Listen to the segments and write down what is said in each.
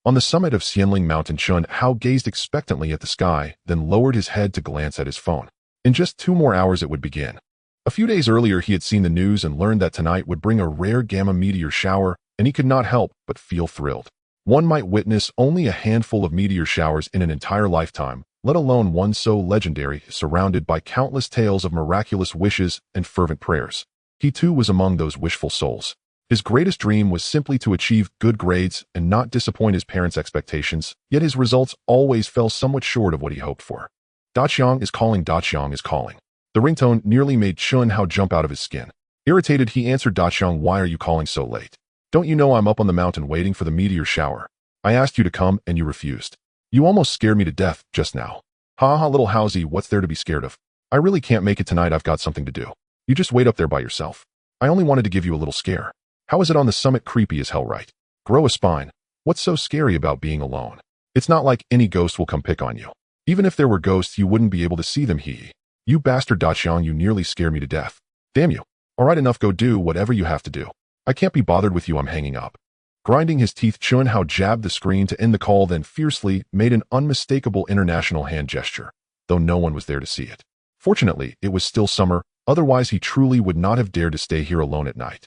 On the summit of Xianling Mountain, Chun Hao gazed expectantly at the sky, then lowered his head to glance at his phone. In just 2 more hours it would begin. A few days earlier he had seen the news and learned that tonight would bring a rare gamma meteor shower, and he could not help but feel thrilled. One might witness only a handful of meteor showers in an entire lifetime, let alone one so legendary, surrounded by countless tales of miraculous wishes and fervent prayers. He too was among those wishful souls. His greatest dream was simply to achieve good grades and not disappoint his parents' expectations, yet his results always fell somewhat short of what he hoped for. Daqiang is calling, Daqiang is calling. The ringtone nearly made Chun Hao jump out of his skin. Irritated, he answered, Daqiang, why are you calling so late? Don't you know I'm up on the mountain waiting for the meteor shower? I asked you to come and you refused. You almost scared me to death just now. Ha ha, little Hausie, what's there to be scared of? I really can't make it tonight, I've got something to do. You just wait up there by yourself. I only wanted to give you a little scare. How is it on the summit? Creepy as hell, right? Grow a spine. What's so scary about being alone? It's not like any ghost will come pick on you. Even if there were ghosts, you wouldn't be able to see them, hee. You bastard, Daqiang, you nearly scare me to death. Damn you. Alright, enough, go do whatever you have to do. I can't be bothered with you, I'm hanging up. Grinding his teeth, Chun Hao jabbed the screen to end the call, then fiercely made an unmistakable international hand gesture, though no one was there to see it. Fortunately, it was still summer, otherwise he truly would not have dared to stay here alone at night.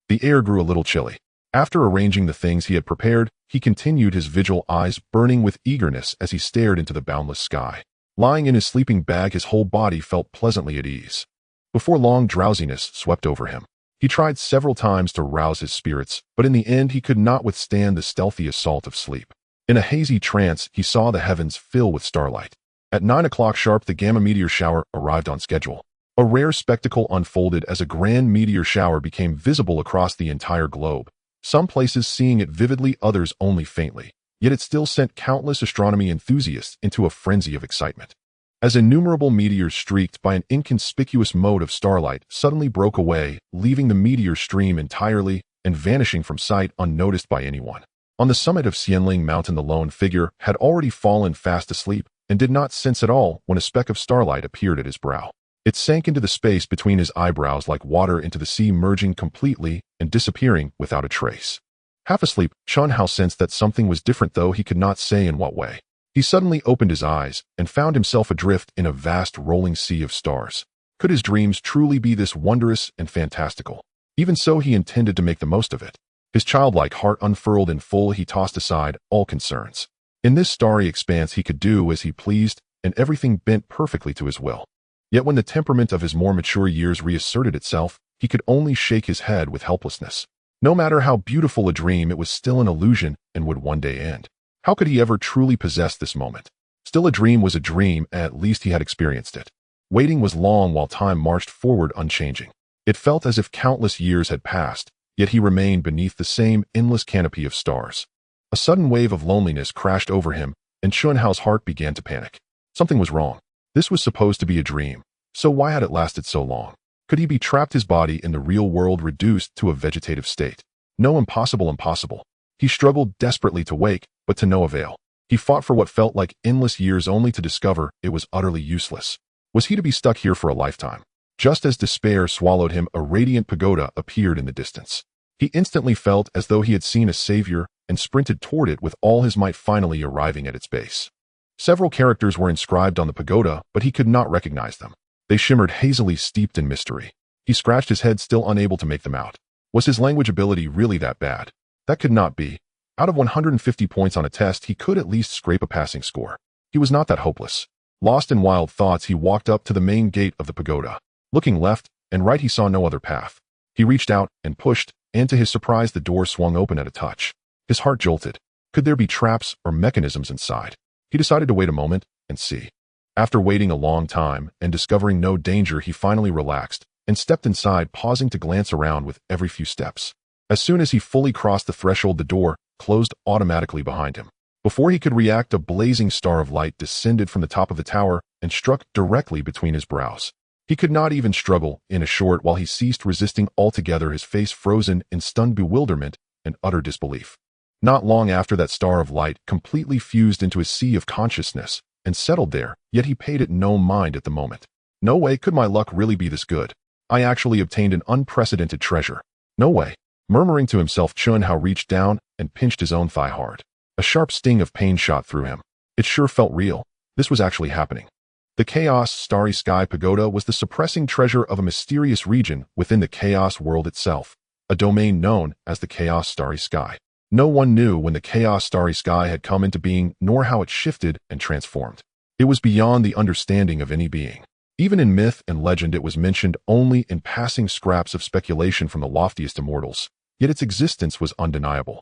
The air grew a little chilly. After arranging the things he had prepared, he continued his vigil, eyes burning with eagerness as he stared into the boundless sky. Lying in his sleeping bag, his whole body felt pleasantly at ease. Before long, drowsiness swept over him. He tried several times to rouse his spirits, but in the end he could not withstand the stealthy assault of sleep. In a hazy trance, he saw the heavens fill with starlight. At 9 o'clock sharp, the gamma meteor shower arrived on schedule. A rare spectacle unfolded as a grand meteor shower became visible across the entire globe. Some places seeing it vividly, others only faintly. Yet it still sent countless astronomy enthusiasts into a frenzy of excitement. As innumerable meteors streaked by an inconspicuous mode of starlight suddenly broke away, leaving the meteor stream entirely and vanishing from sight unnoticed by anyone. On the summit of Xianling Mountain, the lone figure had already fallen fast asleep and did not sense at all when a speck of starlight appeared at his brow. It sank into the space between his eyebrows like water into the sea, merging completely and disappearing without a trace. Half asleep, Chun Hao sensed that something was different, though he could not say in what way. He suddenly opened his eyes and found himself adrift in a vast rolling sea of stars. Could his dreams truly be this wondrous and fantastical? Even so, he intended to make the most of it. His childlike heart unfurled in full, he tossed aside all concerns. In this starry expanse he could do as he pleased, and everything bent perfectly to his will. Yet when the temperament of his more mature years reasserted itself, he could only shake his head with helplessness. No matter how beautiful a dream, it was still an illusion and would one day end. How could he ever truly possess this moment? Still, a dream was a dream, at least he had experienced it. Waiting was long while time marched forward unchanging. It felt as if countless years had passed, yet he remained beneath the same endless canopy of stars. A sudden wave of loneliness crashed over him, and Chun Hao's heart began to panic. Something was wrong. This was supposed to be a dream, so why had it lasted so long? Could he be trapped, his body in the real world reduced to a vegetative state? No, impossible, impossible. He struggled desperately to wake, but to no avail. He fought for what felt like endless years only to discover it was utterly useless. Was he to be stuck here for a lifetime? Just as despair swallowed him, a radiant pagoda appeared in the distance. He instantly felt as though he had seen a savior and sprinted toward it with all his might, finally arriving at its base. Several characters were inscribed on the pagoda, but he could not recognize them. They shimmered hazily, steeped in mystery. He scratched his head, still unable to make them out. Was his language ability really that bad? That could not be. Out of 150 points on a test, he could at least scrape a passing score. He was not that hopeless. Lost in wild thoughts, he walked up to the main gate of the pagoda. Looking left and right, he saw no other path. He reached out and pushed, and to his surprise, the door swung open at a touch. His heart jolted. Could there be traps or mechanisms inside? He decided to wait a moment and see. After waiting a long time and discovering no danger, he finally relaxed and stepped inside, pausing to glance around with every few steps. As soon as he fully crossed the threshold, the door closed automatically behind him. Before he could react, a blazing star of light descended from the top of the tower and struck directly between his brows. He could not even struggle, in a short while he ceased resisting altogether, his face frozen in stunned bewilderment and utter disbelief. Not long after, that star of light completely fused into a sea of consciousness and settled there, yet he paid it no mind at the moment. No way could my luck really be this good. I actually obtained an unprecedented treasure. No way. Murmuring to himself, Chun Hao reached down and pinched his own thigh hard. A sharp sting of pain shot through him. It sure felt real. This was actually happening. The Chaos Starry Sky Pagoda was the suppressing treasure of a mysterious region within the Chaos world itself, a domain known as the Chaos Starry Sky. No one knew when the Chaos Starry Sky had come into being, nor how it shifted and transformed. It was beyond the understanding of any being. Even in myth and legend it was mentioned only in passing scraps of speculation from the loftiest immortals, yet its existence was undeniable.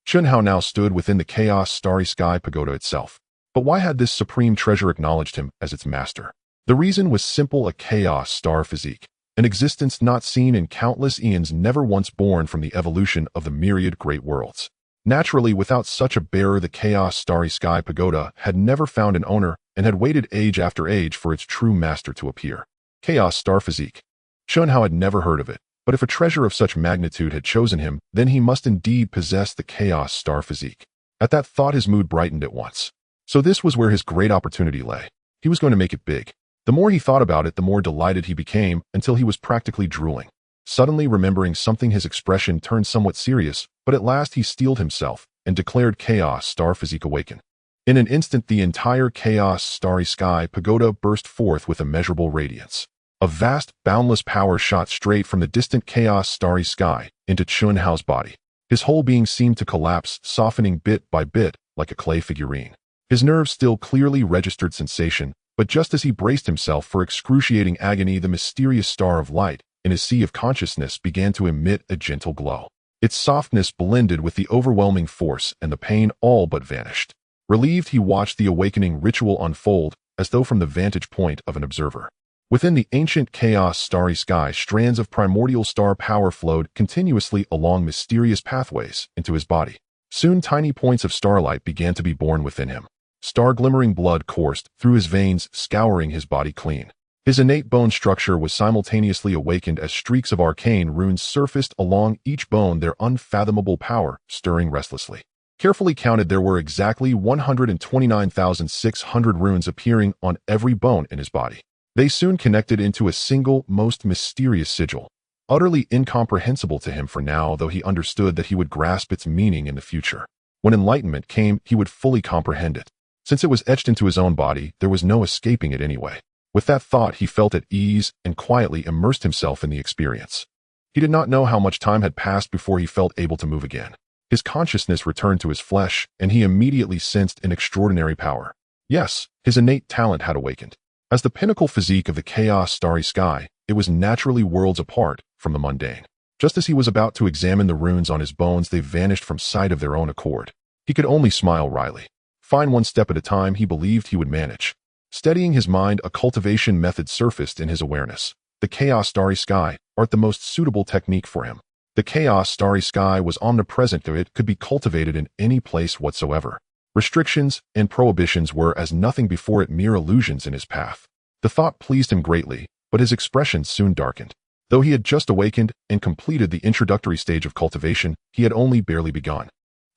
Chunhao now stood within the Chaos Starry Sky Pagoda itself. But why had this supreme treasure acknowledged him as its master? The reason was simple: a chaos star physique, an existence not seen in countless eons, never once born from the evolution of the myriad great worlds. Naturally, without such a bearer, the Chaos Starry Sky Pagoda had never found an owner and had waited age after age for its true master to appear. Chaos Star Physique. Chunhao had never heard of it, but if a treasure of such magnitude had chosen him, then he must indeed possess the Chaos Star Physique. At that thought, his mood brightened at once. So this was where his great opportunity lay. He was going to make it big. The more he thought about it, the more delighted he became, until he was practically drooling. Suddenly remembering something, his expression turned somewhat serious, but at last he steeled himself and declared, "Chaos Star Physique awaken." In an instant, the entire Chaos Starry Sky Pagoda burst forth with immeasurable radiance. A vast, boundless power shot straight from the distant Chaos Starry Sky into Chunhao's body. His whole being seemed to collapse, softening bit by bit like a clay figurine. His nerves still clearly registered sensation, but just as he braced himself for excruciating agony, the mysterious star of light in his sea of consciousness began to emit a gentle glow. Its softness blended with the overwhelming force, and the pain all but vanished. Relieved, he watched the awakening ritual unfold, as though from the vantage point of an observer. Within the ancient Chaos Starry Sky, strands of primordial star power flowed continuously along mysterious pathways into his body. Soon tiny points of starlight began to be born within him. Star-glimmering blood coursed through his veins, scouring his body clean. His innate bone structure was simultaneously awakened as streaks of arcane runes surfaced along each bone, their unfathomable power stirring restlessly. Carefully counted, there were exactly 129,600 runes appearing on every bone in his body. They soon connected into a single, most mysterious sigil, utterly incomprehensible to him for now, though he understood that he would grasp its meaning in the future. When enlightenment came, he would fully comprehend it. Since it was etched into his own body, there was no escaping it anyway. With that thought, he felt at ease and quietly immersed himself in the experience. He did not know how much time had passed before he felt able to move again. His consciousness returned to his flesh, and he immediately sensed an extraordinary power. Yes, his innate talent had awakened. As the pinnacle physique of the Chaos Starry Sky, it was naturally worlds apart from the mundane. Just as he was about to examine the runes on his bones, they vanished from sight of their own accord. He could only smile wryly. Fine, one step at a time, he believed he would manage. Steadying his mind, a cultivation method surfaced in his awareness. The Chaos Starry Sky art the most suitable technique for him. The Chaos Starry Sky was omnipresent, though it could be cultivated in any place whatsoever. Restrictions and prohibitions were as nothing before it, mere illusions in his path. The thought pleased him greatly, but his expression soon darkened. Though he had just awakened and completed the introductory stage of cultivation, he had only barely begun.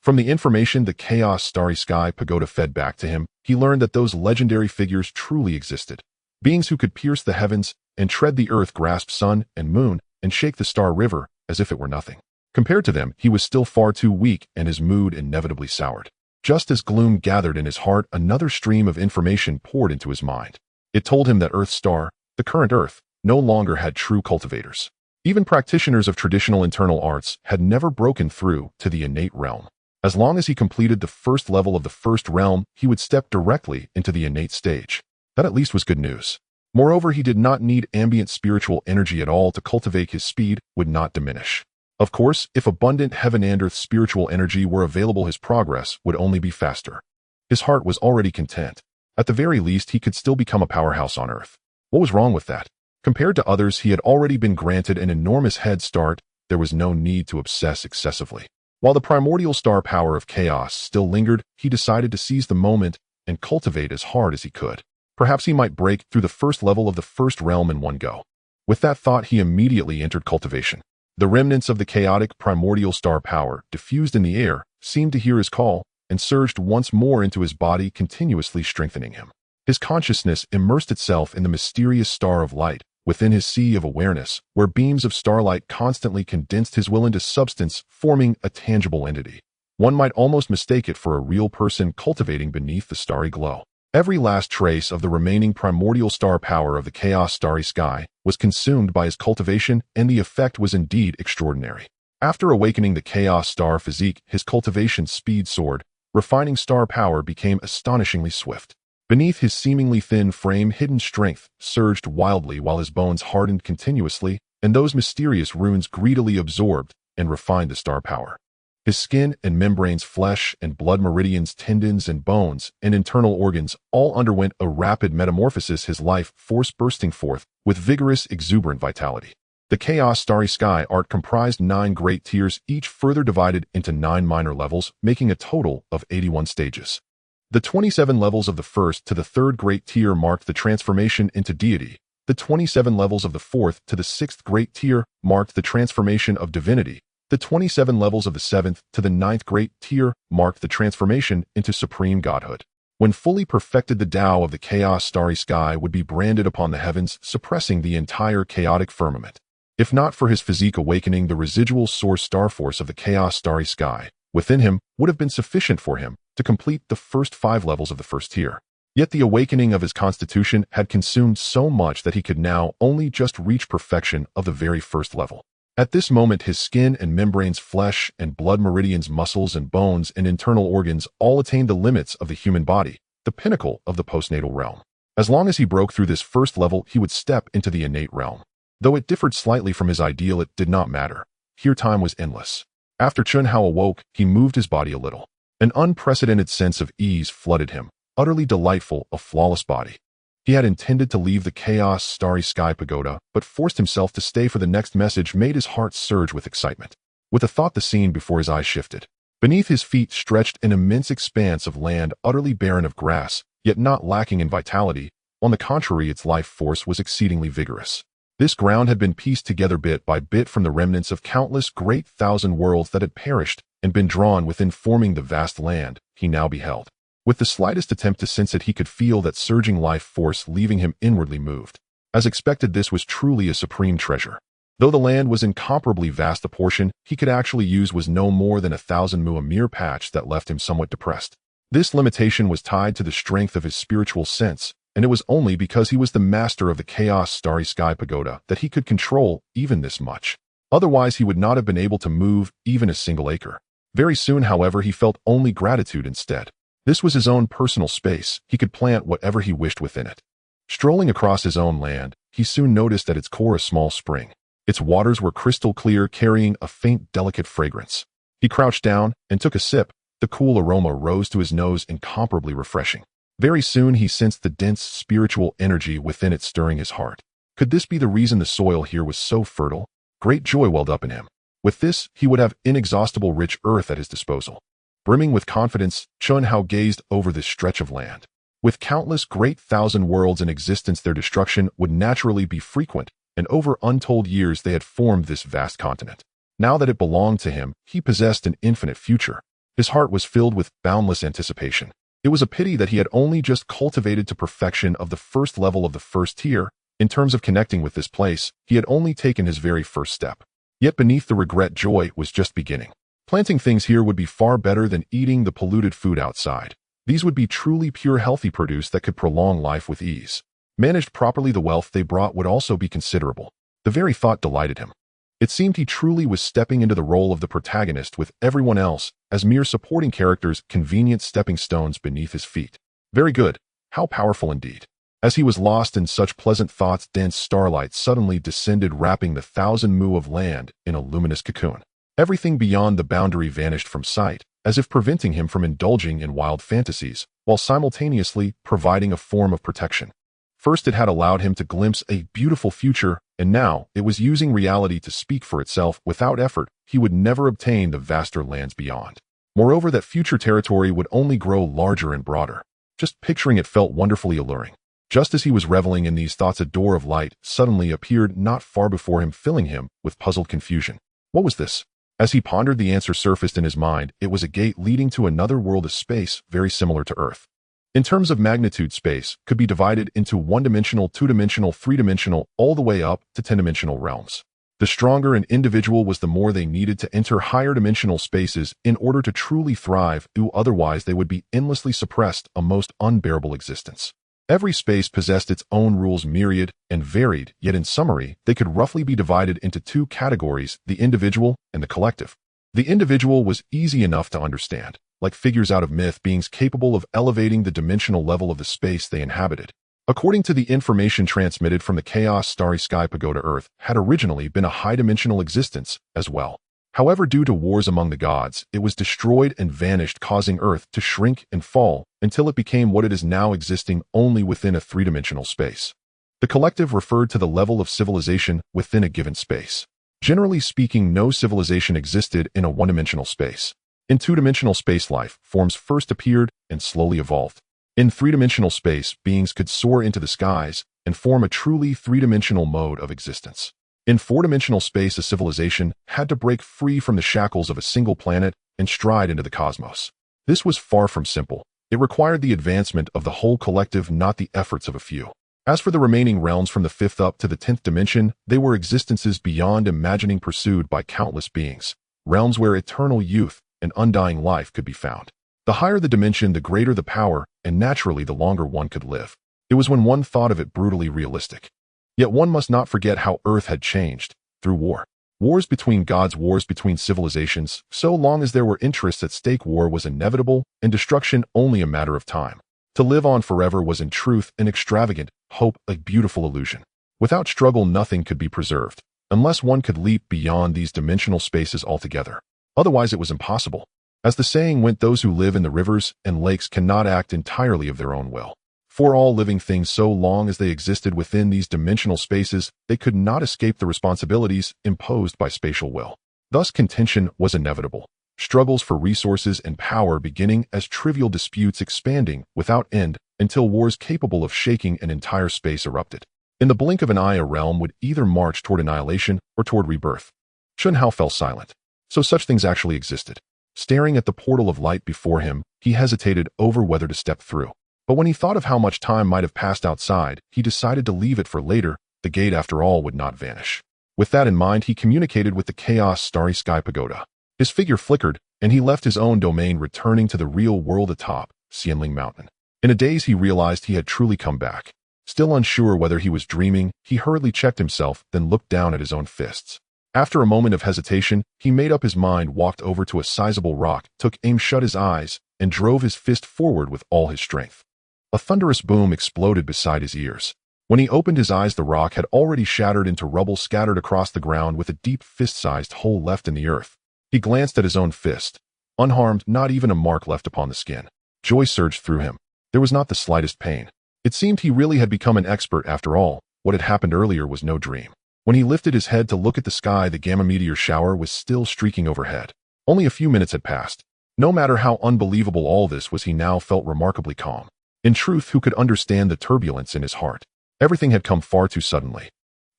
From the information the Chaos Starry Sky Pagoda fed back to him, he learned that those legendary figures truly existed. Beings who could pierce the heavens and tread the earth, grasp sun and moon, and shake the star river as if it were nothing. Compared to them, he was still far too weak, and his mood inevitably soured. Just as gloom gathered in his heart, another stream of information poured into his mind. It told him that Earth's star, the current Earth, no longer had true cultivators. Even practitioners of traditional internal arts had never broken through to the innate realm. As long as he completed the first level of the first realm, he would step directly into the innate stage. That at least was good news. Moreover, he did not need ambient spiritual energy at all to cultivate. His speed would not diminish. Of course, if abundant heaven and earth spiritual energy were available, his progress would only be faster. His heart was already content. At the very least, he could still become a powerhouse on Earth. What was wrong with that? Compared to others, he had already been granted an enormous head start. There was no need to obsess excessively. While the primordial star power of chaos still lingered, he decided to seize the moment and cultivate as hard as he could. Perhaps he might break through the first level of the first realm in one go. With that thought, he immediately entered cultivation. The remnants of the chaotic primordial star power, diffused in the air, seemed to hear his call and surged once more into his body, continuously strengthening him. His consciousness immersed itself in the mysterious star of light within his sea of awareness, where beams of starlight constantly condensed his will into substance, forming a tangible entity. One might almost mistake it for a real person cultivating beneath the starry glow. Every last trace of the remaining primordial star power of the Chaos Starry Sky was consumed by his cultivation, and the effect was indeed extraordinary. After awakening the Chaos Star Physique, his cultivation speed soared. Refining star power became astonishingly swift. Beneath his seemingly thin frame, hidden strength surged wildly while his bones hardened continuously, and those mysterious runes greedily absorbed and refined the star power. His skin and membranes, flesh and blood, meridians, tendons and bones, and internal organs all underwent a rapid metamorphosis, his life force bursting forth with vigorous, exuberant vitality. The Chaos Starry Sky art comprised 9 great tiers, each further divided into 9 minor levels, making a total of 81 stages. The 27 levels of the first to the third great tier marked the transformation into deity. The 27 levels of the fourth to the sixth great tier marked the transformation of divinity. The 27 levels of the seventh to the ninth great tier marked the transformation into supreme godhood. When fully perfected, the Tao of the Chaos Starry Sky would be branded upon the heavens, suppressing the entire chaotic firmament. If not for his physique awakening, the residual source star force of the Chaos Starry Sky within him would have been sufficient for him to complete the first 5 levels of the first tier. Yet the awakening of his constitution had consumed so much that he could now only just reach perfection of the very first level. At this moment, his skin and membranes, flesh and blood, meridians, muscles and bones, and internal organs all attained the limits of the human body, the pinnacle of the postnatal realm. As long as he broke through this first level, he would step into the innate realm. Though it differed slightly from his ideal, it did not matter. Here time was endless. After Chun Hao awoke, he moved his body a little. An unprecedented sense of ease flooded him, utterly delightful, a flawless body. He had intended to leave the Chaos Starry Sky Pagoda, but forced himself to stay for the next message made his heart surge with excitement. With a thought, the scene before his eyes shifted. Beneath his feet stretched an immense expanse of land, utterly barren of grass, yet not lacking in vitality. On the contrary, its life force was exceedingly vigorous. This ground had been pieced together bit by bit from the remnants of countless great thousand worlds that had perished and been drawn within, forming the vast land he now beheld. With the slightest attempt to sense it, he could feel that surging life force leaving him inwardly moved. As expected, this was truly a supreme treasure. Though the land was incomparably vast, the portion he could actually use was no more than 1,000 mu, a mere patch that left him somewhat depressed. This limitation was tied to the strength of his spiritual sense, and it was only because he was the master of the Chaos Starry Sky Pagoda that he could control even this much. Otherwise, he would not have been able to move even a single acre. Very soon, however, he felt only gratitude instead. This was his own personal space. He could plant whatever he wished within it. Strolling across his own land, he soon noticed at its core a small spring. Its waters were crystal clear, carrying a faint, delicate fragrance. He crouched down and took a sip. The cool aroma rose to his nose, incomparably refreshing. Very soon he sensed the dense spiritual energy within it stirring his heart. Could this be the reason the soil here was so fertile? Great joy welled up in him. With this, he would have inexhaustible rich earth at his disposal. Brimming with confidence, Chun Hao gazed over this stretch of land. With countless great thousand worlds in existence, their destruction would naturally be frequent, and over untold years they had formed this vast continent. Now that it belonged to him, he possessed an infinite future. His heart was filled with boundless anticipation. It was a pity that he had only just cultivated to perfection of the first level of the first tier. In terms of connecting with this place, he had only taken his very first step. Yet beneath the regret, joy was just beginning. Planting things here would be far better than eating the polluted food outside. These would be truly pure, healthy produce that could prolong life with ease. Managed properly, the wealth they brought would also be considerable. The very thought delighted him. It seemed he truly was stepping into the role of the protagonist, with everyone else as mere supporting characters, convenient stepping stones beneath his feet. Very good. How powerful indeed. As he was lost in such pleasant thoughts, dense starlight suddenly descended, wrapping the 1,000 mu of land in a luminous cocoon. Everything beyond the boundary vanished from sight, as if preventing him from indulging in wild fantasies, while simultaneously providing a form of protection. First, it had allowed him to glimpse a beautiful future, and now it was using reality to speak for itself. Without effort, he would never obtain the vaster lands beyond. Moreover, that future territory would only grow larger and broader. Just picturing it felt wonderfully alluring. Just as he was reveling in these thoughts, a door of light suddenly appeared not far before him, filling him with puzzled confusion. What was this? As he pondered, the answer surfaced in his mind. It was a gate leading to another world, a space very similar to Earth. In terms of magnitude, space could be divided into one-dimensional, two-dimensional, three-dimensional, all the way up to 10-dimensional realms. The stronger an individual was, the more they needed to enter higher dimensional spaces in order to truly thrive, otherwise they would be endlessly suppressed, a most unbearable existence. Every space possessed its own rules, myriad and varied, yet in summary, they could roughly be divided into two categories, the individual and the collective. The individual was easy enough to understand, like figures out of myth, beings capable of elevating the dimensional level of the space they inhabited. According to the information transmitted from the Chaos Starry Sky Pagoda, Earth had originally been a high-dimensional existence as well. However, due to wars among the gods, it was destroyed and vanished, causing Earth to shrink and fall until it became what it is now, existing only within a three-dimensional space. The collective referred to the level of civilization within a given space. Generally speaking, no civilization existed in a one-dimensional space. In two-dimensional space, life forms first appeared and slowly evolved. In three-dimensional space, beings could soar into the skies and form a truly three-dimensional mode of existence. In four-dimensional space, a civilization had to break free from the shackles of a single planet and stride into the cosmos. This was far from simple. It required the advancement of the whole collective, not the efforts of a few. As for the remaining realms from the 5th up to the 10th dimension, they were existences beyond imagining, pursued by countless beings. Realms where eternal youth and undying life could be found. The higher the dimension, the greater the power, and naturally the longer one could live. It was, when one thought of it, brutally realistic. Yet one must not forget how Earth had changed, through war. Wars between gods, wars between civilizations. So long as there were interests at stake, war was inevitable, and destruction only a matter of time. To live on forever was in truth an extravagant hope, a beautiful illusion. Without struggle, nothing could be preserved, unless one could leap beyond these dimensional spaces altogether. Otherwise it was impossible. As the saying went, those who live in the rivers and lakes cannot act entirely of their own will. For all living things, so long as they existed within these dimensional spaces, they could not escape the responsibilities imposed by spatial will. Thus contention was inevitable. Struggles for resources and power beginning as trivial disputes, expanding without end until wars capable of shaking an entire space erupted. In the blink of an eye, a realm would either march toward annihilation or toward rebirth. Xiantian fell silent. So such things actually existed. Staring at the portal of light before him, he hesitated over whether to step through. But when he thought of how much time might have passed outside, he decided to leave it for later. The gate, after all, would not vanish. With that in mind, he communicated with the Chaos Starry Sky Pagoda. His figure flickered, and he left his own domain, returning to the real world atop Xiantian Mountain. In a daze, he realized he had truly come back. Still unsure whether he was dreaming, he hurriedly checked himself, then looked down at his own fists. After a moment of hesitation, he made up his mind, walked over to a sizable rock, took aim, shut his eyes, and drove his fist forward with all his strength. A thunderous boom exploded beside his ears. When he opened his eyes, the rock had already shattered into rubble, scattered across the ground with a deep fist-sized hole left in the earth. He glanced at his own fist. Unharmed, not even a mark left upon the skin. Joy surged through him. There was not the slightest pain. It seemed he really had become an expert after all. What had happened earlier was no dream. When he lifted his head to look at the sky, the gamma meteor shower was still streaking overhead. Only a few minutes had passed. No matter how unbelievable all this was, he now felt remarkably calm. In truth, who could understand the turbulence in his heart? Everything had come far too suddenly.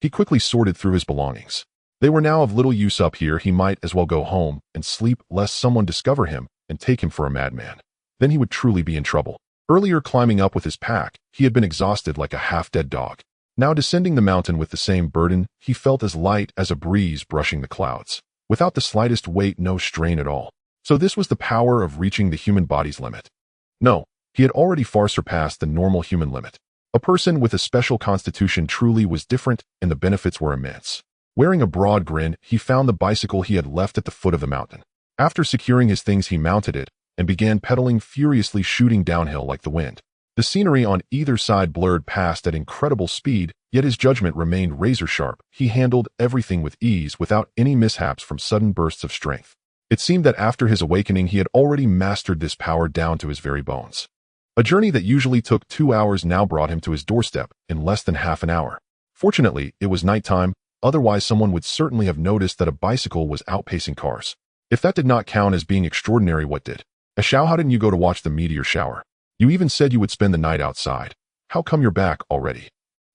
He quickly sorted through his belongings. They were now of little use up here. He might as well go home and sleep, lest someone discover him and take him for a madman. Then he would truly be in trouble. Earlier, climbing up with his pack, he had been exhausted like a half-dead dog. Now descending the mountain with the same burden, he felt as light as a breeze brushing the clouds. Without the slightest weight, no strain at all. So this was the power of reaching the human body's limit. No, he had already far surpassed the normal human limit. A person with a special constitution truly was different, and the benefits were immense. Wearing a broad grin, he found the bicycle he had left at the foot of the mountain. After securing his things, he mounted it and began pedaling furiously, shooting downhill like the wind. The scenery on either side blurred past at incredible speed, yet his judgment remained razor-sharp. He handled everything with ease, without any mishaps from sudden bursts of strength. It seemed that after his awakening, he had already mastered this power down to his very bones. A journey that usually took 2 hours now brought him to his doorstep in less than half an hour. Fortunately, it was nighttime, otherwise someone would certainly have noticed that a bicycle was outpacing cars. If that did not count as being extraordinary, what did? Xiao, how didn't you go to watch the meteor shower? You even said you would spend the night outside. How come you're back already?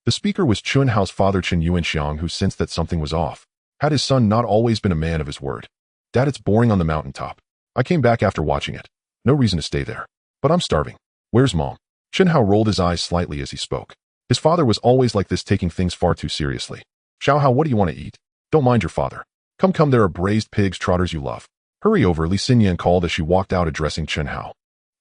The speaker was Chunhao's father, Chen Yuanxiang, who sensed that something was off. Had his son not always been a man of his word? Dad, it's boring on the mountaintop. I came back after watching it. No reason to stay there. But I'm starving. Where's Mom? Chunhao rolled his eyes slightly as he spoke. His father was always like this, taking things far too seriously. Xiaohao, what do you want to eat? Don't mind your father. Come, there are braised pigs trotters you love. Hurry over, Xiantian called as she walked out addressing Chen Hao.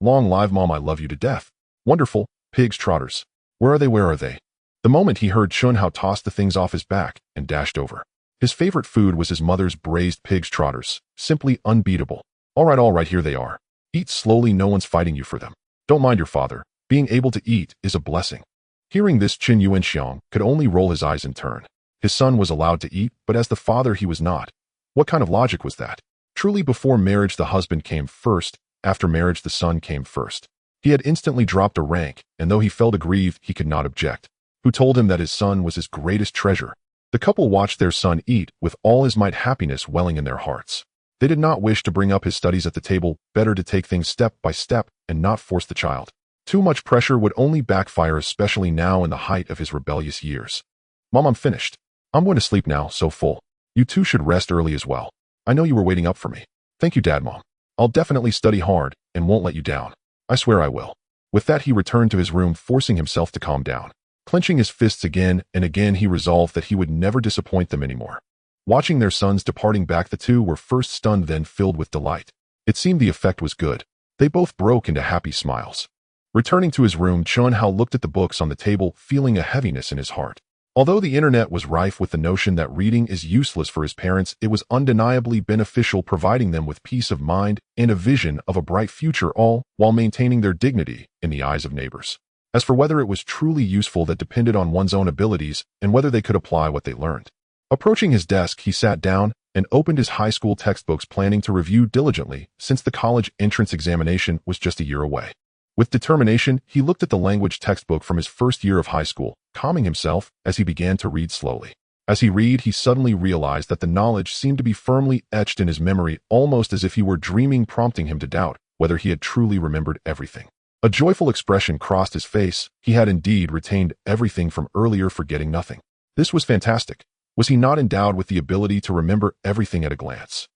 Long live Mom, I love you to death. Wonderful, pigs trotters. Where are they? The moment he heard Chen Hao toss the things off his back and dashed over. His favorite food was his mother's braised pigs trotters, simply unbeatable. All right, here they are. Eat slowly, no one's fighting you for them. Don't mind your father. Being able to eat is a blessing. Hearing this, Qin Yuanxiang could only roll his eyes in turn. His son was allowed to eat, but as the father he was not. What kind of logic was that? Truly, before marriage the husband came first, after marriage the son came first. He had instantly dropped a rank, and though he felt aggrieved, he could not object. Who told him that his son was his greatest treasure? The couple watched their son eat with all his might, happiness welling in their hearts. They did not wish to bring up his studies at the table, better to take things step by step and not force the child. Too much pressure would only backfire, especially now in the height of his rebellious years. Mom, I'm finished. I'm going to sleep now, so full. You two should rest early as well. I know you were waiting up for me. Thank you, Dad, Mom. I'll definitely study hard and won't let you down. I swear I will. With that, he returned to his room, forcing himself to calm down. Clenching his fists again and again, he resolved that he would never disappoint them anymore. Watching their sons departing back, the two were first stunned, then filled with delight. It seemed the effect was good. They both broke into happy smiles. Returning to his room, Chen Hao looked at the books on the table, feeling a heaviness in his heart. Although the internet was rife with the notion that reading is useless for his parents, it was undeniably beneficial, providing them with peace of mind and a vision of a bright future, all while maintaining their dignity in the eyes of neighbors. As for whether it was truly useful, that depended on one's own abilities and whether they could apply what they learned. Approaching his desk, he sat down and opened his high school textbooks, planning to review diligently since the college entrance examination was just a year away. With determination, he looked at the language textbook from his first year of high school, calming himself as he began to read slowly. As he read, he suddenly realized that the knowledge seemed to be firmly etched in his memory, almost as if he were dreaming, prompting him to doubt whether he had truly remembered everything. A joyful expression crossed his face. He had indeed retained everything from earlier, forgetting nothing. This was fantastic. Was he not endowed with the ability to remember everything at a glance?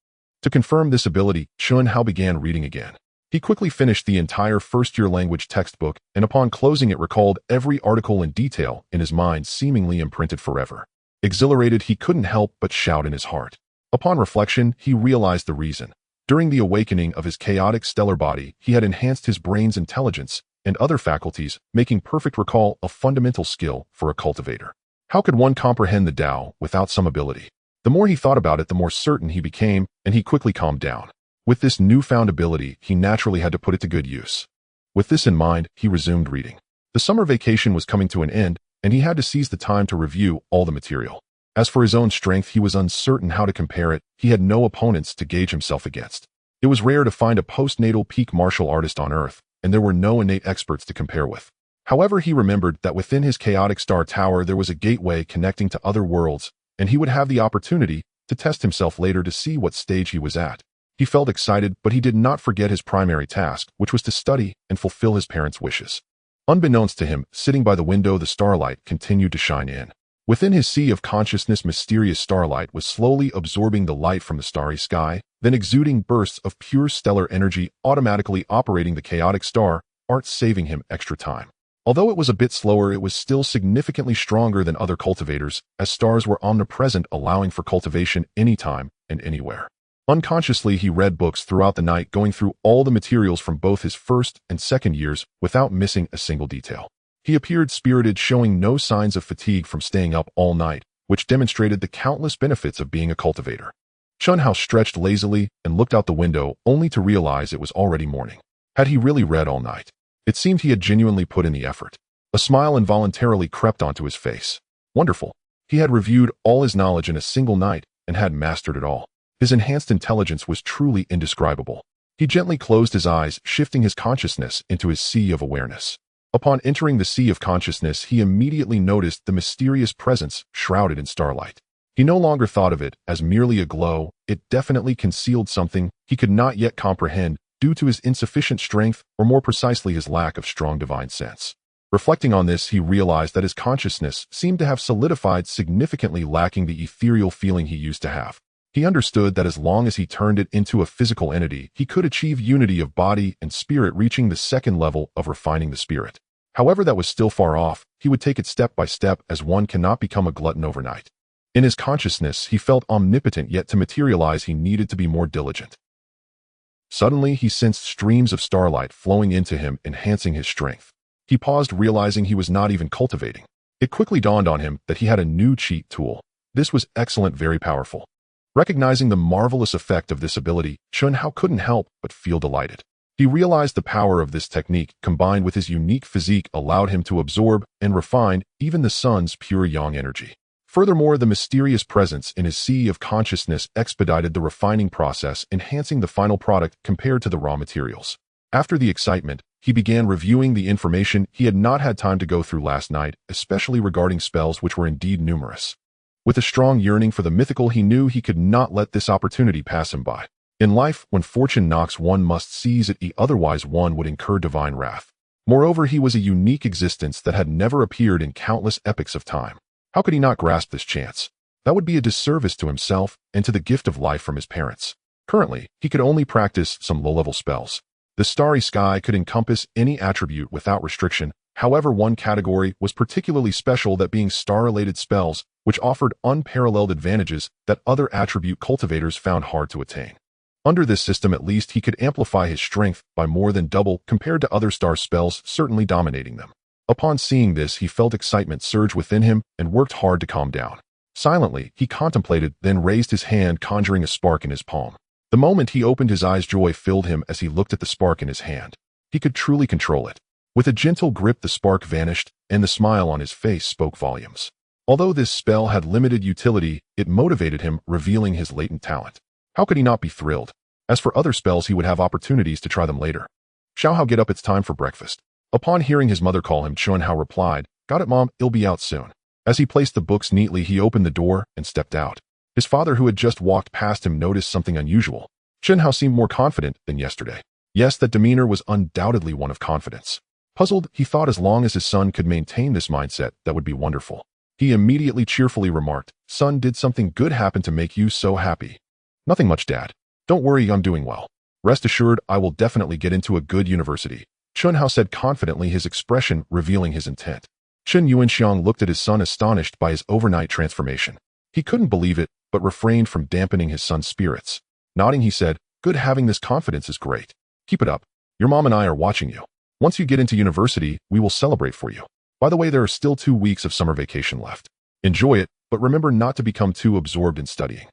To confirm this ability, Chen Hao began reading again. He quickly finished the entire first-year language textbook, and upon closing it recalled every article in detail in his mind, seemingly imprinted forever. Exhilarated, he couldn't help but shout in his heart. Upon reflection, he realized the reason. During the awakening of his chaotic stellar body, he had enhanced his brain's intelligence and other faculties, making perfect recall a fundamental skill for a cultivator. How could one comprehend the Tao without some ability? The more he thought about it, the more certain he became, and he quickly calmed down. With this newfound ability, he naturally had to put it to good use. With this in mind, he resumed reading. The summer vacation was coming to an end, and he had to seize the time to review all the material. As for his own strength, he was uncertain how to compare it. He had no opponents to gauge himself against. It was rare to find a postnatal peak martial artist on Earth, and there were no innate experts to compare with. However, he remembered that within his chaotic star tower there was a gateway connecting to other worlds, and he would have the opportunity to test himself later to see what stage he was at. He felt excited, but he did not forget his primary task, which was to study and fulfill his parents' wishes. Unbeknownst to him, sitting by the window, the starlight continued to shine in. Within his sea of consciousness, mysterious starlight was slowly absorbing the light from the starry sky, then exuding bursts of pure stellar energy, automatically operating the chaotic star, art saving him extra time. Although it was a bit slower, it was still significantly stronger than other cultivators, as stars were omnipresent, allowing for cultivation anytime and anywhere. Unconsciously, he read books throughout the night, going through all the materials from both his first and second years without missing a single detail. He appeared spirited, showing no signs of fatigue from staying up all night, which demonstrated the countless benefits of being a cultivator. Chen Hao stretched lazily and looked out the window, only to realize it was already morning. Had he really read all night? It seemed he had genuinely put in the effort. A smile involuntarily crept onto his face. Wonderful. He had reviewed all his knowledge in a single night and had mastered it all. His enhanced intelligence was truly indescribable. He gently closed his eyes, shifting his consciousness into his sea of awareness. Upon entering the sea of consciousness, he immediately noticed the mysterious presence shrouded in starlight. He no longer thought of it as merely a glow. It definitely concealed something he could not yet comprehend due to his insufficient strength, or more precisely his lack of strong divine sense. Reflecting on this, he realized that his consciousness seemed to have solidified, significantly lacking the ethereal feeling he used to have. He understood that as long as he turned it into a physical entity, he could achieve unity of body and spirit, reaching the second level of refining the spirit. However, that was still far off. He would take it step by step, as one cannot become a glutton overnight. In his consciousness, he felt omnipotent, yet to materialize he needed to be more diligent. Suddenly, he sensed streams of starlight flowing into him, enhancing his strength. He paused, realizing he was not even cultivating. It quickly dawned on him that he had a new cheat tool. This was excellent, very powerful. Recognizing the marvelous effect of this ability, Xiantian couldn't help but feel delighted. He realized the power of this technique, combined with his unique physique, allowed him to absorb and refine even the sun's pure yang energy. Furthermore, the mysterious presence in his sea of consciousness expedited the refining process, enhancing the final product compared to the raw materials. After the excitement, he began reviewing the information he had not had time to go through last night, especially regarding spells which were indeed numerous. With a strong yearning for the mythical, he knew he could not let this opportunity pass him by. In life, when fortune knocks, one must seize it, otherwise one would incur divine wrath. Moreover, he was a unique existence that had never appeared in countless epochs of time. How could he not grasp this chance? That would be a disservice to himself and to the gift of life from his parents. Currently, he could only practice some low-level spells. The Starry Sky could encompass any attribute without restriction. However, one category was particularly special, that being star-related spells, which offered unparalleled advantages that other attribute cultivators found hard to attain. Under this system, at least, he could amplify his strength by more than double compared to other star spells, certainly dominating them. Upon seeing this, he felt excitement surge within him and worked hard to calm down. Silently, he contemplated, then raised his hand, conjuring a spark in his palm. The moment he opened his eyes, joy filled him as he looked at the spark in his hand. He could truly control it. With a gentle grip, the spark vanished, and the smile on his face spoke volumes. Although this spell had limited utility, it motivated him, revealing his latent talent. How could he not be thrilled? As for other spells, he would have opportunities to try them later. Xiantian, get up, it's time for breakfast. Upon hearing his mother call him, Xiantian replied, "Got it, Mom, it'll be out soon." As he placed the books neatly, he opened the door and stepped out. His father, who had just walked past him, noticed something unusual. Xiantian seemed more confident than yesterday. Yes, that demeanor was undoubtedly one of confidence. Puzzled, he thought as long as his son could maintain this mindset, that would be wonderful. He immediately cheerfully remarked, "Son, did something good happen to make you so happy?" "Nothing much, Dad. Don't worry, I'm doing well. Rest assured, I will definitely get into a good university," Xiantian said confidently, his expression revealing his intent. Xiantian looked at his son, astonished by his overnight transformation. He couldn't believe it, but refrained from dampening his son's spirits. Nodding, he said, "Good, having this confidence is great. Keep it up. Your mom and I are watching you. Once you get into university, we will celebrate for you. By the way, there are still 2 weeks of summer vacation left. Enjoy it, but remember not to become too absorbed in studying."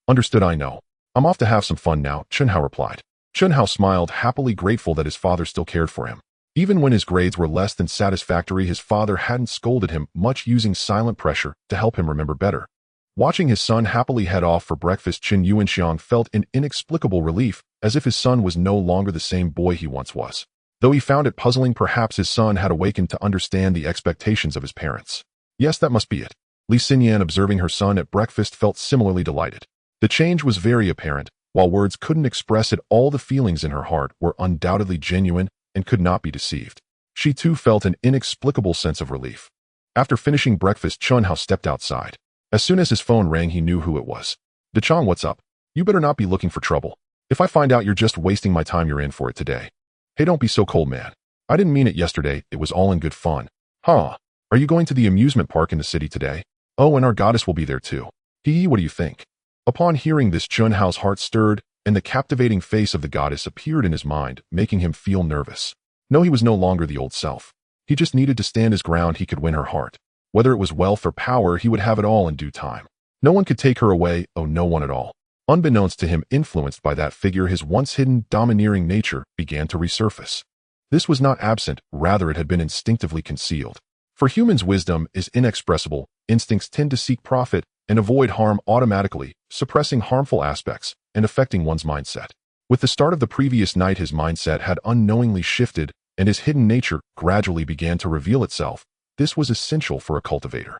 "Understood, I know. I'm off to have some fun now," Xiantian replied. Xiantian smiled, happily grateful that his father still cared for him. Even when his grades were less than satisfactory, his father hadn't scolded him much, using silent pressure to help him remember better. Watching his son happily head off for breakfast, Xiantian felt an inexplicable relief, as if his son was no longer the same boy he once was. Though he found it puzzling, perhaps his son had awakened to understand the expectations of his parents. Yes, that must be it. Xiantian, observing her son at breakfast, felt similarly delighted. The change was very apparent. While words couldn't express it, all the feelings in her heart were undoubtedly genuine and could not be deceived. She too felt an inexplicable sense of relief. After finishing breakfast, Xiantian stepped outside. As soon as his phone rang, he knew who it was. "Dechang, what's up? You better not be looking for trouble. If I find out you're just wasting my time, you're in for it today." "Hey, don't be so cold, man. I didn't mean it yesterday. It was all in good fun." "Huh? Are you going to the amusement park in the city today?" "Oh, and our goddess will be there too." "Hee, what do you think?" Upon hearing this, Xiantian's heart stirred, and the captivating face of the goddess appeared in his mind, making him feel nervous. No, he was no longer the old self. He just needed to stand his ground. He could win her heart. Whether it was wealth or power, he would have it all in due time. No one could take her away, oh, no one at all. Unbeknownst to him, influenced by that figure, his once hidden, domineering nature began to resurface. This was not absent, rather it had been instinctively concealed. For humans, wisdom is inexpressible. Instincts tend to seek profit and avoid harm automatically, suppressing harmful aspects and affecting one's mindset. With the start of the previous night, his mindset had unknowingly shifted, and his hidden nature gradually began to reveal itself. This was essential for a cultivator.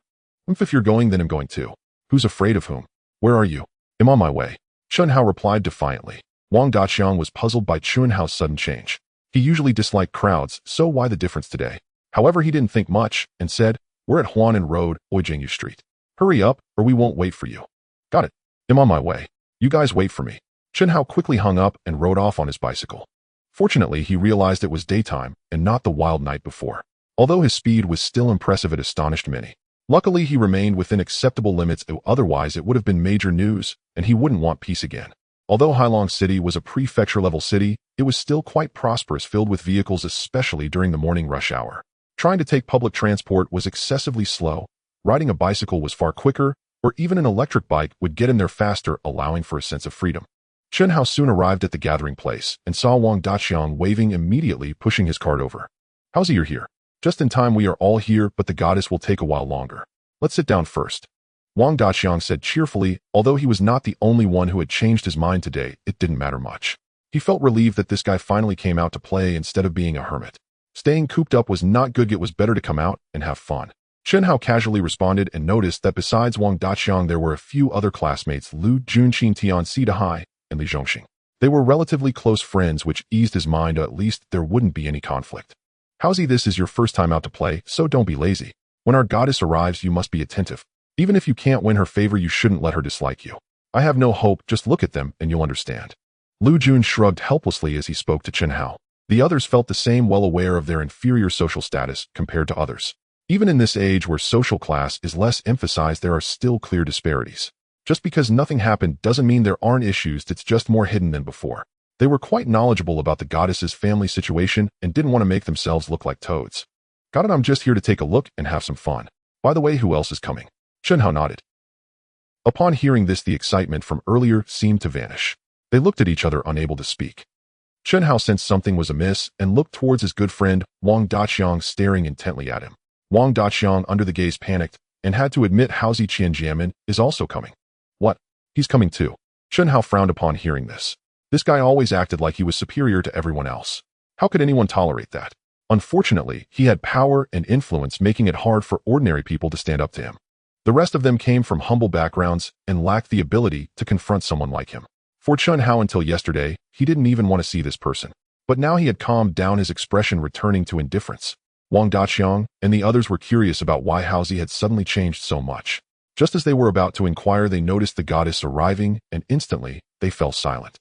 If you're going, then I'm going too. Who's afraid of whom? Where are you? I'm on my way. Xiantian replied defiantly. Wang Daqiang was puzzled by Xiantian's sudden change. He usually disliked crowds, so why the difference today? However, he didn't think much and said, "We're at Huanan Road, Oijingyu Street. Hurry up, or we won't wait for you." "Got it. I'm on my way. You guys wait for me." Xiantian quickly hung up and rode off on his bicycle. Fortunately, he realized it was daytime and not the wild night before. Although his speed was still impressive, it astonished many. Luckily, he remained within acceptable limits, otherwise it would have been major news, and he wouldn't want peace again. Although Hailong City was a prefecture-level city, it was still quite prosperous, filled with vehicles, especially during the morning rush hour. Trying to take public transport was excessively slow, riding a bicycle was far quicker, or even an electric bike would get him there faster, allowing for a sense of freedom. Chen Hao soon arrived at the gathering place and saw Wang Daqiang waving, immediately pushing his cart over. "How's you're here? Just in time, we are all here, but the goddess will take a while longer. Let's sit down first." Wang Daqiang said cheerfully. Although he was not the only one who had changed his mind today, it didn't matter much. He felt relieved that this guy finally came out to play instead of being a hermit. Staying cooped up was not good. It was better to come out and have fun. Chen Hao casually responded and noticed that besides Wang Daqiang there were a few other classmates, Lu Junqin, Tian Sidahai, and Li Zhongxing. They were relatively close friends, which eased his mind. At least there wouldn't be any conflict. "Howsy, this is your first time out to play, so don't be lazy. When our goddess arrives, you must be attentive. Even if you can't win her favor, you shouldn't let her dislike you. I have no hope, just look at them and you'll understand." Lu Jun shrugged helplessly as he spoke to Chen Hao. The others felt the same, well aware of their inferior social status compared to others. Even in this age where social class is less emphasized, there are still clear disparities. Just because nothing happened doesn't mean there aren't issues, it's just more hidden than before. They were quite knowledgeable about the goddess's family situation and didn't want to make themselves look like toads. "Got it, I'm just here to take a look and have some fun. By the way, who else is coming?" Chen Hao nodded. Upon hearing this, the excitement from earlier seemed to vanish. They looked at each other, unable to speak. Chen Hao sensed something was amiss and looked towards his good friend, Wang Daqiang, staring intently at him. Wang Daqiang, under the gaze, panicked and had to admit Haozi Qianjiamen is also coming. "What? He's coming too?" Chen Hao frowned upon hearing this. This guy always acted like he was superior to everyone else. How could anyone tolerate that? Unfortunately, he had power and influence, making it hard for ordinary people to stand up to him. The rest of them came from humble backgrounds and lacked the ability to confront someone like him. For Chen Hao, until yesterday, he didn't even want to see this person. But now he had calmed down, his expression returning to indifference. Wang Daqiang and the others were curious about why Haozi had suddenly changed so much. Just as they were about to inquire, they noticed the goddess arriving, and instantly, they fell silent.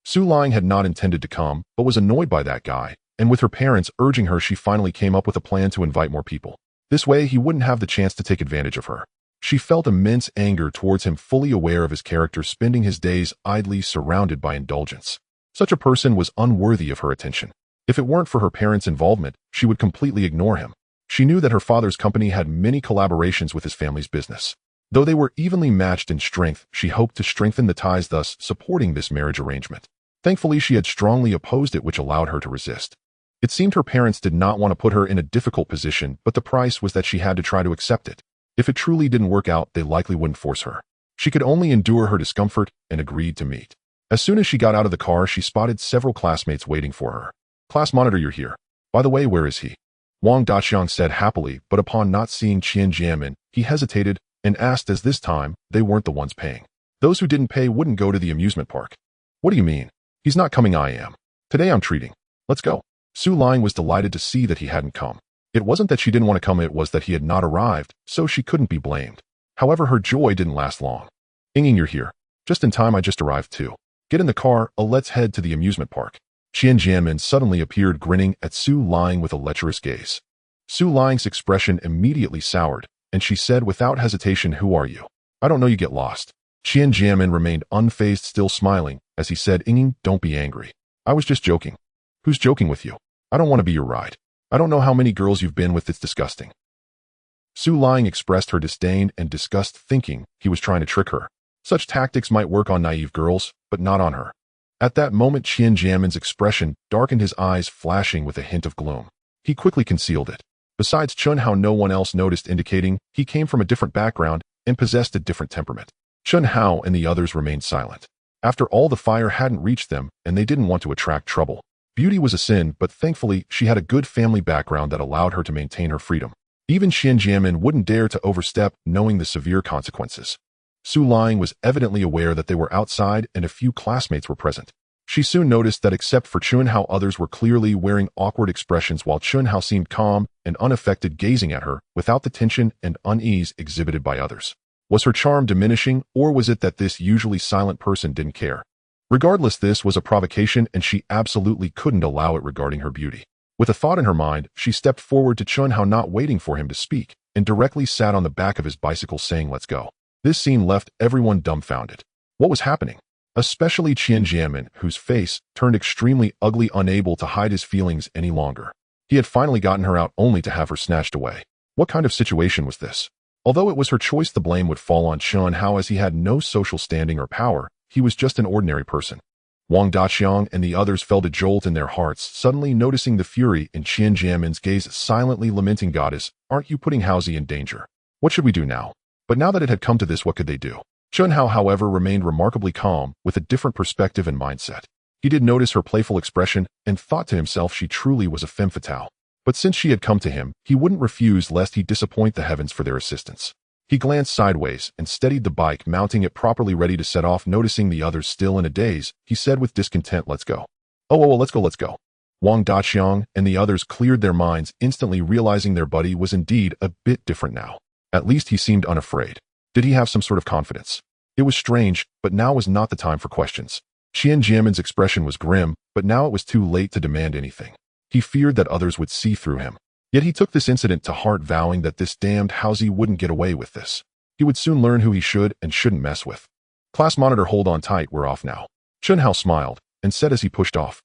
Su Ling had not intended to come, but was annoyed by that guy, and with her parents urging her, she finally came up with a plan to invite more people. This way, he wouldn't have the chance to take advantage of her. She felt immense anger towards him, fully aware of his character, spending his days idly surrounded by indulgence. Such a person was unworthy of her attention. If it weren't for her parents' involvement, she would completely ignore him. She knew that her father's company had many collaborations with his family's business. Though they were evenly matched in strength, she hoped to strengthen the ties, thus supporting this marriage arrangement. Thankfully, she had strongly opposed it, which allowed her to resist. It seemed her parents did not want to put her in a difficult position, but the price was that she had to try to accept it. If it truly didn't work out, they likely wouldn't force her. She could only endure her discomfort and agreed to meet. As soon as she got out of the car, she spotted several classmates waiting for her. "Class monitor, you're here. By the way, where is he?" Wang Daqiang said happily, but upon not seeing Qianjiamen, he hesitated and asked, as this time, they weren't the ones paying. Those who didn't pay wouldn't go to the amusement park. "What do you mean? He's not coming, I am. Today I'm treating. Let's go." Su Ling was delighted to see that he hadn't come. It wasn't that she didn't want to come, it was that he had not arrived, so she couldn't be blamed. However, her joy didn't last long. "Ying, you're here. Just in time, I just arrived too. Get in the car, let's head to the amusement park." Qianjiamen suddenly appeared, grinning at Su Ling with a lecherous gaze. Su Ling's expression immediately soured, and she said without hesitation, "Who are you? I don't know, you get lost." Qianjiamen remained unfazed, still smiling, as he said, "Ying, don't be angry. I was just joking." "Who's joking with you? I don't want to be your ride. I don't know how many girls you've been with, it's disgusting." Su Ling expressed her disdain and disgust, thinking he was trying to trick her. Such tactics might work on naive girls, but not on her. At that moment, Qianjiamen's expression darkened, his eyes flashing with a hint of gloom. He quickly concealed it. Besides Chen Hao, no one else noticed, indicating he came from a different background and possessed a different temperament. Chen Hao and the others remained silent. After all, the fire hadn't reached them, and they didn't want to attract trouble. Beauty was a sin, but thankfully, she had a good family background that allowed her to maintain her freedom. Even Qianjiamen wouldn't dare to overstep, knowing the severe consequences. Su Ling was evidently aware that they were outside and a few classmates were present. She soon noticed that except for Chen Hao, others were clearly wearing awkward expressions, while Chen Hao seemed calm and unaffected, gazing at her without the tension and unease exhibited by others. Was her charm diminishing, or was it that this usually silent person didn't care? Regardless, this was a provocation, and she absolutely couldn't allow it regarding her beauty. With a thought in her mind, she stepped forward to Chun Hao, not waiting for him to speak, and directly sat on the back of his bicycle saying, "Let's go." This scene left everyone dumbfounded. What was happening? Especially Xiantian, whose face turned extremely ugly, unable to hide his feelings any longer. He had finally gotten her out only to have her snatched away. What kind of situation was this? Although it was her choice, the blame would fall on Chun Hao, as he had no social standing or power. He was just an ordinary person. Wang Daqiang and the others felt a jolt in their hearts, suddenly noticing the fury in Xianjian's gaze, silently lamenting, "Goddess, aren't you putting Haozi in danger? What should we do now?" But now that it had come to this, what could they do? Chun Hao, however, remained remarkably calm, with a different perspective and mindset. He did notice her playful expression and thought to himself she truly was a femme fatale. But since she had come to him, he wouldn't refuse lest he disappoint the heavens for their assistance. He glanced sideways and steadied the bike, mounting it properly, ready to set off. Noticing the others still in a daze, he said with discontent, "Let's go." Oh, let's go. Wang Daqiang and the others cleared their minds, instantly realizing their buddy was indeed a bit different now. At least he seemed unafraid. Did he have some sort of confidence? It was strange, but now was not the time for questions. Xianjian's expression was grim, but now it was too late to demand anything. He feared that others would see through him. Yet he took this incident to heart, vowing that this damned Haozi wouldn't get away with this. He would soon learn who he should and shouldn't mess with. "Class monitor, hold on tight, we're off now." Chun Hao smiled and said as he pushed off.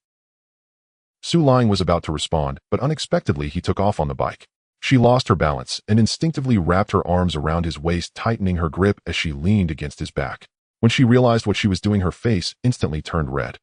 Su Ling was about to respond, but unexpectedly he took off on the bike. She lost her balance and instinctively wrapped her arms around his waist, tightening her grip as she leaned against his back. When she realized what she was doing, her face instantly turned red.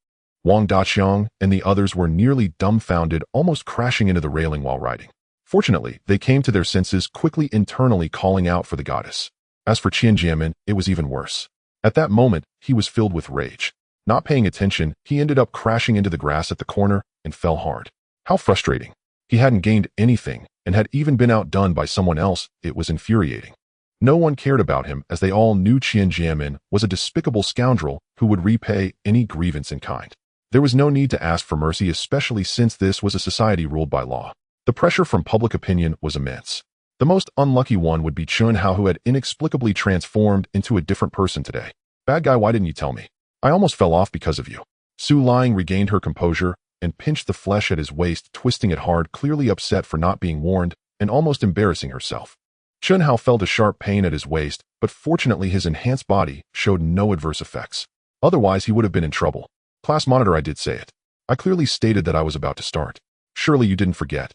Wang Daqiang and the others were nearly dumbfounded, almost crashing into the railing while riding. Fortunately, they came to their senses quickly, internally calling out for the goddess. As for Xianjian, it was even worse. At that moment, he was filled with rage. Not paying attention, he ended up crashing into the grass at the corner and fell hard. How frustrating. He hadn't gained anything and had even been outdone by someone else. It was infuriating. No one cared about him, as they all knew Xianjian was a despicable scoundrel who would repay any grievance in kind. There was no need to ask for mercy, especially since this was a society ruled by law. The pressure from public opinion was immense. The most unlucky one would be Chun Hao, who had inexplicably transformed into a different person today. "Bad guy, why didn't you tell me? I almost fell off because of you." Su Ling regained her composure and pinched the flesh at his waist, twisting it hard, clearly upset for not being warned and almost embarrassing herself. Chun Hao felt a sharp pain at his waist, but fortunately his enhanced body showed no adverse effects. Otherwise he would have been in trouble. "Class monitor, I did say it. I clearly stated that I was about to start. Surely you didn't forget."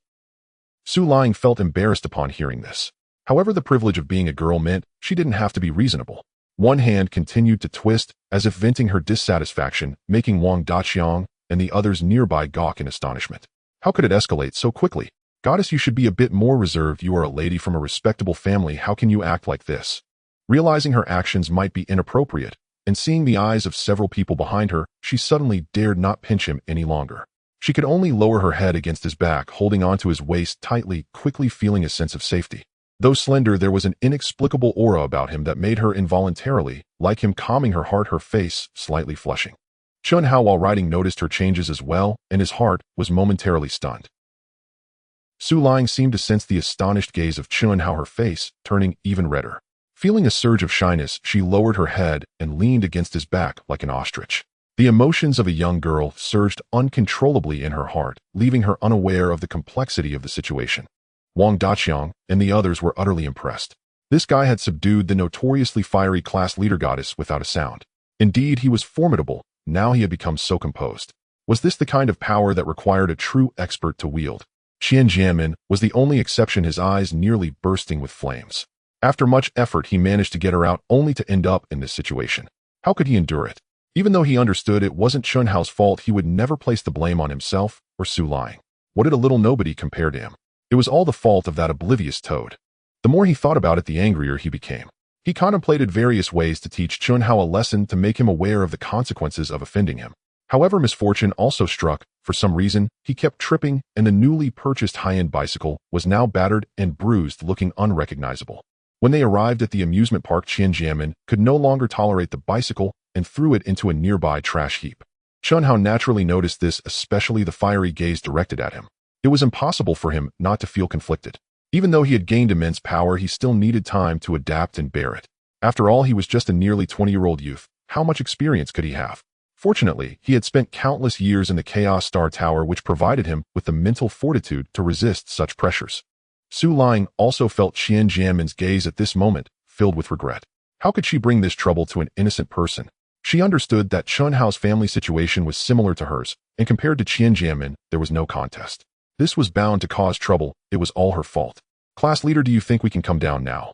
Su Ling felt embarrassed upon hearing this. However, the privilege of being a girl meant she didn't have to be reasonable. One hand continued to twist, as if venting her dissatisfaction, making Wang Daqiang and the others nearby gawk in astonishment. How could it escalate so quickly? "Goddess, you should be a bit more reserved. You are a lady from a respectable family. How can you act like this?" Realizing her actions might be inappropriate, and seeing the eyes of several people behind her, she suddenly dared not pinch him any longer. She could only lower her head against his back, holding onto his waist tightly, quickly feeling a sense of safety. Though slender, there was an inexplicable aura about him that made her involuntarily like him, calming her heart, her face slightly flushing. Chun Hao, while riding, noticed her changes as well, and his heart was momentarily stunned. Su Ling seemed to sense the astonished gaze of Chun Hao, her face turning even redder. Feeling a surge of shyness, she lowered her head and leaned against his back like an ostrich. The emotions of a young girl surged uncontrollably in her heart, leaving her unaware of the complexity of the situation. Wang Daqiang and the others were utterly impressed. This guy had subdued the notoriously fiery class leader goddess without a sound. Indeed, he was formidable. Now he had become so composed. Was this the kind of power that required a true expert to wield? Xianjian was the only exception, his eyes nearly bursting with flames. After much effort, he managed to get her out, only to end up in this situation. How could he endure it? Even though he understood it wasn't Chun Hao's fault, he would never place the blame on himself or Su Ling. What did a little nobody compare to him? It was all the fault of that oblivious toad. The more he thought about it, the angrier he became. He contemplated various ways to teach Chun Hao a lesson, to make him aware of the consequences of offending him. However, misfortune also struck. For some reason, he kept tripping, and the newly purchased high-end bicycle was now battered and bruised, looking unrecognizable. When they arrived at the amusement park, Xianjian could no longer tolerate the bicycle and threw it into a nearby trash heap. Chun Hao naturally noticed this, especially the fiery gaze directed at him. It was impossible for him not to feel conflicted. Even though he had gained immense power, he still needed time to adapt and bear it. After all, he was just a nearly 20-year-old youth. How much experience could he have? Fortunately, he had spent countless years in the Chaos Star Tower, which provided him with the mental fortitude to resist such pressures. Su Ling also felt Xiantian's gaze at this moment, filled with regret. How could she bring this trouble to an innocent person? She understood that Chun Hao's family situation was similar to hers, and compared to Xiantian, there was no contest. This was bound to cause trouble. It was all her fault. Class leader, do you think we can come down now?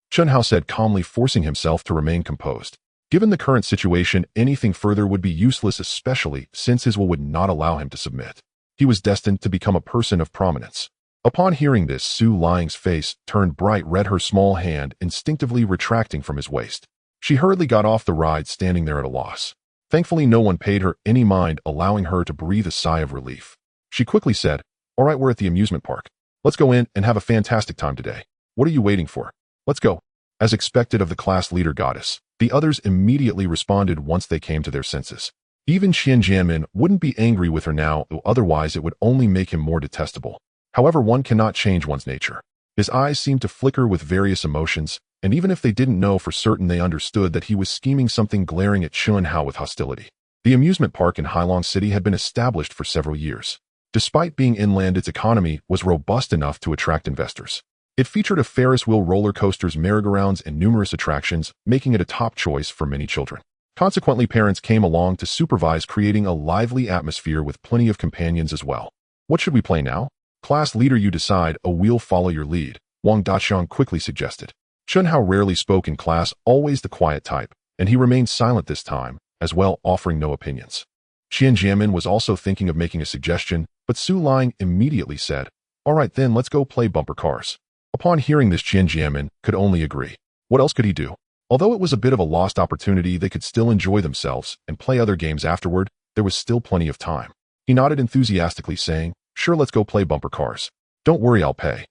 Chun Hao said calmly, forcing himself to remain composed. Given the current situation, anything further would be useless, especially since his will would not allow him to submit. He was destined to become a person of prominence. Upon hearing this, Su Ling's face turned bright red, her small hand instinctively retracting from his waist. She hurriedly got off the ride, standing there at a loss. Thankfully, no one paid her any mind, allowing her to breathe a sigh of relief. She quickly said, "All right, we're at the amusement park. Let's go in and have a fantastic time today. What are you waiting for? Let's go." As expected of the class leader goddess, the others immediately responded once they came to their senses. Even Xiantian wouldn't be angry with her now, though otherwise it would only make him more detestable. However, one cannot change one's nature. His eyes seemed to flicker with various emotions, and even if they didn't know for certain, they understood that he was scheming something, glaring at Chun Hao with hostility. The amusement park in Hailong City had been established for several years. Despite being inland, its economy was robust enough to attract investors. It featured a Ferris wheel, roller coasters, merry-go-rounds, and numerous attractions, making it a top choice for many children. Consequently, parents came along to supervise, creating a lively atmosphere with plenty of companions as well. What should we play now? Class leader, you decide. We'll follow your lead, Wang Daqiang quickly suggested. Chun Hao rarely spoke in class, always the quiet type, and he remained silent this time, as well, offering no opinions. Xiantian was also thinking of making a suggestion, but Su Ling immediately said, "All right then, let's go play bumper cars." Upon hearing this, Xiantian could only agree. What else could he do? Although it was a bit of a lost opportunity, they could still enjoy themselves and play other games afterward. There was still plenty of time. He nodded enthusiastically, saying, "Sure, let's go play bumper cars. Don't worry, I'll pay."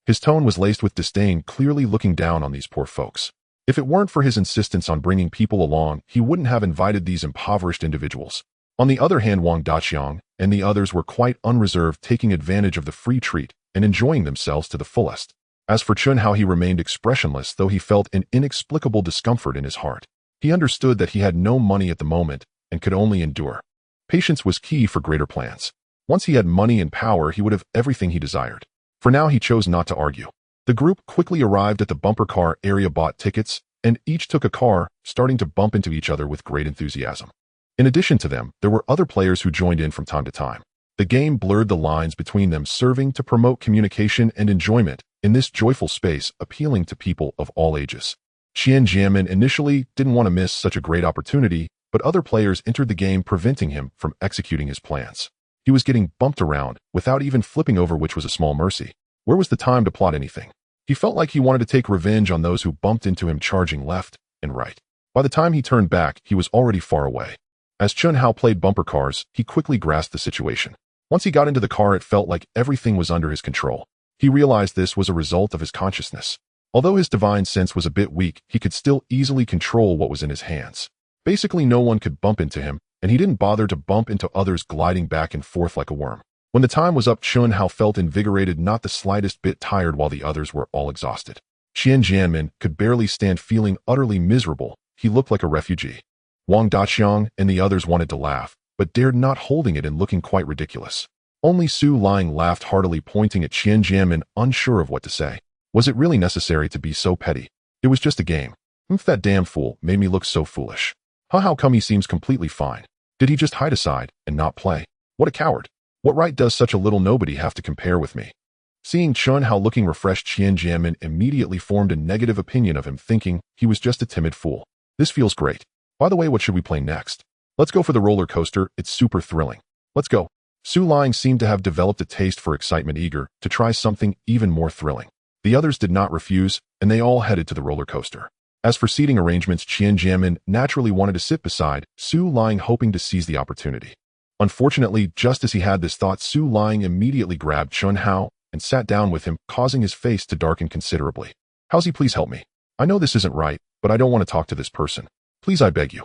His tone was laced with disdain, clearly looking down on these poor folks. If it weren't for his insistence on bringing people along, he wouldn't have invited these impoverished individuals. On the other hand, Wang Daqiang and the others were quite unreserved, taking advantage of the free treat and enjoying themselves to the fullest. As for Chun Hao, he remained expressionless, though he felt an inexplicable discomfort in his heart. He understood that he had no money at the moment and could only endure. Patience was key for greater plans. Once he had money and power, he would have everything he desired. For now, he chose not to argue. The group quickly arrived at the bumper car area, bought tickets, and each took a car, starting to bump into each other with great enthusiasm. In addition to them, there were other players who joined in from time to time. The game blurred the lines between them, serving to promote communication and enjoyment in this joyful space, appealing to people of all ages. Xiantian initially didn't want to miss such a great opportunity, but other players entered the game, preventing him from executing his plans. He was getting bumped around without even flipping over, which was a small mercy. Where was the time to plot anything? He felt like he wanted to take revenge on those who bumped into him, charging left and right. By the time he turned back, he was already far away. As Chun Hao played bumper cars, he quickly grasped the situation. Once he got into the car, it felt like everything was under his control. He realized this was a result of his consciousness. Although his divine sense was a bit weak, he could still easily control what was in his hands. Basically, no one could bump into him, and he didn't bother to bump into others, gliding back and forth like a worm. When the time was up, Chun Hao felt invigorated, not the slightest bit tired, while the others were all exhausted. Xiantian could barely stand, feeling utterly miserable. He looked like a refugee. Wang Daqiang and the others wanted to laugh, but dared not, holding it and looking quite ridiculous. Only Su Ling laughed heartily, pointing at Xiantian, unsure of what to say. Was it really necessary to be so petty? It was just a game. That damn fool made me look so foolish. How come he seems completely fine? Did he just hide aside and not play? What a coward. What right does such a little nobody have to compare with me? Seeing Chun Hao looking refreshed, Xiantian immediately formed a negative opinion of him, thinking he was just a timid fool. This feels great. By the way, what should we play next? Let's go for the roller coaster. It's super thrilling. Let's go. Su Ling seemed to have developed a taste for excitement, eager to try something even more thrilling. The others did not refuse, and they all headed to the roller coaster. As for seating arrangements, Xiantian naturally wanted to sit beside Su Ling, hoping to seize the opportunity. Unfortunately, just as he had this thought, Su Ling immediately grabbed Chun Hao and sat down with him, causing his face to darken considerably. "How's he? Please help me. I know this isn't right, but I don't want to talk to this person. Please, I beg you."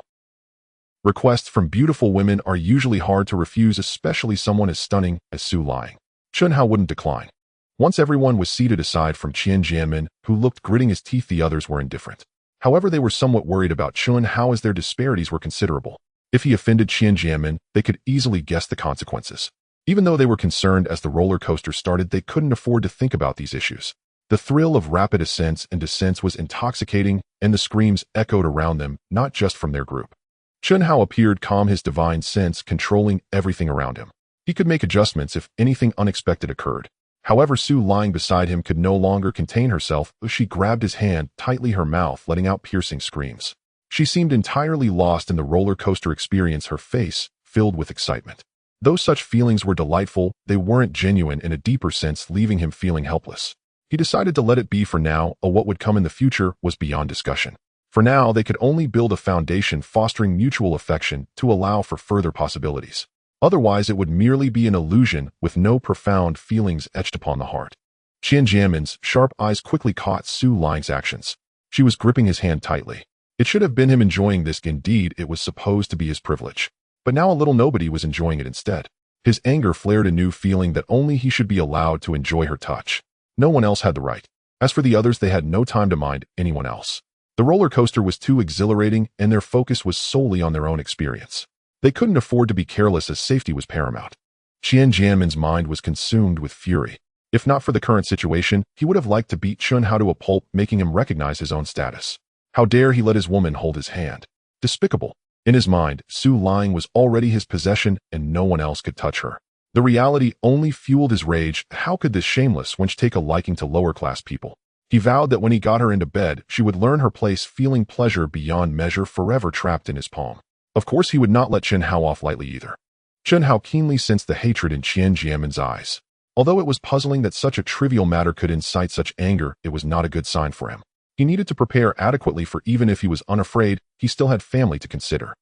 Requests from beautiful women are usually hard to refuse, especially someone as stunning as Su Ling. Chun Hao wouldn't decline. Once everyone was seated aside from Xiantian, who looked gritting his teeth, the others were indifferent. However, they were somewhat worried about Chun Hao as their disparities were considerable. If he offended Xiantian, they could easily guess the consequences. Even though they were concerned as the roller coaster started, they couldn't afford to think about these issues. The thrill of rapid ascents and descents was intoxicating, and the screams echoed around them, not just from their group. Chunhao appeared calm, his divine sense controlling everything around him. He could make adjustments if anything unexpected occurred. However, Su lying beside him could no longer contain herself. She grabbed his hand tightly, her mouth letting out piercing screams. She seemed entirely lost in the roller coaster experience, her face filled with excitement. Though such feelings were delightful, they weren't genuine in a deeper sense, leaving him feeling helpless. He decided to let it be for now. What would come in the future was beyond discussion. For now, they could only build a foundation fostering mutual affection to allow for further possibilities. Otherwise, it would merely be an illusion with no profound feelings etched upon the heart. Xiantian's sharp eyes quickly caught Su Ling's actions. She was gripping his hand tightly. It should have been him enjoying this. Indeed, it was supposed to be his privilege. But now a little nobody was enjoying it instead. His anger flared anew, feeling that only he should be allowed to enjoy her touch. No one else had the right. As for the others, they had no time to mind anyone else. The roller coaster was too exhilarating, and their focus was solely on their own experience. They couldn't afford to be careless, as safety was paramount. Xiantian's mind was consumed with fury. If not for the current situation, he would have liked to beat Chunhao to a pulp, making him recognize his own status. How dare he let his woman hold his hand? Despicable. In his mind, Su Ling was already his possession, and no one else could touch her. The reality only fueled his rage. How could this shameless wench take a liking to lower-class people? He vowed that when he got her into bed, she would learn her place, feeling pleasure beyond measure, forever trapped in his palm. Of course, he would not let Chunhao off lightly either. Chunhao keenly sensed the hatred in Xiantian's eyes. Although it was puzzling that such a trivial matter could incite such anger, it was not a good sign for him. He needed to prepare adequately, for even if he was unafraid, he still had family to consider.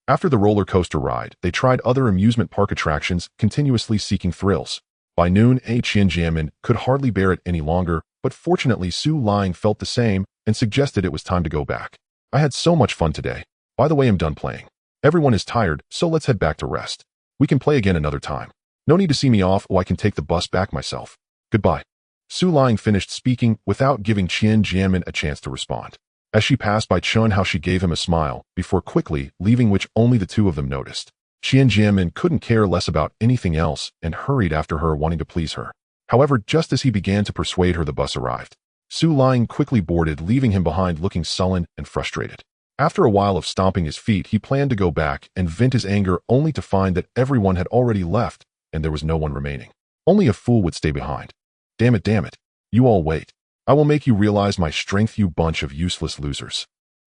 After the roller coaster ride, they tried other amusement park attractions, continuously seeking thrills. By noon, Xiantian could hardly bear it any longer, but fortunately Su Ling felt the same and suggested it was time to go back. I had so much fun today. By the way, I'm done playing. Everyone is tired, so let's head back to rest. We can play again another time. No need to see me off. I can take the bus back myself. Goodbye. Su Ling finished speaking without giving Xiantian a chance to respond. As she passed by Chunhao, she gave him a smile, before quickly leaving, which only the two of them noticed. Xiantian couldn't care less about anything else and hurried after her, wanting to please her. However, just as he began to persuade her, the bus arrived. Su Ling quickly boarded, leaving him behind looking sullen and frustrated. After a while of stomping his feet, he planned to go back and vent his anger, only to find that everyone had already left and there was no one remaining. Only a fool would stay behind. Damn it. You all wait. I will make you realize my strength, you bunch of useless losers.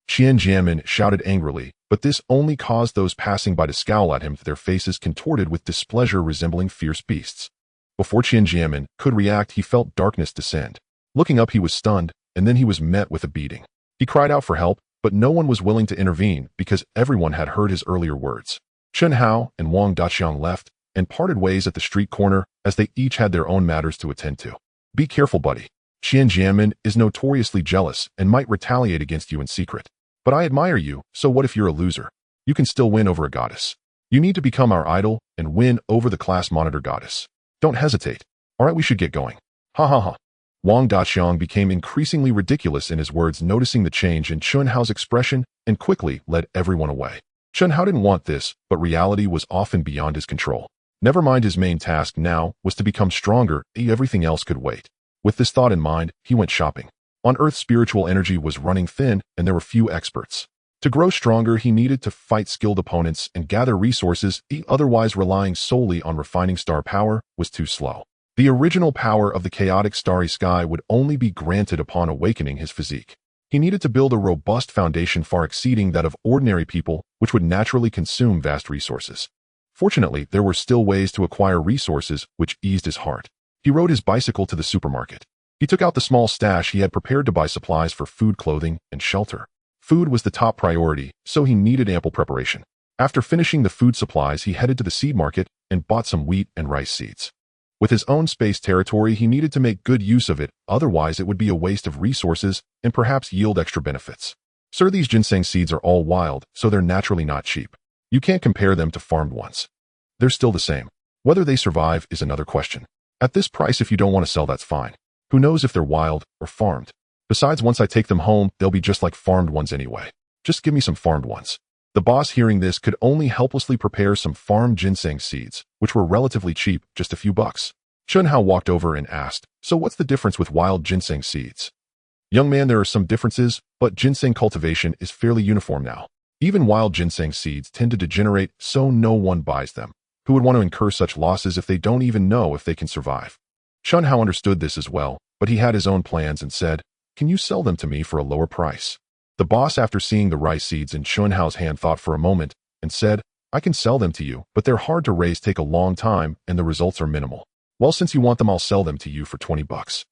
Xiantian shouted angrily, but this only caused those passing by to scowl at him, their faces contorted with displeasure resembling fierce beasts. Before Xiantian could react, he felt darkness descend. Looking up, he was stunned, and then he was met with a beating. He cried out for help, but no one was willing to intervene because everyone had heard his earlier words. Chunhao and Wang Daqiang left and parted ways at the street corner, as they each had their own matters to attend to. Be careful, buddy. Xiantian is notoriously jealous and might retaliate against you in secret. But I admire you, so what if you're a loser? You can still win over a goddess. You need to become our idol and win over the class monitor goddess. Don't hesitate. All right, we should get going. Ha ha ha. Wang Daqiang became increasingly ridiculous in his words, noticing the change in Chunhao's expression, and quickly led everyone away. Chunhao didn't want this, but reality was often beyond his control. Never mind, his main task now was to become stronger. Everything else could wait. With this thought in mind, he went shopping. On Earth, spiritual energy was running thin, and there were few experts. To grow stronger, he needed to fight skilled opponents and gather resources. Otherwise, relying solely on refining star power was too slow. The original power of the chaotic starry sky would only be granted upon awakening his physique. He needed to build a robust foundation far exceeding that of ordinary people, which would naturally consume vast resources. Fortunately, there were still ways to acquire resources which eased his heart. He rode his bicycle to the supermarket. He took out the small stash he had prepared to buy supplies for food, clothing, and shelter. Food was the top priority, so he needed ample preparation. After finishing the food supplies, he headed to the seed market and bought some wheat and rice seeds. With his own space territory, he needed to make good use of it, otherwise it would be a waste of resources and perhaps yield extra benefits. Sir, these ginseng seeds are all wild, so they're naturally not cheap. You can't compare them to farmed ones. They're still the same. Whether they survive is another question. At this price, if you don't want to sell, that's fine. Who knows if they're wild or farmed? Besides, once I take them home, they'll be just like farmed ones anyway. Just give me some farmed ones. The boss, hearing this, could only helplessly prepare some farm ginseng seeds, which were relatively cheap, just a few bucks. Chun Hao walked over and asked, "So what's the difference with wild ginseng seeds?" "Young man, there are some differences, but ginseng cultivation is fairly uniform now. Even wild ginseng seeds tend to degenerate, so no one buys them. Who would want to incur such losses if they don't even know if they can survive?" Chun Hao understood this as well, but he had his own plans and said, "Can you sell them to me for a lower price?" The boss, after seeing the rice seeds in Chun Hao's hand, thought for a moment and said, "I can sell them to you, but they're hard to raise, take a long time, and the results are minimal. Well, since you want them, I'll sell them to you for 20 bucks.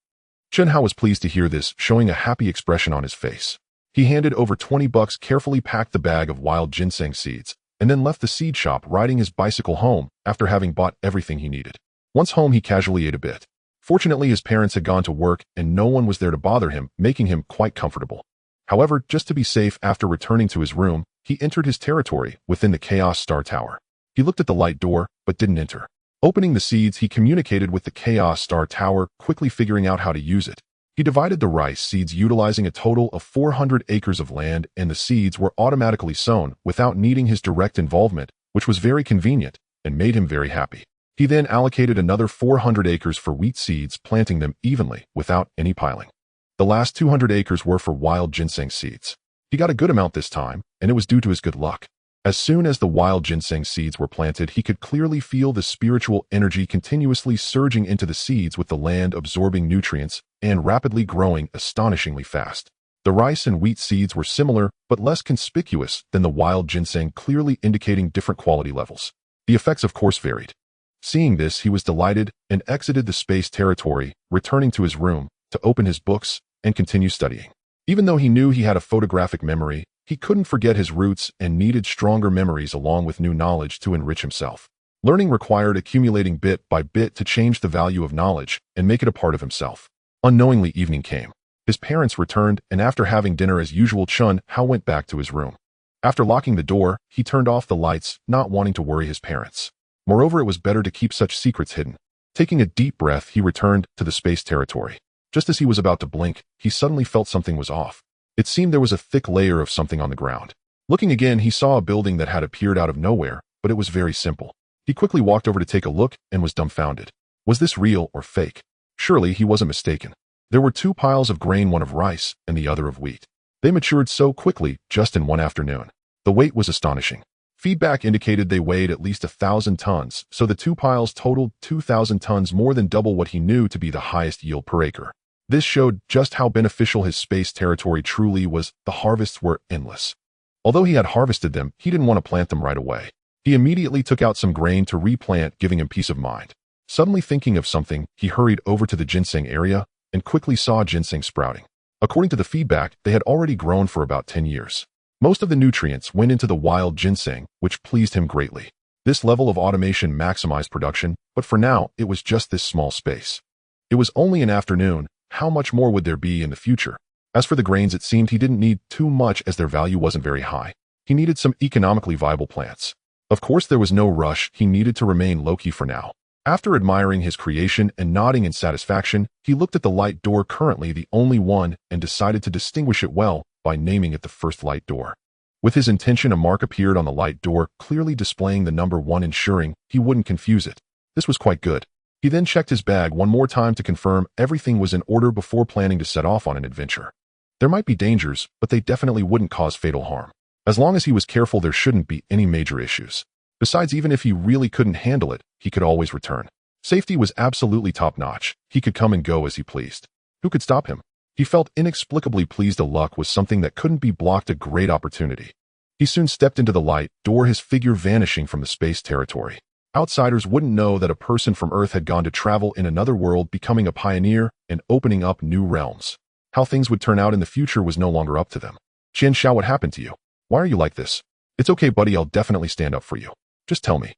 Chun Hao was pleased to hear this, showing a happy expression on his face. He handed over 20 bucks, carefully packed the bag of wild ginseng seeds, and then left the seed shop, riding his bicycle home after having bought everything he needed. Once home, he casually ate a bit. Fortunately, his parents had gone to work and no one was there to bother him, making him quite comfortable. However, just to be safe, after returning to his room, he entered his territory within the Chaos Star Tower. He looked at the light door, but didn't enter. Opening the seeds, he communicated with the Chaos Star Tower, quickly figuring out how to use it. He divided the rice seeds utilizing a total of 400 acres of land, and the seeds were automatically sown without needing his direct involvement, which was very convenient and made him very happy. He then allocated another 400 acres for wheat seeds, planting them evenly without any piling. The last 200 acres were for wild ginseng seeds. He got a good amount this time, and it was due to his good luck. As soon as the wild ginseng seeds were planted, he could clearly feel the spiritual energy continuously surging into the seeds, with the land absorbing nutrients and rapidly growing astonishingly fast. The rice and wheat seeds were similar, but less conspicuous than the wild ginseng, clearly indicating different quality levels. The effects, of course, varied. Seeing this, he was delighted and exited the space territory, returning to his room to open his books and continue studying. Even though he knew he had a photographic memory, he couldn't forget his roots and needed stronger memories along with new knowledge to enrich himself. Learning required accumulating bit by bit to change the value of knowledge and make it a part of himself. Unknowingly, evening came. His parents returned, and after having dinner as usual, Chun Hao went back to his room. After locking the door, he turned off the lights, not wanting to worry his parents. Moreover, it was better to keep such secrets hidden. Taking a deep breath, he returned to the space territory. Just as he was about to blink, he suddenly felt something was off. It seemed there was a thick layer of something on the ground. Looking again, he saw a building that had appeared out of nowhere, but it was very simple. He quickly walked over to take a look and was dumbfounded. Was this real or fake? Surely he wasn't mistaken. There were two piles of grain, one of rice and the other of wheat. They matured so quickly, just in one afternoon. The weight was astonishing. Feedback indicated they weighed at least 1,000 tons, so the two piles totaled 2,000 tons, more than double what he knew to be the highest yield per acre. This showed just how beneficial his space territory truly was. The harvests were endless. Although he had harvested them, he didn't want to plant them right away. He immediately took out some grain to replant, giving him peace of mind. Suddenly thinking of something, he hurried over to the ginseng area and quickly saw ginseng sprouting. According to the feedback, they had already grown for about 10 years. Most of the nutrients went into the wild ginseng, which pleased him greatly. This level of automation maximized production, but for now, it was just this small space. It was only an afternoon. How much more would there be in the future? As for the grains, it seemed he didn't need too much as their value wasn't very high. He needed some economically viable plants. Of course, there was no rush. He needed to remain low-key for now. After admiring his creation and nodding in satisfaction, he looked at the light door, currently the only one, and decided to distinguish it well by naming it the first light door. With his intention, a mark appeared on the light door, clearly displaying the number 1, ensuring he wouldn't confuse it. This was quite good. He then checked his bag one more time to confirm everything was in order before planning to set off on an adventure. There might be dangers, but they definitely wouldn't cause fatal harm. As long as he was careful, there shouldn't be any major issues. Besides, even if he really couldn't handle it, he could always return. Safety was absolutely top-notch. He could come and go as he pleased. Who could stop him? He felt inexplicably pleased. The luck was something that couldn't be blocked, a great opportunity. He soon stepped into the light door, his figure vanishing from the space territory. Outsiders wouldn't know that a person from Earth had gone to travel in another world, becoming a pioneer and opening up new realms. How things would turn out in the future was no longer up to them. Qian Xiao, what happened to you? Why are you like this? It's okay, buddy, I'll definitely stand up for you. Just tell me.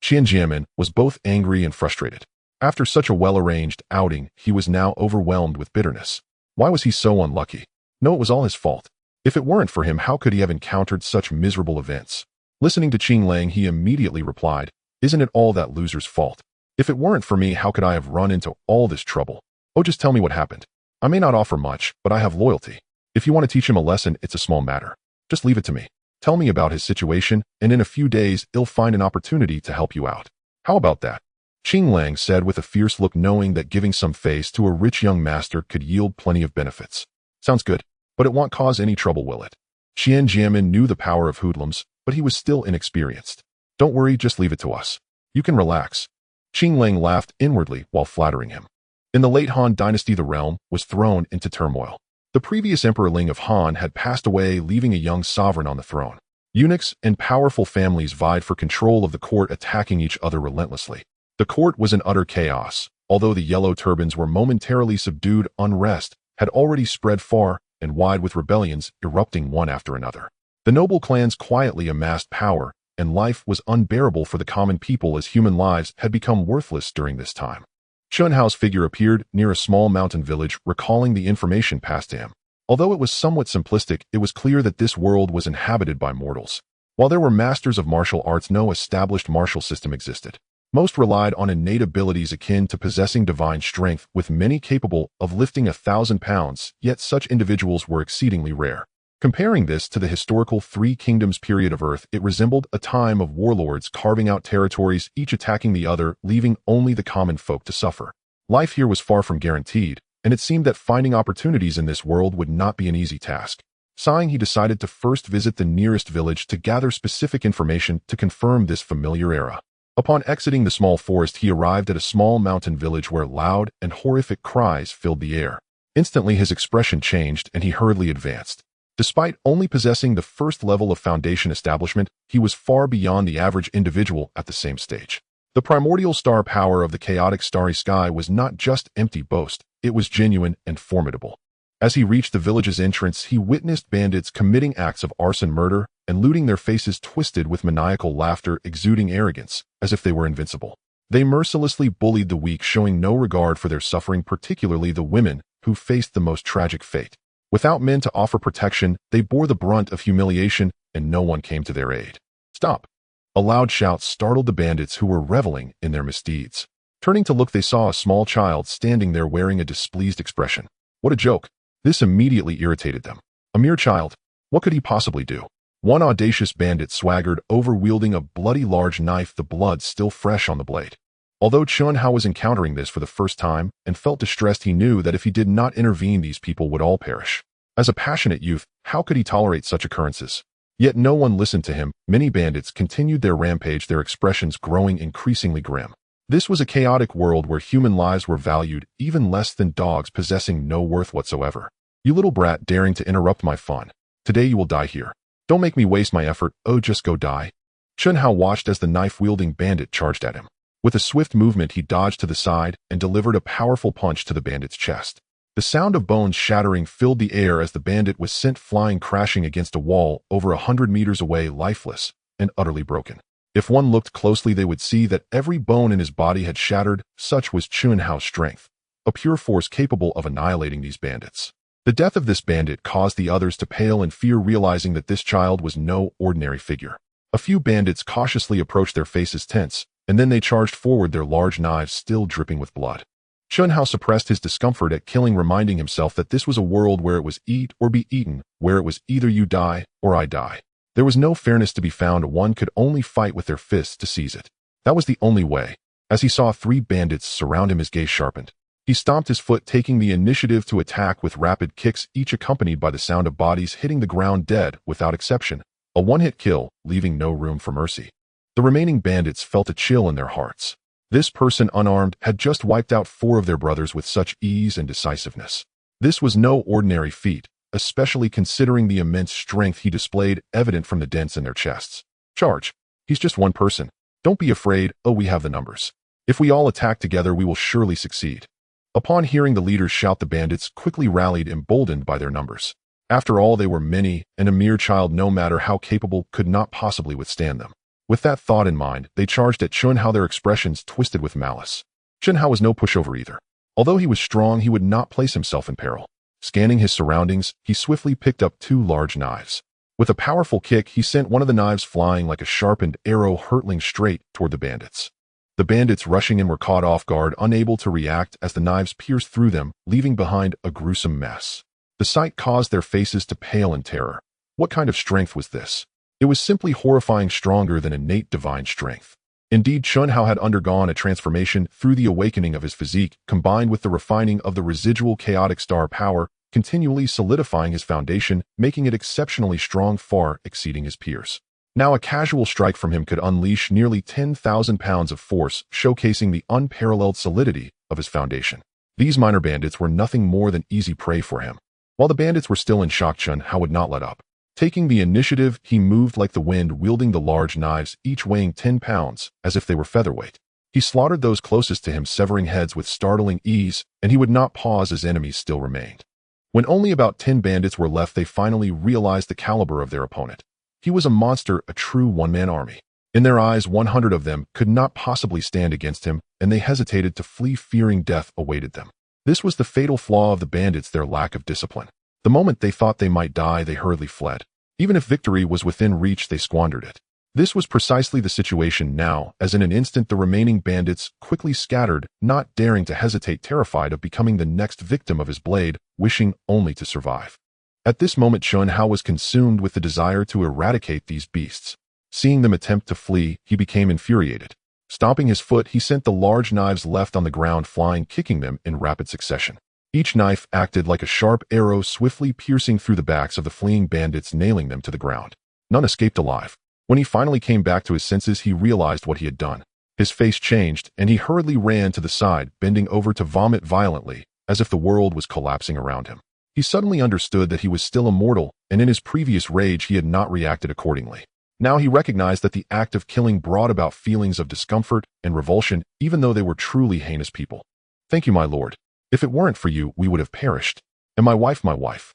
Qian Jiamin was both angry and frustrated. After such a well-arranged outing, he was now overwhelmed with bitterness. Why was he so unlucky? No, it was all his fault. If it weren't for him, how could he have encountered such miserable events? Listening to Qing Lang, he immediately replied, "Isn't it all that loser's fault? If it weren't for me, how could I have run into all this trouble? Oh, just tell me what happened. I may not offer much, but I have loyalty. If you want to teach him a lesson, it's a small matter. Just leave it to me." Tell me about his situation, and in a few days, he'll find an opportunity to help you out. How about that? Qing Lang said with a fierce look, knowing that giving some face to a rich young master could yield plenty of benefits. Sounds good, but it won't cause any trouble, will it? Xiantian knew the power of hoodlums, but he was still inexperienced. Don't worry, just leave it to us. You can relax. Qing Lang laughed inwardly while flattering him. In the late Han dynasty, the realm was thrown into turmoil. The previous Emperor Ling of Han had passed away, leaving a young sovereign on the throne. Eunuchs and powerful families vied for control of the court, attacking each other relentlessly. The court was in utter chaos. Although the yellow turbans were momentarily subdued, unrest had already spread far and wide, with rebellions erupting one after another. The noble clans quietly amassed power, and life was unbearable for the common people as human lives had become worthless during this time. Chun Hao's figure appeared near a small mountain village, recalling the information passed to him. Although it was somewhat simplistic, it was clear that this world was inhabited by mortals. While there were masters of martial arts, no established martial system existed. Most relied on innate abilities akin to possessing divine strength, with many capable of lifting 1,000 pounds, yet such individuals were exceedingly rare. Comparing this to the historical Three Kingdoms period of Earth, it resembled a time of warlords carving out territories, each attacking the other, leaving only the common folk to suffer. Life here was far from guaranteed, and it seemed that finding opportunities in this world would not be an easy task. Sighing, he decided to first visit the nearest village to gather specific information to confirm this familiar era. Upon exiting the small forest, he arrived at a small mountain village where loud and horrific cries filled the air. Instantly, his expression changed, and he hurriedly advanced. Despite only possessing the first level of foundation establishment, he was far beyond the average individual at the same stage. The primordial star power of the chaotic starry sky was not just empty boast, it was genuine and formidable. As he reached the village's entrance, he witnessed bandits committing acts of arson, murder, and looting, their faces twisted with maniacal laughter, exuding arrogance, as if they were invincible. They mercilessly bullied the weak, showing no regard for their suffering, particularly the women, who faced the most tragic fate. Without men to offer protection, they bore the brunt of humiliation, and no one came to their aid. Stop! A loud shout startled the bandits, who were reveling in their misdeeds. Turning to look, they saw a small child standing there wearing a displeased expression. What a joke! This immediately irritated them. A mere child? What could he possibly do? One audacious bandit swaggered over, wielding a bloody large knife, the blood still fresh on the blade. Although Chun Hao was encountering this for the first time and felt distressed, he knew that if he did not intervene, these people would all perish. As a passionate youth, how could he tolerate such occurrences? Yet no one listened to him. Many bandits continued their rampage, their expressions growing increasingly grim. This was a chaotic world where human lives were valued even less than dogs, possessing no worth whatsoever. You little brat, daring to interrupt my fun. Today you will die here. Don't make me waste my effort. Oh, just go die. Chun Hao watched as the knife-wielding bandit charged at him. With a swift movement, he dodged to the side and delivered a powerful punch to the bandit's chest. The sound of bones shattering filled the air as the bandit was sent flying, crashing against a wall over 100 meters away, lifeless and utterly broken. If one looked closely, they would see that every bone in his body had shattered. Such was Chun Hao's strength, a pure force capable of annihilating these bandits. The death of this bandit caused the others to pale in fear, realizing that this child was no ordinary figure. A few bandits cautiously approached, their faces tense, and then they charged forward, their large knives still dripping with blood. Chun Hao suppressed his discomfort at killing, reminding himself that this was a world where it was eat or be eaten, where it was either you die or I die. There was no fairness to be found. One could only fight with their fists to seize it. That was the only way. As he saw 3 bandits surround him, his gaze sharpened. He stomped his foot, taking the initiative to attack with rapid kicks, each accompanied by the sound of bodies hitting the ground, dead without exception. A one-hit kill, leaving no room for mercy. The remaining bandits felt a chill in their hearts. This person, unarmed, had just wiped out 4 of their brothers with such ease and decisiveness. This was no ordinary feat, especially considering the immense strength he displayed, evident from the dents in their chests. Charge. He's just one person. Don't be afraid. Oh, we have the numbers. If we all attack together, we will surely succeed. Upon hearing the leaders shout, the bandits quickly rallied, emboldened by their numbers. After all, they were many, and a mere child, no matter how capable, could not possibly withstand them. With that thought in mind, they charged at Chun Hao, their expressions twisted with malice. Chun Hao was no pushover either. Although he was strong, he would not place himself in peril. Scanning his surroundings, he swiftly picked up 2 large knives. With a powerful kick, he sent one of the knives flying like a sharpened arrow, hurtling straight toward the bandits. The bandits rushing in were caught off guard, unable to react as the knives pierced through them, leaving behind a gruesome mess. The sight caused their faces to pale in terror. What kind of strength was this? It was simply horrifying, stronger than innate divine strength. Indeed, Chun Hao had undergone a transformation through the awakening of his physique, combined with the refining of the residual chaotic star power, continually solidifying his foundation, making it exceptionally strong, far exceeding his peers. Now a casual strike from him could unleash nearly 10,000 pounds of force, showcasing the unparalleled solidity of his foundation. These minor bandits were nothing more than easy prey for him. While the bandits were still in shock, Chun Hao would not let up. Taking the initiative, he moved like the wind, wielding the large knives, each weighing 10 pounds, as if they were featherweight. He slaughtered those closest to him, severing heads with startling ease, and he would not pause as enemies still remained. When only about 10 bandits were left, they finally realized the caliber of their opponent. He was a monster, a true one-man army. In their eyes, 100 of them could not possibly stand against him, and they hesitated to flee, fearing death awaited them. This was the fatal flaw of the bandits, their lack of discipline. The moment they thought they might die, they hurriedly fled. Even if victory was within reach, they squandered it. This was precisely the situation now, as in an instant the remaining bandits quickly scattered, not daring to hesitate, terrified of becoming the next victim of his blade, wishing only to survive. At this moment, Chun Hao was consumed with the desire to eradicate these beasts. Seeing them attempt to flee, he became infuriated. Stomping his foot, he sent the large knives left on the ground flying, kicking them in rapid succession. Each knife acted like a sharp arrow, swiftly piercing through the backs of the fleeing bandits, nailing them to the ground. None escaped alive. When he finally came back to his senses, he realized what he had done. His face changed, and he hurriedly ran to the side, bending over to vomit violently, as if the world was collapsing around him. He suddenly understood that he was still immortal, and in his previous rage he had not reacted accordingly. Now he recognized that the act of killing brought about feelings of discomfort and revulsion, even though they were truly heinous people. "Thank you, my lord. If it weren't for you, we would have perished. And my wife, my wife."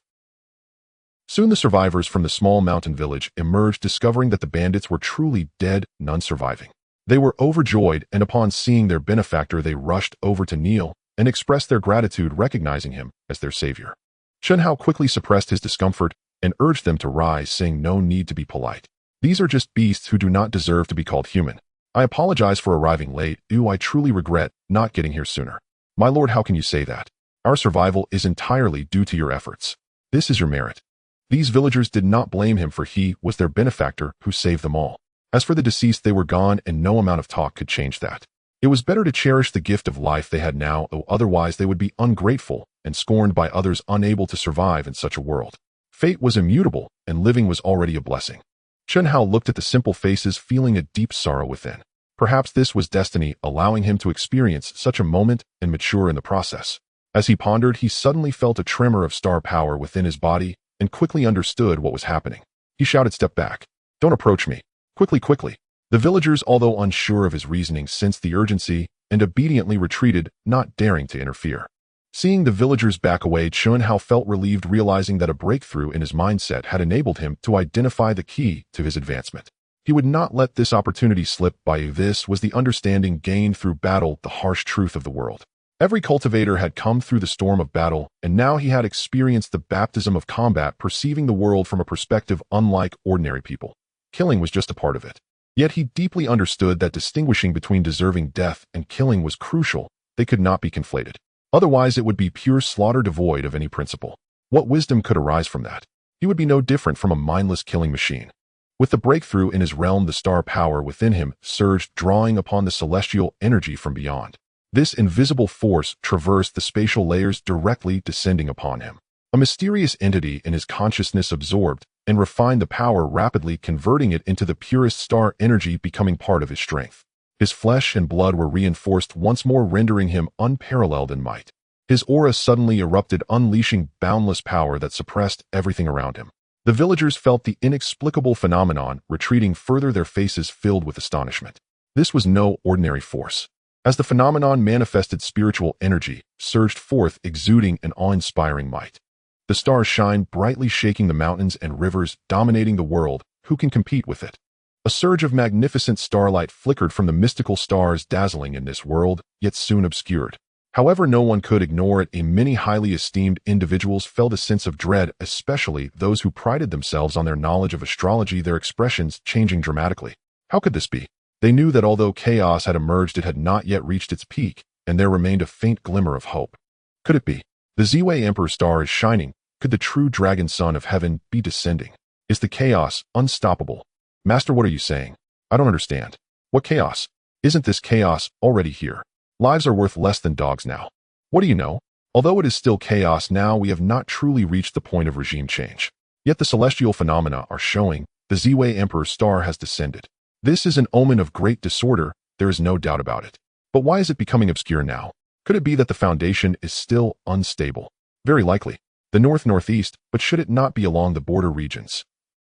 Soon the survivors from the small mountain village emerged, discovering that the bandits were truly dead, none surviving. They were overjoyed, and upon seeing their benefactor, they rushed over to kneel and expressed their gratitude, recognizing him as their savior. Chun Hao quickly suppressed his discomfort and urged them to rise, saying, "No need to be polite. These are just beasts who do not deserve to be called human. I apologize for arriving late. I truly regret not getting here sooner." "My lord, how can you say that? Our survival is entirely due to your efforts. This is your merit." These villagers did not blame him, for he was their benefactor who saved them all. As for the deceased, they were gone, and no amount of talk could change that. It was better to cherish the gift of life they had now, otherwise they would be ungrateful and scorned by others, unable to survive in such a world. Fate was immutable, and living was already a blessing. Chun Hao looked at the simple faces, feeling a deep sorrow within. Perhaps this was destiny, allowing him to experience such a moment and mature in the process. As he pondered, he suddenly felt a tremor of star power within his body and quickly understood what was happening. He shouted, "Step back. Don't approach me. Quickly, quickly." The villagers, although unsure of his reasoning, sensed the urgency and obediently retreated, not daring to interfere. Seeing the villagers back away, Chun Hao felt relieved, realizing that a breakthrough in his mindset had enabled him to identify the key to his advancement. He would not let this opportunity slip by. This was the understanding gained through battle, the harsh truth of the world. Every cultivator had come through the storm of battle, and now he had experienced the baptism of combat, perceiving the world from a perspective unlike ordinary people. Killing was just a part of it. Yet he deeply understood that distinguishing between deserving death and killing was crucial. They could not be conflated. Otherwise, it would be pure slaughter, devoid of any principle. What wisdom could arise from that? He would be no different from a mindless killing machine. With the breakthrough in his realm, the star power within him surged, drawing upon the celestial energy from beyond. This invisible force traversed the spatial layers, directly descending upon him. A mysterious entity in his consciousness absorbed and refined the power, rapidly converting it into the purest star energy, becoming part of his strength. His flesh and blood were reinforced once more, rendering him unparalleled in might. His aura suddenly erupted, unleashing boundless power that suppressed everything around him. The villagers felt the inexplicable phenomenon, retreating further, their faces filled with astonishment. This was no ordinary force. As the phenomenon manifested, spiritual energy surged forth, exuding an awe-inspiring might. The stars shine brightly, shaking the mountains and rivers, dominating the world. Who can compete with it? A surge of magnificent starlight flickered from the mystical stars, dazzling in this world, yet soon obscured. However, no one could ignore it. Many highly esteemed individuals felt a sense of dread, especially those who prided themselves on their knowledge of astrology, their expressions changing dramatically. How could this be? They knew that although chaos had emerged, it had not yet reached its peak, and there remained a faint glimmer of hope. Could it be? The Ziwei Emperor star is shining. Could the true dragon son of heaven be descending? Is the chaos unstoppable? Master, what are you saying? I don't understand. What chaos? Isn't this chaos already here? Lives are worth less than dogs now. What do you know? Although it is still chaos now, we have not truly reached the point of regime change. Yet the celestial phenomena are showing the Ziwei Emperor's star has descended. This is an omen of great disorder, there is no doubt about it. But why is it becoming obscure now? Could it be that the foundation is still unstable? Very likely. The north-northeast, but should it not be along the border regions?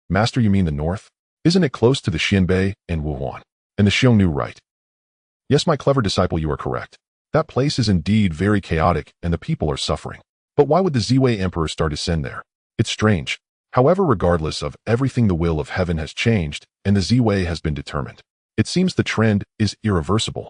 Master, you mean the north? Isn't it close to the Xianbei and Wuhan? And the Xiongnu, right? Yes, my clever disciple, you are correct. That place is indeed very chaotic and the people are suffering. But why would the Ziwei Emperor star descend there? It's strange. However, regardless of everything, the will of heaven has changed and the Ziwei has been determined. It seems the trend is irreversible.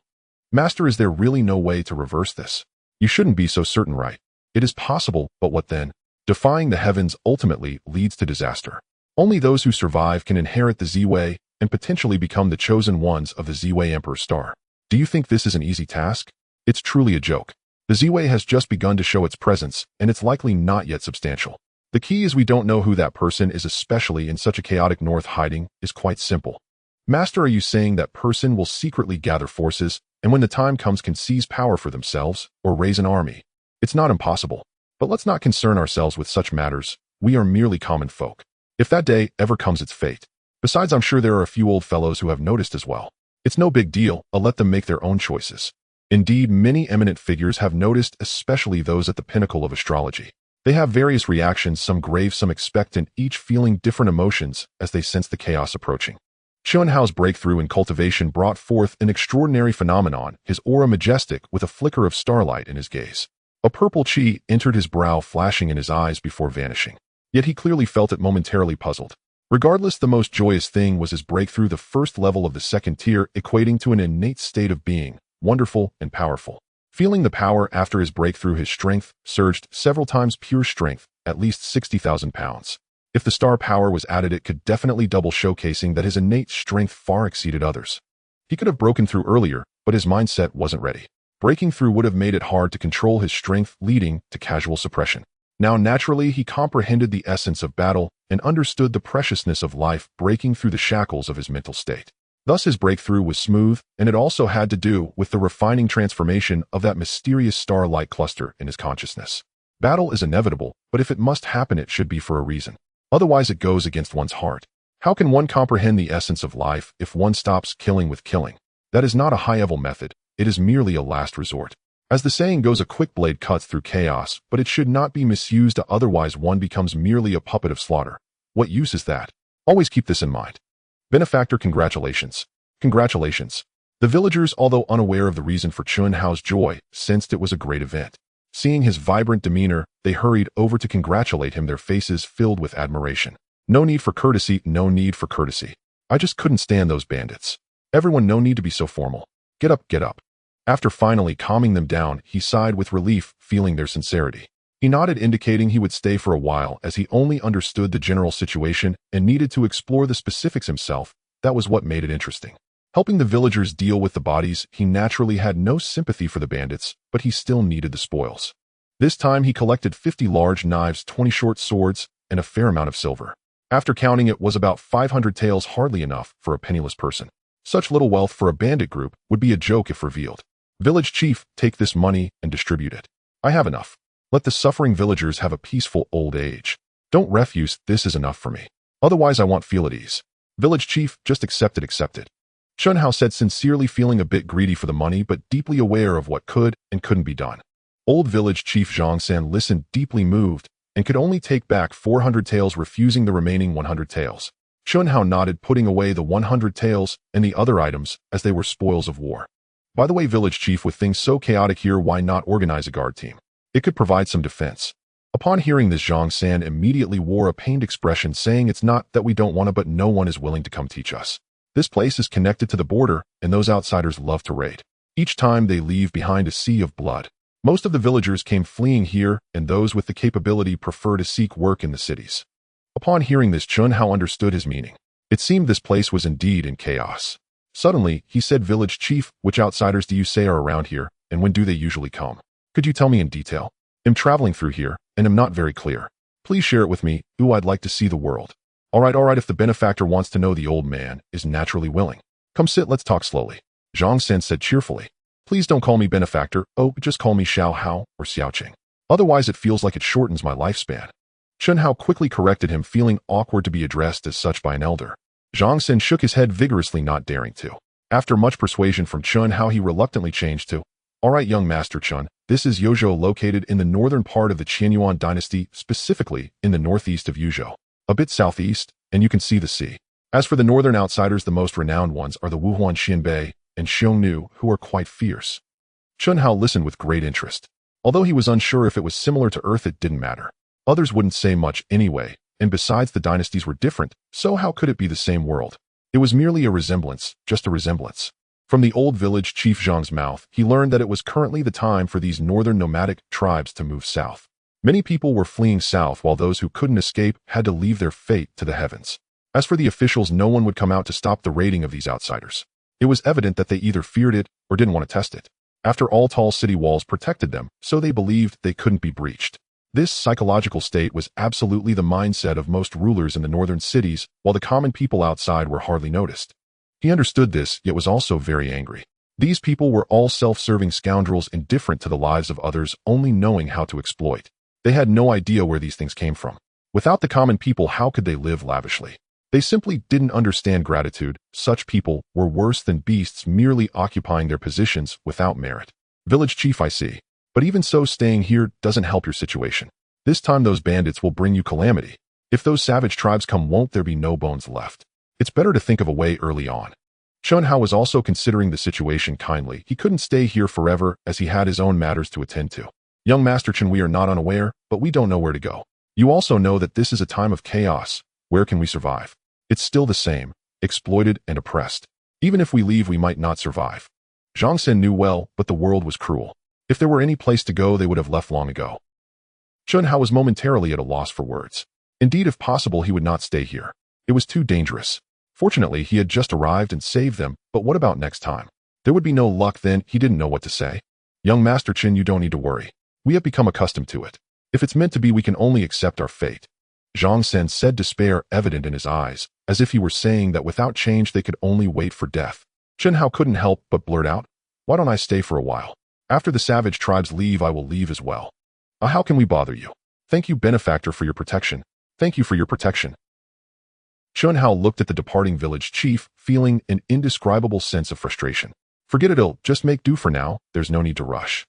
Master, is there really no way to reverse this? You shouldn't be so certain, right? It is possible, but what then? Defying the heavens ultimately leads to disaster. Only those who survive can inherit the Ziwei and potentially become the chosen ones of the Ziwei Emperor's star. Do you think this is an easy task? It's truly a joke. The Ziwei has just begun to show its presence, and it's likely not yet substantial. The key is we don't know who that person is, especially in such a chaotic north. Hiding is quite simple. Master, are you saying that person will secretly gather forces, and when the time comes can seize power for themselves, or raise an army? It's not impossible. But let's not concern ourselves with such matters. We are merely common folk. If that day ever comes, it's fate. Besides, I'm sure there are a few old fellows who have noticed as well. It's no big deal, I'll let them make their own choices. Indeed, many eminent figures have noticed, especially those at the pinnacle of astrology. They have various reactions, some grave, some expectant, each feeling different emotions as they sense the chaos approaching. Chunhao's breakthrough in cultivation brought forth an extraordinary phenomenon, his aura majestic with a flicker of starlight in his gaze. A purple chi entered his brow, flashing in his eyes before vanishing. Yet he clearly felt it, momentarily puzzled. Regardless, the most joyous thing was his breakthrough, the first level of the second tier, equating to an innate state of being, wonderful and powerful. Feeling the power after his breakthrough, his strength surged several times, pure strength, at least 60,000 pounds. If the star power was added, it could definitely double, showcasing that his innate strength far exceeded others. He could have broken through earlier, but his mindset wasn't ready. Breaking through would have made it hard to control his strength, leading to casual suppression. Now, naturally, he comprehended the essence of battle and understood the preciousness of life, breaking through the shackles of his mental state. Thus, his breakthrough was smooth, and it also had to do with the refining transformation of that mysterious star-like cluster in his consciousness. Battle is inevitable, but if it must happen, it should be for a reason. Otherwise, it goes against one's heart. How can one comprehend the essence of life if one stops killing with killing? That is not a high-level method, it is merely a last resort. As the saying goes, a quick blade cuts through chaos, but it should not be misused, otherwise one becomes merely a puppet of slaughter. What use is that? Always keep this in mind. Benefactor, congratulations. Congratulations. The villagers, although unaware of the reason for Chunhao's joy, sensed it was a great event. Seeing his vibrant demeanor, they hurried over to congratulate him, their faces filled with admiration. No need for courtesy, no need for courtesy. I just couldn't stand those bandits. Everyone, no need to be so formal. Get up, get up. After finally calming them down, he sighed with relief, feeling their sincerity. He nodded, indicating he would stay for a while, as he only understood the general situation and needed to explore the specifics himself. That was what made it interesting. Helping the villagers deal with the bodies, he naturally had no sympathy for the bandits, but he still needed the spoils. This time he collected 50 large knives, 20 short swords, and a fair amount of silver. After counting, it was about 500 taels, hardly enough for a penniless person. Such little wealth for a bandit group would be a joke if revealed. Village chief, take this money and distribute it. I have enough. Let the suffering villagers have a peaceful old age. Don't refuse, this is enough for me. Otherwise I won't feel at ease. Village chief, just accept it, accept it. Chunhao said, sincerely feeling a bit greedy for the money, but deeply aware of what could and couldn't be done. Old village chief Zhangsan listened, deeply moved, and could only take back 400 taels, refusing the remaining 100 taels. Chunhao nodded, putting away the 100 taels and the other items as they were spoils of war. By the way, village chief, with things so chaotic here, why not organize a guard team? It could provide some defense. Upon hearing this, Zhangsan immediately wore a pained expression, saying, it's not that we don't want to, but no one is willing to come teach us. This place is connected to the border, and those outsiders love to raid. Each time they leave behind a sea of blood. Most of the villagers came fleeing here, and those with the capability prefer to seek work in the cities. Upon hearing this, Chunhao understood his meaning. It seemed this place was indeed in chaos. Suddenly, he said, village chief, which outsiders do you say are around here, and when do they usually come? Could you tell me in detail? I'm traveling through here, and am not very clear. Please share it with me. Ooh, I'd like to see the world. All right, if the benefactor wants to know, the old man is naturally willing. Come sit, let's talk slowly. Zhang Sen said cheerfully. Please don't call me benefactor, oh, just call me Xiao Hao or Xiaoqing. Otherwise it feels like it shortens my lifespan. Chen Hao quickly corrected him, feeling awkward to be addressed as such by an elder. Zhang Sen shook his head vigorously, not daring to. After much persuasion from Chen Hao, he reluctantly changed to, all right, young Master Chen, this is Yuzhou, located in the northern part of the Qianyuan dynasty, specifically in the northeast of Yuzhou. A bit southeast, and you can see the sea. As for the northern outsiders, the most renowned ones are the Wuhuan Xianbei and Xiongnu, who are quite fierce. Chen Hao listened with great interest. Although he was unsure if it was similar to Earth, it didn't matter. Others wouldn't say much anyway, and besides, the dynasties were different, so how could it be the same world? It was merely a resemblance, just a resemblance. From the old village chief Zhang's mouth, he learned that it was currently the time for these northern nomadic tribes to move south. Many people were fleeing south, while those who couldn't escape had to leave their fate to the heavens. As for the officials, no one would come out to stop the raiding of these outsiders. It was evident that they either feared it or didn't want to test it. After all, tall city walls protected them, so they believed they couldn't be breached. This psychological state was absolutely the mindset of most rulers in the northern cities, while the common people outside were hardly noticed. He understood this, yet was also very angry. These people were all self-serving scoundrels, indifferent to the lives of others, only knowing how to exploit. They had no idea where these things came from. Without the common people, how could they live lavishly? They simply didn't understand gratitude. Such people were worse than beasts, merely occupying their positions without merit. Village chief, I see. But even so, staying here doesn't help your situation. This time those bandits will bring you calamity. If those savage tribes come, won't there be no bones left? It's better to think of a way early on. Chen Hao was also considering the situation kindly. He couldn't stay here forever, as he had his own matters to attend to. Young Master Chen, we are not unaware, but we don't know where to go. You also know that this is a time of chaos. Where can we survive? It's still the same, exploited and oppressed. Even if we leave, we might not survive. Zhang Sen knew well, but the world was cruel. If there were any place to go, they would have left long ago. Chen Hao was momentarily at a loss for words. Indeed, if possible, he would not stay here. It was too dangerous. Fortunately, he had just arrived and saved them, but what about next time? There would be no luck then. He didn't know what to say. Young Master Chen, you don't need to worry. We have become accustomed to it. If it's meant to be, we can only accept our fate. Zhang Sen said, despair evident in his eyes, as if he were saying that without change they could only wait for death. Chen Hao couldn't help but blurt out, why don't I stay for a while? After the savage tribes leave, I will leave as well. How can we bother you? Thank you, benefactor, for your protection. Thank you for your protection. Chen Hao looked at the departing village chief, feeling an indescribable sense of frustration. Forget it, it'll just make do for now. There's no need to rush.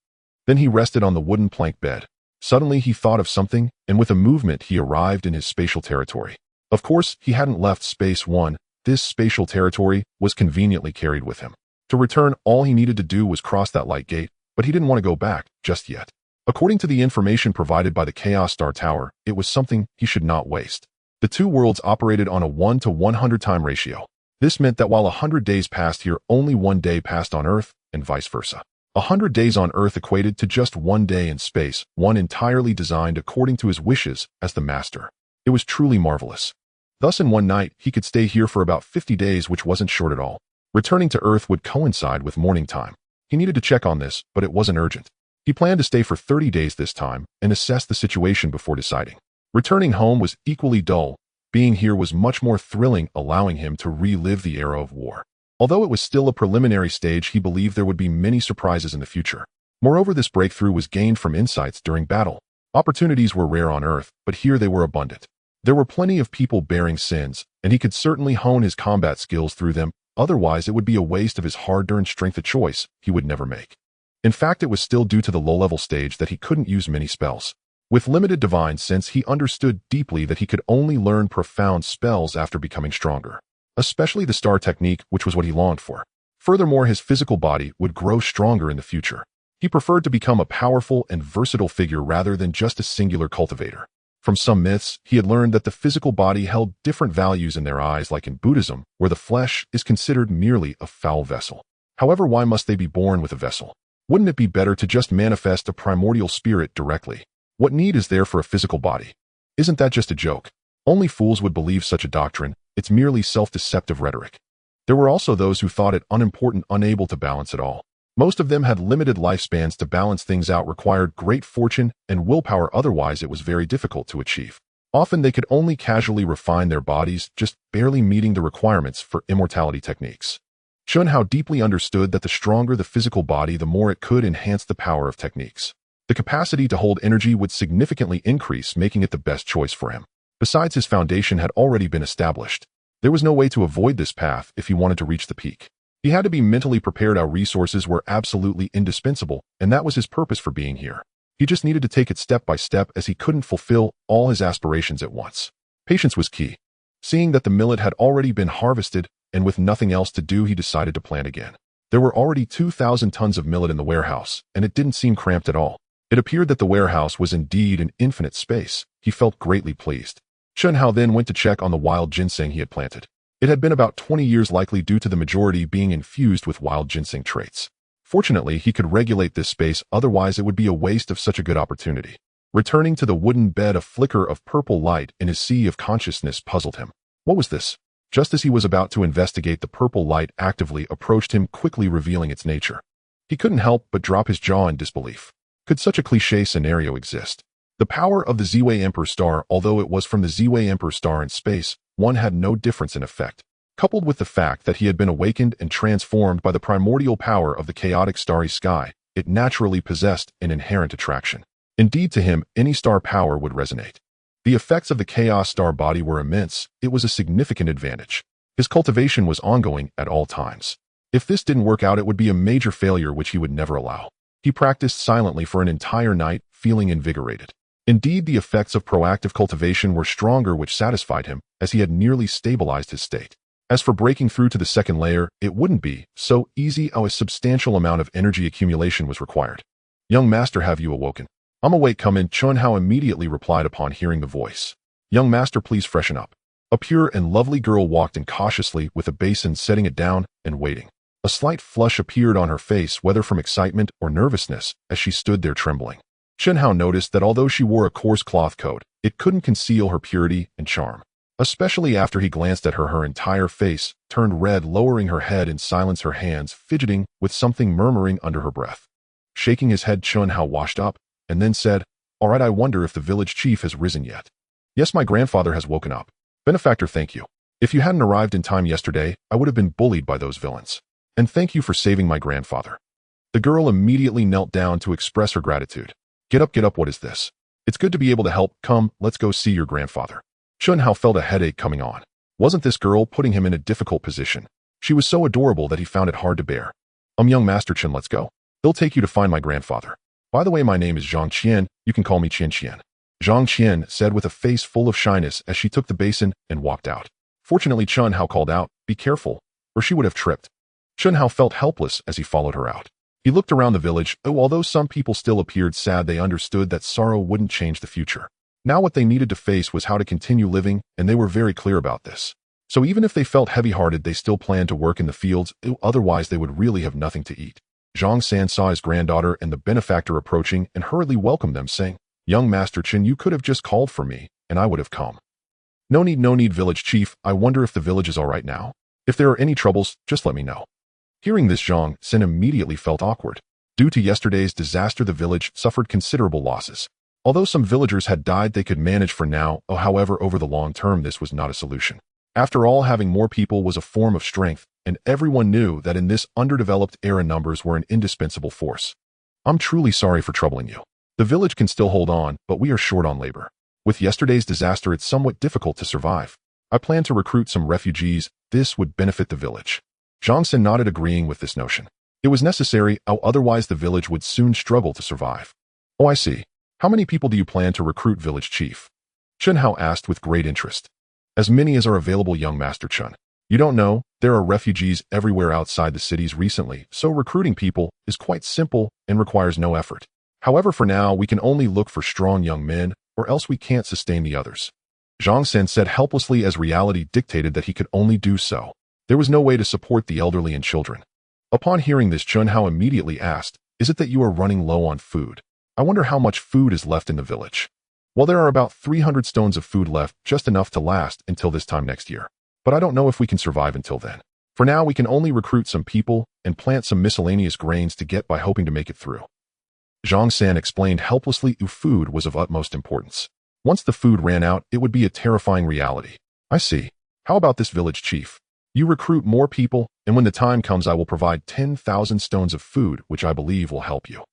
Then he rested on the wooden plank bed. Suddenly he thought of something, and with a movement he arrived in his spatial territory. Of course, he hadn't left Space 1. This spatial territory was conveniently carried with him. To return, all he needed to do was cross that light gate, but he didn't want to go back just yet. According to the information provided by the Chaos Star Tower, it was something he should not waste. The two worlds operated on a 1 to 100 time ratio. This meant that while 100 days passed here, only 1 day passed on Earth, and vice versa. 100 days on Earth equated to just 1 day in space, one entirely designed according to his wishes as the master. It was truly marvelous. Thus in one night, he could stay here for about 50 days, which wasn't short at all. Returning to Earth would coincide with morning time. He needed to check on this, but it wasn't urgent. He planned to stay for 30 days this time and assess the situation before deciding. Returning home was equally dull. Being here was much more thrilling, allowing him to relive the era of war. Although it was still a preliminary stage, he believed there would be many surprises in the future. Moreover, this breakthrough was gained from insights during battle. Opportunities were rare on Earth, but here they were abundant. There were plenty of people bearing sins, and he could certainly hone his combat skills through them. Otherwise, it would be a waste of his hard-earned strength, a choice he would never make. In fact, it was still due to the low-level stage that he couldn't use many spells. With limited divine sense, he understood deeply that he could only learn profound spells after becoming stronger. Especially the star technique, which was what he longed for. Furthermore, his physical body would grow stronger in the future. He preferred to become a powerful and versatile figure rather than just a singular cultivator. From some myths, he had learned that the physical body held different values in their eyes, like in Buddhism, where the flesh is considered merely a foul vessel. However, why must they be born with a vessel? Wouldn't it be better to just manifest a primordial spirit directly? What need is there for a physical body? Isn't that just a joke? Only fools would believe such a doctrine. It's merely self-deceptive rhetoric. There were also those who thought it unimportant, unable to balance it all. Most of them had limited lifespans. To balance things out required great fortune and willpower, otherwise it was very difficult to achieve. Often they could only casually refine their bodies, just barely meeting the requirements for immortality techniques. Chunhao deeply understood that the stronger the physical body, the more it could enhance the power of techniques. The capacity to hold energy would significantly increase, making it the best choice for him. Besides, his foundation had already been established. There was no way to avoid this path if he wanted to reach the peak. He had to be mentally prepared. Our resources were absolutely indispensable, and that was his purpose for being here. He just needed to take it step by step, as he couldn't fulfill all his aspirations at once. Patience was key. Seeing that the millet had already been harvested, and with nothing else to do, he decided to plant again. There were already 2,000 tons of millet in the warehouse, and it didn't seem cramped at all. It appeared that the warehouse was indeed an infinite space. He felt greatly pleased. Chunhao then went to check on the wild ginseng he had planted. It had been about 20 years, likely due to the majority being infused with wild ginseng traits. Fortunately, he could regulate this space, otherwise it would be a waste of such a good opportunity. Returning to the wooden bed, a flicker of purple light in his sea of consciousness puzzled him. What was this? Just as he was about to investigate, the purple light actively approached him, quickly revealing its nature. He couldn't help but drop his jaw in disbelief. Could such a cliché scenario exist? The power of the Ziwei Emperor Star, although it was from the Ziwei Emperor Star in space, one had no difference in effect. Coupled with the fact that he had been awakened and transformed by the primordial power of the chaotic starry sky, it naturally possessed an inherent attraction. Indeed, to him, any star power would resonate. The effects of the chaos star body were immense. It was a significant advantage. His cultivation was ongoing at all times. If this didn't work out, it would be a major failure which he would never allow. He practiced silently for an entire night, feeling invigorated. Indeed, the effects of proactive cultivation were stronger, which satisfied him, as he had nearly stabilized his state. As for breaking through to the second layer, it wouldn't be so easy. A substantial amount of energy accumulation was required. Young master, have you awoken? I'm awake, come in, Chunhao immediately replied upon hearing the voice. Young master, please freshen up. A pure and lovely girl walked in cautiously with a basin, setting it down and waiting. A slight flush appeared on her face, whether from excitement or nervousness, as she stood there trembling. Chunhao noticed that although she wore a coarse cloth coat, it couldn't conceal her purity and charm. Especially after he glanced at her, her entire face turned red, lowering her head in silence, her hands fidgeting with something, murmuring under her breath. Shaking his head, Chunhao washed up, and then said, "All right, I wonder if the village chief has risen yet." "Yes, my grandfather has woken up." "Benefactor, thank you. If you hadn't arrived in time yesterday, I would have been bullied by those villains. And thank you for saving my grandfather." The girl immediately knelt down to express her gratitude. Get up, what is this? It's good to be able to help. Come, let's go see your grandfather." Chunhao felt a headache coming on. Wasn't this girl putting him in a difficult position? She was so adorable that he found it hard to bear. Young Master Chen, let's go. They'll take you to find my grandfather. By the way, my name is Xiantian. You can call me Xiantian. Xiantian said with a face full of shyness as she took the basin and walked out. Fortunately, Chunhao called out, "Be careful," or she would have tripped. Chunhao felt helpless as he followed her out. He looked around the village. Although some people still appeared sad, they understood that sorrow wouldn't change the future. Now what they needed to face was how to continue living, and they were very clear about this. So even if they felt heavy-hearted, they still planned to work in the fields, otherwise they would really have nothing to eat. Zhang San saw his granddaughter and the benefactor approaching and hurriedly welcomed them, saying, "Young Master Chen, you could have just called for me, and I would have come." No need, village chief. I wonder if the village is all right now. If there are any troubles, just let me know." Hearing this, Zhang San immediately felt awkward. Due to yesterday's disaster, the village suffered considerable losses. Although some villagers had died, they could manage for now. However, over the long term, this was not a solution. After all, having more people was a form of strength, and everyone knew that in this underdeveloped era, numbers were an indispensable force. "I'm truly sorry for troubling you. The village can still hold on, but we are short on labor. With yesterday's disaster, it's somewhat difficult to survive. I plan to recruit some refugees. This would benefit the village." Zhang San nodded, agreeing with this notion. It was necessary, otherwise the village would soon struggle to survive. "Oh, I see. How many people do you plan to recruit, village chief?" Chunhao asked with great interest. "As many as are available, young Master Chun. You don't know, there are refugees everywhere outside the cities recently, so recruiting people is quite simple and requires no effort. However, for now, we can only look for strong young men, or else we can't sustain the others." Zhang San said helplessly, as reality dictated that he could only do so. There was no way to support the elderly and children. Upon hearing this, Chunhao immediately asked, "Is it that you are running low on food? I wonder how much food is left in the village." "Well, there are about 300 stones of food left, just enough to last until this time next year. But I don't know if we can survive until then. For now, we can only recruit some people and plant some miscellaneous grains to get by, hoping to make it through." Zhang San explained helplessly. Food was of utmost importance. Once the food ran out, it would be a terrifying reality. I see. How about this village chief? You recruit more people, and when the time comes I will provide 10,000 stones of food, which I believe will help you.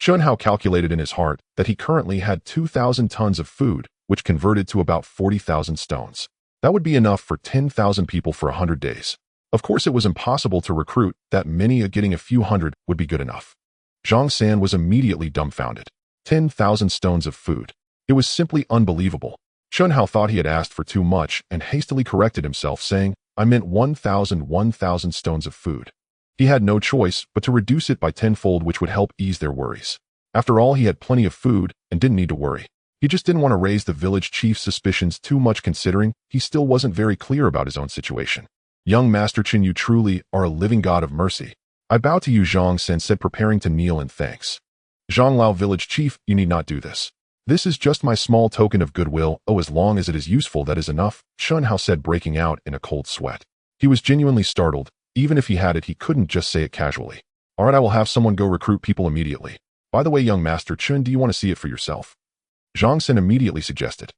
Xiantian calculated in his heart that he currently had 2,000 tons of food, which converted to about 40,000 stones. That would be enough for 10,000 people for 100 days. Of course, it was impossible to recruit that many. Getting a few hundred would be good enough. Zhang San was immediately dumbfounded. 10,000 stones of food. It was simply unbelievable. Xiantian thought he had asked for too much and hastily corrected himself, saying, I meant 1,000 stones of food. He had no choice but to reduce it by tenfold, which would help ease their worries. After all, he had plenty of food and didn't need to worry. He just didn't want to raise the village chief's suspicions too much, considering he still wasn't very clear about his own situation. Young Master Chen, you truly are a living god of mercy. I bow to you, Zhang San said, preparing to kneel in thanks. Zhang Lao, village chief, you need not do this. This is just my small token of goodwill. Oh, as long as it is useful, that is enough, Xiantian said, breaking out in a cold sweat. He was genuinely startled. Even if he had it, he couldn't just say it casually. All right, I will have someone go recruit people immediately. By the way, young Master Chen, do you want to see it for yourself? Zhang San immediately suggested.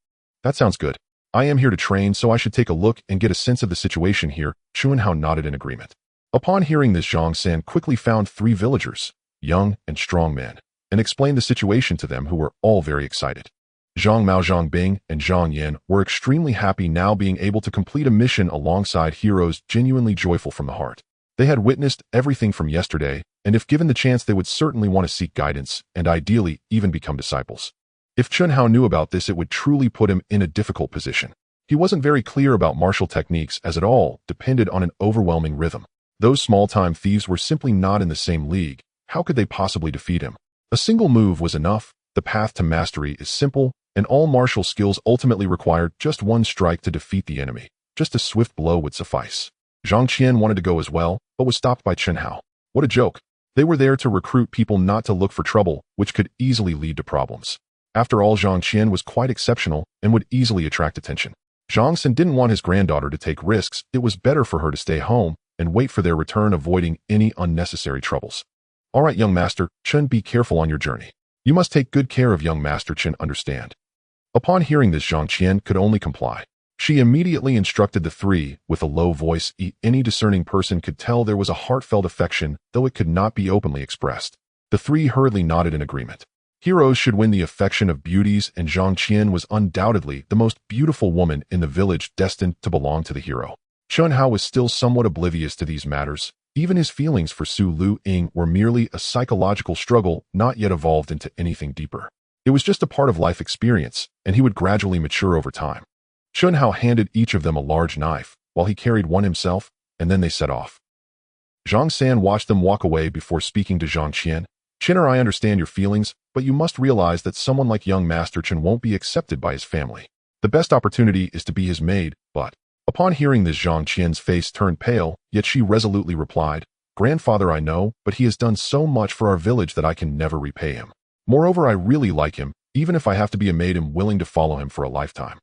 That sounds good. I am here to train, so I should take a look and get a sense of the situation here. Xiantian nodded in agreement. Upon hearing this, Zhang San quickly found 3 villagers, young and strong men, and explained the situation to them, who were all very excited. Zhang Mao, Zhang Bing, and Zhang Yan were extremely happy now being able to complete a mission alongside heroes, genuinely joyful from the heart. They had witnessed everything from yesterday, and if given the chance they would certainly want to seek guidance, and ideally even become disciples. If Xiantian knew about this, it would truly put him in a difficult position. He wasn't very clear about martial techniques, as it all depended on an overwhelming rhythm. Those small-time thieves were simply not in the same league. How could they possibly defeat him? A single move was enough. The path to mastery is simple, and all martial skills ultimately required just one strike to defeat the enemy. Just a swift blow would suffice. Zhang Qian wanted to go as well, but was stopped by Qianhao. What a joke. They were there to recruit people, not to look for trouble, which could easily lead to problems. After all, Zhang Qian was quite exceptional and would easily attract attention. Zhang San didn't want his granddaughter to take risks. It was better for her to stay home and wait for their return, avoiding any unnecessary troubles. All right, young Master Chen, be careful on your journey. You must take good care of young Master Chen, understand? Upon hearing this, Zhang Qian could only comply. She immediately instructed the 3 with a low voice. Any discerning person could tell there was a heartfelt affection, though it could not be openly expressed. The 3 hurriedly nodded in agreement. Heroes should win the affection of beauties, and Zhang Qian was undoubtedly the most beautiful woman in the village, destined to belong to the hero. Qianhao was still somewhat oblivious to these matters. Even his feelings for Su Lu Ying were merely a psychological struggle, not yet evolved into anything deeper. It was just a part of life experience, and he would gradually mature over time. Qianhao handed each of them a large knife, while he carried one himself, and then they set off. Zhang San watched them walk away before speaking to Zhang Qian. Qianer, I understand your feelings, but you must realize that someone like young Master Chen won't be accepted by his family. The best opportunity is to be his maid, but... Upon hearing this, Zhang Qian's face turned pale, yet she resolutely replied, Grandfather, I know, but he has done so much for our village that I can never repay him. Moreover, I really like him. Even if I have to be a maid, I'm willing to follow him for a lifetime.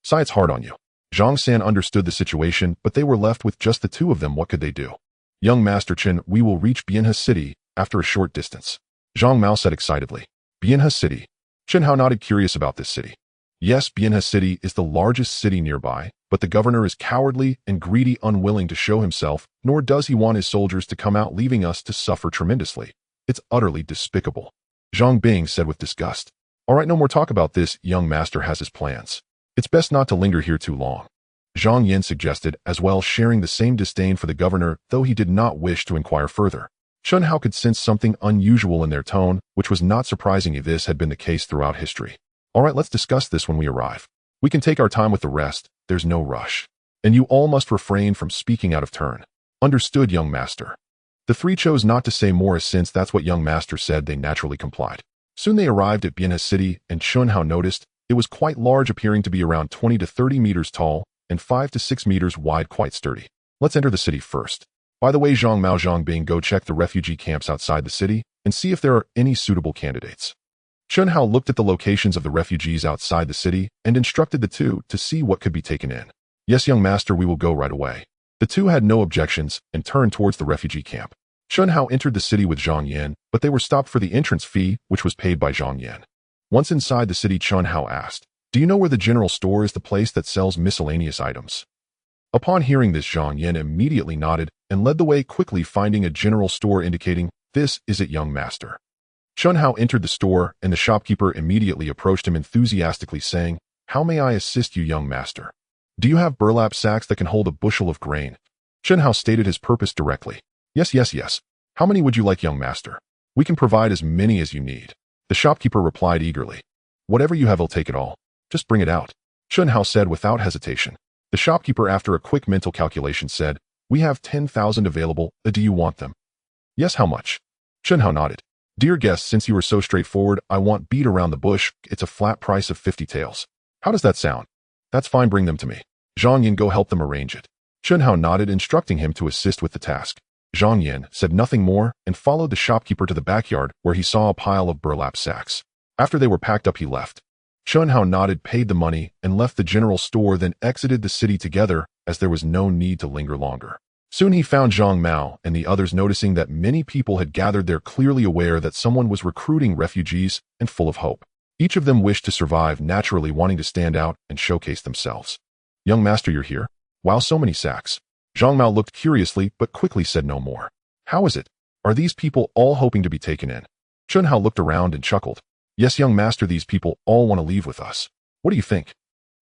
Sigh, it's hard on you. Zhang San understood the situation, but they were left with just the 2 of them. What could they do? Young Master Chen, we will reach Bianhe City after a short distance. Zhang Mao said excitedly. Bianhe City. Qianhao nodded, curious about this city. Yes, Bianhe City is the largest city nearby, but the governor is cowardly and greedy, unwilling to show himself, nor does he want his soldiers to come out, leaving us to suffer tremendously. It's utterly despicable. Zhang Bing said with disgust. All right, no more talk about this. Young master has his plans. It's best not to linger here too long. Zhang Yan suggested, as well, sharing the same disdain for the governor, though he did not wish to inquire further. Qianhao could sense something unusual in their tone, which was not surprising if this had been the case throughout history. All right, let's discuss this when we arrive. We can take our time with the rest. There's no rush. And you all must refrain from speaking out of turn. Understood, young master. The 3 chose not to say more, as since that's what young master said, they naturally complied. Soon they arrived at Bianhe City, and Qianhao noticed it was quite large, appearing to be around 20 to 30 meters tall and 5 to 6 meters wide, quite sturdy. Let's enter the city first. By the way, Zhang Mao, Zhang Bing, go check the refugee camps outside the city and see if there are any suitable candidates. Qianhao looked at the locations of the refugees outside the city and instructed the 2 to see what could be taken in. Yes, young master, we will go right away. The 2 had no objections and turned towards the refugee camp. Qianhao entered the city with Zhang Yan, but they were stopped for the entrance fee, which was paid by Zhang Yan. Once inside the city, Qianhao asked, Do you know where the general store is, the place that sells miscellaneous items? Upon hearing this, Xiantian immediately nodded and led the way, quickly finding a general store indicating, "This is it, young master." Chunhao entered the store, and the shopkeeper immediately approached him enthusiastically, saying, "How may I assist you, young master? Do you have burlap sacks that can hold a bushel of grain?" Chunhao stated his purpose directly. "Yes, yes, yes. How many would you like, young master? We can provide as many as you need." The shopkeeper replied eagerly, "Whatever you have, I'll take it all. Just bring it out," Chunhao said without hesitation. The shopkeeper, after a quick mental calculation, said, "We have 10,000 available. Do you want them?" "Yes, how much?" Chunhao nodded. "Dear guest, since you were so straightforward, I want beat around the bush. It's a flat price of 50 taels. How does that sound?" "That's fine, bring them to me. Xiantian, go help them arrange it." Chunhao nodded, instructing him to assist with the task. Xiantian said nothing more and followed the shopkeeper to the backyard, where he saw a pile of burlap sacks. After they were packed up, he left. Chunhao nodded, paid the money, and left the general store, then exited the city together, as there was no need to linger longer. Soon he found Zhang Mao and the others, noticing that many people had gathered there, clearly aware that someone was recruiting refugees and full of hope. Each of them wished to survive, naturally wanting to stand out and showcase themselves. "Young master, you're here? Wow, so many sacks." Zhang Mao looked curiously, but quickly said no more. "How is it? Are these people all hoping to be taken in?" Chunhao looked around and chuckled. "Yes, young master, these people all want to leave with us. What do you think?"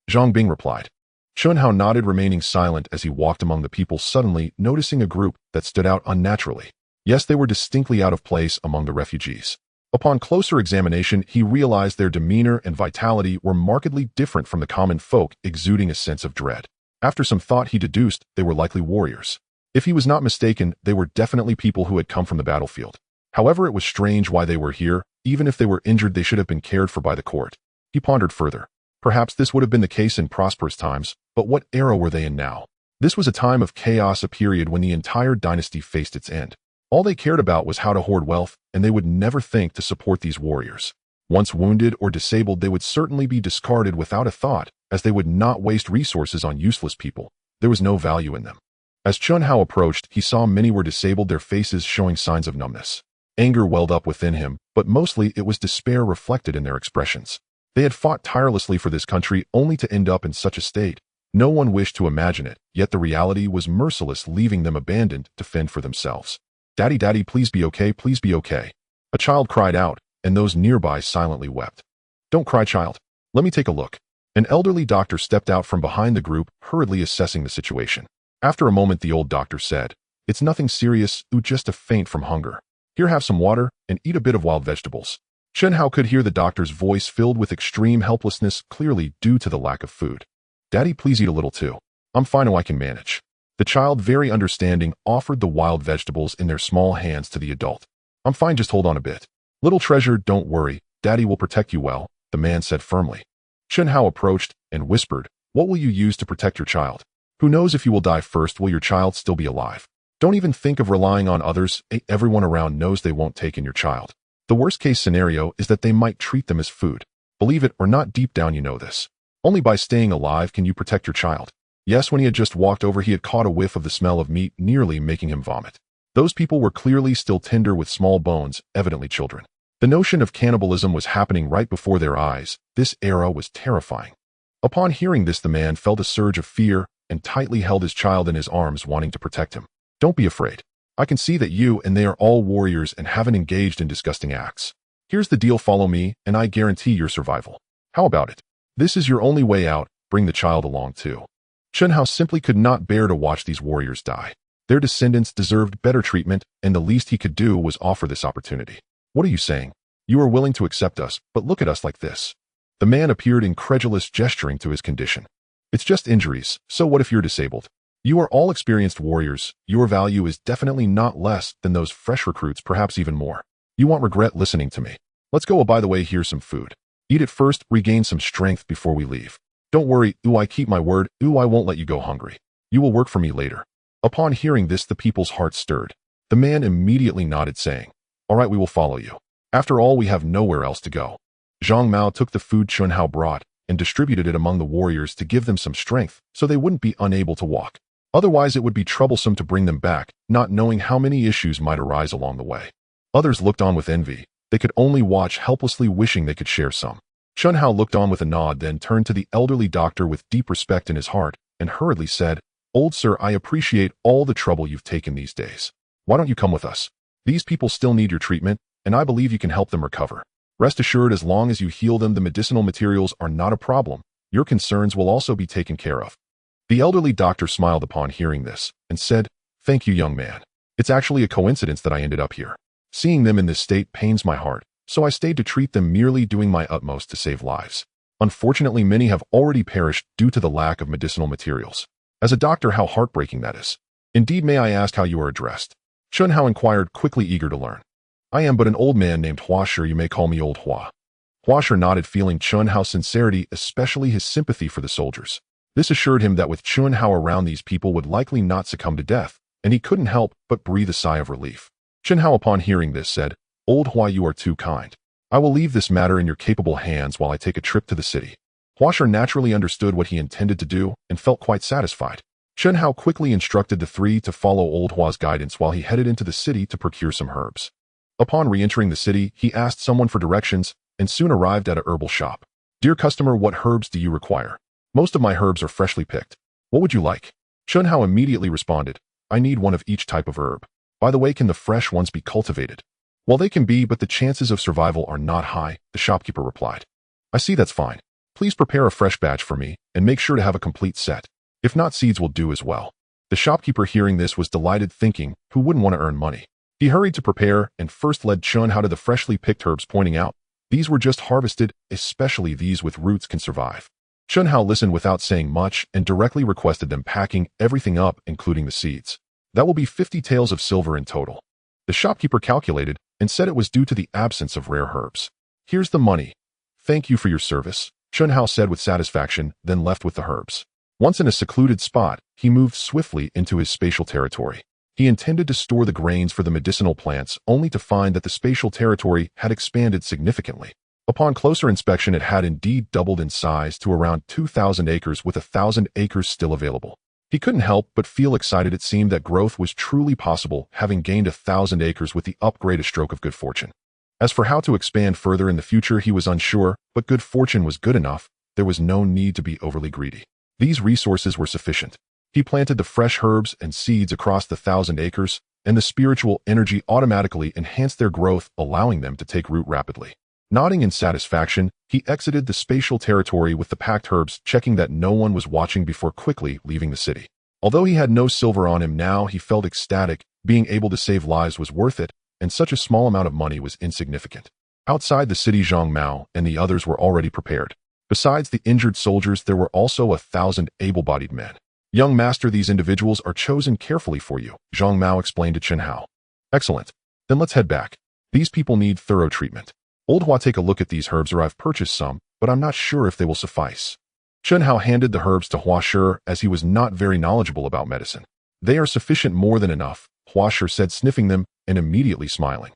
Zhang Bing replied. Chunhao nodded, remaining silent as he walked among the people, suddenly noticing a group that stood out unnaturally. Yes, they were distinctly out of place among the refugees. Upon closer examination, he realized their demeanor and vitality were markedly different from the common folk, exuding a sense of dread. After some thought, he deduced they were likely warriors. If he was not mistaken, they were definitely people who had come from the battlefield. However, it was strange why they were here. Even if they were injured, they should have been cared for by the court. He pondered further. Perhaps this would have been the case in prosperous times, but what era were they in now? This was a time of chaos, a period when the entire dynasty faced its end. All they cared about was how to hoard wealth, and they would never think to support these warriors. Once wounded or disabled, they would certainly be discarded without a thought, as they would not waste resources on useless people. There was no value in them. As Chunhao approached, he saw many were disabled, their faces showing signs of numbness. Anger welled up within him, but mostly it was despair reflected in their expressions. They had fought tirelessly for this country, only to end up in such a state. No one wished to imagine it, yet the reality was merciless, leaving them abandoned to fend for themselves. "Daddy, daddy, please be okay, please be okay." A child cried out, and those nearby silently wept. "Don't cry, child. Let me take a look." An elderly doctor stepped out from behind the group, hurriedly assessing the situation. After a moment, the old doctor said, "It's nothing serious, just a faint from hunger. Here, have some water, and eat a bit of wild vegetables." Chunhao could hear the doctor's voice filled with extreme helplessness, clearly due to the lack of food. "Daddy, please eat a little too. I'm fine, I can manage." The child, very understanding, offered the wild vegetables in their small hands to the adult. "I'm fine, just hold on a bit. Little treasure, don't worry. Daddy will protect you well," the man said firmly. Chunhao approached and whispered, "What will you use to protect your child? Who knows if you will die first, will your child still be alive? Don't even think of relying on others. Everyone around knows they won't take in your child. The worst case scenario is that they might treat them as food. Believe it or not, deep down you know this. Only by staying alive can you protect your child." Yes, when he had just walked over, he had caught a whiff of the smell of meat, nearly making him vomit. Those people were clearly still tender with small bones, evidently children. The notion of cannibalism was happening right before their eyes. This era was terrifying. Upon hearing this, the man felt a surge of fear and tightly held his child in his arms, wanting to protect him. "Don't be afraid. I can see that you and they are all warriors and haven't engaged in disgusting acts. Here's the deal, follow me, and I guarantee your survival. How about it? This is your only way out, bring the child along too." Chunhao simply could not bear to watch these warriors die. Their descendants deserved better treatment, and the least he could do was offer this opportunity. "What are you saying? You are willing to accept us, but look at us like this." The man appeared incredulous, gesturing to his condition. "It's just injuries, so what if you're disabled? You are all experienced warriors. Your value is definitely not less than those fresh recruits, perhaps even more. You won't regret listening to me. Let's go. Oh, by the way, here's some food. Eat it first, regain some strength before we leave. Don't worry, I keep my word, I won't let you go hungry. You will work for me later." Upon hearing this, the people's hearts stirred. The man immediately nodded, saying, "All right, we will follow you. After all, we have nowhere else to go." Zhang Mao took the food Chunhao brought and distributed it among the warriors to give them some strength so they wouldn't be unable to walk. Otherwise, it would be troublesome to bring them back, not knowing how many issues might arise along the way. Others looked on with envy. They could only watch helplessly, wishing they could share some. Chun Hao looked on with a nod, then turned to the elderly doctor with deep respect in his heart and hurriedly said, "Old sir, I appreciate all the trouble you've taken these days. Why don't you come with us? These people still need your treatment, and I believe you can help them recover. Rest assured, as long as you heal them, the medicinal materials are not a problem. Your concerns will also be taken care of." The elderly doctor smiled upon hearing this and said, "Thank you, young man. It's actually a coincidence that I ended up here. Seeing them in this state pains my heart, so I stayed to treat them, merely doing my utmost to save lives. Unfortunately, many have already perished due to the lack of medicinal materials. As a doctor, how heartbreaking that is. Indeed, may I ask how you are addressed?" Chun Hao inquired, quickly eager to learn. "I am but an old man named Hua Shi. You may call me Old Hua." Hua Shi nodded, feeling Chun Hao's sincerity, especially his sympathy for the soldiers. This assured him that with Chun Hao around, these people would likely not succumb to death, and he couldn't help but breathe a sigh of relief. Chun Hao, upon hearing this, said, "Old Hua, you are too kind. I will leave this matter in your capable hands while I take a trip to the city." Hua Shi naturally understood what he intended to do and felt quite satisfied. Chun Hao quickly instructed the three to follow Old Hua's guidance while he headed into the city to procure some herbs. Upon re-entering the city, he asked someone for directions and soon arrived at a herbal shop. "Dear customer, what herbs do you require? Most of my herbs are freshly picked. What would you like?" Chun Hao immediately responded, "I need one of each type of herb. By the way, can the fresh ones be cultivated?" "Well, they can be, but the chances of survival are not high," the shopkeeper replied. "I see, that's fine. Please prepare a fresh batch for me and make sure to have a complete set. If not, seeds will do as well." The shopkeeper, hearing this, was delighted, thinking, who wouldn't want to earn money? He hurried to prepare and first led Chun Hao to the freshly picked herbs, pointing out, "These were just harvested, especially these with roots can survive." Chun Hao listened without saying much and directly requested them packing everything up, including the seeds. "That will be 50 taels of silver in total." The shopkeeper calculated and said it was due to the absence of rare herbs. "Here's the money. Thank you for your service," Chun Hao said with satisfaction, then left with the herbs. Once in a secluded spot, he moved swiftly into his spatial territory. He intended to store the grains for the medicinal plants, only to find that the spatial territory had expanded significantly. Upon closer inspection, it had indeed doubled in size to around 2,000 acres, with 1,000 acres still available. He couldn't help but feel excited. It seemed that growth was truly possible, having gained 1,000 acres with the upgrade, a stroke of good fortune. As for how to expand further in the future, he was unsure, but good fortune was good enough. There was no need to be overly greedy. These resources were sufficient. He planted the fresh herbs and seeds across the 1,000 acres, and the spiritual energy automatically enhanced their growth, allowing them to take root rapidly. Nodding in satisfaction, he exited the spatial territory with the packed herbs, checking that no one was watching before quickly leaving the city. Although he had no silver on him now, he felt ecstatic. Being able to save lives was worth it, and such a small amount of money was insignificant. Outside the city, Zhang Mao and the others were already prepared. Besides the injured soldiers, there were also 1,000 able-bodied men. "Young master, these individuals are chosen carefully for you," Zhang Mao explained to Chun Hao. "Excellent. Then let's head back. These people need thorough treatment. Old Hua, take a look at these herbs, or I've purchased some, but I'm not sure if they will suffice." Chun Hao handed the herbs to Hua Shi, as he was not very knowledgeable about medicine. "They are sufficient, more than enough," Hua Shi said, sniffing them and immediately smiling.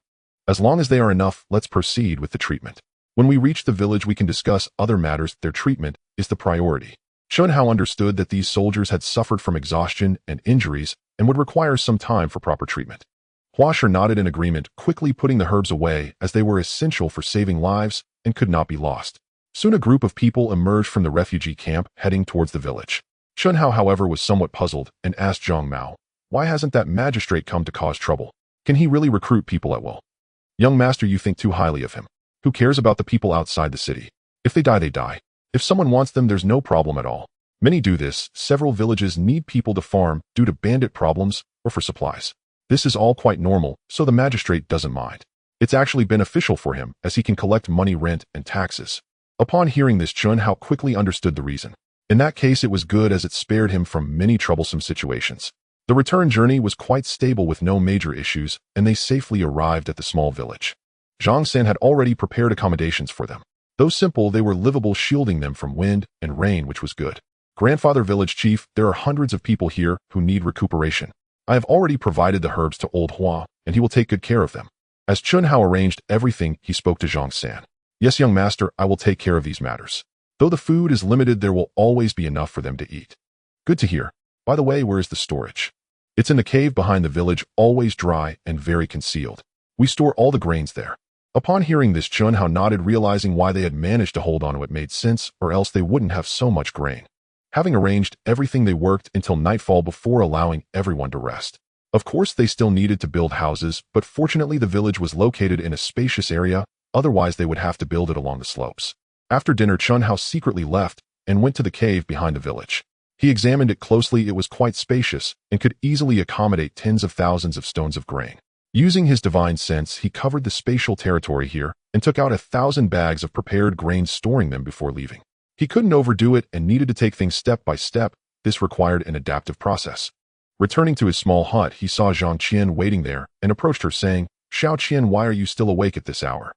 "As long as they are enough, let's proceed with the treatment. When we reach the village, we can discuss other matters. Their treatment is the priority." Chun Hao understood that these soldiers had suffered from exhaustion and injuries and would require some time for proper treatment. Hua Shi nodded in agreement, quickly putting the herbs away, as they were essential for saving lives and could not be lost. Soon a group of people emerged from the refugee camp, heading towards the village. Chun Hao, however, was somewhat puzzled and asked Zhang Mao, "Why hasn't that magistrate come to cause trouble? Can he really recruit people at will?" "Young master, you think too highly of him. Who cares about the people outside the city? If they die, they die. If someone wants them, there's no problem at all. Many do this. Several villages need people to farm due to bandit problems or for supplies. This is all quite normal, so the magistrate doesn't mind. It's actually beneficial for him, as he can collect money, rent, and taxes." Upon hearing this, Chun Hao quickly understood the reason. In that case, it was good, as it spared him from many troublesome situations. The return journey was quite stable with no major issues, and they safely arrived at the small village. Zhang San had already prepared accommodations for them. Though simple, they were livable, shielding them from wind and rain, which was good. "Grandfather Village Chief, there are hundreds of people here who need recuperation. I have already provided the herbs to Old Hua, and he will take good care of them." As Chun Hao arranged everything, he spoke to Zhang San. "Yes, young master, I will take care of these matters. Though the food is limited, there will always be enough for them to eat." "Good to hear. By the way, where is the storage?" "It's in the cave behind the village, always dry and very concealed. We store all the grains there." Upon hearing this, Chunhao nodded, realizing why they had managed to hold on to it made sense, or else they wouldn't have so much grain. Having arranged everything, they worked until nightfall before allowing everyone to rest. Of course, they still needed to build houses, but fortunately the village was located in a spacious area, otherwise they would have to build it along the slopes. After dinner, Chunhao secretly left and went to the cave behind the village. He examined it closely. It was quite spacious and could easily accommodate tens of thousands of stones of grain. Using his divine sense, he covered the spatial territory here and took out 1,000 bags of prepared grain, storing them before leaving. He couldn't overdo it and needed to take things step by step. This required an adaptive process. Returning to his small hut, he saw Xiantian waiting there and approached her, saying, "Xiaoqian, why are you still awake at this hour?"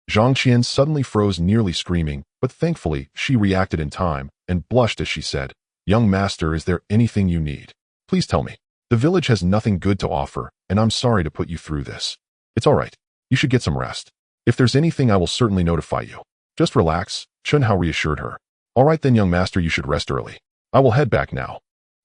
Xiantian suddenly froze, nearly screaming, but thankfully she reacted in time and blushed as she said, "Young master, is there anything you need? Please tell me. The village has nothing good to offer, and I'm sorry to put you through this. It's all right. You should get some rest. If there's anything, I will certainly notify you. Just relax," Chunhao reassured her. "All right then, young master, you should rest early. I will head back now."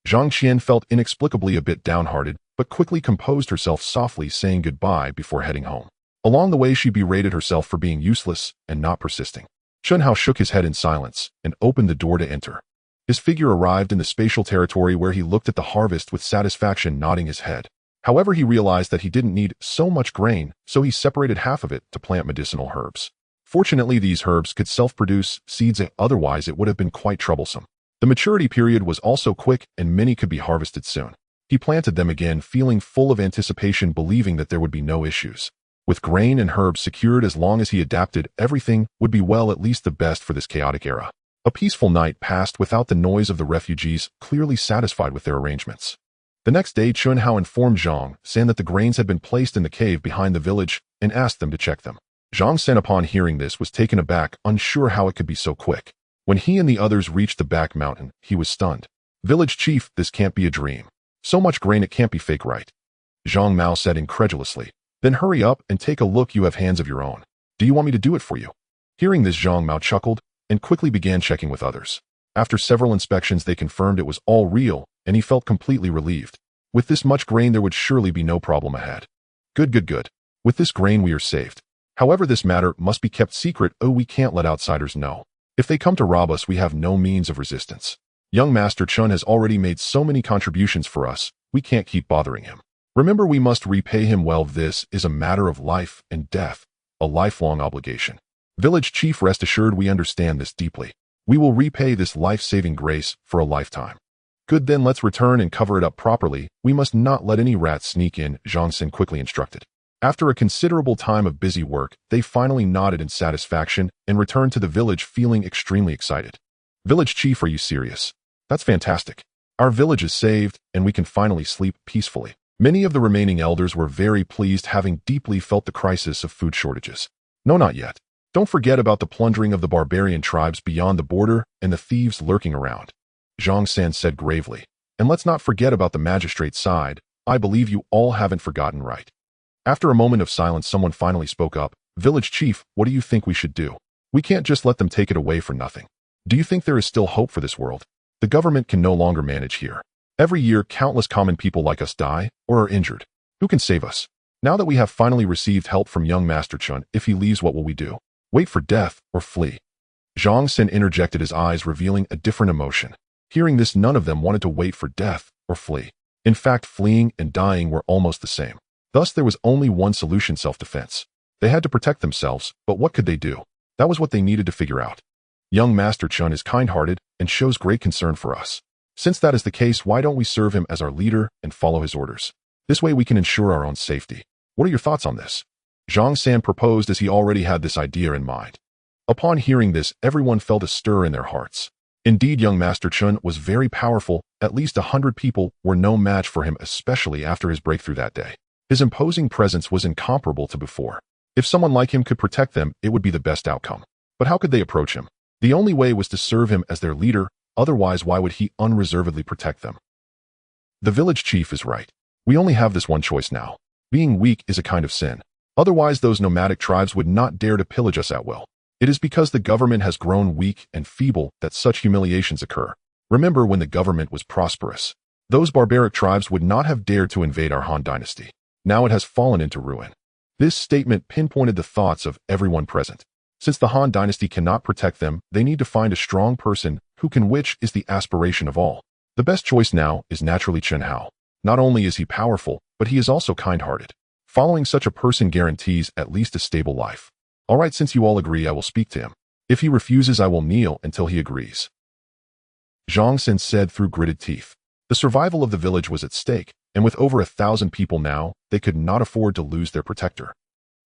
Xiantian felt inexplicably a bit downhearted, but quickly composed herself, softly saying goodbye before heading home. Along the way, she berated herself for being useless and not persisting. Chunhao shook his head in silence and opened the door to enter. His figure arrived in the spatial territory, where he looked at the harvest with satisfaction, nodding his head. However, he realized that he didn't need so much grain, so he separated half of it to plant medicinal herbs. Fortunately, these herbs could self-produce seeds, otherwise it would have been quite troublesome. The maturity period was also quick, and many could be harvested soon. He planted them again, feeling full of anticipation, believing that there would be no issues. With grain and herbs secured, as long as he adapted, everything would be well, at least the best for this chaotic era. A peaceful night passed without the noise of the refugees, clearly satisfied with their arrangements. The next day, Chunhao informed Zhang San that the grains had been placed in the cave behind the village and asked them to check them. Zhang San, upon hearing this, was taken aback, unsure how it could be so quick. When he and the others reached the back mountain, he was stunned. "Village chief, this can't be a dream. So much grain, it can't be fake, right?" Zhang Mao said incredulously. "Then hurry up and take a look. You have hands of your own. Do you want me to do it for you?" Hearing this, Zhang Mao chuckled and quickly began checking with others. After several inspections, they confirmed it was all real, and he felt completely relieved. With this much grain, there would surely be no problem ahead. Good. With this grain, we are saved. However, this matter must be kept secret. Oh, we can't let outsiders know. If they come to rob us, we have no means of resistance. Young Master Chun has already made so many contributions for us, we can't keep bothering him. Remember, we must repay him well. This is a matter of life and death, a lifelong obligation. Village chief, rest assured, we understand this deeply. We will repay this life-saving grace for a lifetime. Good, then let's return and cover it up properly. We must not let any rats sneak in, Zhang Sin quickly instructed. After a considerable time of busy work, they finally nodded in satisfaction and returned to the village, feeling extremely excited. Village chief, are you serious? That's fantastic. Our village is saved, and we can finally sleep peacefully. Many of the remaining elders were very pleased, having deeply felt the crisis of food shortages. No, not yet. Don't forget about the plundering of the barbarian tribes beyond the border and the thieves lurking around, Zhang San said gravely. And let's not forget about the magistrate side. I believe you all haven't forgotten, right? After a moment of silence, someone finally spoke up. Village chief, what do you think we should do? We can't just let them take it away for nothing. Do you think there is still hope for this world? The government can no longer manage here. Every year, countless common people like us die or are injured. Who can save us? Now that we have finally received help from young Master Chun, if he leaves, what will we do? Wait for death or flee? Zhang Sin interjected, his eyes revealing a different emotion. Hearing this, none of them wanted to wait for death or flee. In fact, fleeing and dying were almost the same. Thus, there was only one solution: self-defense. They had to protect themselves, but what could they do? That was what they needed to figure out. Young Master Chun is kind-hearted and shows great concern for us. Since that is the case, why don't we serve him as our leader and follow his orders? This way we can ensure our own safety. What are your thoughts on this? Zhang San proposed, as he already had this idea in mind. Upon hearing this, everyone felt a stir in their hearts. Indeed, young Master Chun was very powerful. At least 100 people were no match for him, especially after his breakthrough that day. His imposing presence was incomparable to before. If someone like him could protect them, it would be the best outcome. But how could they approach him? The only way was to serve him as their leader, otherwise why would he unreservedly protect them? The village chief is right. We only have this one choice now. Being weak is a kind of sin. Otherwise, those nomadic tribes would not dare to pillage us at will. It is because the government has grown weak and feeble that such humiliations occur. Remember, when the government was prosperous, those barbaric tribes would not have dared to invade our Han dynasty. Now it has fallen into ruin. This statement pinpointed the thoughts of everyone present. Since the Han dynasty cannot protect them, they need to find a strong person who can, which is the aspiration of all. The best choice now is naturally Chen Hao. Not only is he powerful, but he is also kind-hearted. Following such a person guarantees at least a stable life. All right, since you all agree, I will speak to him. If he refuses, I will kneel until he agrees. Zhang Xin said through gritted teeth. The survival of the village was at stake, and with over 1,000 people now, they could not afford to lose their protector.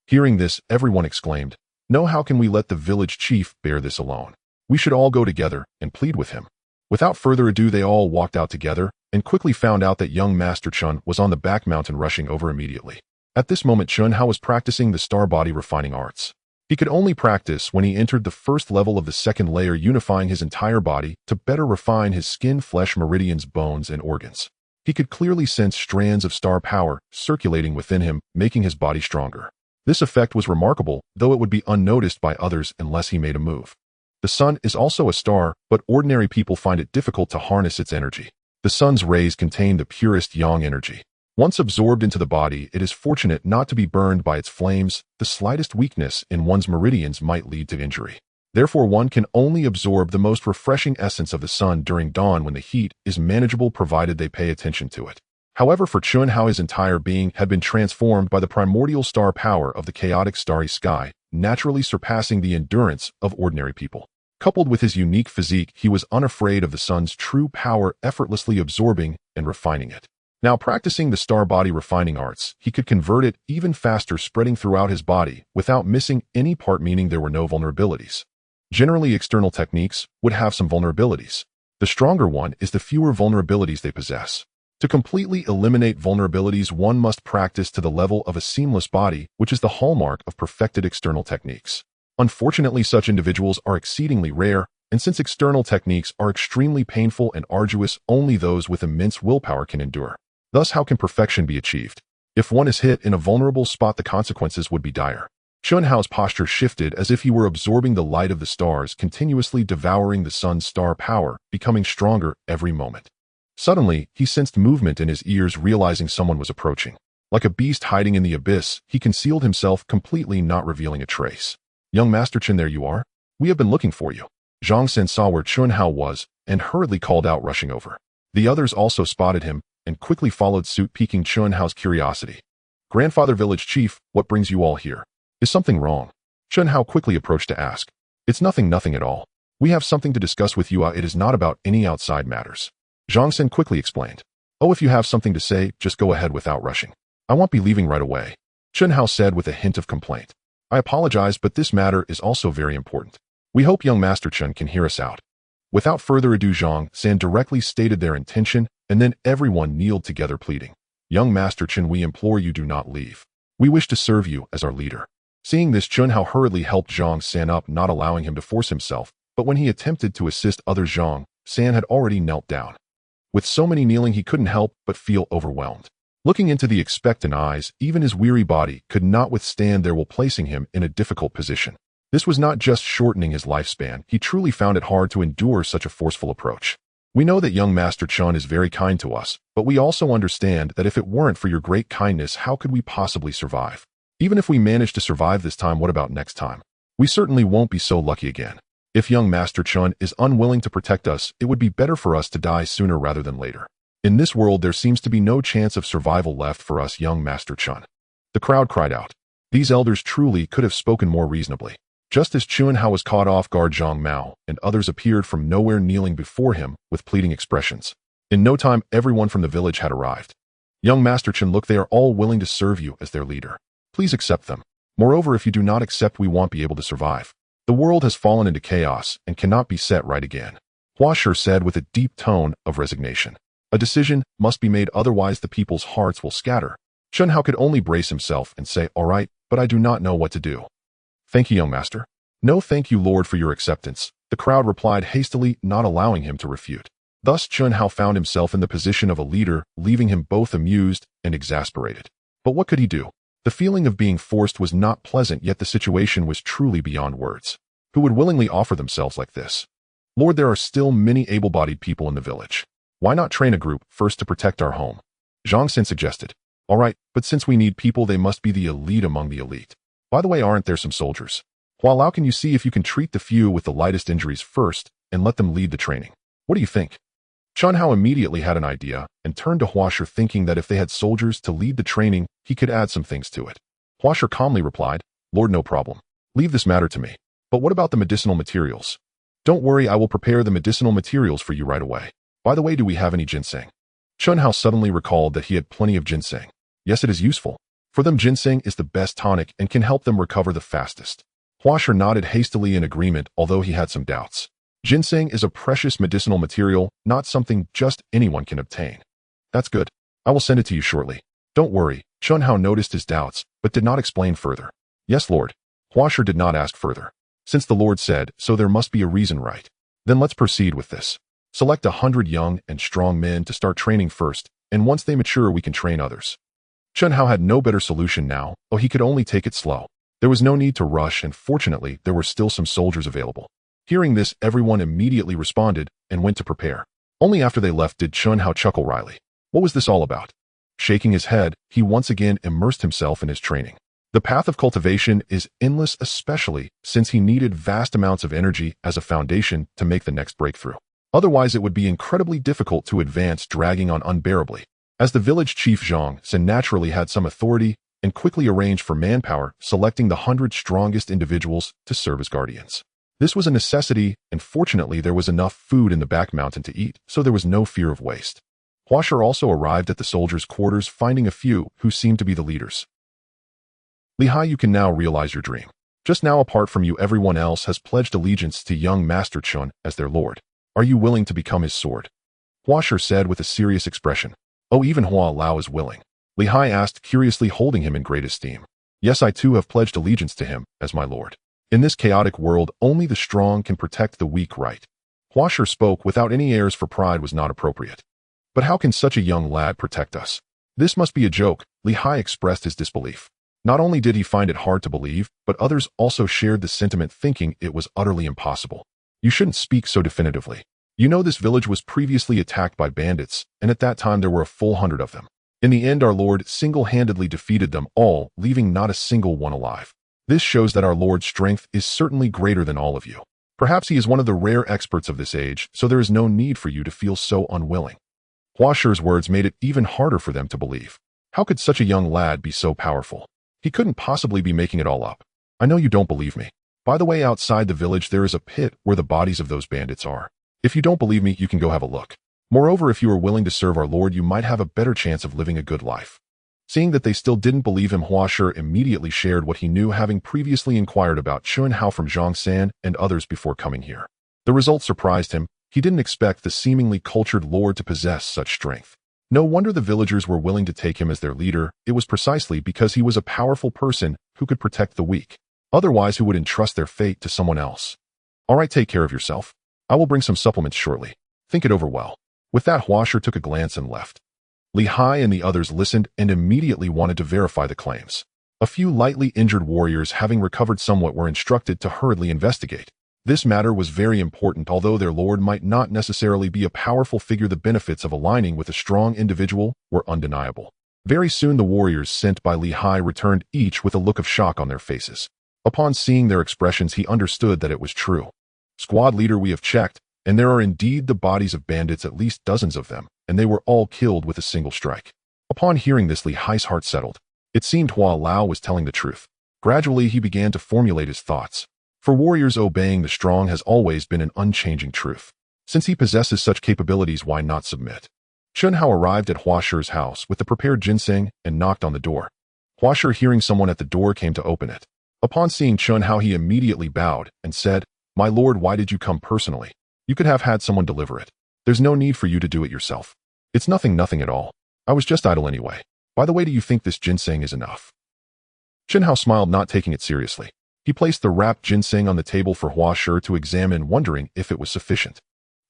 Hearing this, everyone exclaimed, "No, how can we let the village chief bear this alone? We should all go together and plead with him." Without further ado, they all walked out together and quickly found out that young Master Chun was on the back mountain rushing over immediately. At this moment, Chun Hao was practicing the star body refining arts. He could only practice when he entered the first level of the second layer, unifying his entire body to better refine his skin, flesh, meridians, bones, and organs. He could clearly sense strands of star power circulating within him, making his body stronger. This effect was remarkable, though it would be unnoticed by others unless he made a move. The sun is also a star, but ordinary people find it difficult to harness its energy. The sun's rays contain the purest yang energy. Once absorbed into the body, it is fortunate not to be burned by its flames. The slightest weakness in one's meridians might lead to injury. Therefore, one can only absorb the most refreshing essence of the sun during dawn when the heat is manageable, provided they pay attention to it. However, for Chun Hao, his entire being had been transformed by the primordial star power of the chaotic starry sky, naturally surpassing the endurance of ordinary people. Coupled with his unique physique, he was unafraid of the sun's true power, effortlessly absorbing and refining it. Now, practicing the star body refining arts, he could convert it even faster, spreading throughout his body without missing any part, meaning there were no vulnerabilities. Generally, external techniques would have some vulnerabilities. The stronger one is the fewer vulnerabilities they possess. To completely eliminate vulnerabilities, one must practice to the level of a seamless body, which is the hallmark of perfected external techniques. Unfortunately, such individuals are exceedingly rare, and since external techniques are extremely painful and arduous, only those with immense willpower can endure. Thus, how can perfection be achieved? If one is hit in a vulnerable spot, the consequences would be dire. Chun Hao's posture shifted as if he were absorbing the light of the stars, continuously devouring the sun's star power, becoming stronger every moment. Suddenly, he sensed movement in his ears, realizing someone was approaching. Like a beast hiding in the abyss, he concealed himself completely, not revealing a trace. "Young Master Chun, there you are. We have been looking for you." Zhang Xin saw where Chun Hao was and hurriedly called out, rushing over. The others also spotted him and quickly followed suit, piquing Chun Hao's curiosity. "Grandfather Village Chief, what brings you all here? Is something wrong?" Chun Hao quickly approached to ask. "It's nothing at all. We have something to discuss with you. It is not about any outside matters." Zhang Xin quickly explained. "Oh, if you have something to say, just go ahead without rushing. I won't be leaving right away," Chun Hao said with a hint of complaint. "I apologize, but this matter is also very important. We hope young Master Chun can hear us out." Without further ado, Zhang Xin directly stated their intention, and then everyone kneeled together, pleading, "Young Master Chun, we implore you, do not leave. We wish to serve you as our leader." Seeing this, Chun Hao hurriedly helped Zhang San up, not allowing him to force himself, but when he attempted to assist others, Zhang San had already knelt down. With so many kneeling, he couldn't help but feel overwhelmed. Looking into the expectant eyes, even his weary body could not withstand their will, placing him in a difficult position. This was not just shortening his lifespan, he truly found it hard to endure such a forceful approach. "We know that young Master Chun is very kind to us, but we also understand that if it weren't for your great kindness, how could we possibly survive? Even if we manage to survive this time, what about next time? We certainly won't be so lucky again. If young Master Chun is unwilling to protect us, it would be better for us to die sooner rather than later. In this world, there seems to be no chance of survival left for us, young Master Chun." The crowd cried out. These elders truly could have spoken more reasonably. Just as Chun Hao was caught off guard, Zhang Mao and others appeared from nowhere, kneeling before him with pleading expressions. In no time, everyone from the village had arrived. "Young Master Chun, look, they are all willing to serve you as their leader. Please accept them. Moreover, if you do not accept, we won't be able to survive. The world has fallen into chaos and cannot be set right again," Hua Shi said with a deep tone of resignation. "A decision must be made, otherwise the people's hearts will scatter." Chun Hao could only brace himself and say, "All right, but I do not know what to do." "Thank you, young master." "No, thank you, Lord, for your acceptance," the crowd replied hastily, not allowing him to refute. Thus, Chun Hao found himself in the position of a leader, leaving him both amused and exasperated. But what could he do? The feeling of being forced was not pleasant, yet the situation was truly beyond words. Who would willingly offer themselves like this? "Lord, there are still many able-bodied people in the village. Why not train a group first to protect our home?" Zhang Xin suggested. All right, but since we need people, they must be the elite among the elite. By the way, aren't there some soldiers? How can you see if you can treat the few with the lightest injuries first and let them lead the training? What do you think? Chun Hao immediately had an idea and turned to Huasher, thinking that if they had soldiers to lead the training, he could add some things to it. Huasher calmly replied, Lord, no problem. Leave this matter to me. But what about the medicinal materials? Don't worry, I will prepare the medicinal materials for you right away. By the way, do we have any ginseng? Chun Hao suddenly recalled that he had plenty of ginseng. Yes, it is useful. For them, ginseng is the best tonic and can help them recover the fastest. Huasher nodded hastily in agreement, although he had some doubts. Ginseng is a precious medicinal material, not something just anyone can obtain. That's good. I will send it to you shortly. Don't worry. Chun Hao noticed his doubts, but did not explain further. Yes, Lord. Huasher did not ask further. Since the Lord said, so there must be a reason, right? Then let's proceed with this. Select 100 young and strong men to start training first, and once they mature we can train others. Chun Hao had no better solution now, though he could only take it slow. There was no need to rush, and fortunately there were still some soldiers available. Hearing this, everyone immediately responded and went to prepare. Only after they left did Chun Hao chuckle wryly. What was this all about? Shaking his head, he once again immersed himself in his training. The path of cultivation is endless, especially since he needed vast amounts of energy as a foundation to make the next breakthrough. Otherwise, it would be incredibly difficult to advance, dragging on unbearably. As the village chief, Zhang Sen naturally had some authority and quickly arranged for manpower, selecting the 100 strongest individuals to serve as guardians. This was a necessity, and fortunately there was enough food in the back mountain to eat, so there was no fear of waste. Huasher also arrived at the soldiers' quarters, finding a few who seemed to be the leaders. Lihai, you can now realize your dream. Just now, apart from you, everyone else has pledged allegiance to young Master Chun as their lord. Are you willing to become his sword? Huasher said with a serious expression. Oh, even Hua Lao is willing. Lihai asked, curiously, holding him in great esteem. Yes, I too have pledged allegiance to him as my lord. In this chaotic world, only the strong can protect the weak, right? Huasher spoke without any airs, for pride was not appropriate. But how can such a young lad protect us? This must be a joke. Lihai expressed his disbelief. Not only did he find it hard to believe, but others also shared the sentiment, thinking it was utterly impossible. You shouldn't speak so definitively. You know, this village was previously attacked by bandits, and at that time there were a full 100 of them. In the end, our Lord single-handedly defeated them all, leaving not a single one alive. This shows that our Lord's strength is certainly greater than all of you. Perhaps he is one of the rare experts of this age, so there is no need for you to feel so unwilling. Huasher's words made it even harder for them to believe. How could such a young lad be so powerful? He couldn't possibly be making it all up. I know you don't believe me. By the way, outside the village there is a pit where the bodies of those bandits are. If you don't believe me, you can go have a look. Moreover, if you are willing to serve our Lord, you might have a better chance of living a good life. Seeing that they still didn't believe him, Huasher immediately shared what he knew, having previously inquired about Chun Hao from Zhang San and others before coming here. The result surprised him. He didn't expect the seemingly cultured lord to possess such strength. No wonder the villagers were willing to take him as their leader. It was precisely because he was a powerful person who could protect the weak. Otherwise, who would entrust their fate to someone else? All right, take care of yourself. I will bring some supplements shortly. Think it over well. With that, Huasher took a glance and left. Lihai and the others listened and immediately wanted to verify the claims. A few lightly injured warriors, having recovered somewhat, were instructed to hurriedly investigate. This matter was very important. Although their lord might not necessarily be a powerful figure, the benefits of aligning with a strong individual were undeniable. Very soon the warriors sent by Lihai returned, each with a look of shock on their faces. Upon seeing their expressions, he understood that it was true. Squad leader, we have checked, and there are indeed the bodies of bandits, at least dozens of them, and they were all killed with a single strike. Upon hearing this, Lihai's heart settled. It seemed Hua Lao was telling the truth. Gradually he began to formulate his thoughts. For warriors, obeying the strong has always been an unchanging truth. Since he possesses such capabilities, why not submit? Chun Hao arrived at Huasher's house with the prepared ginseng and knocked on the door. Huasher, hearing someone at the door, came to open it. Upon seeing Chun Hao, he immediately bowed and said, My lord, why did you come personally? You could have had someone deliver it. There's no need for you to do it yourself. It's nothing at all. I was just idle anyway. By the way, do you think this ginseng is enough? Chun Hao smiled, not taking it seriously. He placed the wrapped ginseng on the table for Huasher to examine, wondering if it was sufficient.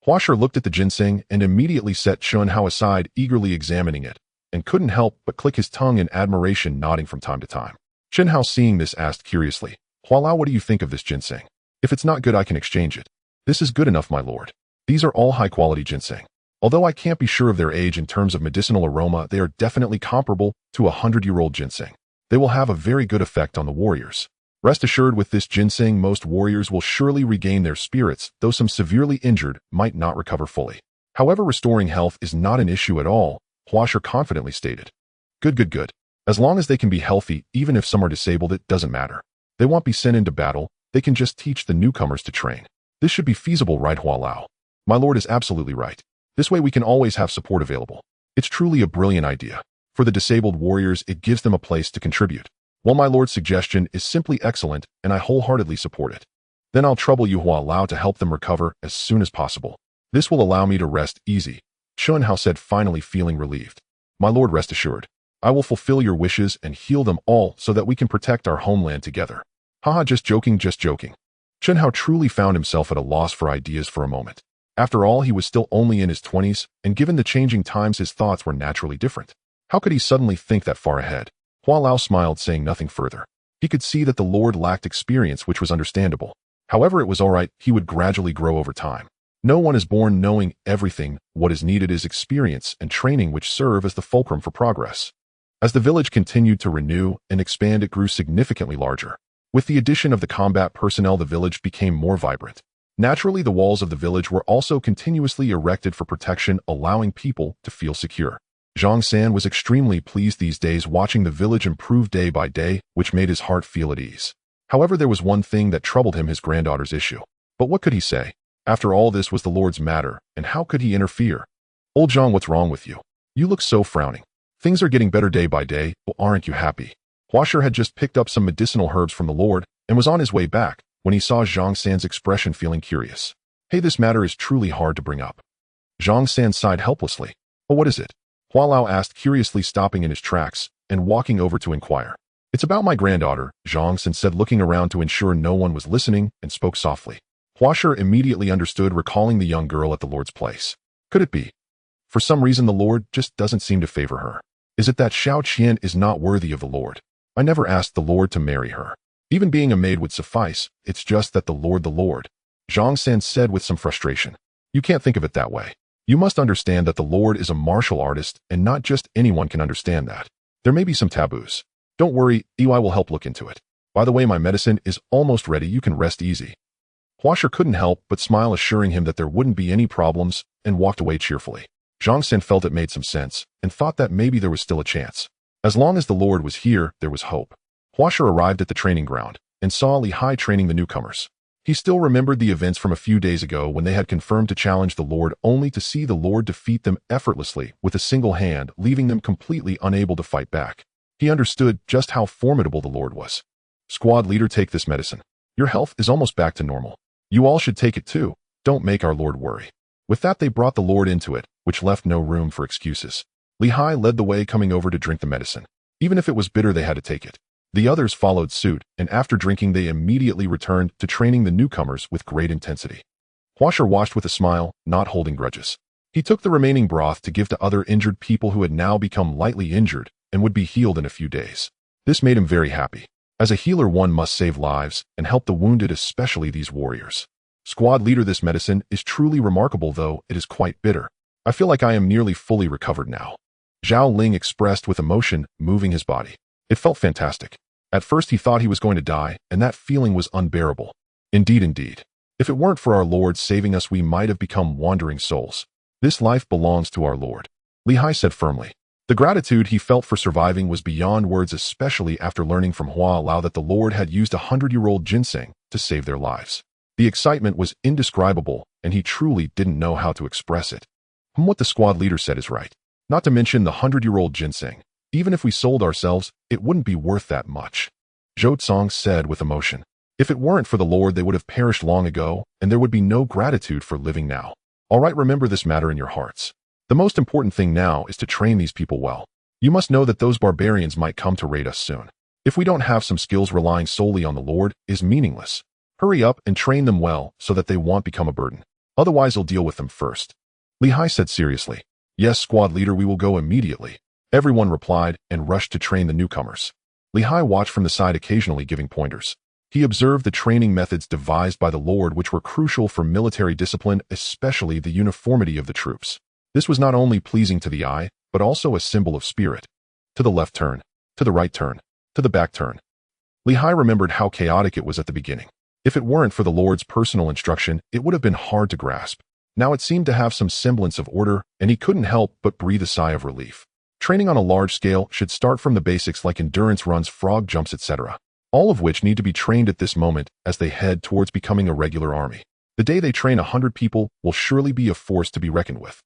Huasher looked at the ginseng and immediately set Chun Hao aside, eagerly examining it, and couldn't help but click his tongue in admiration, nodding from time to time. Chun Hao, seeing this, asked curiously, Hua Lao, what do you think of this ginseng? If it's not good, I can exchange it. This is good enough, my lord. These are all high-quality ginseng. Although I can't be sure of their age in terms of medicinal aroma, they are definitely comparable to a 100-year-old ginseng. They will have a very good effect on the warriors. Rest assured, with this ginseng, most warriors will surely regain their spirits, though some severely injured might not recover fully. However, restoring health is not an issue at all, Huasher confidently stated. Good. As long as they can be healthy, even if some are disabled, it doesn't matter. They won't be sent into battle, they can just teach the newcomers to train. This should be feasible, right, Hua Lao? My lord is absolutely right. This way we can always have support available. It's truly a brilliant idea. For the disabled warriors, it gives them a place to contribute. Well, my lord's suggestion is simply excellent, and I wholeheartedly support it. Then I'll trouble you, Hua Lao, to help them recover as soon as possible. This will allow me to rest easy, Chun Hao said, finally feeling relieved. My lord, rest assured. I will fulfill your wishes and heal them all so that we can protect our homeland together. Haha, just joking. Chun Hao truly found himself at a loss for ideas for a moment. After all, he was still only in his 20s, and given the changing times, his thoughts were naturally different. How could he suddenly think that far ahead? Hua Lao smiled, saying nothing further. He could see that the Lord lacked experience, which was understandable. However, it was all right. He would gradually grow over time. No one is born knowing everything. What is needed is experience and training, which serve as the fulcrum for progress. As the village continued to renew and expand, it grew significantly larger. With the addition of the combat personnel, the village became more vibrant. Naturally, the walls of the village were also continuously erected for protection, allowing people to feel secure. Zhang San was extremely pleased these days, watching the village improve day by day, which made his heart feel at ease. However, there was one thing that troubled him: his granddaughter's issue. But what could he say? After all, this was the Lord's matter, and how could he interfere? Old Zhang, what's wrong with you? You look so frowning. Things are getting better day by day, well, aren't you happy? Huasher had just picked up some medicinal herbs from the Lord and was on his way back when he saw Zhang San's expression, feeling curious. Hey, this matter is truly hard to bring up. Zhang San sighed helplessly. Oh, what is it? Hua Lao asked curiously, stopping in his tracks and walking over to inquire. It's about my granddaughter, Zhang San said, looking around to ensure no one was listening, and spoke softly. Huasher immediately understood, recalling the young girl at the Lord's place. Could it be? For some reason, the Lord just doesn't seem to favor her. Is it that Xiantian is not worthy of the Lord? I never asked the Lord to marry her. Even being a maid would suffice. It's just that the Lord, Zhang San said with some frustration. You can't think of it that way. You must understand that the Lord is a martial artist, and not just anyone can understand that. There may be some taboos. Don't worry, EY will help look into it. By the way, my medicine is almost ready. You can rest easy. Huasher couldn't help but smile, assuring him that there wouldn't be any problems, and walked away cheerfully. Zhang San felt it made some sense, and thought that maybe there was still a chance. As long as the Lord was here, there was hope. Huasher arrived at the training ground, and saw Li Hai training the newcomers. He still remembered the events from a few days ago when they had confirmed to challenge the Lord, only to see the Lord defeat them effortlessly with a single hand, leaving them completely unable to fight back. He understood just how formidable the Lord was. Squad leader, take this medicine. Your health is almost back to normal. You all should take it too. Don't make our Lord worry. With that, they brought the Lord into it, which left no room for excuses. Li Hai led the way, coming over to drink the medicine. Even if it was bitter, they had to take it. The others followed suit, and after drinking, they immediately returned to training the newcomers with great intensity. Huasher watched with a smile, not holding grudges. He took the remaining broth to give to other injured people who had now become lightly injured and would be healed in a few days. This made him very happy. As a healer, one must save lives and help the wounded, especially these warriors. Squad leader, this medicine is truly remarkable, though it is quite bitter. I feel like I am nearly fully recovered now. Zhao Ling expressed with emotion, moving his body. It felt fantastic. At first he thought he was going to die, and that feeling was unbearable. Indeed. If it weren't for our Lord saving us, we might have become wandering souls. This life belongs to our Lord, Li Hai said firmly. The gratitude he felt for surviving was beyond words, especially after learning from Hua Lao that the Lord had used a 100-year-old ginseng to save their lives. The excitement was indescribable, and he truly didn't know how to express it. What the squad leader said is right. Not to mention the 100-year-old ginseng. Even if we sold ourselves, it wouldn't be worth that much. Zhou Tsong said with emotion. If it weren't for the Lord, they would have perished long ago, and there would be no gratitude for living now. All right, remember this matter in your hearts. The most important thing now is to train these people well. You must know that those barbarians might come to raid us soon. If we don't have some skills, relying solely on the Lord is meaningless. Hurry up and train them well so that they won't become a burden. Otherwise, I'll deal with them first. Li Hai said seriously. Yes, squad leader, we will go immediately. Everyone replied and rushed to train the newcomers. Li Hai watched from the side, occasionally giving pointers. He observed the training methods devised by the Lord, which were crucial for military discipline, especially the uniformity of the troops. This was not only pleasing to the eye, but also a symbol of spirit. To the left turn, to the right turn, to the back turn. Lehi remembered how chaotic it was at the beginning. If it weren't for the Lord's personal instruction, it would have been hard to grasp. Now it seemed to have some semblance of order, and he couldn't help but breathe a sigh of relief. Training on a large scale should start from the basics like endurance runs, frog jumps, etc., all of which need to be trained at this moment as they head towards becoming a regular army. The day they train 100 people will surely be a force to be reckoned with.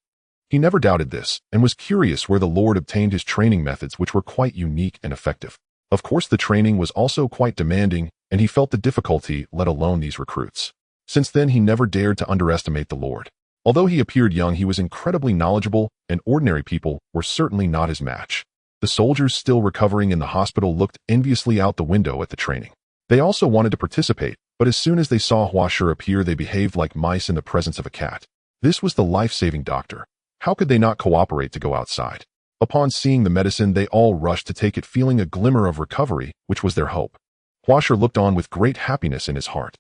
He never doubted this, and was curious where the Lord obtained his training methods, which were quite unique and effective. Of course, the training was also quite demanding, and he felt the difficulty, let alone these recruits. Since then, he never dared to underestimate the Lord. Although he appeared young, he was incredibly knowledgeable, and ordinary people were certainly not his match. The soldiers still recovering in the hospital looked enviously out the window at the training. They also wanted to participate, but as soon as they saw Huasher appear, they behaved like mice in the presence of a cat. This was the life-saving doctor. How could they not cooperate to go outside? Upon seeing the medicine, they all rushed to take it, feeling a glimmer of recovery, which was their hope. Huasher looked on with great happiness in his heart.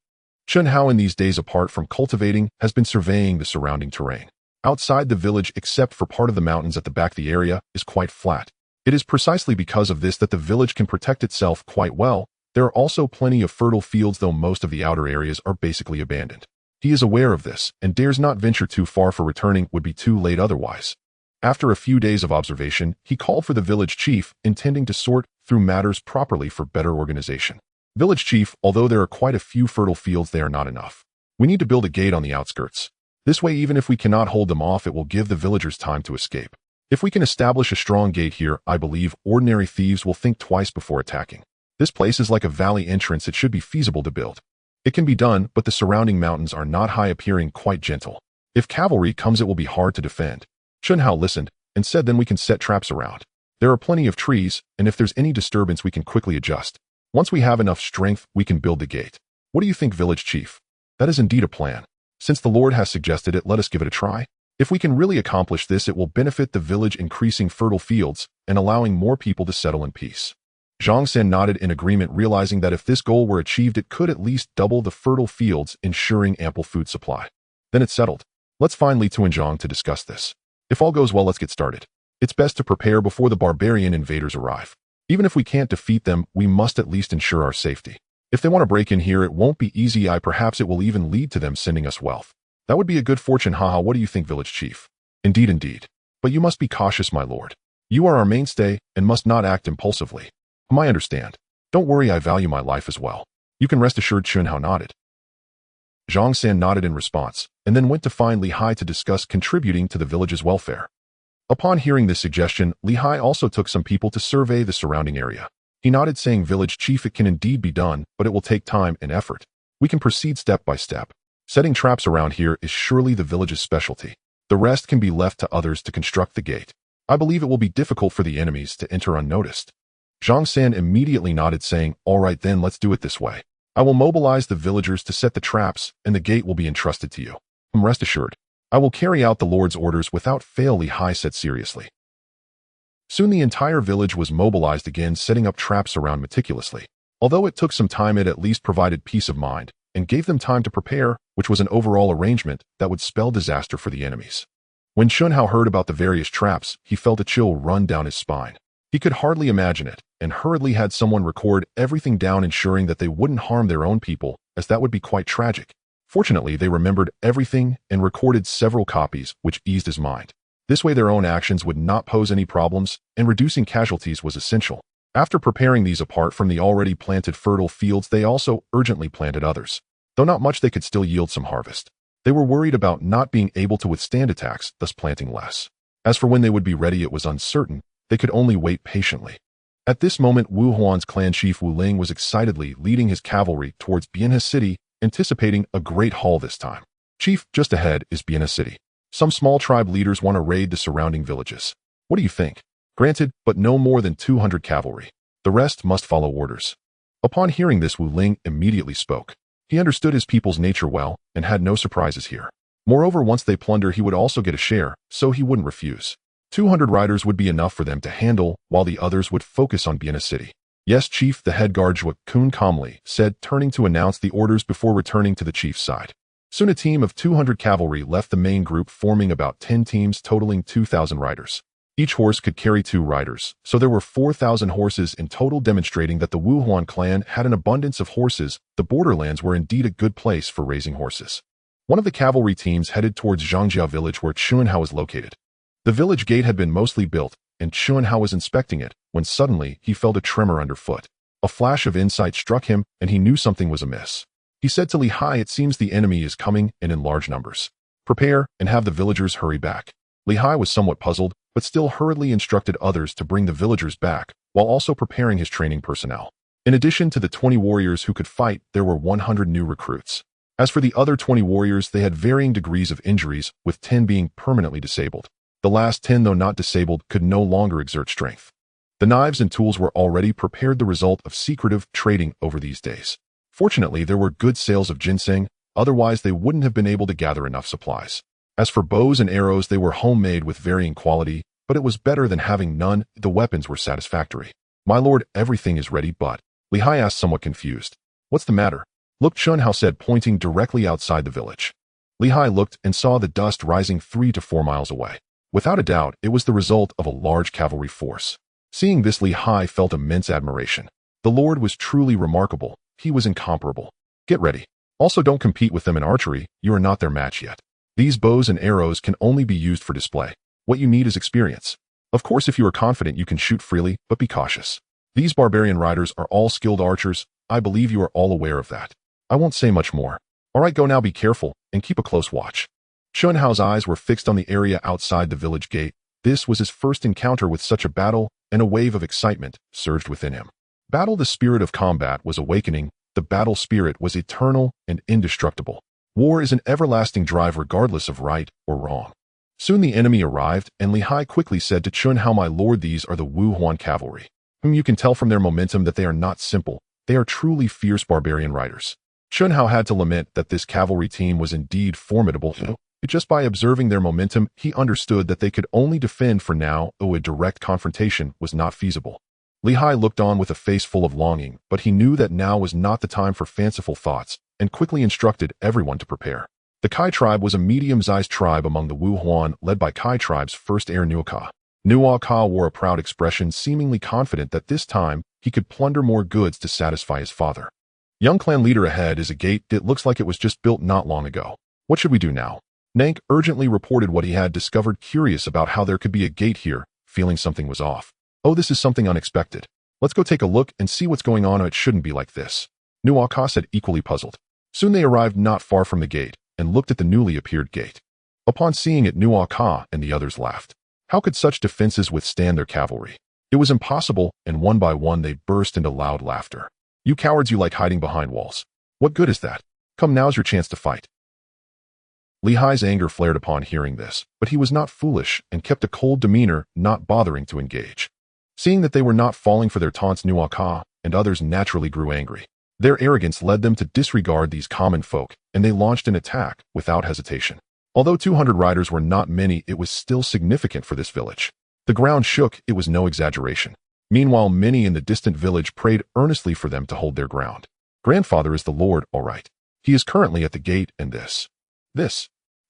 Chun Hao, in these days apart from cultivating, has been surveying the surrounding terrain. Outside the village, except for part of the mountains at the back, the area is quite flat. It is precisely because of this that the village can protect itself quite well. There are also plenty of fertile fields, though most of the outer areas are basically abandoned. He is aware of this, and dares not venture too far, for returning would be too late otherwise. After a few days of observation, he called for the village chief, intending to sort through matters properly for better organization. Village chief, although there are quite a few fertile fields, they are not enough. We need to build a gate on the outskirts. This way, even if we cannot hold them off, it will give the villagers time to escape. If we can establish a strong gate here, I believe ordinary thieves will think twice before attacking. This place is like a valley entrance. It should be feasible to build. It can be done, but the surrounding mountains are not high, appearing quite gentle. If cavalry comes, it will be hard to defend. Chun Hao listened and said, then we can set traps around. There are plenty of trees, and if there's any disturbance, we can quickly adjust. Once we have enough strength, we can build the gate. What do you think, village chief? That is indeed a plan. Since the Lord has suggested it, let us give it a try. If we can really accomplish this, it will benefit the village, increasing fertile fields and allowing more people to settle in peace. Zhang San nodded in agreement, realizing that if this goal were achieved, it could at least double the fertile fields, ensuring ample food supply. Then it's settled. Let's find Li Tu and Zhang to discuss this. If all goes well, let's get started. It's best to prepare before the barbarian invaders arrive. Even if we can't defeat them, we must at least ensure our safety. If they want to break in here, it won't be easy. Perhaps it will even lead to them sending us wealth. That would be a good fortune. Haha, what do you think, village chief? Indeed, indeed. But you must be cautious, my lord. You are our mainstay and must not act impulsively. I understand. Don't worry, I value my life as well. You can rest assured. Chun Hao nodded. Zhang San nodded in response, and then went to find Li Hai to discuss contributing to the village's welfare. Upon hearing this suggestion, Li Hai also took some people to survey the surrounding area. He nodded, saying, village chief, it can indeed be done, but it will take time and effort. We can proceed step by step. Setting traps around here is surely the village's specialty. The rest can be left to others to construct the gate. I believe it will be difficult for the enemies to enter unnoticed. Zhang San immediately nodded, saying, all right then, let's do it this way. I will mobilize the villagers to set the traps, and the gate will be entrusted to you. Rest assured, I will carry out the Lord's orders without fail, Li Hai said seriously. Soon the entire village was mobilized again, setting up traps around meticulously. Although it took some time, it at least provided peace of mind, and gave them time to prepare, which was an overall arrangement that would spell disaster for the enemies. When Chun Hao heard about the various traps, he felt a chill run down his spine. He could hardly imagine it, and hurriedly had someone record everything down, ensuring that they wouldn't harm their own people, as that would be quite tragic. Fortunately, they remembered everything and recorded several copies, which eased his mind. This way their own actions would not pose any problems, and reducing casualties was essential. After preparing these apart from the already planted fertile fields, they also urgently planted others. Though not much, they could still yield some harvest. They were worried about not being able to withstand attacks, thus planting less. As for when they would be ready, it was uncertain. They could only wait patiently. At this moment, Wu Huan's clan chief Wu Ling was excitedly leading his cavalry towards Bianhe City, anticipating a great haul this time. Chief, just ahead is Bianhe City. Some small tribe leaders want to raid the surrounding villages. What do you think? Granted, but no more than 200 cavalry. The rest must follow orders. Upon hearing this, Wu Ling immediately spoke. He understood his people's nature well and had no surprises here. Moreover, once they plunder, he would also get a share, so he wouldn't refuse. 200 riders would be enough for them to handle, while the others would focus on Bianhe City. Yes, Chief, the head guard Zhuo Kun calmly said, turning to announce the orders before returning to the chief's side. Soon a team of 200 cavalry left the main group, forming about 10 teams totaling 2,000 riders. Each horse could carry 2 riders, so there were 4,000 horses in total, demonstrating that the Wuhuan clan had an abundance of horses. The borderlands were indeed a good place for raising horses. One of the cavalry teams headed towards Zhangjia village, where Chuanhao is located. The village gate had been mostly built, and Chuanhao was inspecting it, when suddenly he felt a tremor underfoot. A flash of insight struck him, and he knew something was amiss. He said to Li Hai, "It seems the enemy is coming, and in large numbers. Prepare, and have the villagers hurry back." Li Hai was somewhat puzzled, but still hurriedly instructed others to bring the villagers back, while also preparing his training personnel. In addition to the 20 warriors who could fight, there were 100 new recruits. As for the other 20 warriors, they had varying degrees of injuries, with 10 being permanently disabled. The last 10, though not disabled, could no longer exert strength. The knives and tools were already prepared, the result of secretive trading over these days. Fortunately, there were good sales of ginseng, otherwise they wouldn't have been able to gather enough supplies. As for bows and arrows, they were homemade with varying quality, but it was better than having none. The weapons were satisfactory. "My lord, everything is ready, but..." Li Hai asked, somewhat confused. "What's the matter?" "Look," Chuanhao said, pointing directly outside the village. Li Hai looked and saw the dust rising 3 to 4 miles away. Without a doubt, it was the result of a large cavalry force. Seeing this, Li Hai felt immense admiration. The lord was truly remarkable. He was incomparable. "Get ready. Also, don't compete with them in archery. You are not their match yet. These bows and arrows can only be used for display. What you need is experience. Of course, if you are confident, you can shoot freely, but be cautious. These barbarian riders are all skilled archers. I believe you are all aware of that. I won't say much more. All right, go now, be careful, and keep a close watch." Chuanhao's eyes were fixed on the area outside the village gate. This was his first encounter with such a battle, and a wave of excitement surged within him. Battle, the spirit of combat, was awakening. The battle spirit was eternal and indestructible. War is an everlasting drive, regardless of right or wrong. Soon the enemy arrived, and Li Hai quickly said to Chuanhao, "My lord, these are the Wuhuan cavalry, whom you can tell from their momentum that they are not simple. They are truly fierce barbarian riders." Chuanhao had to lament that this cavalry team was indeed formidable. Just by observing their momentum, he understood that they could only defend for now. A direct confrontation was not feasible. Li Hai looked on with a face full of longing, but he knew that now was not the time for fanciful thoughts, and quickly instructed everyone to prepare. The Kai tribe was a medium-sized tribe among the Wuhuan, led by Kai tribe's first heir Nuaka. Nuaka wore a proud expression, seemingly confident that this time he could plunder more goods to satisfy his father. "Young clan leader, ahead is a gate. It looks like it was just built not long ago. What should we do now?" Nank urgently reported what he had discovered, curious about how there could be a gate here, feeling something was off. "Oh, this is something unexpected. Let's go take a look and see what's going on. It shouldn't be like this," Nuaka said, equally puzzled. Soon they arrived not far from the gate, and looked at the newly appeared gate. Upon seeing it, Nuaka and the others laughed. How could such defenses withstand their cavalry? It was impossible, and one by one they burst into loud laughter. "You cowards, you like hiding behind walls. What good is that? Come, now's your chance to fight." Li Hai's anger flared upon hearing this, but he was not foolish and kept a cold demeanor, not bothering to engage. Seeing that they were not falling for their taunts, Nuaka and others naturally grew angry. Their arrogance led them to disregard these common folk, and they launched an attack without hesitation. Although 200 riders were not many, it was still significant for this village. The ground shook, it was no exaggeration. Meanwhile, many in the distant village prayed earnestly for them to hold their ground. "Grandfather is the Lord, all right. He is currently at the gate, and this.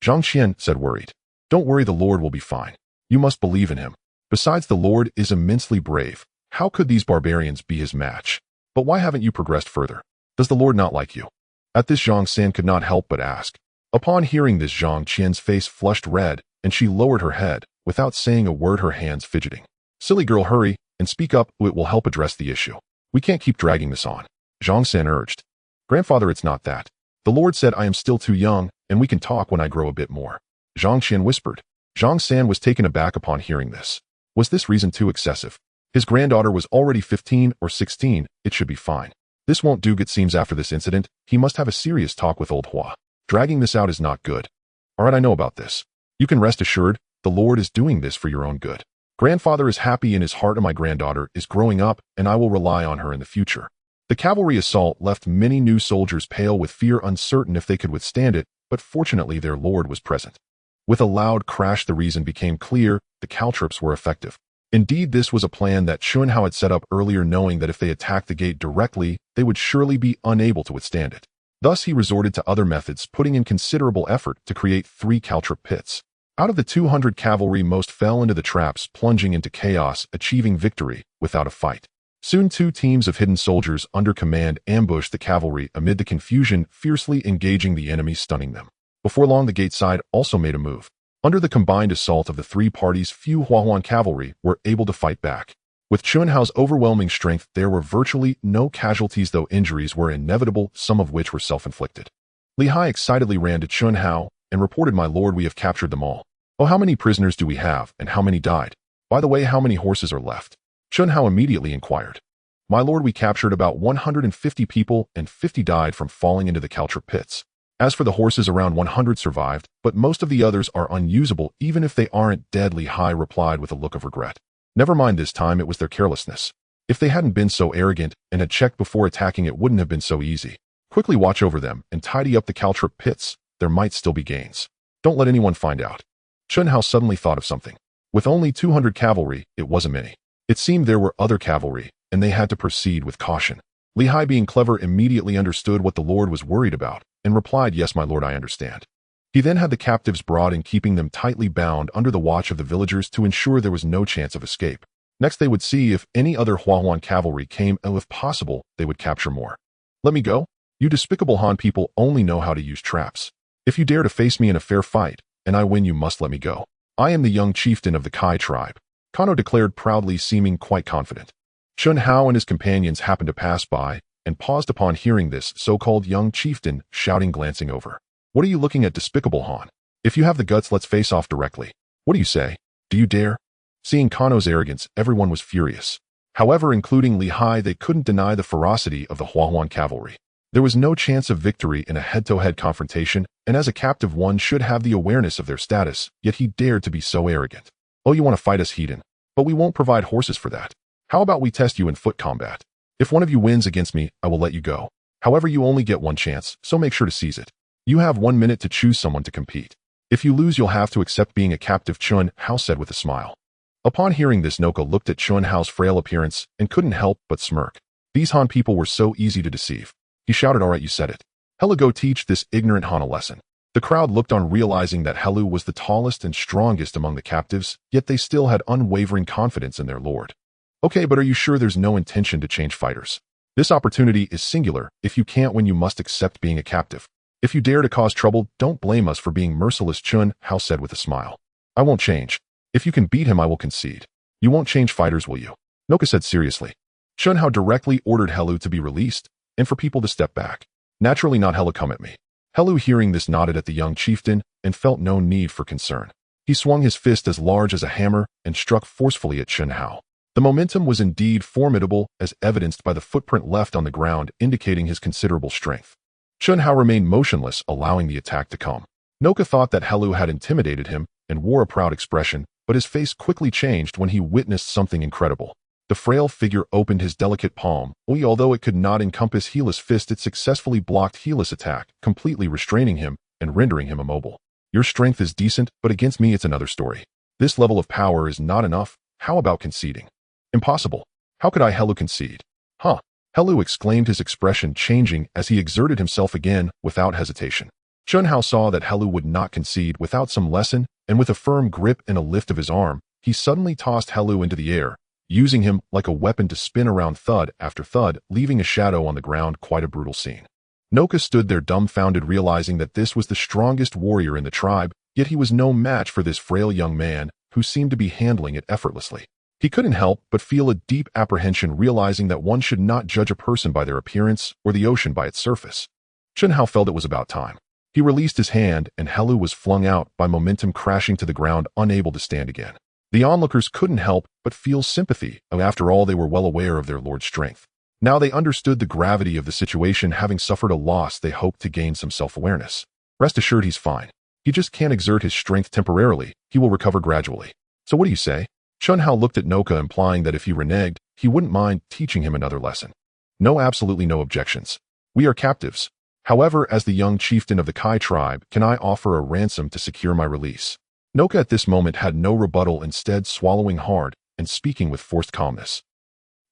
Xiantian said, worried. "Don't worry, the Lord will be fine. You must believe in him. Besides, the Lord is immensely brave. How could these barbarians be his match? But why haven't you progressed further? Does the Lord not like you?" At this, Zhang San could not help but ask. Upon hearing this, Zhang Qian's face flushed red, and she lowered her head, without saying a word, her hands fidgeting. "Silly girl, hurry, and speak up. It will help address the issue. We can't keep dragging this on," Zhang San urged. "Grandfather, it's not that. The Lord said I am still too young, and we can talk when I grow a bit more," Zhang Qian whispered. Zhang San was taken aback upon hearing this. Was this reason too excessive? His granddaughter was already 15 or 16, it should be fine. This won't do. It seems after this incident, he must have a serious talk with old Hua. Dragging this out is not good. All right, I know about this. You can rest assured, the Lord is doing this for your own good. Grandfather is happy in his heart, and my granddaughter is growing up, and I will rely on her in the future. The cavalry assault left many new soldiers pale with fear, uncertain if they could withstand it, but fortunately their lord was present. With a loud crash, the reason became clear: the caltrops were effective. Indeed, this was a plan that Chuanhao had set up earlier, knowing that if they attacked the gate directly, they would surely be unable to withstand it. Thus, he resorted to other methods, putting in considerable effort to create 3 caltrip pits. Out of the 200 cavalry, most fell into the traps, plunging into chaos, achieving victory without a fight. Soon 2 teams of hidden soldiers under command ambushed the cavalry amid the confusion, fiercely engaging the enemy, stunning them. Before long, the gate side also made a move. Under the combined assault of the 3 parties, few Huahuan cavalry were able to fight back. With Chun Hao's overwhelming strength, there were virtually no casualties, though injuries were inevitable, some of which were self-inflicted. Li Hai excitedly ran to Chun Hao and reported, "My lord, we have captured them all." "Oh, how many prisoners do we have, and how many died? By the way, how many horses are left?" Chun Hao immediately inquired. "My lord, we captured about 150 people, and 50 died from falling into the caltrip pits. As for the horses, around 100 survived, but most of the others are unusable, even if they aren't dead," Li Hai replied with a look of regret. "Never mind, this time it was their carelessness. If they hadn't been so arrogant and had checked before attacking, it wouldn't have been so easy. Quickly watch over them and tidy up the caltrip pits. There might still be gains. Don't let anyone find out." Chun Hao suddenly thought of something. With only 200 cavalry, it wasn't many. It seemed there were other cavalry, and they had to proceed with caution. Li Hai, being clever, immediately understood what the lord was worried about and replied, "Yes, my lord, I understand." He then had the captives brought in, keeping them tightly bound under the watch of the villagers to ensure there was no chance of escape. Next, they would see if any other Huahuan cavalry came, and if possible, they would capture more. "Let me go? You despicable Han people only know how to use traps. If you dare to face me in a fair fight, and I win, you must let me go. I am the young chieftain of the Kai tribe," Kano declared proudly, seeming quite confident. Chun Hao and his companions happened to pass by and paused upon hearing this so-called young chieftain shouting, glancing over. "What are you looking at, despicable Han? If you have the guts, let's face off directly. What do you say? Do you dare?" Seeing Kano's arrogance, everyone was furious. However, including Li Hai, they couldn't deny the ferocity of the Huahuan cavalry. There was no chance of victory in a head-to-head confrontation, and as a captive, one should have the awareness of their status, yet he dared to be so arrogant. "Oh, you want to fight us, heathen? But we won't provide horses for that. How about we test you in foot combat? If one of you wins against me, I will let you go. However, you only get one chance, so make sure to seize it. You have 1 minute to choose someone to compete. If you lose, you'll have to accept being a captive," Chun Hao said with a smile. Upon hearing this, Noka looked at Chun Hao's frail appearance and couldn't help but smirk. These Han people were so easy to deceive. He shouted, "All right, you said it. Helu, go teach this ignorant Han a lesson." The crowd looked on, realizing that Helu was the tallest and strongest among the captives, yet they still had unwavering confidence in their lord. "Okay, but are you sure there's no intention to change fighters? This opportunity is singular. If you can't win, you must accept being a captive. If you dare to cause trouble, don't blame us for being merciless," Chun Hao said with a smile. "I won't change. If you can beat him, I will concede. You won't change fighters, will you?" Noka said seriously. Chun Hao directly ordered Helu to be released and for people to step back. "Naturally not, Helu, come at me." Helu, hearing this, nodded at the young chieftain and felt no need for concern. He swung his fist as large as a hammer and struck forcefully at Chun Hao. The momentum was indeed formidable, as evidenced by the footprint left on the ground, indicating his considerable strength. Chun Hao remained motionless, allowing the attack to come. Noka thought that Helu had intimidated him and wore a proud expression, but his face quickly changed when he witnessed something incredible. The frail figure opened his delicate palm. Although it could not encompass Heela's fist, it successfully blocked Heela's attack, completely restraining him and rendering him immobile. "Your strength is decent, but against me it's another story. This level of power is not enough. How about conceding?" "Impossible. How could I, Helu, concede?" "Huh?" Helu exclaimed, his expression changing as he exerted himself again without hesitation. Chun Hao saw that Helu would not concede without some lesson, and with a firm grip and a lift of his arm, he suddenly tossed Helu into the air, using him like a weapon to spin around thud after thud, leaving a shadow on the ground. Quite a brutal scene. Noka stood there dumbfounded, realizing that this was the strongest warrior in the tribe, yet he was no match for this frail young man who seemed to be handling it effortlessly. He couldn't help but feel a deep apprehension, realizing that one should not judge a person by their appearance or the ocean by its surface. Chun Hao felt it was about time. He released his hand, and Helu was flung out by momentum, crashing to the ground, unable to stand again. The onlookers couldn't help but feel sympathy. After all, they were well aware of their lord's strength. Now they understood the gravity of the situation. Having suffered a loss, they hoped to gain some self-awareness. "Rest assured, he's fine. He just can't exert his strength temporarily. He will recover gradually. So what do you say?" Chun Hao looked at Noka, implying that if he reneged, he wouldn't mind teaching him another lesson. "No, absolutely no objections. We are captives. However, as the young chieftain of the Kai tribe, can I offer a ransom to secure my release?" Noka at this moment had no rebuttal, instead swallowing hard and speaking with forced calmness.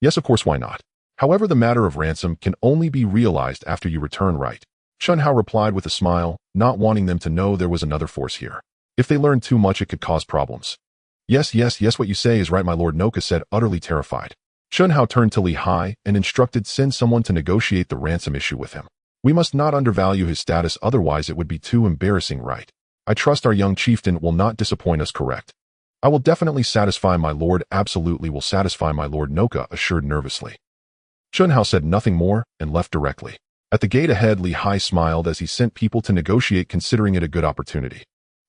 "Yes, of course, why not? However, the matter of ransom can only be realized after you return, right? Chun Hao replied with a smile, not wanting them to know there was another force here. If they learned too much, it could cause problems. Yes, yes, yes, what you say is right, my lord, Noka said, utterly terrified. Chun Hao turned to Li Hai and instructed send someone to negotiate the ransom issue with him. We must not undervalue his status, otherwise it would be too embarrassing, right? I trust our young chieftain will not disappoint us, correct? I will definitely satisfy my lord, absolutely will satisfy my lord, Noka assured nervously. Chun Hao said nothing more and left directly. At the gate ahead, Li Hai smiled as he sent people to negotiate, considering it a good opportunity.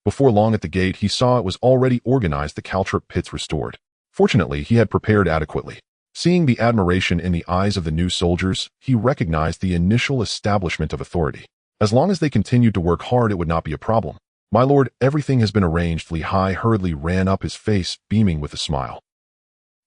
Before long at the gate, he saw it was already organized, the caltrip pits restored. Fortunately, he had prepared adequately. Seeing the admiration in the eyes of the new soldiers, he recognized the initial establishment of authority. As long as they continued to work hard, it would not be a problem. My lord, everything has been arranged. Li Hai hurriedly ran up, his face beaming with a smile.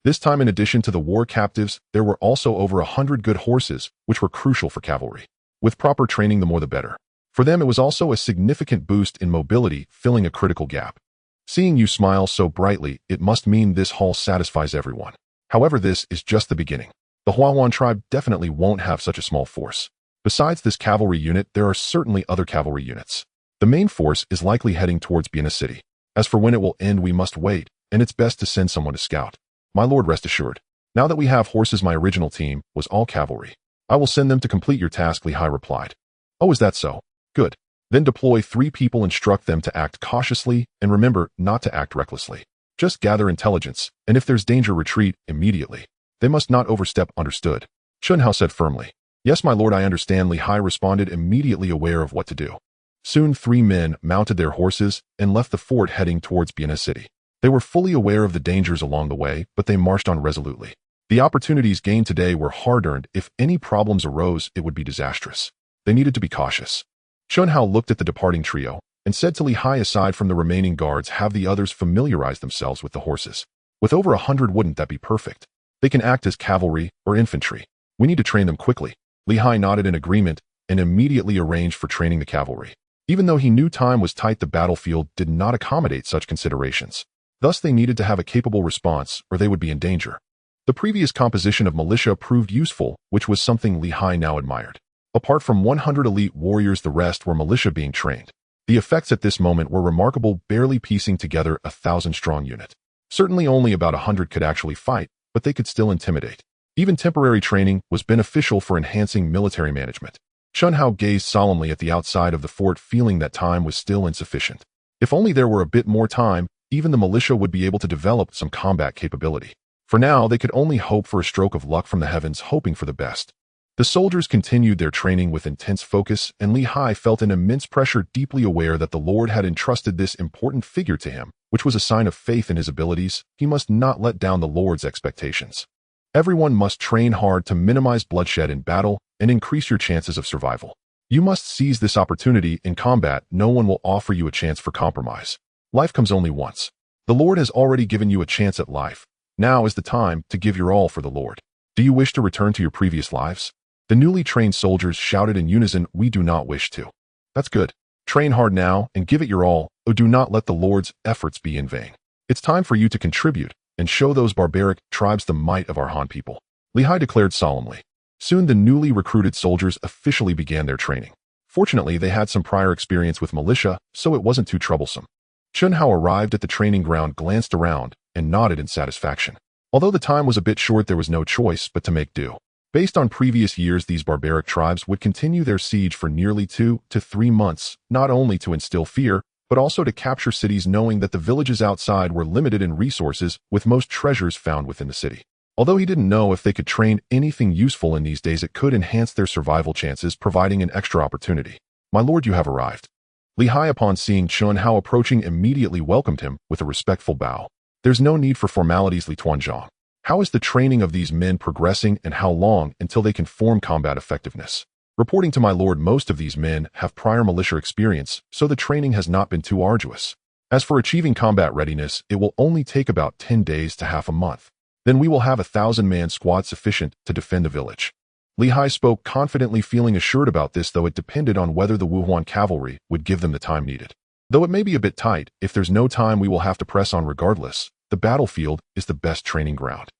This time, in addition to the war captives, there were also over 100 good horses, which were crucial for cavalry. With proper training, the more the better. For them, it was also a significant boost in mobility, filling a critical gap. Seeing you smile so brightly, it must mean this haul satisfies everyone. However, this is just the beginning. The Huahuan tribe definitely won't have such a small force. Besides this cavalry unit, there are certainly other cavalry units. The main force is likely heading towards Biena City. As for when it will end, we must wait, and it's best to send someone to scout. My lord, rest assured. Now that we have horses, my original team was all cavalry. I will send them to complete your task, Li Hai replied. Oh, is that so? Good. Then deploy 3 people, instruct them to act cautiously, and remember not to act recklessly. Just gather intelligence, and if there's danger, retreat immediately. They must not overstep, understood? Chun Hao said firmly. Yes, my lord, I understand, Li Hai responded, immediately aware of what to do. Soon 3 men mounted their horses and left the fort, heading towards Biena City. They were fully aware of the dangers along the way, but they marched on resolutely. The opportunities gained today were hard-earned. If any problems arose, it would be disastrous. They needed to be cautious. Chun Hao looked at the departing trio and said to Li Hai, aside from the remaining guards, have the others familiarize themselves with the horses. With over 100, wouldn't that be perfect? They can act as cavalry or infantry. We need to train them quickly. Li Hai nodded in agreement and immediately arranged for training the cavalry. Even though he knew time was tight, the battlefield did not accommodate such considerations. Thus, they needed to have a capable response, or they would be in danger. The previous composition of militia proved useful, which was something Li Hai now admired. Apart from 100 elite warriors, the rest were militia being trained. The effects at this moment were remarkable, barely piecing together a 1,000-strong unit. Certainly only about 100 could actually fight, but they could still intimidate. Even temporary training was beneficial for enhancing military management. Chun Hao gazed solemnly at the outside of the fort, feeling that time was still insufficient. If only there were a bit more time, even the militia would be able to develop some combat capability. For now, they could only hope for a stroke of luck from the heavens, hoping for the best. The soldiers continued their training with intense focus, and Li Hai felt an immense pressure, deeply aware that the Lord had entrusted this important figure to him, which was a sign of faith in his abilities. He must not let down the Lord's expectations. Everyone must train hard to minimize bloodshed in battle and increase your chances of survival. You must seize this opportunity in combat. No one will offer you a chance for compromise. Life comes only once. The Lord has already given you a chance at life. Now is the time to give your all for the Lord. Do you wish to return to your previous lives? The newly trained soldiers shouted in unison, we do not wish to. That's good. Train hard now and give it your all, or do not let the Lord's efforts be in vain. It's time for you to contribute and show those barbaric tribes the might of our Han people, Li Hai declared solemnly. Soon the newly recruited soldiers officially began their training. Fortunately, they had some prior experience with militia, so it wasn't too troublesome. Chun Hao arrived at the training ground, glanced around, and nodded in satisfaction. Although the time was a bit short, there was no choice but to make do. Based on previous years, these barbaric tribes would continue their siege for nearly 2 to 3 months, not only to instill fear, but also to capture cities, knowing that the villages outside were limited in resources, with most treasures found within the city. Although he didn't know if they could train anything useful in these days, it could enhance their survival chances, providing an extra opportunity. My lord, you have arrived. Li Hai, upon seeing Chun Hao approaching, immediately welcomed him with a respectful bow. There's no need for formalities, Li Tuanzhang. How is the training of these men progressing, and how long until they can form combat effectiveness? Reporting to my lord, most of these men have prior militia experience, so the training has not been too arduous. As for achieving combat readiness, it will only take about 10 days to half a month. Then we will have a 1,000-man squad sufficient to defend the village. Li Hai spoke confidently, feeling assured about this, though it depended on whether the Wuhuan cavalry would give them the time needed. Though it may be a bit tight, if there's no time, we will have to press on regardless. The battlefield is the best training ground.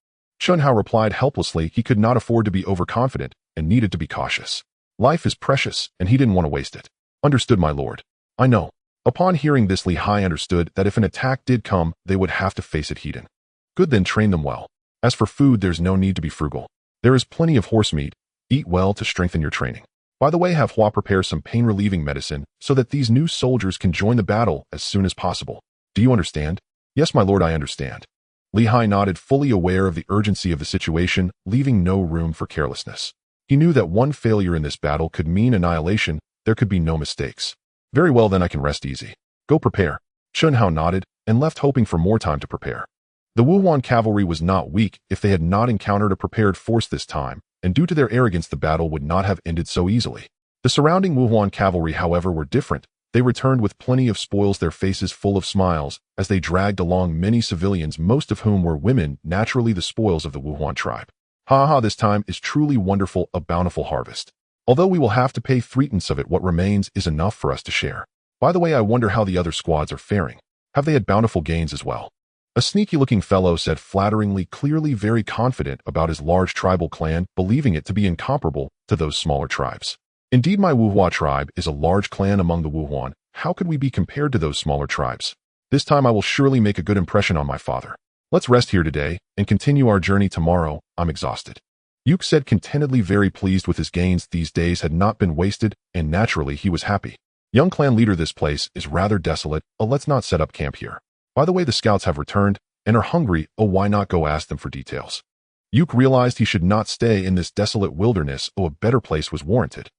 Chun Hao replied helplessly. He could not afford to be overconfident and needed to be cautious. Life is precious, and he didn't want to waste it. Understood, my lord. I know. Upon hearing this, Li Hai understood that if an attack did come, they would have to face it heat-in. Good, then train them well. As for food, there's no need to be frugal. There is plenty of horse meat. Eat well to strengthen your training. By the way, have Hua prepare some pain-relieving medicine so that these new soldiers can join the battle as soon as possible. Do you understand? Yes, my lord, I understand. Li Hai nodded, fully aware of the urgency of the situation, leaving no room for carelessness. He knew that one failure in this battle could mean annihilation. There could be no mistakes. Very well, then I can rest easy. Go prepare. Chun Hao nodded and left, hoping for more time to prepare. The Wuhuan cavalry was not weak if they had not encountered a prepared force this time, and due to their arrogance the battle would not have ended so easily. The surrounding Wuhuan cavalry, however, were different. They returned with plenty of spoils, their faces full of smiles, as they dragged along many civilians, most of whom were women, naturally the spoils of the Wuhuan tribe. Ha ha, this time is truly wonderful, a bountiful harvest. Although we will have to pay 3/10 of it, what remains is enough for us to share. By the way, I wonder how the other squads are faring. Have they had bountiful gains as well? A sneaky-looking fellow said flatteringly, clearly very confident about his large tribal clan, believing it to be incomparable to those smaller tribes. Indeed, my Wuhua tribe is a large clan among the Wuhuan. How could we be compared to those smaller tribes? This time I will surely make a good impression on my father. Let's rest here today and continue our journey tomorrow. I'm exhausted. Yuk said contentedly, very pleased with his gains. These days had not been wasted, and naturally he was happy. Young clan leader, this place is rather desolate. Let's not set up camp here. By the way, the scouts have returned and are hungry. Why not go ask them for details? Yuk realized he should not stay in this desolate wilderness. A better place was warranted.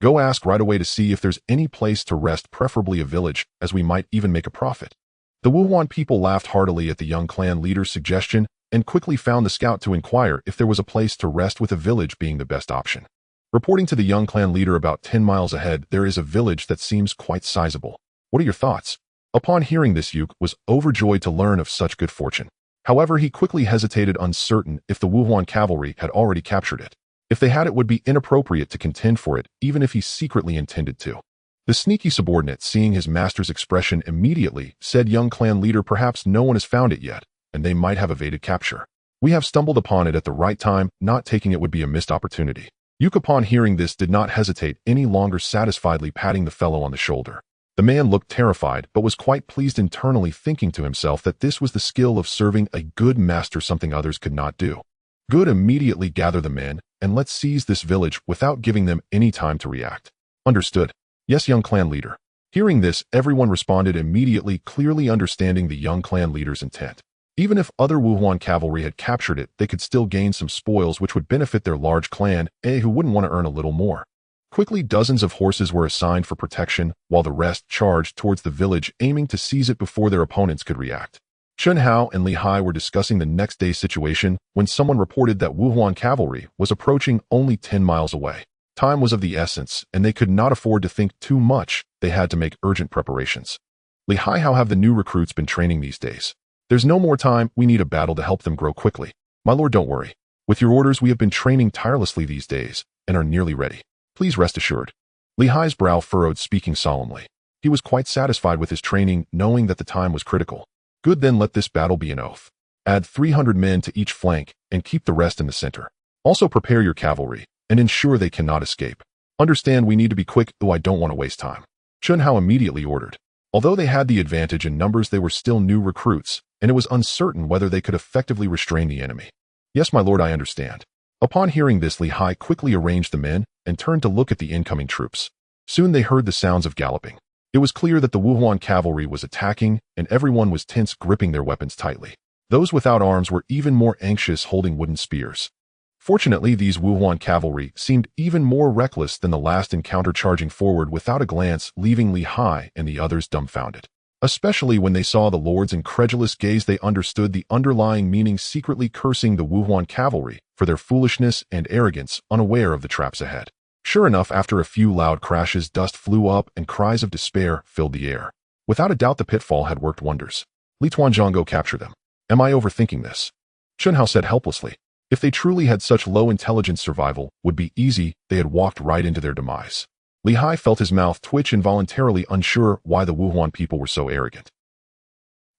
Go ask right away to see if there's any place to rest, preferably a village, as we might even make a profit. The Wuhuan people laughed heartily at the young clan leader's suggestion and quickly found the scout to inquire if there was a place to rest, with a village being the best option. Reporting to the young clan leader, about 10 miles ahead, there is a village that seems quite sizable. What are your thoughts? Upon hearing this, Yuk was overjoyed to learn of such good fortune. However, he quickly hesitated, uncertain if the Wuhuan cavalry had already captured it. If they had, it would be inappropriate to contend for it, even if he secretly intended to. The sneaky subordinate, seeing his master's expression, immediately said, young clan leader, perhaps no one has found it yet, and they might have evaded capture. We have stumbled upon it at the right time. Not taking it would be a missed opportunity. Yuk, upon hearing this, did not hesitate any longer, satisfiedly patting the fellow on the shoulder. The man looked terrified, but was quite pleased internally, thinking to himself that this was the skill of serving a good master, something others could not do. Good, immediately gather the men, and let's seize this village without giving them any time to react. Understood. Yes, young clan leader. Hearing this, everyone responded immediately, clearly understanding the young clan leader's intent. Even if other Wuhuan cavalry had captured it, they could still gain some spoils which would benefit their large clan, who wouldn't want to earn a little more. Quickly, dozens of horses were assigned for protection, while the rest charged towards the village, aiming to seize it before their opponents could react. Chun Hao and Li Hai were discussing the next day's situation when someone reported that Wuhuan cavalry was approaching only 10 miles away. Time was of the essence, and they could not afford to think too much. They had to make urgent preparations. Li Hai, how have the new recruits been training these days? There's no more time. We need a battle to help them grow quickly. My lord, don't worry. With your orders, we have been training tirelessly these days and are nearly ready. Please rest assured. Li Hai's brow furrowed, speaking solemnly. He was quite satisfied with his training, knowing that the time was critical. Good, then let this battle be an oath. Add 300 men to each flank and keep the rest in the center. Also prepare your cavalry and ensure they cannot escape. Understand, we need to be quick. I don't want to waste time. Chun Hao immediately ordered. Although they had the advantage in numbers, they were still new recruits, and it was uncertain whether they could effectively restrain the enemy. Yes, my lord, I understand. Upon hearing this, Li Hai quickly arranged the men and turned to look at the incoming troops. Soon they heard the sounds of galloping. It was clear that the Wuhuan cavalry was attacking, and everyone was tense, gripping their weapons tightly. Those without arms were even more anxious, holding wooden spears. Fortunately, these Wuhuan cavalry seemed even more reckless than the last encounter, charging forward without a glance, leaving Li Hai and the others dumbfounded. Especially when they saw the lord's incredulous gaze, they understood the underlying meaning, secretly cursing the Wuhuan cavalry for their foolishness and arrogance, unaware of the traps ahead. Sure enough, after a few loud crashes, dust flew up and cries of despair filled the air. Without a doubt, the pitfall had worked wonders. Li Tuanzhang, go capture them. Am I overthinking this? Chun Hao said helplessly. If they truly had such low intelligence, survival would be easy. They had walked right into their demise. Li Hai felt his mouth twitch, involuntarily unsure why the Wuhuan people were so arrogant.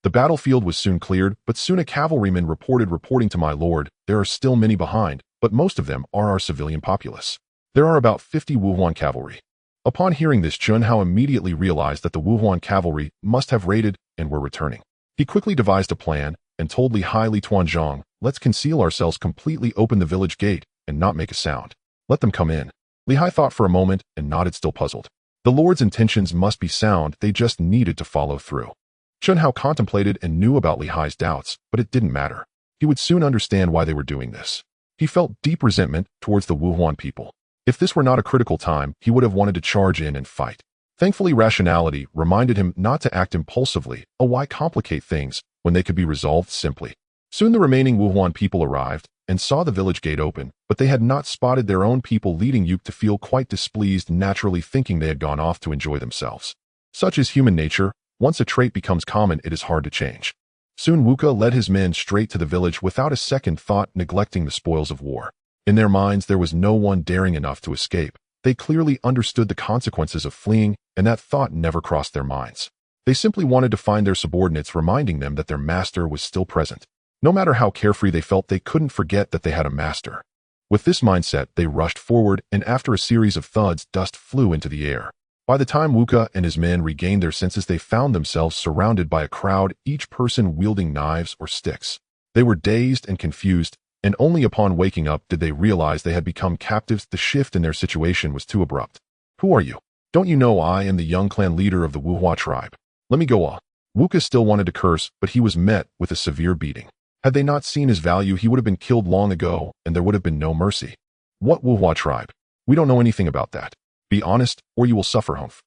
The battlefield was soon cleared, but soon a cavalryman reporting to my lord, there are still many behind, but most of them are our civilian populace. There are about 50 Wuhuan cavalry. Upon hearing this, Junhao immediately realized that the Wuhuan cavalry must have raided and were returning. He quickly devised a plan and told Lihai Li Tuanzhang, "Let's conceal ourselves completely, open the village gate, and not make a sound. Let them come in." Lihai thought for a moment and nodded, still puzzled. The Lord's intentions must be sound, they just needed to follow through. Junhao contemplated and knew about Lihai's doubts, but it didn't matter. He would soon understand why they were doing this. He felt deep resentment towards the Wuhuan people. If this were not a critical time, he would have wanted to charge in and fight. Thankfully, rationality reminded him not to act impulsively. Why complicate things when they could be resolved simply? Soon the remaining Wuhuan people arrived and saw the village gate open, but they had not spotted their own people, leading Yuke to feel quite displeased, naturally thinking they had gone off to enjoy themselves. Such is human nature. Once a trait becomes common, it is hard to change. Soon Wuka led his men straight to the village without a second thought, neglecting the spoils of war. In their minds, there was no one daring enough to escape. They clearly understood the consequences of fleeing, and that thought never crossed their minds. They simply wanted to find their subordinates, reminding them that their master was still present. No matter how carefree they felt, they couldn't forget that they had a master. With this mindset, they rushed forward, and after a series of thuds, dust flew into the air. By the time Wuka and his men regained their senses, they found themselves surrounded by a crowd, each person wielding knives or sticks. They were dazed and confused, and only upon waking up did they realize they had become captives. The shift in their situation was too abrupt. "Who are you? Don't you know I am the young clan leader of the Wuhua tribe? Let me go on." Wuka still wanted to curse, but he was met with a severe beating. Had they not seen his value, he would have been killed long ago, and there would have been no mercy. "What Wuhua tribe? We don't know anything about that. Be honest, or you will suffer." Humph.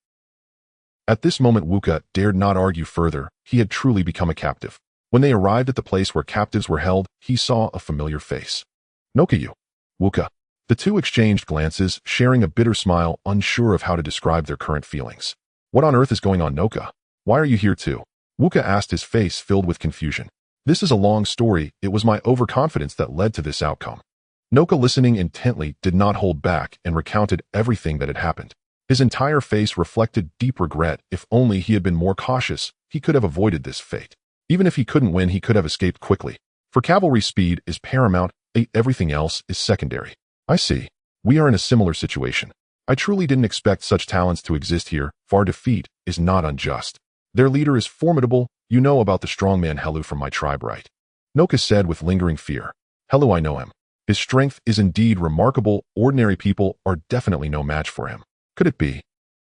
At this moment, Wuka dared not argue further. He had truly become a captive. When they arrived at the place where captives were held, he saw a familiar face. "Nokayu." "Wuka." The two exchanged glances, sharing a bitter smile, unsure of how to describe their current feelings. "What on earth is going on, Noka? Why are you here too?" Wuka asked, his face filled with confusion. "This is a long story. It was my overconfidence that led to this outcome." Noka, listening intently, did not hold back and recounted everything that had happened. His entire face reflected deep regret. If only he had been more cautious, he could have avoided this fate. Even if he couldn't win, he could have escaped quickly. For cavalry, speed is paramount, everything else is secondary. "I see. We are in a similar situation. I truly didn't expect such talents to exist here. Our defeat is not unjust. Their leader is formidable. You know about the strongman Helu from my tribe, right?" Noka said with lingering fear. "Helu, I know him. His strength is indeed remarkable. Ordinary people are definitely no match for him." "Could it be?"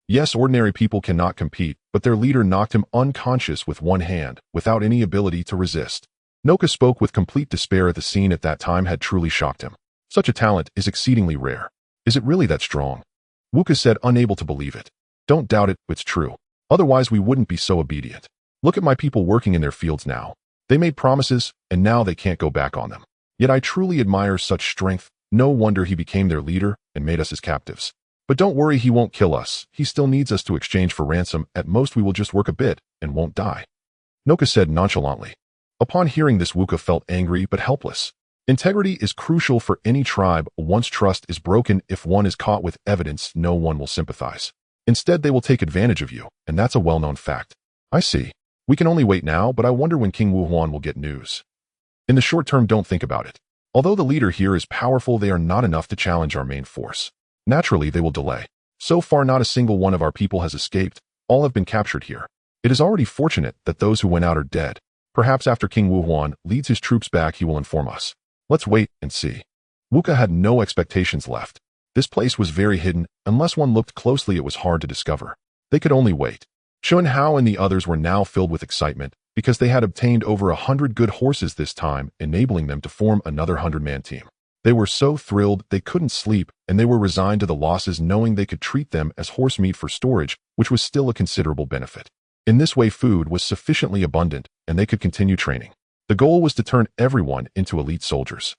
"Yes, ordinary people cannot compete, but their leader knocked him unconscious with one hand, without any ability to resist." Noka spoke with complete despair. The scene at that time had truly shocked him. Such a talent is exceedingly rare. "Is it really that strong?" Wuka said, unable to believe it. "Don't doubt it, it's true. Otherwise we wouldn't be so obedient. Look at my people working in their fields now. They made promises, and now they can't go back on them. Yet I truly admire such strength. No wonder he became their leader and made us his captives. But don't worry, he won't kill us. He still needs us to exchange for ransom. At most we will just work a bit and won't die," Noka said nonchalantly. Upon hearing this, Wuka felt angry but helpless. Integrity is crucial for any tribe. Once trust is broken, if one is caught with evidence, no one will sympathize. Instead, they will take advantage of you, and that's a well-known fact. "I see. We can only wait now, but I wonder when King Wuhuan will get news. In the short term, don't think about it. Although the leader here is powerful, they are not enough to challenge our main force. Naturally, they will delay. So far, not a single one of our people has escaped. All have been captured here. It is already fortunate that those who went out are dead. Perhaps after King Wuhuan leads his troops back, he will inform us. Let's wait and see." Wuka had no expectations left. This place was very hidden. Unless one looked closely, it was hard to discover. They could only wait. Chun Hao and the others were now filled with excitement, because they had obtained over 100 good horses this time, enabling them to form another 100-man team. They were so thrilled they couldn't sleep, and they were resigned to the losses, knowing they could treat them as horse meat for storage, which was still a considerable benefit. In this way, food was sufficiently abundant, and they could continue training. The goal was to turn everyone into elite soldiers.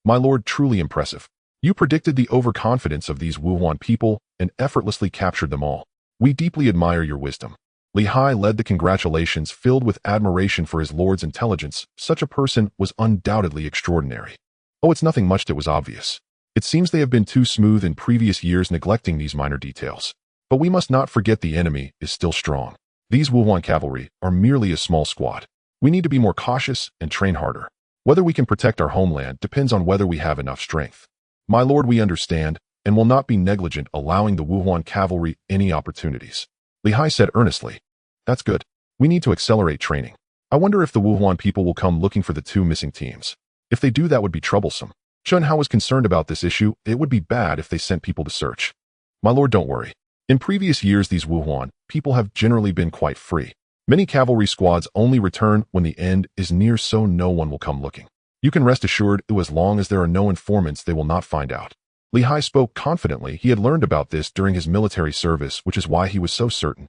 "My lord, truly impressive. You predicted the overconfidence of these Wuhuan people and effortlessly captured them all. We deeply admire your wisdom." Li Hai led the congratulations, filled with admiration for his lord's intelligence. Such a person was undoubtedly extraordinary. "Oh, it's nothing much, that was obvious. It seems they have been too smooth in previous years, neglecting these minor details. But we must not forget the enemy is still strong. These Wuhuan cavalry are merely a small squad. We need to be more cautious and train harder. Whether we can protect our homeland depends on whether we have enough strength." "My lord, we understand. and will not be negligent allowing the Wuhuan cavalry any opportunities. Li Hai said earnestly. That's good. We need to accelerate training. I wonder if the Wuhuan people will come looking for the two missing teams. If they do, that would be troublesome. Chun Hao was concerned about this issue. It would be bad if they sent people to search. My lord, don't worry. In previous years, these Wuhuan people have generally been quite free. Many cavalry squads only return when the end is near, so no one will come looking. You can rest assured, as long as there are no informants, they will not find out. Li Hai spoke confidently. He had learned about this during his military service, which is why he was so certain.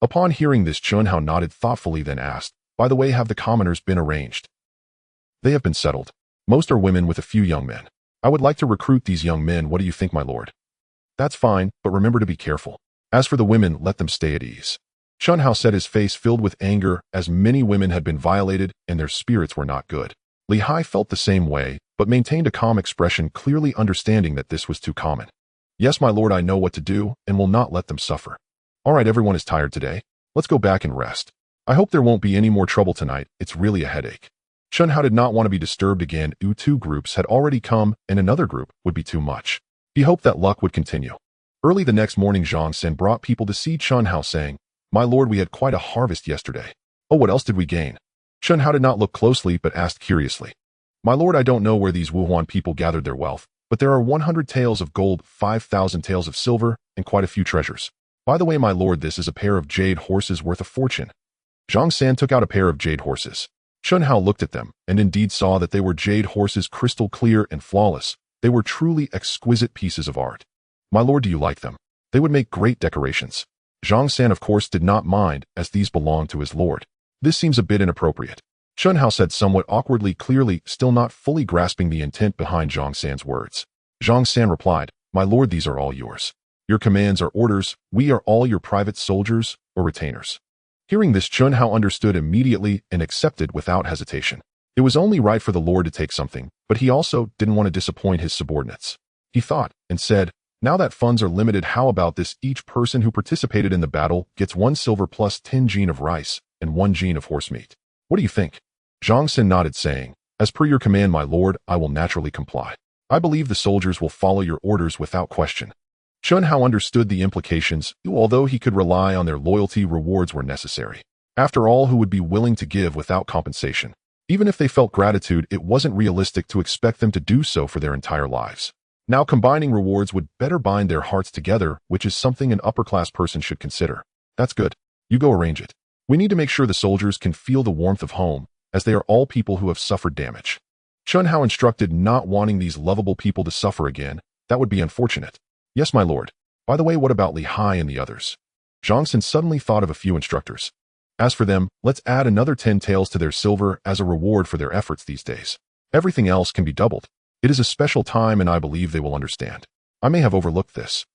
Upon hearing this, Chun Hao nodded thoughtfully, then asked, by the way, have the commoners been arranged? They have been settled. Most are women with a few young men. I would like to recruit these young men. What do you think, my lord? That's fine, but remember to be careful. As for the women, let them stay at ease. Chun Hao said, his face filled with anger, as many women had been violated and their spirits were not good. Li Hai felt the same way, but maintained a calm expression, clearly understanding that this was too common. Yes, my lord, I know what to do and will not let them suffer. All right, everyone is tired today. Let's go back and rest. I hope there won't be any more trouble tonight. It's really a headache. Chun Hao did not want to be disturbed again. Two groups had already come, and another group would be too much. He hoped that luck would continue. Early the next morning, Zhang Xin brought people to see Chun Hao, saying, my lord, we had quite a harvest yesterday. Oh, what else did we gain? Chun Hao did not look closely, but asked curiously. My lord, I don't know where these Wuhuan people gathered their wealth, but there are 100 taels of gold, 5,000 taels of silver, and quite a few treasures. By the way, my lord, this is a pair of jade horses worth a fortune. Zhang San took out a pair of jade horses. Chun Hao looked at them, and indeed saw that they were jade horses, crystal clear and flawless. They were truly exquisite pieces of art. My lord, do you like them? They would make great decorations. Zhang San, of course, did not mind, as these belonged to his lord. This seems a bit inappropriate. Chun Hao said somewhat awkwardly, clearly still not fully grasping the intent behind Zhang San's words. Zhang San replied, my lord, these are all yours. Your commands are orders. We are all your private soldiers or retainers. Hearing this, Chun Hao understood immediately and accepted without hesitation. It was only right for the lord to take something, but he also didn't want to disappoint his subordinates. He thought and said, now that funds are limited, how about this? Each person who participated in the battle gets 1 silver plus 10 jin of rice and 1 jin of horse meat. What do you think? Zhang Xin nodded, saying, as per your command, my lord, I will naturally comply. I believe the soldiers will follow your orders without question. Chun Hao understood the implications. Although he could rely on their loyalty, rewards were necessary. After all, who would be willing to give without compensation? Even if they felt gratitude, it wasn't realistic to expect them to do so for their entire lives. Now, combining rewards would better bind their hearts together, which is something an upper-class person should consider. That's good. You go arrange it. We need to make sure the soldiers can feel the warmth of home, as they are all people who have suffered damage. Chun Hao instructed, not wanting these lovable people to suffer again. That would be unfortunate. Yes, my lord. By the way, what about Li Hai and the others? Zhang Xin suddenly thought of a few instructors. As for them, let's add another 10 taels to their silver as a reward for their efforts these days. Everything else can be doubled. It is a special time, and I believe they will understand. I may have overlooked this.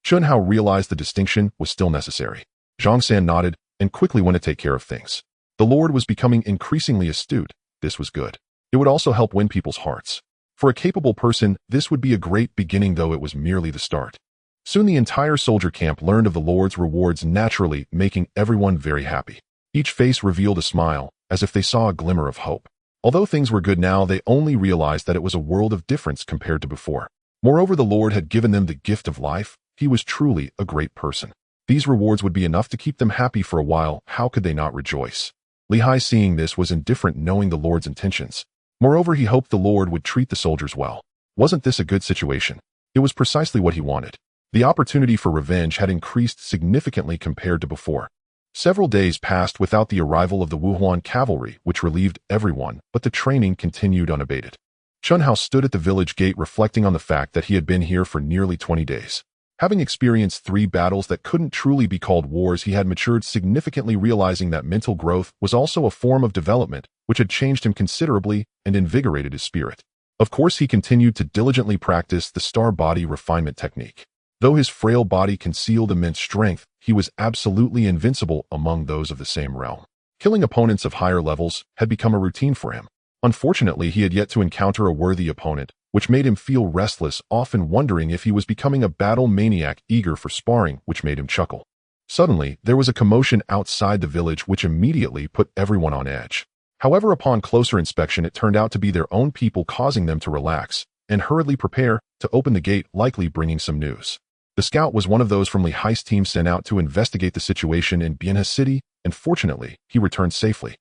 Chun Hao realized the distinction was still necessary. Zhang San nodded and quickly went to take care of things. The lord was becoming increasingly astute. This was good. It would also help win people's hearts. For a capable person, this would be a great beginning, though it was merely the start. Soon the entire soldier camp learned of the lord's rewards, naturally making everyone very happy. Each face revealed a smile, as if they saw a glimmer of hope. Although things were good now, they only realized that it was a world of difference compared to before. Moreover, the lord had given them the gift of life. He was truly a great person. These rewards would be enough to keep them happy for a while. How could they not rejoice? Li Hai, seeing this, was indifferent, knowing the lord's intentions. Moreover, he hoped the lord would treat the soldiers well. Wasn't this a good situation? It was precisely what he wanted. The opportunity for revenge had increased significantly compared to before. Several days passed without the arrival of the Wuhuan cavalry, which relieved everyone, but the training continued unabated. Chun Hao stood at the village gate, reflecting on the fact that he had been here for nearly 20 days. Having experienced 3 battles that couldn't truly be called wars, he had matured significantly, realizing that mental growth was also a form of development, which had changed him considerably and invigorated his spirit. Of course, he continued to diligently practice the star body refinement technique. Though his frail body concealed immense strength, he was absolutely invincible among those of the same realm. Killing opponents of higher levels had become a routine for him. Unfortunately, he had yet to encounter a worthy opponent, which made him feel restless, often wondering if he was becoming a battle maniac eager for sparring, which made him chuckle. Suddenly, there was a commotion outside the village which immediately put everyone on edge. However, upon closer inspection, it turned out to be their own people, causing them to relax and hurriedly prepare to open the gate, likely bringing some news. The scout was one of those from Li Hai's team sent out to investigate the situation in Bianhe City, and fortunately, he returned safely.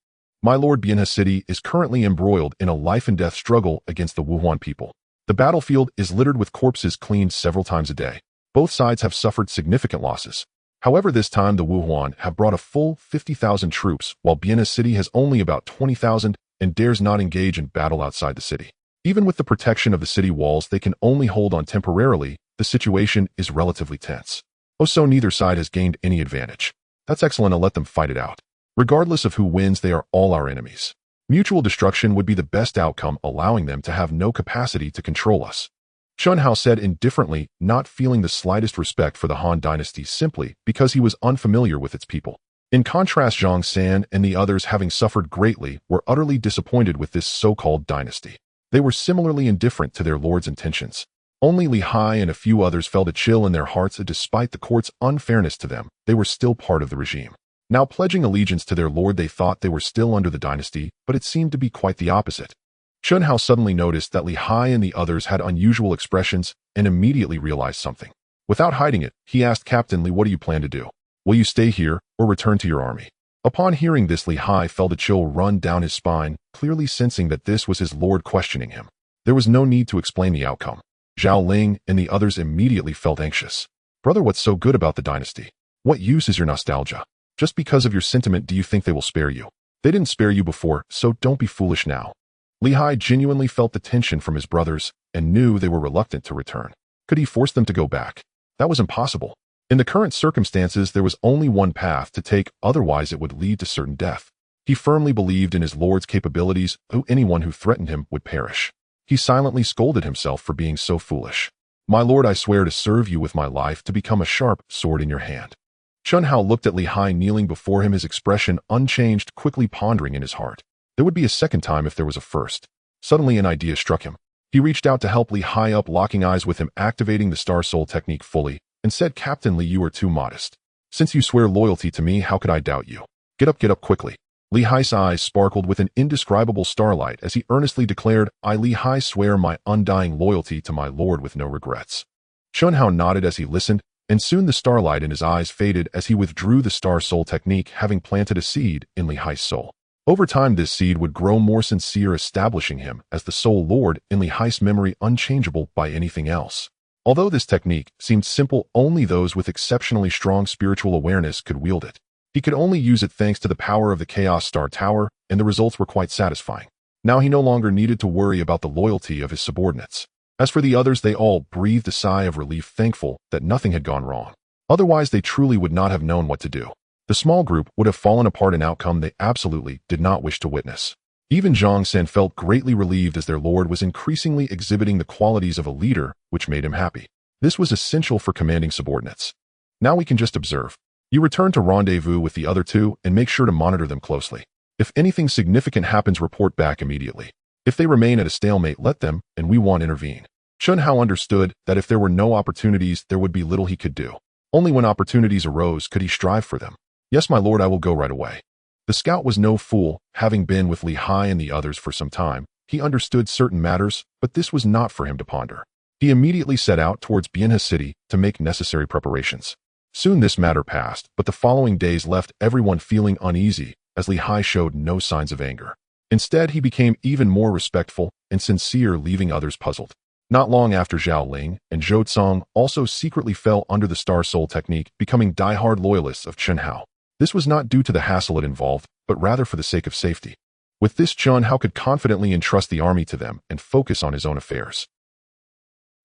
My lord, Bianhe City is currently embroiled in a life-and-death struggle against the Wuhuan people. The battlefield is littered with corpses cleaned several times a day. Both sides have suffered significant losses. However, this time the Wuhuan have brought a full 50,000 troops, while Bianhe City has only about 20,000 and dares not engage in battle outside the city. Even with the protection of the city walls, they can only hold on temporarily. The situation is relatively tense. Oh, so neither side has gained any advantage. That's excellent, I'll let them fight it out. Regardless of who wins, they are all our enemies. Mutual destruction would be the best outcome, allowing them to have no capacity to control us. Chun Hao said indifferently, not feeling the slightest respect for the Han dynasty simply because he was unfamiliar with its people. In contrast, Zhang San and the others, having suffered greatly, were utterly disappointed with this so-called dynasty. They were similarly indifferent to their lord's intentions. Only Li Hai and a few others felt a chill in their hearts that despite the court's unfairness to them, they were still part of the regime. Now pledging allegiance to their lord, they thought they were still under the dynasty, but it seemed to be quite the opposite. Chun Hao suddenly noticed that Li Hai and the others had unusual expressions and immediately realized something. Without hiding it, he asked Captain Li, what do you plan to do? Will you stay here or return to your army? Upon hearing this, Li Hai felt a chill run down his spine, clearly sensing that this was his lord questioning him. There was no need to explain the outcome. Zhao Ling and the others immediately felt anxious. Brother, what's so good about the dynasty? What use is your nostalgia? Just because of your sentiment, do you think they will spare you? They didn't spare you before, so don't be foolish now. Li Hai genuinely felt the tension from his brothers and knew they were reluctant to return. Could he force them to go back? That was impossible. In the current circumstances, there was only one path to take, otherwise it would lead to certain death. He firmly believed in his lord's capabilities, though anyone who threatened him would perish. He silently scolded himself for being so foolish. My lord, I swear to serve you with my life, to become a sharp sword in your hand. Chun Hao looked at Li Hai kneeling before him, his expression unchanged, quickly pondering in his heart. There would be a second time if there was a first. Suddenly an idea struck him. He reached out to help Li Hai up, locking eyes with him, activating the Star Soul technique fully, and said, Captain Li, you are too modest. Since you swear loyalty to me, how could I doubt you? Get up quickly. Li Hai's eyes sparkled with an indescribable starlight as he earnestly declared, I, Li Hai, swear my undying loyalty to my lord with no regrets. Chun Hao nodded as he listened, and soon the starlight in his eyes faded as he withdrew the Star Soul technique, having planted a seed in Li Hai's soul. Over time, this seed would grow more sincere, establishing him as the sole lord in Li Hai's memory, unchangeable by anything else. Although this technique seemed simple, only those with exceptionally strong spiritual awareness could wield it. He could only use it thanks to the power of the Chaos Star Tower, and the results were quite satisfying. Now he no longer needed to worry about the loyalty of his subordinates. As for the others, they all breathed a sigh of relief, thankful that nothing had gone wrong. Otherwise, they truly would not have known what to do. The small group would have fallen apart, an outcome they absolutely did not wish to witness. Even Zhang San felt greatly relieved as their lord was increasingly exhibiting the qualities of a leader, which made him happy. This was essential for commanding subordinates. Now we can just observe. You return to rendezvous with the other two and make sure to monitor them closely. If anything significant happens, report back immediately. If they remain at a stalemate, let them, and we won't intervene. Chun Hao understood that if there were no opportunities, there would be little he could do. Only when opportunities arose could he strive for them. Yes, my lord, I will go right away. The scout was no fool, having been with Li Hai and the others for some time. He understood certain matters, but this was not for him to ponder. He immediately set out towards Bianhe City to make necessary preparations. Soon this matter passed, but the following days left everyone feeling uneasy, as Li Hai showed no signs of anger. Instead, he became even more respectful and sincere, leaving others puzzled. Not long after, Zhao Ling and Zhou Tsang also secretly fell under the Star Soul technique, becoming die-hard loyalists of Chun Hao. This was not due to the hassle it involved, but rather for the sake of safety. With this, Chun Hao could confidently entrust the army to them and focus on his own affairs.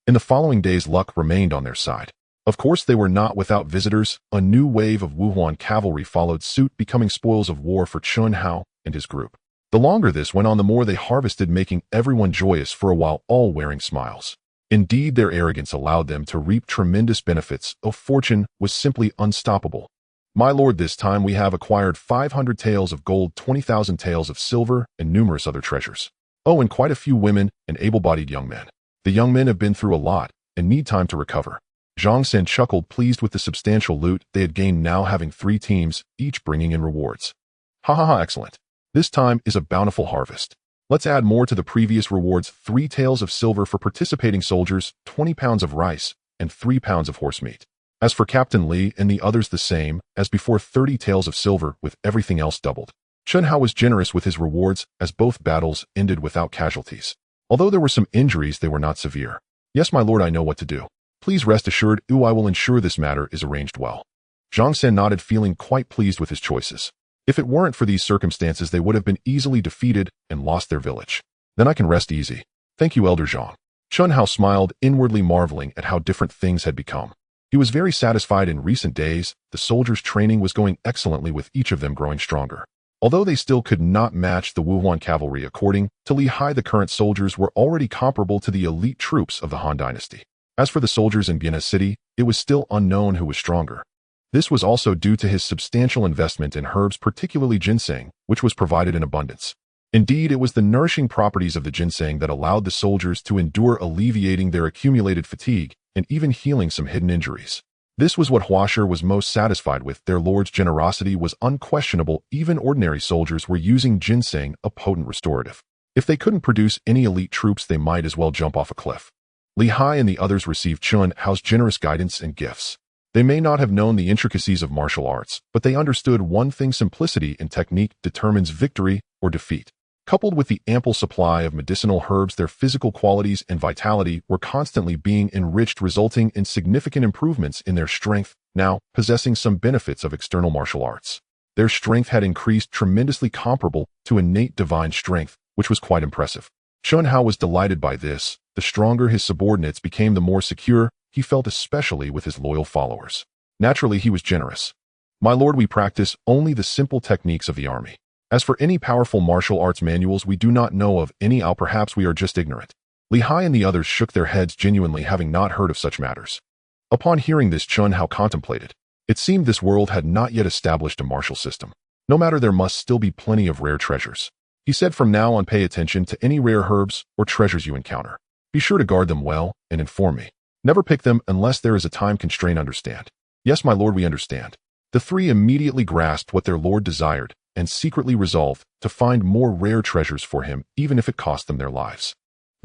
In the following days, luck remained on their side. Of course, they were not without visitors. A new wave of Wuhuan cavalry followed suit, becoming spoils of war for Chun Hao and his group. The longer this went on, the more they harvested, making everyone joyous for a while, all wearing smiles. Indeed, their arrogance allowed them to reap tremendous benefits. Fortune was simply unstoppable. My lord, this time we have acquired 500 taels of gold, 20,000 taels of silver, and numerous other treasures. Oh, and quite a few women and able-bodied young men. The young men have been through a lot and need time to recover. Zhang San chuckled, pleased with the substantial loot they had gained, now having 3 teams, each bringing in rewards. Ha ha ha, excellent. This time is a bountiful harvest. Let's add more to the previous rewards: 3 taels of silver for participating soldiers, 20 pounds of rice, and 3 pounds of horse meat. As for Captain Li and the others, the same as before, 30 taels of silver with everything else doubled. Chen Hao was generous with his rewards as both battles ended without casualties. Although there were some injuries, they were not severe. Yes, my lord, I know what to do. Please rest assured, I will ensure this matter is arranged well. Zhang San nodded, feeling quite pleased with his choices. If it weren't for these circumstances, they would have been easily defeated and lost their village. Then I can rest easy. Thank you, Elder Zhang. Chen Hao smiled, inwardly marveling at how different things had become. He was very satisfied. In recent days, the soldiers' training was going excellently, with each of them growing stronger. Although they still could not match the Wuhuan cavalry, according to Li Hai, the current soldiers were already comparable to the elite troops of the Han dynasty. As for the soldiers in Bienne City, it was still unknown who was stronger. This was also due to his substantial investment in herbs, particularly ginseng, which was provided in abundance. Indeed, it was the nourishing properties of the ginseng that allowed the soldiers to endure, alleviating their accumulated fatigue and even healing some hidden injuries. This was what Huasher was most satisfied with. Their lord's generosity was unquestionable. Even ordinary soldiers were using ginseng, a potent restorative. If they couldn't produce any elite troops, they might as well jump off a cliff. Li Hai and the others received Chen Hao's generous guidance and gifts. They may not have known the intricacies of martial arts, but they understood one thing: simplicity in technique determines victory or defeat. Coupled with the ample supply of medicinal herbs, their physical qualities and vitality were constantly being enriched, resulting in significant improvements in their strength. Now, possessing some benefits of external martial arts, their strength had increased tremendously, comparable to innate divine strength, which was quite impressive. Chen Hao was delighted by this. The stronger his subordinates became, the more secure he felt, especially with his loyal followers. Naturally, he was generous. My lord, we practice only the simple techniques of the army. As for any powerful martial arts manuals, we do not know of any. Perhaps we are just ignorant. Li Hai and the others shook their heads, genuinely having not heard of such matters. Upon hearing this, Chen Hao contemplated. It seemed this world had not yet established a martial system. No matter, there must still be plenty of rare treasures. He said, from now on, pay attention to any rare herbs or treasures you encounter. Be sure to guard them well and inform me. Never pick them unless there is a time constraint. Understand? Yes, my lord, we understand. The three immediately grasped what their lord desired and secretly resolved to find more rare treasures for him, even if it cost them their lives.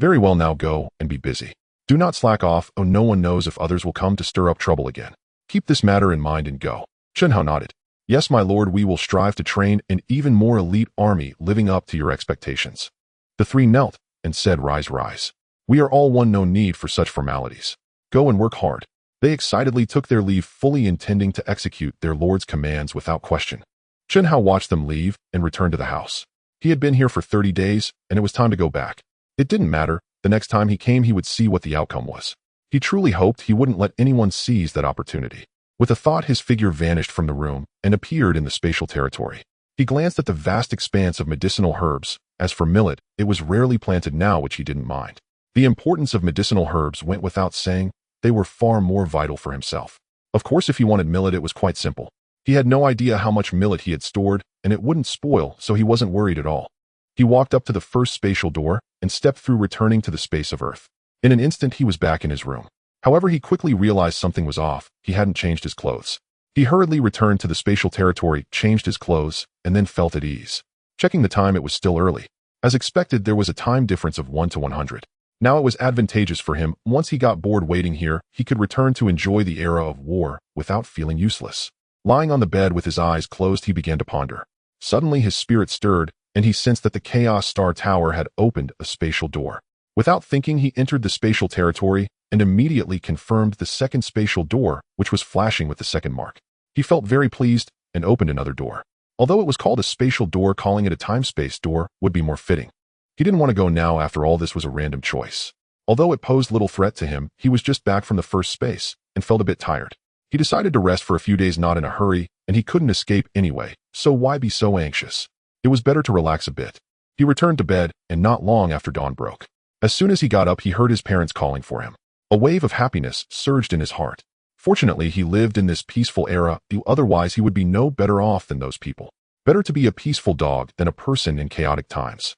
Very well, now go and be busy. Do not slack off. No one knows if others will come to stir up trouble again. Keep this matter in mind and go. Chen Hao nodded. Yes, my lord, we will strive to train an even more elite army, living up to your expectations. The three knelt and said, rise, rise. We are all one, no need for such formalities. Go and work hard. They excitedly took their leave, fully intending to execute their lord's commands without question. Chen Hao watched them leave and returned to the house. He had been here for 30 days, and it was time to go back. It didn't matter. The next time he came, he would see what the outcome was. He truly hoped he wouldn't let anyone seize that opportunity. With a thought, his figure vanished from the room and appeared in the spatial territory. He glanced at the vast expanse of medicinal herbs. As for millet, it was rarely planted now, which he didn't mind. The importance of medicinal herbs went without saying. They were far more vital for himself. Of course, if he wanted millet, it was quite simple. He had no idea how much millet he had stored, and it wouldn't spoil, so he wasn't worried at all. He walked up to the first spatial door and stepped through, returning to the space of Earth. In an instant, he was back in his room. However, he quickly realized something was off. He hadn't changed his clothes. He hurriedly returned to the spatial territory, changed his clothes, and then felt at ease. Checking the time, it was still early. As expected, there was a time difference of 1 to 100. Now it was advantageous for him. Once he got bored waiting here, he could return to enjoy the era of war without feeling useless. Lying on the bed with his eyes closed, he began to ponder. Suddenly his spirit stirred, and he sensed that the Chaos Star Tower had opened a spatial door. Without thinking, he entered the spatial territory and immediately confirmed the second spatial door, which was flashing with the second mark. He felt very pleased and opened another door. Although it was called a spatial door, calling it a time-space door would be more fitting. He didn't want to go now. After all, this was a random choice. Although it posed little threat to him, he was just back from the first space and felt a bit tired. He decided to rest for a few days, not in a hurry, and he couldn't escape anyway, so why be so anxious? It was better to relax a bit. He returned to bed, and not long after dawn broke. As soon as he got up, he heard his parents calling for him. A wave of happiness surged in his heart. Fortunately, he lived in this peaceful era, otherwise he would be no better off than those people. Better to be a peaceful dog than a person in chaotic times.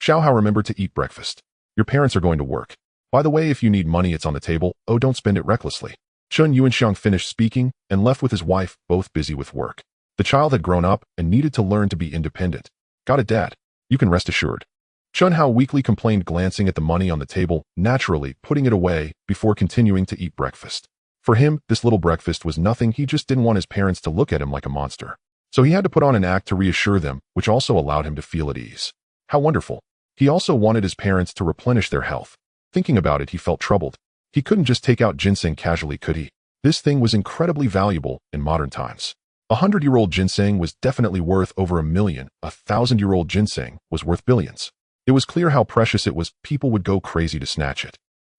Xiao Hao, remember to eat breakfast. Your parents are going to work. By the way, if you need money, it's on the table. Don't spend it recklessly. Chen Yuanxiang finished speaking and left with his wife, both busy with work. The child had grown up and needed to learn to be independent. Got it, Dad? You can rest assured. Chun Hao weakly complained, glancing at the money on the table, naturally putting it away before continuing to eat breakfast. For him, this little breakfast was nothing. He just didn't want his parents to look at him like a monster. So he had to put on an act to reassure them, which also allowed him to feel at ease. How wonderful. He also wanted his parents to replenish their health. Thinking about it, he felt troubled. He couldn't just take out ginseng casually, could he? This thing was incredibly valuable in modern times. 100-year-old ginseng was definitely worth over 1,000,000. 1,000-year-old ginseng was worth billions. It was clear how precious it was. People would go crazy to snatch it.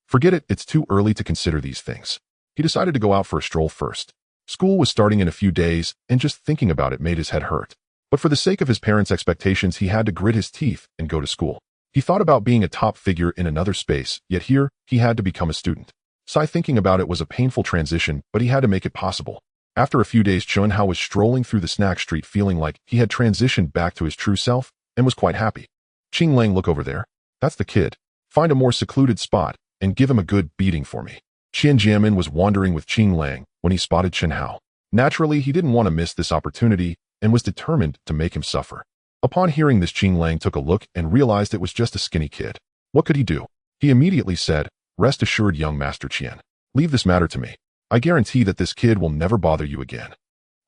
Forget it, it's too early to consider these things. He decided to go out for a stroll first. School was starting in a few days, and just thinking about it made his head hurt. But for the sake of his parents' expectations, he had to grit his teeth and go to school. He thought about being a top figure in another space, yet here, he had to become a student. Thinking about it was a painful transition, but he had to make it possible. After a few days, Chun Hao was strolling through the snack street feeling like he had transitioned back to his true self and was quite happy. Qing Lang, look over there. That's the kid. Find a more secluded spot and give him a good beating for me. Xiantian was wandering with Qing Lang when he spotted Chun Hao. Naturally, he didn't want to miss this opportunity and was determined to make him suffer. Upon hearing this, Qing Lang took a look and realized it was just a skinny kid. What could he do? He immediately said, "Rest assured, young Master Qian. Leave this matter to me. I guarantee that this kid will never bother you again.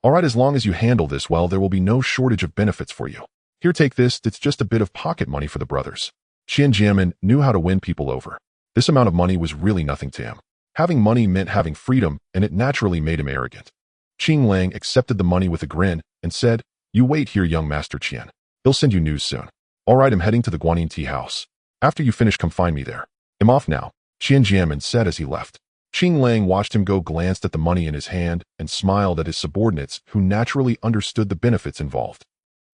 All right, as long as you handle this well, there will be no shortage of benefits for you. Here, take this. It's just a bit of pocket money for the brothers." Xiantian knew how to win people over. This amount of money was really nothing to him. Having money meant having freedom, and it naturally made him arrogant. Qing Lang accepted the money with a grin and said, "You wait here, young Master Qian. They'll send you news soon." "All right, I'm heading to the Guanyin tea house. After you finish, come find me there. I'm off now," Xiantian said as he left. Qing Lang watched him go, glanced at the money in his hand, and smiled at his subordinates, who naturally understood the benefits involved.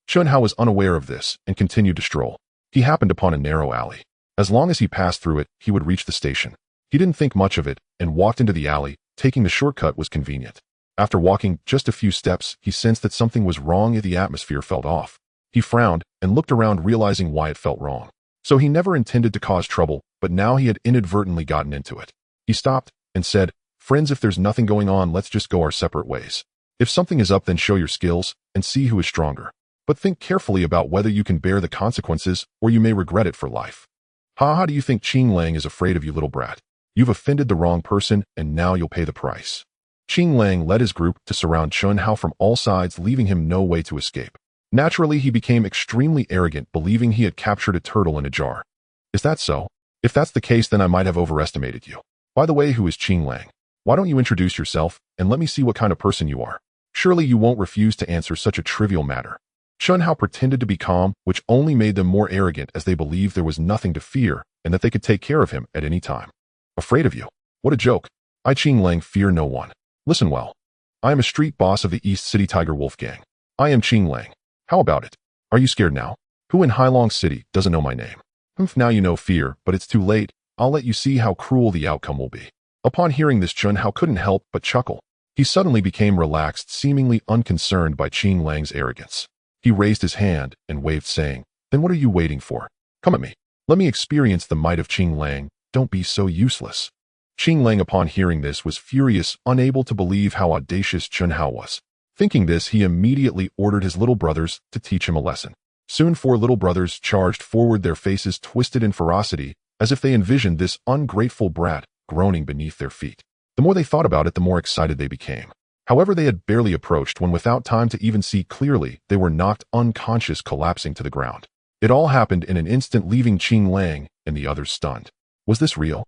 Chun Hao was unaware of this and continued to stroll. He happened upon a narrow alley. As long as he passed through it, he would reach the station. He didn't think much of it and walked into the alley. Taking the shortcut was convenient. After walking just a few steps, he sensed that something was wrong and the atmosphere felt off. He frowned and looked around, realizing why it felt wrong. So he never intended to cause trouble, but now he had inadvertently gotten into it. He stopped and said, "Friends, if there's nothing going on, let's just go our separate ways. If something is up, then show your skills and see who is stronger. But think carefully about whether you can bear the consequences, or you may regret it for life." "Ha, do you think Qing Lang is afraid of you, little brat? You've offended the wrong person, and now you'll pay the price." Qing Lang led his group to surround Chun Hao from all sides, leaving him no way to escape. Naturally, he became extremely arrogant, believing he had captured a turtle in a jar. "Is that so? If that's the case, then I might have overestimated you. By the way, who is Qing Lang? Why don't you introduce yourself, and let me see what kind of person you are? Surely you won't refuse to answer such a trivial matter." Chun Hao pretended to be calm, which only made them more arrogant, as they believed there was nothing to fear and that they could take care of him at any time. "Afraid of you? What a joke. I, Qing Lang, fear no one. Listen well. I am a street boss of the East City Tiger Wolf Gang. I am Qing Lang. How about it? Are you scared now? Who in Hailong City doesn't know my name? Now you know fear, but it's too late. I'll let you see how cruel the outcome will be." Upon hearing this, Chun Hao couldn't help but chuckle. He suddenly became relaxed, seemingly unconcerned by Qing Lang's arrogance. He raised his hand and waved, saying, "Then what are you waiting for? Come at me. Let me experience the might of Qing Lang. Don't be so useless." Qing Lang, upon hearing this, was furious, unable to believe how audacious Chun Hao was. Thinking this, he immediately ordered his little brothers to teach him a lesson. Soon 4 little brothers charged forward, their faces twisted in ferocity, as if they envisioned this ungrateful brat groaning beneath their feet. The more they thought about it, the more excited they became. However, they had barely approached when, without time to even see clearly, they were knocked unconscious, collapsing to the ground. It all happened in an instant, leaving Qing Lang and the others stunned. Was this real?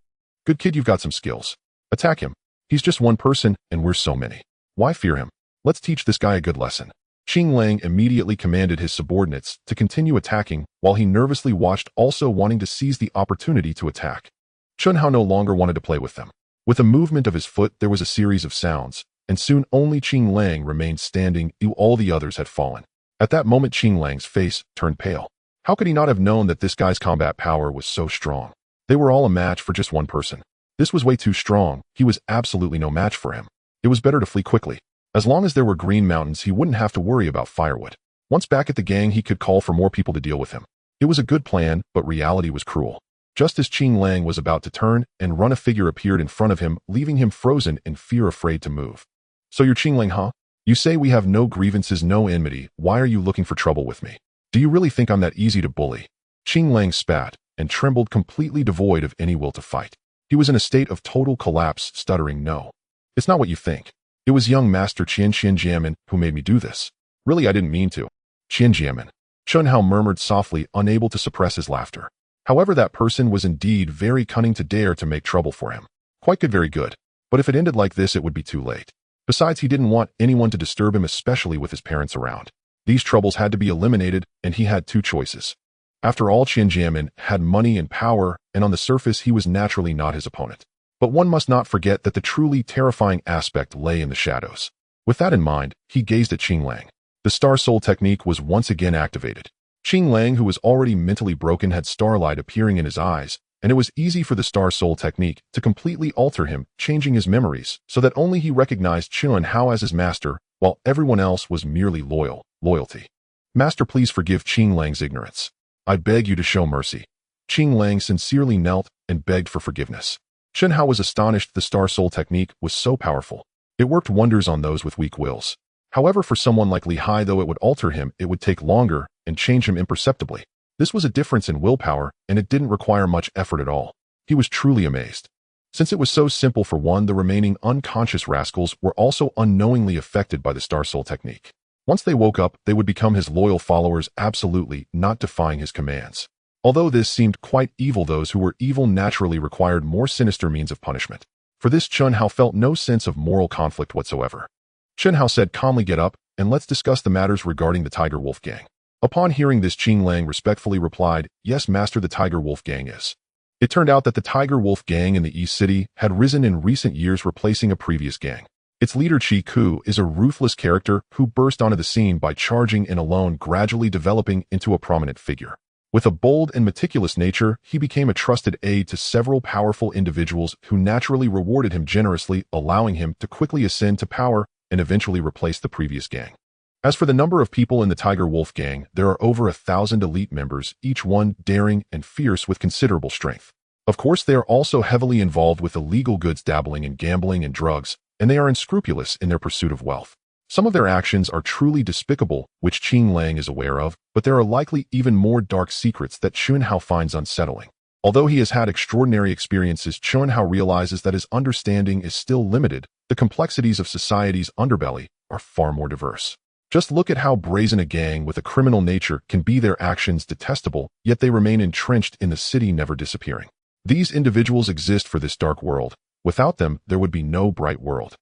"Good kid, you've got some skills. Attack him. He's just one person, and we're so many. Why fear him? Let's teach this guy a good lesson." Qing Lang immediately commanded his subordinates to continue attacking, while he nervously watched, also wanting to seize the opportunity to attack. Chun Hao no longer wanted to play with them. With a movement of his foot, there was a series of sounds, and soon only Qing Lang remained standing, all the others had fallen. At that moment, Qing Lang's face turned pale. How could he not have known that this guy's combat power was so strong? They were all a match for just one person. This was way too strong. He was absolutely no match for him. It was better to flee quickly. As long as there were green mountains, he wouldn't have to worry about firewood. Once back at the gang, he could call for more people to deal with him. It was a good plan, but reality was cruel. Just as Qing Lang was about to turn and run, a figure appeared in front of him, leaving him frozen in fear, afraid to move. "So you're Qing Lang, huh? You say we have no grievances, no enmity. Why are you looking for trouble with me? Do you really think I'm that easy to bully?" Qing Lang spat and trembled, completely devoid of any will to fight. He was in a state of total collapse, stuttering, "No. It's not what you think. It was young Master Xiantian who made me do this. Really, I didn't mean to." "Xiantian," Chun Hao murmured softly, unable to suppress his laughter. However, that person was indeed very cunning to dare to make trouble for him. Quite good, very good. But if it ended like this, it would be too late. Besides, he didn't want anyone to disturb him, especially with his parents around. These troubles had to be eliminated, and he had two choices. After all, Xiantian had money and power, and on the surface he was naturally not his opponent. But one must not forget that the truly terrifying aspect lay in the shadows. With that in mind, he gazed at Qing Lang. The Star Soul technique was once again activated. Qing Lang, who was already mentally broken, had starlight appearing in his eyes, and it was easy for the Star Soul technique to completely alter him, changing his memories, so that only he recognized Chun Hao as his master, while everyone else was merely loyalty. "Master, please forgive Qing Lang's ignorance. I beg you to show mercy." Qing Lang sincerely knelt and begged for forgiveness. Chun Hao was astonished the Star Soul technique was so powerful. It worked wonders on those with weak wills. However, for someone like Li Hai, though it would alter him, it would take longer and change him imperceptibly. This was a difference in willpower, and it didn't require much effort at all. He was truly amazed. Since it was so simple for one, the remaining unconscious rascals were also unknowingly affected by the Star Soul technique. Once they woke up, they would become his loyal followers, absolutely not defying his commands. Although this seemed quite evil, those who were evil naturally required more sinister means of punishment. For this, Chun Hao felt no sense of moral conflict whatsoever. Chun Hao said calmly, "Get up, and let's discuss the matters regarding the Tiger Wolf Gang." Upon hearing this, Qing Lang respectfully replied, "Yes, Master, the Tiger Wolf Gang is." It turned out that the Tiger Wolf Gang in the East City had risen in recent years, replacing a previous gang. Its leader, Chi Ku, is a ruthless character who burst onto the scene by charging in alone, gradually developing into a prominent figure. With a bold and meticulous nature, he became a trusted aide to several powerful individuals who naturally rewarded him generously, allowing him to quickly ascend to power and eventually replace the previous gang. As for the number of people in the Tiger Wolf Gang, there are over 1,000 elite members, each one daring and fierce with considerable strength. Of course, they are also heavily involved with illegal goods, dabbling in gambling and drugs, and they are unscrupulous in their pursuit of wealth. Some of their actions are truly despicable, which Qing Lang is aware of, but there are likely even more dark secrets that Chun Hao finds unsettling. Although he has had extraordinary experiences, Chun Hao realizes that his understanding is still limited. The complexities of society's underbelly are far more diverse. Just look at how brazen a gang with a criminal nature can be, their actions detestable, yet they remain entrenched in the city, never disappearing. These individuals exist for this dark world. Without them, there would be no bright world.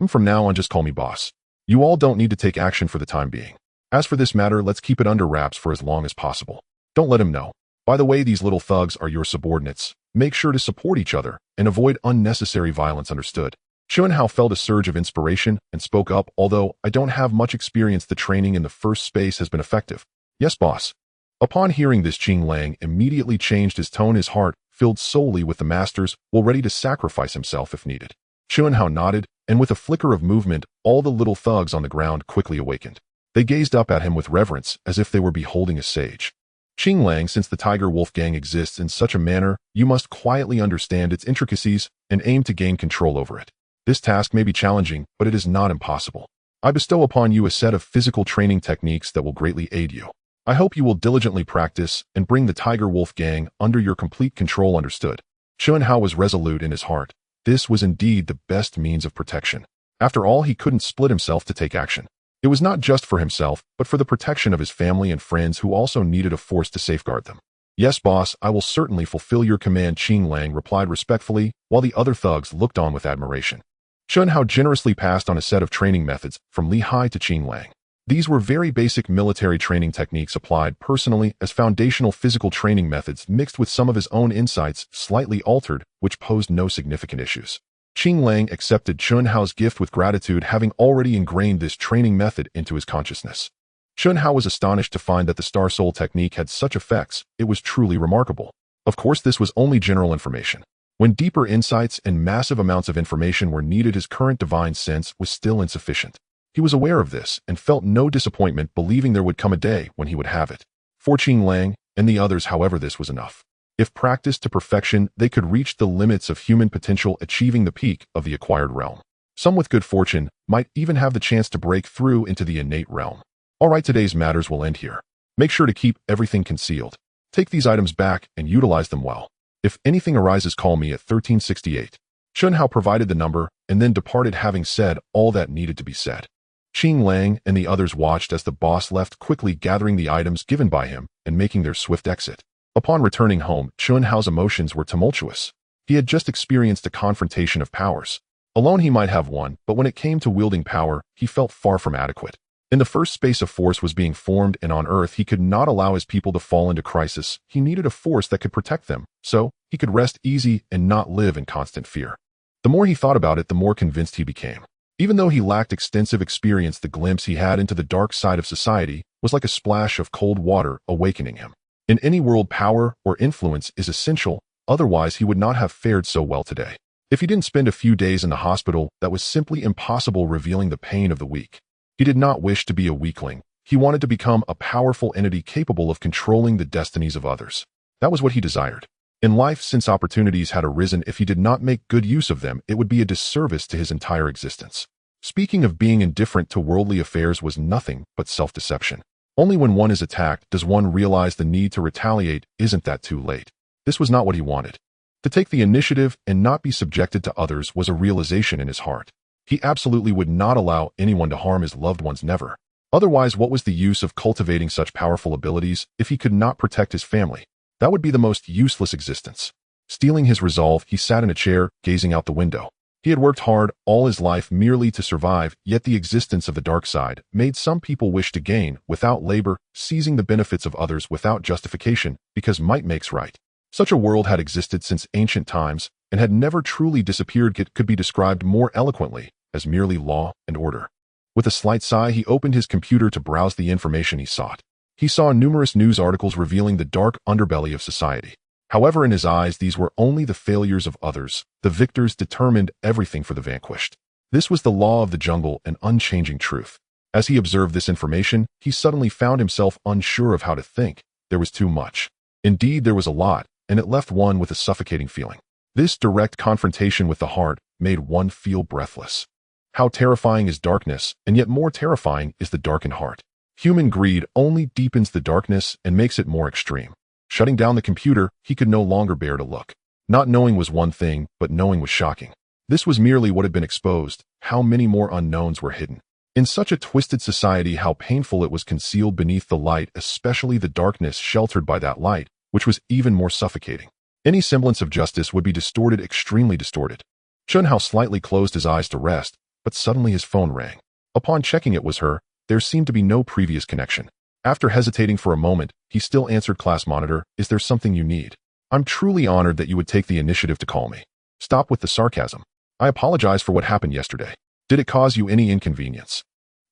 From now on, just call me boss. You all don't need to take action for the time being. As for this matter, let's keep it under wraps for as long as possible. Don't let him know. By the way, these little thugs are your subordinates. Make sure to support each other and avoid unnecessary violence, understood? Chun Hao felt a surge of inspiration and spoke up, "Although I don't have much experience, the training in the first space has been effective." "Yes, boss." Upon hearing this, Qing Lang immediately changed his tone, his heart filled solely with the masters, while ready to sacrifice himself if needed. Chun Hao nodded, and with a flicker of movement, all the little thugs on the ground quickly awakened. They gazed up at him with reverence, as if they were beholding a sage. "Qing Lang, since the Tiger Wolf Gang exists in such a manner, you must quietly understand its intricacies and aim to gain control over it. This task may be challenging, but it is not impossible. I bestow upon you a set of physical training techniques that will greatly aid you. I hope you will diligently practice and bring the Tiger Wolf Gang under your complete control, understood?" Chun Hao was resolute in his heart. This was indeed the best means of protection. After all, he couldn't split himself to take action. It was not just for himself, but for the protection of his family and friends who also needed a force to safeguard them. "Yes, boss, I will certainly fulfill your command," Qing Lang replied respectfully, while the other thugs looked on with admiration. Chun Hao generously passed on a set of training methods from Li Hai to Qing Lang. These were very basic military training techniques applied personally as foundational physical training methods, mixed with some of his own insights, slightly altered, which posed no significant issues. Qing Lang accepted Chun Hao's gift with gratitude, having already ingrained this training method into his consciousness. Chun Hao was astonished to find that the Star Soul technique had such effects. It was truly remarkable. Of course, this was only general information. When deeper insights and massive amounts of information were needed, his current divine sense was still insufficient. He was aware of this and felt no disappointment, believing there would come a day when he would have it. For Qing Lang and the others, however, this was enough. If practiced to perfection, they could reach the limits of human potential, achieving the peak of the acquired realm. Some with good fortune might even have the chance to break through into the innate realm. Alright, today's matters will end here. Make sure to keep everything concealed. Take these items back and utilize them well. If anything arises, call me at 1368. Chunhao provided the number and then departed, having said all that needed to be said. Qing Lang and the others watched as the boss left, quickly gathering the items given by him and making their swift exit. Upon returning home, Chunhao's emotions were tumultuous. He had just experienced a confrontation of powers. Alone he might have won, but when it came to wielding power, he felt far from adequate. In the first space of force was being formed, and on Earth he could not allow his people to fall into crisis. He needed a force that could protect them, so he could rest easy and not live in constant fear. The more he thought about it, the more convinced he became. Even though he lacked extensive experience, the glimpse he had into the dark side of society was like a splash of cold water awakening him. In any world, power or influence is essential, otherwise he would not have fared so well today. If he didn't spend a few days in the hospital, that was simply impossible, revealing the pain of the weak. He did not wish to be a weakling. He wanted to become a powerful entity capable of controlling the destinies of others. That was what he desired. In life, since opportunities had arisen, if he did not make good use of them, it would be a disservice to his entire existence. Speaking of being indifferent to worldly affairs was nothing but self-deception. Only when one is attacked does one realize the need to retaliate. Isn't that too late? This was not what he wanted. To take the initiative and not be subjected to others was a realization in his heart. He absolutely would not allow anyone to harm his loved ones, never. Otherwise, what was the use of cultivating such powerful abilities if he could not protect his family? That would be the most useless existence. Steeling his resolve, he sat in a chair, gazing out the window. He had worked hard all his life merely to survive, yet the existence of the dark side made some people wish to gain without labor, seizing the benefits of others without justification, because might makes right. Such a world had existed since ancient times and had never truly disappeared. It could be described more eloquently as merely law and order. With a slight sigh, he opened his computer to browse the information he sought. He saw numerous news articles revealing the dark underbelly of society. However, in his eyes, these were only the failures of others. The victors determined everything for the vanquished. This was the law of the jungle, an unchanging truth. As he observed this information, he suddenly found himself unsure of how to think. There was too much. Indeed, there was a lot, and it left one with a suffocating feeling. This direct confrontation with the heart made one feel breathless. How terrifying is darkness, and yet more terrifying is the darkened heart. Human greed only deepens the darkness and makes it more extreme. Shutting down the computer, he could no longer bear to look. Not knowing was one thing, but knowing was shocking. This was merely what had been exposed. How many more unknowns were hidden? In such a twisted society, how painful it was concealed beneath the light, especially the darkness sheltered by that light, which was even more suffocating. Any semblance of justice would be distorted, extremely distorted. Chunhao slightly closed his eyes to rest, but suddenly his phone rang. Upon checking, it was her. There seemed to be no previous connection. After hesitating for a moment, he still answered. Class monitor, is there something you need? I'm truly honored that you would take the initiative to call me. Stop with the sarcasm. I apologize for what happened yesterday. Did it cause you any inconvenience?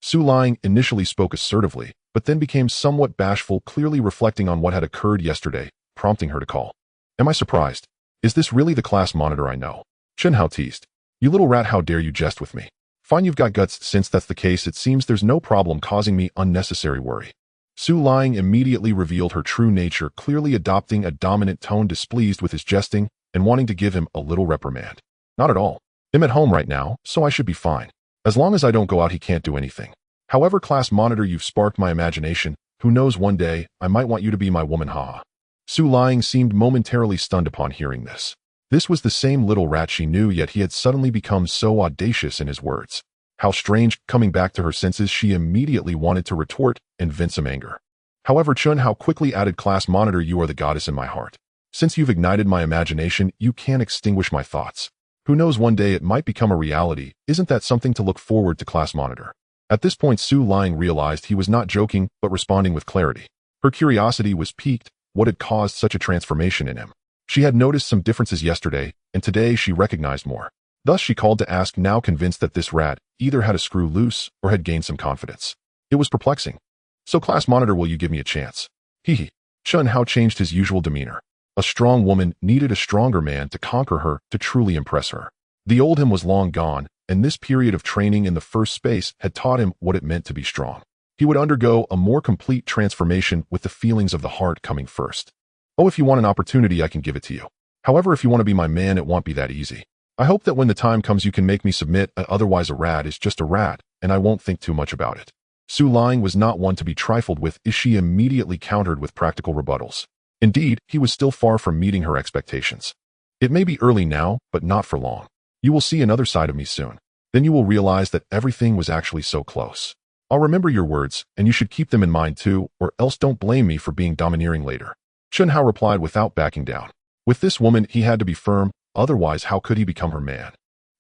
Su Ling initially spoke assertively, but then became somewhat bashful, clearly reflecting on what had occurred yesterday, prompting her to call. Am I surprised? Is this really the class monitor I know? Chunhao teased. You little rat, how dare you jest with me? Fine, you've got guts. Since that's the case, it seems there's no problem causing me unnecessary worry. Su Ling immediately revealed her true nature, clearly adopting a dominant tone, displeased with his jesting and wanting to give him a little reprimand. Not at all. I'm at home right now, so I should be fine. As long as I don't go out, he can't do anything. However, class monitor, you've sparked my imagination. Who knows, one day, I might want you to be my woman, haha. Su Ling seemed momentarily stunned upon hearing this. This was the same little rat she knew, yet he had suddenly become so audacious in his words. How strange. Coming back to her senses, she immediately wanted to retort and vent some anger. However, Chunhao quickly added, class monitor, you are the goddess in my heart. Since you've ignited my imagination, you can't extinguish my thoughts. Who knows, one day it might become a reality. Isn't that something to look forward to, class monitor? At this point, Su Ling realized he was not joking, but responding with clarity. Her curiosity was piqued. What had caused such a transformation in him? She had noticed some differences yesterday, and today she recognized more. Thus she called to ask, now convinced that this rat either had a screw loose or had gained some confidence. It was perplexing. So, class monitor, will you give me a chance? Hee. Chunhao changed his usual demeanor. A strong woman needed a stronger man to conquer her, to truly impress her. The old him was long gone, and this period of training in the first space had taught him what it meant to be strong. He would undergo a more complete transformation with the feelings of the heart coming first. Oh, if you want an opportunity, I can give it to you. However, if you want to be my man, it won't be that easy. I hope that when the time comes you can make me submit, otherwise a rat is just a rat, and I won't think too much about it. Su Ling was not one to be trifled with, as she immediately countered with practical rebuttals. Indeed, he was still far from meeting her expectations. It may be early now, but not for long. You will see another side of me soon. Then you will realize that everything was actually so close. I'll remember your words, and you should keep them in mind too, or else don't blame me for being domineering later. Chunhao replied without backing down. With this woman, he had to be firm, otherwise how could he become her man?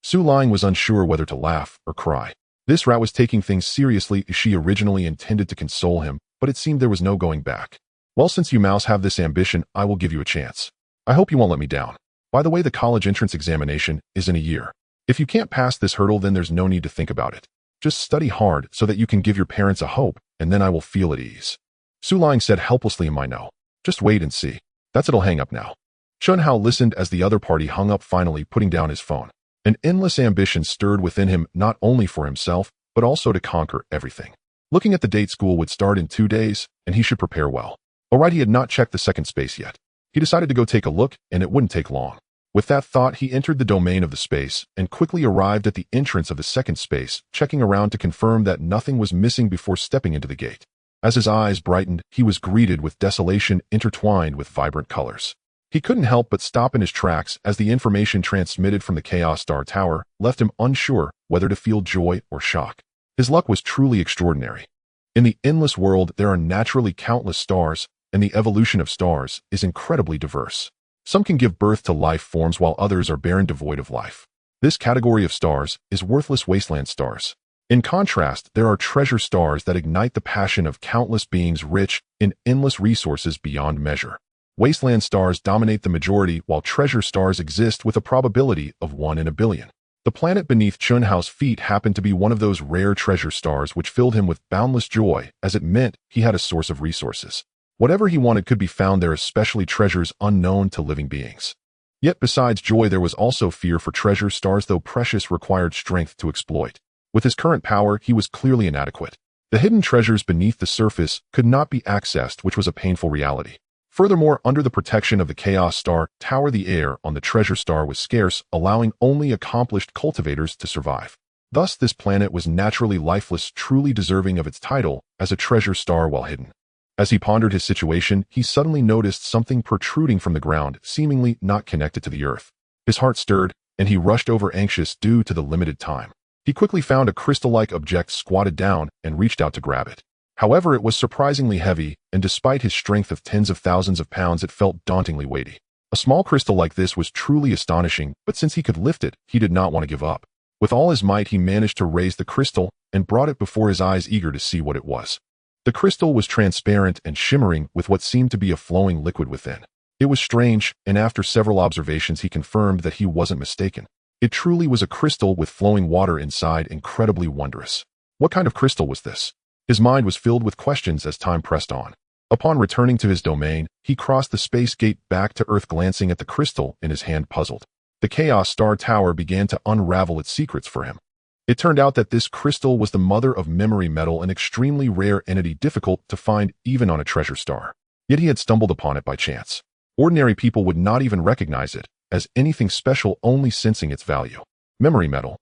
Su Ling was unsure whether to laugh or cry. This rat was taking things seriously as she originally intended to console him, but it seemed there was no going back. Well, since you mouse have this ambition, I will give you a chance. I hope you won't let me down. By the way, the college entrance examination is in a year. If you can't pass this hurdle, then there's no need to think about it. Just study hard so that you can give your parents a hope, and then I will feel at ease. Su Ling said helplessly in my no. Just wait and see. That's it'll hang up now. Chunhao listened as the other party hung up, finally putting down his phone. An endless ambition stirred within him, not only for himself, but also to conquer everything. Looking at the date, school would start in 2 days, and he should prepare well. Alright, he had not checked the second space yet. He decided to go take a look, and it wouldn't take long. With that thought, he entered the domain of the space and quickly arrived at the entrance of the second space, checking around to confirm that nothing was missing before stepping into the gate. As his eyes brightened, he was greeted with desolation intertwined with vibrant colors. He couldn't help but stop in his tracks as the information transmitted from the Chaos Star Tower left him unsure whether to feel joy or shock. His luck was truly extraordinary. In the endless world, there are naturally countless stars, and the evolution of stars is incredibly diverse. Some can give birth to life forms while others are barren, devoid of life. This category of stars is worthless wasteland stars. In contrast, there are treasure stars that ignite the passion of countless beings rich in endless resources beyond measure. Wasteland stars dominate the majority, while treasure stars exist with a probability of 1 in a billion. The planet beneath Chunhao's feet happened to be one of those rare treasure stars, which filled him with boundless joy, as it meant he had a source of resources. Whatever he wanted could be found there, especially treasures unknown to living beings. Yet besides joy, there was also fear for treasure stars, though precious, required strength to exploit. With his current power, he was clearly inadequate. The hidden treasures beneath the surface could not be accessed, which was a painful reality. Furthermore, under the protection of the Chaos Star Tower, the air on the treasure star was scarce, allowing only accomplished cultivators to survive. Thus, this planet was naturally lifeless, truly deserving of its title as a treasure star while hidden. As he pondered his situation, he suddenly noticed something protruding from the ground, seemingly not connected to the earth. His heart stirred, and he rushed over, anxious due to the limited time. He quickly found a crystal-like object squatted down and reached out to grab it. However, it was surprisingly heavy, and despite his strength of tens of thousands of pounds, it felt dauntingly weighty. A small crystal like this was truly astonishing, but since he could lift it, he did not want to give up. With all his might, he managed to raise the crystal and brought it before his eyes, eager to see what it was. The crystal was transparent and shimmering with what seemed to be a flowing liquid within. It was strange, and after several observations he confirmed that he wasn't mistaken. It truly was a crystal with flowing water inside, incredibly wondrous. What kind of crystal was this? His mind was filled with questions as time pressed on. Upon returning to his domain, he crossed the space gate back to Earth, glancing at the crystal in his hand, puzzled. The Chaos Star Tower began to unravel its secrets for him. It turned out that this crystal was the mother of memory metal, an extremely rare entity difficult to find even on a treasure star. Yet he had stumbled upon it by chance. Ordinary people would not even recognize it as anything special, only sensing its value. Memory metal.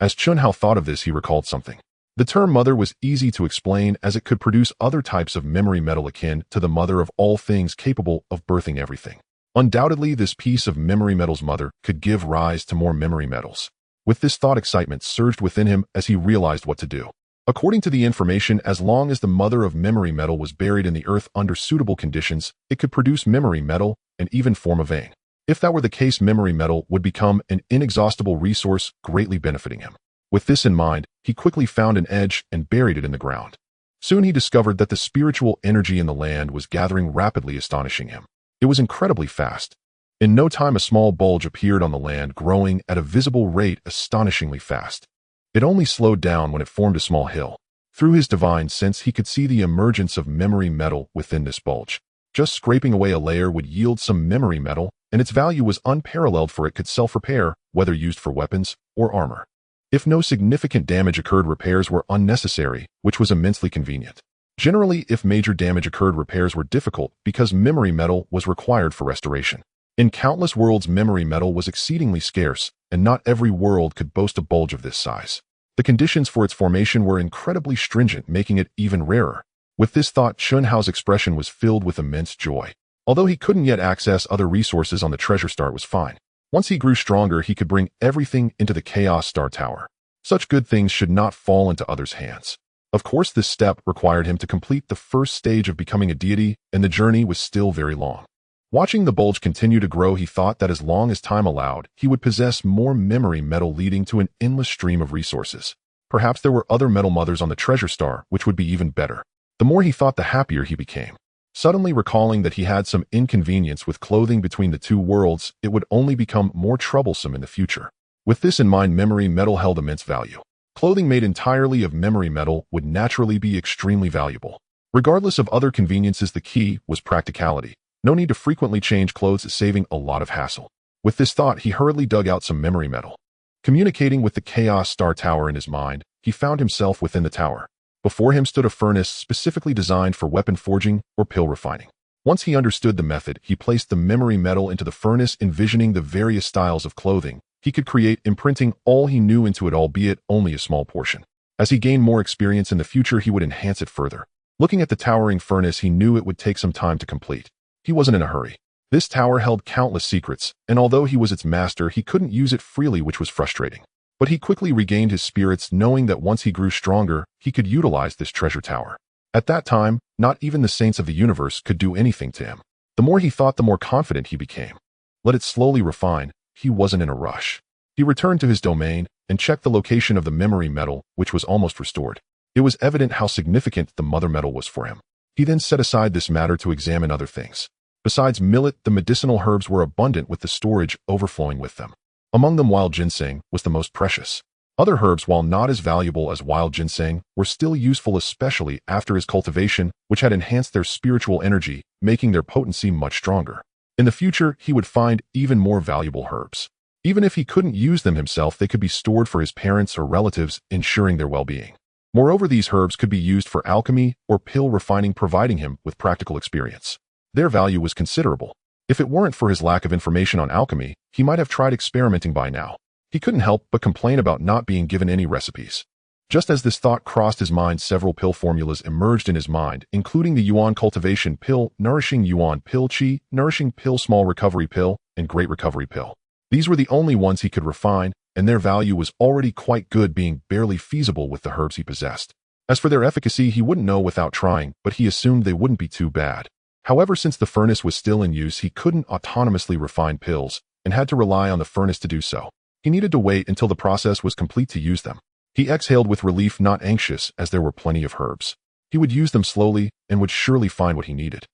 As Chunhao thought of this, he recalled something. The term mother was easy to explain, as it could produce other types of memory metal akin to the mother of all things, capable of birthing everything. Undoubtedly, this piece of memory metal's mother could give rise to more memory metals. With this thought, excitement surged within him as he realized what to do. According to the information, as long as the mother of memory metal was buried in the earth under suitable conditions, it could produce memory metal and even form a vein. If that were the case, memory metal would become an inexhaustible resource, greatly benefiting him. With this in mind, he quickly found an edge and buried it in the ground. Soon he discovered that the spiritual energy in the land was gathering rapidly, astonishing him. It was incredibly fast. In no time, a small bulge appeared on the land, growing at a visible rate, astonishingly fast. It only slowed down when it formed a small hill. Through his divine sense, he could see the emergence of memory metal within this bulge. Just scraping away a layer would yield some memory metal, and its value was unparalleled, for it could self-repair, whether used for weapons or armor. If no significant damage occurred, repairs were unnecessary, which was immensely convenient. Generally, if major damage occurred, repairs were difficult because memory metal was required for restoration. In countless worlds, memory metal was exceedingly scarce, and not every world could boast a bulge of this size. The conditions for its formation were incredibly stringent, making it even rarer. With this thought, Chunhao's expression was filled with immense joy. Although he couldn't yet access other resources on the treasure star, it was fine. Once he grew stronger, he could bring everything into the Chaos Star Tower. Such good things should not fall into others' hands. Of course, this step required him to complete the first stage of becoming a deity, and the journey was still very long. Watching the bulge continue to grow, he thought that as long as time allowed, he would possess more memory metal, leading to an endless stream of resources. Perhaps there were other metal mothers on the treasure star, which would be even better. The more he thought, the happier he became. Suddenly recalling that he had some inconvenience with clothing between the two worlds, it would only become more troublesome in the future. With this in mind, memory metal held immense value. Clothing made entirely of memory metal would naturally be extremely valuable. Regardless of other conveniences, the key was practicality. No need to frequently change clothes, saving a lot of hassle. With this thought, he hurriedly dug out some memory metal. Communicating with the Chaos Star Tower in his mind, he found himself within the tower. Before him stood a furnace specifically designed for weapon forging or pill refining. Once he understood the method, he placed the memory metal into the furnace, envisioning the various styles of clothing he could create, imprinting all he knew into it, albeit only a small portion. As he gained more experience in the future, he would enhance it further. Looking at the towering furnace, he knew it would take some time to complete. He wasn't in a hurry. This tower held countless secrets, and although he was its master, he couldn't use it freely, which was frustrating. But he quickly regained his spirits, knowing that once he grew stronger, he could utilize this treasure tower. At that time, not even the saints of the universe could do anything to him. The more he thought, the more confident he became. Let it slowly refine. He wasn't in a rush. He returned to his domain and checked the location of the memory metal, which was almost restored. It was evident how significant the mother metal was for him. He then set aside this matter to examine other things. Besides millet, the medicinal herbs were abundant, with the storage overflowing with them. Among them, wild ginseng was the most precious. Other herbs, while not as valuable as wild ginseng, were still useful, especially after his cultivation, which had enhanced their spiritual energy, making their potency much stronger. In the future, he would find even more valuable herbs. Even if he couldn't use them himself, they could be stored for his parents or relatives, ensuring their well-being. Moreover, these herbs could be used for alchemy or pill refining, providing him with practical experience. Their value was considerable. If it weren't for his lack of information on alchemy, he might have tried experimenting by now. He couldn't help but complain about not being given any recipes. Just as this thought crossed his mind, several pill formulas emerged in his mind, including the yuan cultivation pill, nourishing yuan pill, chi, nourishing pill, small recovery pill, and great recovery pill. These were the only ones he could refine, and their value was already quite good, being barely feasible with the herbs he possessed. As for their efficacy, he wouldn't know without trying, but he assumed they wouldn't be too bad. However, since the furnace was still in use, he couldn't autonomously refine pills, and had to rely on the furnace to do so. He needed to wait until the process was complete to use them. He exhaled with relief, not anxious, as there were plenty of herbs. He would use them slowly, and would surely find what he needed.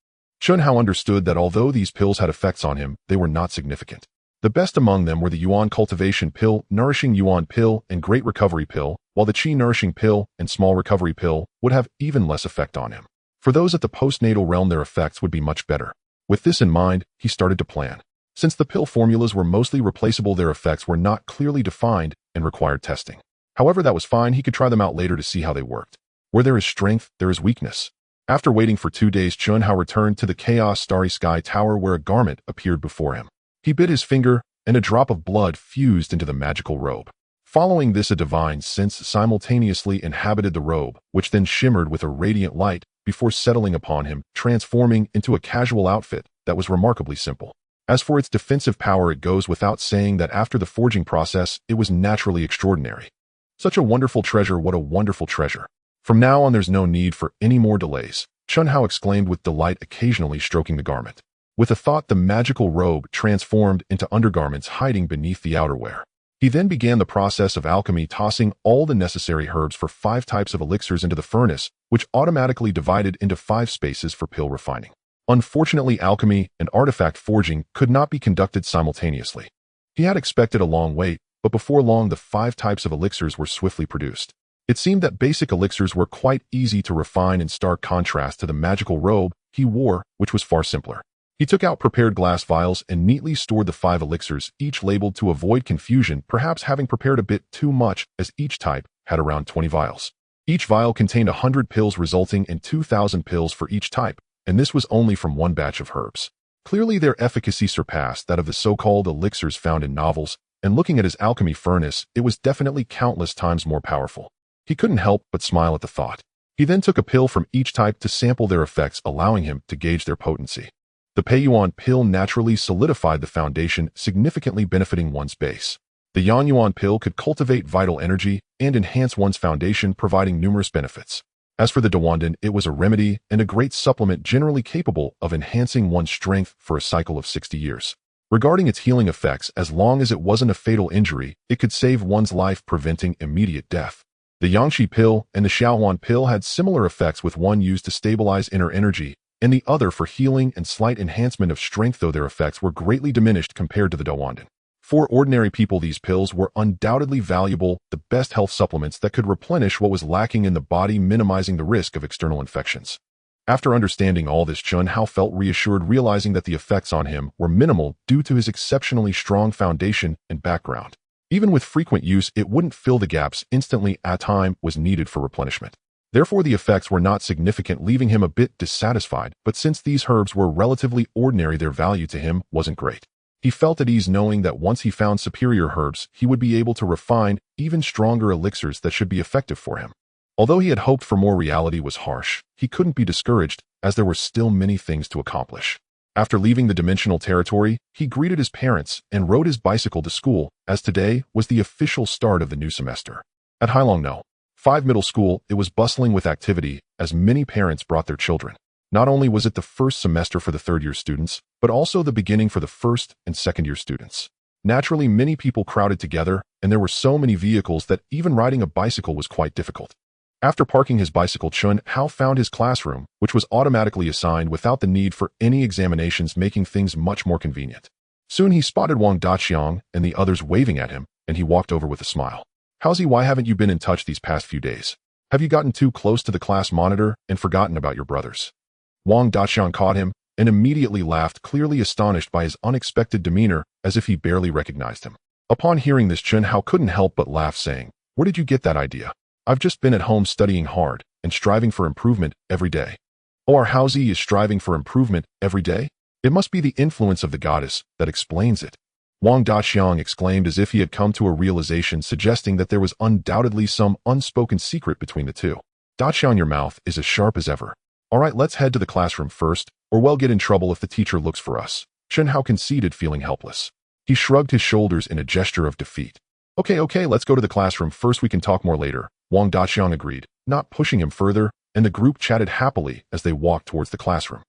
Chunhao understood that although these pills had effects on him, they were not significant. The best among them were the yuan cultivation pill, nourishing yuan pill, and great recovery pill, while the chi nourishing pill and small recovery pill would have even less effect on him. For those at the postnatal realm, their effects would be much better. With this in mind, he started to plan. Since the pill formulas were mostly replaceable, their effects were not clearly defined and required testing. However, that was fine. He could try them out later to see how they worked. Where there is strength, there is weakness. After waiting for 2 days, Chunhao returned to the Chaos Starry Sky Tower, where a garment appeared before him. He bit his finger, and a drop of blood fused into the magical robe. Following this, a divine sense simultaneously inhabited the robe, which then shimmered with a radiant light before settling upon him, transforming into a casual outfit that was remarkably simple. As for its defensive power, it goes without saying that after the forging process, it was naturally extraordinary. Such a wonderful treasure, what a wonderful treasure. From now on, there's no need for any more delays, Chunhao exclaimed with delight, occasionally stroking the garment. With a thought, the magical robe transformed into undergarments hiding beneath the outerwear. He then began the process of alchemy, tossing all the necessary herbs for 5 types of elixirs into the furnace, which automatically divided into 5 spaces for pill refining. Unfortunately, alchemy and artifact forging could not be conducted simultaneously. He had expected a long wait, but before long the 5 types of elixirs were swiftly produced. It seemed that basic elixirs were quite easy to refine, in stark contrast to the magical robe he wore, which was far simpler. He took out prepared glass vials and neatly stored the 5 elixirs, each labeled to avoid confusion, perhaps having prepared a bit too much, as each type had around 20 vials. Each vial contained 100 pills, resulting in 2,000 pills for each type, and this was only from one batch of herbs. Clearly their efficacy surpassed that of the so-called elixirs found in novels, and looking at his alchemy furnace, it was definitely countless times more powerful. He couldn't help but smile at the thought. He then took a pill from each type to sample their effects, allowing him to gauge their potency. The Peiyuan pill naturally solidified the foundation, significantly benefiting one's base. The Yanyuan pill could cultivate vital energy and enhance one's foundation, providing numerous benefits. As for the Dawandan, it was a remedy and a great supplement generally capable of enhancing one's strength for a cycle of 60 years. Regarding its healing effects, as long as it wasn't a fatal injury, it could save one's life, preventing immediate death. The Yangshi pill and the Xiaohuan pill had similar effects, with one used to stabilize inner energy and the other for healing and slight enhancement of strength, though their effects were greatly diminished compared to the Dawandan. For ordinary people, these pills were undoubtedly valuable, the best health supplements that could replenish what was lacking in the body, minimizing the risk of external infections. After understanding all this, Chun Hao felt reassured, realizing that the effects on him were minimal due to his exceptionally strong foundation and background. Even with frequent use, it wouldn't fill the gaps instantly. Time was needed for replenishment. Therefore, the effects were not significant, leaving him a bit dissatisfied, but since these herbs were relatively ordinary, their value to him wasn't great. He felt at ease knowing that once he found superior herbs, he would be able to refine even stronger elixirs that should be effective for him. Although he had hoped for more, reality was harsh. He couldn't be discouraged, as there were still many things to accomplish. After leaving the dimensional territory, he greeted his parents and rode his bicycle to school, as today was the official start of the new semester. At Hailong No. 5 Middle School, it was bustling with activity, as many parents brought their children. Not only was it the first semester for the third-year students, but also the beginning for the first and second-year students. Naturally, many people crowded together, and there were so many vehicles that even riding a bicycle was quite difficult. After parking his bicycle, Chun Hao found his classroom, which was automatically assigned without the need for any examinations, making things much more convenient. Soon he spotted Wang Daqiang and the others waving at him, and he walked over with a smile. "Howsy, why haven't you been in touch these past few days? Have you gotten too close to the class monitor and forgotten about your brothers?" Wang Daqiang caught him and immediately laughed, clearly astonished by his unexpected demeanor, as if he barely recognized him. Upon hearing this, Chun Hao couldn't help but laugh, saying, "Where did you get that idea?" "I've just been at home studying hard and striving for improvement every day." "Oh, our Howsy is striving for improvement every day? It must be the influence of the goddess that explains it." Wang Daqiang exclaimed, as if he had come to a realization, suggesting that there was undoubtedly some unspoken secret between the two. "Daqiang, your mouth is as sharp as ever. All right, let's head to the classroom first, or we'll get in trouble if the teacher looks for us." Chun Hao conceded, feeling helpless. He shrugged his shoulders in a gesture of defeat. Okay, let's go to the classroom first, we can talk more later," Wang Daqiang agreed, not pushing him further, and the group chatted happily as they walked towards the classroom.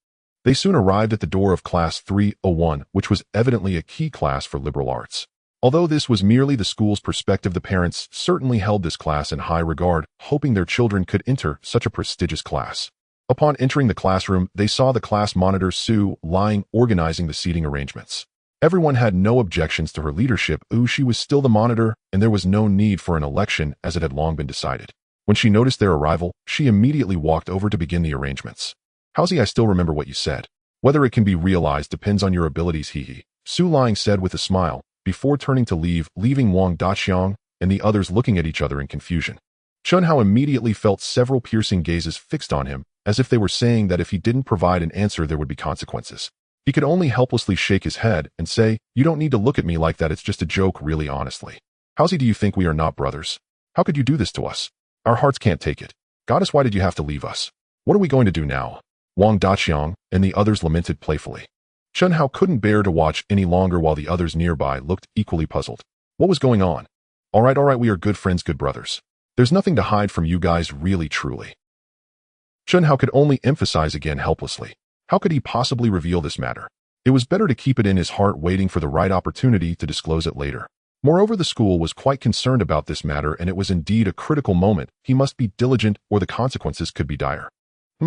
They soon arrived at the door of Class 301, which was evidently a key class for liberal arts. Although this was merely the school's perspective, the parents certainly held this class in high regard, hoping their children could enter such a prestigious class. Upon entering the classroom, they saw the class monitor Sue lying, organizing the seating arrangements. Everyone had no objections to her leadership. She was still the monitor, and there was no need for an election, as it had long been decided. When she noticed their arrival, she immediately walked over to begin the arrangements. "Howsy, I still remember what you said. Whether it can be realized depends on your abilities, hee." Su Ling said with a smile, before turning to leave, leaving Wang Daqiang and the others looking at each other in confusion. Chun Hao immediately felt several piercing gazes fixed on him, as if they were saying that if he didn't provide an answer, there would be consequences. He could only helplessly shake his head and say, "You don't need to look at me like that, it's just a joke, really, honestly. Howsy, do you think we are not brothers? How could you do this to us? Our hearts can't take it. Goddess, why did you have to leave us? What are we going to do now?" Wang Daqiang and the others lamented playfully. Chun Hao couldn't bear to watch any longer, while the others nearby looked equally puzzled. What was going on? All right, we are good friends, good brothers. There's nothing to hide from you guys, really, truly." Chun Hao could only emphasize again helplessly. How could he possibly reveal this matter? It was better to keep it in his heart, waiting for the right opportunity to disclose it later. Moreover, the school was quite concerned about this matter, and it was indeed a critical moment. He must be diligent, or the consequences could be dire.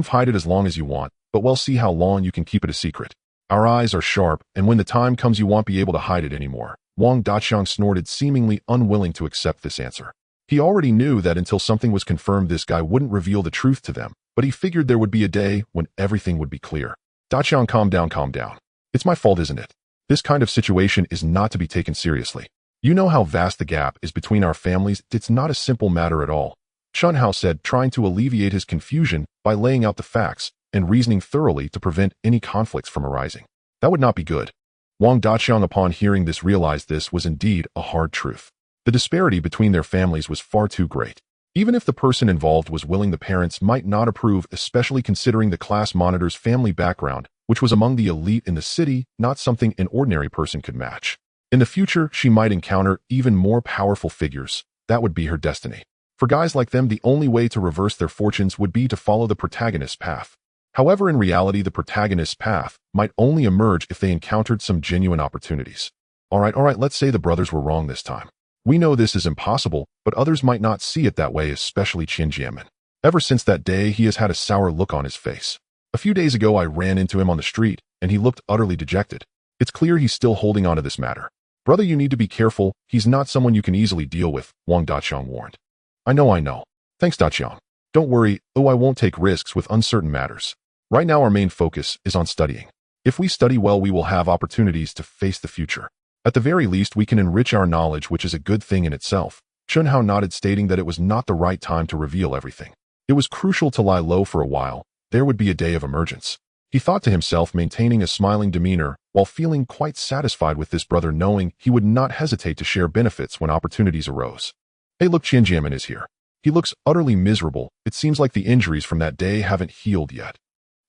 Hide it as long as you want, but we'll see how long you can keep it a secret. Our eyes are sharp, and when the time comes, you won't be able to hide it anymore." Wang Daqiang snorted, seemingly unwilling to accept this answer. He already knew that until something was confirmed, this guy wouldn't reveal the truth to them, but he figured there would be a day when everything would be clear. "Daqiang, calm down. It's my fault, isn't it? This kind of situation is not to be taken seriously. You know how vast the gap is between our families. It's not a simple matter at all," Chun Hao said, trying to alleviate his confusion by laying out the facts and reasoning thoroughly to prevent any conflicts from arising. "That would not be good." Wang Daqiang, upon hearing this, realized this was indeed a hard truth. The disparity between their families was far too great. Even if the person involved was willing, the parents might not approve, especially considering the class monitor's family background, which was among the elite in the city, not something an ordinary person could match. In the future, she might encounter even more powerful figures. That would be her destiny. For guys like them, the only way to reverse their fortunes would be to follow the protagonist's path. However, in reality, the protagonist's path might only emerge if they encountered some genuine opportunities. All right, let's say the brothers were wrong this time. We know this is impossible, but others might not see it that way, especially Xiantian. Ever since that day, he has had a sour look on his face. A few days ago, I ran into him on the street, and he looked utterly dejected. It's clear he's still holding on to this matter. Brother, you need to be careful. He's not someone you can easily deal with, Wang Daqiang warned. I know. Thanks, Daqiang. Don't worry, I won't take risks with uncertain matters. Right now, our main focus is on studying. If we study well, we will have opportunities to face the future. At the very least, we can enrich our knowledge, which is a good thing in itself. Chunhao nodded, stating that it was not the right time to reveal everything. It was crucial to lie low for a while. There would be a day of emergence. He thought to himself, maintaining a smiling demeanor, while feeling quite satisfied with this brother, knowing he would not hesitate to share benefits when opportunities arose. Hey, look, Xiantian is here. He looks utterly miserable. It seems like the injuries from that day haven't healed yet.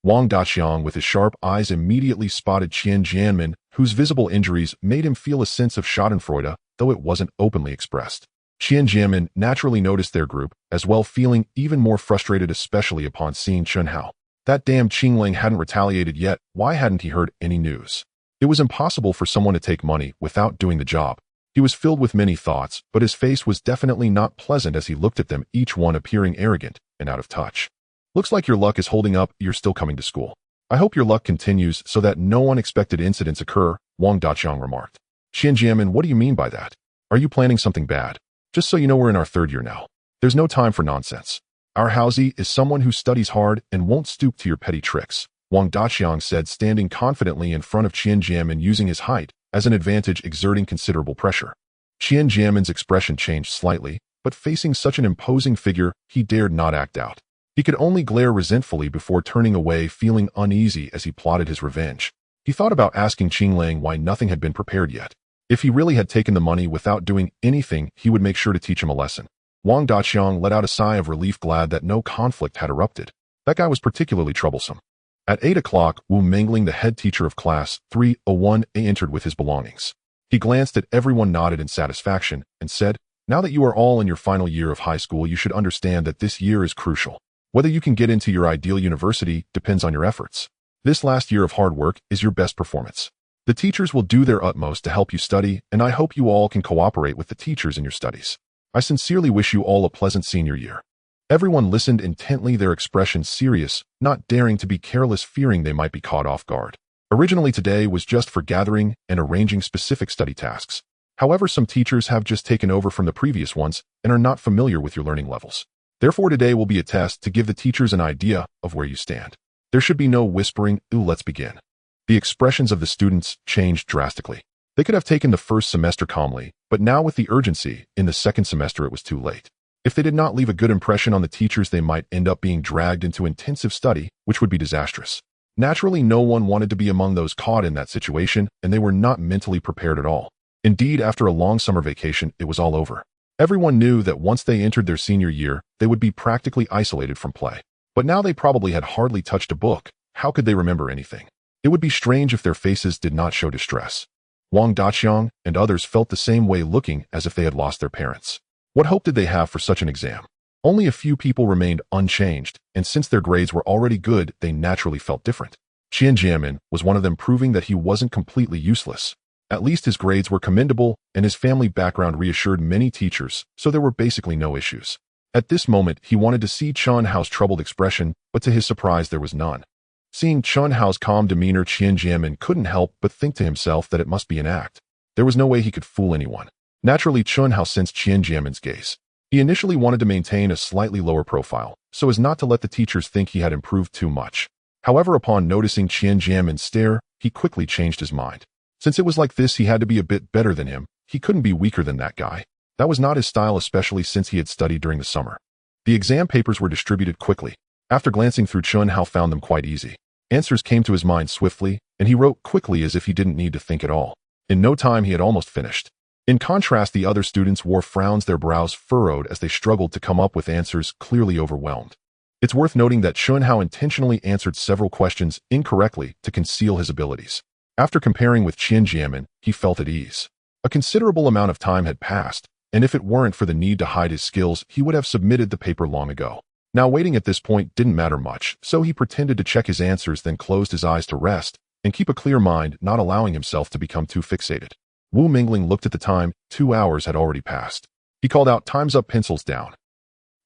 Wang Daqiang, with his sharp eyes, immediately spotted Xiantian, whose visible injuries made him feel a sense of schadenfreude, though it wasn't openly expressed. Xiantian naturally noticed their group, as well, feeling even more frustrated, especially upon seeing Chunhao. That damn Qingling hadn't retaliated yet. Why hadn't he heard any news? It was impossible for someone to take money without doing the job. He was filled with many thoughts, but his face was definitely not pleasant as he looked at them, each one appearing arrogant and out of touch. Looks like your luck is holding up. You're still coming to school. I hope your luck continues so that no unexpected incidents occur, Wang Daqiang remarked. Xiantian, what do you mean by that? Are you planning something bad? Just so you know, we're in our third year now. There's no time for nonsense. Our Haozi is someone who studies hard and won't stoop to your petty tricks, Wang Daqiang said, standing confidently in front of Xiantian and using his height as an advantage, exerting considerable pressure. Xiantian's expression changed slightly, but facing such an imposing figure, he dared not act out. He could only glare resentfully before turning away, feeling uneasy as he plotted his revenge. He thought about asking Qingling why nothing had been prepared yet. If he really had taken the money without doing anything, he would make sure to teach him a lesson. Wang Daqiang let out a sigh of relief, glad that no conflict had erupted. That guy was particularly troublesome. At 8 o'clock, Wu Mengling, the head teacher of class 301A, entered with his belongings. He glanced at everyone, nodded in satisfaction, and said, "Now that you are all in your final year of high school, you should understand that this year is crucial. Whether you can get into your ideal university depends on your efforts. This last year of hard work is your best performance. The teachers will do their utmost to help you study, and I hope you all can cooperate with the teachers in your studies. I sincerely wish you all a pleasant senior year." Everyone listened intently, their expressions serious, not daring to be careless, fearing they might be caught off guard. Originally, today was just for gathering and arranging specific study tasks. However, some teachers have just taken over from the previous ones and are not familiar with your learning levels. Therefore, today will be a test to give the teachers an idea of where you stand. There should be no whispering, "Ooh, let's begin." The expressions of the students changed drastically. They could have taken the first semester calmly, but now with the urgency in the second semester, it was too late. If they did not leave a good impression on the teachers, they might end up being dragged into intensive study, which would be disastrous. Naturally, no one wanted to be among those caught in that situation, and they were not mentally prepared at all. Indeed, after a long summer vacation, it was all over. Everyone knew that once they entered their senior year, they would be practically isolated from play. But now they probably had hardly touched a book. How could they remember anything? It would be strange if their faces did not show distress. Wang Daqiang and others felt the same way, looking as if they had lost their parents. What hope did they have for such an exam? Only a few people remained unchanged, and since their grades were already good, they naturally felt different. Xiantian was one of them, proving that he wasn't completely useless. At least his grades were commendable, and his family background reassured many teachers, so there were basically no issues. At this moment, he wanted to see Chunhao's troubled expression, but to his surprise, there was none. Seeing Chunhao's calm demeanor, Xiantian couldn't help but think to himself that it must be an act. There was no way he could fool anyone. Naturally, Chunhao sensed Xiantian's gaze. He initially wanted to maintain a slightly lower profile, so as not to let the teachers think he had improved too much. However, upon noticing Xiantian's stare, he quickly changed his mind. Since it was like this, he had to be a bit better than him. He couldn't be weaker than that guy. That was not his style, especially since he had studied during the summer. The exam papers were distributed quickly. After glancing through, Chunhao found them quite easy. Answers came to his mind swiftly, and he wrote quickly as if he didn't need to think at all. In no time, he had almost finished. In contrast, the other students wore frowns, their brows furrowed as they struggled to come up with answers, clearly overwhelmed. It's worth noting that Chunhao intentionally answered several questions incorrectly to conceal his abilities. After comparing with Xiantian, he felt at ease. A considerable amount of time had passed, and if it weren't for the need to hide his skills, he would have submitted the paper long ago. Now waiting at this point didn't matter much, so he pretended to check his answers, then closed his eyes to rest and keep a clear mind, not allowing himself to become too fixated. Wu Mingling looked at the time. 2 hours had already passed. He called out, "Time's up, pencils down."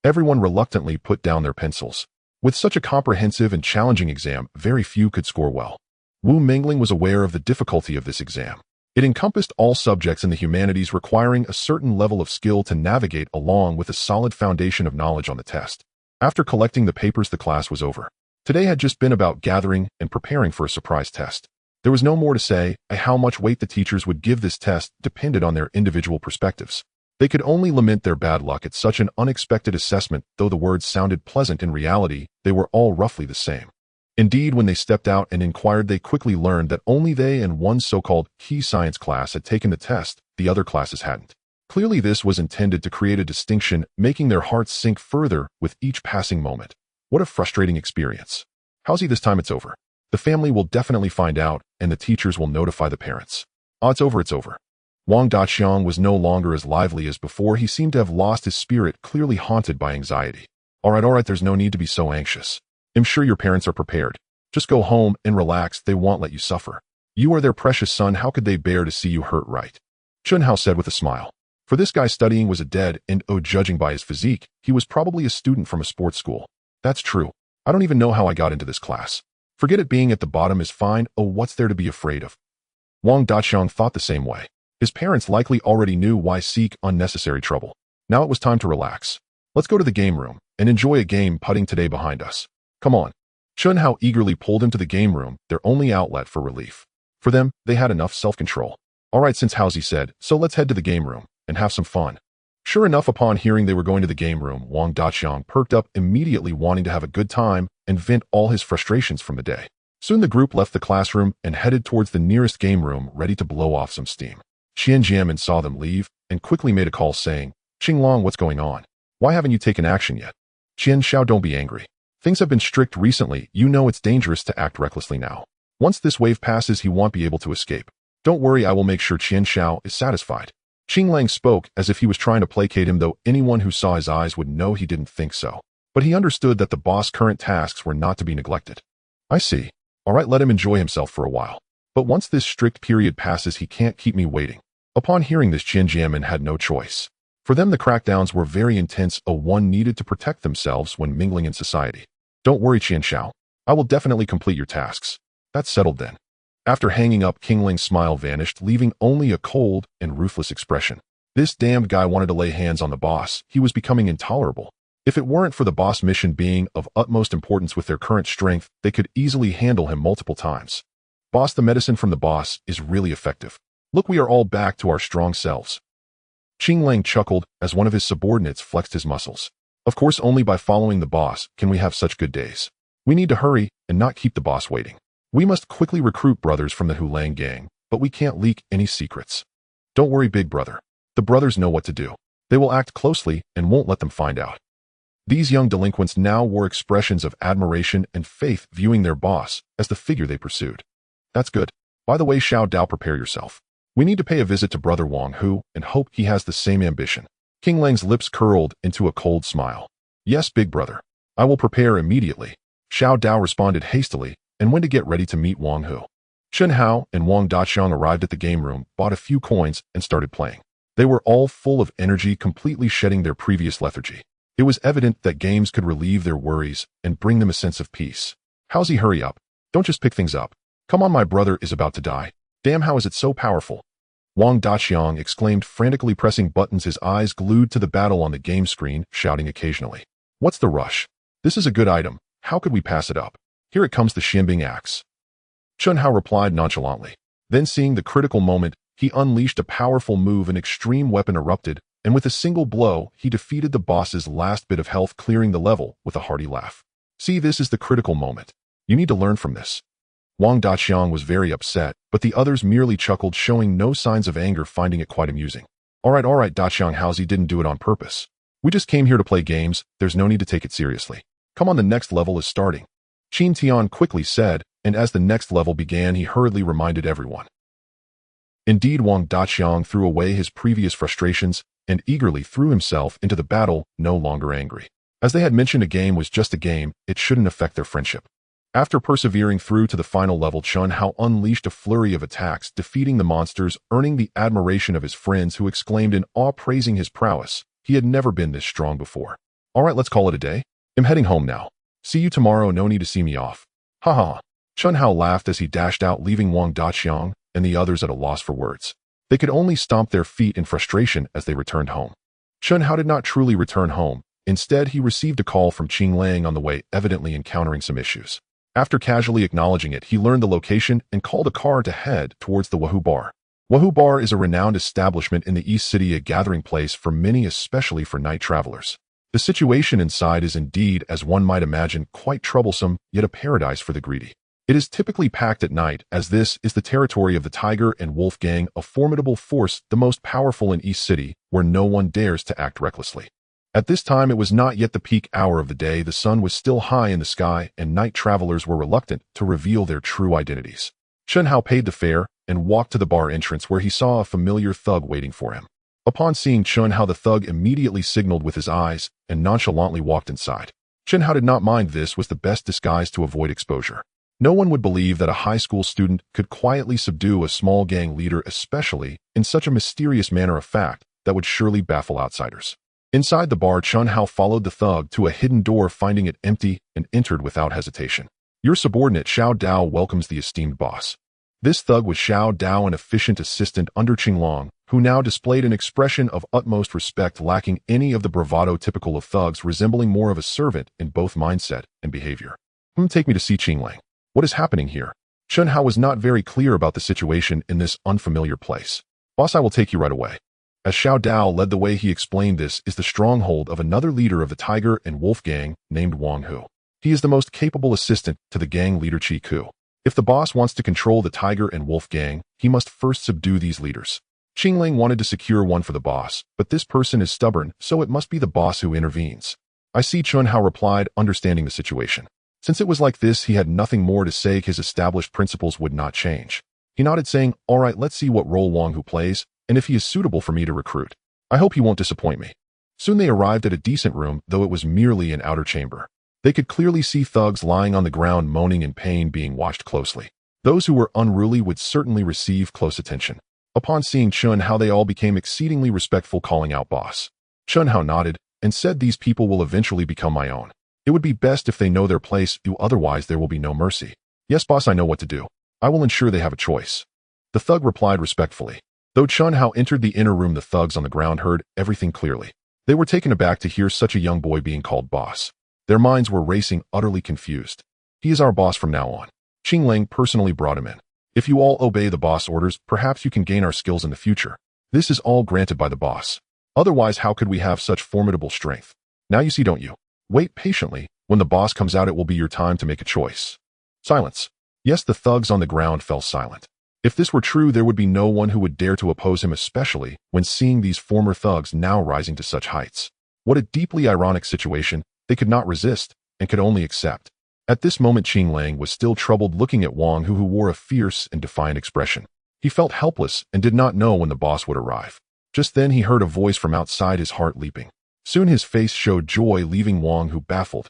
Everyone reluctantly put down their pencils. With such a comprehensive and challenging exam, very few could score well. Wu Mingling was aware of the difficulty of this exam. It encompassed all subjects in the humanities, requiring a certain level of skill to navigate along with a solid foundation of knowledge on the test. After collecting the papers, the class was over. Today had just been about gathering and preparing for a surprise test. There was no more to say. How much weight the teachers would give this test depended on their individual perspectives. They could only lament their bad luck at such an unexpected assessment. Though the words sounded pleasant, in reality, they were all roughly the same. Indeed, when they stepped out and inquired, they quickly learned that only they and one so-called key science class had taken the test. The other classes hadn't. Clearly, this was intended to create a distinction, making their hearts sink further with each passing moment. What a frustrating experience. How's this time it's over. The family will definitely find out, and the teachers will notify the parents. Oh, it's over, it's over. Wang Daqiang was no longer as lively as before. He seemed to have lost his spirit, clearly haunted by anxiety. All right, there's no need to be so anxious. I'm sure your parents are prepared. Just go home and relax. They won't let you suffer. You are their precious son. How could they bear to see you hurt, right? Chunhao said with a smile. For this guy, studying was a dead end. Judging by his physique, he was probably a student from a sports school. That's true. I don't even know how I got into this class. Forget it, being at the bottom is fine. Oh, what's there to be afraid of? Wang Daqiang thought the same way. His parents likely already knew why seek unnecessary trouble. Now it was time to relax. Let's go to the game room and enjoy a game putting today behind us. Come on. Chunhao eagerly pulled him to the game room, their only outlet for relief. For them, they had enough self-control. All right, since Haozi said, so let's head to the game room and have some fun. Sure enough, upon hearing they were going to the game room, Wang Daqiang perked up, immediately wanting to have a good time and vent all his frustrations from the day. Soon the group left the classroom and headed towards the nearest game room, ready to blow off some steam. Xiantian saw them leave and quickly made a call, saying, "Qinglong, what's going on? Why haven't you taken action yet?" "Qian Xiao, don't be angry. Things have been strict recently. You know it's dangerous to act recklessly now. Once this wave passes, he won't be able to escape. Don't worry, I will make sure Qian Xiao is satisfied." Qinglang spoke as if he was trying to placate him, though anyone who saw his eyes would know he didn't think so. But he understood that the boss' current tasks were not to be neglected. "I see. All right, let him enjoy himself for a while. But once this strict period passes, he can't keep me waiting." Upon hearing this, Xiantian had no choice. For them, the crackdowns were very intense. One needed to protect themselves when mingling in society. "Don't worry, Qian Xiao. I will definitely complete your tasks." That's settled then. After hanging up, Qingling's smile vanished, leaving only a cold and ruthless expression. This damned guy wanted to lay hands on the boss. He was becoming intolerable. If it weren't for the boss mission being of utmost importance, with their current strength, they could easily handle him multiple times. "Boss, the medicine from the boss is really effective. Look, we are all back to our strong selves." Qingling chuckled as one of his subordinates flexed his muscles. "Of course, only by following the boss can we have such good days. We need to hurry and not keep the boss waiting. We must quickly recruit brothers from the Hulang gang, but we can't leak any secrets." "Don't worry, big brother. The brothers know what to do. They will act closely and won't let them find out." These young delinquents now wore expressions of admiration and faith, viewing their boss as the figure they pursued. "That's good. By the way, Xiao Dao, prepare yourself. We need to pay a visit to Brother Wang Hu and hope he has the same ambition." Qingling's lips curled into a cold smile. "Yes, big brother. I will prepare immediately." Xiao Dao responded hastily and went to get ready to meet Wang Hu. Chunhao and Wang Daqiang arrived at the game room, bought a few coins, and started playing. They were all full of energy, completely shedding their previous lethargy. It was evident that games could relieve their worries and bring them a sense of peace. "How's hurry up. Don't just pick things up. Come on, my brother is about to die. Damn, how is it so powerful?" Wang Daqiang exclaimed, frantically pressing buttons, his eyes glued to the battle on the game screen, shouting occasionally. "What's the rush? This is a good item. How could we pass it up? Here it comes, the Xianbing axe." Chunhao replied nonchalantly. Then, seeing the critical moment, he unleashed a powerful move. An extreme weapon erupted, and with a single blow, he defeated the boss's last bit of health, clearing the level with a hearty laugh. "See, this is the critical moment. You need to learn from this." Wang Daqiang was very upset, but the others merely chuckled, showing no signs of anger, finding it quite amusing. All right, Daqiang, Haozi didn't do it on purpose. We just came here to play games. There's no need to take it seriously." Come on, the next level is starting. Xiantian quickly said, and as the next level began, he hurriedly reminded everyone. Indeed, Wang Daqiang threw away his previous frustrations and eagerly threw himself into the battle, no longer angry. As they had mentioned, a game was just a game, it shouldn't affect their friendship. After persevering through to the final level, Chun Hao unleashed a flurry of attacks, defeating the monsters, earning the admiration of his friends who exclaimed in awe, praising his prowess. He had never been this strong before. All right, let's call it a day. I'm heading home now. See you tomorrow, no need to see me off. Ha ha. Chun Hao laughed as he dashed out, leaving Wang Daqiang and the others at a loss for words. They could only stomp their feet in frustration as they returned home. Chun Hao did not truly return home. Instead, he received a call from Qing Lang on the way, evidently encountering some issues. After casually acknowledging it, he learned the location and called a car to head towards the Wahoo Bar. Wahoo Bar is a renowned establishment in the East City, a gathering place for many, especially for night travelers. The situation inside is indeed, as one might imagine, quite troublesome, yet a paradise for the greedy. It is typically packed at night, as this is the territory of the Tiger and Wolf Gang, a formidable force, the most powerful in East City, where no one dares to act recklessly. At this time, it was not yet the peak hour of the day. The sun was still high in the sky, and night travelers were reluctant to reveal their true identities. Chun Hao paid the fare and walked to the bar entrance, where he saw a familiar thug waiting for him. Upon seeing Chun Hao, the thug immediately signaled with his eyes and nonchalantly walked inside. Chun Hao did not mind. This was the best disguise to avoid exposure. No one would believe that a high school student could quietly subdue a small gang leader, especially in such a mysterious manner, of fact that would surely baffle outsiders. Inside the bar, Chun Hao followed the thug to a hidden door, finding it empty, and entered without hesitation. Your subordinate Xiao Dao welcomes the esteemed boss. This thug was Xiao Dao, an efficient assistant under Qing Long, who now displayed an expression of utmost respect, lacking any of the bravado typical of thugs, resembling more of a servant in both mindset and behavior. Take me to see Qing Lang. What is happening here? Chun Hao was not very clear about the situation in this unfamiliar place. Boss, I will take you right away. As Xiao Dao led the way, he explained this is the stronghold of another leader of the Tiger and Wolf Gang named Wang Hu. He is the most capable assistant to the gang leader Qi Ku. If the boss wants to control the Tiger and Wolf Gang, he must first subdue these leaders. Qing Lang wanted to secure one for the boss, but this person is stubborn, so it must be the boss who intervenes. I see, Chun Hao replied, understanding the situation. Since it was like this, he had nothing more to say. His established principles would not change. He nodded, saying, all right, let's see what role Wang Hu plays, and if he is suitable for me to recruit. I hope he won't disappoint me. Soon they arrived at a decent room, though it was merely an outer chamber. They could clearly see thugs lying on the ground, moaning in pain, being watched closely. Those who were unruly would certainly receive close attention. Upon seeing Chun Hao, they all became exceedingly respectful, calling out boss. Chun Hao nodded and said, these people will eventually become my own. It would be best if they know their place, otherwise there will be no mercy. Yes, boss, I know what to do. I will ensure they have a choice. The thug replied respectfully. Though Chun Hao entered the inner room, the thugs on the ground heard everything clearly. They were taken aback to hear such a young boy being called boss. Their minds were racing, utterly confused. He is our boss from now on. Qing Lang personally brought him in. If you all obey the boss orders, perhaps you can gain our skills in the future. This is all granted by the boss. Otherwise, how could we have such formidable strength? Now you see, don't you? Wait patiently. When the boss comes out, it will be your time to make a choice. Silence. Yes, the thugs on the ground fell silent. If this were true, there would be no one who would dare to oppose him, especially when seeing these former thugs now rising to such heights. What a deeply ironic situation. They could not resist and could only accept. At this moment, Qing Lang was still troubled, looking at Wang Hu, who wore a fierce and defiant expression. He felt helpless and did not know when the boss would arrive. Just then he heard a voice from outside, his heart leaping. Soon his face showed joy, leaving Wang Hu baffled.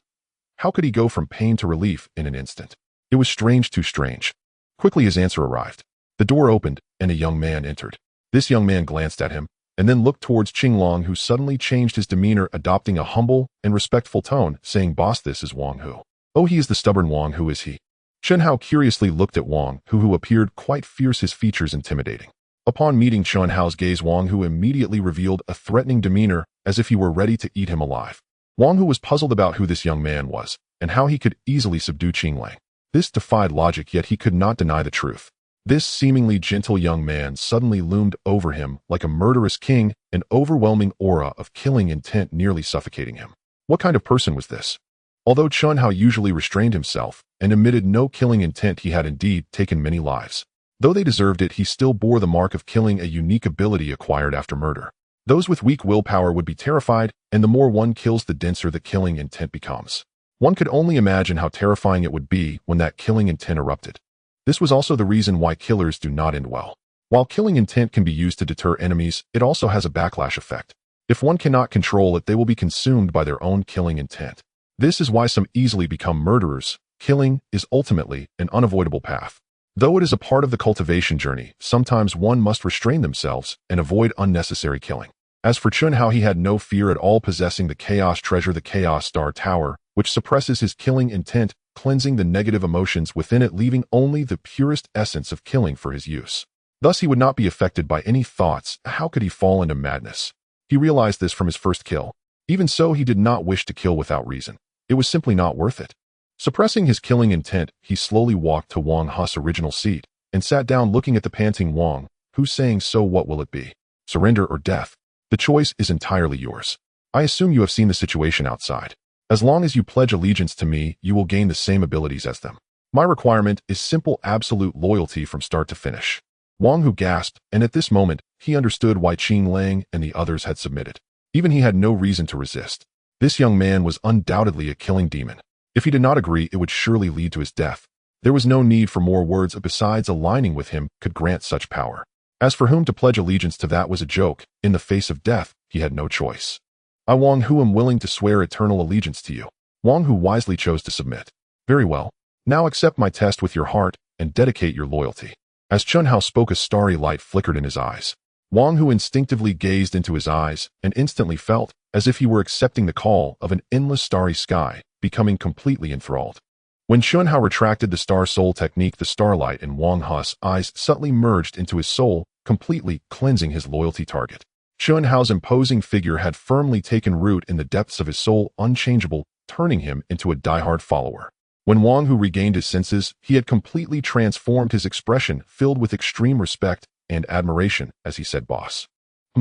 How could he go from pain to relief in an instant? It was strange, too strange. Quickly his answer arrived. The door opened and a young man entered. This young man glanced at him and then looked towards Qing Lang, who suddenly changed his demeanor, adopting a humble and respectful tone, saying, boss, this is Wang Hu. Oh, he is the stubborn Wang. Who is he? Chun Hao curiously looked at Wang Hu, who appeared quite fierce, his features intimidating. Upon meeting Chun Hao's gaze, Wang Hu immediately revealed a threatening demeanor, as if he were ready to eat him alive. Wang Hu was puzzled about who this young man was, and how he could easily subdue Qing Lang. This defied logic, yet he could not deny the truth. This seemingly gentle young man suddenly loomed over him like a murderous king, an overwhelming aura of killing intent nearly suffocating him. What kind of person was this? Although Chun Hao usually restrained himself and emitted no killing intent, he had indeed taken many lives. Though they deserved it, he still bore the mark of killing, a unique ability acquired after murder. Those with weak willpower would be terrified, and the more one kills, the denser the killing intent becomes. One could only imagine how terrifying it would be when that killing intent erupted. This was also the reason why killers do not end well. While killing intent can be used to deter enemies, it also has a backlash effect. If one cannot control it, they will be consumed by their own killing intent. This is why some easily become murderers. Killing is ultimately an unavoidable path. Though it is a part of the cultivation journey, sometimes one must restrain themselves and avoid unnecessary killing. As for Chunhao, he had no fear at all possessing the Chaos Treasure, the Chaos Star Tower, which suppresses his killing intent, cleansing the negative emotions within it, leaving only the purest essence of killing for his use. Thus he would not be affected by any thoughts. How could he fall into madness? He realized this from his first kill. Even so, he did not wish to kill without reason. It was simply not worth it. Suppressing his killing intent, he slowly walked to Wang Hu's original seat and sat down, looking at the panting Wang, who saying, "So what will it be? Surrender or death? The choice is entirely yours. I assume you have seen the situation outside. As long as you pledge allegiance to me, you will gain the same abilities as them. My requirement is simple, absolute loyalty from start to finish." Wang Hu gasped, and at this moment, he understood why Qing Lang and the others had submitted. Even he had no reason to resist. This young man was undoubtedly a killing demon. If he did not agree, it would surely lead to his death. There was no need for more words. Besides, aligning with him could grant such power. As for whom to pledge allegiance to, that was a joke. In the face of death, he had no choice. "I, Wang Hu, am willing to swear eternal allegiance to you." Wang Hu wisely chose to submit. "Very well. Now accept my test with your heart and dedicate your loyalty." As Chunhao spoke, a starry light flickered in his eyes. Wang Hu instinctively gazed into his eyes and instantly felt as if he were accepting the call of an endless starry sky, becoming completely enthralled. When Chunhao retracted the Star Soul technique, the starlight in Wang Hu's eyes subtly merged into his soul, completely cleansing his loyalty target. Chunhao's imposing figure had firmly taken root in the depths of his soul, unchangeable, turning him into a diehard follower. When Wang Hu regained his senses, he had completely transformed, his expression filled with extreme respect and admiration as he said, "Boss.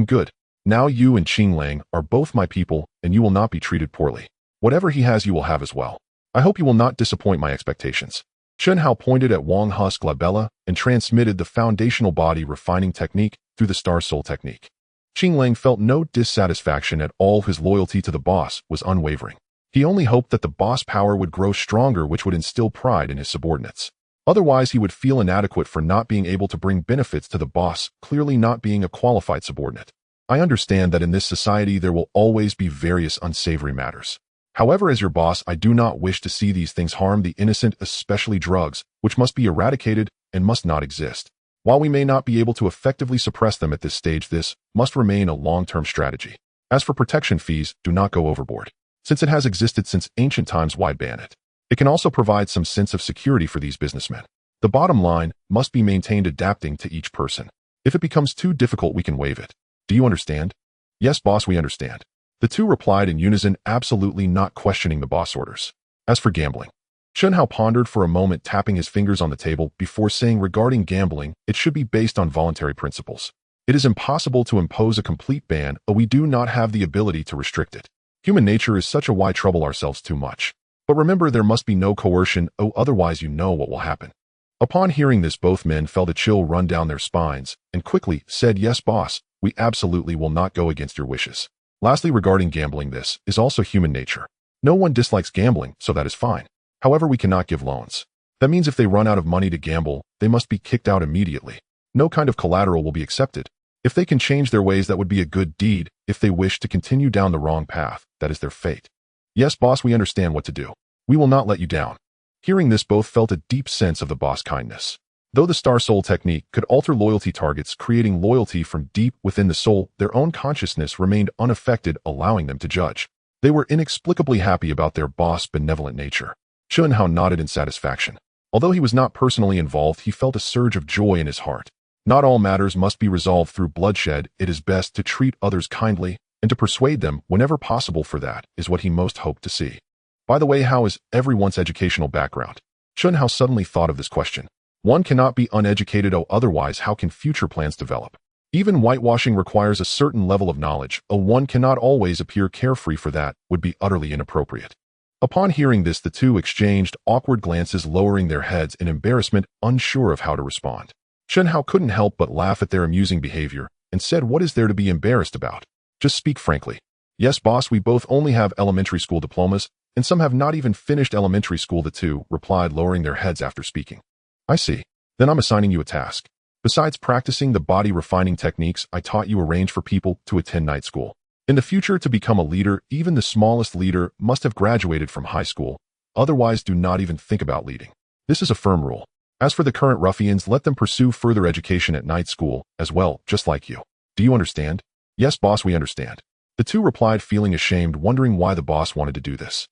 Good. Now you and Qing Lang are both my people, and you will not be treated poorly. Whatever he has, you will have as well. I hope you will not disappoint my expectations." Chunhao pointed at Wang Hu's glabella and transmitted the foundational body refining technique through the Star Soul technique. Qing Lang felt no dissatisfaction at all. His loyalty to the boss was unwavering. He only hoped that the boss power would grow stronger, which would instill pride in his subordinates. Otherwise, he would feel inadequate for not being able to bring benefits to the boss, clearly not being a qualified subordinate. "I understand that in this society there will always be various unsavory matters. However, as your boss, I do not wish to see these things harm the innocent, especially drugs, which must be eradicated and must not exist. While we may not be able to effectively suppress them at this stage, this must remain a long-term strategy. As for protection fees, do not go overboard. Since it has existed since ancient times, why ban it? It can also provide some sense of security for these businessmen. The bottom line must be maintained, adapting to each person. If it becomes too difficult, we can waive it. Do you understand?" "Yes, boss, we understand." The two replied in unison, absolutely not questioning the boss orders. As for gambling, Chunhao pondered for a moment, tapping his fingers on the table before saying, "Regarding gambling, it should be based on voluntary principles. It is impossible to impose a complete ban, but we do not have the ability to restrict it. Human nature is such a why trouble ourselves too much. But remember, there must be no coercion, otherwise you know what will happen." Upon hearing this, both men felt a chill run down their spines and quickly said, "Yes, boss, we absolutely will not go against your wishes." Lastly, regarding gambling, this is also human nature. No one dislikes gambling, so that is fine. However, we cannot give loans. That means if they run out of money to gamble, they must be kicked out immediately. No kind of collateral will be accepted. If they can change their ways, that would be a good deed. If they wish to continue down the wrong path, that is their fate. "Yes, boss, we understand what to do. We will not let you down." Hearing this, both felt a deep sense of the boss' kindness. Though the Star Soul technique could alter loyalty targets, creating loyalty from deep within the soul, their own consciousness remained unaffected, allowing them to judge. They were inexplicably happy about their boss' benevolent nature. Chunhao nodded in satisfaction. Although he was not personally involved, he felt a surge of joy in his heart. Not all matters must be resolved through bloodshed. It is best to treat others kindly and to persuade them whenever possible, for that is what he most hoped to see. By the way, how is everyone's educational background? Chunhao suddenly thought of this question. One cannot be uneducated, otherwise how can future plans develop? Even whitewashing requires a certain level of knowledge. One cannot always appear carefree, for that would be utterly inappropriate. Upon hearing this, the two exchanged awkward glances, lowering their heads in embarrassment, unsure of how to respond. Chunhao couldn't help but laugh at their amusing behavior and said, "What is there to be embarrassed about? Just speak frankly." "Yes, boss, we both only have elementary school diplomas, and some have not even finished elementary school. The two replied, lowering their heads after speaking. I see. Then I'm assigning you a task. Besides practicing the body refining techniques I taught you, arrange for people to attend night school. In the future, to become a leader, even the smallest leader must have graduated from high school. Otherwise, do not even think about leading. This is a firm rule. As for the current ruffians, let them pursue further education at night school as well, just like you. Do you understand? Yes, boss, we understand. The two replied, feeling ashamed, wondering why the boss wanted to do this.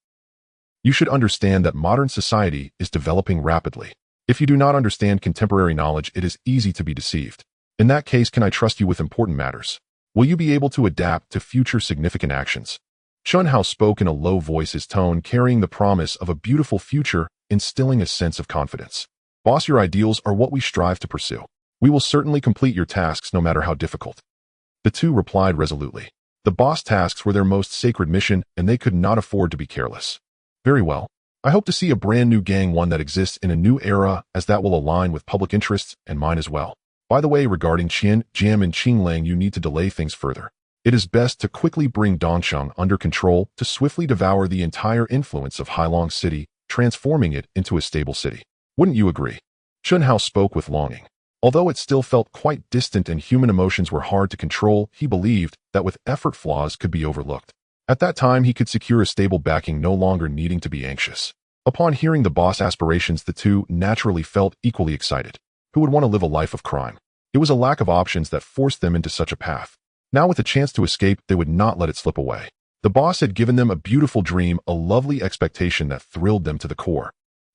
You should understand that modern society is developing rapidly. If you do not understand contemporary knowledge, it is easy to be deceived. In that case, can I trust you with important matters? Will you be able to adapt to future significant actions? Chunhao spoke in a low voice, his tone carrying the promise of a beautiful future, instilling a sense of confidence. Boss, your ideals are what we strive to pursue. We will certainly complete your tasks no matter how difficult. The two replied resolutely. The boss tasks were their most sacred mission, and they could not afford to be careless. Very well. I hope to see a brand new gang, one that exists in a new era, as that will align with public interests and mine as well. By the way, regarding Xiantian and Qinglang, you need to delay things further. It is best to quickly bring Dongsheng under control to swiftly devour the entire influence of Hailong City, transforming it into a stable city. Wouldn't you agree? Chunhao spoke with longing. Although it still felt quite distant and human emotions were hard to control, he believed that with effort flaws could be overlooked. At that time, he could secure a stable backing, no longer needing to be anxious. Upon hearing the boss aspirations, the two naturally felt equally excited. Who would want to live a life of crime? It was a lack of options that forced them into such a path. Now with a chance to escape, they would not let it slip away. The boss had given them a beautiful dream, a lovely expectation that thrilled them to the core.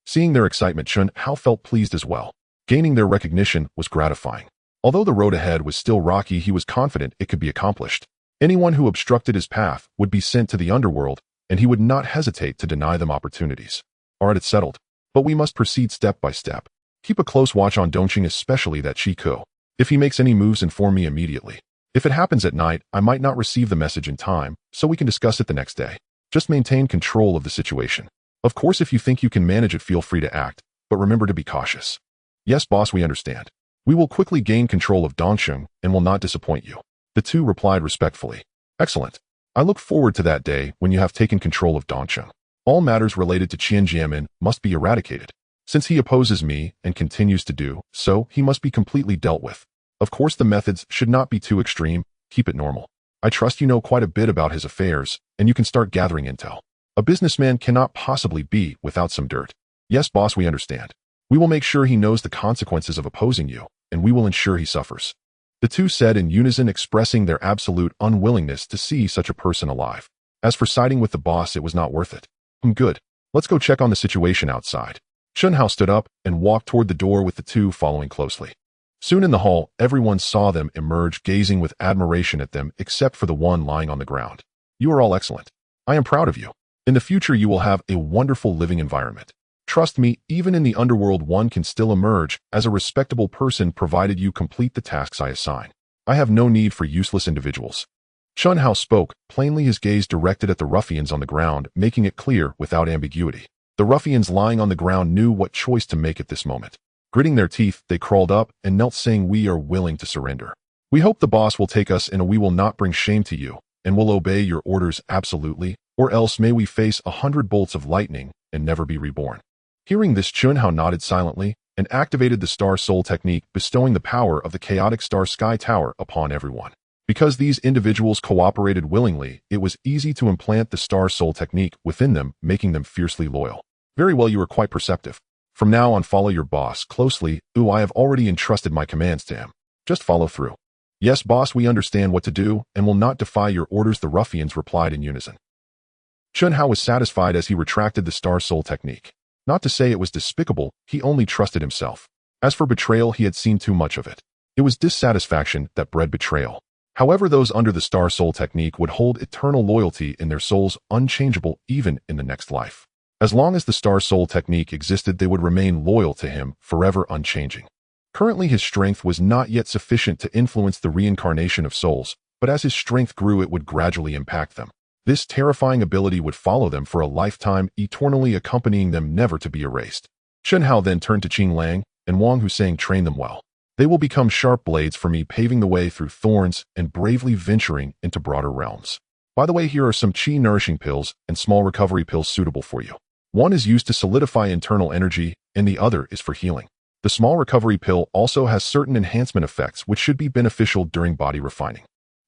Seeing their excitement, Chunhao felt pleased as well. Gaining their recognition was gratifying. Although the road ahead was still rocky, he was confident it could be accomplished. Anyone who obstructed his path would be sent to the underworld, and he would not hesitate to deny them opportunities. All right, it's settled. But we must proceed step by step. Keep a close watch on Dongqing, especially that Chiku. If he makes any moves, inform me immediately. If it happens at night, I might not receive the message in time, so we can discuss it the next day. Just maintain control of the situation. Of course, if you think you can manage it, feel free to act, but remember to be cautious. Yes, boss, we understand. We will quickly gain control of Dongsheng and will not disappoint you. The two replied respectfully. Excellent. I look forward to that day when you have taken control of Dongsheng. All matters related to Qian Jianmin must be eradicated. Since he opposes me and continues to do so, he must be completely dealt with. Of course, the methods should not be too extreme. Keep it normal. I trust you know quite a bit about his affairs, and you can start gathering intel. A businessman cannot possibly be without some dirt. Yes, boss, we understand. We will make sure he knows the consequences of opposing you, and we will ensure he suffers. The two said in unison, expressing their absolute unwillingness to see such a person alive. As for siding with the boss, it was not worth it. Good. Let's go check on the situation outside. Chunhao stood up and walked toward the door, with the two following closely. Soon in the hall, everyone saw them emerge, gazing with admiration at them, except for the one lying on the ground. You are all excellent. I am proud of you. In the future, you will have a wonderful living environment. Trust me, even in the underworld, one can still emerge as a respectable person provided you complete the tasks I assign. I have no need for useless individuals. Chunhao spoke, plainly, his gaze directed at the ruffians on the ground, making it clear without ambiguity. The ruffians lying on the ground knew what choice to make at this moment. Gritting their teeth, they crawled up and knelt, saying, "We are willing to surrender. We hope the boss will take us, and we will not bring shame to you, and will obey your orders absolutely, or else may we face 100 bolts of lightning and never be reborn." Hearing this, Chunhao nodded silently and activated the Star Soul technique, bestowing the power of the chaotic Starry Sky Tower upon everyone. Because these individuals cooperated willingly, it was easy to implant the Star Soul technique within them, making them fiercely loyal. Very well, you are quite perceptive. From now on, follow your boss closely. I have already entrusted my commands to him. Just follow through. Yes, boss, we understand what to do and will not defy your orders, the ruffians replied in unison. Chunhao was satisfied as he retracted the Star Soul technique. Not to say it was despicable, he only trusted himself. As for betrayal, he had seen too much of it. It was dissatisfaction that bred betrayal. However, those under the Star Soul technique would hold eternal loyalty in their souls, unchangeable even in the next life. As long as the Star Soul technique existed, they would remain loyal to him, forever unchanging. Currently, his strength was not yet sufficient to influence the reincarnation of souls, but as his strength grew, it would gradually impact them. This terrifying ability would follow them for a lifetime, eternally accompanying them, never to be erased. Chunhao then turned to Qinglang and Wang Hu, saying, "Train them well. They will become sharp blades for me, paving the way through thorns and bravely venturing into broader realms." By the way, here are some qi nourishing pills and small recovery pills suitable for you. One is used to solidify internal energy, and the other is for healing. The small recovery pill also has certain enhancement effects which should be beneficial during body refining.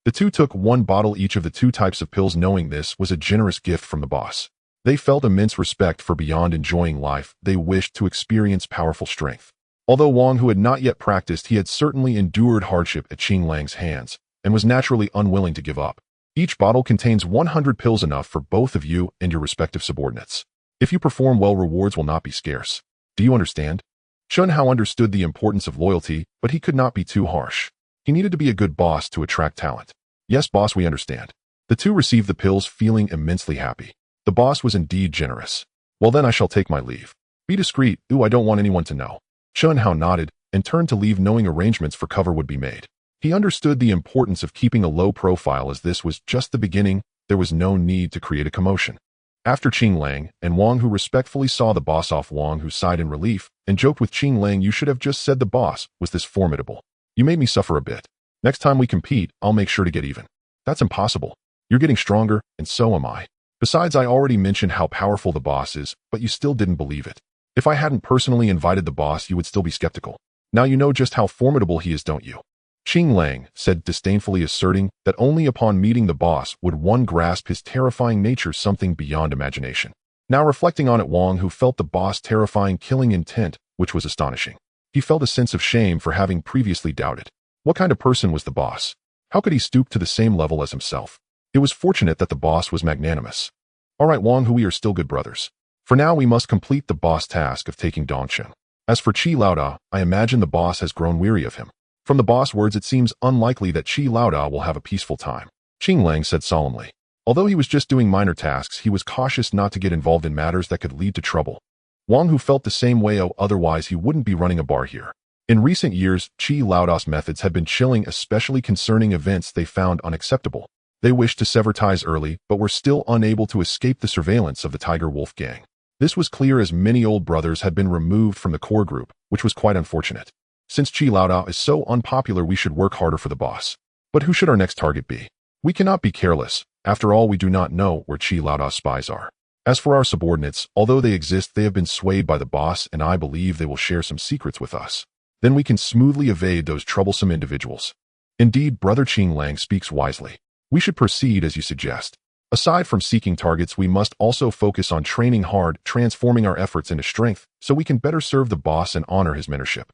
The two took one bottle each of the two types of pills, knowing this was a generous gift from the boss. They felt immense respect for beyond enjoying life, they wished to experience powerful strength. Although Wang, who had not yet practiced, he had certainly endured hardship at Qing Lang's hands and was naturally unwilling to give up. Each bottle contains 100 pills, enough for both of you and your respective subordinates. If you perform well, rewards will not be scarce. Do you understand? Chun Hao understood the importance of loyalty, but he could not be too harsh. He needed to be a good boss to attract talent. Yes, boss, we understand. The two received the pills, feeling immensely happy. The boss was indeed generous. Well then, I shall take my leave. Be discreet. I don't want anyone to know. Chun Hao nodded and turned to leave, knowing arrangements for cover would be made. He understood the importance of keeping a low profile, as this was just the beginning. There was no need to create a commotion. After Qing Lang and Wang, who respectfully saw the boss off, Wang, who sighed in relief and joked with Qing Lang, "You should have just said the boss was this formidable. You made me suffer a bit. Next time we compete, I'll make sure to get even." "That's impossible. You're getting stronger, and so am I. Besides, I already mentioned how powerful the boss is, but you still didn't believe it. If I hadn't personally invited the boss, you would still be skeptical. Now you know just how formidable he is, don't you?" Qing Lang said disdainfully, asserting that only upon meeting the boss would one grasp his terrifying nature, something beyond imagination. Now reflecting on it, Wang, who felt the boss' terrifying killing intent, which was astonishing. He felt a sense of shame for having previously doubted. What kind of person was the boss? How could he stoop to the same level as himself? It was fortunate that the boss was magnanimous. "All right, Wang, who we are still good brothers. For now, we must complete the boss' task of taking Dongchen. As for Qi Laoda, I imagine the boss has grown weary of him. From the boss' words, it seems unlikely that Qi Laoda will have a peaceful time," Qing Lang said solemnly. Although he was just doing minor tasks, he was cautious not to get involved in matters that could lead to trouble. Wang, who felt the same way, otherwise he wouldn't be running a bar here. In recent years, Qi Laoda's methods had been chilling, especially concerning events they found unacceptable. They wished to sever ties early, but were still unable to escape the surveillance of the Tiger Wolf gang. This was clear, as many old brothers had been removed from the core group, which was quite unfortunate. Since Qi Laoda is so unpopular, we should work harder for the boss. But who should our next target be? We cannot be careless. After all, we do not know where Qi Laoda's spies are. As for our subordinates, although they exist, they have been swayed by the boss, and I believe they will share some secrets with us. Then we can smoothly evade those troublesome individuals. Indeed, Brother Qing Lang speaks wisely. We should proceed as you suggest. Aside from seeking targets, we must also focus on training hard, transforming our efforts into strength, so we can better serve the boss and honor his mentorship.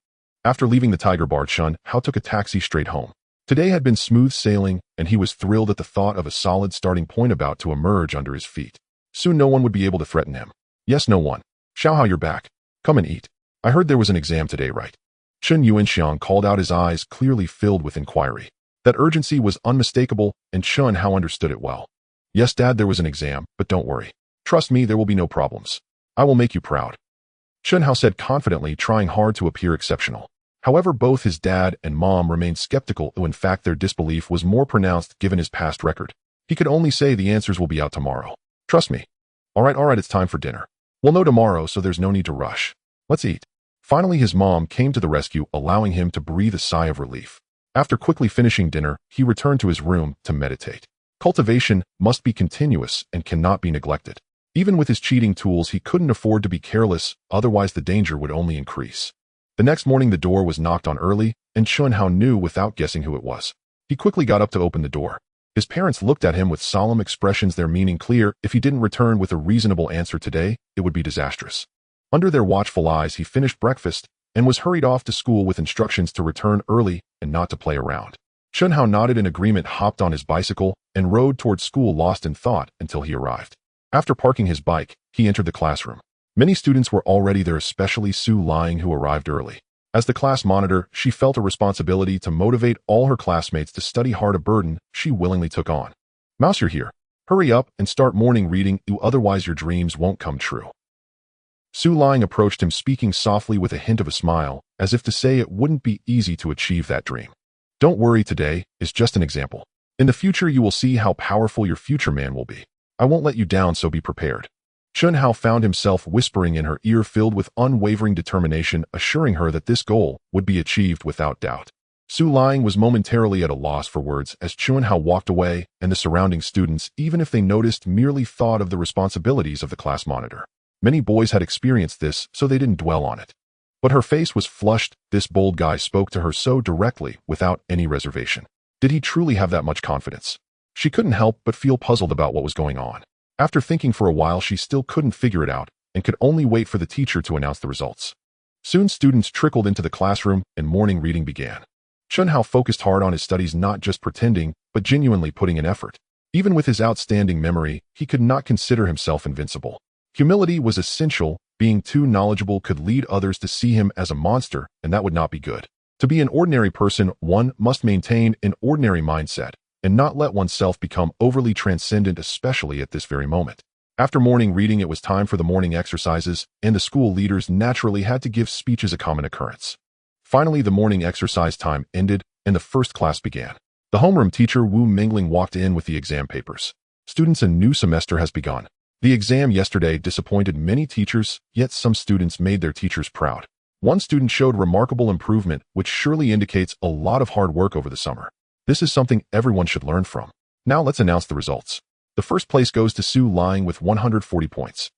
After leaving the Tiger Bar, Chun Hao took a taxi straight home. Today had been smooth sailing, and he was thrilled at the thought of a solid starting point about to emerge under his feet. Soon no one would be able to threaten him. Yes, no one. "Xiao Hao, you're back. Come and eat. I heard there was an exam today, right?" Chen Yuanxiang called out, his eyes clearly filled with inquiry. That urgency was unmistakable, and Chun Hao understood it well. "Yes, Dad, there was an exam, but don't worry. Trust me, there will be no problems. I will make you proud," Chun Hao said confidently, trying hard to appear exceptional. However, both his dad and mom remained skeptical, though in fact their disbelief was more pronounced given his past record. He could only say, "The answers will be out tomorrow. Trust me." All right, it's time for dinner. We'll know tomorrow, so there's no need to rush. Let's eat." Finally, his mom came to the rescue, allowing him to breathe a sigh of relief. After quickly finishing dinner, he returned to his room to meditate. Cultivation must be continuous and cannot be neglected. Even with his cheating tools, he couldn't afford to be careless, otherwise the danger would only increase. The next morning, the door was knocked on early, and Chun Hao knew without guessing who it was. He quickly got up to open the door. His parents looked at him with solemn expressions, their meaning clear. If he didn't return with a reasonable answer today, it would be disastrous. Under their watchful eyes, he finished breakfast and was hurried off to school with instructions to return early and not to play around. Chun Hao nodded in agreement, hopped on his bicycle, and rode toward school, lost in thought until he arrived. After parking his bike, he entered the classroom. Many students were already there, especially Su Lying, who arrived early. As the class monitor, she felt a responsibility to motivate all her classmates to study hard, a burden she willingly took on. "Mouse, you're here. Hurry up and start morning reading, otherwise your dreams won't come true." Su Lying approached him, speaking softly with a hint of a smile, as if to say it wouldn't be easy to achieve that dream. "Don't worry, today is just an example. In the future you will see how powerful your future man will be. I won't let you down, so be prepared." Chun Hao found himself whispering in her ear, filled with unwavering determination, assuring her that this goal would be achieved without doubt. Su Lying was momentarily at a loss for words as Chunhao walked away, and the surrounding students, even if they noticed, merely thought of the responsibilities of the class monitor. Many boys had experienced this, so they didn't dwell on it. But her face was flushed. This bold guy spoke to her so directly, without any reservation. Did he truly have that much confidence? She couldn't help but feel puzzled about what was going on. After thinking for a while, she still couldn't figure it out, and could only wait for the teacher to announce the results. Soon students trickled into the classroom, and morning reading began. Chunhao focused hard on his studies, not just pretending, but genuinely putting in effort. Even with his outstanding memory, he could not consider himself invincible. Humility was essential. Being too knowledgeable could lead others to see him as a monster, and that would not be good. To be an ordinary person, one must maintain an ordinary mindset, and not let oneself become overly transcendent, especially at this very moment. After morning reading, it was time for the morning exercises, and the school leaders naturally had to give speeches, a common occurrence. Finally, the morning exercise time ended, and the first class began. The homeroom teacher Wu Mingling walked in with the exam papers. Students, a new semester has begun. The exam yesterday disappointed many teachers, yet some students made their teachers proud. One student showed remarkable improvement, which surely indicates a lot of hard work over the summer. This is something everyone should learn from. Now let's announce the results. The first place goes to Su Lying with 140 points.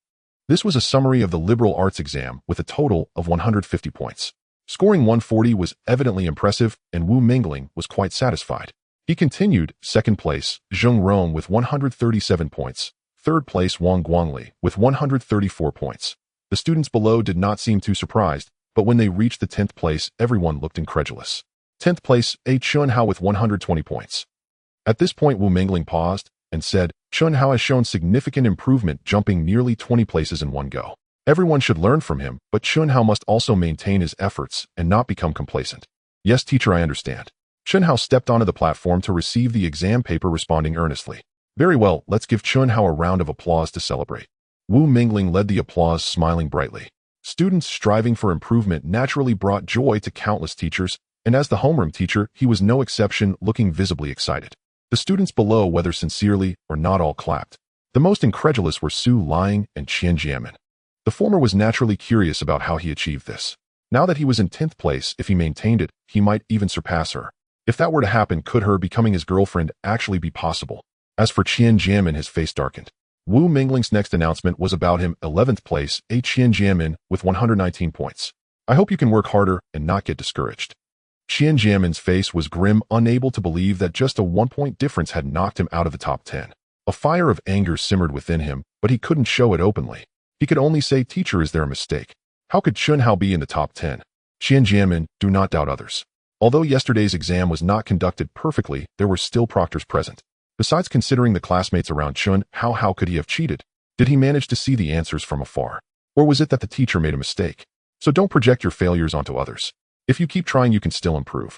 This was a summary of the liberal arts exam with a total of 150 points. Scoring 140 was evidently impressive, and Wu Mingling was quite satisfied. He continued. Second place, Zheng Rong with 137 points. Third place, Wang Guangli with 134 points. The students below did not seem too surprised, but when they reached the 10th place, everyone looked incredulous. 10th place, A Chunhao with 120 points. At this point, Wu Mingling paused and said, Chunhao has shown significant improvement, jumping nearly 20 places in one go. Everyone should learn from him, but Chunhao must also maintain his efforts and not become complacent. Yes, teacher, I understand. Chunhao stepped onto the platform to receive the exam paper, responding earnestly. Very well, let's give Chunhao a round of applause to celebrate. Wu Mingling led the applause, smiling brightly. Students striving for improvement naturally brought joy to countless teachers, and as the homeroom teacher, he was no exception, looking visibly excited. The students below, whether sincerely or not, all clapped. The most incredulous were Su Lying and Xiantian. The former was naturally curious about how he achieved this. Now that he was in 10th place, if he maintained it, he might even surpass her. If that were to happen, could her becoming his girlfriend actually be possible? As for Xiantian, his face darkened. Wu Mingling's next announcement was about him. 11th place, A Xiantian with 119 points. I hope you can work harder and not get discouraged. Xiantian's face was grim, unable to believe that just a 1-point difference had knocked him out of the top 10. A fire of anger simmered within him, but he couldn't show it openly. He could only say, teacher, is there a mistake? How could Chunhao be in the top 10? Xiantian, do not doubt others. Although yesterday's exam was not conducted perfectly, there were still proctors present. Besides, considering the classmates around Chun, how could he have cheated? Did he manage to see the answers from afar? Or was it that the teacher made a mistake? So don't project your failures onto others. If you keep trying, you can still improve.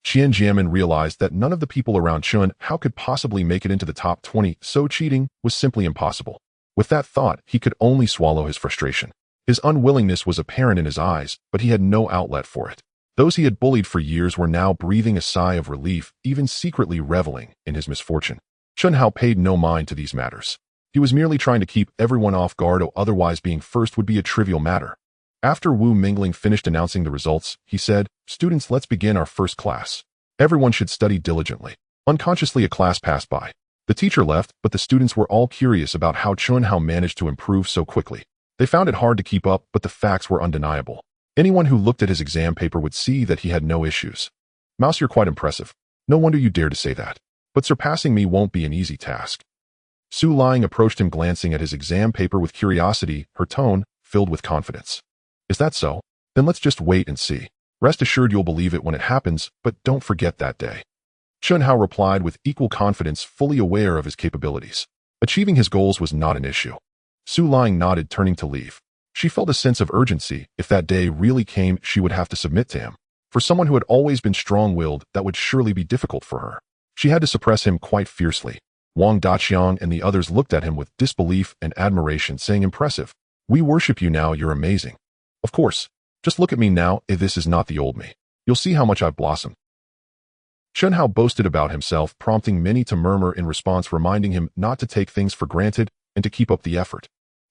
Xiantian realized that none of the people around Chun could possibly make it into the top 20, so cheating was simply impossible. With that thought, he could only swallow his frustration. His unwillingness was apparent in his eyes, but he had no outlet for it. Those he had bullied for years were now breathing a sigh of relief, even secretly reveling in his misfortune. Chunhao paid no mind to these matters. He was merely trying to keep everyone off guard, otherwise being first would be a trivial matter. After Wu Mingling finished announcing the results, he said, students, let's begin our first class. Everyone should study diligently. Unconsciously, a class passed by. The teacher left, but the students were all curious about how Chunhao managed to improve so quickly. They found it hard to keep up, but the facts were undeniable. Anyone who looked at his exam paper would see that he had no issues. Mouse, you're quite impressive. No wonder you dare to say that. But surpassing me won't be an easy task. Su Lying approached him, glancing at his exam paper with curiosity, her tone filled with confidence. Is that so? Then let's just wait and see. Rest assured you'll believe it when it happens, but don't forget that day. Chunhao replied with equal confidence, fully aware of his capabilities. Achieving his goals was not an issue. Su Lying nodded, turning to leave. She felt a sense of urgency. If that day really came, she would have to submit to him. For someone who had always been strong-willed, that would surely be difficult for her. She had to suppress him quite fiercely. Wang Daqiang and the others looked at him with disbelief and admiration, saying, impressive. We worship you now, you're amazing. Of course. Just look at me now, if this is not the old me. You'll see how much I've blossomed. Chunhao boasted about himself, prompting many to murmur in response, reminding him not to take things for granted and to keep up the effort.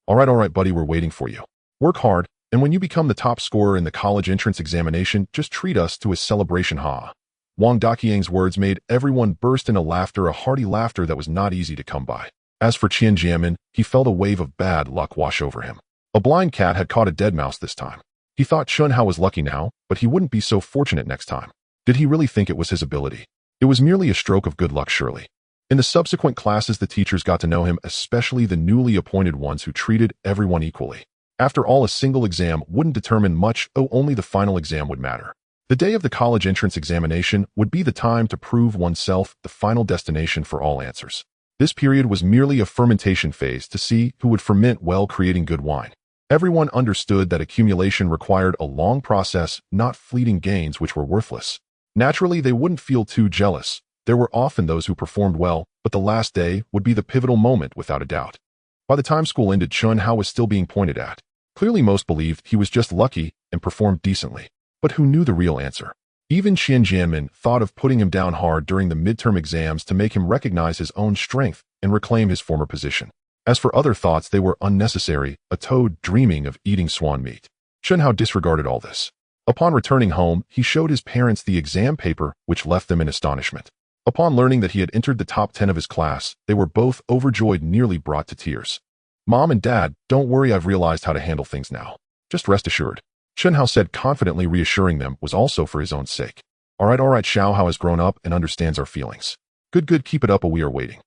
All right, buddy, we're waiting for you. Work hard, and when you become the top scorer in the college entrance examination, just treat us to a celebration, ha. Wang Daqiang's words made everyone burst into laughter, a hearty laughter that was not easy to come by. As for Qian Jianmin, he felt a wave of bad luck wash over him. A blind cat had caught a dead mouse this time. He thought Chun Hao was lucky now, but he wouldn't be so fortunate next time. Did he really think it was his ability? It was merely a stroke of good luck, surely. In the subsequent classes, the teachers got to know him, especially the newly appointed ones who treated everyone equally. After all, a single exam wouldn't determine much, only the final exam would matter. The day of the college entrance examination would be the time to prove oneself, the final destination for all answers. This period was merely a fermentation phase to see who would ferment well, creating good wine. Everyone understood that accumulation required a long process, not fleeting gains which were worthless. Naturally, they wouldn't feel too jealous. There were often those who performed well, but the last day would be the pivotal moment without a doubt. By the time school ended, Chun Hao was still being pointed at. Clearly, most believed he was just lucky and performed decently. But who knew the real answer? Even Qian Jianmin thought of putting him down hard during the midterm exams to make him recognize his own strength and reclaim his former position. As for other thoughts, they were unnecessary, a toad dreaming of eating swan meat. Chun Hao disregarded all this. Upon returning home, he showed his parents the exam paper, which left them in astonishment. Upon learning that he had entered the top 10 of his class, they were both overjoyed, nearly brought to tears. "Mom and Dad, don't worry, I've realized how to handle things now. Just rest assured," Chun Hao said confidently, reassuring them was also for his own sake. All right, Xiao Hao has grown up and understands our feelings. Good, keep it up, we are waiting,"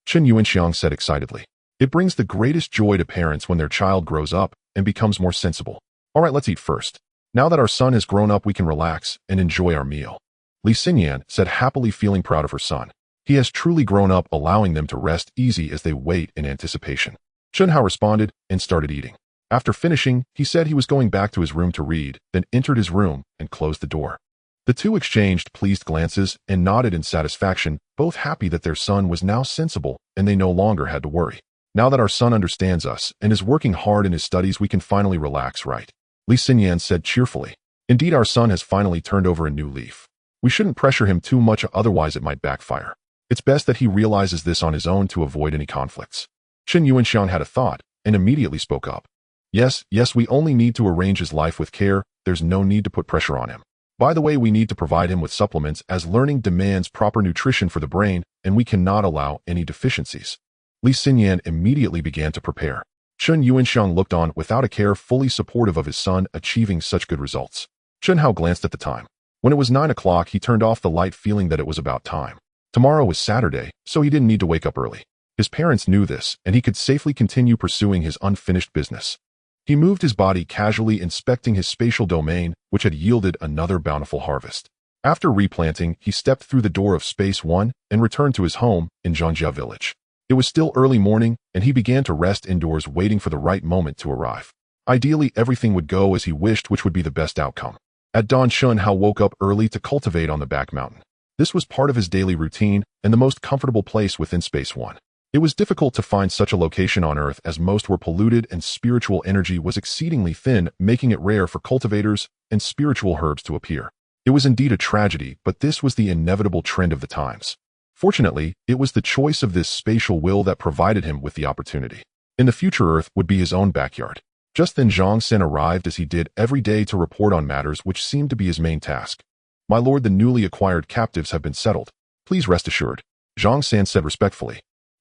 Chen Yuanxiang said excitedly. It brings the greatest joy to parents when their child grows up and becomes more sensible. All right, let's eat first. Now that our son has grown up, we can relax and enjoy our meal, Xiantian said, happily feeling proud of her son. He has truly grown up, allowing them to rest easy as they wait in anticipation. Chun Hao responded and started eating. After finishing, he said he was going back to his room to read, then entered his room and closed the door. The two exchanged pleased glances and nodded in satisfaction, both happy that their son was now sensible and they no longer had to worry. Now that our son understands us and is working hard in his studies, we can finally relax, right? Xiantian said cheerfully. Indeed, our son has finally turned over a new leaf. We shouldn't pressure him too much, otherwise it might backfire. It's best that he realizes this on his own to avoid any conflicts. Chen Yuanxiang had a thought and immediately spoke up. Yes, we only need to arrange his life with care. There's no need to put pressure on him. By the way, we need to provide him with supplements, as learning demands proper nutrition for the brain, and we cannot allow any deficiencies. Xiantian immediately began to prepare. Chen Yuanxiang looked on without a care, fully supportive of his son achieving such good results. Chun Hao glanced at the time. When it was 9 o'clock, he turned off the light, feeling that it was about time. Tomorrow was Saturday, so he didn't need to wake up early. His parents knew this, and he could safely continue pursuing his unfinished business. He moved his body casually, inspecting his spatial domain, which had yielded another bountiful harvest. After replanting, he stepped through the door of Space 1 and returned to his home in Zhangjia village. It was still early morning, and he began to rest indoors, waiting for the right moment to arrive. Ideally, everything would go as he wished, which would be the best outcome. At dawn, Chun Hao woke up early to cultivate on the back mountain. This was part of his daily routine and the most comfortable place within Space 1. It was difficult to find such a location on Earth, as most were polluted and spiritual energy was exceedingly thin, making it rare for cultivators and spiritual herbs to appear. It was indeed a tragedy, but this was the inevitable trend of the times. Fortunately, it was the choice of this spatial will that provided him with the opportunity. In the future, Earth would be his own backyard. Just then Zhang San arrived, as he did every day, to report on matters which seemed to be his main task. "My lord, the newly acquired captives have been settled. Please rest assured," Zhang San said respectfully.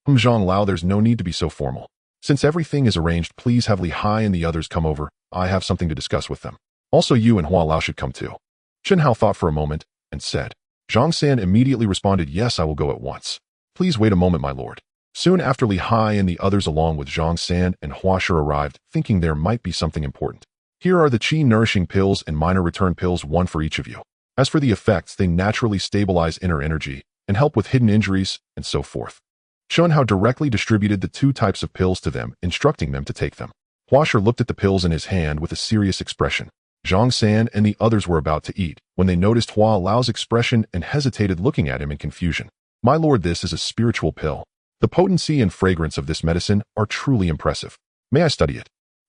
Zhang Lao, there's no need to be so formal. Since everything is arranged, please have Li Hai and the others come over. I have something to discuss with them. Also, you and Hua Lao should come too. Chen Hao thought for a moment and said. Zhang San immediately responded, "Yes, I will go at once. Please wait a moment, my lord." Soon after, Li Hai and the others along with Zhang San and Hua Shi arrived, thinking there might be something important. "Here are the Qi nourishing pills and minor return pills, one for each of you. As for the effects, they naturally stabilize inner energy and help with hidden injuries and so forth." Chun Hao directly distributed the 2 types of pills to them, instructing them to take them. Hua Shi looked at the pills in his hand with a serious expression. Zhang San and the others were about to eat when they noticed Hua Lao's expression and hesitated, looking at him in confusion. "My lord, this is a spiritual pill. The potency and fragrance of this medicine are truly impressive. May I study it?"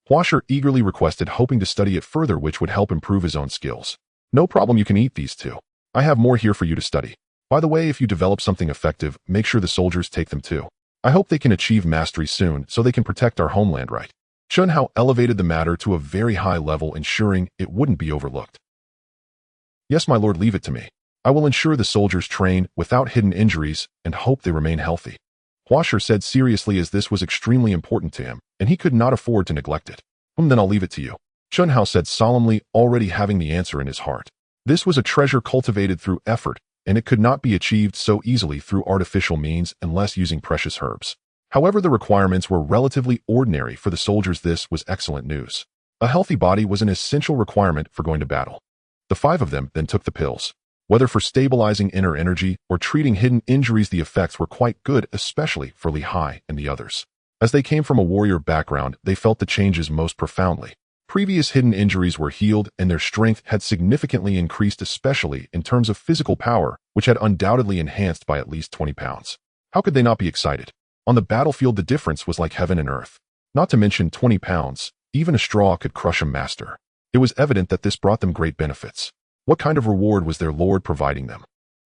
Hua Shi eagerly requested, hoping to study it further, which would help improve his own skills. "No problem, you can eat these 2. I have more here for you to study. By the way, if you develop something effective, make sure the soldiers take them too. I hope they can achieve mastery soon so they can protect our homeland, right?" Chun Hao elevated the matter to a very high level, ensuring it wouldn't be overlooked. "Yes, my lord, leave it to me. I will ensure the soldiers train without hidden injuries and hope they remain healthy. Huasher said seriously, as this was extremely important to him, and he could not afford to neglect it. Then I'll leave it to you. Chunhao said solemnly, already having the answer in his heart. This was a treasure cultivated through effort, and it could not be achieved so easily through artificial means unless using precious herbs. However, the requirements were relatively ordinary for the soldiers. This was excellent news. A healthy body was an essential requirement for going to battle. The 5 of them then took the pills. Whether for stabilizing inner energy or treating hidden injuries, the effects were quite good, especially for Li Hai and the others. As they came from a warrior background, they felt the changes most profoundly. Previous hidden injuries were healed, and their strength had significantly increased, especially in terms of physical power, which had undoubtedly enhanced by at least 20 pounds. How could they not be excited? On the battlefield, the difference was like heaven and earth. Not to mention 20 pounds, even a straw could crush a master. It was evident that this brought them great benefits. What kind of reward was their lord providing them?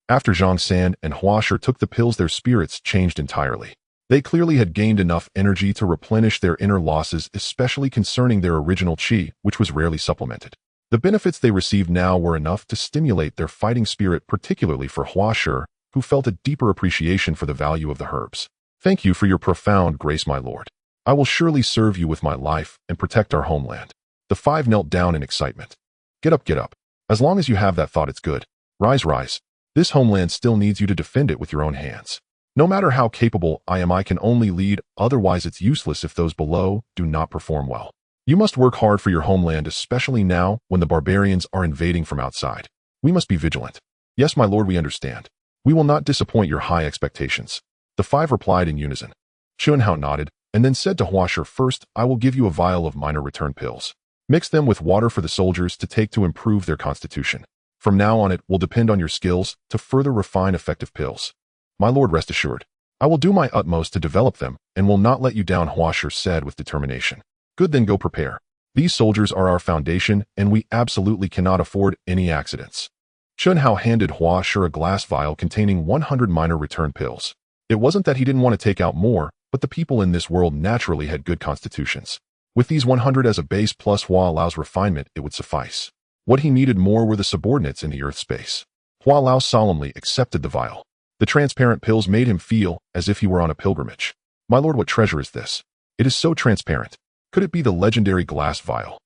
After Zhang San and Huasher took the pills, their spirits changed entirely. They clearly had gained enough energy to replenish their inner losses, especially concerning their original qi, which was rarely supplemented. The benefits they received now were enough to stimulate their fighting spirit, particularly for Huasher, who felt a deeper appreciation for the value of the herbs. Thank you for your profound grace, my lord. I will surely serve you with my life and protect our homeland. The 5 knelt down in excitement. Get up, get up. As long as you have that thought, it's good. Rise, rise. This homeland still needs you to defend it with your own hands. No matter how capable I am, I can only lead, otherwise it's useless if those below do not perform well. You must work hard for your homeland, especially now when the barbarians are invading from outside. We must be vigilant. Yes, my lord, we understand. We will not disappoint your high expectations. The 5 replied in unison. Chunhao nodded, and then said to Huasher, first, I will give you a vial of minor return pills. Mix them with water for the soldiers to take to improve their constitution. From now on, it will depend on your skills to further refine effective pills. My lord, rest assured. I will do my utmost to develop them and will not let you down, Huasher said with determination. Good, then go prepare. These soldiers are our foundation, and we absolutely cannot afford any accidents. Chunhao handed Huasher a glass vial containing 100 minor return pills. It wasn't that he didn't want to take out more, but the people in this world naturally had good constitutions. With these 100 as a base plus Hua Lao's refinement, it would suffice. What he needed more were the subordinates in the earth space. Hua Lao solemnly accepted the vial. The transparent pills made him feel as if he were on a pilgrimage. My lord, what treasure is this? It is so transparent. Could it be the legendary glass vial?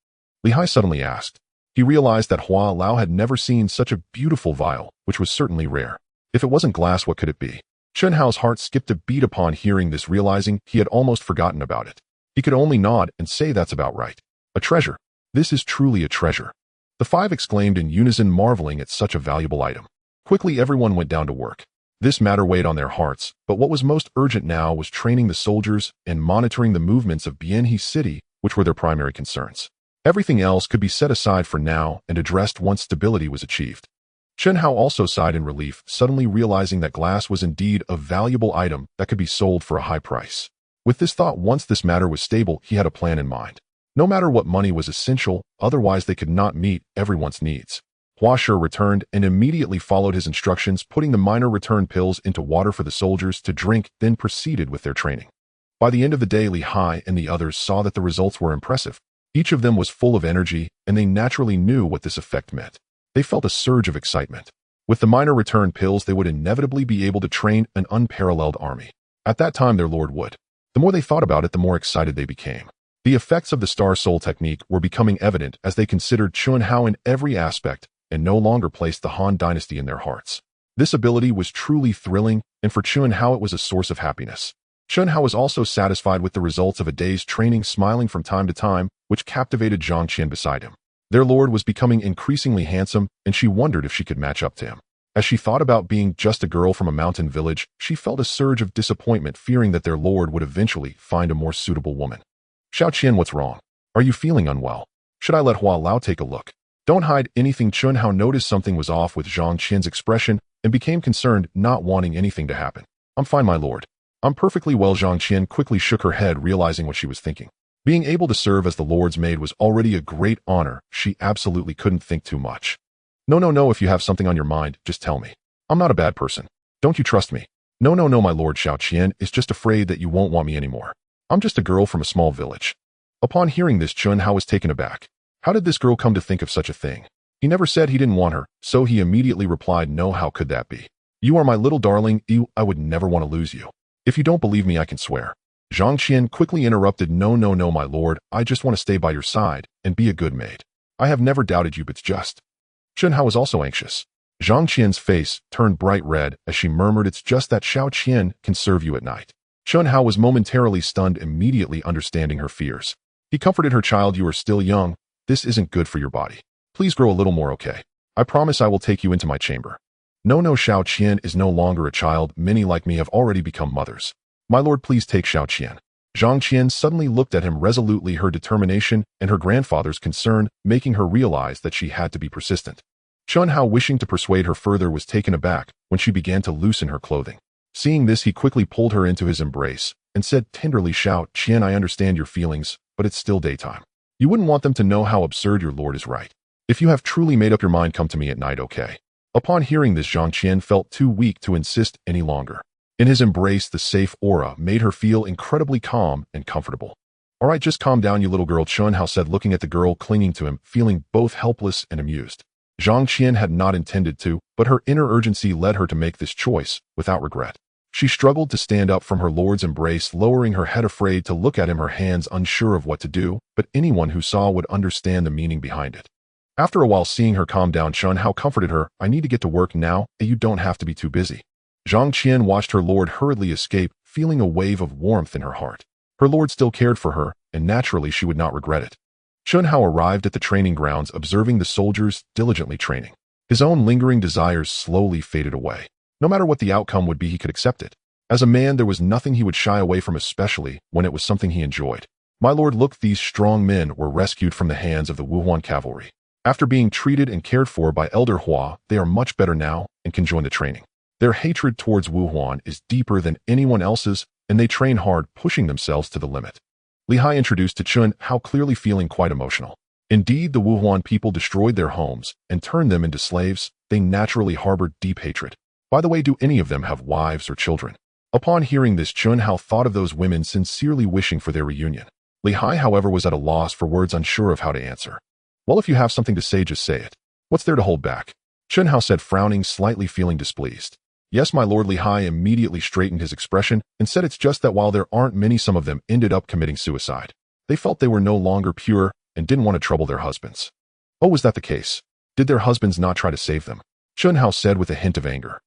Li Hai suddenly asked. He realized that Hua Lao had never seen such a beautiful vial, which was certainly rare. If it wasn't glass, what could it be? Chunhao's heart skipped a beat upon hearing this, realizing he had almost forgotten about it. He could only nod and say, that's about right. A treasure. This is truly a treasure. The 5 exclaimed in unison, marveling at such a valuable item. Quickly, everyone went down to work. This matter weighed on their hearts, but what was most urgent now was training the soldiers and monitoring the movements of Bianhe City, which were their primary concerns. Everything else could be set aside for now and addressed once stability was achieved. Chunhao also sighed in relief, suddenly realizing that glass was indeed a valuable item that could be sold for a high price. With this thought, once this matter was stable, he had a plan in mind. No matter what, money was essential, otherwise they could not meet everyone's needs. Huasher returned and immediately followed his instructions, putting the minor return pills into water for the soldiers to drink, then proceeded with their training. By the end of the day, Li Hai and the others saw that the results were impressive. Each of them was full of energy, and they naturally knew what this effect meant. They felt a surge of excitement. With the minor return pills, they would inevitably be able to train an unparalleled army. At that time, their lord would. The more they thought about it, the more excited they became. The effects of the Star Soul technique were becoming evident as they considered Chunhao in every aspect and no longer placed the Han dynasty in their hearts. This ability was truly thrilling, and for Chunhao it was a source of happiness. Chunhao was also satisfied with the results of a day's training, smiling from time to time, which captivated Xiantian beside him. Their lord was becoming increasingly handsome, and she wondered if she could match up to him. As she thought about being just a girl from a mountain village, she felt a surge of disappointment, fearing that their lord would eventually find a more suitable woman. Xiaotian, what's wrong? Are you feeling unwell? Should I let Hua Lao take a look? Don't hide anything. Chunhao noticed something was off with Zhang Qian's expression and became concerned, not wanting anything to happen. I'm fine, my lord. I'm perfectly well. Zhang Qian quickly shook her head, realizing what she was thinking. Being able to serve as the lord's maid was already a great honor. She absolutely couldn't think too much. No, if you have something on your mind, just tell me. I'm not a bad person. Don't you trust me? No, my lord. Xiaotian is just afraid that you won't want me anymore. I'm just a girl from a small village. Upon hearing this, Chunhao was taken aback. How did this girl come to think of such a thing? He never said he didn't want her, so he immediately replied, no, how could that be? You are my little darling, I would never want to lose you. If you don't believe me, I can swear. Xiantian quickly interrupted, no, no, no, my lord, I just want to stay by your side and be a good maid. I have never doubted you, but it's just. Chunhao was also anxious. Zhang Qian's face turned bright red as she murmured, it's just that Xiao Qian can serve you at night. Chunhao was momentarily stunned, immediately understanding her fears. He comforted her, child, you are still young. This isn't good for your body. Please grow a little more, okay? I promise I will take you into my chamber. No, no, Xiao Qian is no longer a child. Many like me have already become mothers. My lord, please take Xiao Qian. Zhang Qian suddenly looked at him resolutely, her determination and her grandfather's concern making her realize that she had to be persistent. Chunhao, wishing to persuade her further, was taken aback when she began to loosen her clothing. Seeing this, he quickly pulled her into his embrace and said tenderly, Xiao Qian, I understand your feelings, but it's still daytime. You wouldn't want them to know how absurd your lord is, right? If you have truly made up your mind, come to me at night, okay? Upon hearing this, Zhang Qian felt too weak to insist any longer. In his embrace, the safe aura made her feel incredibly calm and comfortable. All right, just calm down, you little girl, Chunhao said, looking at the girl clinging to him, feeling both helpless and amused. Zhang Qian had not intended to, but her inner urgency led her to make this choice without regret. She struggled to stand up from her lord's embrace, lowering her head, afraid to look at him, her hands unsure of what to do, but anyone who saw would understand the meaning behind it. After a while, seeing her calm down, Chunhao comforted her, I need to get to work now, and you don't have to be too busy. Zhang Qian watched her lord hurriedly escape, feeling a wave of warmth in her heart. Her lord still cared for her, and naturally she would not regret it. Chunhao arrived at the training grounds, observing the soldiers diligently training. His own lingering desires slowly faded away. No matter what the outcome would be, he could accept it. As a man, there was nothing he would shy away from, especially when it was something he enjoyed. My lord, look, these strong men were rescued from the hands of the Wuhuan cavalry. After being treated and cared for by Elder Hua, they are much better now and can join the training. Their hatred towards Wuhuan is deeper than anyone else's, and they train hard, pushing themselves to the limit. Li Hai introduced to Chunhao, clearly feeling quite emotional. Indeed, the Wuhuan people destroyed their homes and turned them into slaves. They naturally harbored deep hatred. By the way, do any of them have wives or children? Upon hearing this, Chunhao thought of those women, sincerely wishing for their reunion. Li Hai, however, was at a loss for words, unsure of how to answer. Well, if you have something to say, just say it. What's there to hold back? Chunhao said, frowning, slightly feeling displeased. Yes, my lord. Li Hai immediately straightened his expression and said, it's just that while there aren't many, some of them ended up committing suicide. They felt they were no longer pure and didn't want to trouble their husbands. Oh, was that the case? Did their husbands not try to save them? Chunhao said with a hint of anger.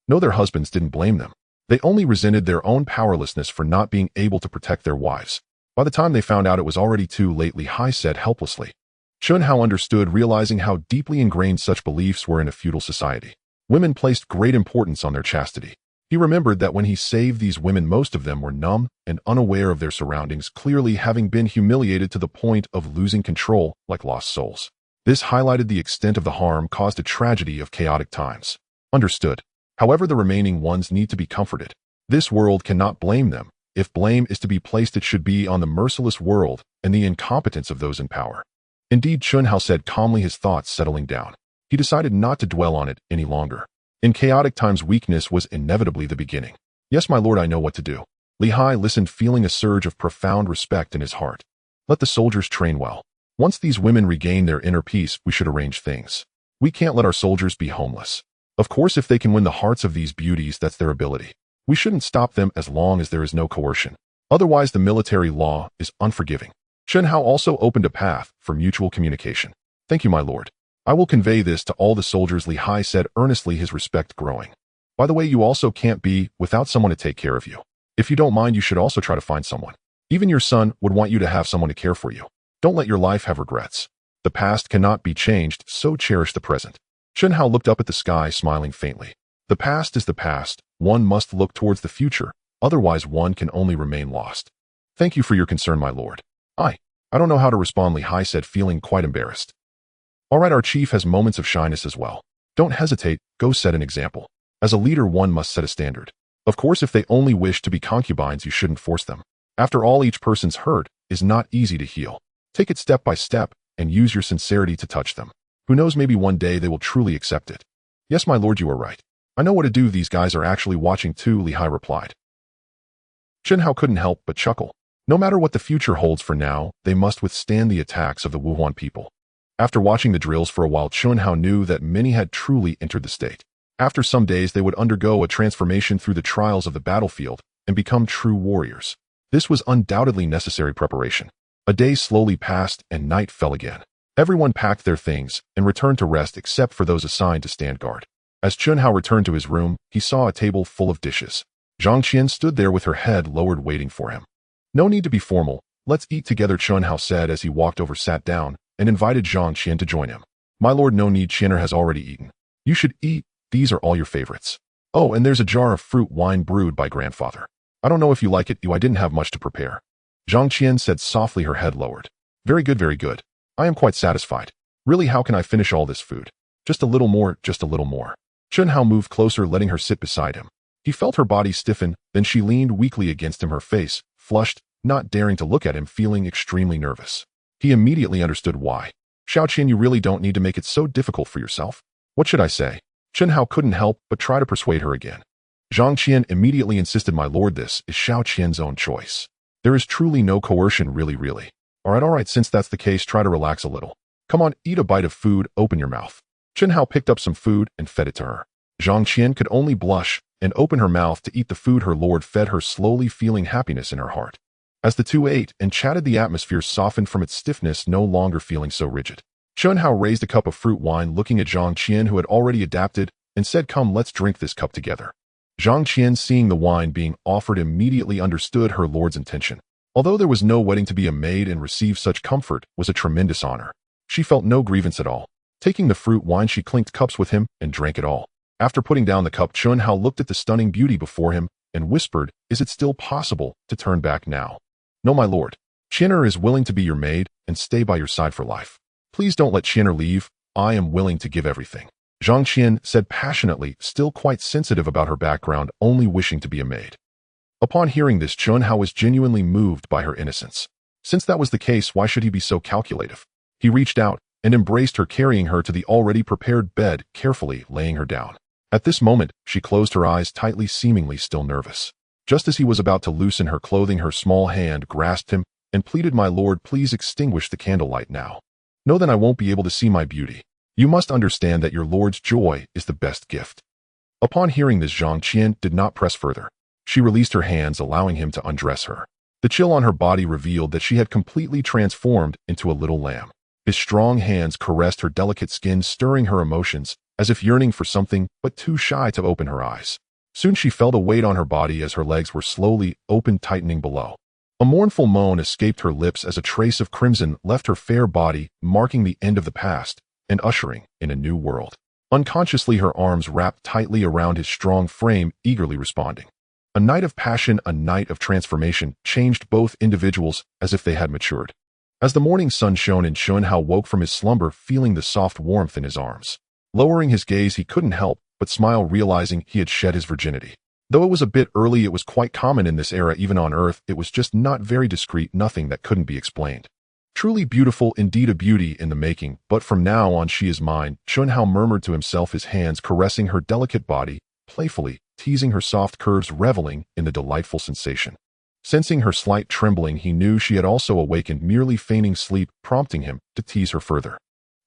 No, their husbands didn't blame them. They only resented their own powerlessness for not being able to protect their wives. By the time they found out, it was already too late, Li Hai said helplessly. Chunhao understood, realizing how deeply ingrained such beliefs were in a feudal society. Women placed great importance on their chastity. He remembered that when he saved these women, most of them were numb and unaware of their surroundings, clearly having been humiliated to the point of losing control like lost souls. This highlighted the extent of the harm caused, a tragedy of chaotic times. Understood. However, the remaining ones need to be comforted. This world cannot blame them. If blame is to be placed, it should be on the merciless world and the incompetence of those in power. Indeed, Chunhao said calmly, his thoughts settling down. He decided not to dwell on it any longer. In chaotic times, weakness was inevitably the beginning. Yes, my lord, I know what to do. Li Hai listened, feeling a surge of profound respect in his heart. Let the soldiers train well. Once these women regain their inner peace, we should arrange things. We can't let our soldiers be homeless. Of course, if they can win the hearts of these beauties, that's their ability. We shouldn't stop them as long as there is no coercion. Otherwise, the military law is unforgiving. Chunhao also opened a path for mutual communication. Thank you, my lord. I will convey this to all the soldiers, Li Hai said earnestly, his respect growing. By the way, you also can't be without someone to take care of you. If you don't mind, you should also try to find someone. Even your son would want you to have someone to care for you. Don't let your life have regrets. The past cannot be changed, so cherish the present. Chunhao looked up at the sky, smiling faintly. The past is the past. One must look towards the future, otherwise one can only remain lost. Thank you for your concern, my lord. I don't know how to respond, Li Hai said, feeling quite embarrassed. All right, our chief has moments of shyness as well. Don't hesitate, go set an example. As a leader, one must set a standard. Of course, if they only wish to be concubines, you shouldn't force them. After all, each person's hurt is not easy to heal. Take it step by step and use your sincerity to touch them. Who knows, maybe one day they will truly accept it. Yes, my lord, you are right. I know what to do. These guys are actually watching too, Li Hai replied. Chunhao couldn't help but chuckle. No matter what the future holds, for now, they must withstand the attacks of the Wuhuan people. After watching the drills for a while, Chunhao knew that many had truly entered the state. After some days, they would undergo a transformation through the trials of the battlefield and become true warriors. This was undoubtedly necessary preparation. A day slowly passed and night fell again. Everyone packed their things and returned to rest except for those assigned to stand guard. As Chunhao returned to his room, he saw a table full of dishes. Xiantian stood there with her head lowered waiting for him. No need to be formal. Let's eat together, Chunhao said as he walked over, sat down, and invited Xiantian to join him. My lord, no need, Qianer has already eaten. You should eat, these are all your favorites. Oh, and there's a jar of fruit wine brewed by grandfather. I don't know if you like it, I didn't have much to prepare. Xiantian said softly, her head lowered. Very good, very good. I am quite satisfied. Really, how can I finish all this food? Just a little more, just a little more. Chunhao moved closer, letting her sit beside him. He felt her body stiffen, then she leaned weakly against him, her face flushed, not daring to look at him, feeling extremely nervous. He immediately understood why. Xiaoqian, you really don't need to make it so difficult for yourself. What should I say? Chunhao couldn't help but try to persuade her again. Xiantian immediately insisted, my lord, this is Xiaoqian's own choice. There is truly no coercion, really. Alright, since that's the case, try to relax a little. Come on, eat a bite of food, open your mouth. Chunhao picked up some food and fed it to her. Xiantian could only blush and open her mouth to eat the food her lord fed her, slowly feeling happiness in her heart. As the two ate and chatted, the atmosphere softened from its stiffness, no longer feeling so rigid. Chunhao raised a cup of fruit wine, looking at Xiantian, who had already adapted, and said, come, let's drink this cup together. Xiantian, seeing the wine being offered, immediately understood her lord's intention. Although there was no wedding to be a maid and receive such comfort was a tremendous honor. She felt no grievance at all. Taking the fruit wine, she clinked cups with him and drank it all. After putting down the cup, Chunhao looked at the stunning beauty before him and whispered, is it still possible to turn back now? No, my lord. Qianer is willing to be your maid and stay by your side for life. Please don't let Qianer leave. I am willing to give everything. Xiantian said passionately, still quite sensitive about her background, only wishing to be a maid. Upon hearing this, Chunhao was genuinely moved by her innocence. Since that was the case, why should he be so calculative? He reached out and embraced her, carrying her to the already prepared bed, carefully laying her down. At this moment, she closed her eyes tightly, seemingly still nervous. Just as he was about to loosen her clothing, her small hand grasped him and pleaded, my lord, please extinguish the candlelight now. No, then I won't be able to see my beauty. You must understand that your lord's joy is the best gift. Upon hearing this, Xiantian did not press further. She released her hands, allowing him to undress her. The chill on her body revealed that she had completely transformed into a little lamb. His strong hands caressed her delicate skin, stirring her emotions, as if yearning for something, but too shy to open her eyes. Soon she felt a weight on her body as her legs were slowly open, tightening below. A mournful moan escaped her lips as a trace of crimson left her fair body, marking the end of the past and ushering in a new world. Unconsciously, her arms wrapped tightly around his strong frame, eagerly responding. A night of passion, a night of transformation, changed both individuals as if they had matured. As the morning sun shone in, Chunhao woke from his slumber, feeling the soft warmth in his arms. Lowering his gaze, he couldn't help but smile, realizing he had shed his virginity. Though it was a bit early, it was quite common in this era, even on Earth. It was just not very discreet, nothing that couldn't be explained. Truly beautiful, indeed a beauty in the making, but from now on she is mine, Chunhao murmured to himself, his hands caressing her delicate body, playfully teasing her soft curves, reveling in the delightful sensation. Sensing her slight trembling, he knew she had also awakened, merely feigning sleep, prompting him to tease her further.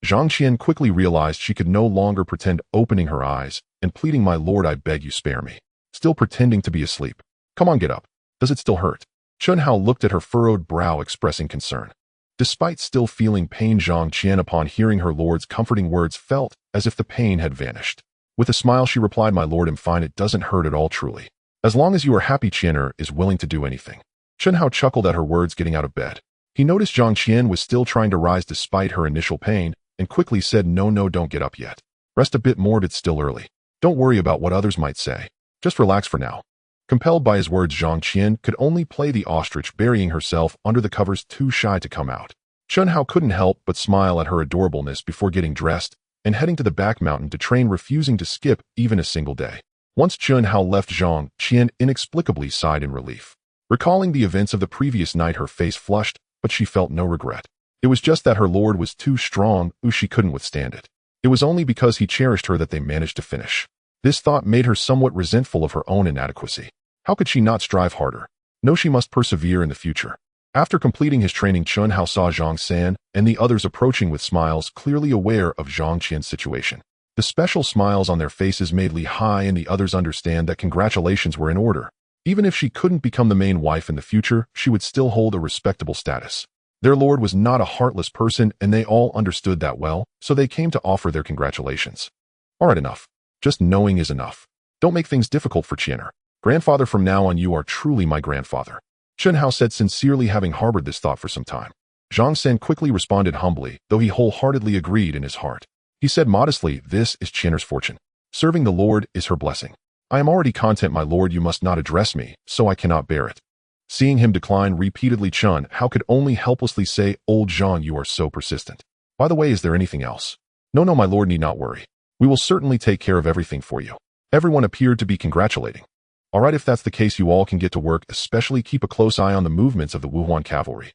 Xiantian quickly realized she could no longer pretend, opening her eyes and pleading, my lord, I beg you, spare me. Still pretending to be asleep. Come on, get up. Does it still hurt? Chunhao looked at her furrowed brow, expressing concern. Despite still feeling pain, Xiantian, upon hearing her lord's comforting words, felt as if the pain had vanished. With a smile, she replied, my lord, I'm fine, it doesn't hurt at all, truly. As long as you are happy, Qianer is willing to do anything. Chunhao chuckled at her words, getting out of bed. He noticed Xiantian was still trying to rise despite her initial pain, and quickly said, no, don't get up yet. Rest a bit more, it's still early. Don't worry about what others might say. Just relax for now. Compelled by his words, Xiantian could only play the ostrich, burying herself under the covers, too shy to come out. Chunhao couldn't help but smile at her adorableness before getting dressed and heading to the back mountain to train, refusing to skip even a single day. Once Chunhao left, Xiantian inexplicably sighed in relief. Recalling the events of the previous night, her face flushed, but she felt no regret. It was just that her lord was too strong, she couldn't withstand it. It was only because he cherished her that they managed to finish. This thought made her somewhat resentful of her own inadequacy. How could she not strive harder? No, she must persevere in the future. After completing his training, Chun Hao saw Zhang San and the others approaching with smiles, clearly aware of Zhang Qian's situation. The special smiles on their faces made Li Hai and the others understand that congratulations were in order. Even if she couldn't become the main wife in the future, she would still hold a respectable status. Their lord was not a heartless person, and they all understood that well, so they came to offer their congratulations. All right, enough. Just knowing is enough. Don't make things difficult for Qianer. Grandfather, from now on you are truly my grandfather. Chun Hao said sincerely, having harbored this thought for some time. Zhang San quickly responded humbly, though he wholeheartedly agreed in his heart. He said modestly, this is Qianer's fortune. Serving the Lord is her blessing. I am already content, my lord, you must not address me, so I cannot bear it. Seeing him decline repeatedly, Chun Hao could only helplessly say, old Zhang, you are so persistent. By the way, is there anything else? No, my lord need not worry. We will certainly take care of everything for you. Everyone appeared to be congratulating. All right, if that's the case, you all can get to work, especially keep a close eye on the movements of the Wuhuan cavalry.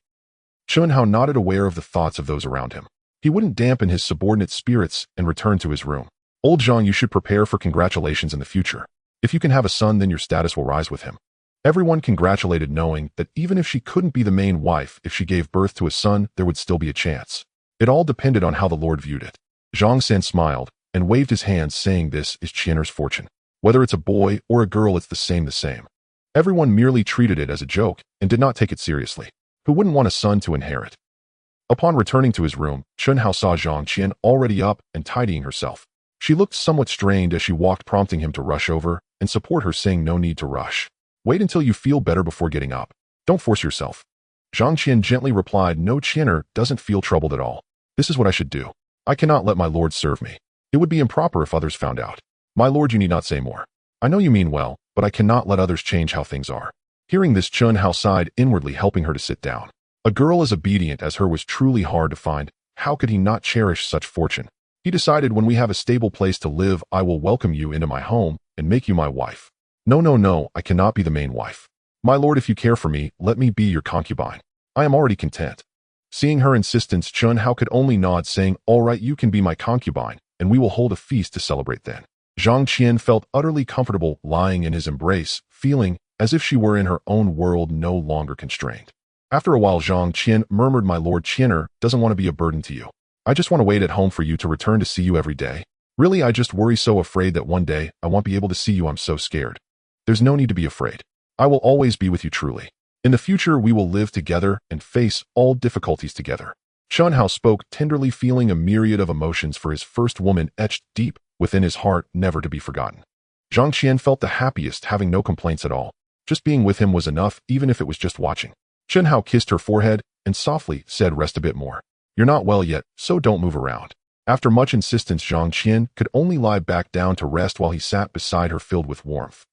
Chun Hao nodded, aware of the thoughts of those around him. He wouldn't dampen his subordinate spirits and returned to his room. Old Zhang, you should prepare for congratulations in the future. If you can have a son, then your status will rise with him. Everyone congratulated, knowing that even if she couldn't be the main wife, if she gave birth to a son, there would still be a chance. It all depended on how the Lord viewed it. Zhang San smiled and waved his hands, saying this is Qianer's fortune. Whether it's a boy or a girl, it's the same. Everyone merely treated it as a joke and did not take it seriously. Who wouldn't want a son to inherit? Upon returning to his room, Chun Hao saw Zhang Qian already up and tidying herself. She looked somewhat strained as she walked, prompting him to rush over and support her, saying no need to rush. Wait until you feel better before getting up. Don't force yourself. Zhang Qian gently replied, no, Qianer doesn't feel troubled at all. This is what I should do. I cannot let my lord serve me. It would be improper if others found out. My lord, you need not say more. I know you mean well, but I cannot let others change how things are. Hearing this, Chun Hao sighed inwardly, helping her to sit down. A girl as obedient as her was truly hard to find. How could he not cherish such fortune? He decided, when we have a stable place to live, I will welcome you into my home and make you my wife. No, I cannot be the main wife. My lord, if you care for me, let me be your concubine. I am already content. Seeing her insistence, Chun Hao could only nod, saying, all right, you can be my concubine, and we will hold a feast to celebrate then. Zhang Qian felt utterly comfortable lying in his embrace, feeling as if she were in her own world, no longer constrained. After a while, Zhang Qian murmured, my lord, Qianer doesn't want to be a burden to you. I just want to wait at home for you to return to see you every day. Really, I just worry, so afraid that one day I won't be able to see you. I'm so scared. There's no need to be afraid. I will always be with you truly. In the future, we will live together and face all difficulties together. Chun Hao spoke tenderly, feeling a myriad of emotions for his first woman etched deep within his heart, never to be forgotten. Zhang Qian felt the happiest, having no complaints at all. Just being with him was enough, even if it was just watching. Chun Hao kissed her forehead and softly said, rest a bit more. You're not well yet, so don't move around. After much insistence, Zhang Qian could only lie back down to rest while he sat beside her, filled with warmth.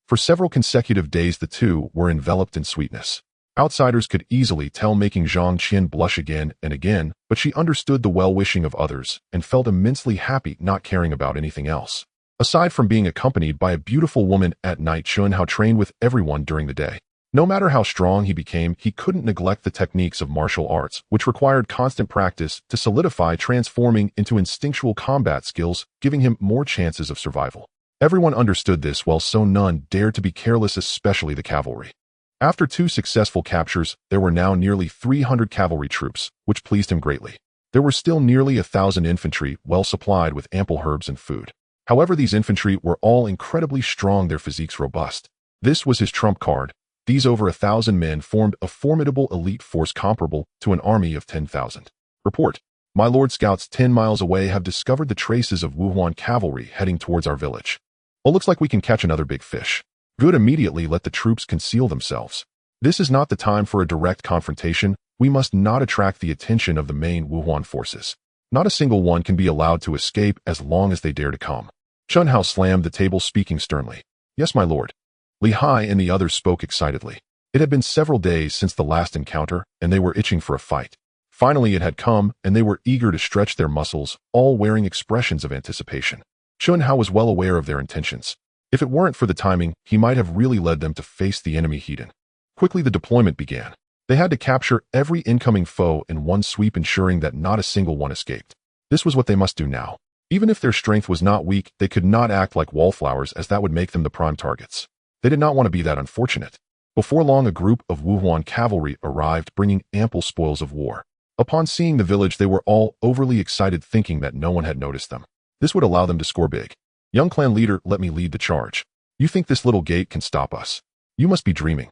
For several consecutive days, the two were enveloped in sweetness. Outsiders could easily tell, making Zhang Qian blush again and again, but she understood the well-wishing of others and felt immensely happy, not caring about anything else. Aside from being accompanied by a beautiful woman at night, Chun Hao trained with everyone during the day. No matter how strong he became, he couldn't neglect the techniques of martial arts, which required constant practice to solidify, transforming into instinctual combat skills, giving him more chances of survival. Everyone understood this well, so none dared to be careless, especially the cavalry. After 2 successful captures, there were now nearly 300 cavalry troops, which pleased him greatly. There were still nearly 1,000 infantry, well supplied with ample herbs and food. However, these infantry were all incredibly strong, their physiques robust. This was his trump card. These over 1,000 men formed a formidable elite force comparable to an army of 10,000. Report. My lord, scouts 10 miles away have discovered the traces of Wuhuan cavalry heading towards our village. Oh, looks like we can catch another big fish. Good, immediately let the troops conceal themselves. This is not the time for a direct confrontation. We must not attract the attention of the main Wuhuan forces. Not a single one can be allowed to escape as long as they dare to come. Chun Hao slammed the table, speaking sternly. Yes, my lord. Li Hai and the others spoke excitedly. It had been several days since the last encounter, and they were itching for a fight. Finally, it had come, and they were eager to stretch their muscles, all wearing expressions of anticipation. Chun Hao was well aware of their intentions. If it weren't for the timing, he might have really led them to face the enemy head-on. Quickly, the deployment began. They had to capture every incoming foe in one sweep, ensuring that not a single one escaped. This was what they must do now. Even if their strength was not weak, they could not act like wallflowers, as that would make them the prime targets. They did not want to be that unfortunate. Before long, a group of Wuhuan cavalry arrived bringing ample spoils of war. Upon seeing the village, they were all overly excited, thinking that no one had noticed them. This would allow them to score big. Young clan leader, let me lead the charge. You think this little gate can stop us? You must be dreaming.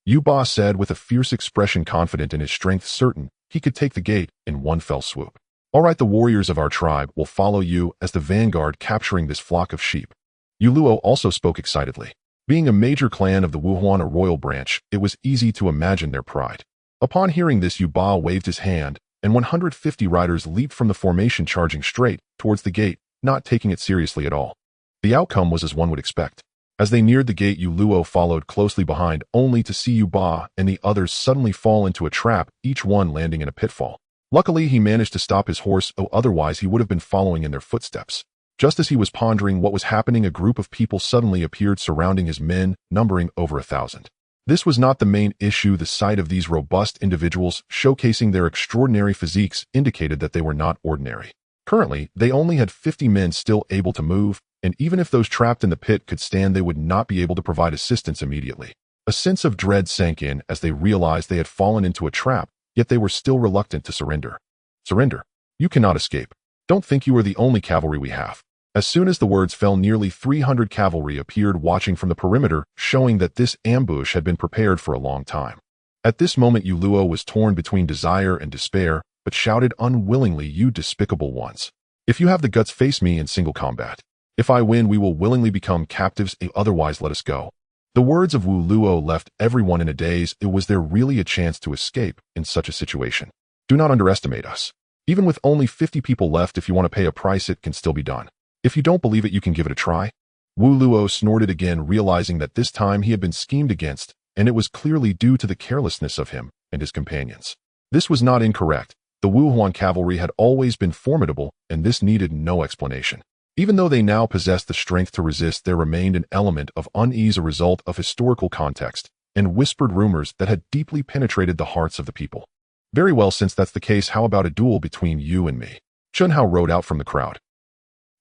Yu Ba said with a fierce expression, confident in his strength, certain he could take the gate in one fell swoop. All right, the warriors of our tribe will follow you as the vanguard, capturing this flock of sheep. Yu Luo also spoke excitedly. Being a major clan of the Wuhuan, a royal branch, it was easy to imagine their pride. Upon hearing this, Yu Ba waved his hand, and 150 riders leaped from the formation, charging straight towards the gate, not taking it seriously at all. The outcome was as one would expect. As they neared the gate, Yu Luo followed closely behind, only to see Yu Ba and the others suddenly fall into a trap, each one landing in a pitfall. Luckily, he managed to stop his horse, otherwise he would have been following in their footsteps. Just as he was pondering what was happening, a group of people suddenly appeared surrounding his men, numbering over 1,000. This was not the main issue. The sight of these robust individuals showcasing their extraordinary physiques indicated that they were not ordinary. Currently, they only had 50 men still able to move, and even if those trapped in the pit could stand, they would not be able to provide assistance immediately. A sense of dread sank in as they realized they had fallen into a trap, yet they were still reluctant to surrender. Surrender. You cannot escape. Don't think you are the only cavalry we have. As soon as the words fell, nearly 300 cavalry appeared watching from the perimeter, showing that this ambush had been prepared for a long time. At this moment, Yu Luo was torn between desire and despair, but shouted unwillingly, "You despicable ones! If you have the guts, face me in single combat. If I win, we will willingly become captives, otherwise let us go." The words of Wu Luo left everyone in a daze. Was there really a chance to escape in such a situation? Do not underestimate us. Even with only 50 people left, if you want to pay a price, it can still be done. If you don't believe it, you can give it a try. Wu Luo snorted again, realizing that this time he had been schemed against, and it was clearly due to the carelessness of him and his companions. This was not incorrect. The Wuhuan cavalry had always been formidable, and this needed no explanation. Even though they now possessed the strength to resist, there remained an element of unease, a result of historical context and whispered rumors that had deeply penetrated the hearts of the people. Very well, since that's the case, how about a duel between you and me? Chunhao rode out from the crowd.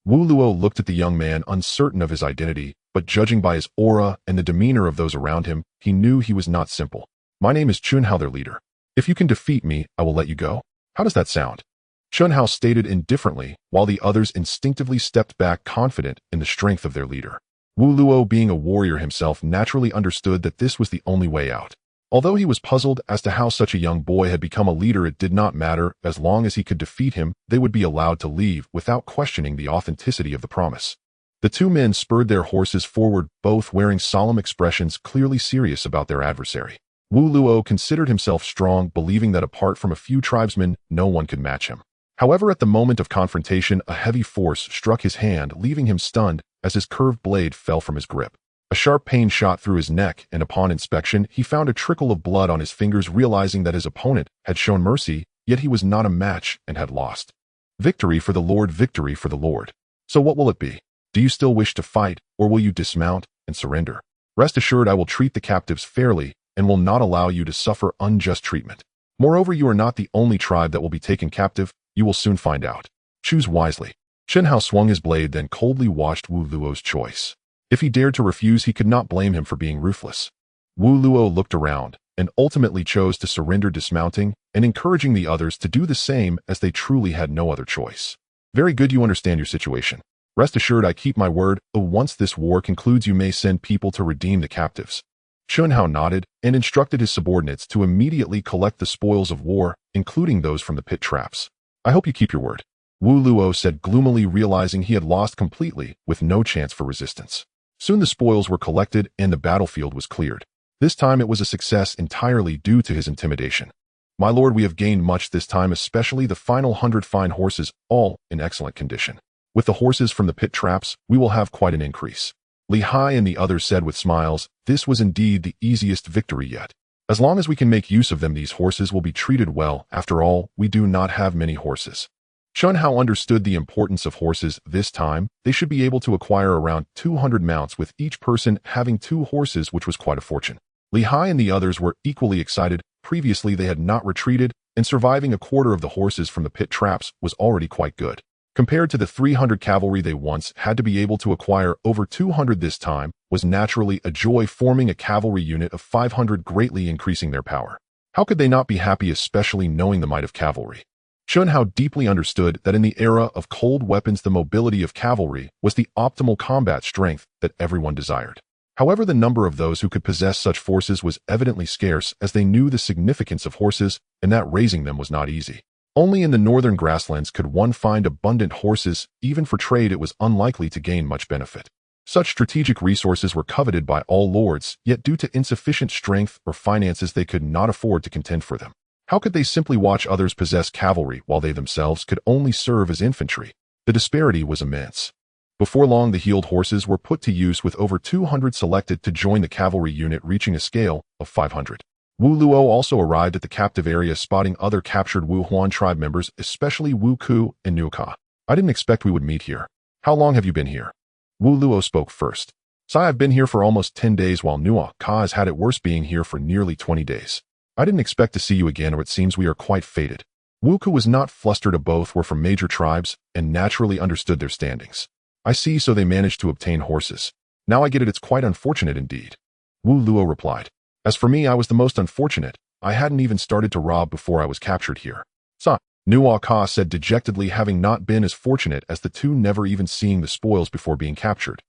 Wu Luo looked at the young man, uncertain of his identity, but judging by his aura and the demeanor of those around him, he knew he was not simple. My name is Chunhao, their leader. If you can defeat me, I will let you go. How does that sound? Chunhao stated indifferently, while the others instinctively stepped back, confident in the strength of their leader. Wu Luo, being a warrior himself, naturally understood that this was the only way out. Although he was puzzled as to how such a young boy had become a leader, it did not matter. As long as he could defeat him, they would be allowed to leave without questioning the authenticity of the promise. The two men spurred their horses forward, both wearing solemn expressions, clearly serious about their adversary. Wu Luo considered himself strong, believing that apart from a few tribesmen, no one could match him. However, at the moment of confrontation, a heavy force struck his hand, leaving him stunned as his curved blade fell from his grip. A sharp pain shot through his neck, and upon inspection, he found a trickle of blood on his fingers, realizing that his opponent had shown mercy, yet he was not a match and had lost. Victory for the Lord, victory for the Lord. So what will it be? Do you still wish to fight, or will you dismount and surrender? Rest assured, I will treat the captives fairly and will not allow you to suffer unjust treatment. Moreover, you are not the only tribe that will be taken captive. You will soon find out. Choose wisely. Chunhao swung his blade, then coldly watched Wu Luo's choice. If he dared to refuse, he could not blame him for being ruthless. Wu Luo looked around and ultimately chose to surrender, dismounting and encouraging the others to do the same, as they truly had no other choice. Very good, you understand your situation. Rest assured, I keep my word. Once this war concludes, you may send people to redeem the captives. Chunhao nodded and instructed his subordinates to immediately collect the spoils of war, including those from the pit traps. I hope you keep your word, Wu Luo said gloomily, realizing he had lost completely with no chance for resistance. Soon the spoils were collected and the battlefield was cleared. This time it was a success entirely due to his intimidation. My lord, we have gained much this time, especially the final 100 fine horses, all in excellent condition. With the horses from the pit traps, we will have quite an increase. Li Hai and the others said with smiles. This was indeed the easiest victory yet. As long as we can make use of them, these horses will be treated well. After all, we do not have many horses. Chunhao understood the importance of horses. This time, they should be able to acquire around 200 mounts, with each person having 2 horses, which was quite a fortune. Li Hai and the others were equally excited. Previously, they had not retreated, and surviving a quarter of the horses from the pit traps was already quite good. Compared to the 300 cavalry they once had to be able to acquire over 200 this time was naturally a joy, forming a cavalry unit of 500, greatly increasing their power. How could they not be happy, especially knowing the might of cavalry? Chunhao deeply understood that in the era of cold weapons the mobility of cavalry was the optimal combat strength that everyone desired. However, the number of those who could possess such forces was evidently scarce, as they knew the significance of horses and that raising them was not easy. Only in the northern grasslands could one find abundant horses. Even for trade it was unlikely to gain much benefit. Such strategic resources were coveted by all lords, yet due to insufficient strength or finances they could not afford to contend for them. How could they simply watch others possess cavalry while they themselves could only serve as infantry? The disparity was immense. Before long the healed horses were put to use, with over 200 selected to join the cavalry unit, reaching a scale of 500. Wu Luo also arrived at the captive area, spotting other captured Wu Huan tribe members, especially Wu Ku and Niu Ka. I didn't expect we would meet here. How long have you been here? Wu Luo spoke first. I've been here for almost 10 days, while Niu Ka has had it worse, being here for nearly 20 days. I didn't expect to see you again, or it seems we are quite fated. Wu Ku was not flustered. Both were from major tribes and naturally understood their standings. I see, so they managed to obtain horses. Now I get it, it's quite unfortunate indeed. Wu Luo replied. As for me, I was the most unfortunate. I hadn't even started to rob before I was captured here. Niu Ka said dejectedly, having not been as fortunate as the two, never even seeing the spoils before being captured.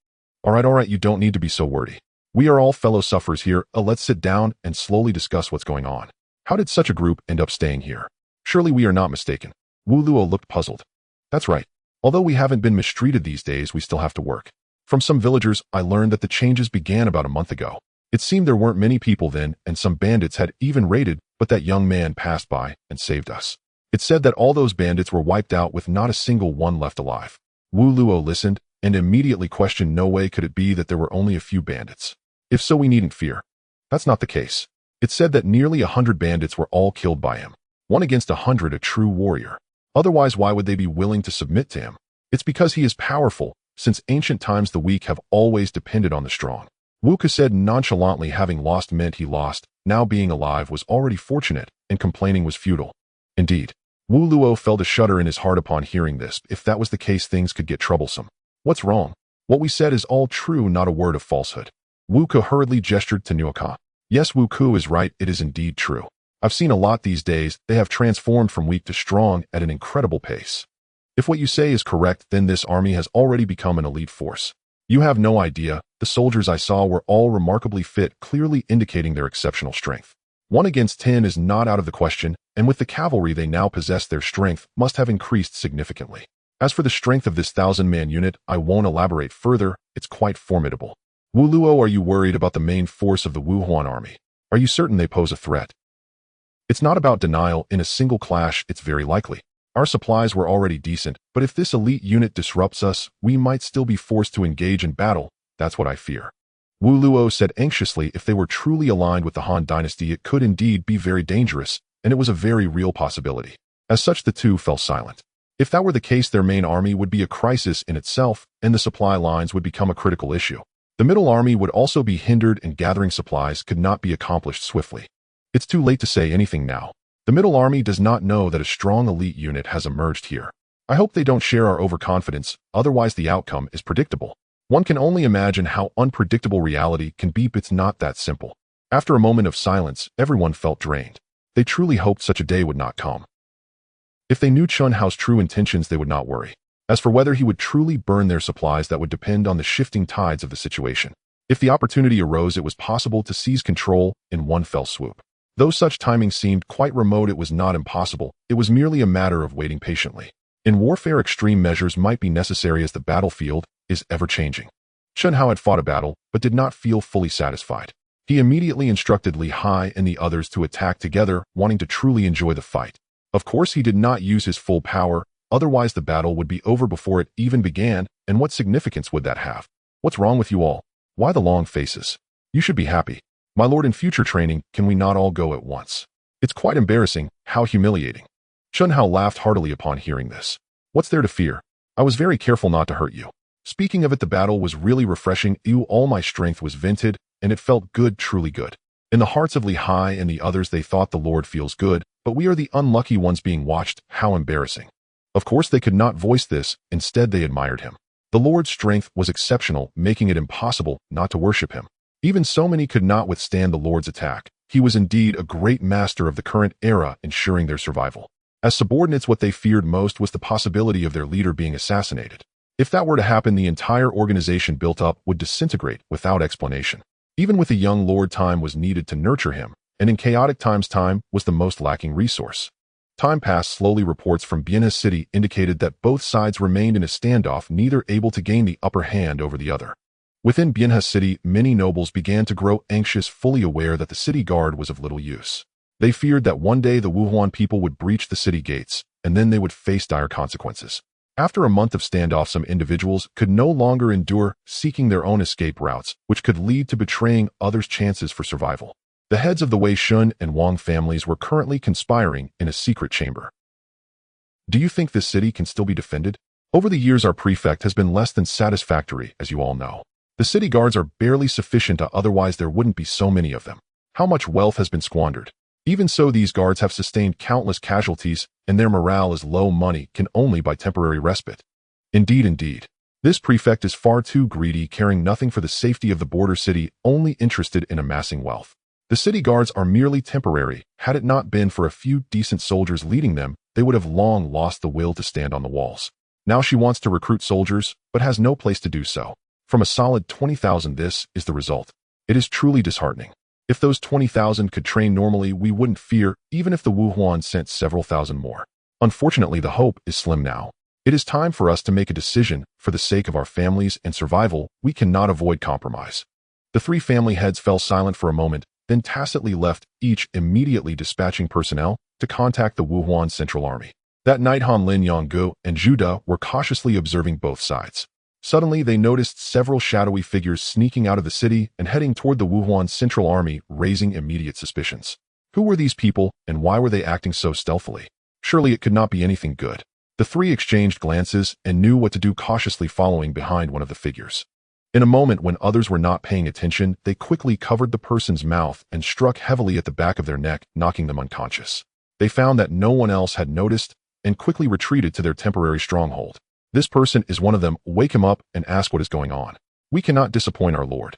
All right, you don't need to be so wordy. We are all fellow sufferers here. Let's sit down and slowly discuss what's going on. How did such a group end up staying here? Surely we are not mistaken. Wu Luo looked puzzled. That's right. Although we haven't been mistreated these days, we still have to work. From some villagers, I learned that the changes began about a month ago. It seemed there weren't many people then, and some bandits had even raided, but that young man passed by and saved us. It said that all those bandits were wiped out, with not a single one left alive. Wu Luo listened and immediately questioned. No way could it be that there were only a few bandits. If so, we needn't fear. That's not the case. It said that nearly 100 bandits were all killed by him. 1 against 100, a true warrior. Otherwise, why would they be willing to submit to him? It's because he is powerful. Since ancient times the weak have always depended on the strong. Wu Ku said nonchalantly, having lost meant he lost. Now being alive was already fortunate, and complaining was futile. Indeed. Wu Luo felt a shudder in his heart upon hearing this. If that was the case, things could get troublesome. What's wrong? What we said is all true, not a word of falsehood. Wu Ku hurriedly gestured to Niu Ka. Yes, Wu Ku is right, it is indeed true. I've seen a lot these days. They have transformed from weak to strong at an incredible pace. If what you say is correct, then this army has already become an elite force. You have no idea. The soldiers I saw were all remarkably fit, clearly indicating their exceptional strength. 1 against 10 is not out of the question, and with the cavalry they now possess, their strength must have increased significantly. As for the strength of this 1,000-man unit, I won't elaborate further. It's quite formidable. Wu Luo, are you worried about the main force of the Wu Huan army? Are you certain they pose a threat? It's not about denial. In a single clash, it's very likely. Our supplies were already decent, but if this elite unit disrupts us, we might still be forced to engage in battle. That's what I fear. Wu Luo said anxiously. If they were truly aligned with the Han dynasty, it could indeed be very dangerous, and it was a very real possibility. As such, the two fell silent. If that were the case, their main army would be a crisis in itself, and the supply lines would become a critical issue. The middle army would also be hindered, and gathering supplies could not be accomplished swiftly. It's too late to say anything now. The middle army does not know that a strong elite unit has emerged here. I hope they don't share our overconfidence, otherwise the outcome is predictable. One can only imagine how unpredictable reality can be, but it's not that simple. After a moment of silence, everyone felt drained. They truly hoped such a day would not come. If they knew Chunhao's true intentions, they would not worry. As for whether he would truly burn their supplies, that would depend on the shifting tides of the situation. If the opportunity arose, it was possible to seize control in one fell swoop. Though such timing seemed quite remote, it was not impossible. It was merely a matter of waiting patiently. In warfare, extreme measures might be necessary, as the battlefield is ever-changing. Chunhao had fought a battle, but did not feel fully satisfied. He immediately instructed Li Hai and the others to attack together, wanting to truly enjoy the fight. Of course, he did not use his full power, otherwise the battle would be over before it even began, and what significance would that have? What's wrong with you all? Why the long faces? You should be happy. My lord, in future training, can we not all go at once? It's quite embarrassing. How humiliating. Chunhao laughed heartily upon hearing this. What's there to fear? I was very careful not to hurt you. Speaking of it, the battle was really refreshing. All my strength was vented, and it felt good, truly good. In the hearts of Li Hai and the others, they thought the Lord feels good, but we are the unlucky ones being watched. How embarrassing. Of course, they could not voice this. Instead, they admired him. The Lord's strength was exceptional, making it impossible not to worship him. Even so many could not withstand the Lord's attack. He was indeed a great master of the current era, ensuring their survival. As subordinates, what they feared most was the possibility of their leader being assassinated. If that were to happen, the entire organization built up would disintegrate without explanation. Even with a young lord, time was needed to nurture him, and in chaotic times, time was the most lacking resource. Time passed slowly. Reports from Bienna City indicated that both sides remained in a standoff, neither able to gain the upper hand over the other. Within Bienna City, many nobles began to grow anxious, fully aware that the city guard was of little use. They feared that one day the Wuhuan people would breach the city gates, and then they would face dire consequences. After a month of standoff, some individuals could no longer endure, seeking their own escape routes, which could lead to betraying others' chances for survival. The heads of the Wei Shun and Wang families were currently conspiring in a secret chamber. Do you think this city can still be defended? Over the years, our prefect has been less than satisfactory, as you all know. The city guards are barely sufficient, otherwise there wouldn't be so many of them. How much wealth has been squandered? Even so, these guards have sustained countless casualties, and their morale is low. Money can only buy temporary respite. Indeed. This prefect is far too greedy, caring nothing for the safety of the border city, only interested in amassing wealth. The city guards are merely temporary. Had it not been for a few decent soldiers leading them, they would have long lost the will to stand on the walls. Now she wants to recruit soldiers, but has no place to do so. From a solid 20,000, this is the result. It is truly disheartening. If those 20,000 could train normally, we wouldn't fear, even if the Wuhuan sent several thousand more. Unfortunately, the hope is slim now. It is time for us to make a decision. For the sake of our families and survival, we cannot avoid compromise. The three family heads fell silent for a moment, then tacitly left, each immediately dispatching personnel to contact the Wuhuan Central Army. That night, Han Lin, Yanggu, and Zhu De were cautiously observing both sides. Suddenly, they noticed several shadowy figures sneaking out of the city and heading toward the Wuhuan Central Army, raising immediate suspicions. Who were these people, and why were they acting so stealthily? Surely it could not be anything good. The three exchanged glances and knew what to do, cautiously following behind one of the figures. In a moment when others were not paying attention, they quickly covered the person's mouth and struck heavily at the back of their neck, knocking them unconscious. They found that no one else had noticed and quickly retreated to their temporary stronghold. This person is one of them. Wake him up and ask what is going on. We cannot disappoint our lord.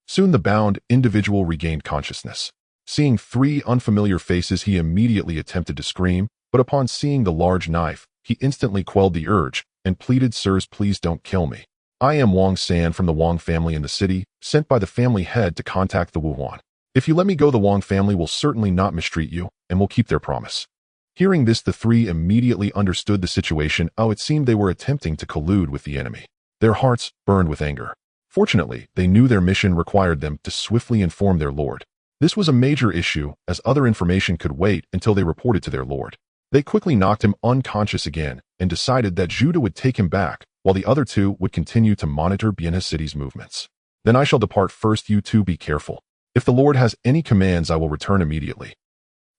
Soon the bound individual regained consciousness. Seeing three unfamiliar faces, he immediately attempted to scream, but upon seeing the large knife, he instantly quelled the urge and pleaded, "Sirs, please don't kill me. I am Wang San from the Wang family in the city, sent by the family head to contact the Wuhuan. If you let me go, the Wang family will certainly not mistreat you and will keep their promise." Hearing this, the three immediately understood the situation. It seemed they were attempting to collude with the enemy. Their hearts burned with anger. Fortunately, they knew their mission required them to swiftly inform their lord. This was a major issue, as other information could wait until they reported to their lord. They quickly knocked him unconscious again and decided that Zhu De would take him back, while the other two would continue to monitor Bienna City's movements. "Then I shall depart first. You two be careful. If the Lord has any commands, I will return immediately."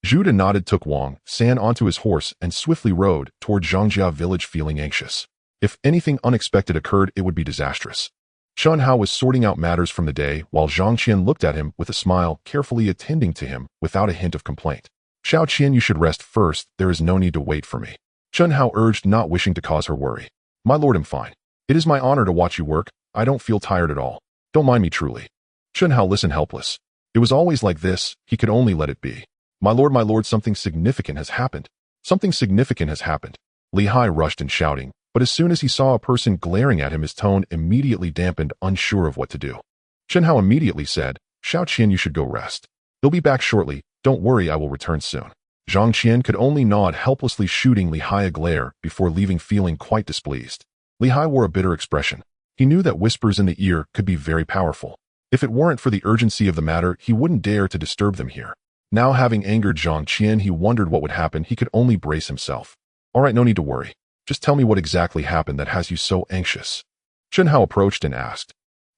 Zhu De nodded, took Wang San onto his horse, and swiftly rode toward Zhangjia village, feeling anxious. If anything unexpected occurred, it would be disastrous. Chen Hao was sorting out matters from the day, while Xiantian looked at him with a smile, carefully attending to him without a hint of complaint. "Xiao Qian, you should rest first. There is no need to wait for me," Chen Hao urged, not wishing to cause her worry. "My lord, I'm fine. It is my honor to watch you work. I don't feel tired at all. Don't mind me, truly." Chen Hao listened, helpless. It was always like this. He could only let it be. My lord, something significant has happened. Something significant has happened." Li Hai rushed in, shouting, but as soon as he saw a person glaring at him, his tone immediately dampened, unsure of what to do. Chen Hao immediately said, "Xiao Qian, you should go rest. They'll be back shortly. Don't worry, I will return soon." Zhang Qian could only nod, helplessly, shooting Li Hai a glare before leaving, feeling quite displeased. Li Hai wore a bitter expression. He knew that whispers in the ear could be very powerful. If it weren't for the urgency of the matter, he wouldn't dare to disturb them here. Now, having angered Zhang Qian, he wondered what would happen. He could only brace himself. "All right, no need to worry. Just tell me what exactly happened that has you so anxious." Chen Hao approached and asked.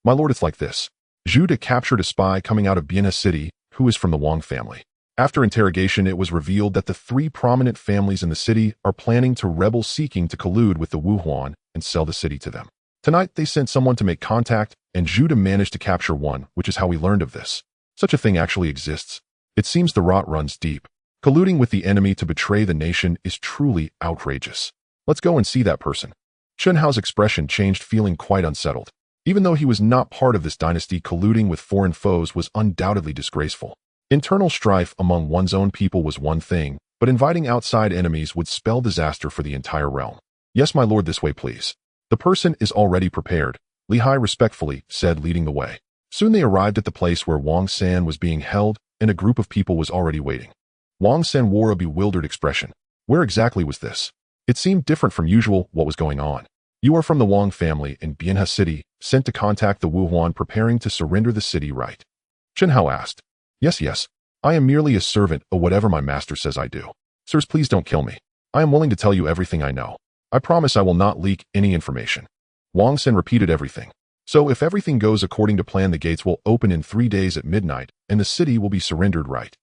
"My lord, it's like this. Zhu De captured a spy coming out of Bienna City, who is from the Wang family. After interrogation, it was revealed that the three prominent families in the city are planning to rebel, seeking to collude with the Wuhuan and sell the city to them. Tonight, they sent someone to make contact, and Zhu De managed to capture one, which is how we learned of this. Such a thing actually exists. It seems the rot runs deep. Colluding with the enemy to betray the nation is truly outrageous. Let's go and see that person. Chen Hao's expression changed, feeling quite unsettled. Even though he was not part of this dynasty, colluding with foreign foes was undoubtedly disgraceful. Internal strife among one's own people was one thing, but inviting outside enemies would spell disaster for the entire realm. Yes, my lord, this way, please. The person is already prepared, Li Hai respectfully said, leading the way. Soon they arrived at the place where Wang San was being held, and a group of people was already waiting. Wang San wore a bewildered expression. Where exactly was this? It seemed different from usual. What was going on? You are from the Wang family in Bianhe City, sent to contact the Wuhuan, preparing to surrender the city, right? Chen Hao asked. Yes. I am merely a servant of whatever my master says I do. Sirs, please don't kill me. I am willing to tell you everything I know. I promise I will not leak any information. Wang San repeated everything. So if everything goes according to plan, the gates will open in 3 days at midnight, and the city will be surrendered, right?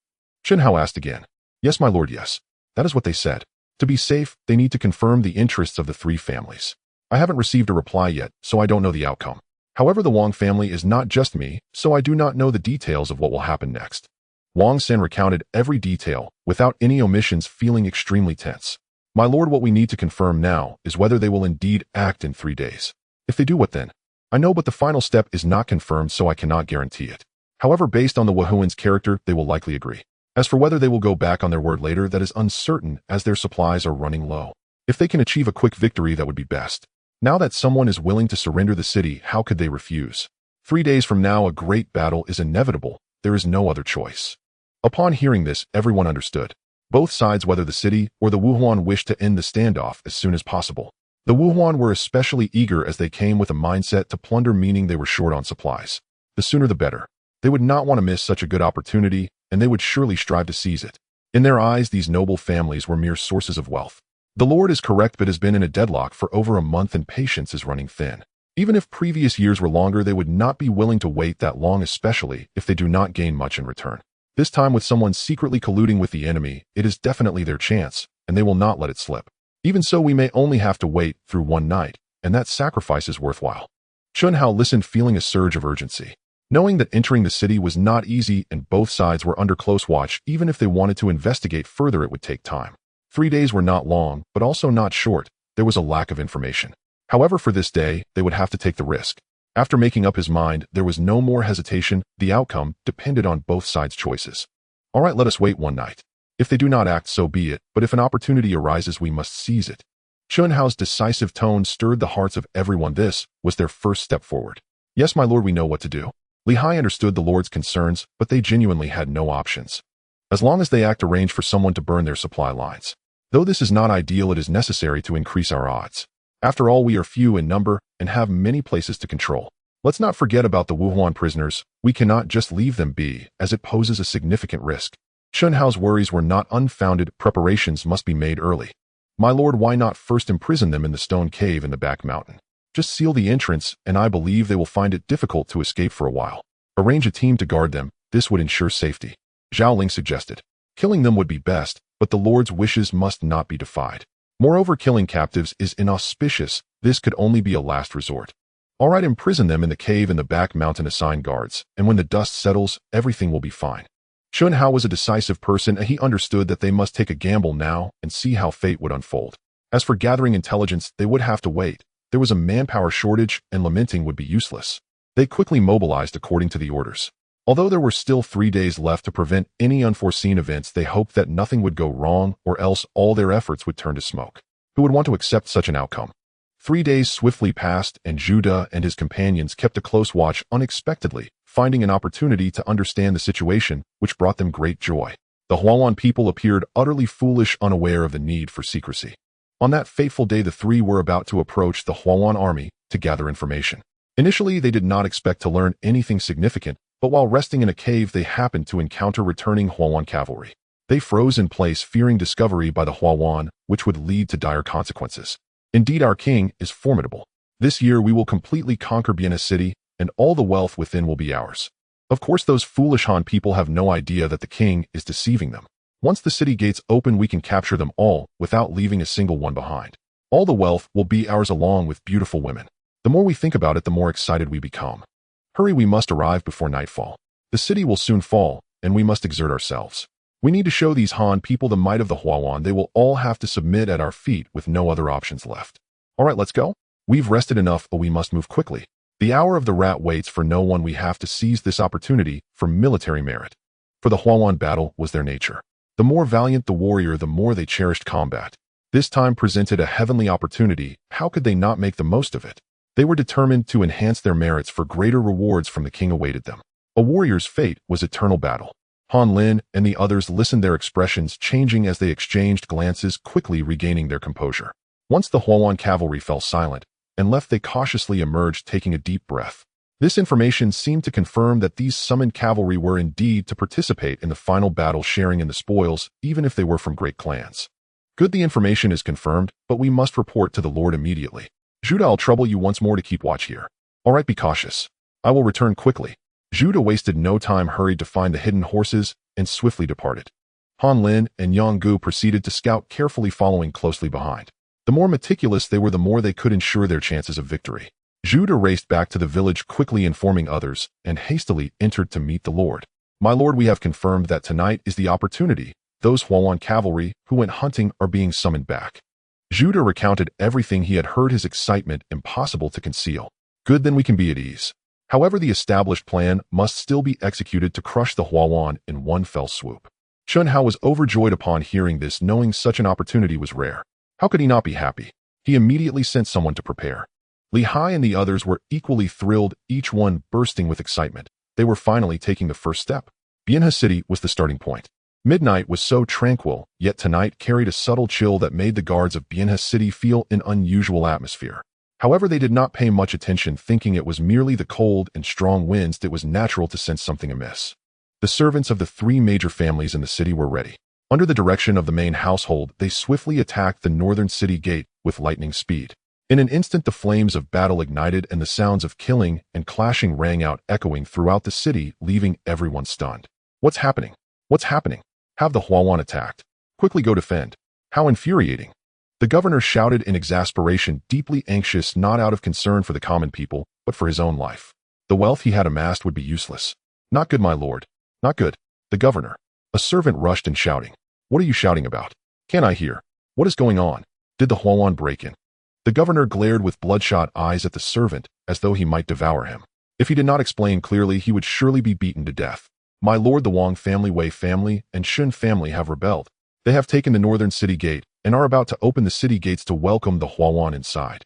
Chen Hao asked again. Yes, my lord, yes. That is what they said. To be safe, they need to confirm the interests of the 3 families. I haven't received a reply yet, so I don't know the outcome. However, the Wang family is not just me, so I do not know the details of what will happen next. Wang San recounted every detail, without any omissions, feeling extremely tense. My lord, what we need to confirm now is whether they will indeed act in 3 days. If they do, what then? I know, but the final step is not confirmed, so I cannot guarantee it. However, based on the Wuhuan's character, they will likely agree. As for whether they will go back on their word later, that is uncertain, as their supplies are running low. If they can achieve a quick victory, that would be best. Now that someone is willing to surrender the city, how could they refuse? 3 days from now, a great battle is inevitable. There is no other choice. Upon hearing this, everyone understood. Both sides, whether the city or the Wuhuan, wished to end the standoff as soon as possible. The Wuhuan were especially eager, as they came with a mindset to plunder, meaning they were short on supplies. The sooner the better. They would not want to miss such a good opportunity, and they would surely strive to seize it. In their eyes, these noble families were mere sources of wealth. The Lord is correct, but has been in a deadlock for over a month, and patience is running thin. Even if previous years were longer, they would not be willing to wait that long, especially if they do not gain much in return. This time, with someone secretly colluding with the enemy, it is definitely their chance, and they will not let it slip. Even so, we may only have to wait through 1 night, and that sacrifice is worthwhile. Chen Hao listened, feeling a surge of urgency. Knowing that entering the city was not easy and both sides were under close watch, even if they wanted to investigate further, it would take time. 3 days were not long, but also not short. There was a lack of information. However, for this day, they would have to take the risk. After making up his mind, there was no more hesitation. The outcome depended on both sides' choices. All right, let us wait 1 night. If they do not act, so be it, but if an opportunity arises, we must seize it. Chen Hao's decisive tone stirred the hearts of everyone. This was their first step forward. Yes, my lord, we know what to do. Li Hai understood the lord's concerns, but they genuinely had no options. As long as they act, arrange for someone to burn their supply lines. Though this is not ideal, it is necessary to increase our odds. After all, we are few in number and have many places to control. Let's not forget about the Wuhuan prisoners. We cannot just leave them be, as it poses a significant risk. Chen Hao's worries were not unfounded. Preparations must be made early. My lord, why not first imprison them in the stone cave in the back mountain? Just seal the entrance, and I believe they will find it difficult to escape for a while. Arrange a team to guard them. This would ensure safety. Zhao Ling suggested. Killing them would be best, but the lord's wishes must not be defied. Moreover, killing captives is inauspicious. This could only be a last resort. All right, imprison them in the cave in the back mountain, assign guards, and when the dust settles, everything will be fine. Chen Hao was a decisive person, and he understood that they must take a gamble now and see how fate would unfold. As for gathering intelligence, they would have to wait. There was a manpower shortage, and lamenting would be useless. They quickly mobilized according to the orders. Although there were still 3 days left to prevent any unforeseen events, they hoped that nothing would go wrong, or else all their efforts would turn to smoke. Who would want to accept such an outcome? 3 days swiftly passed, and Judah and his companions kept a close watch, unexpectedly finding an opportunity to understand the situation, which brought them great joy. The Huawan people appeared utterly foolish, unaware of the need for secrecy. On that fateful day, the 3 were about to approach the Huawan army to gather information. Initially, they did not expect to learn anything significant, but while resting in a cave, they happened to encounter returning Huawan cavalry. They froze in place, fearing discovery by the Huawan, which would lead to dire consequences. Indeed, our king is formidable. This year we will completely conquer Bianhe City, and all the wealth within will be ours. Of course, those foolish Han people have no idea that the king is deceiving them. Once the city gates open, we can capture them all without leaving a single one behind. All the wealth will be ours, along with beautiful women. The more we think about it, the more excited we become. Hurry, we must arrive before nightfall. The city will soon fall, and we must exert ourselves. We need to show these Han people the might of the Huawan. They will all have to submit at our feet with no other options left. All right, let's go. We've rested enough, but we must move quickly. The hour of the rat waits for no one. We have to seize this opportunity for military merit. For the Huawan, battle was their nature. The more valiant the warrior, the more they cherished combat. This time presented a heavenly opportunity. How could they not make the most of it? They were determined to enhance their merits, for greater rewards from the king awaited them. A warrior's fate was eternal battle. Han Lin and the others listened, their expressions changing as they exchanged glances, quickly regaining their composure. Once the Huawan cavalry fell silent and left, they cautiously emerged, taking a deep breath. This information seemed to confirm that these summoned cavalry were indeed to participate in the final battle, sharing in the spoils, even if they were from great clans. Good, the information is confirmed, but we must report to the Lord immediately. Judah, I'll trouble you once more to keep watch here. All right, be cautious. I will return quickly. Judah wasted no time, hurried to find the hidden horses, and swiftly departed. Han Lin and Yang Gu proceeded to scout, carefully following closely behind. The more meticulous they were, the more they could ensure their chances of victory. Judah raced back to the village, quickly informing others, and hastily entered to meet the Lord. My lord, we have confirmed that tonight is the opportunity. Those Huawan cavalry who went hunting are being summoned back. Judah recounted everything he had heard, his excitement impossible to conceal. Good, then we can be at ease. However, the established plan must still be executed to crush the Huawan in one fell swoop. Chun Hao was overjoyed upon hearing this, knowing such an opportunity was rare. How could he not be happy? He immediately sent someone to prepare. Li Hai and the others were equally thrilled, each one bursting with excitement. They were finally taking the first step. Bianha City was the starting point. Midnight was so tranquil, yet tonight carried a subtle chill that made the guards of Bianha City feel an unusual atmosphere. However, they did not pay much attention, thinking it was merely the cold and strong winds. It was natural to sense something amiss. The servants of the three major families in the city were ready. Under the direction of the main household, they swiftly attacked the northern city gate with lightning speed. In an instant, the flames of battle ignited, and the sounds of killing and clashing rang out, echoing throughout the city, leaving everyone stunned. What's happening? What's happening? Have the Huawan attacked? Quickly go defend. How infuriating! The governor shouted in exasperation, deeply anxious, not out of concern for the common people, but for his own life. The wealth he had amassed would be useless. Not good, my lord. Not good. The governor. A servant rushed in, shouting. What are you shouting about? Can't I hear? What is going on? Did the Huawan break in? The governor glared with bloodshot eyes at the servant, as though he might devour him. If he did not explain clearly, he would surely be beaten to death. My lord, the Wang family, Wei family, and Shun family have rebelled. They have taken the northern city gate and are about to open the city gates to welcome the Huawan inside.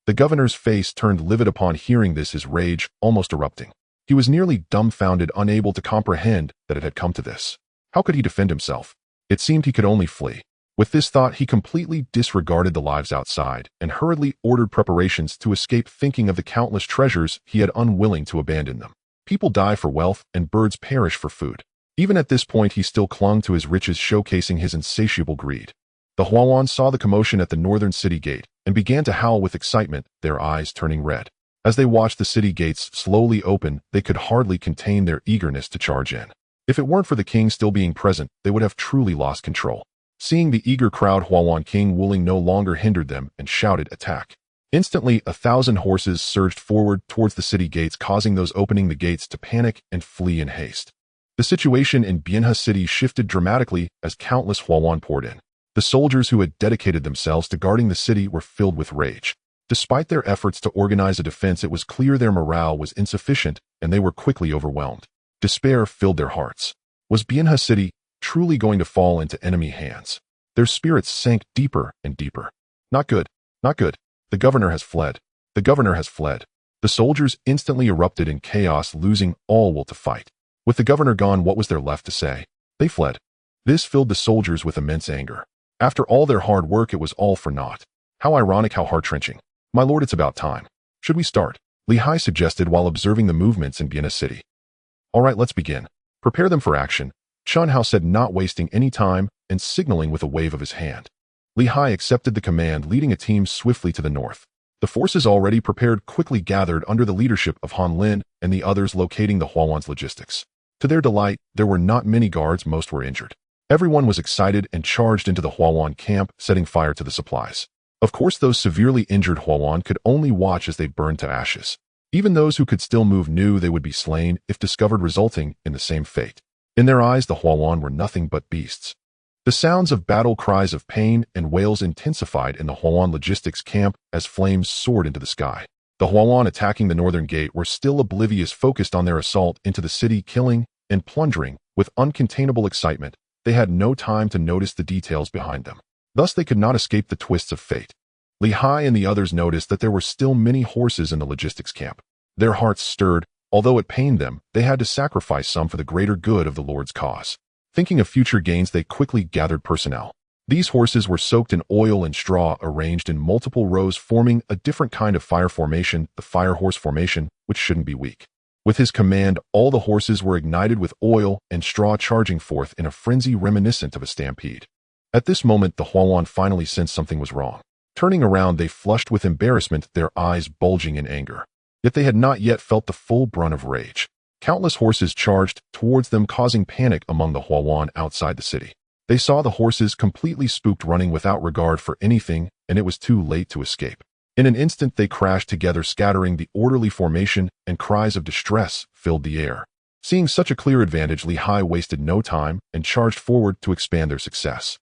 The governor's face turned livid upon hearing this, his rage almost erupting. He was nearly dumbfounded, unable to comprehend that it had come to this. How could he defend himself? It seemed he could only flee. With this thought, he completely disregarded the lives outside and hurriedly ordered preparations to escape, thinking of the countless treasures he had, unwilling to abandon them. People die for wealth and birds perish for food. Even at this point, he still clung to his riches, showcasing his insatiable greed. The Huawan saw the commotion at the northern city gate and began to howl with excitement, their eyes turning red. As they watched the city gates slowly open, they could hardly contain their eagerness to charge in. If it weren't for the king still being present, they would have truly lost control. Seeing the eager crowd, Huawan King Wuling no longer hindered them and shouted, "Attack!" Instantly, 1,000 horses surged forward towards the city gates, causing those opening the gates to panic and flee in haste. The situation in Bianha City shifted dramatically as countless Huawan poured in. The soldiers who had dedicated themselves to guarding the city were filled with rage. Despite their efforts to organize a defense, it was clear their morale was insufficient, and they were quickly overwhelmed. Despair filled their hearts. Was Bianha City truly going to fall into enemy hands? Their spirits sank deeper and deeper. Not good. Not good. The governor has fled. The governor has fled. The soldiers instantly erupted in chaos, losing all will to fight. With the governor gone, what was there left to say? They fled. This filled the soldiers with immense anger. After all their hard work, it was all for naught. How ironic, how heart-wrenching. My lord, it's about time. Should we start? Li Hai suggested while observing the movements in Bianha City. All right, let's begin. Prepare them for action, Chun Hao said, not wasting any time and signaling with a wave of his hand. Li Hai accepted the command, leading a team swiftly to the north. The forces already prepared quickly gathered under the leadership of Han Lin and the others, locating the Huawan's logistics. To their delight, there were not many guards, most were injured. Everyone was excited and charged into the Huawan camp, setting fire to the supplies. Of course, those severely injured Huawan could only watch as they burned to ashes. Even those who could still move knew they would be slain if discovered, resulting in the same fate. In their eyes, the Huawan were nothing but beasts. The sounds of battle cries of pain and wails intensified in the Huawan logistics camp as flames soared into the sky. The Huawan attacking the northern gate were still oblivious, focused on their assault into the city, killing and plundering with uncontainable excitement. They had no time to notice the details behind them. Thus, they could not escape the twists of fate. Li Hai and the others noticed that there were still many horses in the logistics camp. Their hearts stirred. Although it pained them, they had to sacrifice some for the greater good of the Lord's cause. Thinking of future gains, they quickly gathered personnel. These horses were soaked in oil and straw, arranged in multiple rows, forming a different kind of fire formation, the fire horse formation, which shouldn't be weak. With his command, all the horses were ignited with oil and straw, charging forth in a frenzy reminiscent of a stampede. At this moment, the Huawan finally sensed something was wrong. Turning around, they flushed with embarrassment, their eyes bulging in anger. Yet they had not yet felt the full brunt of rage. Countless horses charged towards them, causing panic among the Huawan outside the city. They saw the horses completely spooked, running without regard for anything, and it was too late to escape. In an instant, they crashed together, scattering the orderly formation, and cries of distress filled the air. Seeing such a clear advantage, Li Hai wasted no time and charged forward to expand their success.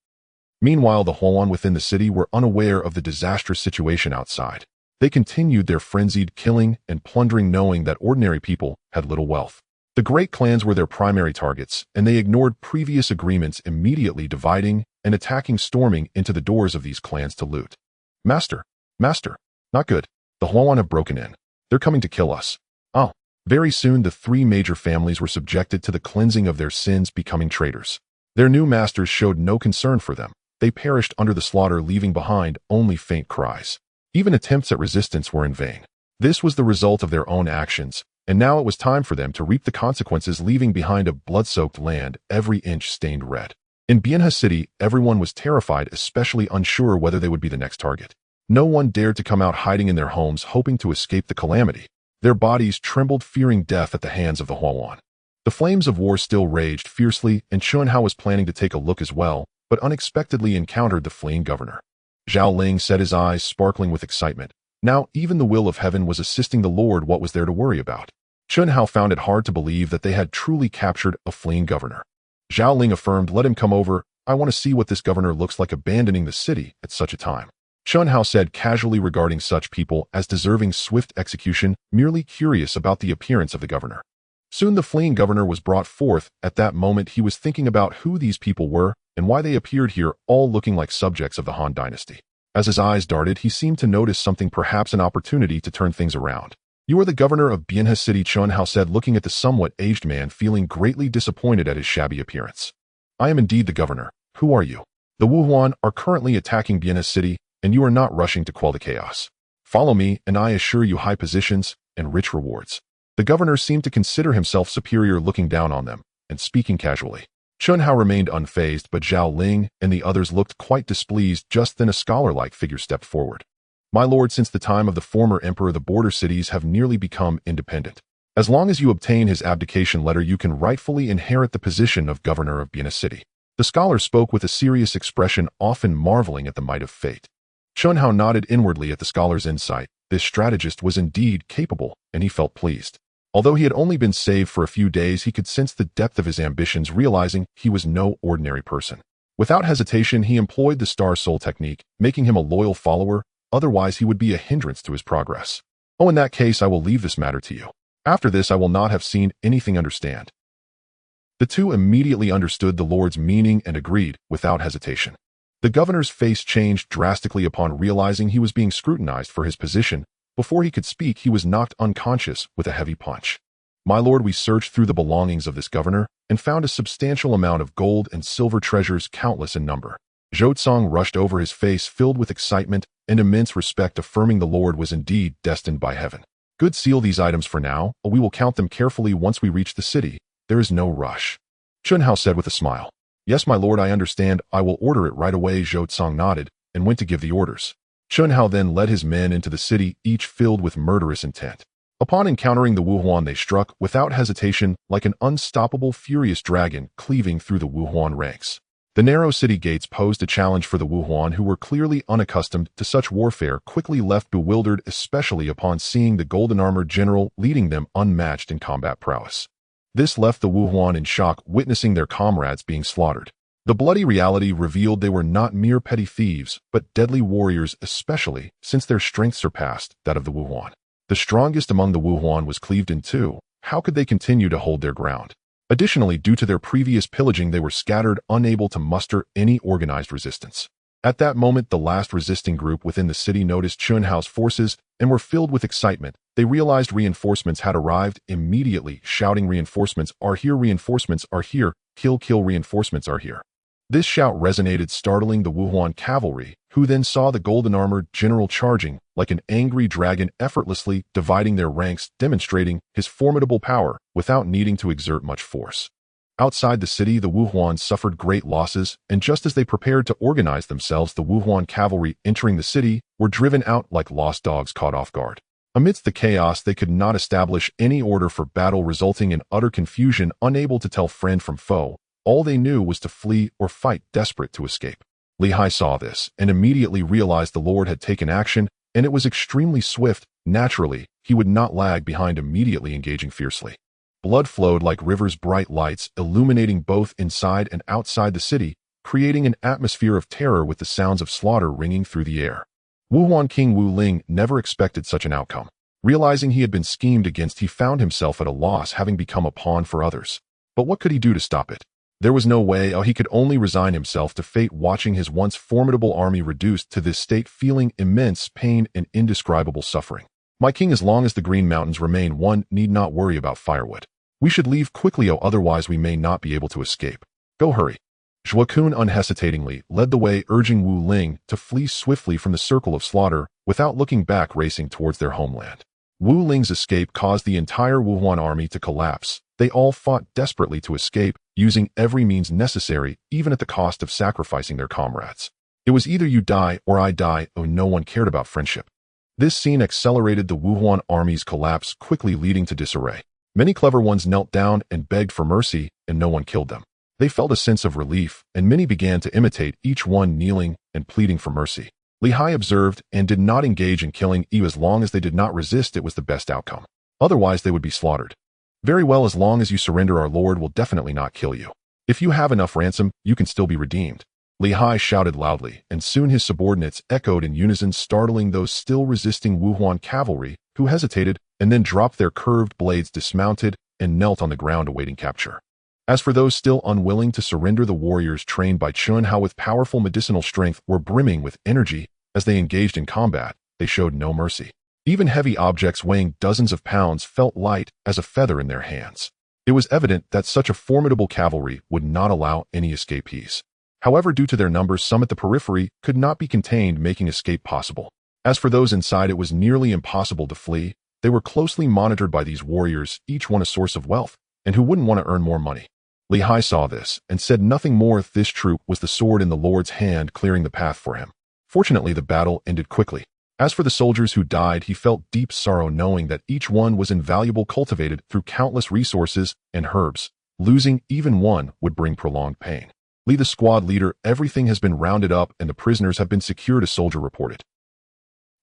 Meanwhile, the Huawan within the city were unaware of the disastrous situation outside. They continued their frenzied killing and plundering, knowing that ordinary people had little wealth. The great clans were their primary targets, and they ignored previous agreements, immediately dividing and attacking, storming into the doors of these clans to loot. Master, not good. The Huawan have broken in. They're coming to kill us. Oh. Very soon, the three major families were subjected to the cleansing of their sins, becoming traitors. Their new masters showed no concern for them. They perished under the slaughter, leaving behind only faint cries. Even attempts at resistance were in vain. This was the result of their own actions, and now it was time for them to reap the consequences, leaving behind a blood-soaked land, every inch stained red. In Bianha City, everyone was terrified, especially unsure whether they would be the next target. No one dared to come out, hiding in their homes, hoping to escape the calamity. Their bodies trembled, fearing death at the hands of the Huawan. The flames of war still raged fiercely, and Chunhao was planning to take a look as well, but unexpectedly encountered the fleeing governor. Zhao Ling said, his eyes sparkling with excitement. Now, even the will of heaven was assisting the Lord. What was there to worry about? Chunhao found it hard to believe that they had truly captured a fleeing governor. Zhao Ling affirmed, let him come over. I want to see what this governor looks like abandoning the city at such a time. Chunhao said casually, regarding such people as deserving swift execution, merely curious about the appearance of the governor. Soon the fleeing governor was brought forth. At that moment, he was thinking about who these people were and why they appeared here, all looking like subjects of the Han dynasty. As his eyes darted, he seemed to notice something, perhaps an opportunity to turn things around. You are the governor of Bianha City, Chunhao said, looking at the somewhat aged man, feeling greatly disappointed at his shabby appearance. I am indeed the governor. Who are you? The Wuhuan are currently attacking Bianha City, and you are not rushing to quell the chaos. Follow me, and I assure you high positions and rich rewards. The governor seemed to consider himself superior, looking down on them and speaking casually. Chunhao remained unfazed, but Zhao Ling and the others looked quite displeased. Just then a scholar-like figure stepped forward. My lord, since the time of the former emperor, the border cities have nearly become independent. As long as you obtain his abdication letter, you can rightfully inherit the position of governor of Bianha City. The scholar spoke with a serious expression, often marveling at the might of fate. Chunhao nodded inwardly at the scholar's insight. This strategist was indeed capable, and he felt pleased. Although he had only been saved for a few days, he could sense the depth of his ambitions, realizing he was no ordinary person. Without hesitation, he employed the Star Soul technique, making him a loyal follower. Otherwise, he would be a hindrance to his progress. Oh, in that case, I will leave this matter to you. After this, I will not have seen anything. Understand? The two immediately understood the Lord's meaning and agreed without hesitation. The governor's face changed drastically upon realizing he was being scrutinized for his position. Before he could speak, he was knocked unconscious with a heavy punch. My lord, we searched through the belongings of this governor and found a substantial amount of gold and silver treasures, countless in number. Zhou rushed over, his face filled with excitement and immense respect, affirming the Lord was indeed destined by heaven. Good, seal these items for now. We will count them carefully once we reach the city. There is no rush. Chunhao said with a smile. Yes, my lord, I understand. I will order it right away. Zhou nodded and went to give the orders. Chunhao then led his men into the city, each filled with murderous intent. Upon encountering the Wuhuan, they struck without hesitation, like an unstoppable, furious dragon cleaving through the Wuhuan ranks. The narrow city gates posed a challenge for the Wuhuan, who were clearly unaccustomed to such warfare, quickly left bewildered, especially upon seeing the golden-armored general leading them, unmatched in combat prowess. This left the Wuhuan in shock, witnessing their comrades being slaughtered. The bloody reality revealed they were not mere petty thieves, but deadly warriors, especially since their strength surpassed that of the Wuhuan. The strongest among the Wuhuan was cleaved in two. How could they continue to hold their ground? Additionally, due to their previous pillaging, they were scattered, unable to muster any organized resistance. At that moment, the last resisting group within the city noticed Chunhao's forces and were filled with excitement. They realized reinforcements had arrived, immediately shouting, "Reinforcements are here! Reinforcements are here! Kill, kill! Reinforcements are here!" This shout resonated, startling the Wuhuan cavalry, who then saw the golden-armored general charging like an angry dragon, effortlessly dividing their ranks, demonstrating his formidable power without needing to exert much force. Outside the city, the Wuhuan suffered great losses, and just as they prepared to organize themselves, the Wuhuan cavalry entering the city were driven out like lost dogs caught off guard. Amidst the chaos, they could not establish any order for battle, resulting in utter confusion, unable to tell friend from foe. All they knew was to flee or fight, desperate to escape. Li Hai saw this and immediately realized the Lord had taken action, and it was extremely swift. Naturally, he would not lag behind, immediately engaging fiercely. Blood flowed like rivers, bright lights illuminating both inside and outside the city, creating an atmosphere of terror with the sounds of slaughter ringing through the air. Wuhuan King Wu Ling never expected such an outcome. Realizing he had been schemed against, he found himself at a loss, having become a pawn for others. But what could he do to stop it? There was no way. He could only resign himself to fate, watching his once formidable army reduced to this state, feeling immense pain and indescribable suffering. "My king, as long as the Green Mountains remain, one need not worry about firewood. We should leave quickly, otherwise we may not be able to escape. Go, hurry." Zhua Kun unhesitatingly led the way, urging Wu Ling to flee swiftly from the circle of slaughter, without looking back, racing towards their homeland. Wu Ling's escape caused the entire Wuhuan army to collapse. They all fought desperately to escape, using every means necessary, even at the cost of sacrificing their comrades. It was either you die or I die. No one cared about friendship. This scene accelerated the Wuhuan army's collapse, quickly leading to disarray. Many clever ones knelt down and begged for mercy, and no one killed them. They felt a sense of relief, and many began to imitate, each one kneeling and pleading for mercy. Li Hai observed and did not engage in killing. As long as they did not resist, it was the best outcome. Otherwise, they would be slaughtered. "Very well, as long as you surrender, our Lord will definitely not kill you. If you have enough ransom, you can still be redeemed." Li Hai shouted loudly, and soon his subordinates echoed in unison, startling those still resisting Wuhuan cavalry, who hesitated and then dropped their curved blades, dismounted, and knelt on the ground awaiting capture. As for those still unwilling to surrender, the warriors trained by Chunhao with powerful medicinal strength were brimming with energy. As they engaged in combat, they showed no mercy. Even heavy objects weighing dozens of pounds felt light as a feather in their hands. It was evident that such a formidable cavalry would not allow any escapees. However, due to their numbers, some at the periphery could not be contained, making escape possible. As for those inside, it was nearly impossible to flee. They were closely monitored by these warriors, each one a source of wealth, and who wouldn't want to earn more money. Li Hai saw this and said nothing more. This troop was the sword in the Lord's hand, clearing the path for him. Fortunately, the battle ended quickly. As for the soldiers who died, he felt deep sorrow, knowing that each one was invaluable, cultivated through countless resources and herbs. Losing even one would bring prolonged pain. "Li, the squad leader, everything has been rounded up and the prisoners have been secured," a soldier reported.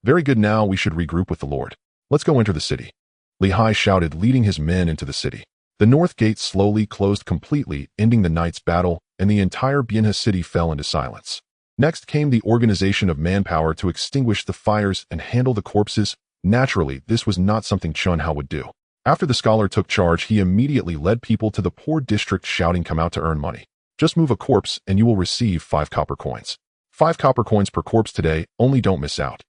"Very good, now we should regroup with the Lord. Let's go enter the city." Li Hai shouted, leading his men into the city. The north gate slowly closed completely, ending the night's battle, and the entire Bianhe city fell into silence. Next came the organization of manpower to extinguish the fires and handle the corpses. Naturally, this was not something Chunhao would do. After the scholar took charge, he immediately led people to the poor district, shouting, "Come out to earn money. Just move a corpse and you will receive 5 copper coins. 5 copper coins per corpse today, only don't miss out."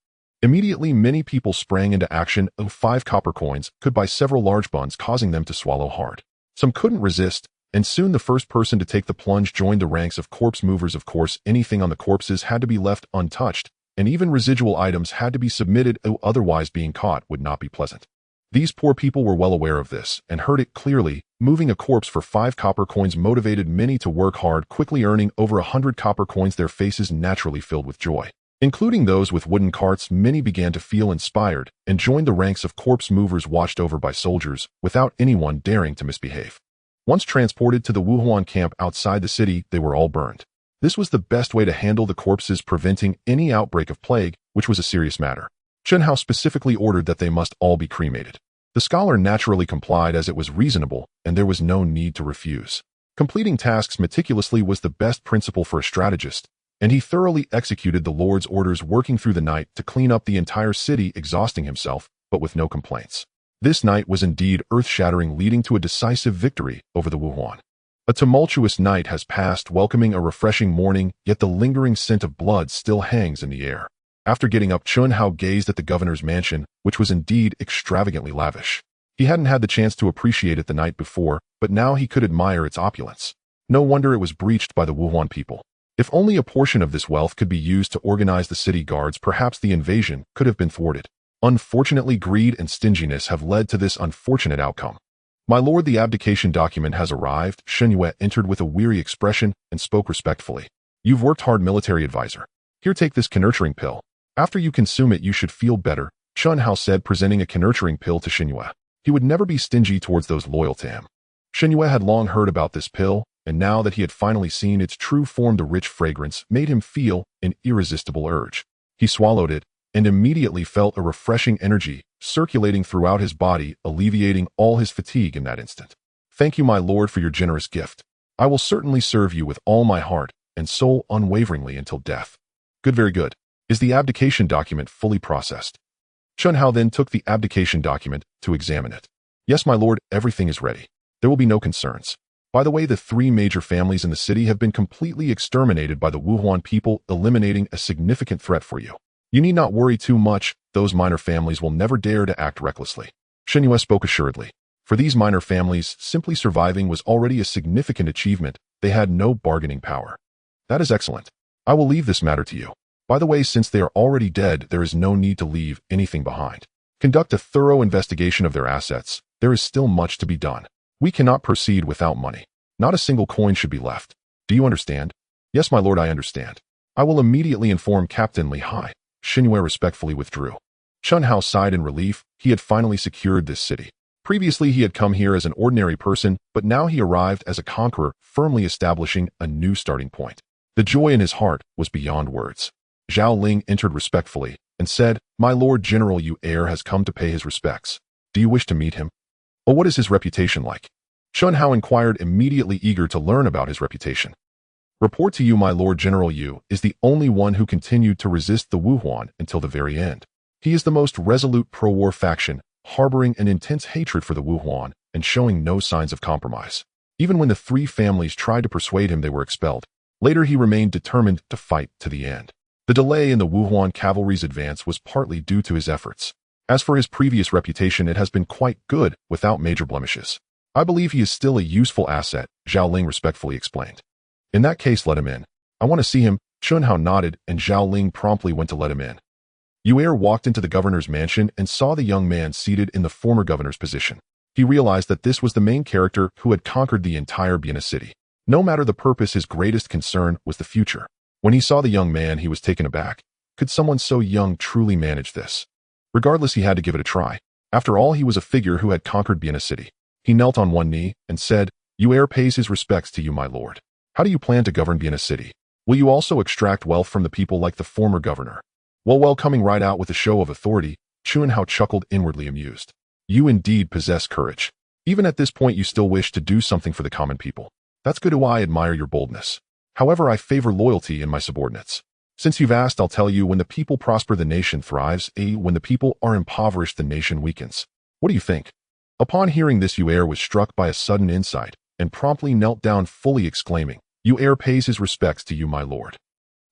Immediately, many people sprang into action. 5 copper coins could buy several large buns, causing them to swallow hard. Some couldn't resist, and soon the first person to take the plunge joined the ranks of corpse movers. Of course, anything on the corpses had to be left untouched, and even residual items had to be submitted, otherwise being caught would not be pleasant. These poor people were well aware of this and heard it clearly. Moving a corpse for 5 copper coins motivated many to work hard, quickly earning over 100 copper coins, their faces naturally filled with joy. Including those with wooden carts, many began to feel inspired and joined the ranks of corpse movers, watched over by soldiers, without anyone daring to misbehave. Once transported to the Wuhuan camp outside the city, they were all burned. This was the best way to handle the corpses, preventing any outbreak of plague, which was a serious matter. Chunhao specifically ordered that they must all be cremated. The scholar naturally complied as it was reasonable, and there was no need to refuse. Completing tasks meticulously was the best principle for a strategist, and he thoroughly executed the Lord's orders, working through the night to clean up the entire city, exhausting himself, but with no complaints. This night was indeed earth-shattering, leading to a decisive victory over the Wuhuan. A tumultuous night has passed, welcoming a refreshing morning, yet the lingering scent of blood still hangs in the air. After getting up, Chun Hao gazed at the governor's mansion, which was indeed extravagantly lavish. He hadn't had the chance to appreciate it the night before, but now he could admire its opulence. No wonder it was breached by the Wuhuan people. If only a portion of this wealth could be used to organize the city guards, perhaps the invasion could have been thwarted. Unfortunately, greed and stinginess have led to this unfortunate outcome. My lord, the abdication document has arrived. Shen Yue entered with a weary expression and spoke respectfully. You've worked hard, military advisor. Here, take this nurturing pill. After you consume it, you should feel better, Chun Hao said, presenting a nurturing pill to Shen Yue. He would never be stingy towards those loyal to him. Shen Yue had long heard about this pill, and now that he had finally seen its true form, the rich fragrance made him feel an irresistible urge. He swallowed it, and immediately felt a refreshing energy circulating throughout his body, alleviating all his fatigue in that instant. Thank you, my lord, for your generous gift. I will certainly serve you with all my heart and soul unwaveringly until death. Good, very good. Is the abdication document fully processed? Chun Hao then took the abdication document to examine it. Yes, my lord, everything is ready. There will be no concerns. By the way, the 3 major families in the city have been completely exterminated by the Wuhuan people, eliminating a significant threat for you. You need not worry too much. Those minor families will never dare to act recklessly. Shen Yue spoke assuredly. For these minor families, simply surviving was already a significant achievement. They had no bargaining power. That is excellent. I will leave this matter to you. By the way, since they are already dead, there is no need to leave anything behind. Conduct a thorough investigation of their assets. There is still much to be done. We cannot proceed without money. Not a single coin should be left. Do you understand? Yes, my lord, I understand. I will immediately inform Captain Li Hai. Shen Yue respectfully withdrew. Chun Hao sighed in relief. He had finally secured this city. Previously, he had come here as an ordinary person, but now he arrived as a conqueror, firmly establishing a new starting point. The joy in his heart was beyond words. Zhao Ling entered respectfully and said, My Lord General Yu Er has come to pay his respects. Do you wish to meet him? Oh, what is his reputation like? Chun Hao inquired, immediately eager to learn about his reputation. Report to you, my Lord General Yu is the only one who continued to resist the Wuhuan until the very end. He is the most resolute pro-war faction, harboring an intense hatred for the Wuhuan and showing no signs of compromise. Even when the 3 families tried to persuade him, they were expelled. Later, he remained determined to fight to the end. The delay in the Wuhuan cavalry's advance was partly due to his efforts. As for his previous reputation, it has been quite good, without major blemishes. I believe he is still a useful asset, Zhao Ling respectfully explained. In that case, let him in. I want to see him. Chun Hao nodded, and Zhao Ling promptly went to let him in. Yu Er walked into the governor's mansion and saw the young man seated in the former governor's position. He realized that this was the main character who had conquered the entire Biena city. No matter the purpose, his greatest concern was the future. When he saw the young man, he was taken aback. Could someone so young truly manage this? Regardless, he had to give it a try. After all, he was a figure who had conquered Biena city. He knelt on one knee and said, Yu Er pays his respects to you, my lord. How do you plan to govern Biena city? Will you also extract wealth from the people like the former governor? Well, coming right out with a show of authority, Chun Hao chuckled, inwardly amused. You indeed possess courage. Even at this point, you still wish to do something for the common people. That's good. I admire your boldness. However, I favor loyalty in my subordinates. Since you've asked, I'll tell you, when the people prosper, the nation thrives. When the people are impoverished, the nation weakens. What do you think? Upon hearing this, Yu Er was struck by a sudden insight and promptly knelt down, fully exclaiming, Yu Er pays his respects to you, my lord.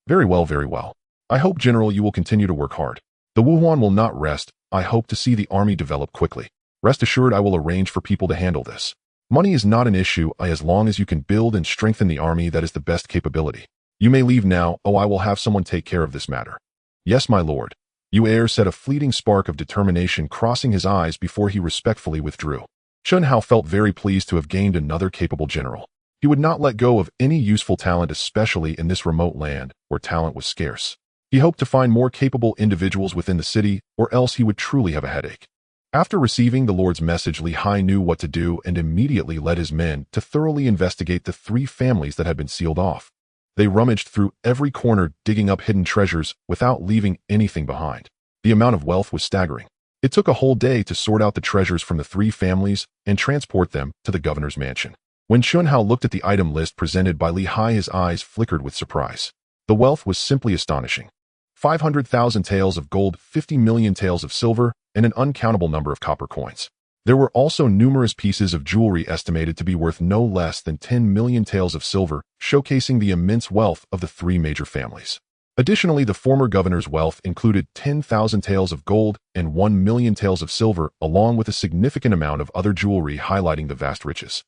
Very well, very well. I hope, General, you will continue to work hard. The Wuhuan will not rest. I hope to see the army develop quickly. Rest assured, I will arrange for people to handle this. Money is not an issue, as long as you can build and strengthen the army. That is the best capability. You may leave now. I will have someone take care of this matter. Yes, my lord. Yu Er said, a fleeting spark of determination crossing his eyes before he respectfully withdrew. Chun Hao felt very pleased to have gained another capable general. He would not let go of any useful talent, especially in this remote land where talent was scarce. He hoped to find more capable individuals within the city, or else he would truly have a headache. After receiving the Lord's message, Li Hai knew what to do and immediately led his men to thoroughly investigate the 3 families that had been sealed off. They rummaged through every corner, digging up hidden treasures without leaving anything behind. The amount of wealth was staggering. It took a whole day to sort out the treasures from the three families and transport them to the governor's mansion. When Xunhao looked at the item list presented by Li Hai, his eyes flickered with surprise. The wealth was simply astonishing. 500,000 taels of gold, 50 million taels of silver, and an uncountable number of copper coins. There were also numerous pieces of jewelry estimated to be worth no less than 10 million taels of silver, showcasing the immense wealth of the three major families. Additionally, the former governor's wealth included 10,000 taels of gold and 1 million taels of silver, along with a significant amount of other jewelry highlighting the vast riches.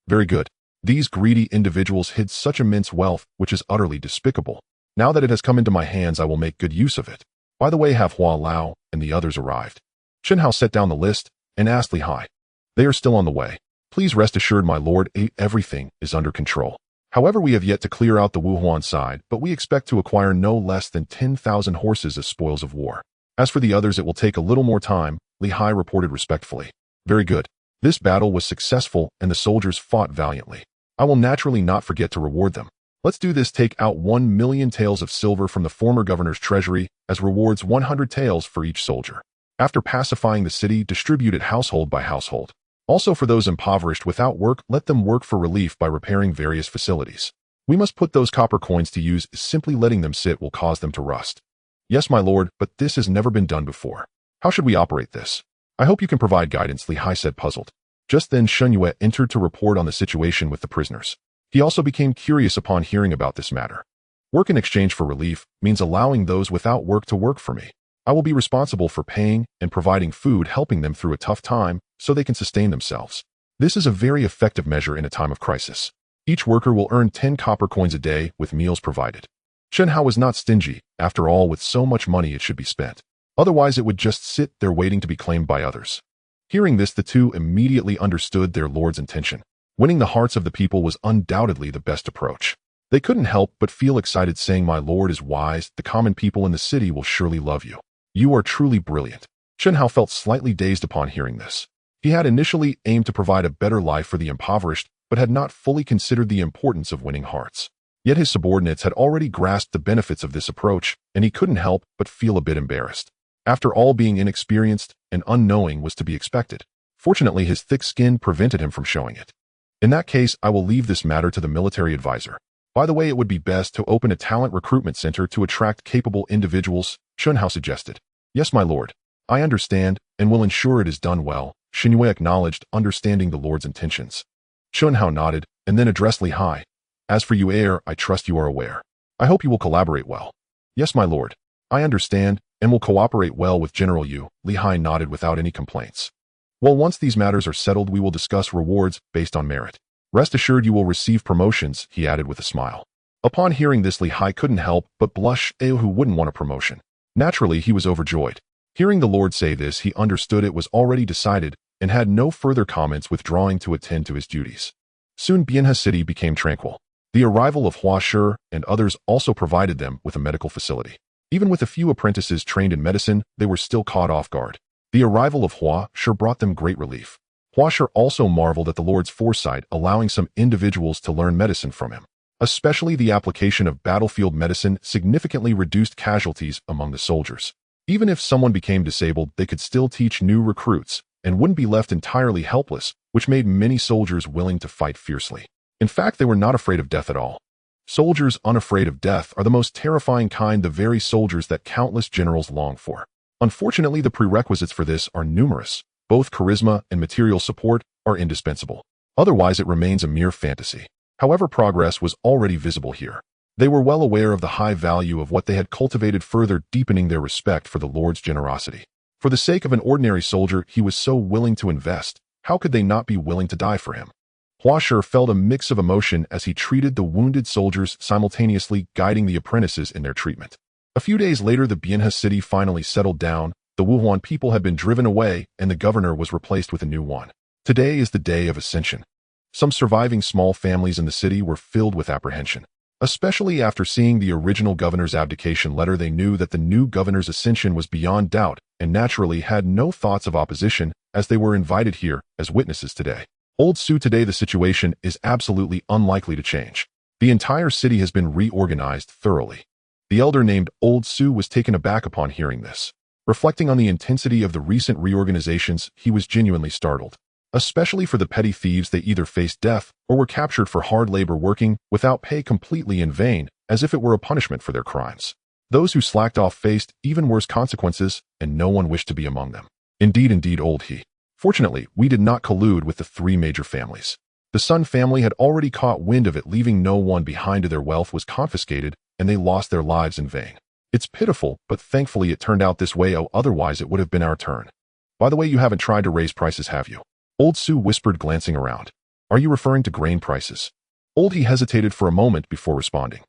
Very good. These greedy individuals hid such immense wealth, which is utterly despicable. Now that it has come into my hands, I will make good use of it. By the way, have Hua Lao and the others arrived? Xunhao set down the list and asked Li Hai. They are still on the way. Please rest assured, my lord, everything is under control. However, we have yet to clear out the Wuhuan side, but we expect to acquire no less than 10,000 horses as spoils of war. As for the others, it will take a little more time, Li Hai reported respectfully. Very good. This battle was successful and the soldiers fought valiantly. I will naturally not forget to reward them. Let's do this. Take out 1 million taels of silver from the former governor's treasury as rewards, 100 taels for each soldier. After pacifying the city, distribute it household by household. Also, for those impoverished without work, let them work for relief by repairing various facilities. We must put those copper coins to use. Simply letting them sit will cause them to rust. Yes, my lord, but this has never been done before. How should we operate this? I hope you can provide guidance, Li Hai said, puzzled. Just then Shen Yue entered to report on the situation with the prisoners. He also became curious upon hearing about this matter. Work in exchange for relief means allowing those without work to work for me. I will be responsible for paying and providing food, helping them through a tough time so they can sustain themselves. This is a very effective measure in a time of crisis. Each worker will earn 10 copper coins a day with meals provided. Xunhao was not stingy. After all, with so much money it should be spent. Otherwise it would just sit there waiting to be claimed by others. Hearing this, the two immediately understood their lord's intention. Winning the hearts of the people was undoubtedly the best approach. They couldn't help but feel excited, saying, my lord is wise. The common people in the city will surely love you. You are truly brilliant. Xunhao felt slightly dazed upon hearing this. He had initially aimed to provide a better life for the impoverished, but had not fully considered the importance of winning hearts. Yet his subordinates had already grasped the benefits of this approach, and he couldn't help but feel a bit embarrassed. After all, being inexperienced and unknowing was to be expected. Fortunately, his thick skin prevented him from showing it. In that case, I will leave this matter to the military advisor. By the way, it would be best to open a talent recruitment center to attract capable individuals, Xunhao suggested. Yes, my lord. I understand, and will ensure it is done well, Shen Yue acknowledged, understanding the lord's intentions. Xunhao nodded, and then addressed Li Hai. As for you, heir, I trust you are aware. I hope you will collaborate well. Yes, my lord. I understand, and will cooperate well with General Yu. Li Hai nodded without any complaints. Well, once these matters are settled, we will discuss rewards based on merit. Rest assured you will receive promotions, he added with a smile. Upon hearing this, Li Hai couldn't help but blush. Who wouldn't want a promotion? Naturally, he was overjoyed. Hearing the lord say this, he understood it was already decided and had no further comments, withdrawing to attend to his duties. Soon Bianhe City became tranquil. The arrival of Hua Shi and others also provided them with a medical facility. Even with a few apprentices trained in medicine, they were still caught off guard. The arrival of Hua Shi brought them great relief. Hua Shi also marveled at the lord's foresight, allowing some individuals to learn medicine from him. Especially the application of battlefield medicine significantly reduced casualties among the soldiers. Even if someone became disabled, they could still teach new recruits and wouldn't be left entirely helpless, which made many soldiers willing to fight fiercely. In fact, they were not afraid of death at all. Soldiers unafraid of death are the most terrifying kind, the very soldiers that countless generals long for. Unfortunately, the prerequisites for this are numerous. Both charisma and material support are indispensable. Otherwise, it remains a mere fantasy. However, progress was already visible here. They were well aware of the high value of what they had cultivated, further deepening their respect for the Lord's generosity. For the sake of an ordinary soldier he was so willing to invest, how could they not be willing to die for him? Hua Shi felt a mix of emotion as he treated the wounded soldiers, simultaneously guiding the apprentices in their treatment. A few days later, the Bianhe city finally settled down. The Wuhuan people had been driven away, and the governor was replaced with a new one. Today is the day of ascension. Some surviving small families in the city were filled with apprehension. Especially after seeing the original governor's abdication letter, they knew that the new governor's ascension was beyond doubt, and naturally had no thoughts of opposition, as they were invited here as witnesses today. Old Su, today the situation is absolutely unlikely to change. The entire city has been reorganized thoroughly. The elder named Old Su was taken aback upon hearing this. Reflecting on the intensity of the recent reorganizations, he was genuinely startled. Especially for the petty thieves, they either faced death or were captured for hard labor working without pay completely in vain, as if it were a punishment for their crimes. Those who slacked off faced even worse consequences, and no one wished to be among them. Indeed, old he. Fortunately, we did not collude with the three major families. The Sun family had already caught wind of it, leaving no one behind. Their wealth was confiscated, and they lost their lives in vain. It's pitiful, but thankfully it turned out this way. Otherwise it would have been our turn. By the way, you haven't tried to raise prices, have you? Old Sue whispered, glancing around. Are you referring to grain prices? Old he hesitated for a moment before responding.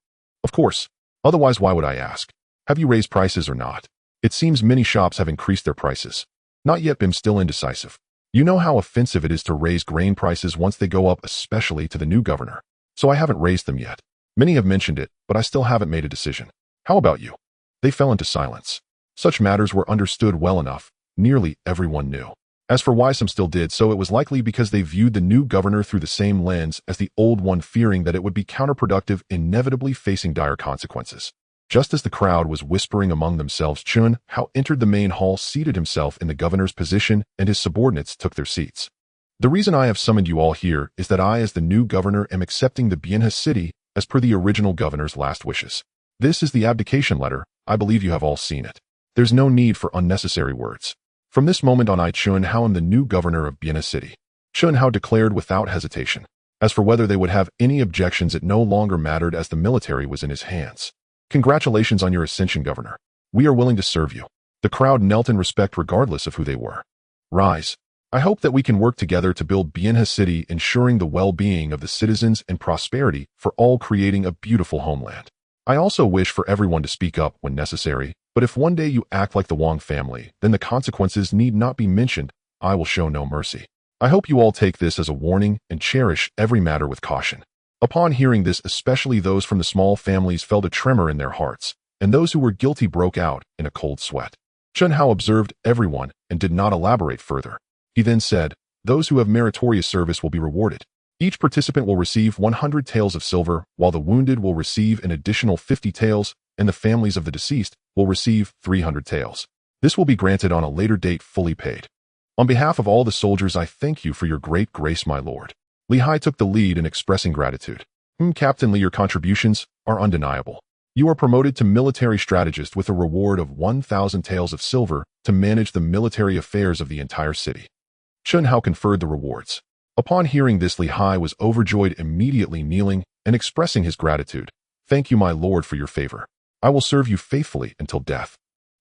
Of course. Otherwise, why would I ask? Have you raised prices or not? It seems many shops have increased their prices. Not yet. I'm still indecisive. You know how offensive it is to raise grain prices once they go up, especially to the new governor. So I haven't raised them yet. Many have mentioned it, but I still haven't made a decision. How about you? They fell into silence. Such matters were understood well enough. Nearly everyone knew. As for why some still did so, it was likely because they viewed the new governor through the same lens as the old one, fearing that it would be counterproductive, inevitably facing dire consequences. Just as the crowd was whispering among themselves, Chun Hao entered the main hall, seated himself in the governor's position, and his subordinates took their seats. The reason I have summoned you all here is that I, as the new governor, am accepting the Bianha city as per the original governor's last wishes. This is the abdication letter. I believe you have all seen it. There's no need for unnecessary words. From this moment on, I, Chun Hao, am the new governor of Bianha city. Chun Hao declared without hesitation. As for whether they would have any objections, it no longer mattered, as the military was in his hands. Congratulations on your ascension, governor. We are willing to serve you. The crowd knelt in respect regardless of who they were. Rise. I hope that we can work together to build Bianha city, ensuring the well-being of the citizens and prosperity for all, creating a beautiful homeland. I also wish for everyone to speak up when necessary, but if one day you act like the Wang family, then the consequences need not be mentioned. I will show no mercy. I hope you all take this as a warning and cherish every matter with caution. Upon hearing this, especially those from the small families felt a tremor in their hearts, and those who were guilty broke out in a cold sweat. Chun Hao observed everyone and did not elaborate further. He then said, those who have meritorious service will be rewarded. Each participant will receive 100 taels of silver, while the wounded will receive an additional 50 taels, and the families of the deceased will receive 300 taels. This will be granted on a later date, fully paid. On behalf of all the soldiers, I thank you for your great grace, my lord. Li Hai took the lead in expressing gratitude. Captain Li, your contributions are undeniable. You are promoted to military strategist with a reward of 1,000 taels of silver to manage the military affairs of the entire city. Chun Hao conferred the rewards. Upon hearing this, Li Hai was overjoyed, immediately kneeling and expressing his gratitude. Thank you, my lord, for your favor. I will serve you faithfully until death.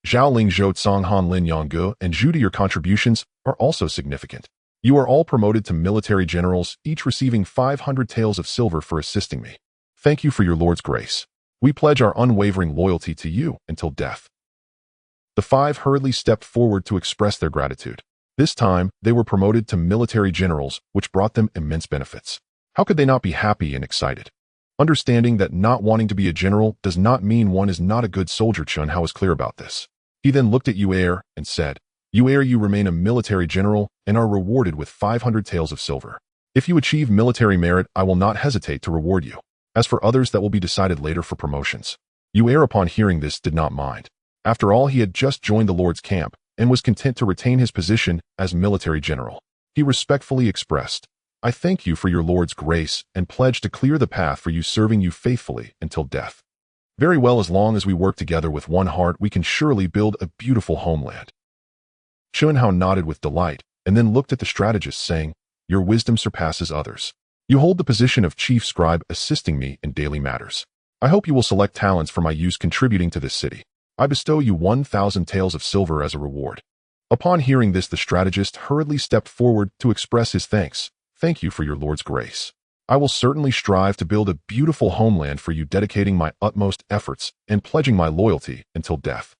Zhao Ling, Zhou Tsang, Han Lin, Yangge, and Zhu, your contributions are also significant. You are all promoted to military generals, each receiving 500 taels of silver for assisting me. Thank you for your lord's grace. We pledge our unwavering loyalty to you until death. The five hurriedly stepped forward to express their gratitude. This time, they were promoted to military generals, which brought them immense benefits. How could they not be happy and excited? Understanding that not wanting to be a general does not mean one is not a good soldier, Chun Hao was clear about this. He then looked at Yu Er and said, Yu Er, you remain a military general and are rewarded with 500 taels of silver. If you achieve military merit, I will not hesitate to reward you. As for others, that will be decided later for promotions. Yu Er, upon hearing this, did not mind. After all, he had just joined the Lord's camp and was content to retain his position as military general. He respectfully expressed, I thank you for your Lord's grace and pledge to clear the path for you, serving you faithfully until death. Very well, as long as we work together with one heart, we can surely build a beautiful homeland. Chun Hao nodded with delight and then looked at the strategist, saying, Your wisdom surpasses others. You hold the position of chief scribe, assisting me in daily matters. I hope you will select talents for my use contributing to this city. I bestow you 1,000 taels of silver as a reward. Upon hearing this, the strategist hurriedly stepped forward to express his thanks. Thank you for your Lord's grace. I will certainly strive to build a beautiful homeland for you, dedicating my utmost efforts and pledging my loyalty until death.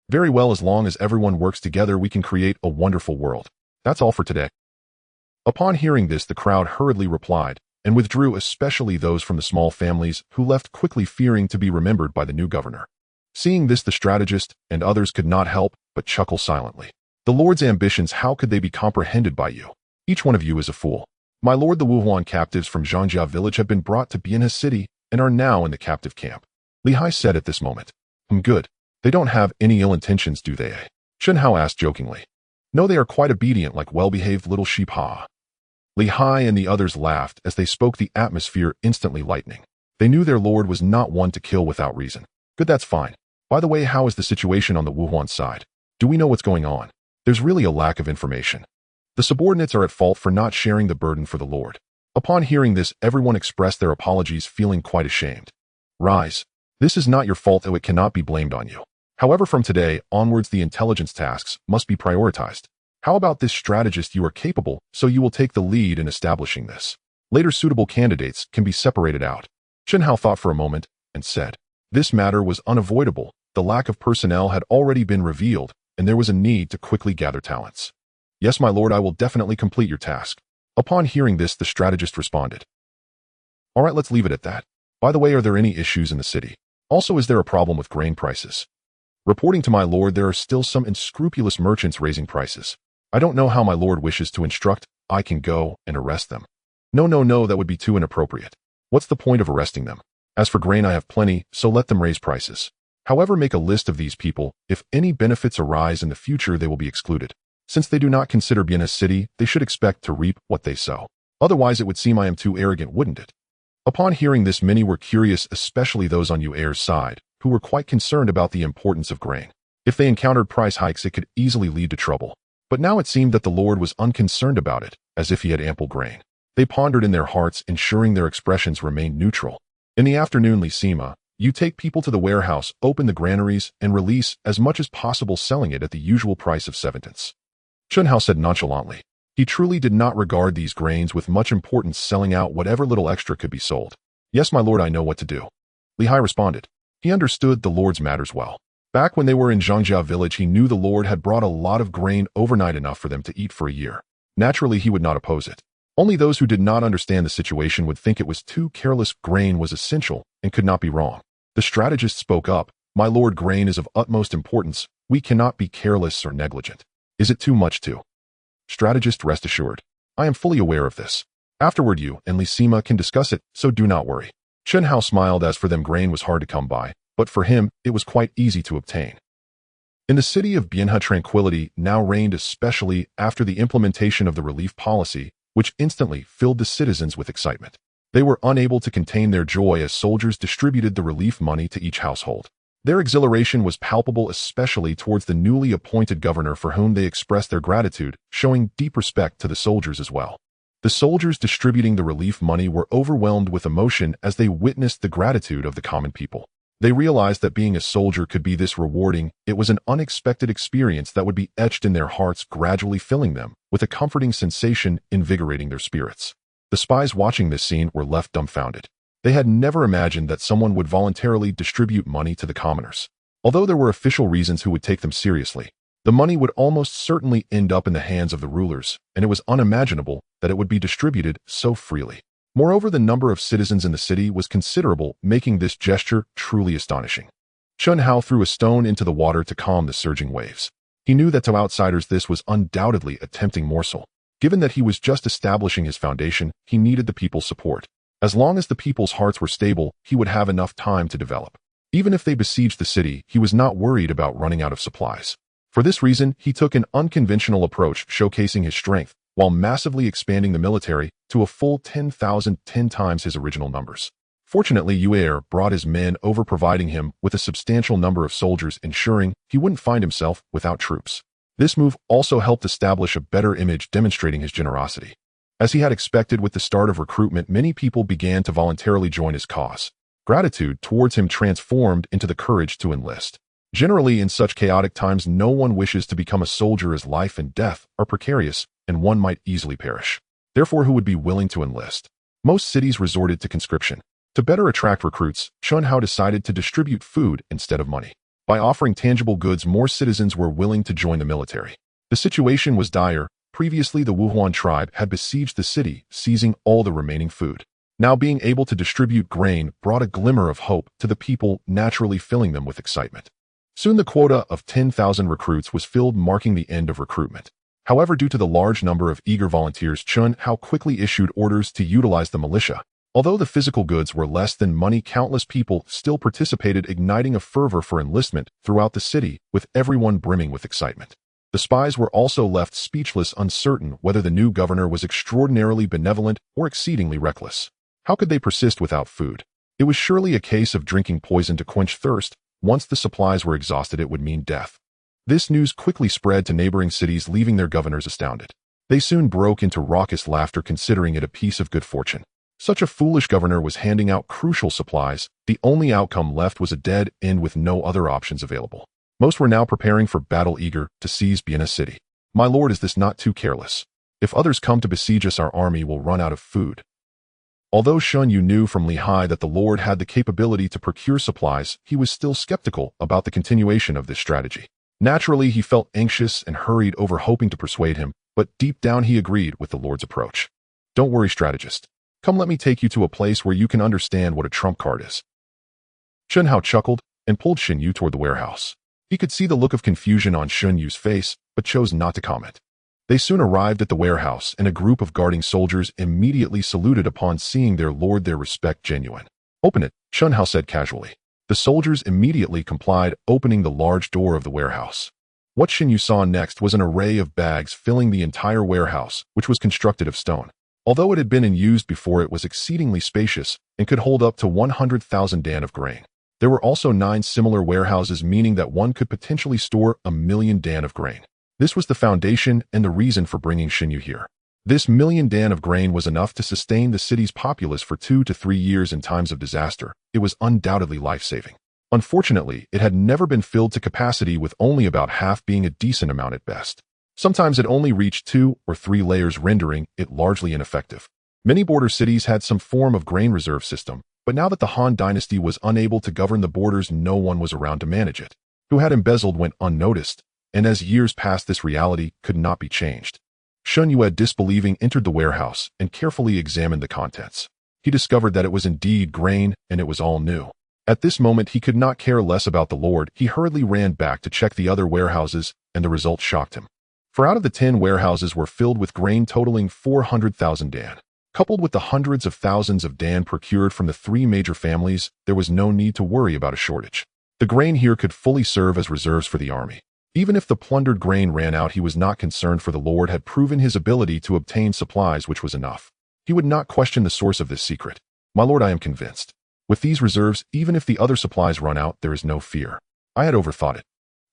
Very well, as long as everyone works together, we can create a wonderful world. That's all for today. Upon hearing this, the crowd hurriedly replied and withdrew, especially those from the small families who left quickly, fearing to be remembered by the new governor. Seeing this, the strategist and others could not help but chuckle silently. The Lord's ambitions, how could they be comprehended by you? Each one of you is a fool. My lord, the Wuhuan captives from Zhangjia village have been brought to Bianha city and are now in the captive camp. Li Hai said at this moment. Good. They don't have any ill intentions, do they? Chen Hao asked jokingly. No, they are quite obedient like well-behaved little sheep. Ha. Li Hai and the others laughed as they spoke, the atmosphere instantly lightening. They knew their lord was not one to kill without reason. Good, that's fine. By the way, how is the situation on the Wuhuan side? Do we know what's going on? There's really a lack of information. The subordinates are at fault for not sharing the burden for the lord. Upon hearing this, everyone expressed their apologies, feeling quite ashamed. Rise. This is not your fault, though it cannot be blamed on you. However, from today onwards, the intelligence tasks must be prioritized. How about this strategist? You are capable, so you will take the lead in establishing this. Later suitable candidates can be separated out. Chen Hao thought for a moment and said, this matter was unavoidable. The lack of personnel had already been revealed, and there was a need to quickly gather talents. Yes, my lord, I will definitely complete your task. Upon hearing this, the strategist responded. All right, let's leave it at that. By the way, are there any issues in the city? Also, is there a problem with grain prices? Reporting to my lord, there are still some unscrupulous merchants raising prices. I don't know how my lord wishes to instruct. I can go and arrest them. No, that would be too inappropriate. What's the point of arresting them? As for grain, I have plenty, so let them raise prices. However, make a list of these people. If any benefits arise in the future, they will be excluded. Since they do not consider being a city, they should expect to reap what they sow. Otherwise, it would seem I am too arrogant, wouldn't it? Upon hearing this, many were curious, especially those on Yu Er's side, who were quite concerned about the importance of grain. If they encountered price hikes, it could easily lead to trouble. But now it seemed that the lord was unconcerned about it, as if he had ample grain. They pondered in their hearts, ensuring their expressions remained neutral. In the afternoon, Li Sima, you take people to the warehouse, open the granaries, and release as much as possible, selling it at the usual price of 7 Chen Hao said nonchalantly. He truly did not regard these grains with much importance, selling out whatever little extra could be sold. Yes, my lord, I know what to do. Li Hai responded. He understood the lord's matters well. Back when they were in Zhangjia village, he knew the lord had brought a lot of grain overnight, enough for them to eat for a year. Naturally, he would not oppose it. Only those who did not understand the situation would think it was too careless. Grain was essential and could not be wrong. The strategist spoke up. My lord, grain is of utmost importance. We cannot be careless or negligent. Is it too much too? Strategist, rest assured. I am fully aware of this. Afterward, you and Li Sima can discuss it, so do not worry. Chen Hao smiled. As for them, grain was hard to come by, but for him, it was quite easy to obtain. In the city of Bianhe, tranquility now reigned, especially after the implementation of the relief policy, which instantly filled the citizens with excitement. They were unable to contain their joy as soldiers distributed the relief money to each household. Their exhilaration was palpable, especially towards the newly appointed governor, for whom they expressed their gratitude, showing deep respect to the soldiers as well. The soldiers distributing the relief money were overwhelmed with emotion as they witnessed the gratitude of the common people. They realized that being a soldier could be this rewarding. It was an unexpected experience that would be etched in their hearts, gradually filling them with a comforting sensation, invigorating their spirits. The spies watching this scene were left dumbfounded. They had never imagined that someone would voluntarily distribute money to the commoners. Although there were official reasons who would take them seriously, the money would almost certainly end up in the hands of the rulers, and it was unimaginable that it would be distributed so freely. Moreover, the number of citizens in the city was considerable, making this gesture truly astonishing. Chen Hao threw a stone into the water to calm the surging waves. He knew that to outsiders this was undoubtedly a tempting morsel. Given that he was just establishing his foundation, he needed the people's support. As long as the people's hearts were stable, he would have enough time to develop. Even if they besieged the city, he was not worried about running out of supplies. For this reason, he took an unconventional approach, showcasing his strength, while massively expanding the military to a full 10,000, 10 times his original numbers. Fortunately, Yu Er brought his men over, providing him with a substantial number of soldiers, ensuring he wouldn't find himself without troops. This move also helped establish a better image, demonstrating his generosity. As he had expected, with the start of recruitment, many people began to voluntarily join his cause. Gratitude towards him transformed into the courage to enlist. Generally, in such chaotic times, no one wishes to become a soldier, as life and death are precarious, and one might easily perish. Therefore, who would be willing to enlist? Most cities resorted to conscription. To better attract recruits, Chen Hao decided to distribute food instead of money. By offering tangible goods, more citizens were willing to join the military. The situation was dire. Previously, the Wuhuan tribe had besieged the city, seizing all the remaining food. Now, being able to distribute grain brought a glimmer of hope to the people, naturally filling them with excitement. Soon the quota of 10,000 recruits was filled, marking the end of recruitment. However, due to the large number of eager volunteers, Chen Hao quickly issued orders to utilize the militia. Although the physical goods were less than money, countless people still participated, igniting a fervor for enlistment throughout the city, with everyone brimming with excitement. The spies were also left speechless, uncertain whether the new governor was extraordinarily benevolent or exceedingly reckless. How could they persist without food? It was surely a case of drinking poison to quench thirst. Once the supplies were exhausted, it would mean death. This news quickly spread to neighboring cities, leaving their governors astounded. They soon broke into raucous laughter, considering it a piece of good fortune. Such a foolish governor was handing out crucial supplies. The only outcome left was a dead end with no other options available. Most were now preparing for battle, eager to seize Vienna city. My lord, is this not too careless? If others come to besiege us, our army will run out of food. Although Xiantian knew from Lehigh that the lord had the capability to procure supplies, he was still skeptical about the continuation of this strategy. Naturally, he felt anxious and hurried over, hoping to persuade him, but deep down he agreed with the lord's approach. Don't worry, strategist. Come, let me take you to a place where you can understand what a trump card is. Xiantian chuckled and pulled Xiantian toward the warehouse. He could see the look of confusion on Xianyu's face, but chose not to comment. They soon arrived at the warehouse, and a group of guarding soldiers immediately saluted upon seeing their lord, their respect genuine. Open it, Xiantian said casually. The soldiers immediately complied, opening the large door of the warehouse. What Xiantian saw next was an array of bags filling the entire warehouse, which was constructed of stone. Although it had been in use before, it was exceedingly spacious and could hold up to 100,000 dan of grain. There were also 9 similar warehouses, meaning that one could potentially store 1,000,000 dan of grain. This was the foundation and the reason for bringing Xiantian here. This 1,000,000 dan of grain was enough to sustain the city's populace for 2 to 3 years in times of disaster. It was undoubtedly life-saving. Unfortunately, it had never been filled to capacity, with only about half being a decent amount at best. Sometimes it only reached 2 or 3 layers, rendering it largely ineffective. Many border cities had some form of grain reserve system, but now that the Han dynasty was unable to govern the borders, no one was around to manage it. Who had embezzled went unnoticed, and as years passed, this reality could not be changed. Xiantian, disbelieving, entered the warehouse and carefully examined the contents. He discovered that it was indeed grain, and it was all new. At this moment, he could not care less about the lord. He hurriedly ran back to check the other warehouses, and the result shocked him. For out of the 10 warehouses were filled with grain totaling 400,000 dan. Coupled with the hundreds of thousands of dan procured from the 3 major families, there was no need to worry about a shortage. The grain here could fully serve as reserves for the army. Even if the plundered grain ran out, he was not concerned, for the lord had proven his ability to obtain supplies, which was enough. He would not question the source of this secret. My lord, I am convinced. With these reserves, even if the other supplies run out, there is no fear. I had overthought it,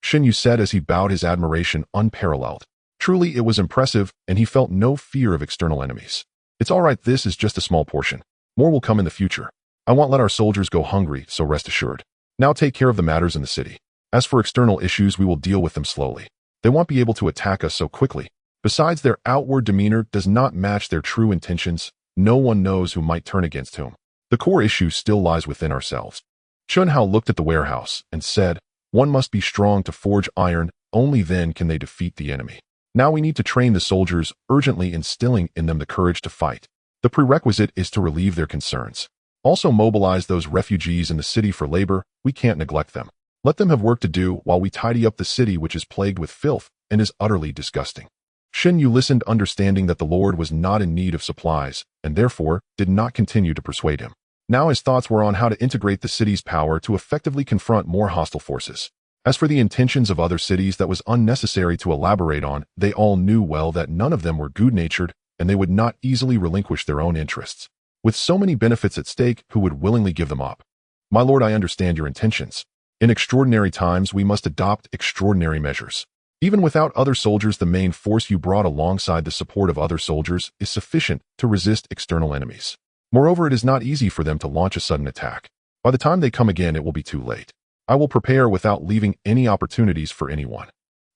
Xiantian said as he bowed his admiration, unparalleled. Truly, it was impressive, and he felt no fear of external enemies. It's all right, this is just a small portion. More will come in the future. I won't let our soldiers go hungry, so rest assured. Now take care of the matters in the city. As for external issues, we will deal with them slowly. They won't be able to attack us so quickly. Besides, their outward demeanor does not match their true intentions. No one knows who might turn against whom. The core issue still lies within ourselves. Xiantian looked at the warehouse and said, one must be strong to forge iron, only then can they defeat the enemy. Now we need to train the soldiers, urgently instilling in them the courage to fight. The prerequisite is to relieve their concerns. Also mobilize those refugees in the city for labor. We can't neglect them. Let them have work to do while we tidy up the city, which is plagued with filth and is utterly disgusting. Xiantian listened, understanding that the lord was not in need of supplies, and therefore did not continue to persuade him. Now his thoughts were on how to integrate the city's power to effectively confront more hostile forces. As for the intentions of other cities, that was unnecessary to elaborate on. They all knew well that none of them were good-natured, and they would not easily relinquish their own interests. With so many benefits at stake, who would willingly give them up? My lord, I understand your intentions. In extraordinary times, we must adopt extraordinary measures. Even without other soldiers, the main force you brought alongside the support of other soldiers is sufficient to resist external enemies. Moreover, it is not easy for them to launch a sudden attack. By the time they come again, it will be too late. I will prepare without leaving any opportunities for anyone.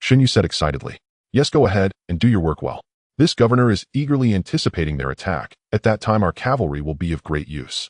Xiantian said excitedly. Yes, go ahead and do your work well. This governor is eagerly anticipating their attack. At that time, our cavalry will be of great use.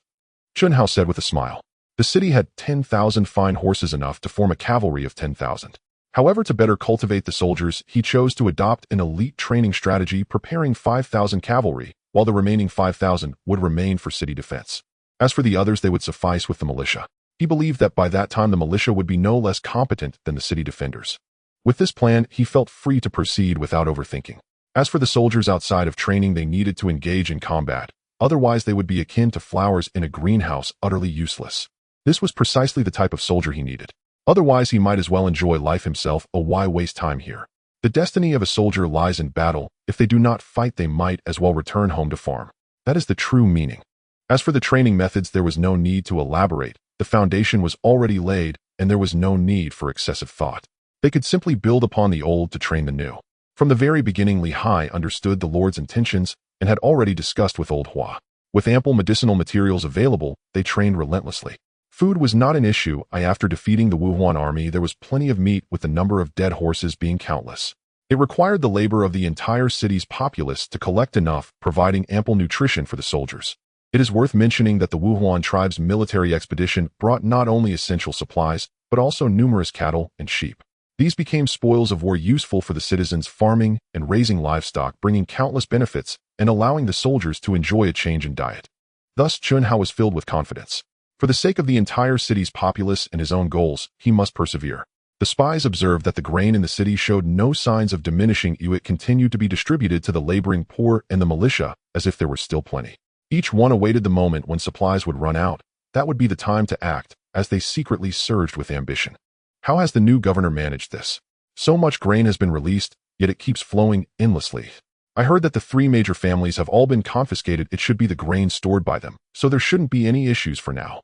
Xiantian said with a smile. The city had 10,000 fine horses, enough to form a cavalry of 10,000. However, to better cultivate the soldiers, he chose to adopt an elite training strategy, preparing 5,000 cavalry, while the remaining 5,000 would remain for city defense. As for the others, they would suffice with the militia. He believed that by that time the militia would be no less competent than the city defenders. With this plan, he felt free to proceed without overthinking. As for the soldiers, outside of training, they needed to engage in combat. Otherwise, they would be akin to flowers in a greenhouse, utterly useless. This was precisely the type of soldier he needed. Otherwise, he might as well enjoy life himself. Why waste time here? The destiny of a soldier lies in battle. If they do not fight, they might as well return home to farm. That is the true meaning. As for the training methods, there was no need to elaborate. The foundation was already laid, and there was no need for excessive thought. They could simply build upon the old to train the new. From the very beginning, Li Hai understood the Lord's intentions and had already discussed with Old Hua. With ample medicinal materials available, they trained relentlessly. Food was not an issue. After defeating the Wuhuan army, there was plenty of meat, with the number of dead horses being countless. It required the labor of the entire city's populace to collect enough, providing ample nutrition for the soldiers. It is worth mentioning that the Wuhuan tribe's military expedition brought not only essential supplies, but also numerous cattle and sheep. These became spoils of war, useful for the citizens farming and raising livestock, bringing countless benefits and allowing the soldiers to enjoy a change in diet. Thus, Chun Hao was filled with confidence. For the sake of the entire city's populace and his own goals, he must persevere. The spies observed that the grain in the city showed no signs of diminishing. It continued to be distributed to the laboring poor and the militia, as if there were still plenty. Each one awaited the moment when supplies would run out. That would be the time to act, as they secretly surged with ambition. How has the new governor managed this? So much grain has been released, yet it keeps flowing endlessly. I heard that the 3 major families have all been confiscated. It should be the grain stored by them, so there shouldn't be any issues for now.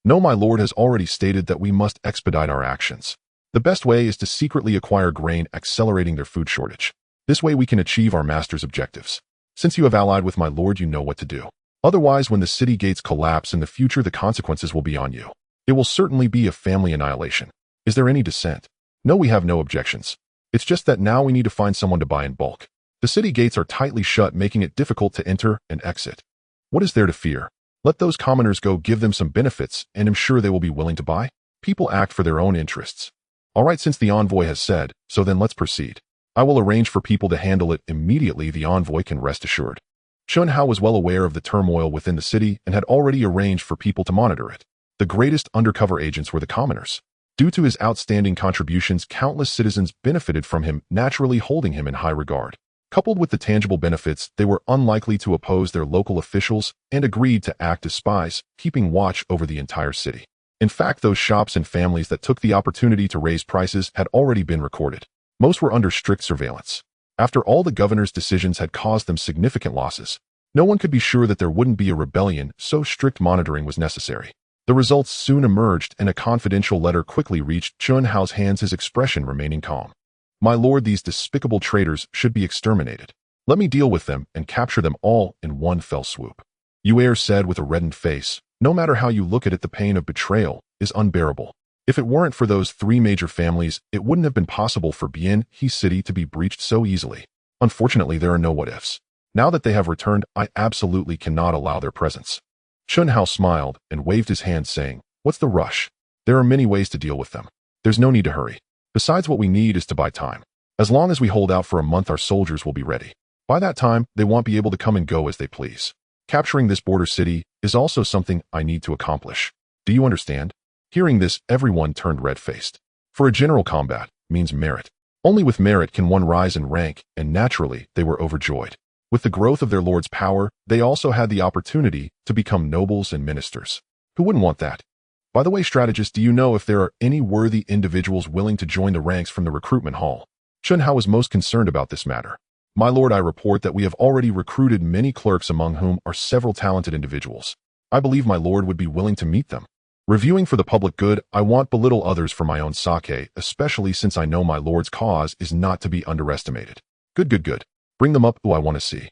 No, my lord has already stated that we must expedite our actions. The best way is to secretly acquire grain, accelerating their food shortage. This way we can achieve our master's objectives. Since you have allied with my lord, you know what to do. Otherwise, when the city gates collapse in the future, the consequences will be on you. It will certainly be a family annihilation. Is there any dissent? No, we have no objections. It's just that now we need to find someone to buy in bulk. The city gates are tightly shut, making it difficult to enter and exit. What is there to fear? Let those commoners go, give them some benefits, and I'm sure they will be willing to buy. People act for their own interests. All right, since the envoy has said, so then let's proceed. I will arrange for people to handle it immediately. The envoy can rest assured. Chun Hao was well aware of the turmoil within the city and had already arranged for people to monitor it. The greatest undercover agents were the commoners. Due to his outstanding contributions, countless citizens benefited from him, naturally holding him in high regard. Coupled with the tangible benefits, they were unlikely to oppose their local officials and agreed to act as spies, keeping watch over the entire city. In fact, those shops and families that took the opportunity to raise prices had already been recorded. Most were under strict surveillance. After all, the governor's decisions had caused them significant losses. No one could be sure that there wouldn't be a rebellion, so strict monitoring was necessary. The results soon emerged, and a confidential letter quickly reached Chun Hao's hands, his expression remaining calm. My lord, these despicable traitors should be exterminated. Let me deal with them and capture them all in one fell swoop. Yu'er said with a reddened face. No matter how you look at it, the pain of betrayal is unbearable. If it weren't for those 3 major families, it wouldn't have been possible for Bien He City to be breached so easily. Unfortunately, there are no what-ifs. Now that they have returned, I absolutely cannot allow their presence. Chun Hao smiled and waved his hand, saying, what's the rush? There are many ways to deal with them. There's no need to hurry. Besides, what we need is to buy time. As long as we hold out for a month, our soldiers will be ready. By that time, they won't be able to come and go as they please. Capturing this border city is also something I need to accomplish. Do you understand? Hearing this, everyone turned red-faced. For a general, combat means merit. Only with merit can one rise in rank, and naturally, they were overjoyed. With the growth of their lord's power, they also had the opportunity to become nobles and ministers. Who wouldn't want that? By the way, strategist, do you know if there are any worthy individuals willing to join the ranks from the recruitment hall? Chun Hao was most concerned about this matter. My lord, I report that we have already recruited many clerks, among whom are several talented individuals. I believe my lord would be willing to meet them. Reviewing for the public good, I won't belittle others for my own sake, especially since I know my lord's cause is not to be underestimated. Good. Bring them up, who I want to see.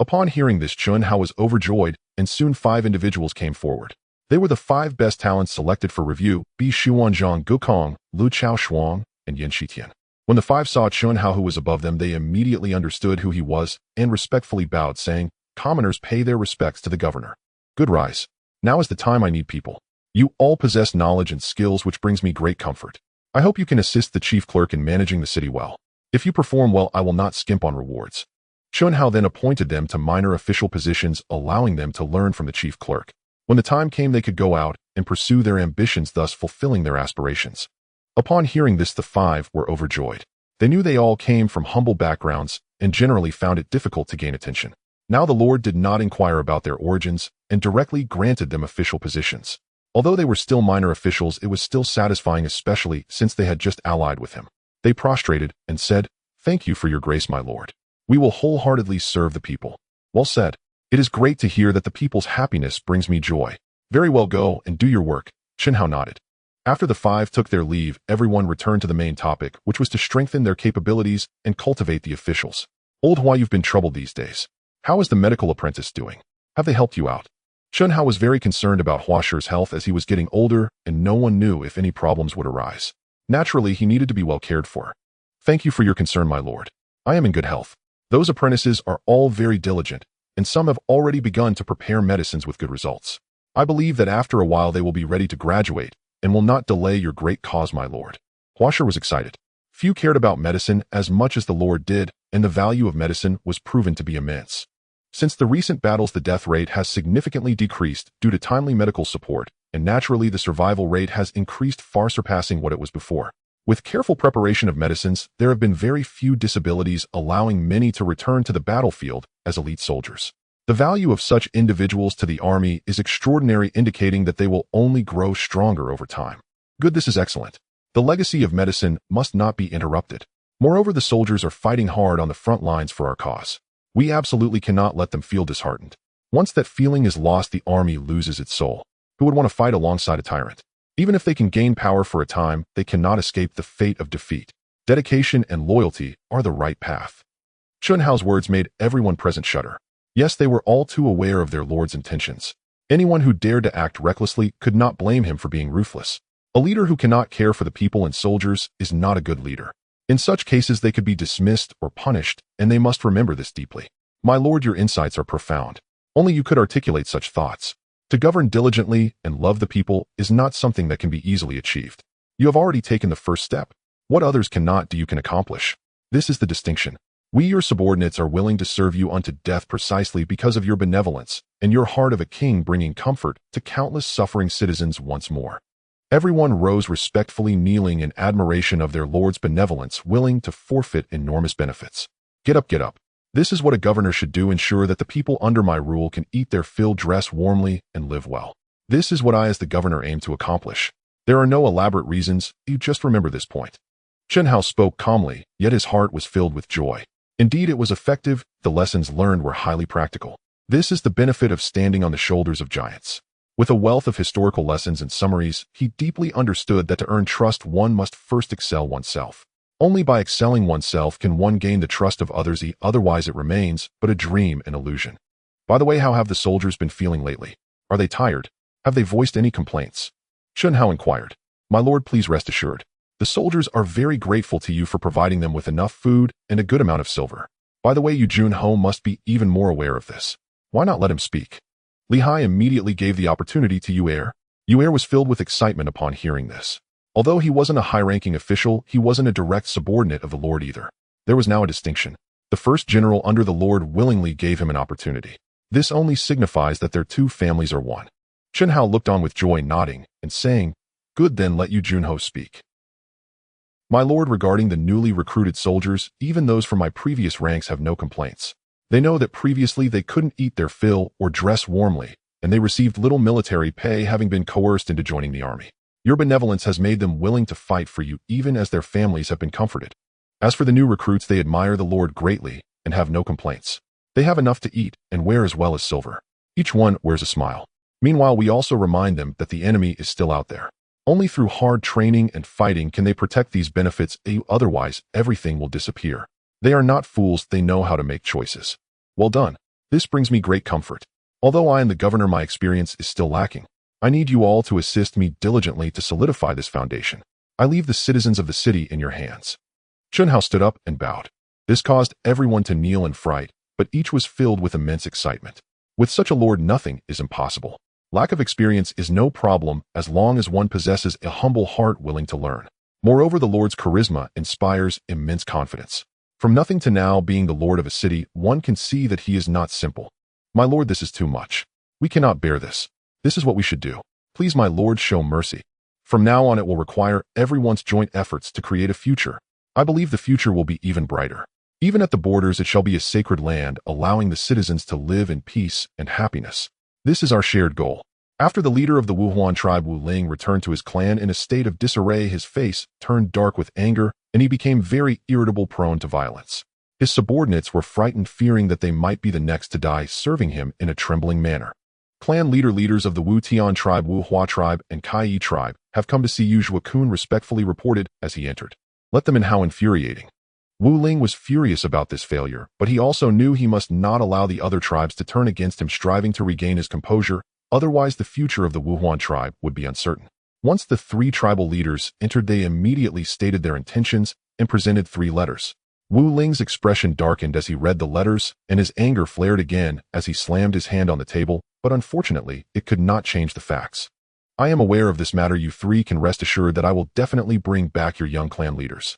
Upon hearing this, Chun Hao was overjoyed, and soon 5 individuals came forward. They were the 5 best talents selected for review: Bi Xuanzhang Gukong, Lu Chao Shuang, and Xiantian. When the 5 saw Chun Hao, who was above them, they immediately understood who he was and respectfully bowed, saying, commoners pay their respects to the governor. Good rise. Now is the time. I need people. You all possess knowledge and skills, which brings me great comfort. I hope you can assist the chief clerk in managing the city well. If you perform well, I will not skimp on rewards. Chun Hao then appointed them to minor official positions, allowing them to learn from the chief clerk. When the time came, they could go out and pursue their ambitions, thus fulfilling their aspirations. Upon hearing this, the 5 were overjoyed. They knew they all came from humble backgrounds and generally found it difficult to gain attention. Now the Lord did not inquire about their origins and directly granted them official positions. Although they were still minor officials, it was still satisfying, especially since they had just allied with him. They prostrated and said, "Thank you for your grace, my lord. We will wholeheartedly serve the people." Well said. It is great to hear that the people's happiness brings me joy. Very well, go and do your work. Xianhao nodded. After the five took their leave, everyone returned to the main topic, which was to strengthen their capabilities and cultivate the officials. Old Hua, you've been troubled these days. How is the medical apprentice doing? Have they helped you out? Xianhao was very concerned about Huashi's health as he was getting older and no one knew if any problems would arise. Naturally, he needed to be well cared for. Thank you for your concern, my lord. I am in good health. Those apprentices are all very diligent, and some have already begun to prepare medicines with good results. I believe that after a while they will be ready to graduate and will not delay your great cause, my lord. Huashi was excited. Few cared about medicine as much as the lord did, and the value of medicine was proven to be immense. Since the recent battles, the death rate has significantly decreased due to timely medical support, and naturally the survival rate has increased, far surpassing what it was before. With careful preparation of medicines, there have been very few disabilities, allowing many to return to the battlefield as elite soldiers. The value of such individuals to the army is extraordinary, indicating that they will only grow stronger over time. Good, this is excellent. The legacy of medicine must not be interrupted. Moreover, the soldiers are fighting hard on the front lines for our cause. We absolutely cannot let them feel disheartened. Once that feeling is lost, the army loses its soul. Who would want to fight alongside a tyrant? Even if they can gain power for a time, they cannot escape the fate of defeat. Dedication and loyalty are the right path. Xianhao's words made everyone present shudder. Yes, they were all too aware of their lord's intentions. Anyone who dared to act recklessly could not blame him for being ruthless. A leader who cannot care for the people and soldiers is not a good leader. In such cases, they could be dismissed or punished, and they must remember this deeply. My lord, your insights are profound. Only you could articulate such thoughts. To govern diligently and love the people is not something that can be easily achieved. You have already taken the first step. What others cannot do, you can accomplish. This is the distinction. We, your subordinates, are willing to serve you unto death precisely because of your benevolence and your heart of a king, bringing comfort to countless suffering citizens once more. Everyone rose respectfully, kneeling in admiration of their lord's benevolence, willing to forfeit enormous benefits. Get up, get up. This is what a governor should do, ensure that the people under my rule can eat their fill, dress warmly, and live well. This is what I as the governor aim to accomplish. There are no elaborate reasons, you just remember this point. Xianhao spoke calmly, yet his heart was filled with joy. Indeed, it was effective, the lessons learned were highly practical. This is the benefit of standing on the shoulders of giants. With a wealth of historical lessons and summaries, he deeply understood that to earn trust, one must first excel oneself. Only by excelling oneself can one gain the trust of others, otherwise it remains but a dream and illusion. By the way, how have the soldiers been feeling lately? Are they tired? Have they voiced any complaints? Xianhao inquired. My lord, please rest assured. The soldiers are very grateful to you for providing them with enough food and a good amount of silver. By the way, Yu Junho must be even more aware of this. Why not let him speak? Li Hai immediately gave the opportunity to Yu Er. Yu Er was filled with excitement upon hearing this. Although he wasn't a high-ranking official, he wasn't a direct subordinate of the Lord either. There was now a distinction. The first general under the Lord willingly gave him an opportunity. This only signifies that their two families are one. Xianhao looked on with joy, nodding and saying, "Good, then let Yu Junho speak." My lord, regarding the newly recruited soldiers, even those from my previous ranks have no complaints. They know that previously they couldn't eat their fill or dress warmly, and they received little military pay, having been coerced into joining the army. Your benevolence has made them willing to fight for you, even as their families have been comforted. As for the new recruits, they admire the Lord greatly and have no complaints. They have enough to eat and wear as well as silver. Each one wears a smile. Meanwhile, we also remind them that the enemy is still out there. Only through hard training and fighting can they protect these benefits, otherwise everything will disappear. They are not fools, they know how to make choices. Well done. This brings me great comfort. Although I am the governor, my experience is still lacking. I need you all to assist me diligently to solidify this foundation. I leave the citizens of the city in your hands. Xianhao stood up and bowed. This caused everyone to kneel in fright, but each was filled with immense excitement. With such a lord, nothing is impossible. Lack of experience is no problem as long as one possesses a humble heart willing to learn. Moreover, the Lord's charisma inspires immense confidence. From nothing to now being the lord of a city, one can see that he is not simple. My lord, this is too much. We cannot bear this. This is what we should do. Please, my lord, show mercy. From now on, it will require everyone's joint efforts to create a future. I believe the future will be even brighter. Even at the borders it shall be a sacred land, allowing the citizens to live in peace and happiness. This is our shared goal. After the leader of the Wuhuan tribe Wu Ling returned to his clan in a state of disarray, his face turned dark with anger, and he became very irritable, prone to violence. His subordinates were frightened, fearing that they might be the next to die, serving him in a trembling manner. Clan leaders of the Wu Tian tribe, Wu Hua tribe, and Kai Yi tribe have come to see you, Zhua Kun respectfully reported as he entered. Let them in. How infuriating. Wu Ling was furious about this failure, but he also knew he must not allow the other tribes to turn against him, striving to regain his composure, otherwise the future of the Wuhuan tribe would be uncertain. Once the three tribal leaders entered, they immediately stated their intentions and presented 3 letters. Wu Ling's expression darkened as he read the letters, and his anger flared again as he slammed his hand on the table, but unfortunately, it could not change the facts. I am aware of this matter. You 3 can rest assured that I will definitely bring back your young clan leaders.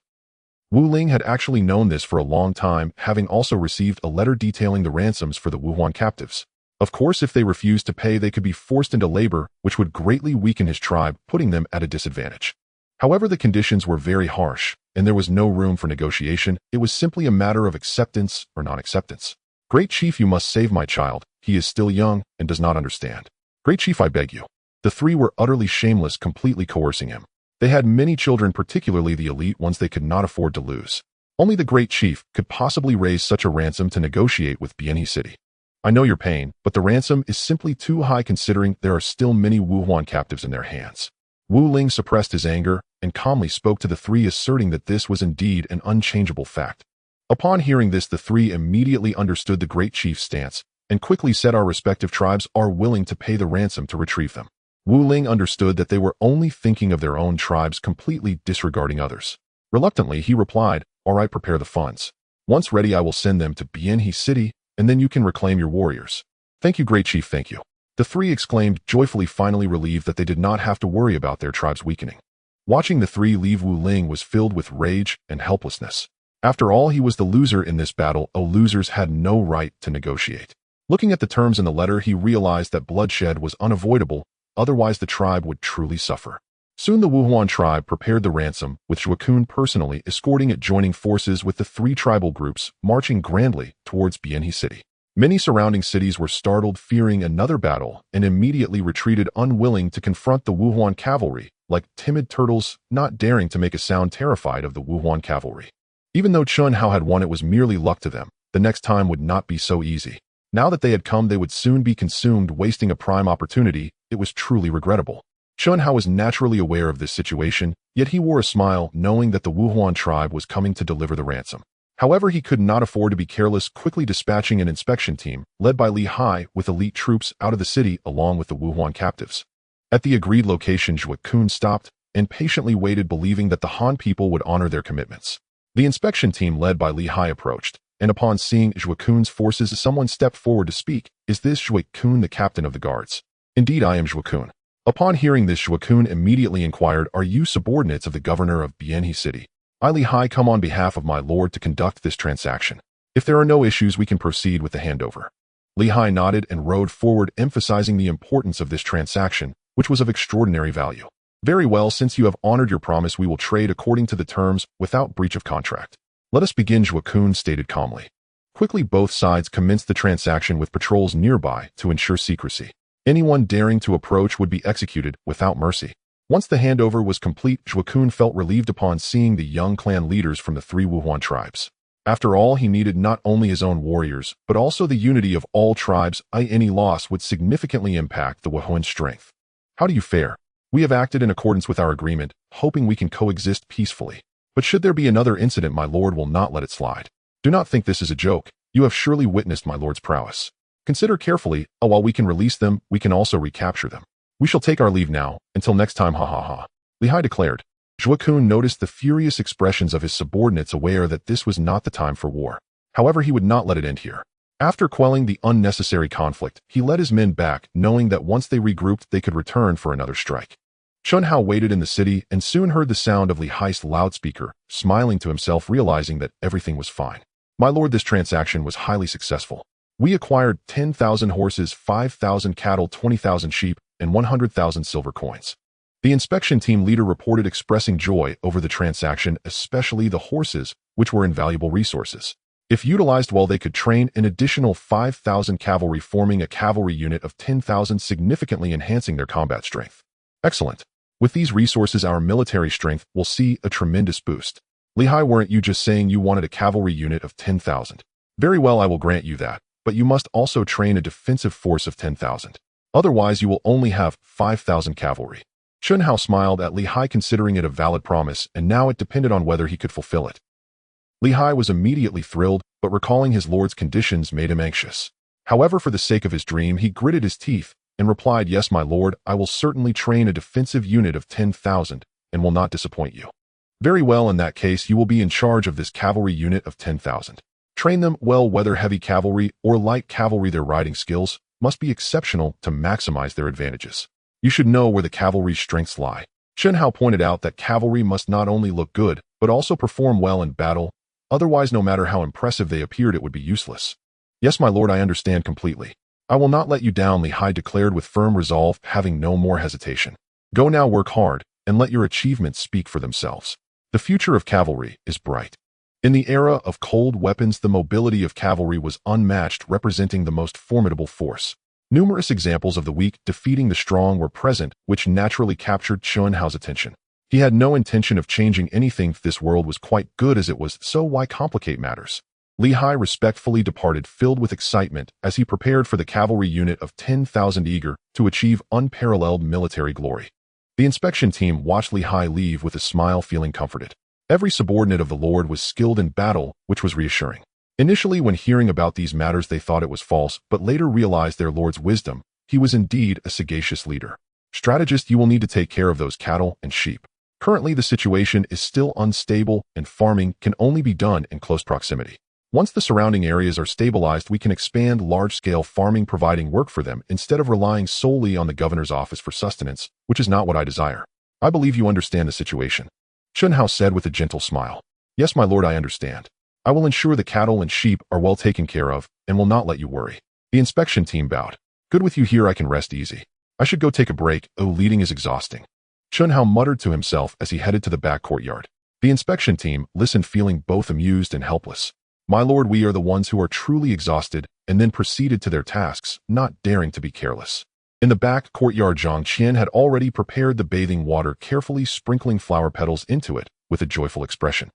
Wu Ling had actually known this for a long time, having also received a letter detailing the ransoms for the Wuhuan captives. Of course, if they refused to pay, they could be forced into labor, which would greatly weaken his tribe, putting them at a disadvantage. However, the conditions were very harsh, and there was no room for negotiation. It was simply a matter of acceptance or non-acceptance. Great Chief, you must save my child. He is still young and does not understand. Great Chief, I beg you. The 3 were utterly shameless, completely coercing him. They had many children, particularly the elite ones they could not afford to lose. Only the Great Chief could possibly raise such a ransom to negotiate with Bianhe City. I know your pain, but the ransom is simply too high considering there are still many Wuhuan captives in their hands. Wu Ling suppressed his anger and calmly spoke to the 3, asserting that this was indeed an unchangeable fact. Upon hearing this, the 3 immediately understood the Great Chief's stance and quickly said, our respective tribes are willing to pay the ransom to retrieve them. Wu Ling understood that they were only thinking of their own tribes, completely disregarding others. Reluctantly, he replied, all right, prepare the funds. Once ready, I will send them to Bianhe City, and then you can reclaim your warriors. Thank you, Great Chief, thank you. The 3 exclaimed joyfully, finally relieved that they did not have to worry about their tribes weakening. Watching the 3 leave, Wu Ling was filled with rage and helplessness. After all, he was the loser in this battle. Losers had no right to negotiate. Looking at the terms in the letter, he realized that bloodshed was unavoidable, otherwise the tribe would truly suffer. Soon the Wuhuan tribe prepared the ransom, with Zhua Kun personally escorting it, joining forces with the 3 tribal groups, marching grandly towards Bianhe City. Many surrounding cities were startled, fearing another battle, and immediately retreated, unwilling to confront the Wuhuan cavalry, like timid turtles, not daring to make a sound, terrified of the Wuhuan cavalry. Even though Chun Hao had won, it was merely luck to them. The next time would not be so easy. Now that they had come, they would soon be consumed, wasting a prime opportunity. It was truly regrettable. Chun Hao was naturally aware of this situation, yet he wore a smile, knowing that the Wuhuan tribe was coming to deliver the ransom. However, he could not afford to be careless, quickly dispatching an inspection team, led by Li Hai, with elite troops out of the city along with the Wuhuan captives. At the agreed location, Zhua Kun stopped and patiently waited, believing that the Han people would honor their commitments. The inspection team led by Li Hai approached, and upon seeing Zhua Kun's forces, someone stepped forward to speak. Is this Zhua Kun, the captain of the guards? Indeed, I am Zhua Kun. Upon hearing this, Zhua Kun immediately inquired, are you subordinates of the governor of Bianhe City? I, Li Hai, come on behalf of my lord to conduct this transaction. If there are no issues, we can proceed with the handover. Li Hai nodded and rode forward, emphasizing the importance of this transaction, which was of extraordinary value. Very well, since you have honored your promise, we will trade according to the terms without breach of contract. Let us begin, Zhua Kun stated calmly. Quickly, both sides commenced the transaction with patrols nearby to ensure secrecy. Anyone daring to approach would be executed without mercy. Once the handover was complete, Zhua Kun felt relieved upon seeing the young clan leaders from the 3 Wuhuan tribes. After all, he needed not only his own warriors, but also the unity of all tribes. Any loss would significantly impact the Wuhuan strength. How do you fare? We have acted in accordance with our agreement, hoping we can coexist peacefully. But should there be another incident, my lord will not let it slide. Do not think this is a joke. You have surely witnessed my lord's prowess. Consider carefully, while we can release them, we can also recapture them. We shall take our leave now. Until next time, ha ha ha. Li Hai declared. Zhua Kun noticed the furious expressions of his subordinates, aware that this was not the time for war. However, he would not let it end here. After quelling the unnecessary conflict, he led his men back, knowing that once they regrouped, they could return for another strike. Chun Hao waited in the city and soon heard the sound of Li Hai's loudspeaker, smiling to himself, realizing that everything was fine. My lord, this transaction was highly successful. We acquired 10,000 horses, 5,000 cattle, 20,000 sheep, and 100,000 silver coins. The inspection team leader reported, expressing joy over the transaction, especially the horses, which were invaluable resources. If utilized well, they could train an additional 5,000 cavalry, forming a cavalry unit of 10,000, significantly enhancing their combat strength. Excellent. With these resources, our military strength will see a tremendous boost. Lehigh, weren't you just saying you wanted a cavalry unit of 10,000? Very well, I will grant you that, but you must also train a defensive force of 10,000. Otherwise, you will only have 5,000 cavalry. Chunhao smiled at Lehigh, considering it a valid promise, and now it depended on whether he could fulfill it. Lehigh was immediately thrilled, but recalling his lord's conditions made him anxious. However, for the sake of his dream, he gritted his teeth and replied, "Yes, my lord, I will certainly train a defensive unit of 10,000 and will not disappoint you." Very well, in that case, you will be in charge of this cavalry unit of 10,000. Train them well, whether heavy cavalry or light cavalry. Their riding skills must be exceptional to maximize their advantages. You should know where the cavalry's strengths lie. Chunhao pointed out that cavalry must not only look good, but also perform well in battle. Otherwise, no matter how impressive they appeared, it would be useless. Yes, my lord, I understand completely. I will not let you down, Lehigh declared with firm resolve, having no more hesitation. Go now, work hard, and let your achievements speak for themselves. The future of cavalry is bright. In the era of cold weapons, the mobility of cavalry was unmatched, representing the most formidable force. Numerous examples of the weak defeating the strong were present, which naturally captured Chunhao's attention. He had no intention of changing anything. This world was quite good as it was, so why complicate matters? Lehigh respectfully departed, filled with excitement, as he prepared for the cavalry unit of 10,000, eager to achieve unparalleled military glory. The inspection team watched Lehigh leave with a smile, feeling comforted. Every subordinate of the Lord was skilled in battle, which was reassuring. Initially, when hearing about these matters, they thought it was false, but later realized their Lord's wisdom. He was indeed a sagacious leader. Strategist, you will need to take care of those cattle and sheep. Currently, the situation is still unstable, and farming can only be done in close proximity. Once the surrounding areas are stabilized, we can expand large-scale farming, providing work for them instead of relying solely on the governor's office for sustenance, which is not what I desire. I believe you understand the situation. Chunhao said with a gentle smile. Yes, my lord, I understand. I will ensure the cattle and sheep are well taken care of, and will not let you worry. The inspection team bowed. Good, with you here I can rest easy. I should go take a break. Oh, leading is exhausting. Chunhao muttered to himself as he headed to the back courtyard. The inspection team listened, feeling both amused and helpless. My lord, we are the ones who are truly exhausted, and then proceeded to their tasks, not daring to be careless. In the back courtyard, Xiantian had already prepared the bathing water, carefully sprinkling flower petals into it with a joyful expression.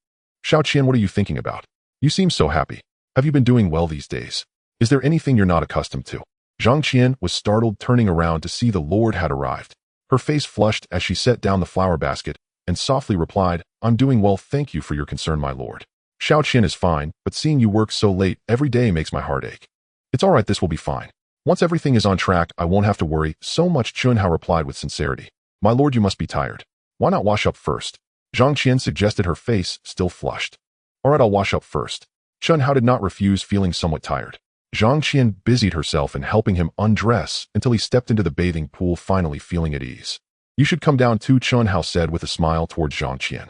Xiaoqian, what are you thinking about? You seem so happy. Have you been doing well these days? Is there anything you're not accustomed to? Xiantian was startled, turning around to see the Lord had arrived. Her face flushed as she set down the flower basket and softly replied, I'm doing well, thank you for your concern, my lord. Xiaoqian is fine, but seeing you work so late every day makes my heart ache. It's all right, this will be fine. Once everything is on track, I won't have to worry so much, Chunhao replied with sincerity. My lord, you must be tired. Why not wash up first? Xiantian suggested, her face still flushed. All right, I'll wash up first. Chunhao did not refuse, feeling somewhat tired. Xiantian busied herself in helping him undress until he stepped into the bathing pool, finally feeling at ease. You should come down too, Chunhao said with a smile towards Xiantian.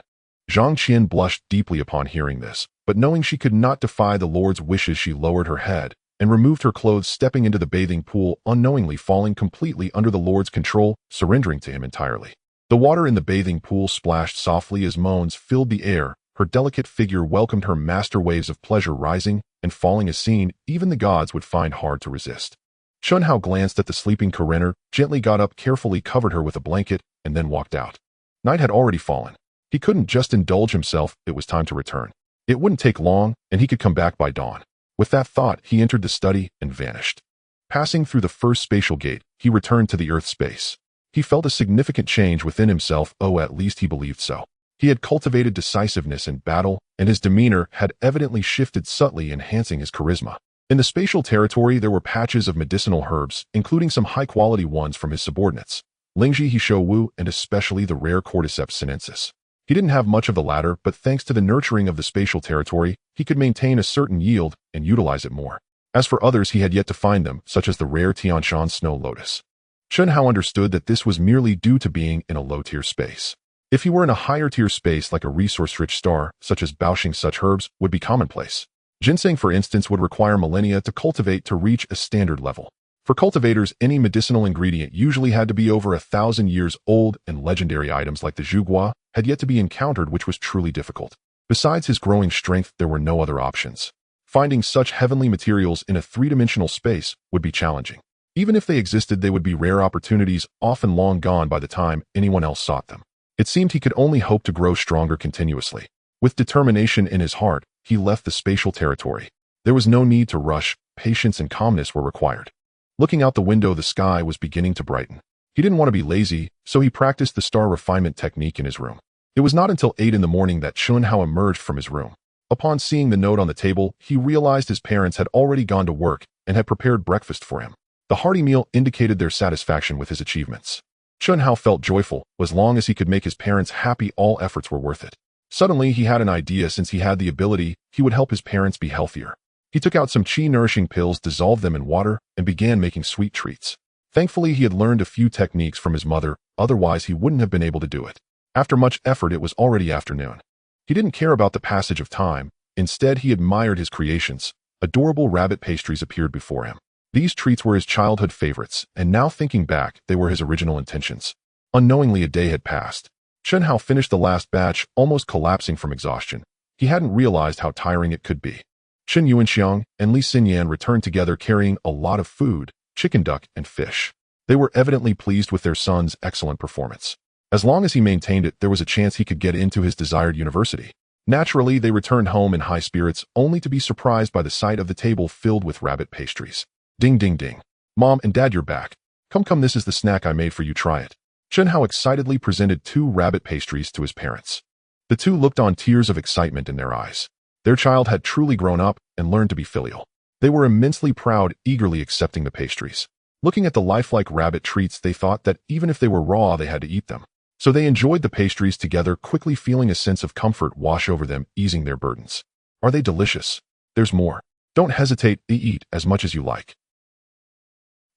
Xiantian blushed deeply upon hearing this, but knowing she could not defy the Lord's wishes, she lowered her head and removed her clothes, stepping into the bathing pool, unknowingly falling completely under the Lord's control, surrendering to him entirely. The water in the bathing pool splashed softly as moans filled the air. Her delicate figure welcomed her master, waves of pleasure rising and falling, a scene even the gods would find hard to resist. Chunhao glanced at the sleeping Karener, gently got up, carefully covered her with a blanket, and then walked out. Night had already fallen. He couldn't just indulge himself, it was time to return. It wouldn't take long, and he could come back by dawn. With that thought, he entered the study and vanished. Passing through the first spatial gate, he returned to the Earth space. He felt a significant change within himself, at least he believed so. He had cultivated decisiveness in battle, and his demeanor had evidently shifted subtly, enhancing his charisma. In the spatial territory, there were patches of medicinal herbs, including some high-quality ones from his subordinates, Lingji Hishou, and especially the rare Cordyceps sinensis. He didn't have much of the latter, but thanks to the nurturing of the spatial territory, he could maintain a certain yield and utilize it more. As for others, he had yet to find them, such as the rare Xiantian snow lotus. Chunhao understood that this was merely due to being in a low-tier space. If he were in a higher-tier space like a resource-rich star, such as Baoxing, such herbs would be commonplace. Ginseng, for instance, would require millennia to cultivate to reach a standard level. For cultivators, any medicinal ingredient usually had to be over 1,000 years old, and legendary items like the zhugua had yet to be encountered, which was truly difficult. Besides his growing strength, there were no other options. Finding such heavenly materials in a three-dimensional space would be challenging. Even if they existed, they would be rare opportunities, often long gone by the time anyone else sought them. It seemed he could only hope to grow stronger continuously. With determination in his heart, he left the spatial territory. There was no need to rush, patience and calmness were required. Looking out the window, the sky was beginning to brighten. He didn't want to be lazy, so he practiced the star refinement technique in his room. It was not until 8 in the morning that Chunhao emerged from his room. Upon seeing the note on the table, he realized his parents had already gone to work and had prepared breakfast for him. The hearty meal indicated their satisfaction with his achievements. Chunhao felt joyful. As long as he could make his parents happy, all efforts were worth it. Suddenly, he had an idea. Since he had the ability, he would help his parents be healthier. He took out some qi-nourishing pills, dissolved them in water, and began making sweet treats. Thankfully, he had learned a few techniques from his mother, otherwise he wouldn't have been able to do it. After much effort, it was already afternoon. He didn't care about the passage of time. Instead, he admired his creations. Adorable rabbit pastries appeared before him. These treats were his childhood favorites, and now thinking back, they were his original intentions. Unknowingly, a day had passed. Chunhao finished the last batch, almost collapsing from exhaustion. He hadn't realized how tiring it could be. Chen Yuanxiang and Li Xinyan returned together carrying a lot of food, chicken, duck, and fish. They were evidently pleased with their son's excellent performance. As long as he maintained it, there was a chance he could get into his desired university. Naturally, they returned home in high spirits, only to be surprised by the sight of the table filled with rabbit pastries. Ding ding ding. Mom and Dad, you're back. Come, this is the snack I made for you, try it. Chunhao excitedly presented 2 rabbit pastries to his parents. The two looked on, tears of excitement in their eyes. Their child had truly grown up and learned to be filial. They were immensely proud, eagerly accepting the pastries. Looking at the lifelike rabbit treats, they thought that even if they were raw, they had to eat them. So they enjoyed the pastries together, quickly feeling a sense of comfort wash over them, easing their burdens. Are they delicious? There's more. Don't hesitate, eat as much as you like.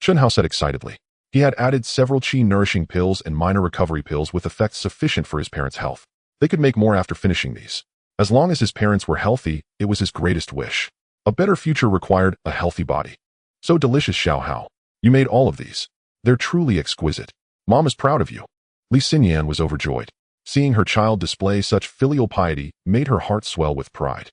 Chunhao said excitedly. He had added several qi-nourishing pills and minor recovery pills with effects sufficient for his parents' health. They could make more after finishing these. As long as his parents were healthy, it was his greatest wish. A better future required a healthy body. So delicious, Xiaohao. You made all of these. They're truly exquisite. Mom is proud of you. Li Xinyan was overjoyed. Seeing her child display such filial piety made her heart swell with pride.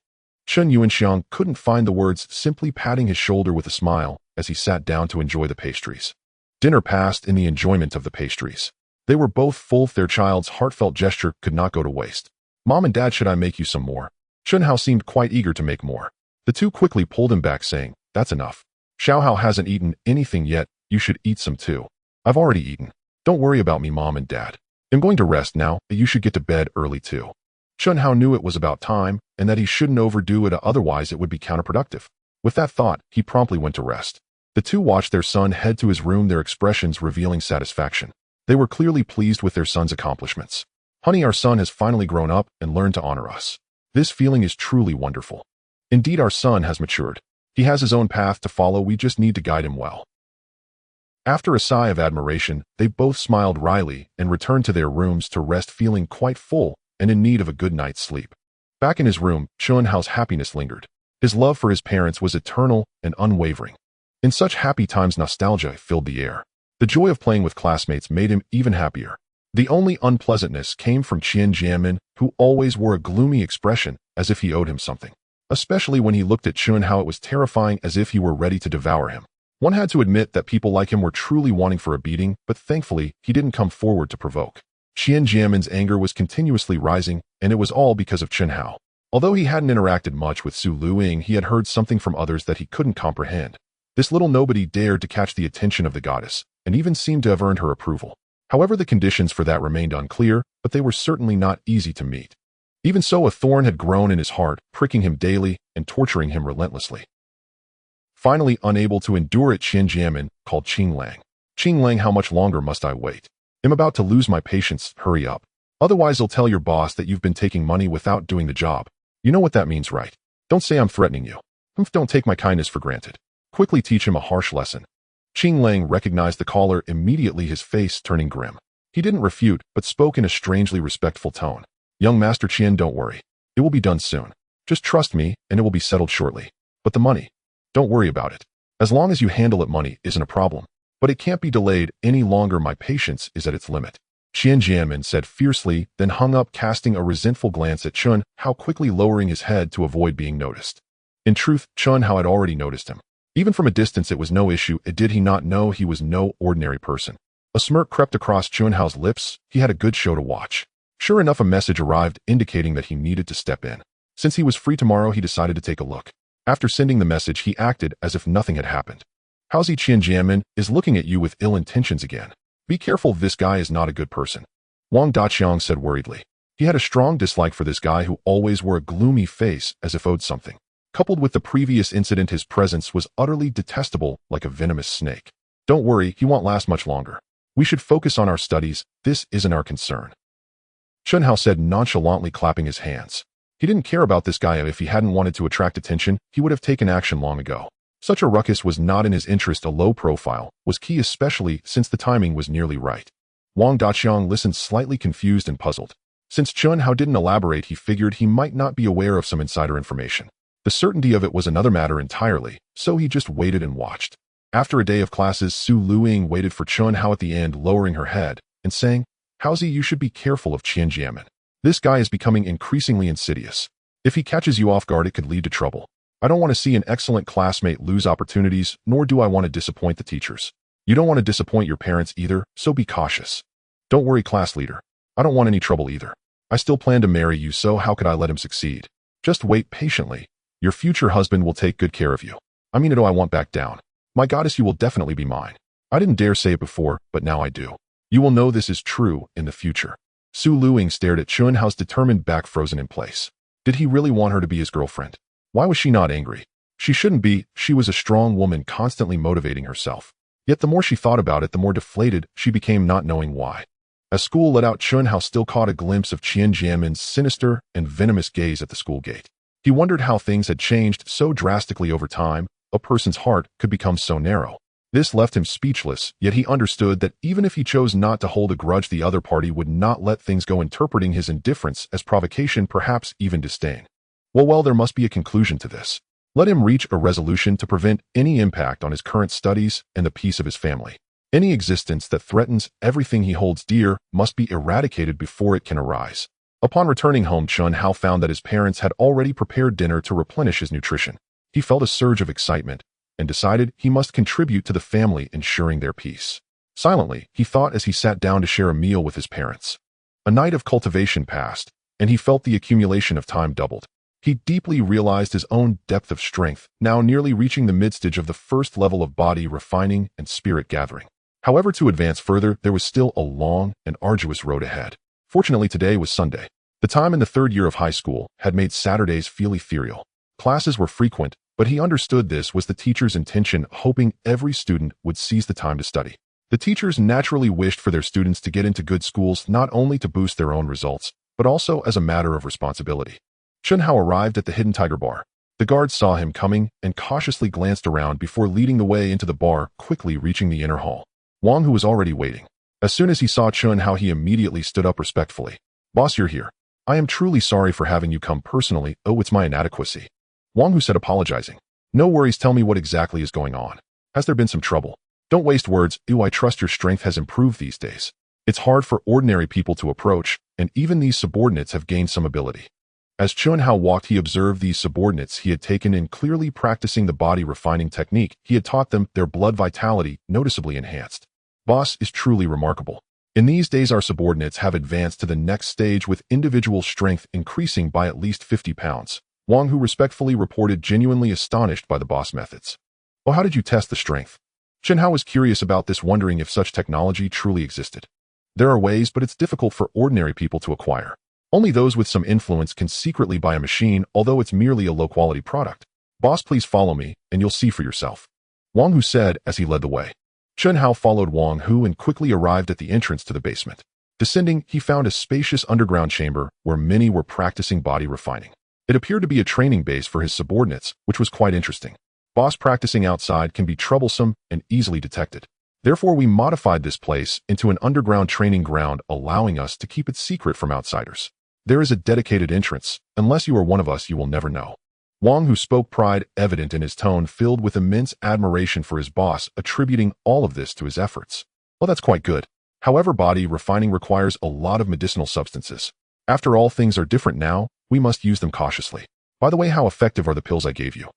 Chen Yuanxiang couldn't find the words, simply patting his shoulder with a smile as he sat down to enjoy the pastries. Dinner passed in the enjoyment of the pastries. They were both full. Their child's heartfelt gesture could not go to waste. Mom and Dad, should I make you some more? Chunhao seemed quite eager to make more. The two quickly pulled him back, saying, that's enough. Xiaohao hasn't eaten anything yet. You should eat some too. I've already eaten. Don't worry about me, Mom and Dad. I'm going to rest now, but you should get to bed early too. Chunhao knew it was about time, and that he shouldn't overdo it, otherwise it would be counterproductive. With that thought, he promptly went to rest. The two watched their son head to his room, their expressions revealing satisfaction. They were clearly pleased with their son's accomplishments. Honey, our son has finally grown up and learned to honor us. This feeling is truly wonderful. Indeed, our son has matured. He has his own path to follow, we just need to guide him well. After a sigh of admiration, they both smiled wryly and returned to their rooms to rest, feeling quite full and in need of a good night's sleep. Back in his room, Chunhao's happiness lingered. His love for his parents was eternal and unwavering. In such happy times, nostalgia filled the air. The joy of playing with classmates made him even happier. The only unpleasantness came from Xiantian, who always wore a gloomy expression, as if he owed him something. Especially when he looked at Chunhao, it was terrifying, as if he were ready to devour him. One had to admit that people like him were truly wanting for a beating, but thankfully, he didn't come forward to provoke. Xiantian's anger was continuously rising, and it was all because of Chunhao. Although he hadn't interacted much with Su Luing, he had heard something from others that he couldn't comprehend. This little nobody dared to catch the attention of the goddess, and even seemed to have earned her approval. However, the conditions for that remained unclear, but they were certainly not easy to meet. Even so, a thorn had grown in his heart, pricking him daily and torturing him relentlessly. Finally, unable to endure it, Xianjian called Qinglang. Qinglang, how much longer must I wait? I'm about to lose my patience, hurry up. Otherwise I'll tell your boss that you've been taking money without doing the job. You know what that means, right? Don't say I'm threatening you. Don't take my kindness for granted. Quickly teach him a harsh lesson. Qinglang recognized the caller immediately, his face turning grim. He didn't refute, but spoke in a strangely respectful tone. Young Master Qian, don't worry. It will be done soon. Just trust me, and it will be settled shortly. But the money? Don't worry about it. As long as you handle it, money isn't a problem. But it can't be delayed any longer. My patience is at its limit. Xianjian said fiercely, then hung up, casting a resentful glance at Chun, how quickly lowering his head to avoid being noticed. In truth, Chun Hao had already noticed him. Even from a distance it was no issue, did he not know he was no ordinary person. A smirk crept across Chun Hao's lips. He had a good show to watch. Sure enough, a message arrived indicating that he needed to step in. Since he was free tomorrow, he decided to take a look. After sending the message, he acted as if nothing had happened. Haozi Xiantian is looking at you with ill intentions again. Be careful, this guy is not a good person. Wang Daqiang said worriedly. He had a strong dislike for this guy who always wore a gloomy face as if owed something. Coupled with the previous incident, his presence was utterly detestable, like a venomous snake. Don't worry, he won't last much longer. We should focus on our studies. This isn't our concern. Chun Hao said, nonchalantly clapping his hands. He didn't care about this guy. If he hadn't wanted to attract attention, he would have taken action long ago. Such a ruckus was not in his interest. A low profile was key, especially since the timing was nearly right. Wang Daqiang listened, slightly confused and puzzled. Since Chun Hao didn't elaborate, he figured he might not be aware of some insider information. The certainty of it was another matter entirely, so he just waited and watched. After a day of classes, Su Luing waited for Chun Hao at the end, lowering her head and saying, Haozi, you should be careful of Xiantian. This guy is becoming increasingly insidious. If he catches you off guard, it could lead to trouble. I don't want to see an excellent classmate lose opportunities, nor do I want to disappoint the teachers. You don't want to disappoint your parents either, so be cautious. Don't worry, class leader. I don't want any trouble either. I still plan to marry you, so how could I let him succeed? Just wait patiently. Your future husband will take good care of you. I mean, I won't back down. My goddess, you will definitely be mine. I didn't dare say it before, but now I do. You will know this is true in the future. Su Luing stared at Chun Hao's determined back, frozen in place. Did he really want her to be his girlfriend? Why was she not angry? She shouldn't be. She was a strong woman, constantly motivating herself. Yet the more she thought about it, the more deflated she became, not knowing why. As school let out, Chun Hao still caught a glimpse of Xiantian's sinister and venomous gaze at the school gate. He wondered how things had changed so drastically over time. A person's heart could become so narrow. This left him speechless, yet he understood that even if he chose not to hold a grudge, the other party would not let things go, interpreting his indifference as provocation, perhaps even disdain. Well, there must be a conclusion to this. Let him reach a resolution to prevent any impact on his current studies and the peace of his family. Any existence that threatens everything he holds dear must be eradicated before it can arise. Upon returning home, Chun Hao found that his parents had already prepared dinner to replenish his nutrition. He felt a surge of excitement and decided he must contribute to the family, ensuring their peace. Silently, he thought as he sat down to share a meal with his parents. A night of cultivation passed, and he felt the accumulation of time doubled. He deeply realized his own depth of strength, now nearly reaching the mid-stage of the first level of body refining and spirit gathering. However, to advance further, there was still a long and arduous road ahead. Fortunately, today was Sunday. The time in the third year of high school had made Saturdays feel ethereal. Classes were frequent, but he understood this was the teacher's intention, hoping every student would seize the time to study. The teachers naturally wished for their students to get into good schools, not only to boost their own results, but also as a matter of responsibility. Chun Hao arrived at the Hidden Tiger Bar. The guards saw him coming and cautiously glanced around before leading the way into the bar, quickly reaching the inner hall. Wang, who was already waiting. As soon as he saw Chun Hao, he immediately stood up respectfully. Boss, you're here. I am truly sorry for having you come personally. Oh, it's my inadequacy. Wang Hu said, apologizing. No worries, tell me what exactly is going on. Has there been some trouble? Don't waste words. I trust your strength has improved these days. It's hard for ordinary people to approach, and even these subordinates have gained some ability. As Chun Hao walked, he observed these subordinates he had taken in, clearly practicing the body refining technique he had taught them, their blood vitality noticeably enhanced. Boss is truly remarkable. In these days, our subordinates have advanced to the next stage, with individual strength increasing by at least 50 pounds. Wang Hu respectfully reported, genuinely astonished by the boss methods. Oh, how did you test the strength? Chun Hao was curious about this, wondering if such technology truly existed. There are ways, but it's difficult for ordinary people to acquire. Only those with some influence can secretly buy a machine, although it's merely a low-quality product. Boss, please follow me, and you'll see for yourself. Wang Hu said as he led the way. Chun Hao followed Wang Hu and quickly arrived at the entrance to the basement. Descending, he found a spacious underground chamber where many were practicing body refining. It appeared to be a training base for his subordinates, which was quite interesting. Boss, practicing outside can be troublesome and easily detected. Therefore, we modified this place into an underground training ground, allowing us to keep it secret from outsiders. There is a dedicated entrance. Unless you are one of us, you will never know. Wang Hu spoke, pride evident in his tone, filled with immense admiration for his boss, attributing all of this to his efforts. Well, that's quite good. However, body refining requires a lot of medicinal substances. After all, things are different now. We must use them cautiously. By the way, how effective are the pills I gave you?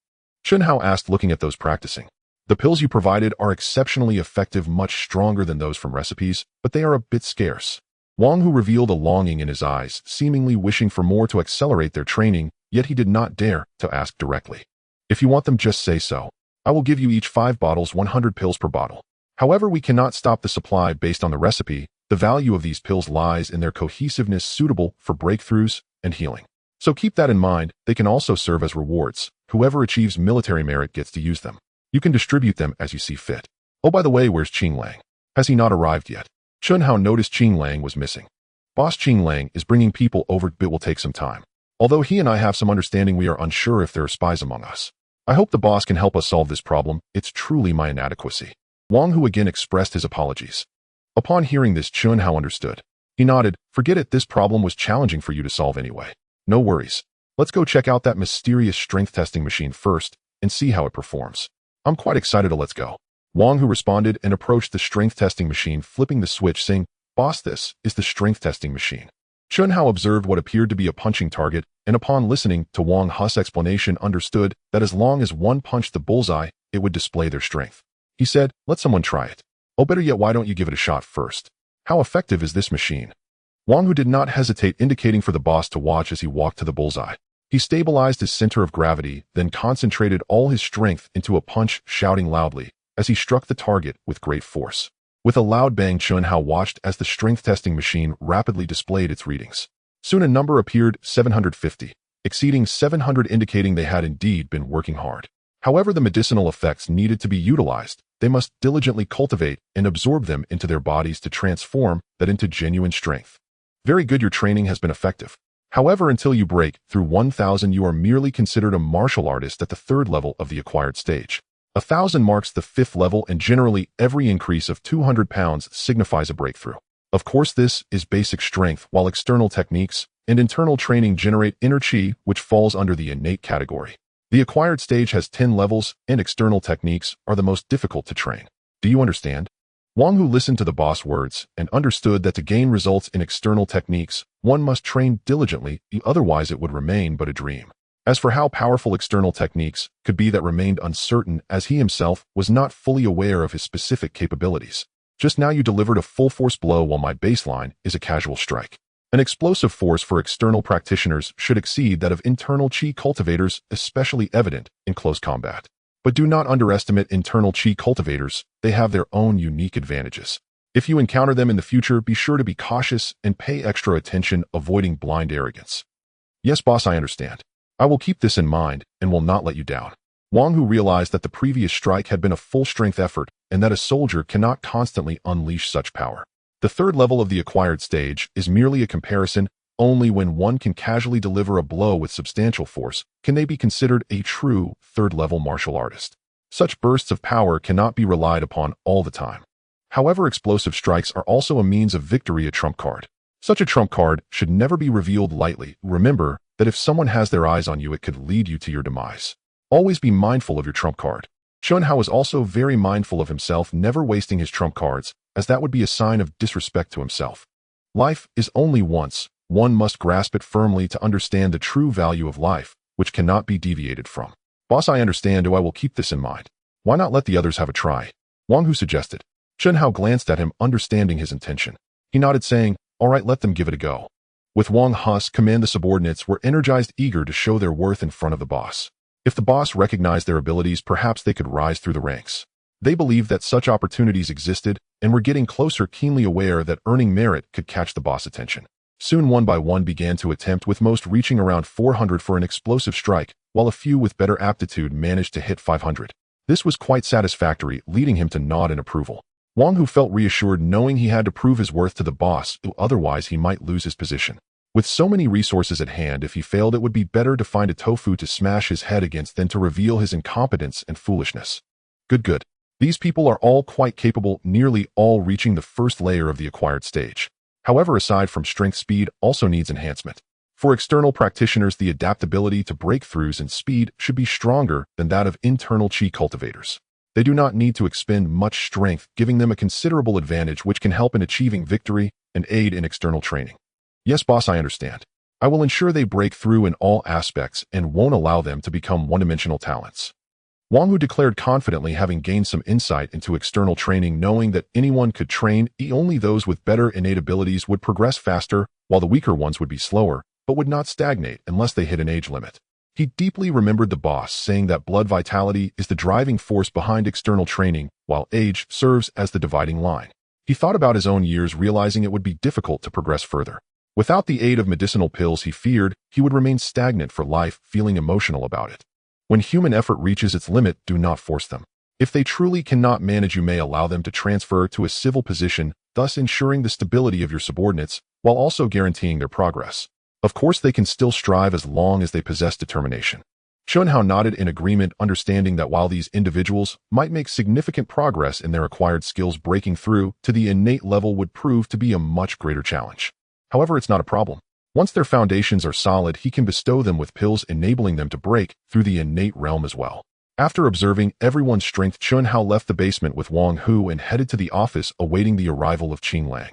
Chun Hao asked, looking at those practicing. The pills you provided are exceptionally effective, much stronger than those from recipes, but they are a bit scarce. Wang Hu revealed a longing in his eyes, seemingly wishing for more to accelerate their training, yet he did not dare to ask directly. If you want them, just say so. I will give you each 5 bottles, 100 pills per bottle. However, we cannot stop the supply based on the recipe. The value of these pills lies in their cohesiveness, suitable for breakthroughs and healing. So keep that in mind. They can also serve as rewards. Whoever achieves military merit gets to use them. You can distribute them as you see fit. Oh, by the way, where's Qing Lang? Has he not arrived yet? Chun Hao noticed Qing Lang was missing. Boss, Qing Lang is bringing people over, but will take some time. Although he and I have some understanding, we are unsure if there are spies among us. I hope the boss can help us solve this problem. It's truly my inadequacy. Wang Hu again expressed his apologies. Upon hearing this, Chun Hao understood. He nodded. Forget it, this problem was challenging for you to solve anyway. No worries. Let's go check out that mysterious strength testing machine first and see how it performs. I'm quite excited to let's go. Wang Hu responded and approached the strength testing machine, flipping the switch, saying, Boss, this is the strength testing machine. Chun Hao observed what appeared to be a punching target, and upon listening to Wang Hu's explanation, understood that as long as one punched the bullseye, it would display their strength. He said, let someone try it. Oh, better yet, why don't you give it a shot first? How effective is this machine? Wang Hu did not hesitate, indicating for the boss to watch as he walked to the bullseye. He stabilized his center of gravity, then concentrated all his strength into a punch, shouting loudly as he struck the target with great force. With a loud bang, Chun Hao watched as the strength testing machine rapidly displayed its readings. Soon a number appeared, 750, exceeding 700, indicating they had indeed been working hard. However, the medicinal effects needed to be utilized. They must diligently cultivate and absorb them into their bodies to transform that into genuine strength. Very good, your training has been effective. However, until you break through 1,000, you are merely considered a martial artist at the 3rd level of the acquired stage. 1,000 marks the 5th level, and generally every increase of 200 pounds signifies a breakthrough. Of course, this is basic strength, while external techniques and internal training generate inner chi, which falls under the innate category. The acquired stage has 10 levels, and external techniques are the most difficult to train. Do you understand? Wang Hu listened to the boss' words and understood that to gain results in external techniques, one must train diligently, otherwise it would remain but a dream. As for how powerful external techniques could be, that remained uncertain, as he himself was not fully aware of his specific capabilities. Just now you delivered a full-force blow, while my baseline is a casual strike. An explosive force for external practitioners should exceed that of internal chi cultivators, especially evident in close combat. But do not underestimate internal chi cultivators. They have their own unique advantages. If you encounter them in the future, be sure to be cautious and pay extra attention, avoiding blind arrogance. Yes, boss, I understand. I will keep this in mind and will not let you down. Wang Hu realized that the previous strike had been a full-strength effort and that a soldier cannot constantly unleash such power. The 3rd level of the acquired stage is merely a comparison. Only when one can casually deliver a blow with substantial force can they be considered a true 3rd-level martial artist. Such bursts of power cannot be relied upon all the time. However, explosive strikes are also a means of victory, a trump card. Such a trump card should never be revealed lightly. Remember that if someone has their eyes on you, it could lead you to your demise. Always be mindful of your trump card. Chun Hao was also very mindful of himself, never wasting his trump cards, as that would be a sign of disrespect to himself. Life is only once. One must grasp it firmly to understand the true value of life, which cannot be deviated from. Boss, I understand. I will keep this in mind. Why not let the others have a try? Wang Hu suggested. Chun Hao glanced at him, understanding his intention. He nodded, saying, all right, let them give it a go. With Wang Hu's command, the subordinates were energized, eager to show their worth in front of the boss. If the boss recognized their abilities, perhaps they could rise through the ranks. They believed that such opportunities existed and were getting closer, keenly aware that earning merit could catch the boss' attention. Soon one by one began to attempt, with most reaching around 400 for an explosive strike, while a few with better aptitude managed to hit 500. This was quite satisfactory, leading him to nod in approval. Wang Hu felt reassured, knowing he had to prove his worth to the boss, otherwise he might lose his position. With so many resources at hand, if he failed, it would be better to find a tofu to smash his head against than to reveal his incompetence and foolishness. Good. These people are all quite capable, nearly all reaching the 1st layer of the acquired stage. However, aside from strength, speed also needs enhancement. For external practitioners, the adaptability to breakthroughs and speed should be stronger than that of internal chi cultivators. They do not need to expend much strength, giving them a considerable advantage which can help in achieving victory and aid in external training. Yes, boss, I understand. I will ensure they break through in all aspects and won't allow them to become one-dimensional talents. Wang Hu declared confidently, having gained some insight into external training, knowing that anyone could train, only those with better innate abilities would progress faster, while the weaker ones would be slower, but would not stagnate unless they hit an age limit. He deeply remembered the boss saying that blood vitality is the driving force behind external training, while age serves as the dividing line. He thought about his own years, realizing it would be difficult to progress further. Without the aid of medicinal pills, he feared he would remain stagnant for life, feeling emotional about it. When human effort reaches its limit, do not force them. If they truly cannot manage, you may allow them to transfer to a civil position, thus ensuring the stability of your subordinates, while also guaranteeing their progress. Of course, they can still strive as long as they possess determination. Xiantian nodded in agreement, understanding that while these individuals might make significant progress in their acquired skills, breaking through to the innate level would prove to be a much greater challenge. However, it's not a problem. Once their foundations are solid, he can bestow them with pills, enabling them to break through the innate realm as well. After observing everyone's strength, Xiantian left the basement with Wang Hu and headed to the office, awaiting the arrival of Qing Lang.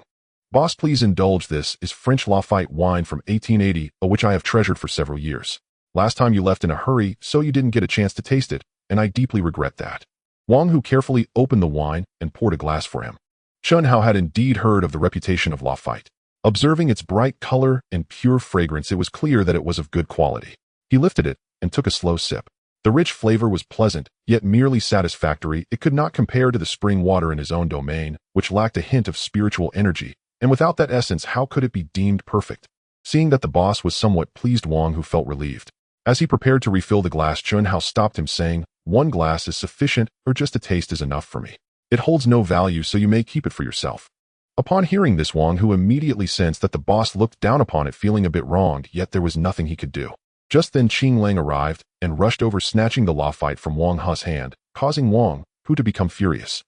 Boss, please indulge. This is French Lafite wine from 1880, which I have treasured for several years. Last time you left in a hurry, so you didn't get a chance to taste it, and I deeply regret that. Wang Hu carefully opened the wine and poured a glass for him. Xiantian had indeed heard of the reputation of Lafite. Observing its bright color and pure fragrance, it was clear that it was of good quality. He lifted it and took a slow sip. The rich flavor was pleasant, yet merely satisfactory. It could not compare to the spring water in his own domain, which lacked a hint of spiritual energy, and without that essence, how could it be deemed perfect? Seeing that the boss was somewhat pleased, Wang Hu felt relieved. As he prepared to refill the glass, Xiantian stopped him, saying, "One glass is sufficient, or just a taste is enough for me. It holds no value, so you may keep it for yourself." Upon hearing this, Wang Hu immediately sensed that the boss looked down upon it, feeling a bit wronged, yet there was nothing he could do. Just then Qing Lang arrived and rushed over, snatching the Lafite from Wang Hu's hand, causing Wang Hu to become furious.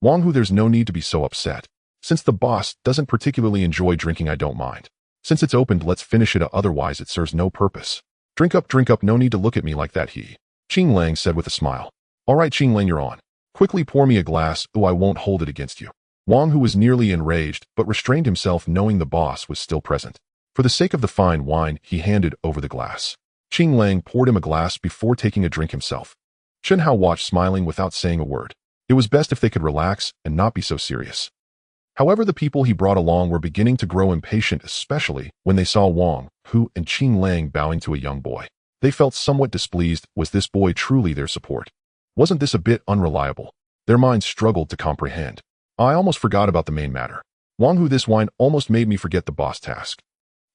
"Wang Hu, there's no need to be so upset. Since the boss doesn't particularly enjoy drinking, I don't mind. Since it's opened, let's finish it, otherwise it serves no purpose. Drink up, no need to look at me like that," Qing Lang said with a smile. "All right, Qing Lang, you're on. Quickly pour me a glass, I won't hold it against you." Wang Hu was nearly enraged, but restrained himself, knowing the boss was still present. For the sake of the fine wine, he handed over the glass. Qing Lang poured him a glass before taking a drink himself. Xiantian watched, smiling without saying a word. It was best if they could relax and not be so serious. However, the people he brought along were beginning to grow impatient, especially when they saw Wang Hu and Qing Lang bowing to a young boy. They felt somewhat displeased. Was this boy truly their support? Wasn't this a bit unreliable? Their minds struggled to comprehend. I almost forgot about the main matter. Wang Hu, this wine almost made me forget the boss task.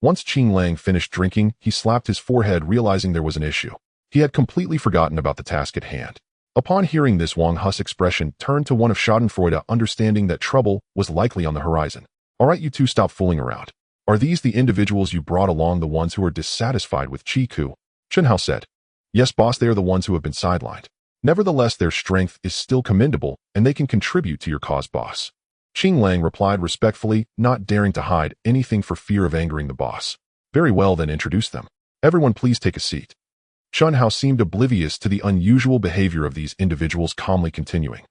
Once Qing Lang finished drinking, he slapped his forehead, realizing there was an issue. He had completely forgotten about the task at hand. Upon hearing this, Wang Hu's expression turned to one of schadenfreude, understanding that trouble was likely on the horizon. "All right, you two, stop fooling around. Are these the individuals you brought along, the ones who are dissatisfied with Chi-Ku?" Xiantian said. "Yes, boss, they are the ones who have been sidelined. Nevertheless, their strength is still commendable, and they can contribute to your cause, boss." Qing Lang replied respectfully, not daring to hide anything for fear of angering the boss. "Very well, then introduce them. Everyone please take a seat." Xiantian seemed oblivious to the unusual behavior of these individuals, calmly continuing.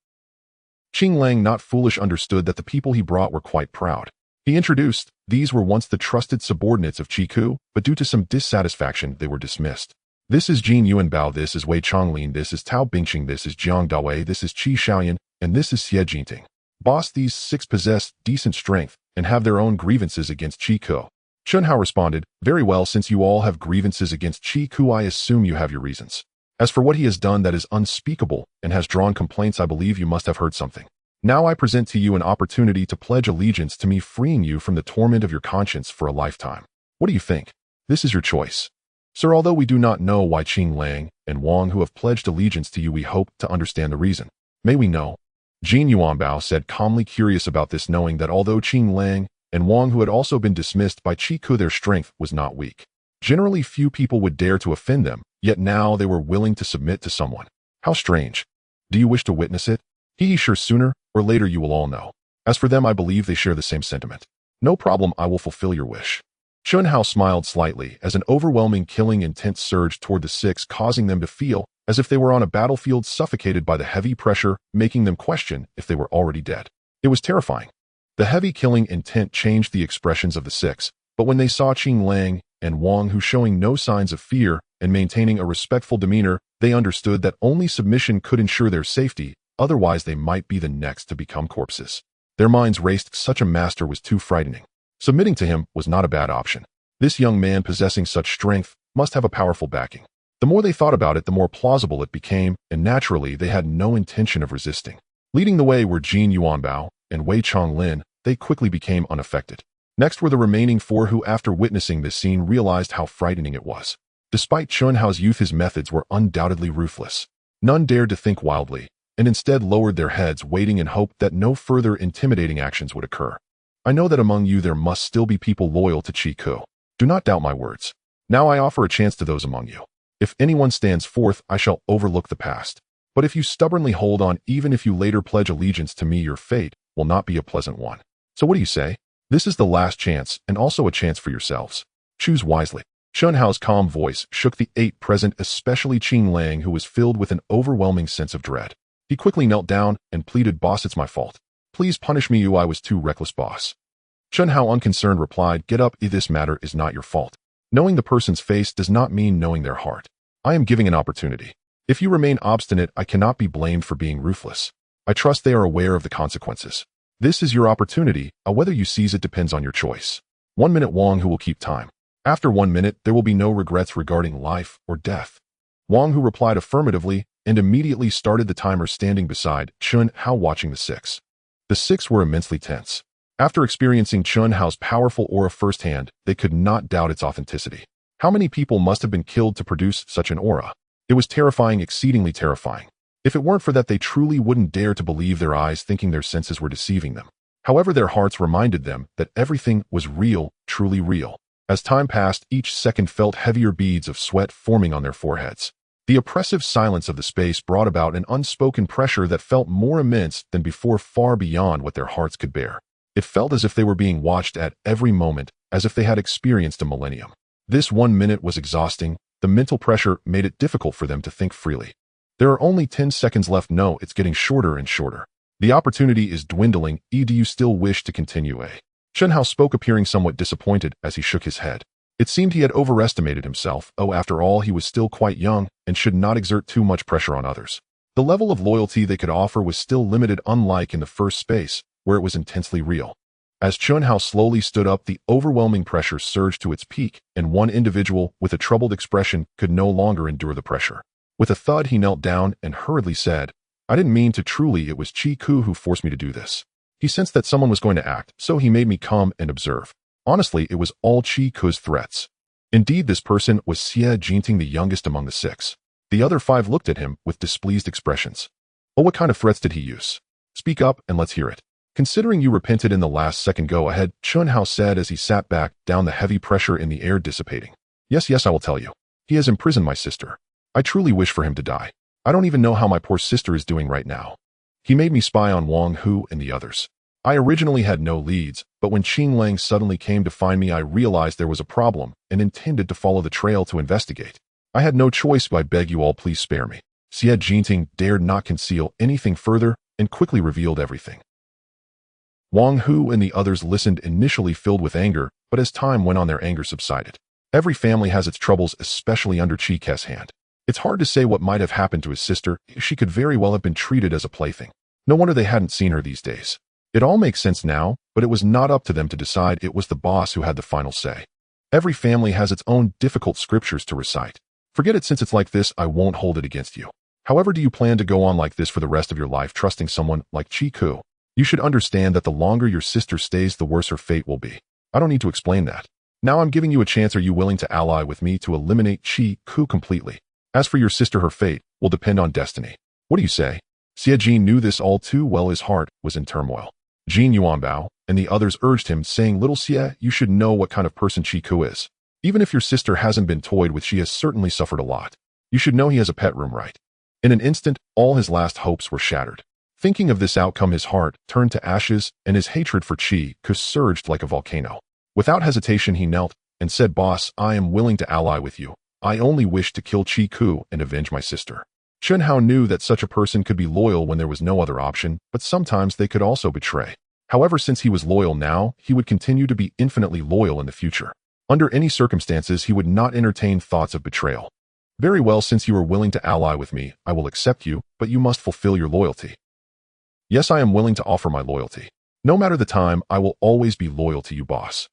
Qing Lang, not foolish, understood that the people he brought were quite proud. He introduced, these were once the trusted subordinates of Chi-Ku, but due to some dissatisfaction, they were dismissed. "This is Jin Yuanbao, this is Wei Chonglin, this is Tao Bingqing, this is Jiang Dawei, this is Qi Xiaoyan, and this is Xie Jinting. Boss, these 6 possess decent strength and have their own grievances against Chi-Ku." Xiantian responded, "Very well, since you all have grievances against Chi-Ku, I assume you have your reasons. As for what he has done that is unspeakable and has drawn complaints, I believe you must have heard something. Now I present to you an opportunity to pledge allegiance to me, freeing you from the torment of your conscience for a lifetime. What do you think? This is your choice. Sir, although we do not know why Qing Lang and Wang Hu have pledged allegiance to you, we hope to understand the reason. May we know?" Jin Yuanbao said, calmly, curious about this, knowing that although Qing Lang and Wang Hu had also been dismissed by Chi-Ku, their strength was not weak. Generally, few people would dare to offend them, yet now they were willing to submit to someone. How strange. Do you wish to witness it? Sure, sooner or later you will all know. As for them, I believe they share the same sentiment. No problem, I will fulfill your wish. Xiantian smiled slightly as an overwhelming killing intent surged toward the 6, causing them to feel as if they were on a battlefield, suffocated by the heavy pressure, making them question if they were already dead. It was terrifying. The heavy killing intent changed the expressions of the 6, but when they saw Qing Lang and Wang Hu showing no signs of fear and maintaining a respectful demeanor, they understood that only submission could ensure their safety, otherwise they might be the next to become corpses. Their minds raced. Such a master was too frightening. Submitting to him was not a bad option. This young man possessing such strength must have a powerful backing. The more they thought about it, the more plausible it became, and naturally they had no intention of resisting. Leading the way were Jin Yuanbao and Wei Chonglin. They quickly became unaffected. Next were the remaining four who, after witnessing this scene, realized how frightening it was. Despite Chun Hao's youth, his methods were undoubtedly ruthless. None dared to think wildly, and instead lowered their heads, waiting in hope that no further intimidating actions would occur. I know that among you there must still be people loyal to Qi Ku. Do not doubt my words. Now I offer a chance to those among you. If anyone stands forth, I shall overlook the past. But if you stubbornly hold on, even if you later pledge allegiance to me, your fate will not be a pleasant one. So what do you say? This is the last chance, and also a chance for yourselves. Choose wisely. Chun Hao's calm voice shook the 8 present, especially Qing Lang, who was filled with an overwhelming sense of dread. He quickly knelt down and pleaded, "Boss, it's my fault. Please punish me, I was too reckless, boss." Chun Hao, unconcerned, replied, "Get up, this matter is not your fault. Knowing the person's face does not mean knowing their heart. I am giving an opportunity. If you remain obstinate, I cannot be blamed for being ruthless. I trust they are aware of the consequences. This is your opportunity, whether you seize it depends on your choice. 1 minute. Wang Hu will keep time. After 1 minute, there will be no regrets regarding life or death." Wang Hu replied affirmatively and immediately started the timer, standing beside Chun Hao watching the 6. The 6 were immensely tense. After experiencing Chun Hao's powerful aura firsthand, they could not doubt its authenticity. How many people must have been killed to produce such an aura? It was terrifying, exceedingly terrifying. If it weren't for that, they truly wouldn't dare to believe their eyes, thinking their senses were deceiving them. However, their hearts reminded them that everything was real, truly real. As time passed, each second felt heavier beads of sweat forming on their foreheads. The oppressive silence of the space brought about an unspoken pressure that felt more immense than before, far beyond what their hearts could bear. It felt as if they were being watched at every moment, as if they had experienced a millennium. This 1 minute was exhausting. The mental pressure made it difficult for them to think freely. There are only 10 seconds left. No, it's getting shorter and shorter. The opportunity is dwindling. Do you still wish to continue? Chun Hao spoke, appearing somewhat disappointed as he shook his head. It seemed he had overestimated himself. After all, he was still quite young and should not exert too much pressure on others. The level of loyalty they could offer was still limited, unlike in the first space, where it was intensely real. As Chun Hao slowly stood up, the overwhelming pressure surged to its peak, and one individual with a troubled expression could no longer endure the pressure. With a thud, he knelt down and hurriedly said, "I didn't mean to. Truly, it was Qi Ku who forced me to do this. He sensed that someone was going to act, so he made me come and observe. Honestly, it was all Qi Ku's threats." Indeed, this person was Xie Jinting, the youngest among the 6. The other 5 looked at him with displeased expressions. "Oh, what kind of threats did he use? Speak up and let's hear it." "Considering you repented in the last second, go ahead," Chun Hao said as he sat back down, the heavy pressure in the air dissipating. Yes, I will tell you. He has imprisoned my sister. I truly wish for him to die. I don't even know how my poor sister is doing right now. He made me spy on Wang Hu and the others. I originally had no leads, but when Qing Lang suddenly came to find me, I realized there was a problem and intended to follow the trail to investigate. I had no choice, but I beg you all, please spare me." Xie Jinting dared not conceal anything further and quickly revealed everything. Wang Hu and the others listened, initially filled with anger, but as time went on, their anger subsided. Every family has its troubles, especially under Qi Ke's hand. It's hard to say what might have happened to his sister. She could very well have been treated as a plaything. No wonder they hadn't seen her these days. It all makes sense now, but it was not up to them to decide. It was the boss who had the final say. Every family has its own difficult scriptures to recite. Forget it. Since it's like this, I won't hold it against you. However, do you plan to go on like this for the rest of your life, trusting someone like Qi Ku? You should understand that the longer your sister stays, the worse her fate will be. I don't need to explain that. Now I'm giving you a chance. Are you willing to ally with me to eliminate Qi Ku completely? As for your sister, her fate will depend on destiny. What do you say?" Xie Jin knew this all too well. His heart was in turmoil. Jin Yuanbao and the others urged him, saying, "Little Xie, you should know what kind of person Qi Ku is. Even if your sister hasn't been toyed with, she has certainly suffered a lot. You should know he has a pet room, right?" In an instant, all his last hopes were shattered. Thinking of this outcome, his heart turned to ashes, and his hatred for Qi Ku surged like a volcano. Without hesitation, he knelt and said, "Boss, I am willing to ally with you. I only wish to kill Qi Ku and avenge my sister." Chun Hao knew that such a person could be loyal when there was no other option, but sometimes they could also betray. However, since he was loyal now, he would continue to be infinitely loyal in the future. Under any circumstances, he would not entertain thoughts of betrayal. Very well, since you are willing to ally with me, I will accept you, but you must fulfill your loyalty. Yes, I am willing to offer my loyalty. No matter the time, I will always be loyal to you, boss.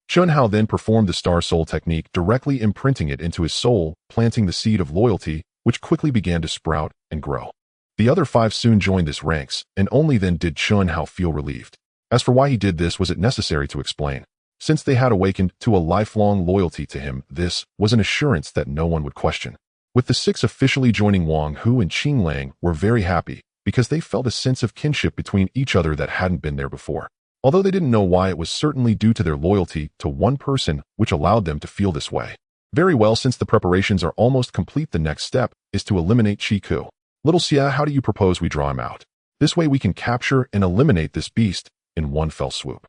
Chunhao then performed the Star Soul technique, directly imprinting it into his soul, planting the seed of loyalty, which quickly began to sprout and grow. The other 5 soon joined his ranks, and only then did Chunhao feel relieved. As for why he did this, was it necessary to explain? Since they had awakened to a lifelong loyalty to him, this was an assurance that no one would question. With the 6 officially joining, Wang Hu and Qing Lang were very happy, because they felt a sense of kinship between each other that hadn't been there before. Although they didn't know why, it was certainly due to their loyalty to one person which allowed them to feel this way. Very well, since the preparations are almost complete, the next step is to eliminate Chiku. Little Xia, how do you propose we draw him out? This way we can capture and eliminate this beast in one fell swoop.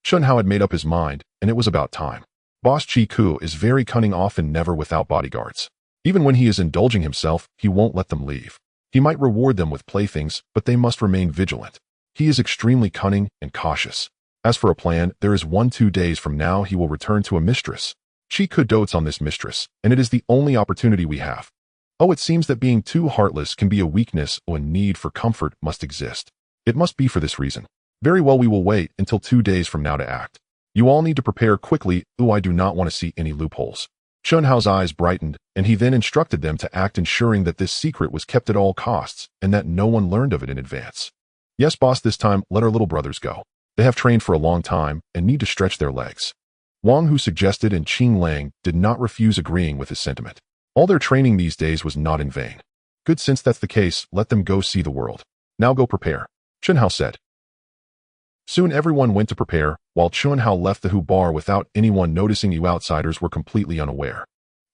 Chunhao had made up his mind, and it was about time. Boss Chiku is very cunning, often never without bodyguards. Even when he is indulging himself, he won't let them leave. He might reward them with playthings, but they must remain vigilant. He is extremely cunning and cautious. As for a plan, there is 1-2 days from now he will return to a mistress. Chiku dotes on this mistress, and it is the only opportunity we have. Oh, it seems that being too heartless can be a weakness, or a need for comfort must exist. It must be for this reason. Very well, we will wait until 2 days from now to act. You all need to prepare quickly. I do not want to see any loopholes. Chunhao's eyes brightened, and he then instructed them to act, ensuring that this secret was kept at all costs, and that no one learned of it in advance. Yes, boss, this time let our little brothers go. They have trained for a long time, and need to stretch their legs. Wang Hu suggested, and Qing Lang did not refuse, agreeing with his sentiment. All their training these days was not in vain. Good, since that's the case, let them go see the world. Now go prepare, Chunhao said. Soon everyone went to prepare, while Chunhao left the Hu bar without anyone noticing. You outsiders were completely unaware.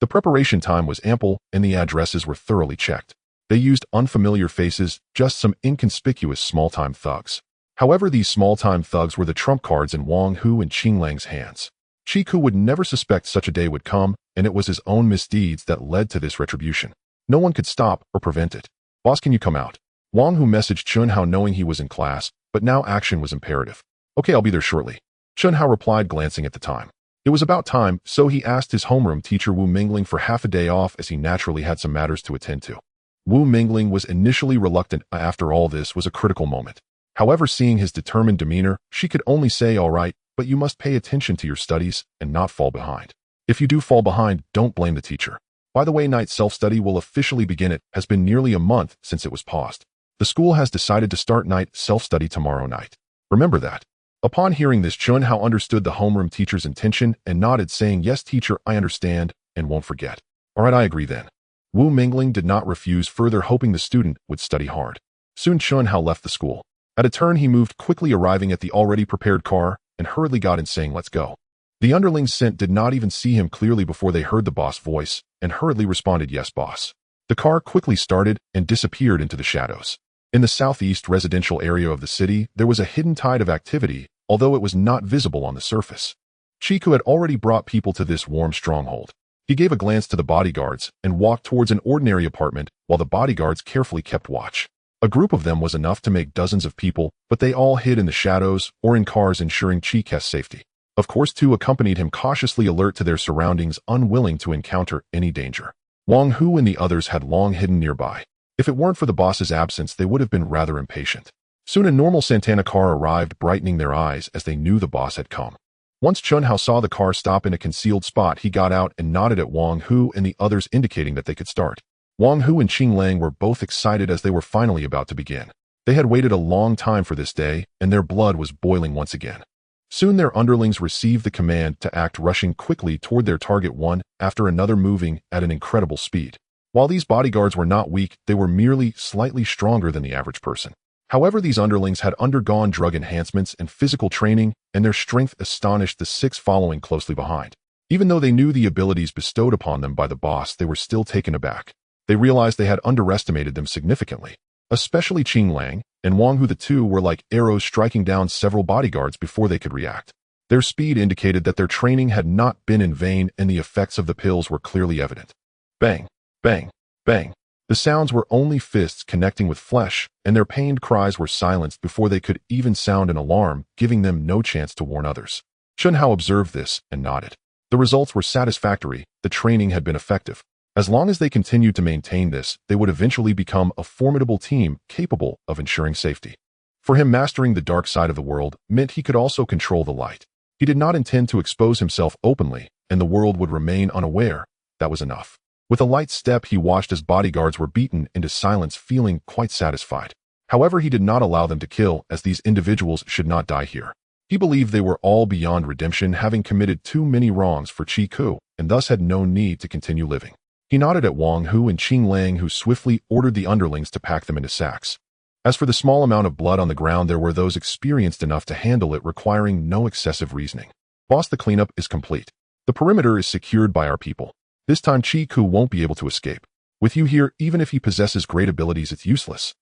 The preparation time was ample, and the addresses were thoroughly checked. They used unfamiliar faces, just some inconspicuous small-time thugs. However, these small-time thugs were the trump cards in Wang Hu and Qing Lang's hands. Chiku would never suspect such a day would come, and it was his own misdeeds that led to this retribution. No one could stop or prevent it. Boss, can you come out? Wang Hu messaged Chunhao, knowing he was in class, but now action was imperative. Okay, I'll be there shortly. Chunhao replied, glancing at the time. It was about time, so he asked his homeroom teacher Wu Mingling for half a day off, as he naturally had some matters to attend to. Wu Mingling was initially reluctant. After all, this was a critical moment. However, seeing his determined demeanor, she could only say, all right, but you must pay attention to your studies and not fall behind. If you do fall behind, don't blame the teacher. By the way, night self-study will officially begin. It has been nearly a month since it was paused. The school has decided to start night self-study tomorrow night. Remember that. Upon hearing this, Chunhao understood the homeroom teacher's intention and nodded, saying, yes, teacher, I understand and won't forget. All right, I agree then. Wu Mingling did not refuse, further hoping the student would study hard. Soon Chunhao left the school. At a turn, he moved quickly, arriving at the already prepared car, and hurriedly got in, saying, let's go. The underlings sent did not even see him clearly before they heard the boss' voice, and hurriedly responded, yes, boss. The car quickly started and disappeared into the shadows. In the southeast residential area of the city, there was a hidden tide of activity, although it was not visible on the surface. Chiku had already brought people to this warm stronghold. He gave a glance to the bodyguards and walked towards an ordinary apartment, while the bodyguards carefully kept watch. A group of them was enough to make dozens of people, but they all hid in the shadows or in cars, ensuring Chiku's safety. Of course, two accompanied him, cautiously alert to their surroundings, unwilling to encounter any danger. Wang Hu and the others had long hidden nearby. If it weren't for the boss's absence, they would have been rather impatient. Soon a normal Santana car arrived, brightening their eyes as they knew the boss had come. Once Chunhao saw the car stop in a concealed spot, he got out and nodded at Wang Hu and the others, indicating that they could start. Wang Hu and Qing Lang were both excited as they were finally about to begin. They had waited a long time for this day, and their blood was boiling once again. Soon their underlings received the command to act, rushing quickly toward their target, one after another, moving at an incredible speed. While these bodyguards were not weak, they were merely slightly stronger than the average person. However, these underlings had undergone drug enhancements and physical training, and their strength astonished the 6 following closely behind. Even though they knew the abilities bestowed upon them by the boss, they were still taken aback. They realized they had underestimated them significantly. Especially Qing Lang and Wang Hu, the two were like arrows, striking down several bodyguards before they could react. Their speed indicated that their training had not been in vain, and the effects of the pills were clearly evident. Bang, bang, bang. The sounds were only fists connecting with flesh, and their pained cries were silenced before they could even sound an alarm, giving them no chance to warn others. Chunhao observed this and nodded. The The results were satisfactory, the training had been effective. As long as they continued to maintain this, they would eventually become a formidable team capable of ensuring safety. For him, mastering the dark side of the world meant he could also control the light. He did not intend to expose himself openly, and the world would remain unaware. That was enough. With a light step, he watched as bodyguards were beaten into silence, feeling quite satisfied. However, he did not allow them to kill, as these individuals should not die here. He believed they were all beyond redemption, having committed too many wrongs for Qi Ku, and thus had no need to continue living. He nodded at Wang Hu and Qing Lang, who swiftly ordered the underlings to pack them into sacks. As for the small amount of blood on the ground, there were those experienced enough to handle it, requiring no excessive reasoning. Boss, the cleanup is complete. The perimeter is secured by our people. This time Qi Ku won't be able to escape. With you here, even if he possesses great abilities, it's useless.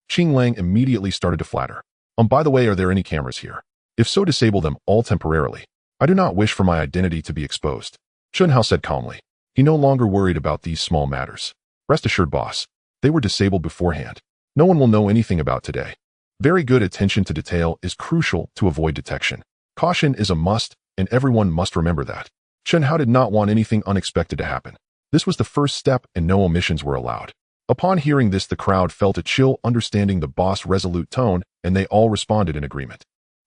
Qing Lang immediately started to flatter. By the way, are there any cameras here? If so, disable them all temporarily. I do not wish for my identity to be exposed. Chun Hao said calmly. He no longer worried about these small matters. Rest assured, boss. They were disabled beforehand. No one will know anything about today. Very good attention to detail is crucial to avoid detection. Caution is a must, and everyone must remember that. Chun Hao did not want anything unexpected to happen. This was the first step, and no omissions were allowed. Upon hearing this, the crowd felt a chill, understanding the boss' resolute tone, and they all responded in agreement.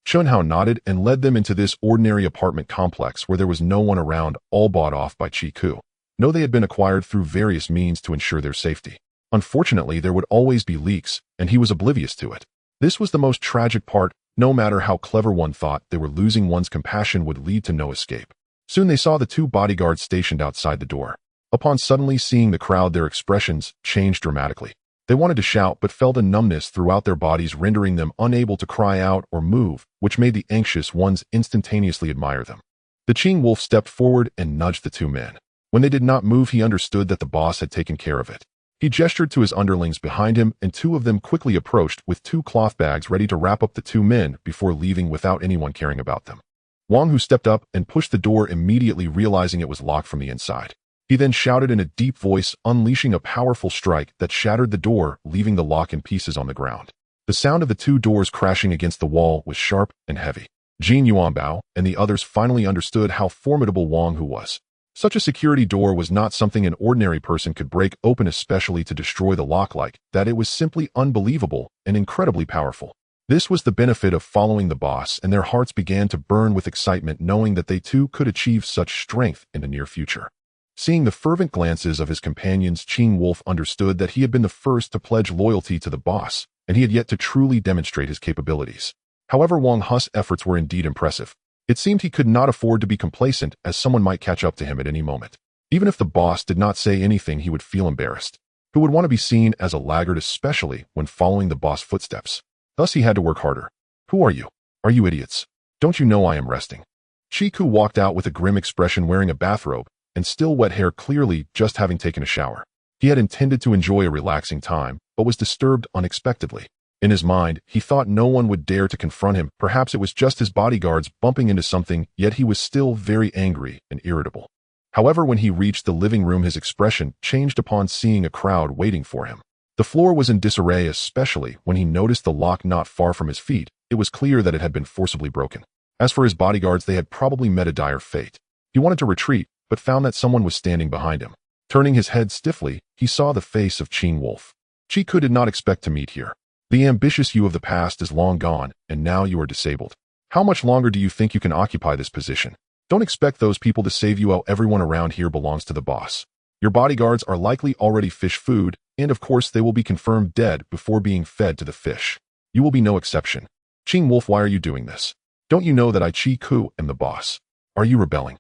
Chun Hao nodded and led them into this ordinary apartment complex where there was no one around, all bought off by Qi Ku. No, they had been acquired through various means to ensure their safety. Unfortunately, there would always be leaks, and he was oblivious to it. This was the most tragic part. No matter how clever one thought they were, losing one's compassion would lead to no escape. Soon they saw the two bodyguards stationed outside the door. Upon suddenly seeing the crowd, their expressions changed dramatically. They wanted to shout but felt a numbness throughout their bodies, rendering them unable to cry out or move, which made the anxious ones instantaneously admire them. The Qing Wolf stepped forward and nudged the two men. When they did not move, he understood that the boss had taken care of it. He gestured to his underlings behind him, and two of them quickly approached with two cloth bags ready to wrap up the two men before leaving without anyone caring about them. Wang Hu stepped up and pushed the door, immediately realizing it was locked from the inside. He then shouted in a deep voice, unleashing a powerful strike that shattered the door, leaving the lock in pieces on the ground. The sound of the two doors crashing against the wall was sharp and heavy. Jin Yuanbao and the others finally understood how formidable Wang Hu was. Such a security door was not something an ordinary person could break open, especially to destroy the lock like that. It was simply unbelievable and incredibly powerful. This was the benefit of following the boss, and their hearts began to burn with excitement, knowing that they too could achieve such strength in the near future. Seeing the fervent glances of his companions, Qing Wolf understood that he had been the first to pledge loyalty to the boss, and he had yet to truly demonstrate his capabilities. However, Wang Hu's efforts were indeed impressive. It seemed he could not afford to be complacent, as someone might catch up to him at any moment. Even if the boss did not say anything, he would feel embarrassed. Who would want to be seen as a laggard, especially when following the boss' footsteps? Thus he had to work harder. Who are you? Are you idiots? Don't you know I am resting? Qi Ku walked out with a grim expression, wearing a bathrobe and still wet hair, clearly just having taken a shower. He had intended to enjoy a relaxing time, but was disturbed unexpectedly. In his mind, he thought no one would dare to confront him. Perhaps it was just his bodyguards bumping into something, yet he was still very angry and irritable. However, when he reached the living room, his expression changed upon seeing a crowd waiting for him. The floor was in disarray, especially when he noticed the lock not far from his feet. It was clear that it had been forcibly broken. As for his bodyguards, they had probably met a dire fate. He wanted to retreat, but found that someone was standing behind him. Turning his head stiffly, he saw the face of Qing Wolf. Qi Ku did not expect to meet here. The ambitious you of the past is long gone, and now you are disabled. How much longer do you think you can occupy this position? Don't expect those people to save you while everyone around here belongs to the boss. Your bodyguards are likely already fish food, and of course they will be confirmed dead before being fed to the fish. You will be no exception. Qing Wolf, why are you doing this? Don't you know that I, Qi Ku, am the boss? Are you rebelling?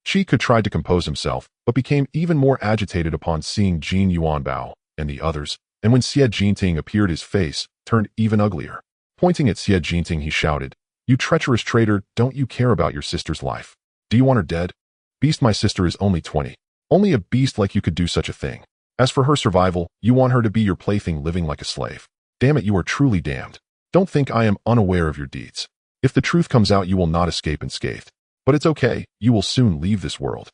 Qi Ku tried to compose himself, but became even more agitated upon seeing Jin Yuanbao and the others. And when Xie Jinting appeared, his face turned even uglier. Pointing at Xie Jinting, he shouted, "You treacherous traitor, don't you care about your sister's life? Do you want her dead? Beast, my sister is only 20. Only a beast like you could do such a thing. As for her survival, you want her to be your plaything, living like a slave. Damn it, you are truly damned. Don't think I am unaware of your deeds. If the truth comes out, you will not escape unscathed. But it's okay, you will soon leave this world."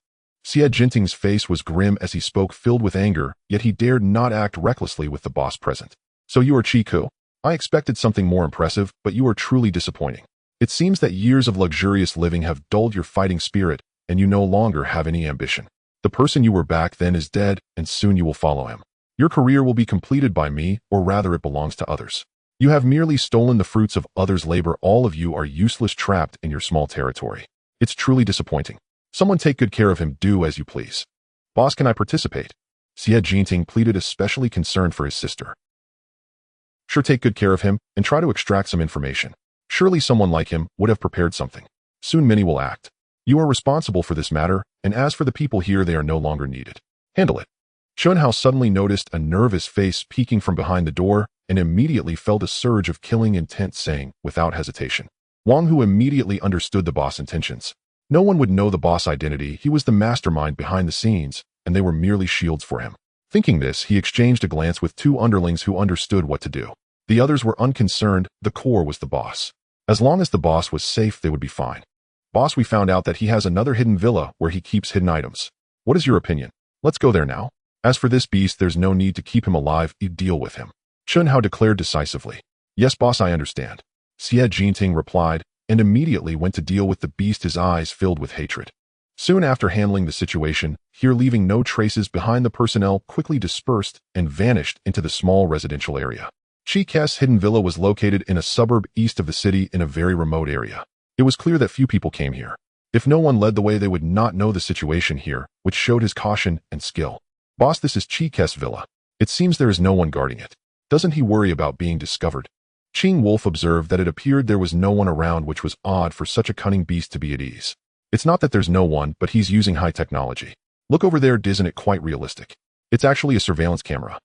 Xie Jinting's face was grim as he spoke, filled with anger, yet he dared not act recklessly with the boss present. "So you are Qi Ku? I expected something more impressive, but you are truly disappointing. It seems that years of luxurious living have dulled your fighting spirit, and you no longer have any ambition. The person you were back then is dead, and soon you will follow him. Your career will be completed by me, or rather it belongs to others. You have merely stolen the fruits of others' labor. All of you are useless, trapped in your small territory. It's truly disappointing. Someone take good care of him. Do as you please. Boss, can I participate? Xiantian pleaded, especially concerned for his sister. Sure, take good care of him and try to extract some information. Surely someone like him would have prepared something. Soon many will act. You are responsible for this matter, and as for the people here, they are no longer needed. Handle it. Chunhao suddenly noticed a nervous face peeking from behind the door and immediately felt a surge of killing intent, saying, without hesitation. Wang Hu immediately understood the boss' intentions. No one would know the boss' identity. He was the mastermind behind the scenes, and they were merely shields for him. Thinking this, he exchanged a glance with two underlings who understood what to do. The others were unconcerned. The core was the boss. As long as the boss was safe, they would be fine. Boss, we found out that he has another hidden villa where he keeps hidden items. What is your opinion? Let's go there now. As for this beast, there's no need to keep him alive. You deal with him. Chunhao declared decisively. Yes, boss, I understand. Xiantian replied, and immediately went to deal with the beast, his eyes filled with hatred. Soon after handling the situation, here leaving no traces behind, the personnel quickly dispersed and vanished into the small residential area. Chi's hidden villa was located in a suburb east of the city in a very remote area. It was clear that few people came here. If no one led the way, they would not know the situation here, which showed his caution and skill. Boss, this is Chi's villa. It seems there is no one guarding it. Doesn't he worry about being discovered? Qing Wolf observed that it appeared there was no one around, which was odd for such a cunning beast to be at ease. It's not that there's no one, but he's using high technology. Look over there, isn't it quite realistic? It's actually a surveillance camera.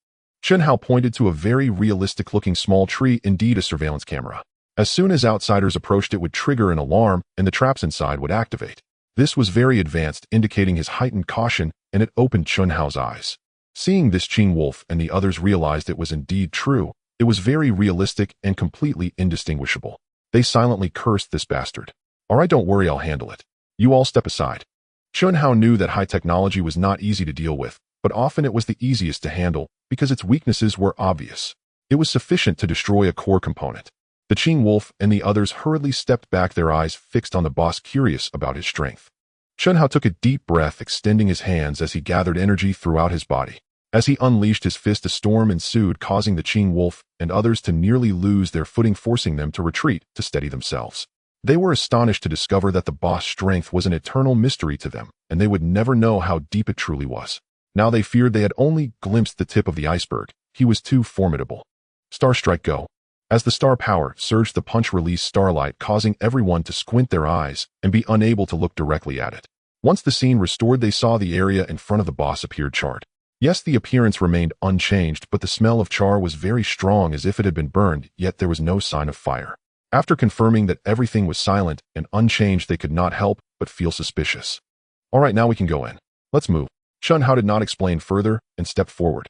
Chunhao pointed to a very realistic-looking small tree, indeed a surveillance camera. As soon as outsiders approached, it would trigger an alarm, and the traps inside would activate. This was very advanced, indicating his heightened caution, and it opened Chunhao's eyes. Seeing this, Qing Wolf and the others realized it was indeed true. It was very realistic and completely indistinguishable. They silently cursed this bastard. All right, don't worry, I'll handle it. You all step aside. Chunhao knew that high technology was not easy to deal with, but often it was the easiest to handle because its weaknesses were obvious. It was sufficient to destroy a core component. The Qing Wolf and the others hurriedly stepped back, their eyes fixed on the boss, curious about his strength. Chunhao took a deep breath, extending his hands as he gathered energy throughout his body. As he unleashed his fist, a storm ensued, causing the Qing Wolf and others to nearly lose their footing, forcing them to retreat to steady themselves. They were astonished to discover that the boss' strength was an eternal mystery to them, and they would never know how deep it truly was. Now they feared they had only glimpsed the tip of the iceberg. He was too formidable. Star Strike, go. As the star power surged, the punch released starlight, causing everyone to squint their eyes and be unable to look directly at it. Once the scene restored, they saw the area in front of the boss appeared charred. Yes, the appearance remained unchanged, but the smell of char was very strong, as if it had been burned, yet there was no sign of fire. After confirming that everything was silent and unchanged, they could not help but feel suspicious. All right, now we can go in. Let's move. Chunhao did not explain further and stepped forward.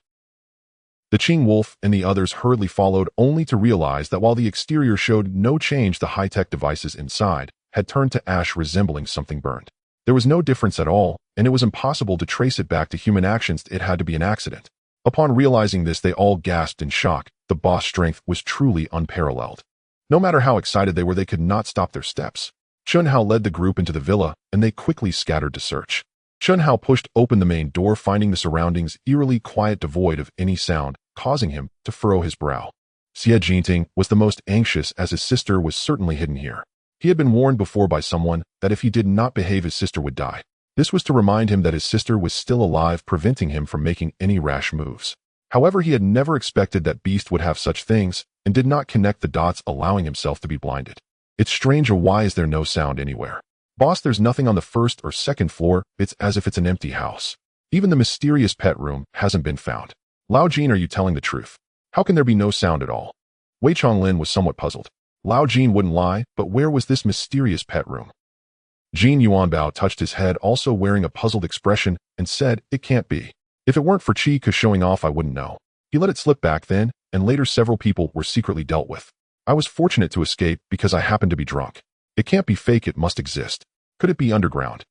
The Qing Wolf and the others hurriedly followed, only to realize that while the exterior showed no change, the high-tech devices inside had turned to ash, resembling something burned. There was no difference at all, and it was impossible to trace it back to human actions. It had to be an accident. Upon realizing this, they all gasped in shock. The boss' strength was truly unparalleled. No matter how excited they were, they could not stop their steps. Chunhao led the group into the villa, and they quickly scattered to search. Chunhao pushed open the main door, finding the surroundings eerily quiet, devoid of any sound, causing him to furrow his brow. Xiantian was the most anxious, as his sister was certainly hidden here. He had been warned before by someone that if he did not behave, his sister would die. This was to remind him that his sister was still alive, preventing him from making any rash moves. However, he had never expected that beast would have such things, and did not connect the dots, allowing himself to be blinded. It's strange, or why is there no sound anywhere? Boss, there's nothing on the first or second floor. It's as if it's an empty house. Even the mysterious pet room hasn't been found. Lao Jin, are you telling the truth? How can there be no sound at all? Wei Chonglin was somewhat puzzled. Lao Jin wouldn't lie, but where was this mysterious pet room? Jin Yuanbao touched his head, also wearing a puzzled expression, and said, it can't be. If it weren't for Chi showing off, I wouldn't know. He let it slip back then, and later several people were secretly dealt with. I was fortunate to escape because I happened to be drunk. It can't be fake, it must exist. Could it be underground?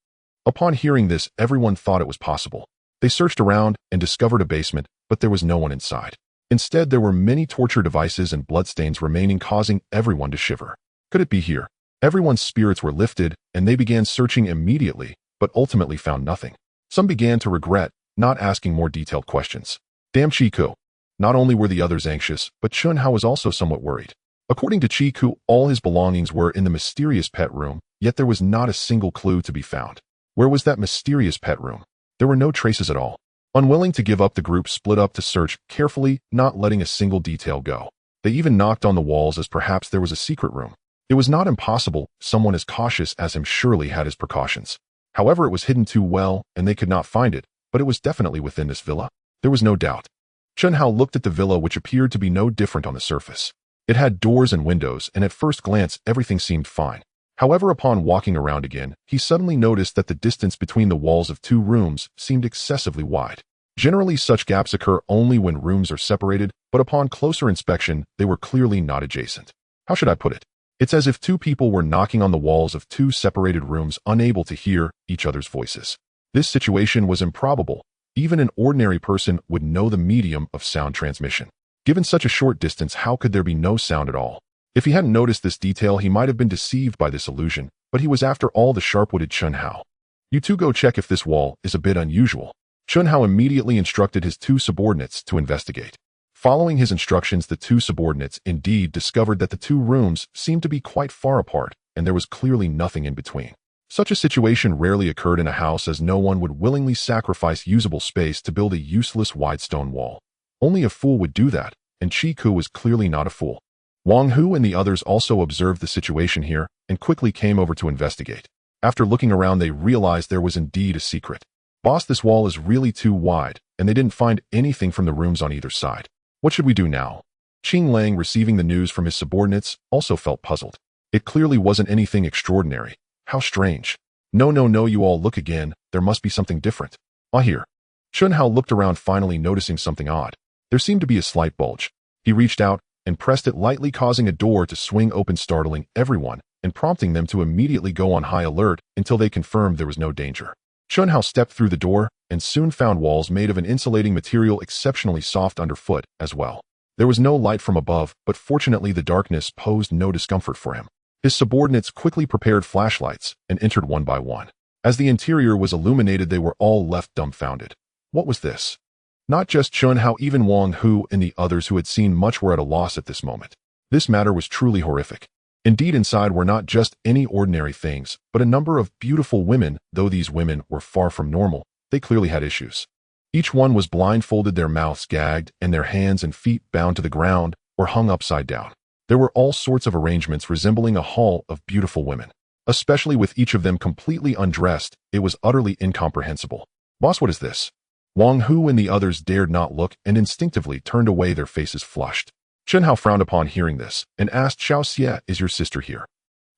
Upon hearing this, everyone thought it was possible. They searched around and discovered a basement, but there was no one inside. Instead, there were many torture devices and bloodstains remaining, causing everyone to shiver. Could it be here? Everyone's spirits were lifted, and they began searching immediately, but ultimately found nothing. Some began to regret not asking more detailed questions. Damn Chiku. Not only were the others anxious, but Chunhao was also somewhat worried. According to Chiku, all his belongings were in the mysterious pet room, yet there was not a single clue to be found. Where was that mysterious pet room? There were no traces at all. Unwilling to give up, the group split up to search carefully, not letting a single detail go. They even knocked on the walls as perhaps there was a secret room. It was not impossible. Someone as cautious as him surely had his precautions. However, it was hidden too well, and they could not find it, but it was definitely within this villa. There was no doubt. Chunhao looked at the villa, which appeared to be no different on the surface. It had doors and windows, and at first glance, everything seemed fine. However, upon walking around again, he suddenly noticed that the distance between the walls of two rooms seemed excessively wide. Generally, such gaps occur only when rooms are separated, but upon closer inspection, they were clearly not adjacent. How should I put it? It's as if two people were knocking on the walls of two separated rooms, unable to hear each other's voices. This situation was improbable. Even an ordinary person would know the medium of sound transmission. Given such a short distance, how could there be no sound at all? If he hadn't noticed this detail, he might have been deceived by this illusion, but he was after all the sharp-witted Chunhao. You two go check if this wall is a bit unusual. Chunhao immediately instructed his two subordinates to investigate. Following his instructions, the two subordinates indeed discovered that the two rooms seemed to be quite far apart, and there was clearly nothing in between. Such a situation rarely occurred in a house, as no one would willingly sacrifice usable space to build a useless wide stone wall. Only a fool would do that, and Chiku was clearly not a fool. Wang Hu and the others also observed the situation here and quickly came over to investigate. After looking around, they realized there was indeed a secret. Boss, this wall is really too wide, and they didn't find anything from the rooms on either side. What should we do now? Qing Lang, receiving the news from his subordinates, also felt puzzled. It clearly wasn't anything extraordinary. How strange. No, you all look again. There must be something different. Here. Chunhao looked around, finally noticing something odd. There seemed to be a slight bulge. He reached out and pressed it lightly, causing a door to swing open, startling everyone and prompting them to immediately go on high alert until they confirmed there was no danger. Chunhao stepped through the door and soon found walls made of an insulating material exceptionally soft underfoot as well. There was no light from above, but fortunately the darkness posed no discomfort for him. His subordinates quickly prepared flashlights and entered one by one. As the interior was illuminated, they were all left dumbfounded. What was this? Not just Chunhao, even Wang Hu and the others who had seen much were at a loss at this moment. This matter was truly horrific. Indeed, inside were not just any ordinary things, but a number of beautiful women. Though these women were far from normal, they clearly had issues. Each one was blindfolded, their mouths gagged, and their hands and feet bound to the ground or hung upside down. There were all sorts of arrangements resembling a hall of beautiful women. Especially with each of them completely undressed, it was utterly incomprehensible. Boss, what is this? Wang Hu and the others dared not look and instinctively turned away, their faces flushed. Chunhao frowned upon hearing this and asked, Xiao Xie, is your sister here?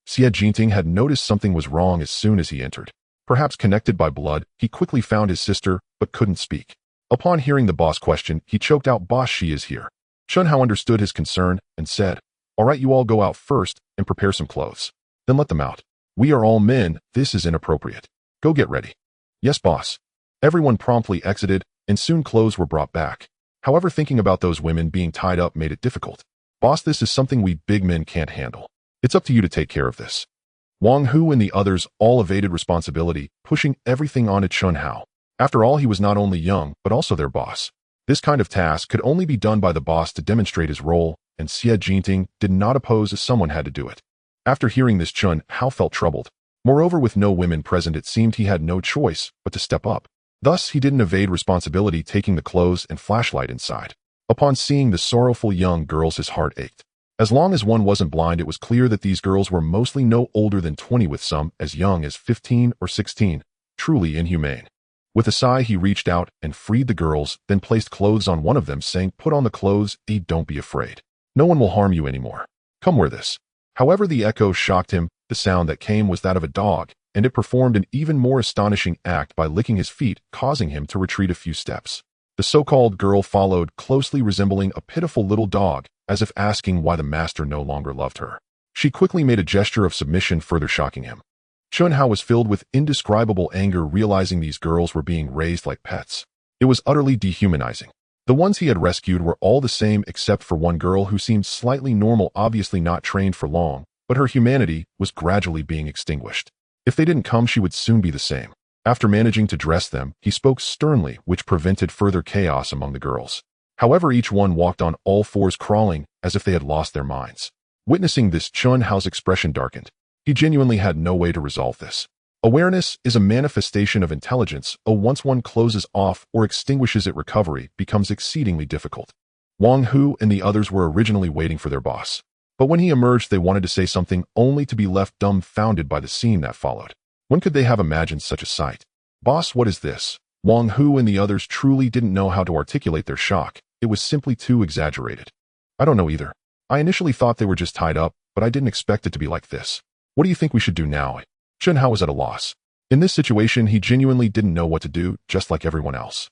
Xie Jinting had noticed something was wrong as soon as he entered. Perhaps connected by blood, he quickly found his sister, but couldn't speak. Upon hearing the boss question, he choked out, Boss, she is here. Chunhao understood his concern and said, all right, you all go out first and prepare some clothes. Then let them out. We are all men, this is inappropriate. Go get ready. Yes, boss. Everyone promptly exited, and soon clothes were brought back. However, thinking about those women being tied up made it difficult. Boss, this is something we big men can't handle. It's up to you to take care of this. Wang Hu and the others all evaded responsibility, pushing everything onto Chunhao. After all, he was not only young, but also their boss. This kind of task could only be done by the boss to demonstrate his role, and Xie Jinting did not oppose as someone had to do it. After hearing this, Chunhao felt troubled. Moreover, with no women present, it seemed he had no choice but to step up. Thus, he didn't evade responsibility, taking the clothes and flashlight inside. Upon seeing the sorrowful young girls, his heart ached. As long as one wasn't blind, it was clear that these girls were mostly no older than 20, with some as young as 15 or 16. Truly inhumane. With a sigh, he reached out and freed the girls, then placed clothes on one of them, saying, put on the clothes, don't be afraid. No one will harm you anymore. Come wear this. However, the echo shocked him. The sound that came was that of a dog, and it performed an even more astonishing act by licking his feet, causing him to retreat a few steps. The so-called girl followed, closely resembling a pitiful little dog, as if asking why the master no longer loved her. She quickly made a gesture of submission, further shocking him. Chunhao was filled with indescribable anger, realizing these girls were being raised like pets. It was utterly dehumanizing. The ones he had rescued were all the same except for one girl who seemed slightly normal, obviously not trained for long, but her humanity was gradually being extinguished. If they didn't come, she would soon be the same. After managing to dress them, he spoke sternly, which prevented further chaos among the girls. However, each one walked on all fours crawling, as if they had lost their minds. Witnessing this, Chun Hao's expression darkened. He genuinely had no way to resolve this. Awareness is a manifestation of intelligence, once one closes off or extinguishes it, recovery becomes exceedingly difficult. Wang Hu and the others were originally waiting for their boss. But when he emerged, they wanted to say something, only to be left dumbfounded by the scene that followed. When could they have imagined such a sight? "Boss, what is this?" Wang Hu and the others truly didn't know how to articulate their shock. It was simply too exaggerated. "I don't know either. I initially thought they were just tied up, but I didn't expect it to be like this. What do you think we should do now?" Chun Hao was at a loss. In this situation, he genuinely didn't know what to do, just like everyone else.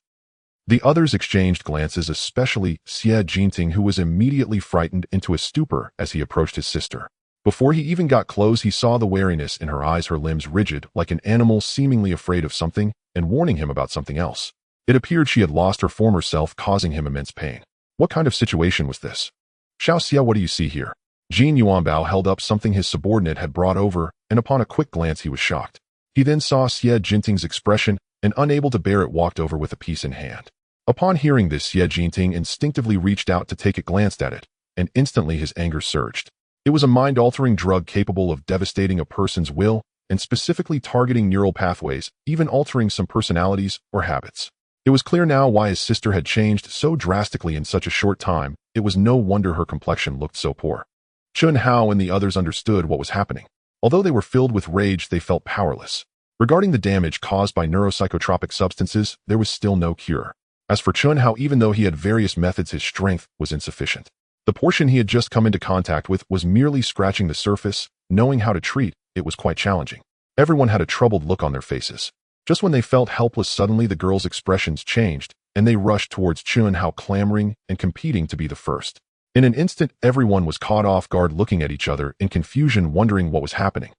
The others exchanged glances, especially Xiantian, who was immediately frightened into a stupor as he approached his sister. Before he even got close, he saw the wariness in her eyes, her limbs rigid, like an animal seemingly afraid of something and warning him about something else. It appeared she had lost her former self, causing him immense pain. What kind of situation was this? "Xiao Xia, what do you see here?" Jin Yuanbao held up something his subordinate had brought over, and upon a quick glance he was shocked. He then saw Xiantian's expression, and unable to bear it, walked over with a piece in hand. Upon hearing this, Xiantian instinctively reached out to take it, glanced at it, and instantly his anger surged. It was a mind-altering drug capable of devastating a person's will, and specifically targeting neural pathways, even altering some personalities or habits. It was clear now why his sister had changed so drastically in such a short time. It was no wonder her complexion looked so poor. Chun Hao and the others understood what was happening. Although they were filled with rage, they felt powerless. Regarding the damage caused by neuropsychotropic substances, there was still no cure. As for Chun Hao, even though he had various methods, his strength was insufficient. The portion he had just come into contact with was merely scratching the surface. Knowing how to treat it was quite challenging. Everyone had a troubled look on their faces. Just when they felt helpless, suddenly the girls' expressions changed, and they rushed towards Chun Hao, clamoring and competing to be the first. In an instant, everyone was caught off guard, looking at each other in confusion, wondering what was happening.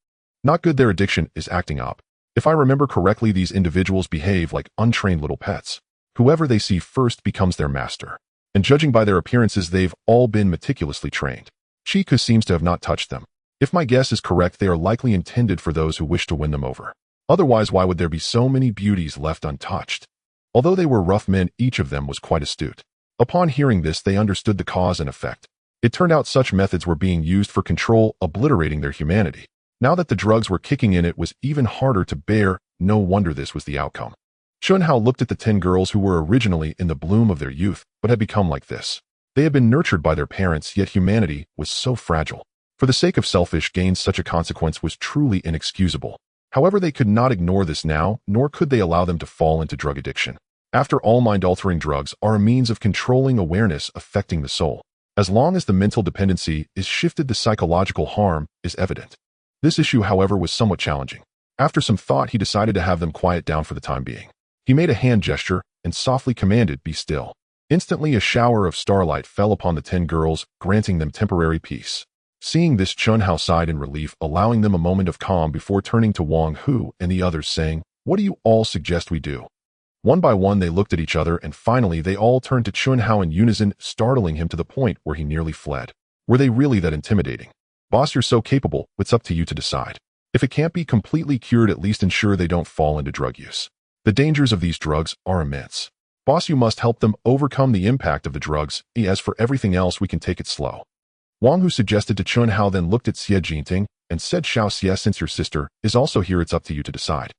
Not good, their addiction is acting up. If I remember correctly, these individuals behave like untrained little pets. Whoever they see first becomes their master. And judging by their appearances, they've all been meticulously trained. Chiku seems to have not touched them. If my guess is correct, they are likely intended for those who wish to win them over. Otherwise, why would there be so many beauties left untouched? Although they were rough men, each of them was quite astute. Upon hearing this, they understood the cause and effect. It turned out such methods were being used for control, obliterating their humanity. Now that the drugs were kicking in, it was even harder to bear. No wonder this was the outcome. Chun Hao looked at the 10 girls who were originally in the bloom of their youth, but had become like this. They had been nurtured by their parents, yet humanity was so fragile. For the sake of selfish gains, such a consequence was truly inexcusable. However, they could not ignore this now, nor could they allow them to fall into drug addiction. After all, mind-altering drugs are a means of controlling awareness, affecting the soul. As long as the mental dependency is shifted, the psychological harm is evident. This issue, however, was somewhat challenging. After some thought, he decided to have them quiet down for the time being. He made a hand gesture and softly commanded, "Be still." Instantly, a shower of starlight fell upon the 10 girls, granting them temporary peace. Seeing this, Chun Hao sighed in relief, allowing them a moment of calm before turning to Wang Hu and the others, saying, "What do you all suggest we do?" One by one, they looked at each other, and finally they all turned to Chun Hao in unison, startling him to the point where he nearly fled. Were they really that intimidating? "Boss, you're so capable, it's up to you to decide. If it can't be completely cured, at least ensure they don't fall into drug use. The dangers of these drugs are immense. Boss, you must help them overcome the impact of the drugs. As for everything else, we can take it slow." Wang Hu suggested to Chun Hao, then looked at Xiantian and said, "Xiao Xia, since your sister is also here, it's up to you to decide."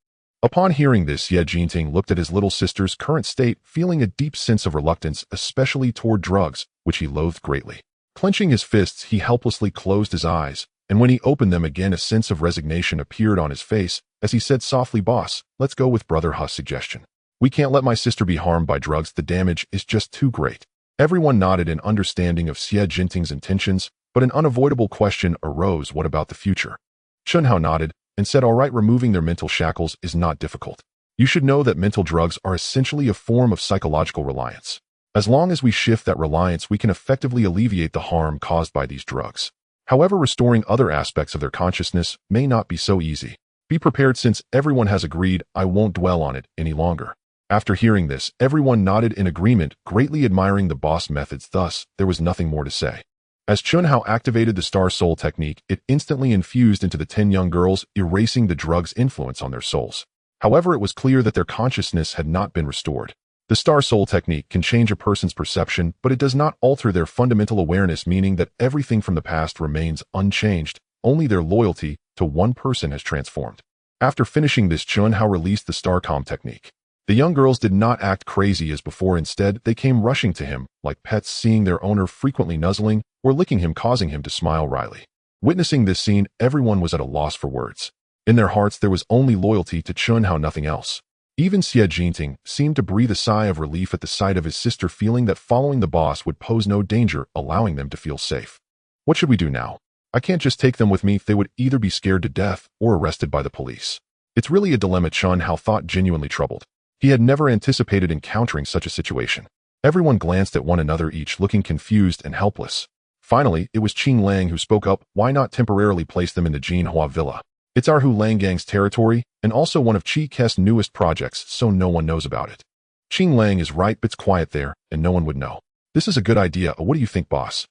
Upon hearing this, Xiantian looked at his little sister's current state, feeling a deep sense of reluctance, especially toward drugs, which he loathed greatly. Clenching his fists, he helplessly closed his eyes, and when he opened them again, a sense of resignation appeared on his face as he said softly, "Boss, let's go with Brother Hu's suggestion. We can't let my sister be harmed by drugs. The damage is just too great." Everyone nodded in understanding of Xiantian's intentions, but an unavoidable question arose: what about the future? Chun Hao nodded and said, "All right, removing their mental shackles is not difficult. You should know that mental drugs are essentially a form of psychological reliance. As long as we shift that reliance, we can effectively alleviate the harm caused by these drugs. However, restoring other aspects of their consciousness may not be so easy. Be prepared, since everyone has agreed. I won't dwell on it any longer." After hearing this, everyone nodded in agreement, greatly admiring the boss methods. Thus, there was nothing more to say. As Chun Hao activated the Star Soul technique, it instantly infused into the 10 young girls, erasing the drug's influence on their souls. However, it was clear that their consciousness had not been restored. The Star Soul technique can change a person's perception, but it does not alter their fundamental awareness, meaning that everything from the past remains unchanged. Only their loyalty to one person has transformed. After finishing this, Chunhao released the Starcom technique. The young girls did not act crazy as before. Instead, they came rushing to him, like pets seeing their owner frequently nuzzling or licking him, causing him to smile wryly. Witnessing this scene, everyone was at a loss for words. In their hearts, there was only loyalty to Chunhao, nothing else. Even Xiantian seemed to breathe a sigh of relief at the sight of his sister, feeling that following the boss would pose no danger, allowing them to feel safe. What should we do now? I can't just take them with me. They would either be scared to death or arrested by the police. It's really a dilemma, Chunhao thought, genuinely troubled. He had never anticipated encountering such a situation. Everyone glanced at one another, each looking confused and helpless. Finally, it was Qing Lang who spoke up. Why not temporarily place them in the Jinhua Villa? It's our Hu Lang Gang's territory, and also one of Qi Ke's newest projects, so no one knows about it. Qing Lang is right, but it's quiet there, and no one would know. This is a good idea. What do you think, boss?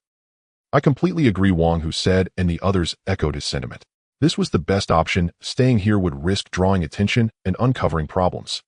I completely agree, Wang Hu said, and the others echoed his sentiment. This was the best option. Staying here would risk drawing attention and uncovering problems.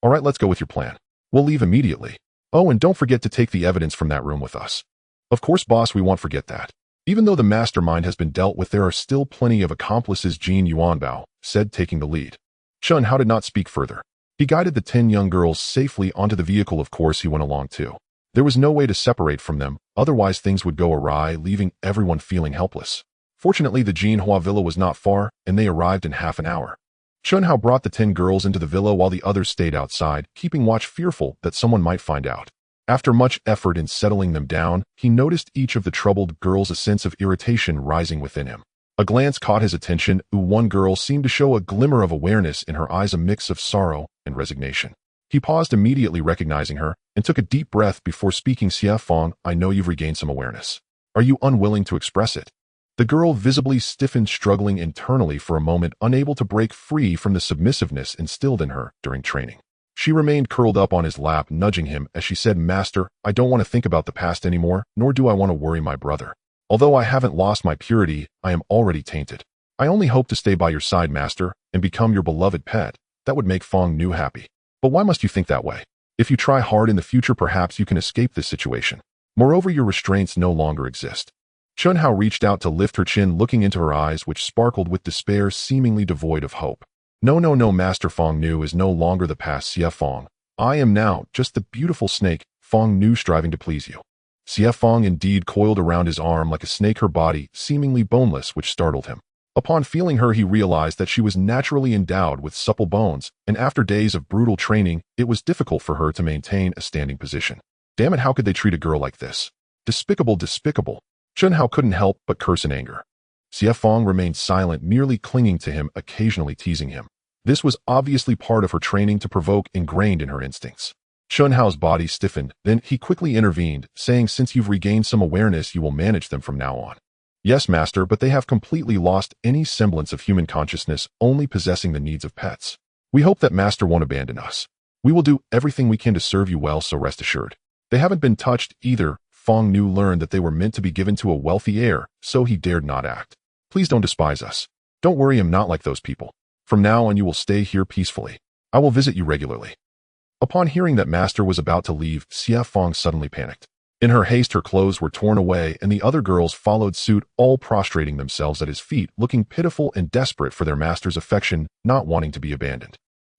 All right, let's go with your plan. We'll leave immediately. Oh, and don't forget to take the evidence from that room with us. Of course, boss, we won't forget that. Even though the mastermind has been dealt with, there are still plenty of accomplices, Jin Yuanbao said, taking the lead. Chunhao did not speak further. He guided the 10 young girls safely onto the vehicle. Of course, he went along too. There was no way to separate from them, otherwise things would go awry, leaving everyone feeling helpless. Fortunately, the Jinhua Villa was not far, and they arrived in half an hour. Chunhao brought the 10 girls into the villa while the others stayed outside, keeping watch, fearful that someone might find out. After much effort in settling them down, he noticed each of the troubled girls, a sense of irritation rising within him. A glance caught his attention. One girl seemed to show a glimmer of awareness in her eyes, a mix of sorrow and resignation. He paused, immediately recognizing her, and took a deep breath before speaking. Xie Fong, I know you've regained some awareness. Are you unwilling to express it? The girl visibly stiffened, struggling internally for a moment, unable to break free from the submissiveness instilled in her during training. She remained curled up on his lap, nudging him as she said, Master, I don't want to think about the past anymore, nor do I want to worry my brother. Although I haven't lost my purity, I am already tainted. I only hope to stay by your side, Master, and become your beloved pet. That would make Fong Nu happy. But why must you think that way? If you try hard in the future, perhaps you can escape this situation. Moreover, your restraints no longer exist. Chunhao reached out to lift her chin, looking into her eyes, which sparkled with despair, seemingly devoid of hope. No, Master. Fong Nu is no longer the past, Xie Fong. I am now just the beautiful snake, Fong Nu, striving to please you. Xie Fong indeed coiled around his arm like a snake, her body seemingly boneless, which startled him. Upon feeling her, he realized that she was naturally endowed with supple bones, and after days of brutal training, it was difficult for her to maintain a standing position. Damn it, how could they treat a girl like this? Despicable, despicable. Chunhao couldn't help but curse in anger. Xie Fong remained silent, merely clinging to him, occasionally teasing him. This was obviously part of her training to provoke, ingrained in her instincts. Chunhao's body stiffened, then he quickly intervened, saying, Since you've regained some awareness, you will manage them from now on. Yes, Master, but they have completely lost any semblance of human consciousness, only possessing the needs of pets. We hope that Master won't abandon us. We will do everything we can to serve you well, so rest assured. They haven't been touched either. Fong Nu learned that they were meant to be given to a wealthy heir, so he dared not act. Please don't despise us. Don't worry, I'm not like those people. From now on, you will stay here peacefully. I will visit you regularly. Upon hearing that Master was about to leave, Xie Fong suddenly panicked. In her haste, her clothes were torn away, and the other girls followed suit, all prostrating themselves at his feet, looking pitiful and desperate for their master's affection, not wanting to be abandoned.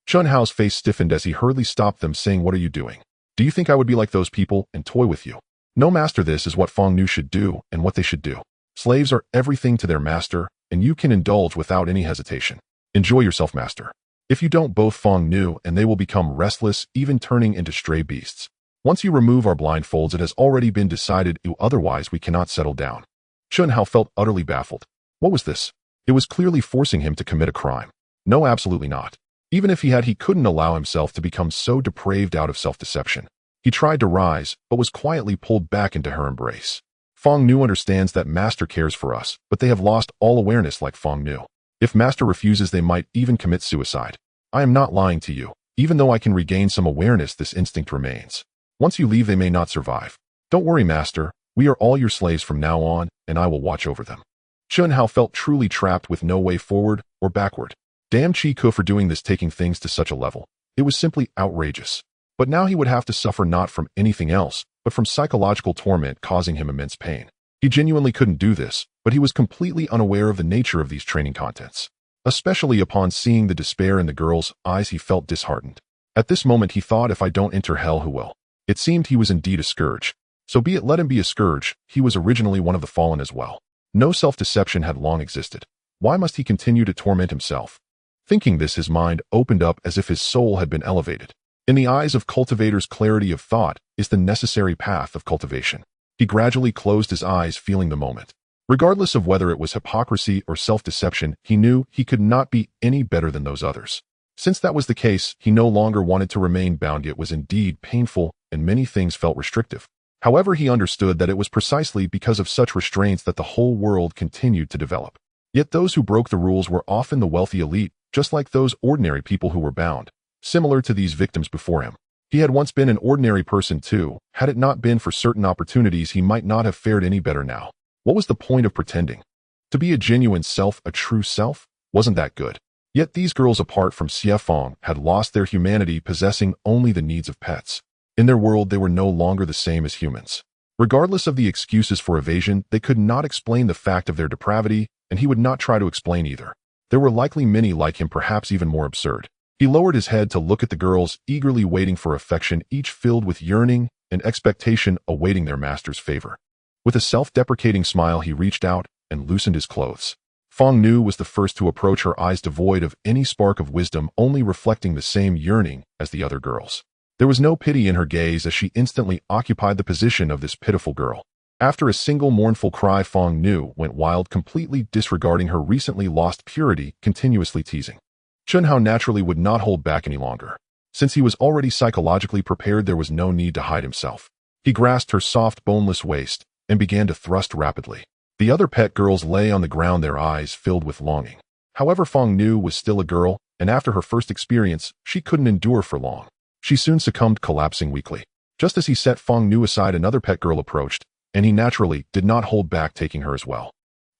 Chunhao's face stiffened as he hurriedly stopped them, saying, What are you doing? Do you think I would be like those people and toy with you? No, Master, this is what Fong Nu should do and what they should do. Slaves are everything to their master, and you can indulge without any hesitation. Enjoy yourself, Master. If you don't, both Fong Nu and they will become restless, even turning into stray beasts. Once you remove our blindfolds, it has already been decided, otherwise we cannot settle down. Chunhao felt utterly baffled. What was this? It was clearly forcing him to commit a crime. No, absolutely not. Even if he couldn't allow himself to become so depraved out of self-deception. He tried to rise, but was quietly pulled back into her embrace. Fong Nu understands that Master cares for us, but they have lost all awareness like Fong Nu. If Master refuses, they might even commit suicide. I am not lying to you. Even though I can regain some awareness, this instinct remains. Once you leave, they may not survive. Don't worry, Master. We are all your slaves from now on, and I will watch over them. Chunhao felt truly trapped with no way forward or backward. Damn Chiku for doing this, taking things to such a level. It was simply outrageous. But now he would have to suffer not from anything else, but from psychological torment causing him immense pain. He genuinely couldn't do this, but he was completely unaware of the nature of these training contents. Especially upon seeing the despair in the girl's eyes, he felt disheartened. At this moment he thought, if I don't enter hell, who will? It seemed he was indeed a scourge. So be it, let him be a scourge. He was originally one of the fallen as well. No self-deception had long existed. Why must he continue to torment himself? Thinking this, his mind opened up as if his soul had been elevated. In the eyes of cultivators, clarity of thought is the necessary path of cultivation. He gradually closed his eyes, feeling the moment. Regardless of whether it was hypocrisy or self-deception, he knew he could not be any better than those others. Since that was the case, he no longer wanted to remain bound. It was indeed painful, and many things felt restrictive. However, he understood that it was precisely because of such restraints that the whole world continued to develop. Yet those who broke the rules were often the wealthy elite, just like those ordinary people who were bound. Similar to these victims before him, he had once been an ordinary person too. Had it not been for certain opportunities, he might not have fared any better now. What was the point of pretending? To be a genuine self, a true self? Wasn't that good? Yet these girls, apart from Xiefeng, had lost their humanity, possessing only the needs of pets. In their world, they were no longer the same as humans. Regardless of the excuses for evasion, they could not explain the fact of their depravity, and he would not try to explain either. There were likely many like him, perhaps even more absurd. He lowered his head to look at the girls, eagerly waiting for affection, each filled with yearning and expectation, awaiting their master's favor. With a self-deprecating smile, he reached out and loosened his clothes. Feng Nu was the first to approach, her eyes devoid of any spark of wisdom, only reflecting the same yearning as the other girls. There was no pity in her gaze as she instantly occupied the position of this pitiful girl. After a single mournful cry, Feng Nu went wild, completely disregarding her recently lost purity, continuously teasing. Chunhao naturally would not hold back any longer. Since he was already psychologically prepared, there was no need to hide himself. He grasped her soft, boneless waist and began to thrust rapidly. The other pet girls lay on the ground, their eyes filled with longing. However, Feng Nu was still a girl, and after her first experience, she couldn't endure for long. She soon succumbed, collapsing weakly. Just as he set Feng Nu aside, another pet girl approached, and he naturally did not hold back, taking her as well.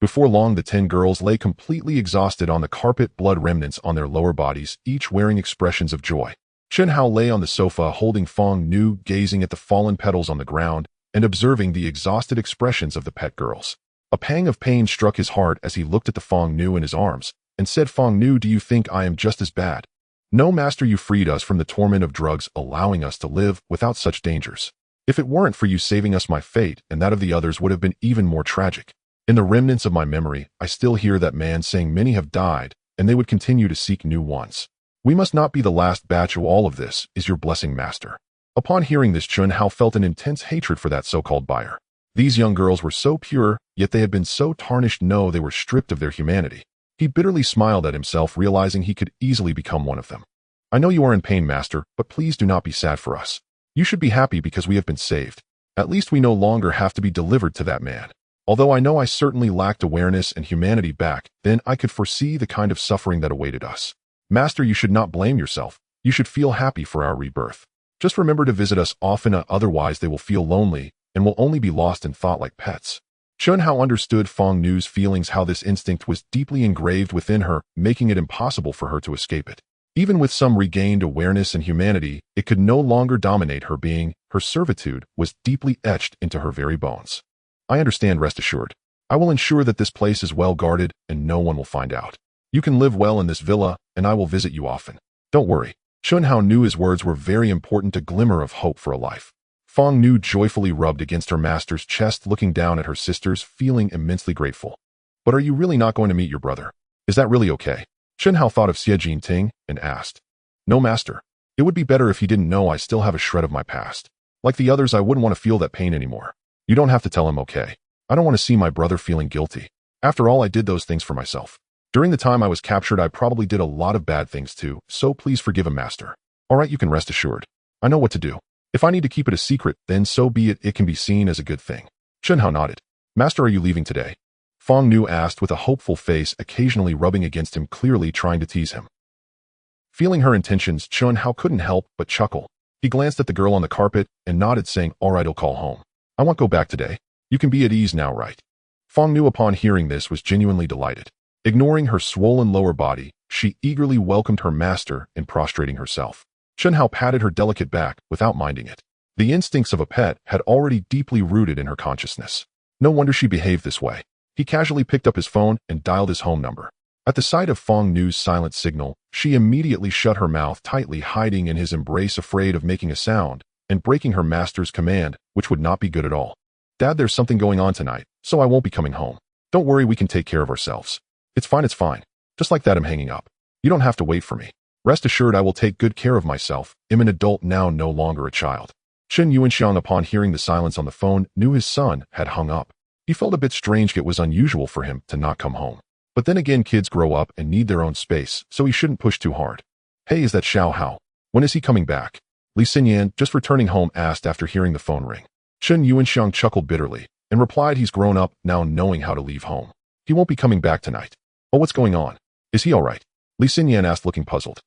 Before long, the 10 girls lay completely exhausted on the carpet, blood remnants on their lower bodies, each wearing expressions of joy. Chunhao lay on the sofa holding Feng Nu, gazing at the fallen petals on the ground and observing the exhausted expressions of the pet girls. A pang of pain struck his heart as he looked at the Feng Nu in his arms and said, "Feng Nu, do you think I am just as bad? No, master, you freed us from the torment of drugs, allowing us to live without such dangers. If it weren't for you saving us, my fate and that of the others would have been even more tragic. In the remnants of my memory, I still hear that man saying many have died, and they would continue to seek new ones. We must not be the last batch. Of all of this is your blessing, master." Upon hearing this, Chunhao felt an intense hatred for that so-called buyer. These young girls were so pure, yet they had been so tarnished. No, they were stripped of their humanity. He bitterly smiled at himself, realizing he could easily become one of them. "I know you are in pain, master, but please do not be sad for us. You should be happy because we have been saved. At least we no longer have to be delivered to that man. Although I know I certainly lacked awareness and humanity back then, I could foresee the kind of suffering that awaited us. Master, you should not blame yourself. You should feel happy for our rebirth. Just remember to visit us often, otherwise they will feel lonely and will only be lost in thought like pets." Chunhao understood Feng Nu's feelings, how this instinct was deeply engraved within her, making it impossible for her to escape it. Even with some regained awareness and humanity, it could no longer dominate her being. Her servitude was deeply etched into her very bones. "I understand, rest assured. I will ensure that this place is well guarded and no one will find out. You can live well in this villa, and I will visit you often. Don't worry." Chunhao knew his words were very important, a glimmer of hope for a life. Feng Nu joyfully rubbed against her master's chest, looking down at her sisters, feeling immensely grateful. "But are you really not going to meet your brother? Is that really okay?" Chunhao thought of Xiantian and asked. "No, master. It would be better if he didn't know I still have a shred of my past. Like the others, I wouldn't want to feel that pain anymore. You don't have to tell him, okay? I don't want to see my brother feeling guilty. After all, I did those things for myself. During the time I was captured, I probably did a lot of bad things too, so please forgive him, master. All right, you can rest assured. I know what to do. If I need to keep it a secret, then so be it. It can be seen as a good thing." Chunhao nodded. "Master, are you leaving today?" Feng Nu asked with a hopeful face, occasionally rubbing against him, clearly trying to tease him. Feeling her intentions, Chunhao couldn't help but chuckle. He glanced at the girl on the carpet and nodded, saying, "All right, I'll call home. I won't go back today. You can be at ease now, right?" Feng Nu, upon hearing this, was genuinely delighted. Ignoring her swollen lower body, She eagerly welcomed her master in prostrating herself. Chen Hao patted her delicate back without minding it. The instincts of a pet had already deeply rooted in her consciousness. No wonder she behaved this way. He casually picked up his phone and dialed his home number. At the sight of Fong Nu's silent signal, she immediately shut her mouth tightly, hiding in his embrace, afraid of making a sound and breaking her master's command, which would not be good at all. Dad, there's something going on tonight, so I won't be coming home. Don't worry, we can take care of ourselves. It's fine, it's fine. Just like that, I'm hanging up. You don't have to wait for me. Rest assured, I will take good care of myself. I'm an adult now, no longer a child. Chen Yuanxiang, upon hearing the silence on the phone, knew his son had hung up. He felt a bit strange. It was unusual for him to not come home. But then again, kids grow up and need their own space, so he shouldn't push too hard. Hey, is that Xiao Hao? When is he coming back? Li Xinyan, just returning home, asked after hearing the phone ring. Chen Yuanxiang chuckled bitterly and replied, he's grown up now, knowing how to leave home. He won't be coming back tonight. Oh, what's going on? Is he all right? Li Xinyan asked, looking puzzled.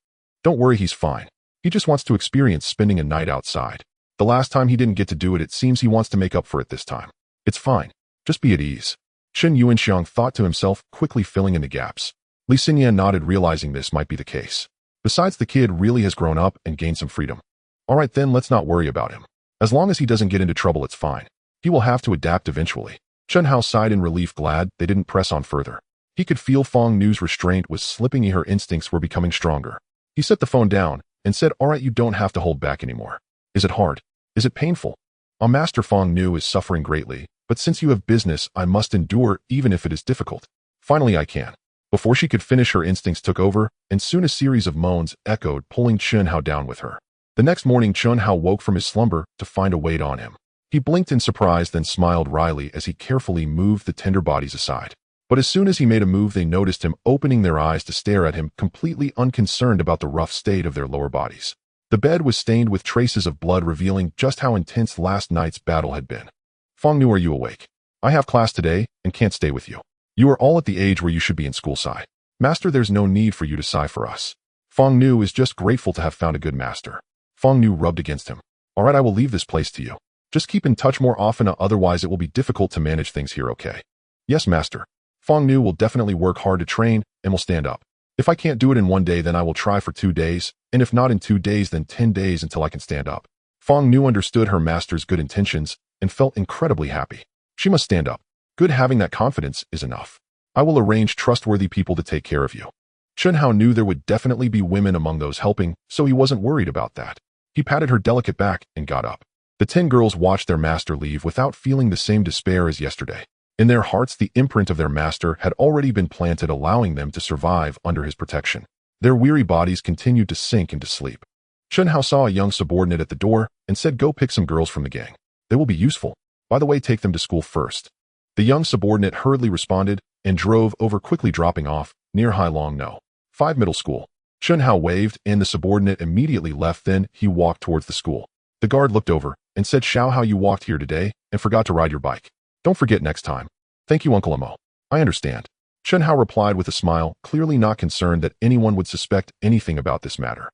Don't worry, he's fine. He just wants to experience spending a night outside. The last time he didn't get to do it, it seems he wants to make up for it this time. It's fine. Just be at ease. Chen Yuanxiang thought to himself, quickly filling in the gaps. Li Xinyan nodded, realizing this might be the case. Besides, the kid really has grown up and gained some freedom. All right then, let's not worry about him. As long as he doesn't get into trouble, it's fine. He will have to adapt eventually. Chen Hao sighed in relief, glad they didn't press on further. He could feel Fong Nu's restraint was slipping. Her instincts were becoming stronger. He set the phone down and said, all right, you don't have to hold back anymore. Is it hard? Is it painful? Master Fong Nu is suffering greatly, but since you have business, I must endure, even if it is difficult. Finally, I can. Before she could finish, her instincts took over, and soon a series of moans echoed, pulling Chen Hao down with her. The next morning, Chen Hao woke from his slumber to find a weight on him. He blinked in surprise, then smiled wryly as he carefully moved the tender bodies aside. But as soon as he made a move, they noticed him, opening their eyes to stare at him, completely unconcerned about the rough state of their lower bodies. The bed was stained with traces of blood, revealing just how intense last night's battle had been. Fong Nu, are you awake? I have class today and can't stay with you. You are all at the age where you should be in school, sigh. Master, there's no need for you to sigh for us. Fong Nu is just grateful to have found a good master. Fong Nu rubbed against him. All right, I will leave this place to you. Just keep in touch more often, otherwise it will be difficult to manage things here, okay? Yes, master. Fong Nu will definitely work hard to train and will stand up. If I can't do it in 1 day, then I will try for 2 days, and if not in 2 days, then 10 days until I can stand up. Fong Nu understood her master's good intentions and felt incredibly happy. She must stand up. Good, having that confidence is enough. I will arrange trustworthy people to take care of you. Chen Hao knew there would definitely be women among those helping, so he wasn't worried about that. He patted her delicate back and got up. The 10 girls watched their master leave without feeling the same despair as yesterday. In their hearts, the imprint of their master had already been planted, allowing them to survive under his protection. Their weary bodies continued to sink into sleep. Chen Hao saw a young subordinate at the door and said, go pick some girls from the gang. They will be useful. By the way, take them to school first. The young subordinate hurriedly responded and drove over, quickly dropping off near Hai Long No. 5 middle school. Chen Hao waved and the subordinate immediately left. Then he walked towards the school. The guard looked over and said, Xiao Hao, you walked here today and forgot to ride your bike. Don't forget next time. Thank you, Uncle Amo. I understand. Chen Hao replied with a smile, clearly not concerned that anyone would suspect anything about this matter.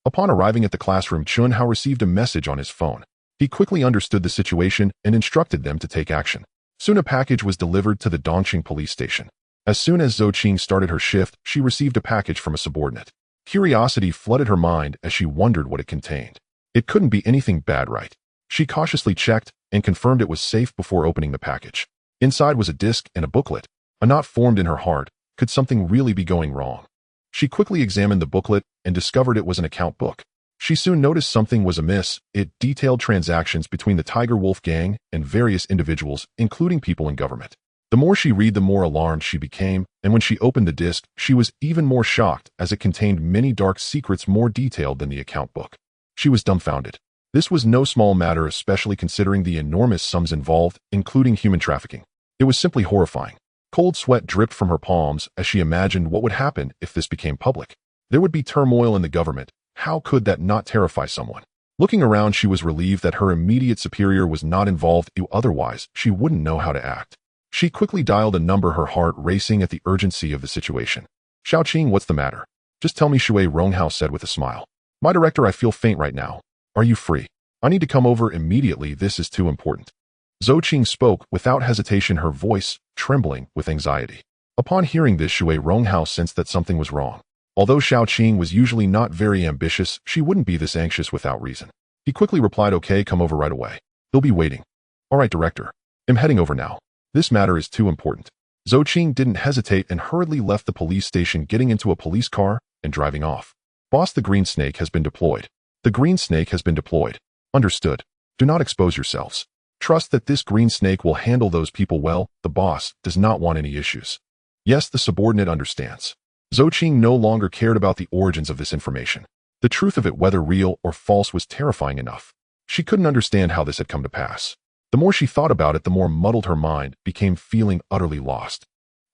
Upon arriving at the classroom, Chen Hao received a message on his phone. He quickly understood the situation and instructed them to take action. Soon a package was delivered to the Dongqing police station. As soon as Zhou Qing started her shift, she received a package from a subordinate. Curiosity flooded her mind as she wondered what it contained. It couldn't be anything bad, right? She cautiously checked and confirmed it was safe before opening the package. Inside was a disc and a booklet. A knot formed in her heart. Could something really be going wrong? She quickly examined the booklet and discovered it was an account book. She soon noticed something was amiss. It detailed transactions between the Tiger Wolf gang and various individuals, including people in government. The more she read, the more alarmed she became, and when she opened the disc, she was even more shocked as it contained many dark secrets more detailed than the account book. She was dumbfounded. This was no small matter, especially considering the enormous sums involved, including human trafficking. It was simply horrifying. Cold sweat dripped from her palms as she imagined what would happen if this became public. There would be turmoil in the government. How could that not terrify someone? Looking around, she was relieved that her immediate superior was not involved, otherwise she wouldn't know how to act. She quickly dialed a number, her heart racing at the urgency of the situation. Xiaoqing, what's the matter? Just tell me, Shui Ronghao said with a smile. My director, I feel faint right now. Are you free? I need to come over immediately. This is too important. Zhou Qing spoke without hesitation, her voice trembling with anxiety. Upon hearing this, Shui Ronghao sensed that something was wrong. Although Xiaoqing was usually not very ambitious, she wouldn't be this anxious without reason. He quickly replied, "Okay, come over right away. He'll be waiting." "All right, director. I'm heading over now. This matter is too important." Zhou Qing didn't hesitate and hurriedly left the police station, getting into a police car and driving off. "Boss, the green snake has been deployed. The green snake has been deployed." "Understood. Do not expose yourselves. Trust that this green snake will handle those people well. The boss does not want any issues." "Yes, the subordinate understands." Zhou Qing no longer cared about the origins of this information. The truth of it, whether real or false, was terrifying enough. She couldn't understand how this had come to pass. The more she thought about it, the more muddled her mind became, feeling utterly lost.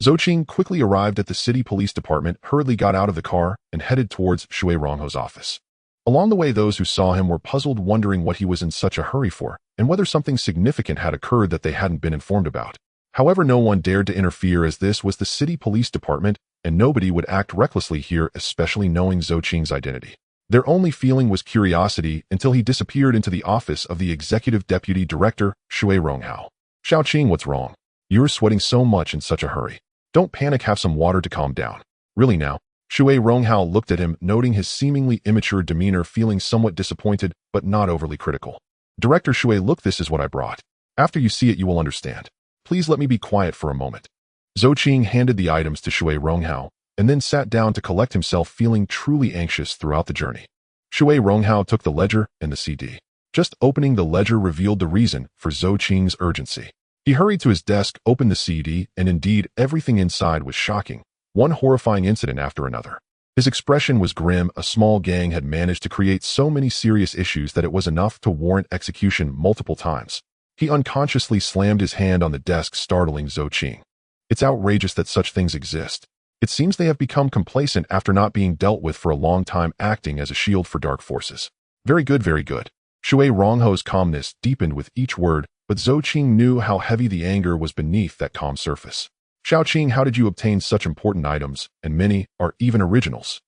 Zhou Qing quickly arrived at the city police department, hurriedly got out of the car, and headed towards Shui Rongho's office. Along the way, those who saw him were puzzled, wondering what he was in such a hurry for, and whether something significant had occurred that they hadn't been informed about. However, no one dared to interfere, as this was the city police department, and nobody would act recklessly here, especially knowing Zhou Qing's identity. Their only feeling was curiosity until he disappeared into the office of the executive deputy director, Shui Ronghao. "Xiaoqing, what's wrong? You're sweating so much in such a hurry. Don't panic, have some water to calm down." "Really now?" Shui Ronghao looked at him, noting his seemingly immature demeanor, feeling somewhat disappointed, but not overly critical. "Director Shui, look, this is what I brought. After you see it, you will understand. Please let me be quiet for a moment." Zhou Qing handed the items to Shui Ronghao, and then sat down to collect himself, feeling truly anxious throughout the journey. Shui Ronghao took the ledger and the CD. Just opening the ledger revealed the reason for Zhou Qing's urgency. He hurried to his desk, opened the CD, and indeed, everything inside was shocking, one horrifying incident after another. His expression was grim. A small gang had managed to create so many serious issues that it was enough to warrant execution multiple times. He unconsciously slammed his hand on the desk, startling Zhou Qing. "It's outrageous that such things exist. It seems they have become complacent after not being dealt with for a long time, acting as a shield for dark forces." Very good, very good." Shui Rongho's calmness deepened with each word, but Zhou Qing knew how heavy the anger was beneath that calm surface. "Xiaoqing, how did you obtain such important items, and many are even originals?"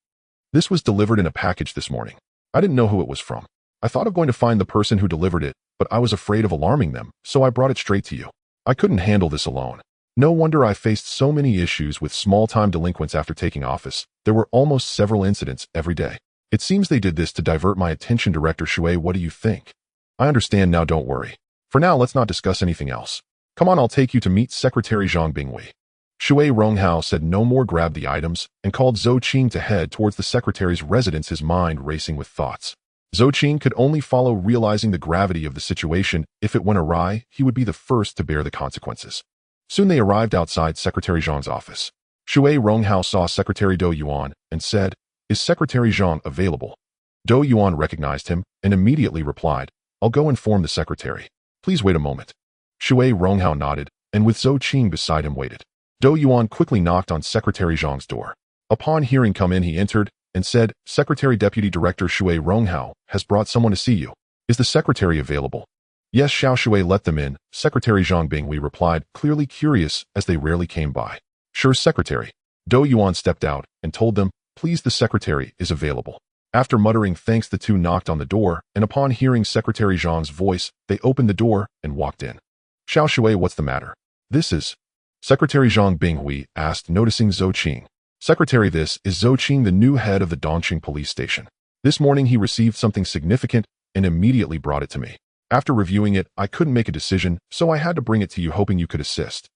"This was delivered in a package this morning. I didn't know who it was from. I thought of going to find the person who delivered it, but I was afraid of alarming them, so I brought it straight to you. I couldn't handle this alone. No wonder I faced so many issues with small-time delinquents after taking office. There were almost several incidents every day. It seems they did this to divert my attention." "Director Shui, what do you think?" "I understand now, don't worry. For now, let's not discuss anything else. Come on, I'll take you to meet Secretary Zhang Binghui." Shui Ronghao said no more, grabbed the items, and called Zhou Qing to head towards the secretary's residence, his mind racing with thoughts. Zhou Qing could only follow, realizing the gravity of the situation. If it went awry, he would be the first to bear the consequences. Soon they arrived outside Secretary Zhang's office. Shui Ronghao saw Secretary Dou Yuan and said, "Is Secretary Zhang available?" Dou Yuan recognized him and immediately replied, "I'll go inform the secretary. Please wait a moment." Shui Ronghao nodded, and with Zhou Qing beside him waited. Dou Yuan quickly knocked on Secretary Zhang's door. Upon hearing "come in," he entered and said, "Secretary Deputy Director Shui Ronghao has brought someone to see you. Is the secretary available?" "Yes, Xiao Shui, let them in," Secretary Zhang Binghui replied, clearly curious as they rarely came by. "Sure, Secretary." Dou Yuan stepped out and told them, "Please, the secretary is available." After muttering thanks, the two knocked on the door, and upon hearing Secretary Zhang's voice, they opened the door and walked in. "Xiao Shui, what's the matter?" "This is..." Secretary Zhang Binghui asked, noticing Zhou Qing. "Secretary, this is Zhou Qing, the new head of the Dongqing police station. This morning he received something significant and immediately brought it to me. After reviewing it, I couldn't make a decision, so I had to bring it to you, hoping you could assist."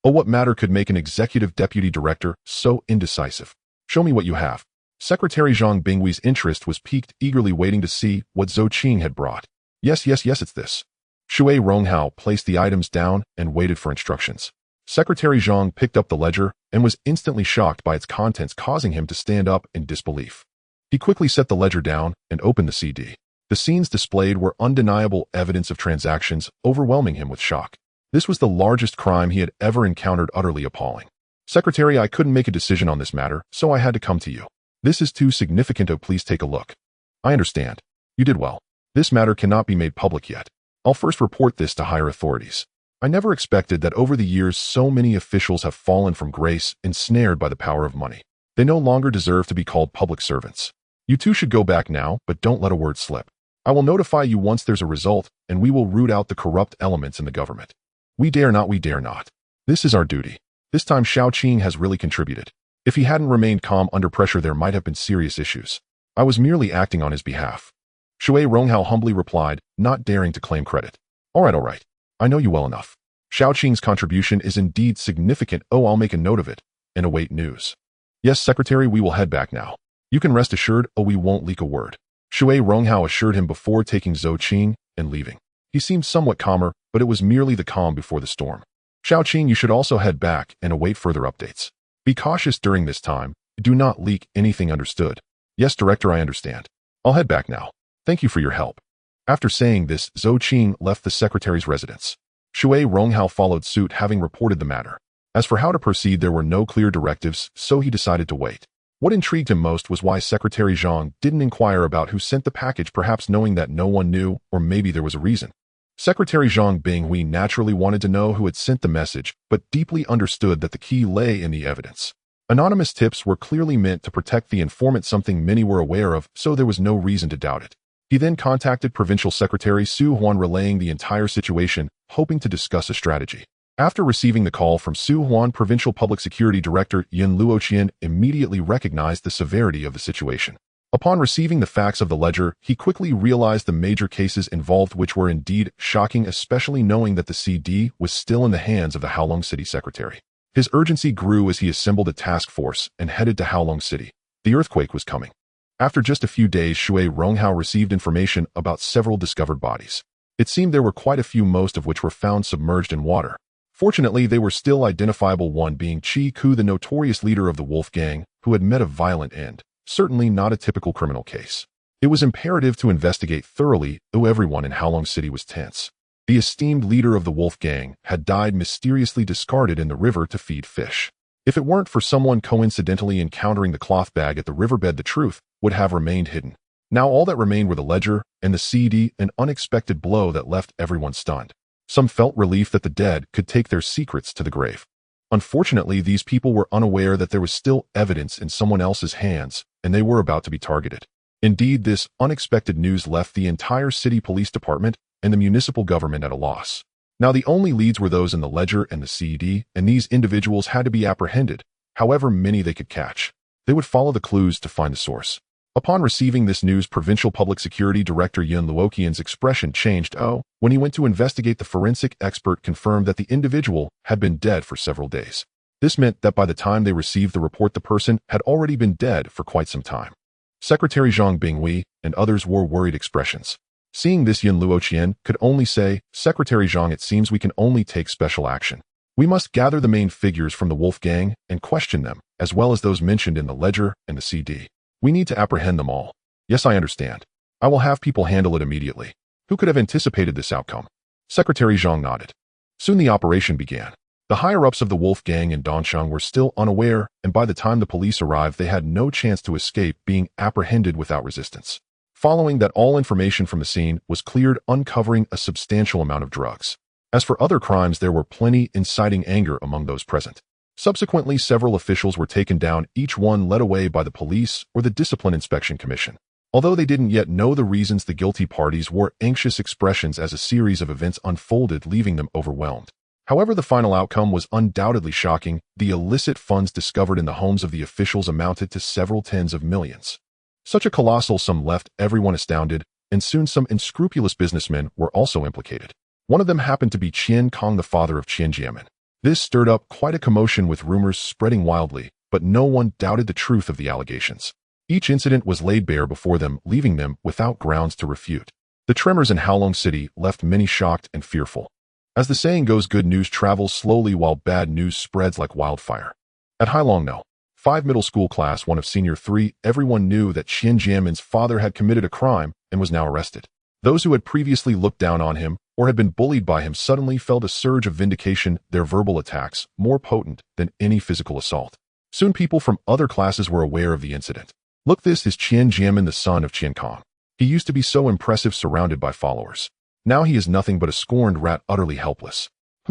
"Oh, what matter could make an executive deputy director so indecisive? Show me what you have." Secretary Zhang Binghui's interest was piqued, eagerly waiting to see what Zhou Qing had brought. Yes, it's this." Shui Ronghao placed the items down and waited for instructions. Secretary Zhang picked up the ledger and was instantly shocked by its contents, causing him to stand up in disbelief. He quickly set the ledger down and opened the CD. The scenes displayed were undeniable evidence of transactions, overwhelming him with shock. This was the largest crime he had ever encountered, utterly appalling. "Secretary, I couldn't make a decision on this matter, so I had to come to you. This is too significant. Oh, please take a look." "I understand. You did well. This matter cannot be made public yet. I'll first report this to higher authorities. I never expected that over the years so many officials have fallen from grace, ensnared by the power of money. They no longer deserve to be called public servants. You two should go back now, but don't let a word slip. I will notify you once there's a result, and we will root out the corrupt elements in the government. We dare not. This is our duty. This time Xiaoqing has really contributed. If he hadn't remained calm under pressure, there might have been serious issues. I was merely acting on his behalf. Shui Ronghao humbly replied, not daring to claim credit. All right. I know you well enough. Xiaoqing's contribution is indeed significant. Oh, I'll make a note of it and await news. Yes, Secretary, we will head back now. You can rest assured, we won't leak a word. Shui Ronghao assured him before taking Zhou Qing and leaving. He seemed somewhat calmer, but it was merely the calm before the storm. Xiaoqing, you should also head back and await further updates. Be cautious during this time. Do not leak anything, understood? Yes, Director, I understand. I'll head back now. Thank you for your help. After saying this, Zhou Qing left the secretary's residence. Shui Ronghao followed suit, having reported the matter. As for how to proceed, there were no clear directives, so he decided to wait. What intrigued him most was why Secretary Zhang didn't inquire about who sent the package, perhaps knowing that no one knew, or maybe there was a reason. Secretary Zhang Binghui naturally wanted to know who had sent the message, but deeply understood that the key lay in the evidence. Anonymous tips were clearly meant to protect the informant, something many were aware of, so there was no reason to doubt it. He then contacted Provincial Secretary Su Huan, relaying the entire situation, hoping to discuss a strategy. After receiving the call from Su Huan, Provincial Public Security Director Yan Luoqian immediately recognized the severity of the situation. Upon receiving the facts of the ledger, he quickly realized the major cases involved, which were indeed shocking, especially knowing that the CD was still in the hands of the Haolong City Secretary. His urgency grew as he assembled a task force and headed to Haolong City. The earthquake was coming. After just a few days, Shui Ronghao received information about several discovered bodies. It seemed there were quite a few, most of which were found submerged in water. Fortunately, they were still identifiable, one being Qi Ku, the notorious leader of the Wolf Gang, who had met a violent end. Certainly not a typical criminal case. It was imperative to investigate thoroughly, though everyone in Haolong City was tense. The esteemed leader of the Wolf Gang had died mysteriously, discarded in the river to feed fish. If it weren't for someone coincidentally encountering the cloth bag at the riverbed, the truth would have remained hidden. Now all that remained were the ledger and the CD, an unexpected blow that left everyone stunned. Some felt relief that the dead could take their secrets to the grave. Unfortunately, these people were unaware that there was still evidence in someone else's hands, and they were about to be targeted. Indeed, this unexpected news left the entire city police department and the municipal government at a loss. Now the only leads were those in the ledger and the CD, and these individuals had to be apprehended, however many they could catch. They would follow the clues to find the source. Upon receiving this news, Provincial Public Security Director Yan Luoqian's expression changed. When he went to investigate, the forensic expert confirmed that the individual had been dead for several days. This meant that by the time they received the report, the person had already been dead for quite some time. Secretary Zhang Binghui and others wore worried expressions. Seeing this, Yan Luoqian could only say, Secretary Zhang, it seems we can only take special action. We must gather the main figures from the Wolf Gang and question them, as well as those mentioned in the ledger and the CD. We need to apprehend them all. Yes, I understand. I will have people handle it immediately. Who could have anticipated this outcome? Secretary Zhang nodded. Soon the operation began. The higher-ups of the Wolf Gang in Dongsheng were still unaware, and by the time the police arrived, they had no chance to escape being apprehended without resistance. Following that, all information from the scene was cleared, uncovering a substantial amount of drugs. As for other crimes, there were plenty inciting anger among those present. Subsequently, several officials were taken down, each one led away by the police or the Discipline Inspection Commission. Although they didn't yet know the reasons, the guilty parties wore anxious expressions as a series of events unfolded, leaving them overwhelmed. However, the final outcome was undoubtedly shocking. The illicit funds discovered in the homes of the officials amounted to several tens of millions. Such a colossal sum left everyone astounded, and soon some unscrupulous businessmen were also implicated. One of them happened to be Qian Kong, the father of Xiantian. This stirred up quite a commotion, with rumors spreading wildly, but no one doubted the truth of the allegations. Each incident was laid bare before them, leaving them without grounds to refute. The tremors in Haolong City left many shocked and fearful. As the saying goes, good news travels slowly while bad news spreads like wildfire. At Haolong No. 5 middle school class 1 of senior 3, everyone knew that Qian Jianmin's father had committed a crime and was now arrested. Those who had previously looked down on him or had been bullied by him suddenly felt a surge of vindication, their verbal attacks more potent than any physical assault. Soon people from other classes were aware of the incident. Look, this is Qian Jianmin, the son of Qian Kong. He used to be so impressive, surrounded by followers. Now he is nothing but a scorned rat, utterly helpless.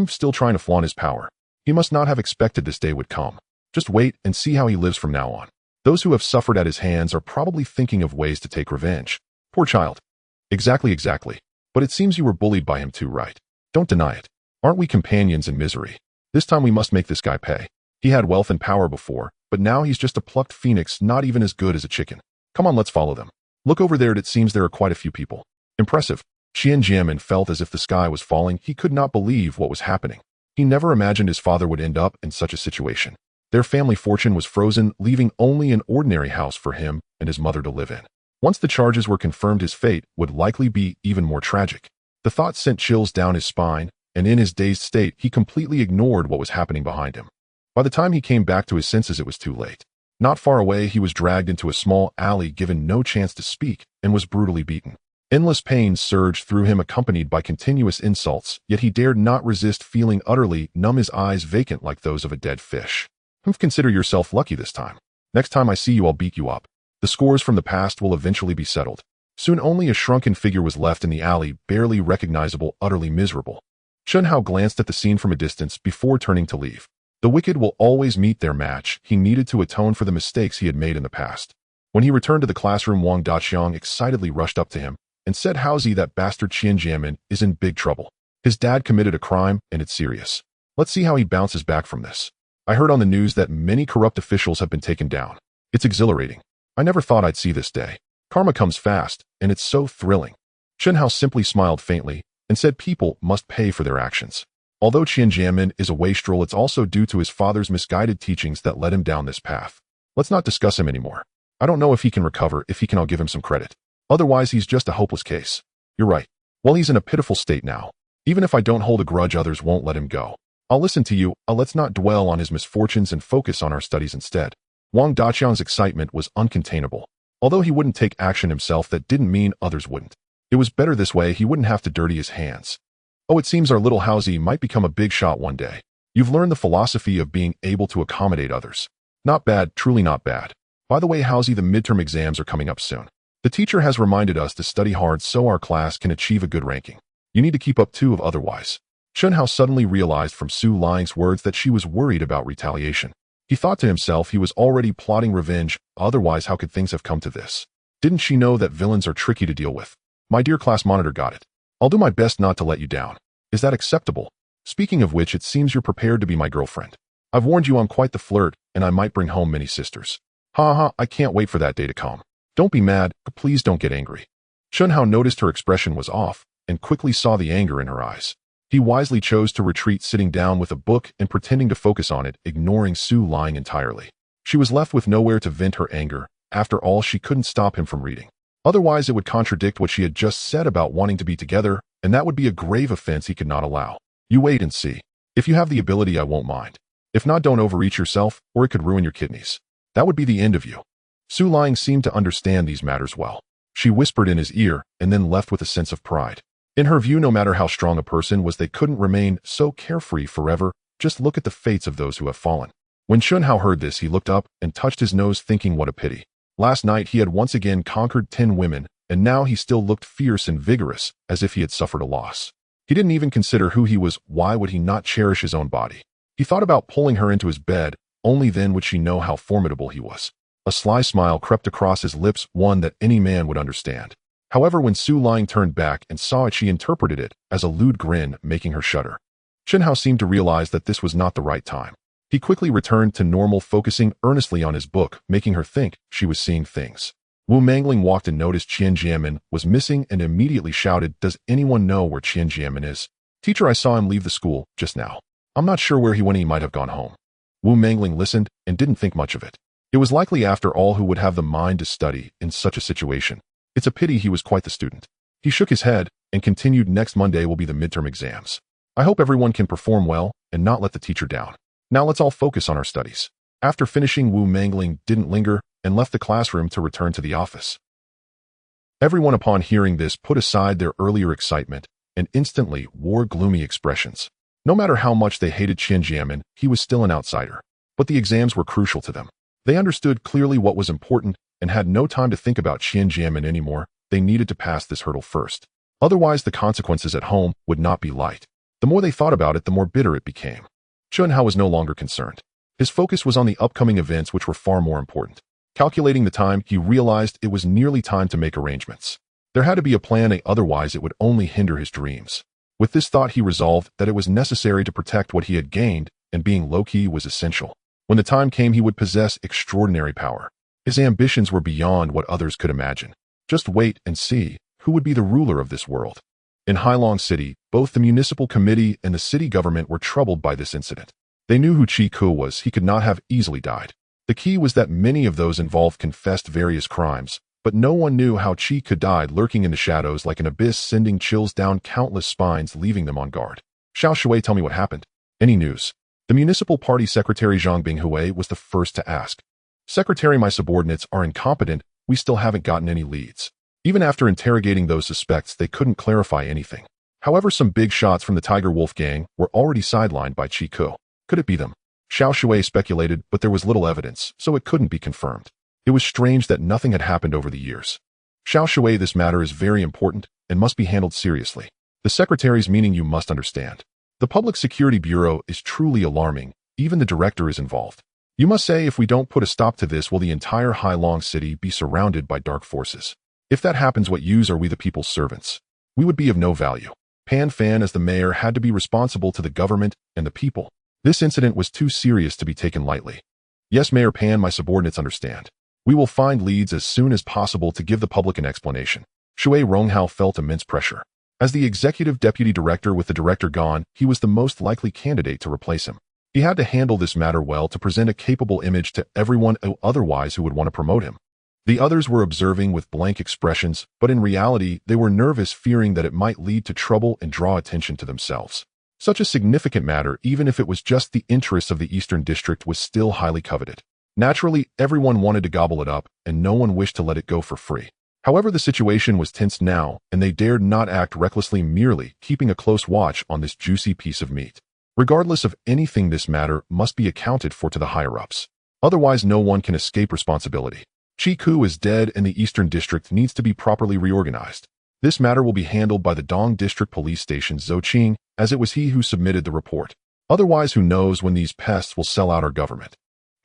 Still trying to flaunt his power. He must not have expected this day would come. Just wait and see how he lives from now on. Those who have suffered at his hands are probably thinking of ways to take revenge. Poor child. Exactly. But it seems you were bullied by him too, right? Don't deny it. Aren't we companions in misery? This time we must make this guy pay. He had wealth and power before, but now he's just a plucked phoenix, not even as good as a chicken. Come on, let's follow them. Look over there, it seems there are quite a few people. Impressive. Xiantian felt as if the sky was falling. He could not believe what was happening. He never imagined his father would end up in such a situation. Their family fortune was frozen, leaving only an ordinary house for him and his mother to live in. Once the charges were confirmed, his fate would likely be even more tragic. The thought sent chills down his spine, and in his dazed state, he completely ignored what was happening behind him. By the time he came back to his senses, it was too late. Not far away, he was dragged into a small alley, given no chance to speak, and was brutally beaten. Endless pain surged through him, accompanied by continuous insults, yet he dared not resist, feeling utterly numb, his eyes vacant like those of a dead fish. Consider yourself lucky this time. Next time I see you, I'll beat you up. The scores from the past will eventually be settled. Soon only a shrunken figure was left in the alley, barely recognizable, utterly miserable. Xianhao glanced at the scene from a distance before turning to leave. The wicked will always meet their match. He needed to atone for the mistakes he had made in the past. When he returned to the classroom, Wang Daqiang excitedly rushed up to him and said, "Howzy, that bastard Xianjian is in big trouble. His dad committed a crime, and it's serious. Let's see how he bounces back from this. I heard on the news that many corrupt officials have been taken down. It's exhilarating. I never thought I'd see this day. Karma comes fast, and it's so thrilling." Xianhao simply smiled faintly and said people must pay for their actions. Although Xianjian is a wastrel, it's also due to his father's misguided teachings that led him down this path. Let's not discuss him anymore. I don't know if he can recover. If he can, I'll give him some credit. Otherwise, he's just a hopeless case. You're right. Well, he's in a pitiful state now. Even if I don't hold a grudge, others won't let him go. I'll listen to you. Let's not dwell on his misfortunes and focus on our studies instead. Wang Daqiang's excitement was uncontainable. Although he wouldn't take action himself, that didn't mean others wouldn't. It was better this way. He wouldn't have to dirty his hands. Oh, it seems our little Howzy might become a big shot one day. You've learned the philosophy of being able to accommodate others. Not bad, truly not bad. By the way, Howzy, the midterm exams are coming up soon. The teacher has reminded us to study hard so our class can achieve a good ranking. You need to keep up too, otherwise. Xianhao suddenly realized from Su Ling's words that she was worried about retaliation. He thought to himself he was already plotting revenge, otherwise how could things have come to this? Didn't she know that villains are tricky to deal with? My dear class monitor, got it. I'll do my best not to let you down. Is that acceptable? Speaking of which, it seems you're prepared to be my girlfriend. I've warned you I'm quite the flirt, and I might bring home many sisters. Ha ha, I can't wait for that day to come. Don't be mad, please don't get angry. Xianhao noticed her expression was off, and quickly saw the anger in her eyes. He wisely chose to retreat, sitting down with a book and pretending to focus on it, ignoring Su Ling entirely. She was left with nowhere to vent her anger. After all, she couldn't stop him from reading. Otherwise, it would contradict what she had just said about wanting to be together, and that would be a grave offense he could not allow. You wait and see. If you have the ability, I won't mind. If not, don't overreach yourself, or it could ruin your kidneys. That would be the end of you. Su Ling seemed to understand these matters well. She whispered in his ear, and then left with a sense of pride. In her view, no matter how strong a person was, they couldn't remain so carefree forever. Just look at the fates of those who have fallen. When Xianhao heard this, he looked up and touched his nose, thinking what a pity. Last night he had once again conquered 10 women, and now he still looked fierce and vigorous, as if he had suffered a loss. He didn't even consider who he was. Why would he not cherish his own body? He thought about pulling her into his bed. Only then would she know how formidable he was. A sly smile crept across his lips, one that any man would understand. However, when Su Ling turned back and saw it, she interpreted it as a lewd grin, making her shudder. Xianhao seemed to realize that this was not the right time. He quickly returned to normal, focusing earnestly on his book, making her think she was seeing things. Wu Mangling walked and noticed Xianjian was missing and immediately shouted, "Does anyone know where Xianjian is? Teacher, I saw him leave the school just now. I'm not sure where he went. He might have gone home." Wu Mangling listened and didn't think much of it. It was likely, after all, who would have the mind to study in such a situation. It's a pity he was quite the student. He shook his head and continued, "Next Monday will be the midterm exams. I hope everyone can perform well and not let the teacher down. Now let's all focus on our studies." After finishing, Wu Mangling didn't linger and left the classroom to return to the office. Everyone, upon hearing this, put aside their earlier excitement and instantly wore gloomy expressions. No matter how much they hated Xianjian, he was still an outsider. But the exams were crucial to them. They understood clearly what was important and had no time to think about Xianjian anymore. They needed to pass this hurdle first. Otherwise, the consequences at home would not be light. The more they thought about it, the more bitter it became. Xianhao was no longer concerned. His focus was on the upcoming events, which were far more important. Calculating the time, he realized it was nearly time to make arrangements. There had to be a plan A, otherwise it would only hinder his dreams. With this thought, he resolved that it was necessary to protect what he had gained, and being low-key was essential. When the time came, he would possess extraordinary power. His ambitions were beyond what others could imagine. Just wait and see who would be the ruler of this world. In Hailong City, both the municipal committee and the city government were troubled by this incident. They knew who Chi Ku was. He could not have easily died. The key was that many of those involved confessed various crimes, but no one knew how Chi Ku died, lurking in the shadows like an abyss, sending chills down countless spines, leaving them on guard. Xiao Shui, tell me what happened. Any news? The municipal party secretary Zhang Binghui was the first to ask. Secretary, my subordinates are incompetent. We still haven't gotten any leads. Even after interrogating those suspects, they couldn't clarify anything. However, some big shots from the Tiger Wolf gang were already sidelined by Chi Ku. Could it be them? Xiao Shui speculated, but there was little evidence, so it couldn't be confirmed. It was strange that nothing had happened over the years. Xiao Shui, this matter is very important and must be handled seriously. The secretary's meaning you must understand. The Public Security Bureau is truly alarming. Even the director is involved. You must say, if we don't put a stop to this, will the entire Hailong City be surrounded by dark forces? If that happens, what use are we, the people's servants? We would be of no value. Pan Fan, as the mayor, had to be responsible to the government and the people. This incident was too serious to be taken lightly. Yes, Mayor Pan, my subordinates understand. We will find leads as soon as possible to give the public an explanation. Shui Ronghao felt immense pressure. As the executive deputy director, with the director gone, he was the most likely candidate to replace him. He had to handle this matter well to present a capable image to everyone otherwise who would want to promote him. The others were observing with blank expressions, but in reality, they were nervous, fearing that it might lead to trouble and draw attention to themselves. Such a significant matter, even if it was just the interests of the Eastern District, was still highly coveted. Naturally, everyone wanted to gobble it up, and no one wished to let it go for free. However, the situation was tense now, and they dared not act recklessly, merely keeping a close watch on this juicy piece of meat. Regardless of anything, this matter must be accounted for to the higher-ups. Otherwise, no one can escape responsibility. Chi Ku is dead, and the Eastern District needs to be properly reorganized. This matter will be handled by the Dong District Police Station Zhou Qing, as it was he who submitted the report. Otherwise, who knows when these pests will sell out our government.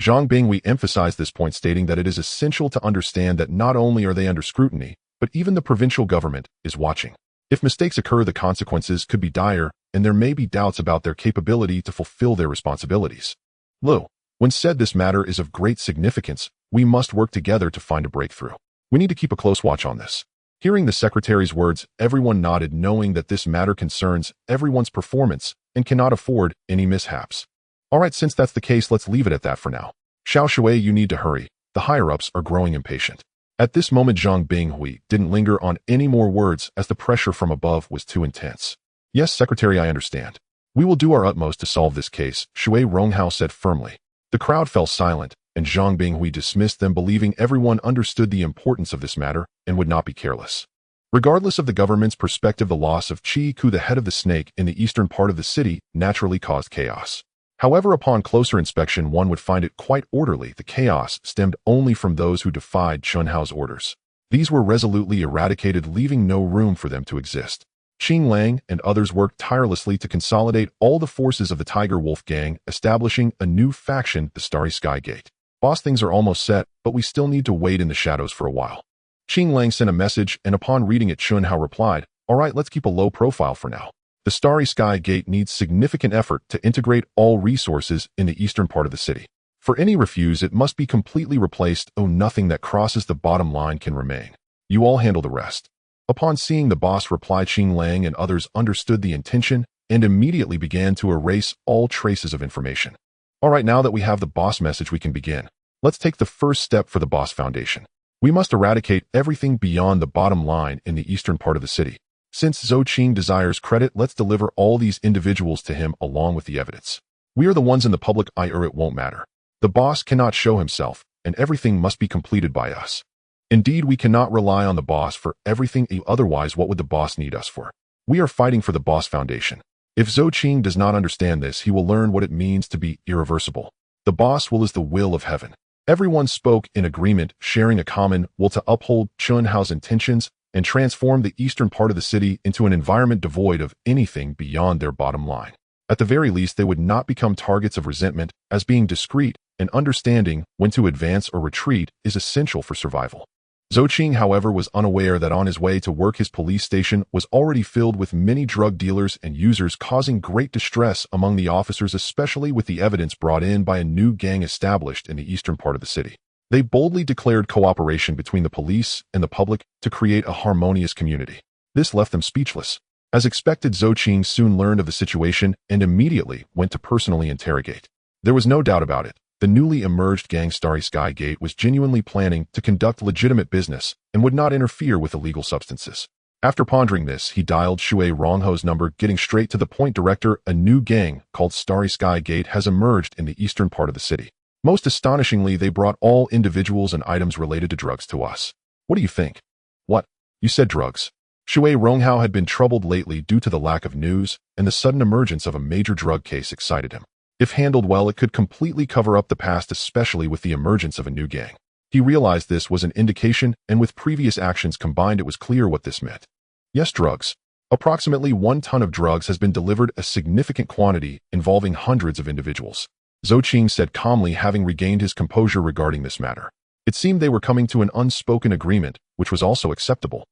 Zhang Binghui emphasized this point, stating that it is essential to understand that not only are they under scrutiny, but even the provincial government is watching. If mistakes occur, the consequences could be dire, and there may be doubts about their capability to fulfill their responsibilities. Lu, when said this matter is of great significance, we must work together to find a breakthrough. We need to keep a close watch on this. Hearing the secretary's words, everyone nodded, knowing that this matter concerns everyone's performance and cannot afford any mishaps. All right, since that's the case, let's leave it at that for now. Xiao Shui, you need to hurry. The higher-ups are growing impatient. At this moment, Zhang Binghui didn't linger on any more words, as the pressure from above was too intense. Yes, Secretary, I understand. We will do our utmost to solve this case, Shui Ronghao said firmly. The crowd fell silent, and Zhang Binghui dismissed them, believing everyone understood the importance of this matter and would not be careless. Regardless of the government's perspective, the loss of Chi Ku, the head of the snake in the eastern part of the city, naturally caused chaos. However, upon closer inspection, one would find it quite orderly. The chaos stemmed only from those who defied Chunhao's orders. These were resolutely eradicated, leaving no room for them to exist. Qing Lang and others worked tirelessly to consolidate all the forces of the Tiger Wolf gang, establishing a new faction, the Starry Sky Gate. Boss, things are almost set, but we still need to wait in the shadows for a while. Qing Lang sent a message, and upon reading it, Chunhao replied, all right, let's keep a low profile for now. The Starry Sky Gate needs significant effort to integrate all resources in the eastern part of the city. For any refuse, it must be completely replaced. Oh, nothing that crosses the bottom line can remain. You all handle the rest. Upon seeing the boss reply, Qing Lang and others understood the intention and immediately began to erase all traces of information. All right, now that we have the boss message, we can begin. Let's take the first step for the boss foundation. We must eradicate everything beyond the bottom line in the eastern part of the city. Since Zhou Qing desires credit, let's deliver all these individuals to him along with the evidence. We are the ones in the public eye, or it won't matter. The boss cannot show himself, and everything must be completed by us. Indeed, we cannot rely on the boss for everything, otherwise what would the boss need us for? We are fighting for the boss foundation. If Zhou Qing does not understand this, he will learn what it means to be irreversible. The boss will is the will of heaven. Everyone spoke in agreement, sharing a common will to uphold Chunhao's intentions and transform the eastern part of the city into an environment devoid of anything beyond their bottom line. At the very least, they would not become targets of resentment, as being discreet and understanding when to advance or retreat is essential for survival. Zhou Qing, however, was unaware that on his way to work his police station was already filled with many drug dealers and users, causing great distress among the officers, especially with the evidence brought in by a new gang established in the eastern part of the city. They boldly declared cooperation between the police and the public to create a harmonious community. This left them speechless. As expected, Zhou Qing soon learned of the situation and immediately went to personally interrogate. There was no doubt about it. The newly emerged gang Starry Sky Gate was genuinely planning to conduct legitimate business and would not interfere with illegal substances. After pondering this, he dialed Shui Rongho's number, getting straight to the point. Director, a new gang called Starry Sky Gate has emerged in the eastern part of the city. Most astonishingly, they brought all individuals and items related to drugs to us. What do you think? What? You said drugs. Shui Ronghao had been troubled lately due to the lack of news, and the sudden emergence of a major drug case excited him. If handled well, it could completely cover up the past, especially with the emergence of a new gang. He realized this was an indication, and with previous actions combined, it was clear what this meant. Yes, drugs. Approximately 1 ton of drugs has been delivered, a significant quantity involving hundreds of individuals. Zhou Qing said calmly, having regained his composure regarding this matter. It seemed they were coming to an unspoken agreement, which was also acceptable.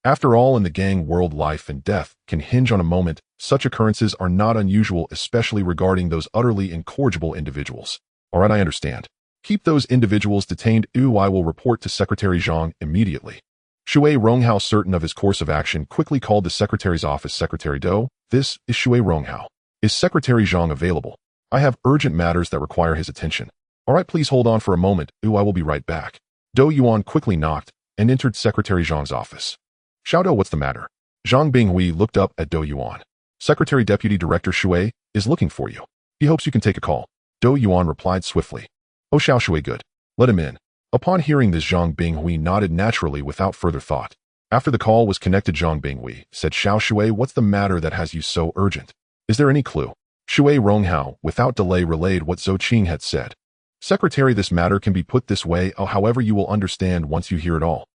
After all, in the gang world, life and death can hinge on a moment. Such occurrences are not unusual, especially regarding those utterly incorrigible individuals. All right, I understand. Keep those individuals detained. I will report to Secretary Zhang immediately. Shui Ronghao, certain of his course of action, quickly called the secretary's office. Secretary Do, this is Shui Ronghao. Is Secretary Zhang available? I have urgent matters that require his attention. All right, please hold on for a moment. I will be right back. Do Yuan quickly knocked and entered Secretary Zhang's office. Xiao, what's the matter? Zhang Binghui looked up at Do Yuan. Secretary Deputy Director Shui is looking for you. He hopes you can take a call. Do Yuan replied swiftly. Oh, Xiao Shui, good. Let him in. Upon hearing this, Zhang Binghui nodded naturally without further thought. After the call was connected, Zhang Binghui said, Xiao Shui, what's the matter that has you so urgent? Is there any clue? Shui Ronghao, without delay, relayed what Zhou Qing had said. Secretary, this matter can be put this way, however you will understand once you hear it all.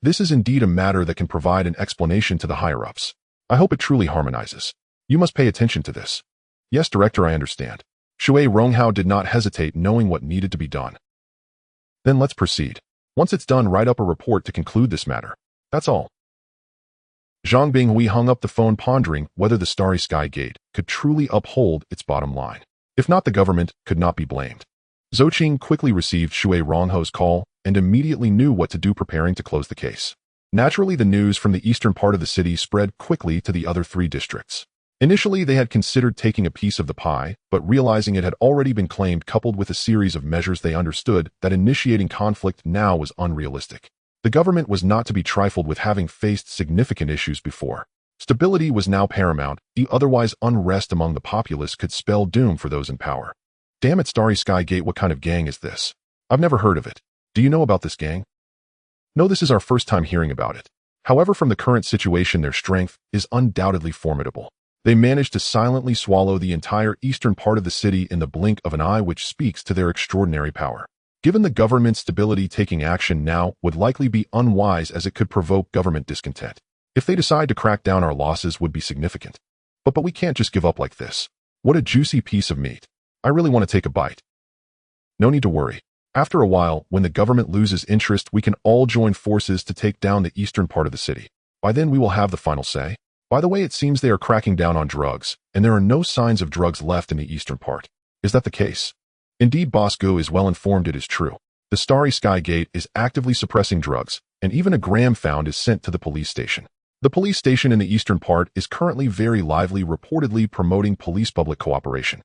This is indeed a matter that can provide an explanation to the higher-ups. I hope it truly harmonizes. You must pay attention to this. Yes, Director, I understand. Shui Ronghao did not hesitate, knowing what needed to be done. Then let's proceed. Once it's done, write up a report to conclude this matter. That's all. Zhang Binghui hung up the phone, pondering whether the Starry Sky Gate could truly uphold its bottom line. If not, the government could not be blamed. Zhou Qing quickly received Shui Rongho's call and immediately knew what to do, preparing to close the case. Naturally, the news from the eastern part of the city spread quickly to the other 3 districts. Initially, they had considered taking a piece of the pie, but realizing it had already been claimed, coupled with a series of measures, they understood that initiating conflict now was unrealistic. The government was not to be trifled with, having faced significant issues before. Stability was now paramount, otherwise unrest among the populace could spell doom for those in power. Damn it, Starry Sky Gate, what kind of gang is this? I've never heard of it. Do you know about this gang? No, this is our first time hearing about it. However, from the current situation, their strength is undoubtedly formidable. They managed to silently swallow the entire eastern part of the city in the blink of an eye, which speaks to their extraordinary power. Given the government's stability, taking action now would likely be unwise, as it could provoke government discontent. If they decide to crack down, our losses would be significant. But we can't just give up like this. What a juicy piece of meat. I really want to take a bite. No need to worry. After a while, when the government loses interest, we can all join forces to take down the eastern part of the city. By then, we will have the final say. By the way, it seems they are cracking down on drugs, and there are no signs of drugs left in the eastern part. Is that the case? Indeed, Boss Gu is well informed. It is true. The Starry Sky Gate is actively suppressing drugs, and even a gram found is sent to the police station. The police station in the eastern part is currently very lively, reportedly promoting police-public cooperation.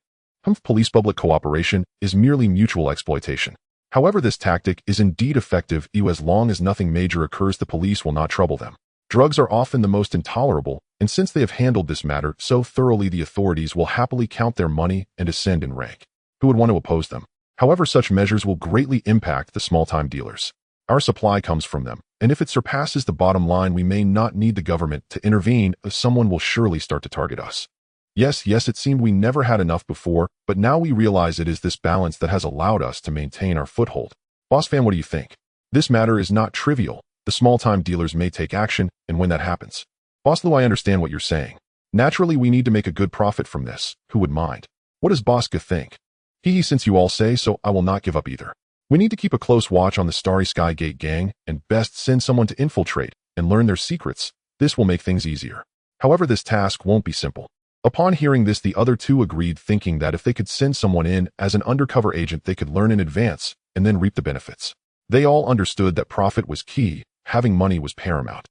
Police-public cooperation is merely mutual exploitation. However, this tactic is indeed effective. As long as nothing major occurs, the police will not trouble them. Drugs are often the most intolerable, and since they have handled this matter so thoroughly, the authorities will happily count their money and ascend in rank. Who would want to oppose them? However, such measures will greatly impact the small-time dealers. Our supply comes from them, and if it surpasses the bottom line, we may not need the government to intervene, as someone will surely start to target us. Yes, it seemed we never had enough before, but now we realize it is this balance that has allowed us to maintain our foothold. Boss Fan, what do you think? This matter is not trivial. The small-time dealers may take action, and when that happens. Boss Lu, I understand what you're saying. Naturally, we need to make a good profit from this. Who would mind? What does Boss Ge think? Since you all say so, I will not give up either. We need to keep a close watch on the Starry Sky Gate gang and best send someone to infiltrate and learn their secrets. This will make things easier. However, this task won't be simple. Upon hearing this, the other two agreed, thinking that if they could send someone in as an undercover agent, they could learn in advance and then reap the benefits. They all understood that profit was key, having money was paramount.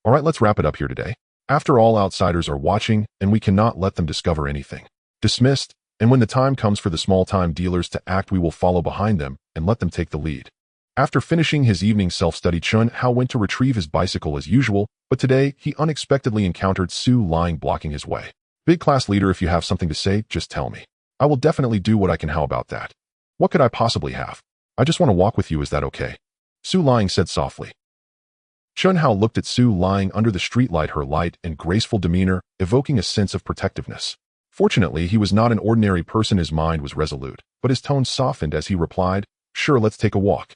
All right, let's wrap it up here today. After all, outsiders are watching, and we cannot let them discover anything. Dismissed, and when the time comes for the small-time dealers to act, we will follow behind them and let them take the lead. After finishing his evening self-study, Chun Hao went to retrieve his bicycle as usual, but today he unexpectedly encountered Su lying blocking his way. Big class leader, if you have something to say, just tell me. I will definitely do what I can. How about that? What could I possibly have? I just want to walk with you, is that okay? Su Lying said softly. Chun Hao looked at Su Lying under the streetlight, her light and graceful demeanor evoking a sense of protectiveness. Fortunately, he was not an ordinary person. His mind was resolute, but his tone softened as he replied, "Sure, let's take a walk."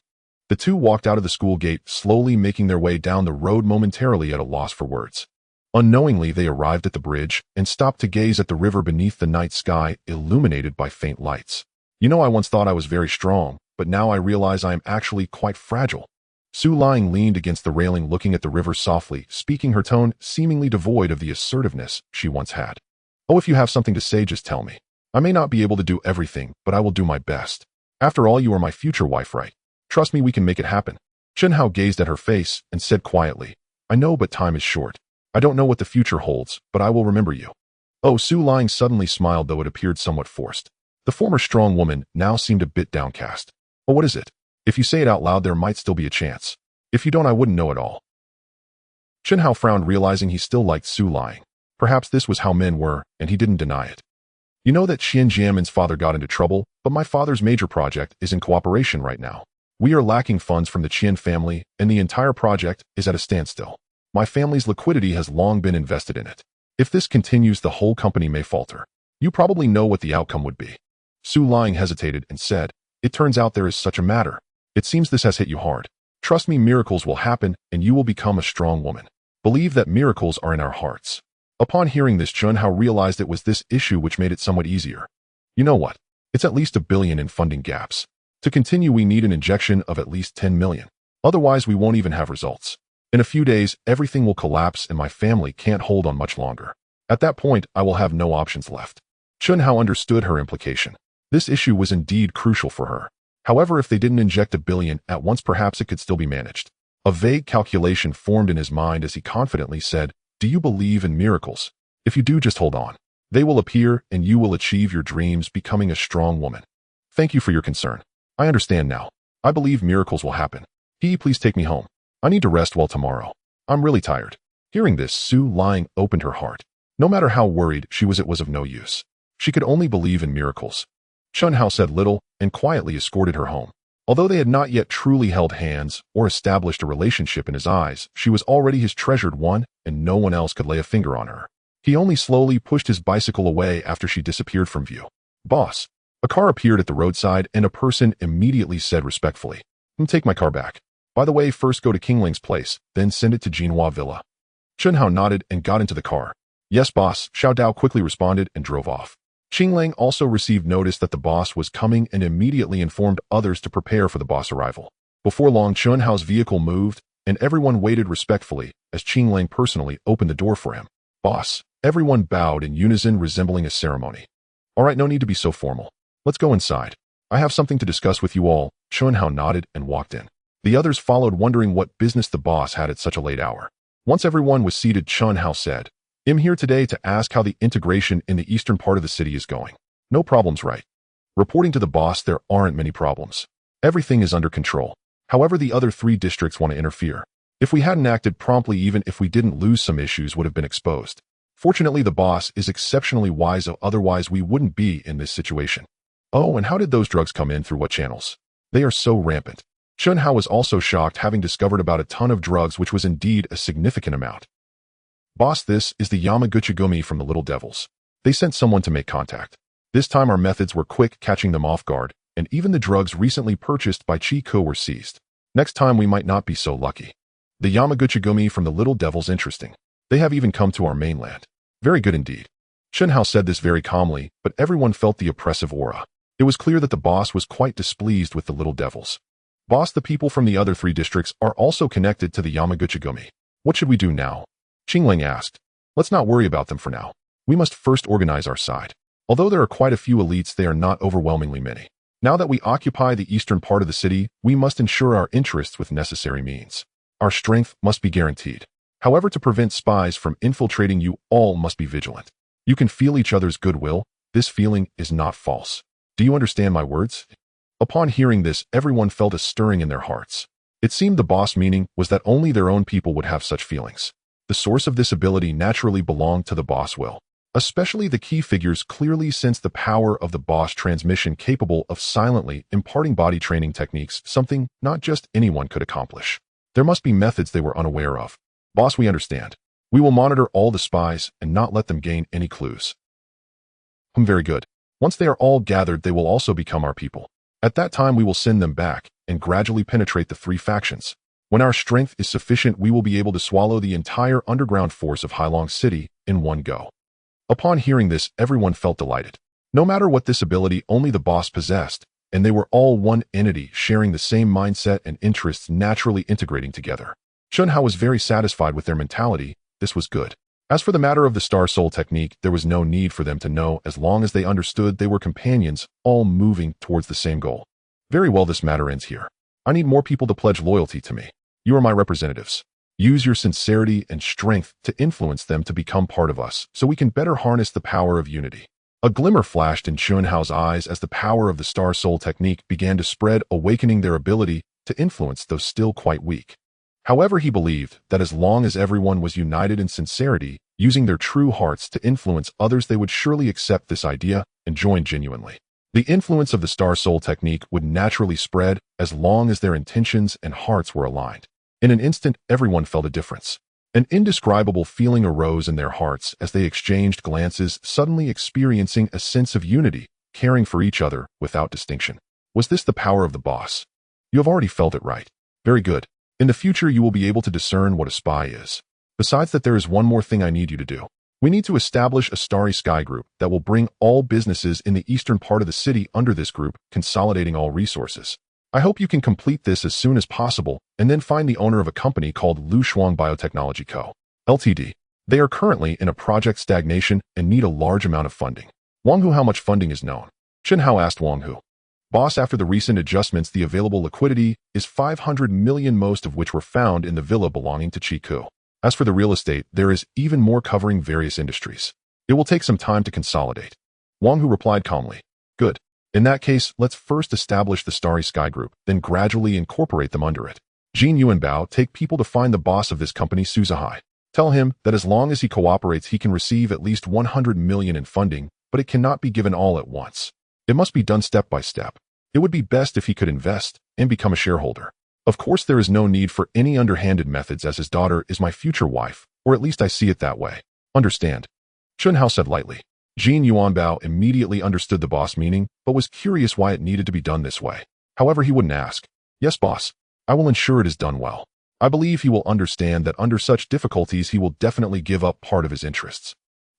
The two walked out of the school gate, slowly making their way down the road, momentarily at a loss for words. Unknowingly, they arrived at the bridge and stopped to gaze at the river beneath the night sky, illuminated by faint lights. You know, I once thought I was very strong, but now I realize I am actually quite fragile. Su Lying leaned against the railing, looking at the river softly, speaking, her tone seemingly devoid of the assertiveness she once had. "Oh, if you have something to say, just tell me. I may not be able to do everything, but I will do my best. After all, you are my future wife, right? Trust me, we can make it happen." Chun Hao gazed at her face and said quietly, "I know, but time is short. I don't know what the future holds, but I will remember you." Oh, Su Lying suddenly smiled, though it appeared somewhat forced. The former strong woman now seemed a bit downcast. "Oh, what is it? If you say it out loud, there might still be a chance. If you don't, I wouldn't know at all." Chun Hao frowned, realizing he still liked Su Lying. Perhaps this was how men were, and he didn't deny it. "You know that Xiantian's father got into trouble, but my father's major project is in cooperation right now. We are lacking funds from the Qian family, and the entire project is at a standstill. My family's liquidity has long been invested in it. If this continues, the whole company may falter. You probably know what the outcome would be." Su Lying hesitated and said, "It turns out there is such a matter. It seems this has hit you hard. Trust me, miracles will happen, and you will become a strong woman. Believe that miracles are in our hearts." Upon hearing this, Chun Hao realized it was this issue which made it somewhat easier. "You know what? It's at least $1 billion in funding gaps. To continue, we need an injection of at least 10 million. Otherwise, we won't even have results. In a few days, everything will collapse and my family can't hold on much longer. At that point, I will have no options left." Chun Hao understood her implication. This issue was indeed crucial for her. However, if they didn't inject $1 billion at once, perhaps it could still be managed. A vague calculation formed in his mind as he confidently said, "Do you believe in miracles? If you do, just hold on. They will appear and you will achieve your dreams, becoming a strong woman. Thank you for your concern. I understand now. I believe miracles will happen. Please take me home. I need to rest well tomorrow. I'm really tired." Hearing this, Su Lying opened her heart. No matter how worried she was, it was of no use. She could only believe in miracles. Chun Hao said little and quietly escorted her home. Although they had not yet truly held hands or established a relationship, in his eyes, she was already his treasured one, and no one else could lay a finger on her. He only slowly pushed his bicycle away after she disappeared from view. "Boss." A car appeared at the roadside, and a person immediately said respectfully, "Take my car back. By the way, first go to King Ling's place, then send it to Jinhua Villa." Chun Hao nodded and got into the car. "Yes, boss," Xiao Dao quickly responded and drove off. Qingling also received notice that the boss was coming and immediately informed others to prepare for the boss arrival. Before long, Chun Hao's vehicle moved, and everyone waited respectfully as Qingling personally opened the door for him. "Boss." Everyone bowed in unison, resembling a ceremony. "All right, no need to be so formal. Let's go inside. I have something to discuss with you all." Chun Hao nodded and walked in. The others followed, wondering what business the boss had at such a late hour. Once everyone was seated, Chun Hao said, "I'm here today to ask how the integration in the eastern part of the city is going. No problems, right?" Reporting to the boss, there aren't many problems. Everything is under control. However, the other 3 districts want to interfere. If we hadn't acted promptly, even if we didn't lose, some issues would have been exposed. Fortunately, the boss is exceptionally wise, otherwise we wouldn't be in this situation. "Oh, and how did those drugs come in? Through what channels? They are so rampant." Chun Hao was also shocked, having discovered about a ton of drugs, which was indeed a significant amount. "Boss, this is the Yamaguchi-gumi from the Little Devils. They sent someone to make contact. This time our methods were quick, catching them off guard, and even the drugs recently purchased by Chi-ko were seized. Next time we might not be so lucky. The Yamaguchi-gumi from the Little Devils, interesting. They have even come to our mainland. Very good indeed." Chun Hao said this very calmly, but everyone felt the oppressive aura. It was clear that the boss was quite displeased with the Little Devils. Boss, the people from the other 3 districts are also connected to the Yamaguchi-gumi. What should we do now? Qingling asked. Let's not worry about them for now. We must first organize our side. Although there are quite a few elites, they are not overwhelmingly many. Now that we occupy the eastern part of the city, we must ensure our interests with necessary means. Our strength must be guaranteed. However, to prevent spies from infiltrating, you all must be vigilant. You can feel each other's goodwill. This feeling is not false. Do you understand my words? Upon hearing this, everyone felt a stirring in their hearts. It seemed the boss' meaning was that only their own people would have such feelings. The source of this ability naturally belonged to the boss will. Especially the key figures clearly sensed the power of the boss transmission, capable of silently imparting body training techniques, something not just anyone could accomplish. There must be methods they were unaware of. Boss, we understand. We will monitor all the spies and not let them gain any clues. Very good. Once they are all gathered, they will also become our people. At that time, we will send them back and gradually penetrate the 3 factions. When our strength is sufficient, we will be able to swallow the entire underground force of Hailong City in one go. Upon hearing this, everyone felt delighted. No matter what this ability only the boss possessed, and they were all one entity, sharing the same mindset and interests, naturally integrating together. Chunhao was very satisfied with their mentality. This was good. As for the matter of the Star Soul technique, there was no need for them to know, as long as they understood they were companions, all moving towards the same goal. Very well, this matter ends here. I need more people to pledge loyalty to me. You are my representatives. Use your sincerity and strength to influence them to become part of us, so we can better harness the power of unity. A glimmer flashed in Chunhao's eyes as the power of the Star Soul technique began to spread, awakening their ability to influence those still quite weak. However, he believed that as long as everyone was united in sincerity, using their true hearts to influence others, they would surely accept this idea and join genuinely. The influence of the Star Soul technique would naturally spread as long as their intentions and hearts were aligned. In an instant, everyone felt a difference. An indescribable feeling arose in their hearts as they exchanged glances, suddenly experiencing a sense of unity, caring for each other without distinction. Was this the power of the boss? You have already felt it, right? Very good. In the future, you will be able to discern what a spy is. Besides that, there is one more thing I need you to do. We need to establish a Starry Sky group that will bring all businesses in the eastern part of the city under this group, consolidating all resources. I hope you can complete this as soon as possible, and then find the owner of a company called Lu Shuang Biotechnology Co. Ltd. They are currently in a project stagnation and need a large amount of funding. Wang Hu, how much funding is known? Chen Hao asked Wang Hu. Boss, after the recent adjustments, the available liquidity is 500 million, most of which were found in the villa belonging to Chi-Ku. As for the real estate, there is even more, covering various industries. It will take some time to consolidate. Wang Hu replied calmly. Good. In that case, let's first establish the Starry Sky Group, then gradually incorporate them under it. Jin Yuanbao, take people to find the boss of this company, Suzahai. Tell him that as long as he cooperates, he can receive at least 100 million in funding, but it cannot be given all at once. It must be done step by step. It would be best if he could invest and become a shareholder. Of course, there is no need for any underhanded methods, as his daughter is my future wife, or at least I see it that way. Understand? Chunhao said lightly. Jin Yuanbao immediately understood the boss' meaning, but was curious why it needed to be done this way. However, he wouldn't ask. Yes, boss. I will ensure it is done well. I believe he will understand that under such difficulties, he will definitely give up part of his interests.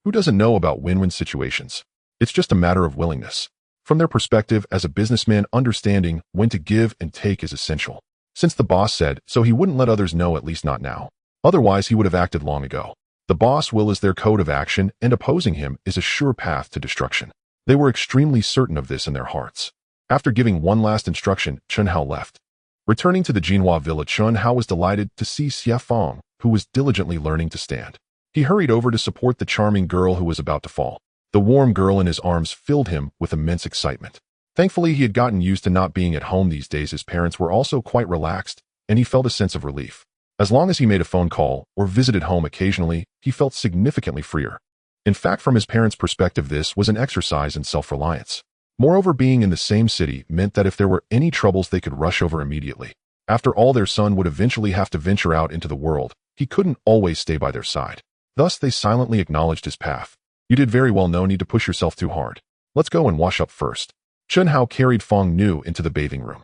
Who doesn't know about win-win situations? It's just a matter of willingness. From their perspective as a businessman, understanding when to give and take is essential. Since the boss said so, he wouldn't let others know, at least not now. Otherwise, he would have acted long ago. The boss will is their code of action, and opposing him is a sure path to destruction. They were extremely certain of this in their hearts. After giving one last instruction, Chunhao left. Returning to the Jinhua villa, Chunhao was delighted to see Xia Feng, who was diligently learning to stand. He hurried over to support the charming girl who was about to fall. The warm girl in his arms filled him with immense excitement. Thankfully, he had gotten used to not being at home these days. His parents were also quite relaxed, and he felt a sense of relief. As long as he made a phone call or visited home occasionally, he felt significantly freer. In fact, from his parents' perspective, this was an exercise in self-reliance. Moreover, being in the same city meant that if there were any troubles, they could rush over immediately. After all, their son would eventually have to venture out into the world. He couldn't always stay by their side. Thus, they silently acknowledged his path. You did very well. No need to push yourself too hard. Let's go and wash up first. Chunhao carried Feng Nu into the bathing room.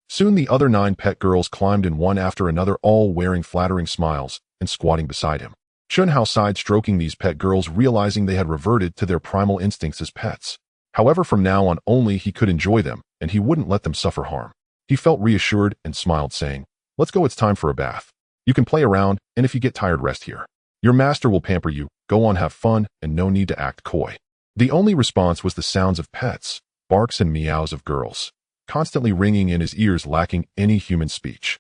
Soon the other 9 pet girls climbed in one after another, all wearing flattering smiles and squatting beside him. Chunhao sighed, stroking these pet girls, realizing they had reverted to their primal instincts as pets. However, from now on only he could enjoy them, and he wouldn't let them suffer harm. He felt reassured and smiled, saying, "Let's go, it's time for a bath. You can play around, and if you get tired, rest here. Your master will pamper you, go on, have fun, and no need to act coy." The only response was the sounds of pets, barks and meows of girls, constantly ringing in his ears, lacking any human speech.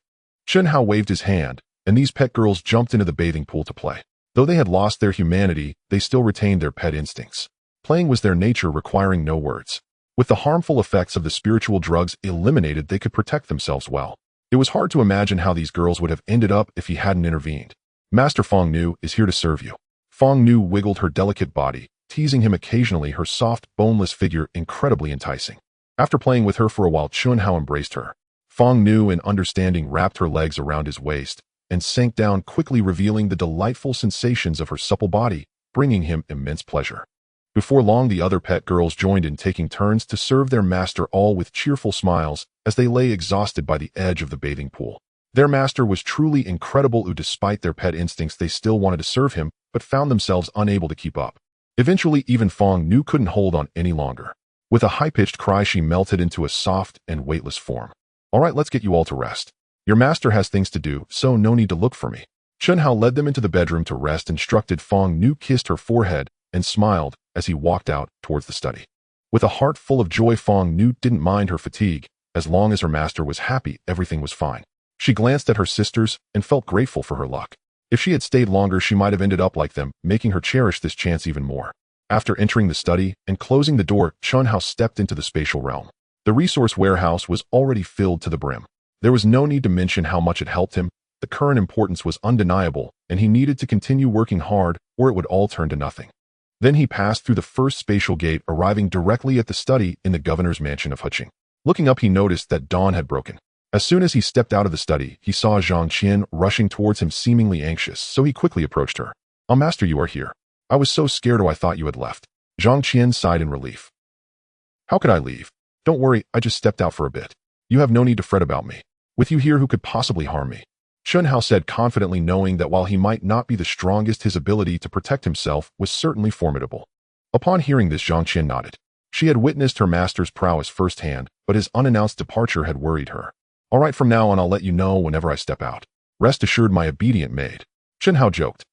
Xianhao waved his hand, and these pet girls jumped into the bathing pool to play. Though they had lost their humanity, they still retained their pet instincts. Playing was their nature, requiring no words. With the harmful effects of the spiritual drugs eliminated, they could protect themselves well. It was hard to imagine how these girls would have ended up if he hadn't intervened. "Master Feng Nu is here to serve you." Feng Nu wiggled her delicate body, teasing him occasionally, her soft, boneless figure incredibly enticing. After playing with her for a while, Chunhao embraced her. Feng Nu, in understanding, wrapped her legs around his waist and sank down, quickly revealing the delightful sensations of her supple body, bringing him immense pleasure. Before long, the other pet girls joined in, taking turns to serve their master, all with cheerful smiles as they lay exhausted by the edge of the bathing pool. Their master was truly incredible. Despite their pet instincts, they still wanted to serve him, but found themselves unable to keep up. Eventually, even Feng Nu couldn't hold on any longer. With a high-pitched cry, she melted into a soft and weightless form. "All right, let's get you all to rest. Your master has things to do, so no need to look for me." Chunhao led them into the bedroom to rest, instructed. Feng Nu kissed her forehead and smiled as he walked out towards the study. With a heart full of joy, Feng Nu didn't mind her fatigue. As long as her master was happy, everything was fine. She glanced at her sisters and felt grateful for her luck. If she had stayed longer, she might have ended up like them, making her cherish this chance even more. After entering the study and closing the door, Chunhao stepped into the spatial realm. The resource warehouse was already filled to the brim. There was no need to mention how much it helped him. The current importance was undeniable, and he needed to continue working hard or it would all turn to nothing. Then he passed through the first spatial gate, arriving directly at the study in the governor's mansion of Huqing. Looking up, he noticed that dawn had broken. As soon as he stepped out of the study, he saw Xiantian rushing towards him, seemingly anxious, so he quickly approached her. "Oh, master, you are here. I was so scared, I thought you had left." Xiantian sighed in relief. "How could I leave? Don't worry, I just stepped out for a bit. You have no need to fret about me. With you here, who could possibly harm me?" Chunhao said confidently, knowing that while he might not be the strongest, his ability to protect himself was certainly formidable. Upon hearing this, Xiantian nodded. She had witnessed her master's prowess firsthand, but his unannounced departure had worried her. "All right, from now on, I'll let you know whenever I step out. Rest assured, my obedient maid." Chunhao joked.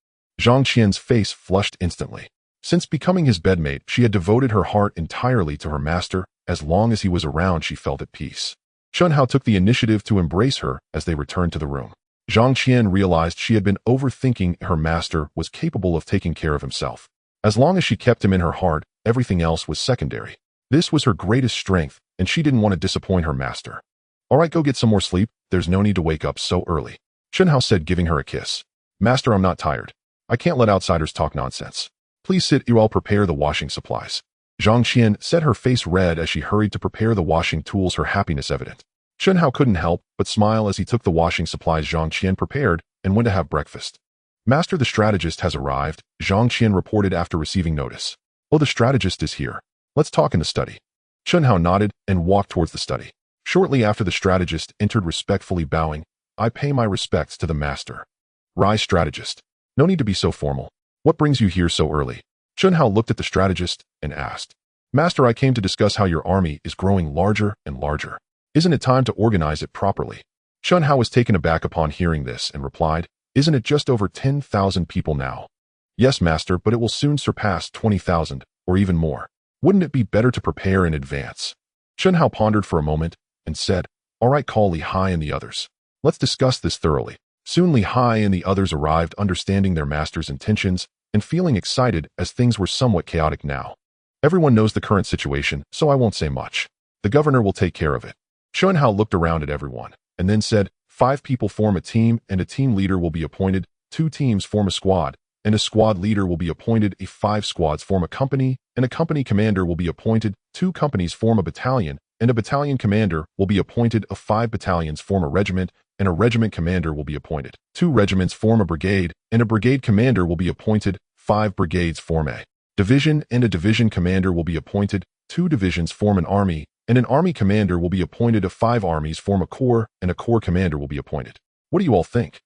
Xiantian's face flushed instantly. Since becoming his bedmate, she had devoted her heart entirely to her master. As long as he was around, she felt at peace. Chunhao took the initiative to embrace her as they returned to the room. Xiantian realized she had been overthinking. Her master was capable of taking care of himself. As long as she kept him in her heart, everything else was secondary. This was her greatest strength, and she didn't want to disappoint her master. "All right, go get some more sleep. There's no need to wake up so early," Chunhao said, giving her a kiss. "Master, I'm not tired. I can't let outsiders talk nonsense. Please sit, I'll prepare the washing supplies." Xiantian set her face red as she hurried to prepare the washing tools, her happiness evident. Chunhao couldn't help but smile as he took the washing supplies Xiantian prepared and went to have breakfast. "Master, the strategist has arrived," Xiantian reported after receiving notice. "Oh, the strategist is here. Let's talk in the study." Chunhao nodded and walked towards the study. Shortly after, the strategist entered, respectfully bowing. "I pay my respects to the master." "Rise, strategist. No need to be so formal. What brings you here so early?" Chunhao looked at the strategist and asked. "Master, I came to discuss how your army is growing larger and larger. Isn't it time to organize it properly?" Chunhao was taken aback upon hearing this and replied, "Isn't it just over 10,000 people now?" "Yes, master, but it will soon surpass 20,000, or even more. Wouldn't it be better to prepare in advance?" Chunhao pondered for a moment and said, "All right, call Li Hai and the others. Let's discuss this thoroughly." Soon Li Hai and the others arrived, understanding their master's intentions and feeling excited as things were somewhat chaotic now. "Everyone knows the current situation, so I won't say much. The governor will take care of it." Chunhao looked around at everyone and then said, 5 people form a team, and a team leader will be appointed. 2 teams form a squad, and a squad leader will be appointed. 5 squads form a company, and a company commander will be appointed. 2 companies form a battalion, and a battalion commander will be appointed. 5 battalions form a regiment, and a regiment commander will be appointed. 2 regiments form a brigade, and a brigade commander will be appointed. 5 brigades form a division, and a division commander will be appointed. 2 divisions form an army, and an army commander will be appointed. 5 armies form a corps, and a corps commander will be appointed. What do you all think?"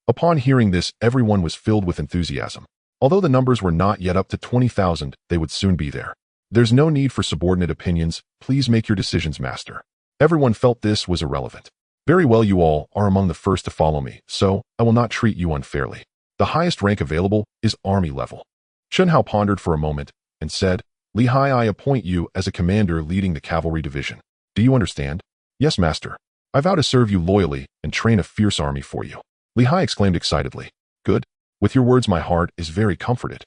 Upon hearing this, everyone was filled with enthusiasm. Although the numbers were not yet up to 20,000, they would soon be there. "There's no need for subordinate opinions. Please make your decisions, master." Everyone felt this was irrelevant. Very well, you all are among the first to follow me, so I will not treat you unfairly. The highest rank available is army level. Chen Hao pondered for a moment and said, Li Hai, I appoint you as a commander leading the cavalry division. Do you understand? Yes, master. I vow to serve you loyally and train a fierce army for you. Li Hai exclaimed excitedly. Good. With your words, my heart is very comforted.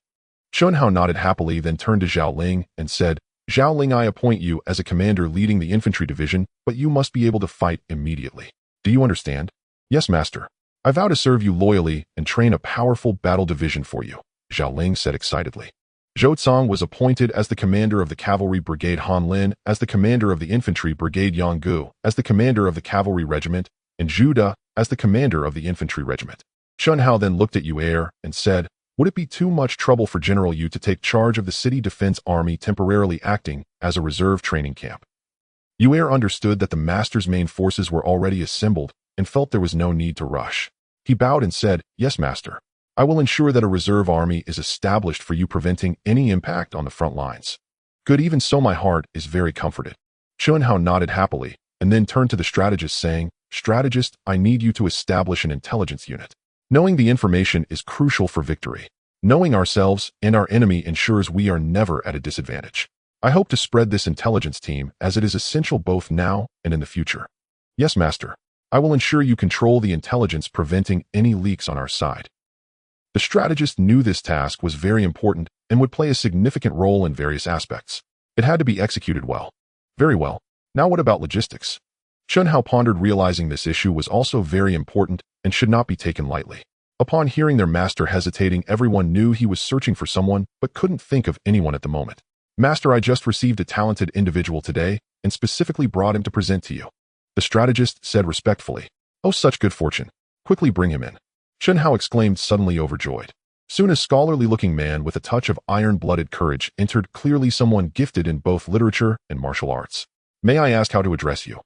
Chen Hao nodded happily, then turned to Zhao Ling and said, Zhao Ling, I appoint you as a commander leading the infantry division, but you must be able to fight immediately. Do you understand? Yes, master. I vow to serve you loyally and train a powerful battle division for you, Zhao Ling said excitedly. Zhou Cang was appointed as the commander of the cavalry brigade, Han Lin as the commander of the infantry brigade, Yang Gu as the commander of the cavalry regiment, and Zhu De as the commander of the infantry regiment. Chen Hao then looked at Yu Er and said, Would it be too much trouble for General Yu to take charge of the city defense army temporarily acting as a reserve training camp? Yu Er understood that the master's main forces were already assembled and felt there was no need to rush. He bowed and said, Yes, master. I will ensure that a reserve army is established for you, preventing any impact on the front lines. Good, even so my heart is very comforted. Chen Hao nodded happily and then turned to the strategist saying, Strategist, I need you to establish an intelligence unit. Knowing the information is crucial for victory. Knowing ourselves and our enemy ensures we are never at a disadvantage. I hope to spread this intelligence team as it is essential both now and in the future. Yes, master. I will ensure you control the intelligence, preventing any leaks on our side. The strategist knew this task was very important and would play a significant role in various aspects. It had to be executed well. Very well. Now what about logistics? Chen Hao pondered, realizing this issue was also very important and should not be taken lightly. Upon hearing their master hesitating, everyone knew he was searching for someone but couldn't think of anyone at the moment. Master, I just received a talented individual today and specifically brought him to present to you. The strategist said respectfully. Oh, such good fortune. Quickly bring him in. Chen Hao exclaimed, suddenly overjoyed. Soon a scholarly-looking man with a touch of iron-blooded courage entered, clearly someone gifted in both literature and martial arts. May I ask how to address you?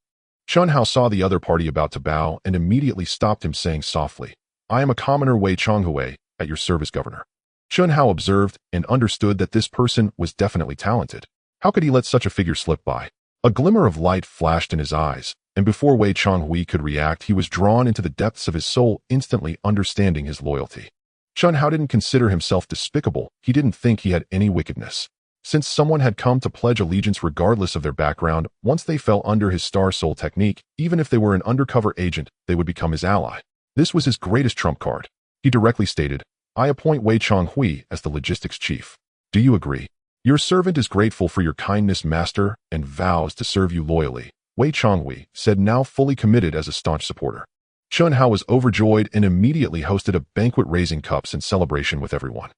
Chen Hao saw the other party about to bow and immediately stopped him, saying softly, I am a commoner Wei Chonghui, at your service, Governor. Chen Hao observed and understood that this person was definitely talented. How could he let such a figure slip by? A glimmer of light flashed in his eyes, and before Wei Chonghui could react, he was drawn into the depths of his soul, instantly understanding his loyalty. Chen Hao didn't consider himself despicable. He didn't think he had any wickedness. Since someone had come to pledge allegiance regardless of their background, once they fell under his star soul technique, even if they were an undercover agent, they would become his ally. This was his greatest trump card. He directly stated, I appoint Wei Chonghui as the logistics chief. Do you agree? Your servant is grateful for your kindness, master, and vows to serve you loyally, Wei Chonghui said, now fully committed as a staunch supporter. Chen Hao was overjoyed and immediately hosted a banquet, raising cups in celebration with everyone.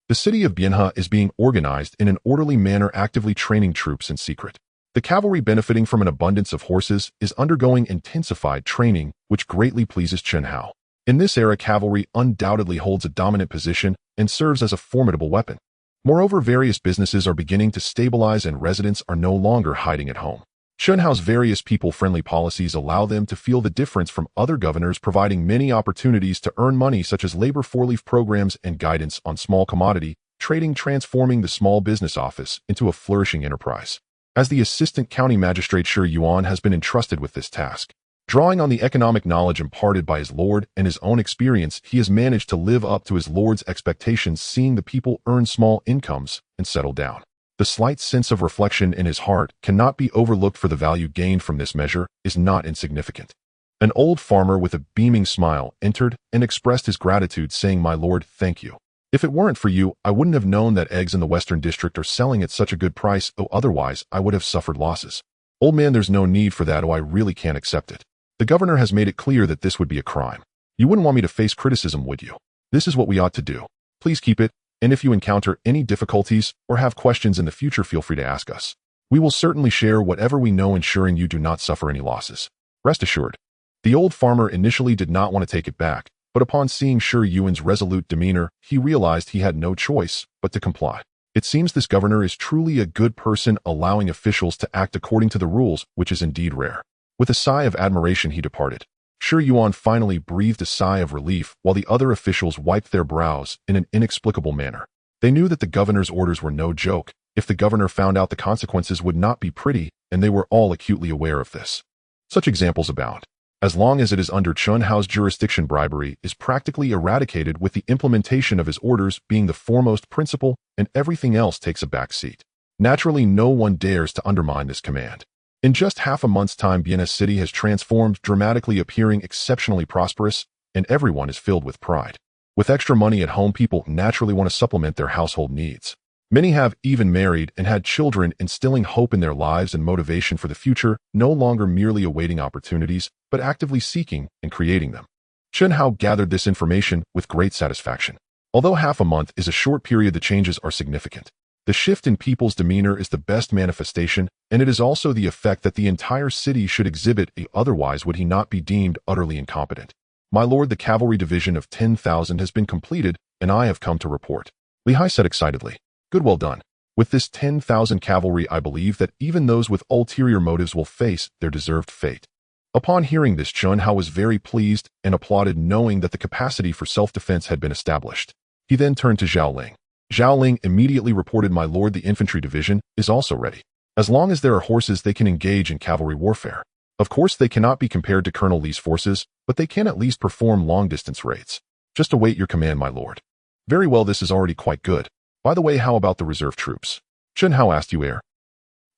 The city of Bianhe is being organized in an orderly manner, actively training troops in secret. The cavalry, benefiting from an abundance of horses, is undergoing intensified training, which greatly pleases Chen Hao. In this era, cavalry undoubtedly holds a dominant position and serves as a formidable weapon. Moreover, various businesses are beginning to stabilize and residents are no longer hiding at home. Chen Hao's various people-friendly policies allow them to feel the difference from other governors, providing many opportunities to earn money, such as labor for-leave programs and guidance on small commodity trading, transforming the small business office into a flourishing enterprise. As the assistant county magistrate, Shi Yuan has been entrusted with this task. Drawing on the economic knowledge imparted by his lord and his own experience, he has managed to live up to his lord's expectations, seeing the people earn small incomes and settle down. The slight sense of reflection in his heart cannot be overlooked, for the value gained from this measure is not insignificant. An old farmer with a beaming smile entered and expressed his gratitude, saying, My lord, thank you. If it weren't for you, I wouldn't have known that eggs in the Western District are selling at such a good price. Oh, otherwise I would have suffered losses. Old man, there's no need for that. Oh, I really can't accept it. The governor has made it clear that this would be a crime. You wouldn't want me to face criticism, would you? This is what we ought to do. Please keep it. And if you encounter any difficulties or have questions in the future, feel free to ask us. We will certainly share whatever we know, ensuring you do not suffer any losses. Rest assured. The old farmer initially did not want to take it back, but upon seeing Shi Yuan's resolute demeanor, he realized he had no choice but to comply. It seems this governor is truly a good person, allowing officials to act according to the rules, which is indeed rare. With a sigh of admiration, he departed. Shi Yuan finally breathed a sigh of relief, while the other officials wiped their brows in an inexplicable manner. They knew that the governor's orders were no joke, If the governor found out, the consequences would not be pretty, and they were all acutely aware of this. Such examples abound. As long as it is under Chun Hao's jurisdiction, bribery is practically eradicated, with the implementation of his orders being the foremost principle, and everything else takes a back seat. Naturally, no one dares to undermine this command. In just half a month's time, Vienna's city has transformed dramatically, appearing exceptionally prosperous, and everyone is filled with pride. With extra money at home, people naturally want to supplement their household needs. Many have even married and had children, instilling hope in their lives and motivation for the future, no longer merely awaiting opportunities, but actively seeking and creating them. Chun Hao gathered this information with great satisfaction. Although half a month is a short period, the changes are significant. The shift in people's demeanor is the best manifestation, and it is also the effect that the entire city should exhibit, otherwise would he not be deemed utterly incompetent. My lord, the cavalry division of 10,000 has been completed, and I have come to report. Li Hai said excitedly. Good, well done. With this 10,000 cavalry, I believe that even those with ulterior motives will face their deserved fate. Upon hearing this, Chun Hao was very pleased and applauded, knowing that the capacity for self-defense had been established. He then turned to Zhao Ling. Zhao Ling immediately reported, My lord, the infantry division is also ready. As long as there are horses, they can engage in cavalry warfare. Of course, they cannot be compared to Colonel Li's forces, but they can at least perform long-distance raids. Just await your command, my lord. Very well, this is already quite good. By the way, how about the reserve troops? Chun Hao asked Yue.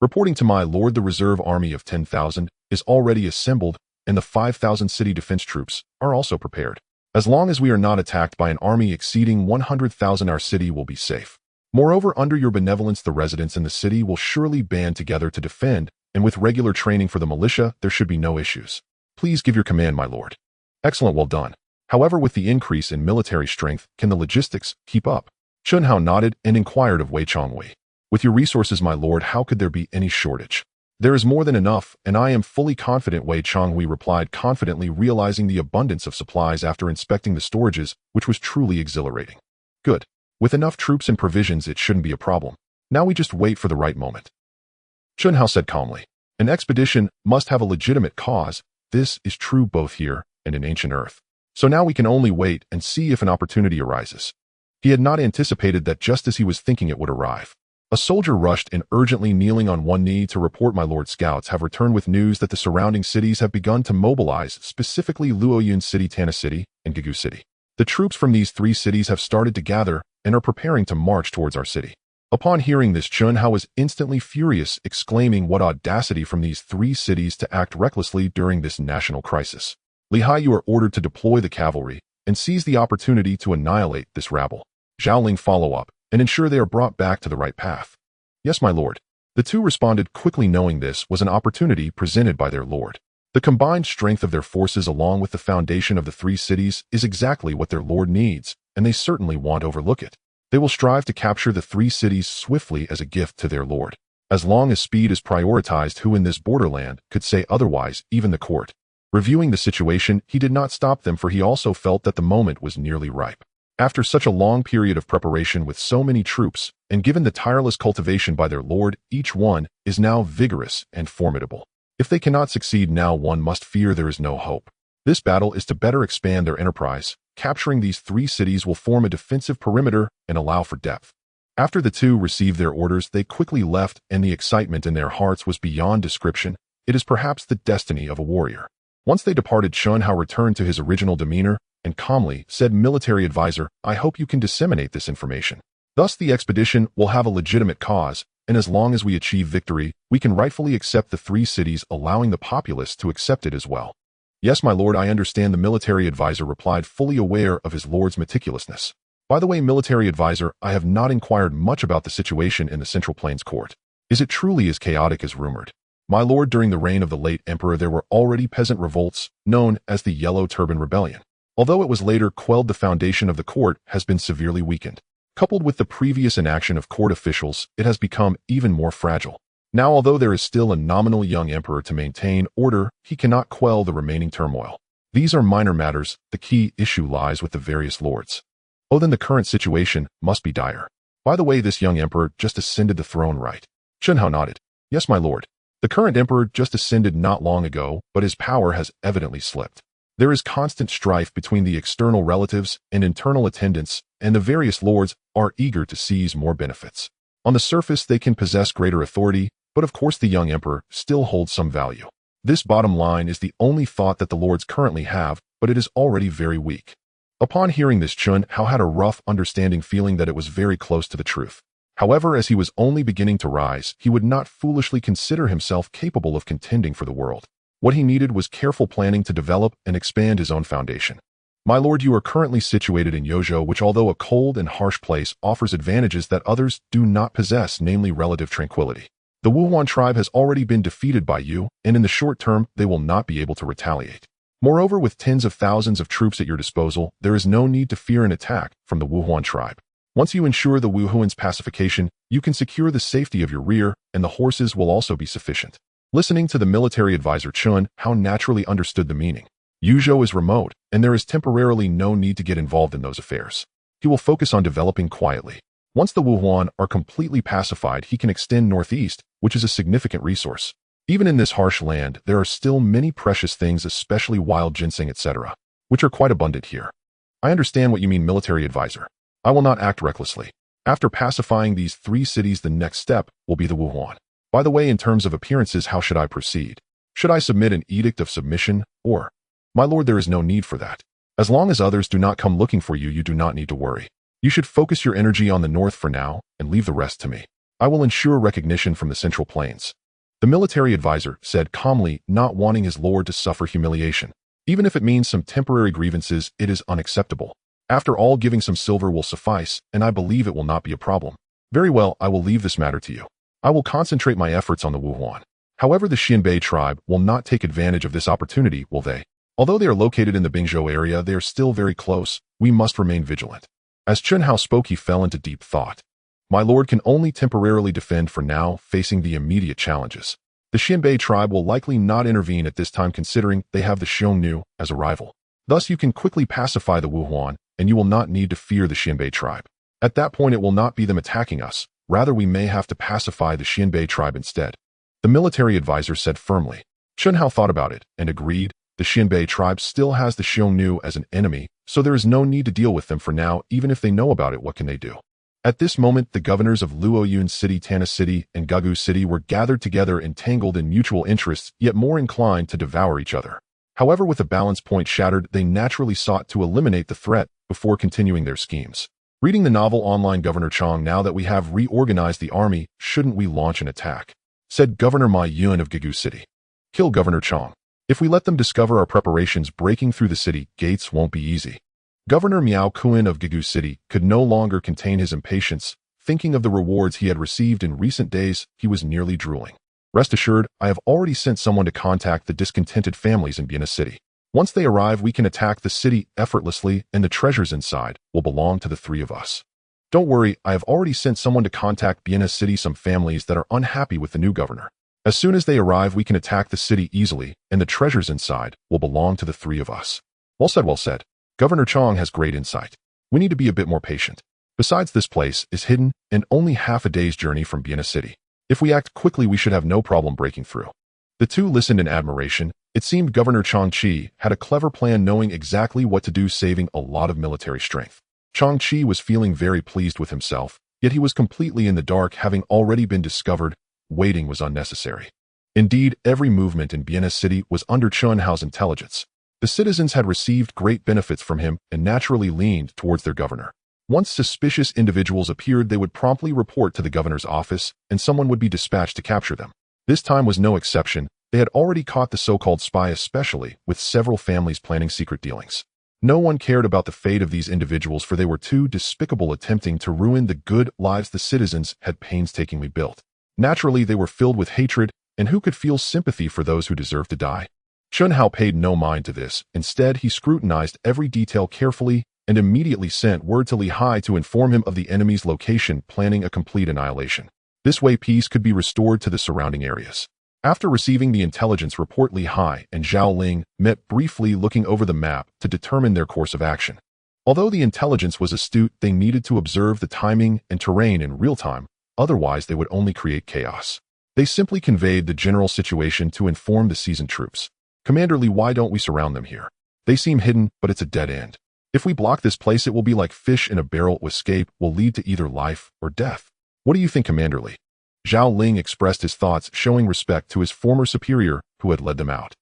Reporting to my lord, the reserve army of 10,000 is already assembled, and the 5,000 city defense troops are also prepared. As long as we are not attacked by an army exceeding 100,000, our city will be safe. Moreover, under your benevolence, the residents in the city will surely band together to defend, and with regular training for the militia, there should be no issues. Please give your command, my lord. Excellent, well done. However, with the increase in military strength, can the logistics keep up? Chun Hao nodded and inquired of Wei Chongwei. With your resources, my lord, how could there be any shortage? There is more than enough, and I am fully confident, Wei Chongwei replied confidently, realizing the abundance of supplies after inspecting the storages, which was truly exhilarating. Good. With enough troops and provisions, it shouldn't be a problem. Now we just wait for the right moment. Chun Hao said calmly. An expedition must have a legitimate cause. This is true both here and in ancient Earth. So now we can only wait and see if an opportunity arises. He had not anticipated that just as he was thinking it would arrive. A soldier rushed in, urgently kneeling on one knee to report, My lord, scouts have returned with news that the surrounding cities have begun to mobilize, specifically Luoyun City, Tana City, and Gigu City. The troops from these three cities have started to gather and are preparing to march towards our city. Upon hearing this, Chun Hao was instantly furious, exclaiming, What audacity from these three cities to act recklessly during this national crisis. Li Hai, you are ordered to deploy the cavalry and seize the opportunity to annihilate this rabble. Zhao Ling, follow up and ensure they are brought back to the right path. Yes, my lord. The two responded quickly, knowing this was an opportunity presented by their lord. The combined strength of their forces along with the foundation of the three cities is exactly what their lord needs, and they certainly won't overlook it. They will strive to capture the three cities swiftly as a gift to their lord. As long as speed is prioritized, who in this borderland could say otherwise, even the court? Reviewing the situation, he did not stop them, for he also felt that the moment was nearly ripe. After such a long period of preparation with so many troops, and given the tireless cultivation by their lord, each one is now vigorous and formidable. If they cannot succeed now, one must fear there is no hope. This battle is to better expand their enterprise. Capturing these three cities will form a defensive perimeter and allow for depth. After the two received their orders, they quickly left, and the excitement in their hearts was beyond description. It is perhaps the destiny of a warrior. Once they departed, Chun Hao returned to his original demeanor and calmly said, Military advisor, I hope you can disseminate this information. Thus the expedition will have a legitimate cause, and as long as we achieve victory, we can rightfully accept the three cities, allowing the populace to accept it as well. Yes, my lord, I understand, the military advisor replied, fully aware of his lord's meticulousness. By the way, military advisor, I have not inquired much about the situation in the Central Plains court. Is it truly as chaotic as rumored? My lord, during the reign of the late emperor, there were already peasant revolts, known as the Yellow Turban Rebellion. Although it was later quelled, the foundation of the court has been severely weakened. Coupled with the previous inaction of court officials, it has become even more fragile. Now, although there is still a nominal young emperor to maintain order, he cannot quell the remaining turmoil. These are minor matters. The key issue lies with the various lords. Oh, then the current situation must be dire. By the way, this young emperor just ascended the throne, right? Chun Hao nodded. Yes, my lord. The current emperor just ascended not long ago, but his power has evidently slipped. There is constant strife between the external relatives and internal attendants, and the various lords are eager to seize more benefits. On the surface, they can possess greater authority, but of course the young emperor still holds some value. This bottom line is the only thought that the lords currently have, but it is already very weak. Upon hearing this, Chun Hao had a rough understanding feeling that it was very close to the truth. However, as he was only beginning to rise, he would not foolishly consider himself capable of contending for the world. What he needed was careful planning to develop and expand his own foundation. My lord, you are currently situated in Yozhou, which although a cold and harsh place, offers advantages that others do not possess, namely relative tranquility. The Wuhuan tribe has already been defeated by you, and in the short term, they will not be able to retaliate. Moreover, with tens of thousands of troops at your disposal, there is no need to fear an attack from the Wuhuan tribe. Once you ensure the Wuhuan's pacification, you can secure the safety of your rear, and the horses will also be sufficient. Listening to the military advisor Chun Hao naturally understood the meaning. Yuzhou is remote, and there is temporarily no need to get involved in those affairs. He will focus on developing quietly. Once the Wuhuan are completely pacified, he can extend northeast, which is a significant resource. Even in this harsh land, there are still many precious things, especially wild ginseng, etc., which are quite abundant here. I understand what you mean, military advisor. I will not act recklessly. After pacifying these 3 cities, the next step will be the Wuhuan. By the way, in terms of appearances, how should I proceed? Should I submit an edict of submission, or? My lord, there is no need for that. As long as others do not come looking for you, you do not need to worry. You should focus your energy on the north for now, and leave the rest to me. I will ensure recognition from the central plains. The military advisor said calmly, not wanting his lord to suffer humiliation. Even if it means some temporary grievances, it is unacceptable. After all, giving some silver will suffice, and I believe it will not be a problem. Very well, I will leave this matter to you. I will concentrate my efforts on the Wuhuan. However, the Xianbei tribe will not take advantage of this opportunity, will they? Although they are located in the Bingzhou area, they are still very close. We must remain vigilant. As Chun Hao spoke, he fell into deep thought. My lord can only temporarily defend for now, facing the immediate challenges. The Xianbei tribe will likely not intervene at this time, considering they have the Xiongnu as a rival. Thus, you can quickly pacify the Wuhuan, and you will not need to fear the Xianbei tribe. At that point, it will not be them attacking us. Rather, we may have to pacify the Xianbei tribe instead. The military advisor said firmly. Chun Hao thought about it and agreed. The Xianbei tribe still has the Xiongnu as an enemy, so there is no need to deal with them for now. Even if they know about it, what can they do? At this moment, the governors of Luoyun City, Tana City, and Gagu City were gathered together, entangled in mutual interests, yet more inclined to devour each other. However, with the balance point shattered, they naturally sought to eliminate the threat before continuing their schemes. Reading the novel online, Governor Chong, now that we have reorganized the army, shouldn't we launch an attack? Said Governor Ma Yun of Gagu City. Kill Governor Chong. If we let them discover our preparations, breaking through the city gates won't be easy. Governor Miao Kuan of Gagu City could no longer contain his impatience. Thinking of the rewards he had received in recent days, he was nearly drooling. Rest assured, I have already sent someone to contact the discontented families in Biena City. Once they arrive, we can attack the city effortlessly, and the treasures inside will belong to the 3 of us. Don't worry, I have already sent someone to contact Biena City, some families that are unhappy with the new governor. As soon as they arrive, we can attack the city easily, and the treasures inside will belong to the 3 of us. Well said, well said. Governor Chong has great insight. We need to be a bit more patient. Besides, this place is hidden and only half a day's journey from Biena City. If we act quickly, we should have no problem breaking through. The 2 listened in admiration. It seemed Governor Changqi had a clever plan, knowing exactly what to do, saving a lot of military strength. Changqi was feeling very pleased with himself, yet he was completely in the dark, having already been discovered. Waiting was unnecessary. Indeed, every movement in Biena City was under Chun Hao's intelligence. The citizens had received great benefits from him and naturally leaned towards their governor. Once suspicious individuals appeared, they would promptly report to the governor's office, and someone would be dispatched to capture them. This time was no exception. They had already caught the so-called spy, especially with several families planning secret dealings. No one cared about the fate of these individuals, for they were too despicable, attempting to ruin the good lives the citizens had painstakingly built. Naturally, they were filled with hatred, and who could feel sympathy for those who deserved to die? Chun Hao paid no mind to this. Instead, he scrutinized every detail carefully and immediately sent word to Li Hai to inform him of the enemy's location, planning a complete annihilation. This way, peace could be restored to the surrounding areas. After receiving the intelligence report, Li Hai and Zhao Ling met briefly, looking over the map to determine their course of action. Although the intelligence was astute, they needed to observe the timing and terrain in real time, otherwise they would only create chaos. They simply conveyed the general situation to inform the seasoned troops. Commander Li, why don't we surround them here? They seem hidden, but it's a dead end. If we block this place, it will be like fish in a barrel. Escape will lead to either life or death. What do you think, Commander Li? Zhao Ling expressed his thoughts, showing respect to his former superior who had led them out.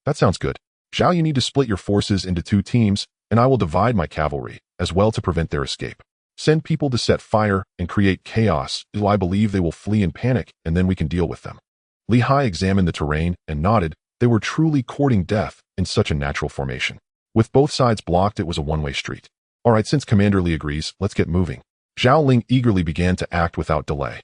That sounds good. Zhao, you need to split your forces into 2 teams, and I will divide my cavalry, as well to prevent their escape. Send people to set fire and create chaos. I believe they will flee in panic, and then we can deal with them. Li Hai examined the terrain and nodded. They were truly courting death in such a natural formation. With both sides blocked, it was a one-way street. All right, since Commander Li agrees, let's get moving. Zhao Ling eagerly began to act without delay.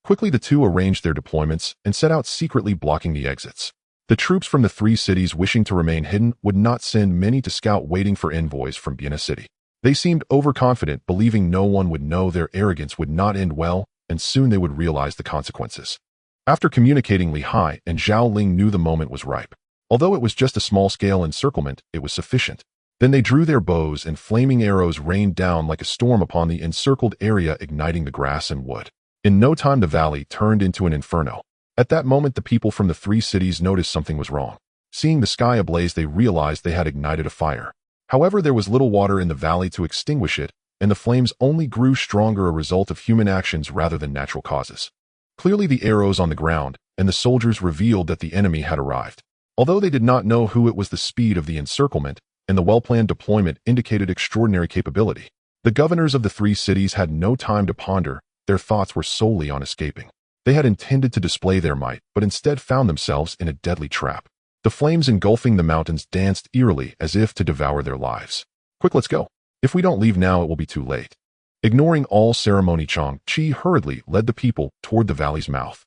Quickly, the two arranged their deployments and set out secretly blocking the exits. The troops from the 3 cities wishing to remain hidden would not send many to scout waiting for envoys from Biena City. They seemed overconfident, believing no one would know. Their arrogance would not end well, and soon they would realize the consequences. After communicating, Li Hai and Zhao Ling knew the moment was ripe. Although it was just a small-scale encirclement, it was sufficient. Then they drew their bows, and flaming arrows rained down like a storm upon the encircled area, igniting the grass and wood. In no time, the valley turned into an inferno. At that moment, the people from the 3 cities noticed something was wrong. Seeing the sky ablaze, they realized they had ignited a fire. However, there was little water in the valley to extinguish it, and the flames only grew stronger, a result of human actions rather than natural causes. Clearly, the arrows on the ground and the soldiers revealed that the enemy had arrived. Although they did not know who it was, the speed of the encirclement and the well-planned deployment indicated extraordinary capability. The governors of the 3 cities had no time to ponder. Their thoughts were solely on escaping. They had intended to display their might, but instead found themselves in a deadly trap. The flames engulfing the mountains danced eerily as if to devour their lives. Quick, let's go. If we don't leave now, it will be too late. Ignoring all ceremony, Chang Chi hurriedly led the people toward the valley's mouth.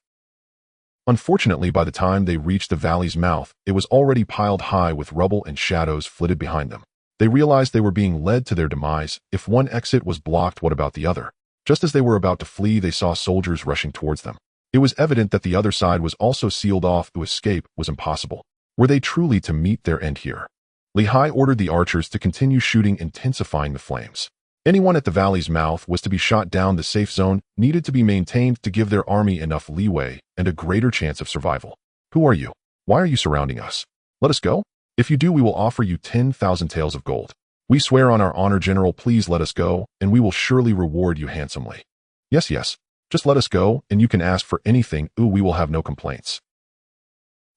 Unfortunately, by the time they reached the valley's mouth, it was already piled high with rubble, and shadows flitted behind them. They realized they were being led to their demise. If one exit was blocked, what about the other? Just as they were about to flee, they saw soldiers rushing towards them. It was evident that the other side was also sealed off. To escape was impossible. Were they truly to meet their end here? Li Hai ordered the archers to continue shooting, intensifying the flames. Anyone at the valley's mouth was to be shot down. The safe zone needed to be maintained to give their army enough leeway and a greater chance of survival. Who are you? Why are you surrounding us? Let us go? If you do, we will offer you 10,000 taels of gold. We swear on our honor, General, please let us go, and we will surely reward you handsomely. Yes, yes. Just let us go, and you can ask for anything. We will have no complaints.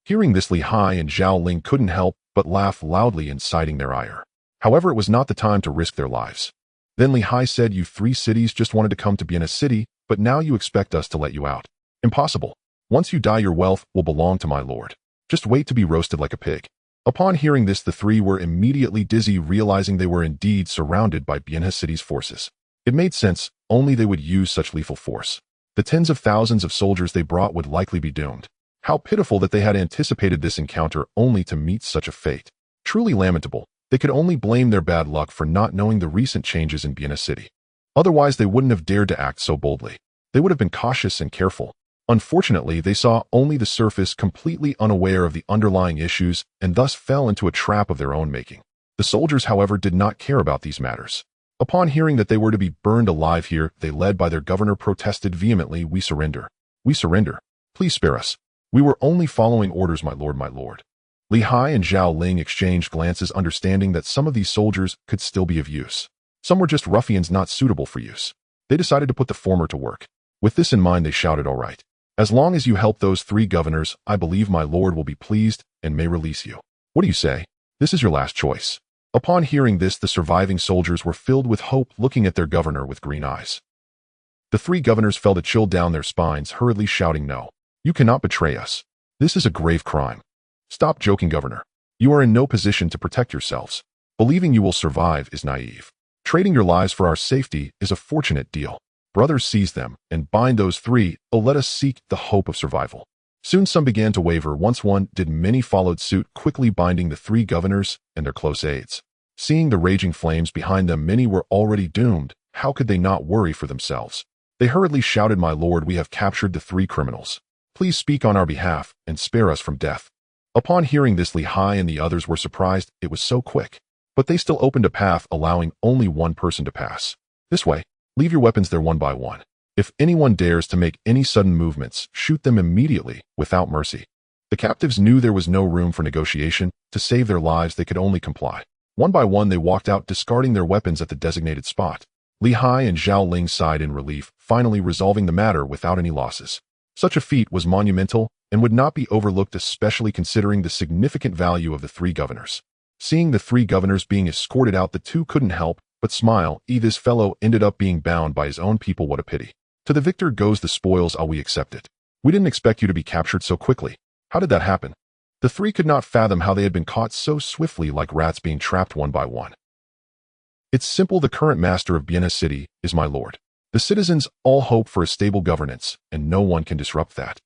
Hearing this, Li Hai and Zhao Ling couldn't help but laugh loudly, inciting their ire. However, it was not the time to risk their lives. Then Li Hai said, you 3 cities just wanted to come to Biena City, but now you expect us to let you out. Impossible. Once you die, your wealth will belong to my lord. Just wait to be roasted like a pig. Upon hearing this, the 3 were immediately dizzy, realizing they were indeed surrounded by Biena City's forces. It made sense. Only they would use such lethal force. The tens of thousands of soldiers they brought would likely be doomed. How pitiful that they had anticipated this encounter only to meet such a fate. Truly lamentable. They could only blame their bad luck for not knowing the recent changes in Biena City. Otherwise, they wouldn't have dared to act so boldly. They would have been cautious and careful. Unfortunately, they saw only the surface, completely unaware of the underlying issues, and thus fell into a trap of their own making. The soldiers, however, did not care about these matters. Upon hearing that they were to be burned alive here, they, led by their governor, protested vehemently, we surrender. We surrender. Please spare us. We were only following orders, my lord, my lord. Li Hai and Zhao Ling exchanged glances, understanding that some of these soldiers could still be of use. Some were just ruffians not suitable for use. They decided to put the former to work. With this in mind, they shouted, all right. As long as you help those 3 governors, I believe my lord will be pleased and may release you. What do you say? This is your last choice. Upon hearing this, the surviving soldiers were filled with hope, looking at their governor with green eyes. The 3 governors felt a chill down their spines, hurriedly shouting, no. You cannot betray us. This is a grave crime. Stop joking, governor. You are in no position to protect yourselves. Believing you will survive is naive. Trading your lives for our safety is a fortunate deal. Brothers, seize them and bind those 3. Oh, let us seek the hope of survival. Soon some began to waver. Once one did, many followed suit, quickly binding the 3 governors and their close aides. Seeing the raging flames behind them, many were already doomed. How could they not worry for themselves? They hurriedly shouted, my lord, we have captured the 3 criminals. Please speak on our behalf and spare us from death. Upon hearing this, Li Hai and the others were surprised it was so quick. But they still opened a path, allowing only one person to pass. This way. Leave your weapons there one by one. If anyone dares to make any sudden movements, shoot them immediately, without mercy. The captives knew there was no room for negotiation. To save their lives, they could only comply. One by one, they walked out, discarding their weapons at the designated spot. Li Hai and Zhao Ling sighed in relief, finally resolving the matter without any losses. Such a feat was monumental and would not be overlooked, especially considering the significant value of the three governors. Seeing the three governors being escorted out, the two couldn't help but smile. This fellow ended up being bound by his own people. What a pity. To the victor goes the spoils. We accept it. We didn't expect you to be captured so quickly. How did that happen? The three could not fathom how they had been caught so swiftly, like rats being trapped one by one. It's simple. The current master of Biena City is my lord. The citizens all hope for a stable governance, and no one can disrupt that.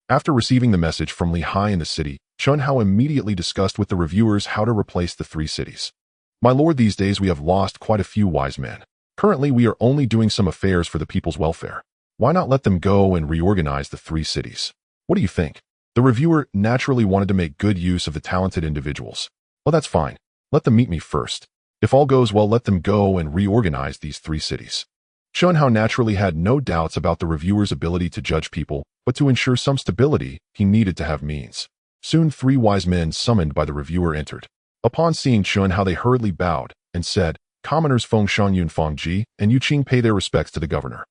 After receiving the message from Li Hai in the city, Chun Hao immediately discussed with the reviewers how to replace the three cities. My lord, these days we have lost quite a few wise men. Currently we are only doing some affairs for the people's welfare. Why not let them go and reorganize the three cities? What do you think? The reviewer naturally wanted to make good use of the talented individuals. Well, that's fine. Let them meet me first. If all goes well, let them go and reorganize these three cities. Chun Hao naturally had no doubts about the reviewer's ability to judge people, but to ensure some stability, he needed to have means. Soon 3 wise men summoned by the reviewer entered. Upon seeing Chun Hao, they hurriedly bowed and said, "Commoners Feng Shangyun Fengji and Yu Qing pay their respects to the governor."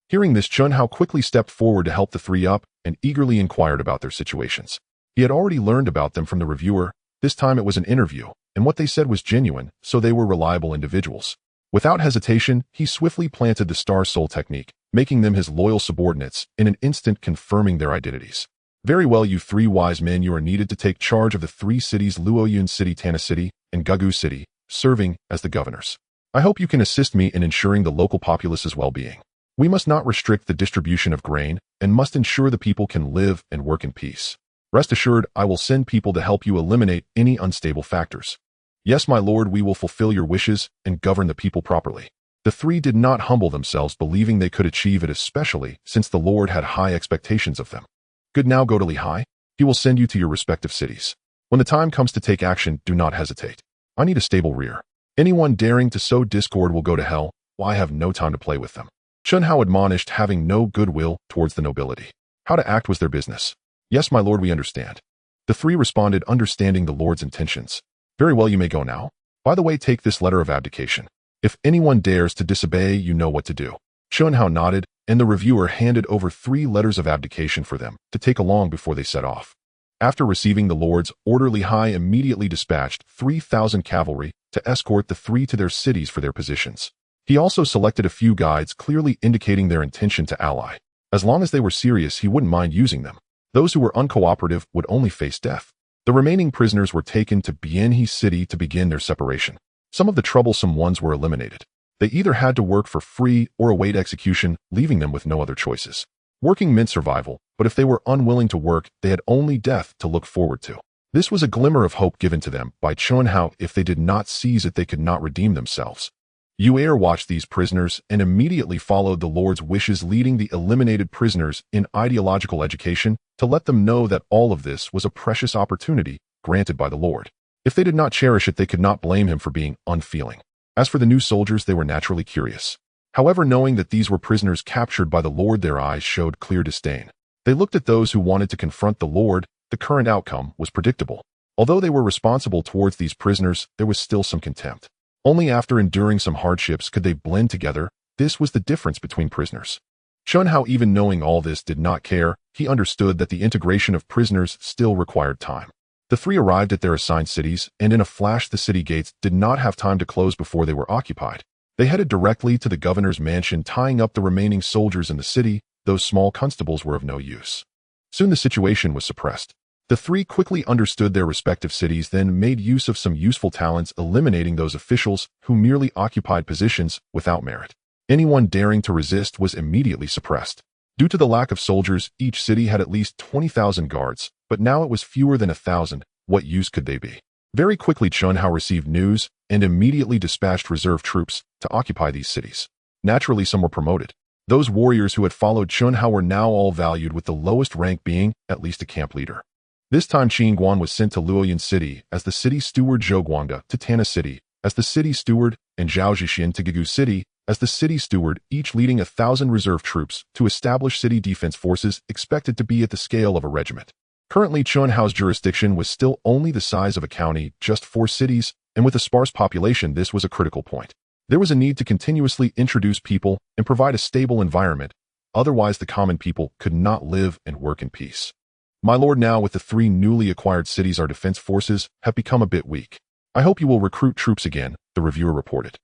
Hearing this, Chun Hao quickly stepped forward to help the three up and eagerly inquired about their situations. He had already learned about them from the reviewer. This time it was an interview, and what they said was genuine, so they were reliable individuals. Without hesitation, he swiftly planted the Star Soul technique, making them his loyal subordinates, in an instant confirming their identities. Very well, you 3 wise men, you are needed to take charge of the 3 cities Luoyun City, Tana City, and Gugu City, serving as the governors. I hope you can assist me in ensuring the local populace's well-being. We must not restrict the distribution of grain and must ensure the people can live and work in peace. Rest assured, I will send people to help you eliminate any unstable factors. Yes, my lord, we will fulfill your wishes and govern the people properly. The 3 did not humble themselves, believing they could achieve it, especially since the lord had high expectations of them. Good, now go to Li Hai. He will send you to your respective cities. When the time comes to take action, do not hesitate. I need a stable rear. Anyone daring to sow discord will go to hell. I have no time to play with them. Chun Hao admonished, having no goodwill towards the nobility. How to act was their business. Yes, my lord, we understand. The 3 responded, understanding the lord's intentions. Very well, you may go now. By the way, take this letter of abdication. If anyone dares to disobey, you know what to do. Chun Hao nodded, and the reviewer handed over 3 letters of abdication for them to take along before they set off. After receiving the lord's order, Li Hai immediately dispatched 3,000 cavalry to escort the 3 to their cities for their positions. He also selected a few guides, clearly indicating their intention to ally. As long as they were serious, he wouldn't mind using them. Those who were uncooperative would only face death. The remaining prisoners were taken to Bienhe City to begin their separation. Some of the troublesome ones were eliminated. They either had to work for free or await execution, leaving them with no other choices. Working meant survival, but if they were unwilling to work, they had only death to look forward to. This was a glimmer of hope given to them by Chun Hao. If they did not seize it, they could not redeem themselves. Yu watched these prisoners and immediately followed the lord's wishes, leading the eliminated prisoners in ideological education to let them know that all of this was a precious opportunity granted by the lord. If they did not cherish it, they could not blame him for being unfeeling. As for the new soldiers, they were naturally curious. However, knowing that these were prisoners captured by the lord, their eyes showed clear disdain. They looked at those who wanted to confront the lord. The current outcome was predictable. Although they were responsible towards these prisoners, there was still some contempt. Only after enduring some hardships could they blend together. This was the difference between prisoners. Chun Hao, even knowing all this, did not care. He understood that the integration of prisoners still required time. The 3 arrived at their assigned cities, and in a flash the city gates did not have time to close before they were occupied. They headed directly to the governor's mansion, tying up the remaining soldiers in the city. Those small constables were of no use. Soon the situation was suppressed. The 3 quickly understood their respective cities, then made use of some useful talents, eliminating those officials who merely occupied positions without merit. Anyone daring to resist was immediately suppressed. Due to the lack of soldiers, each city had at least 20,000 guards, but now it was fewer than 1,000. What use could they be? Very quickly Chun Hao received news and immediately dispatched reserve troops to occupy these cities. Naturally, some were promoted. Those warriors who had followed Chun Hao were now all valued, with the lowest rank being at least a camp leader. This time Qin Guan was sent to Luoyun City as the city steward, Zhou Guangda to Tana City as the city steward, and Zhao Zhixian to Gugu City as the city steward, each leading 1,000 reserve troops to establish city defense forces expected to be at the scale of a regiment. Currently, Chun Hao's jurisdiction was still only the size of a county, just 4 cities, and with a sparse population, this was a critical point. There was a need to continuously introduce people and provide a stable environment, otherwise the common people could not live and work in peace. My lord, now with the 3 newly acquired cities, our defense forces have become a bit weak. I hope you will recruit troops again, the reviewer reported.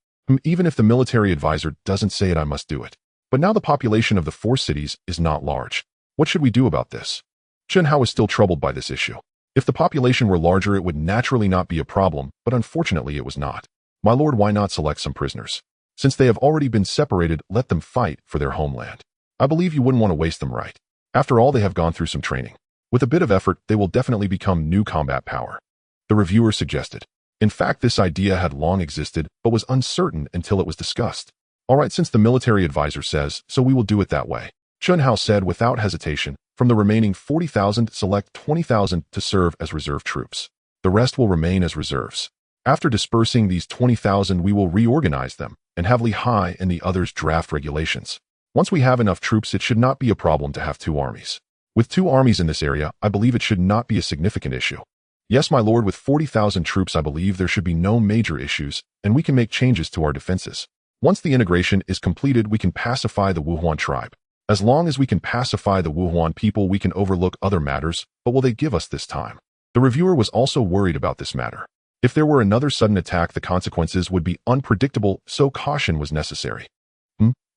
Even if the military advisor doesn't say it, I must do it. But now the population of the 4 cities is not large. What should we do about this? Chen Hao is still troubled by this issue. If the population were larger, it would naturally not be a problem, but unfortunately it was not. My lord, why not select some prisoners? Since they have already been separated, let them fight for their homeland. I believe you wouldn't want to waste them, right? After all, they have gone through some training. With a bit of effort, they will definitely become new combat power. The reviewer suggested. In fact, this idea had long existed, but was uncertain until it was discussed. All right, since the military advisor says, so we will do it that way. Chen Hao said without hesitation. From the remaining 40,000, select 20,000 to serve as reserve troops. The rest will remain as reserves. After dispersing these 20,000, we will reorganize them and have Li Hai and the others draft regulations. Once we have enough troops, it should not be a problem to have 2 armies. With 2 armies in this area, I believe it should not be a significant issue. Yes, my lord, with 40,000 troops, I believe there should be no major issues, and we can make changes to our defenses. Once the integration is completed, we can pacify the Wuhuan tribe. As long as we can pacify the Wuhuan people, we can overlook other matters, but will they give us this time? The reviewer was also worried about this matter. If there were another sudden attack, the consequences would be unpredictable, so caution was necessary.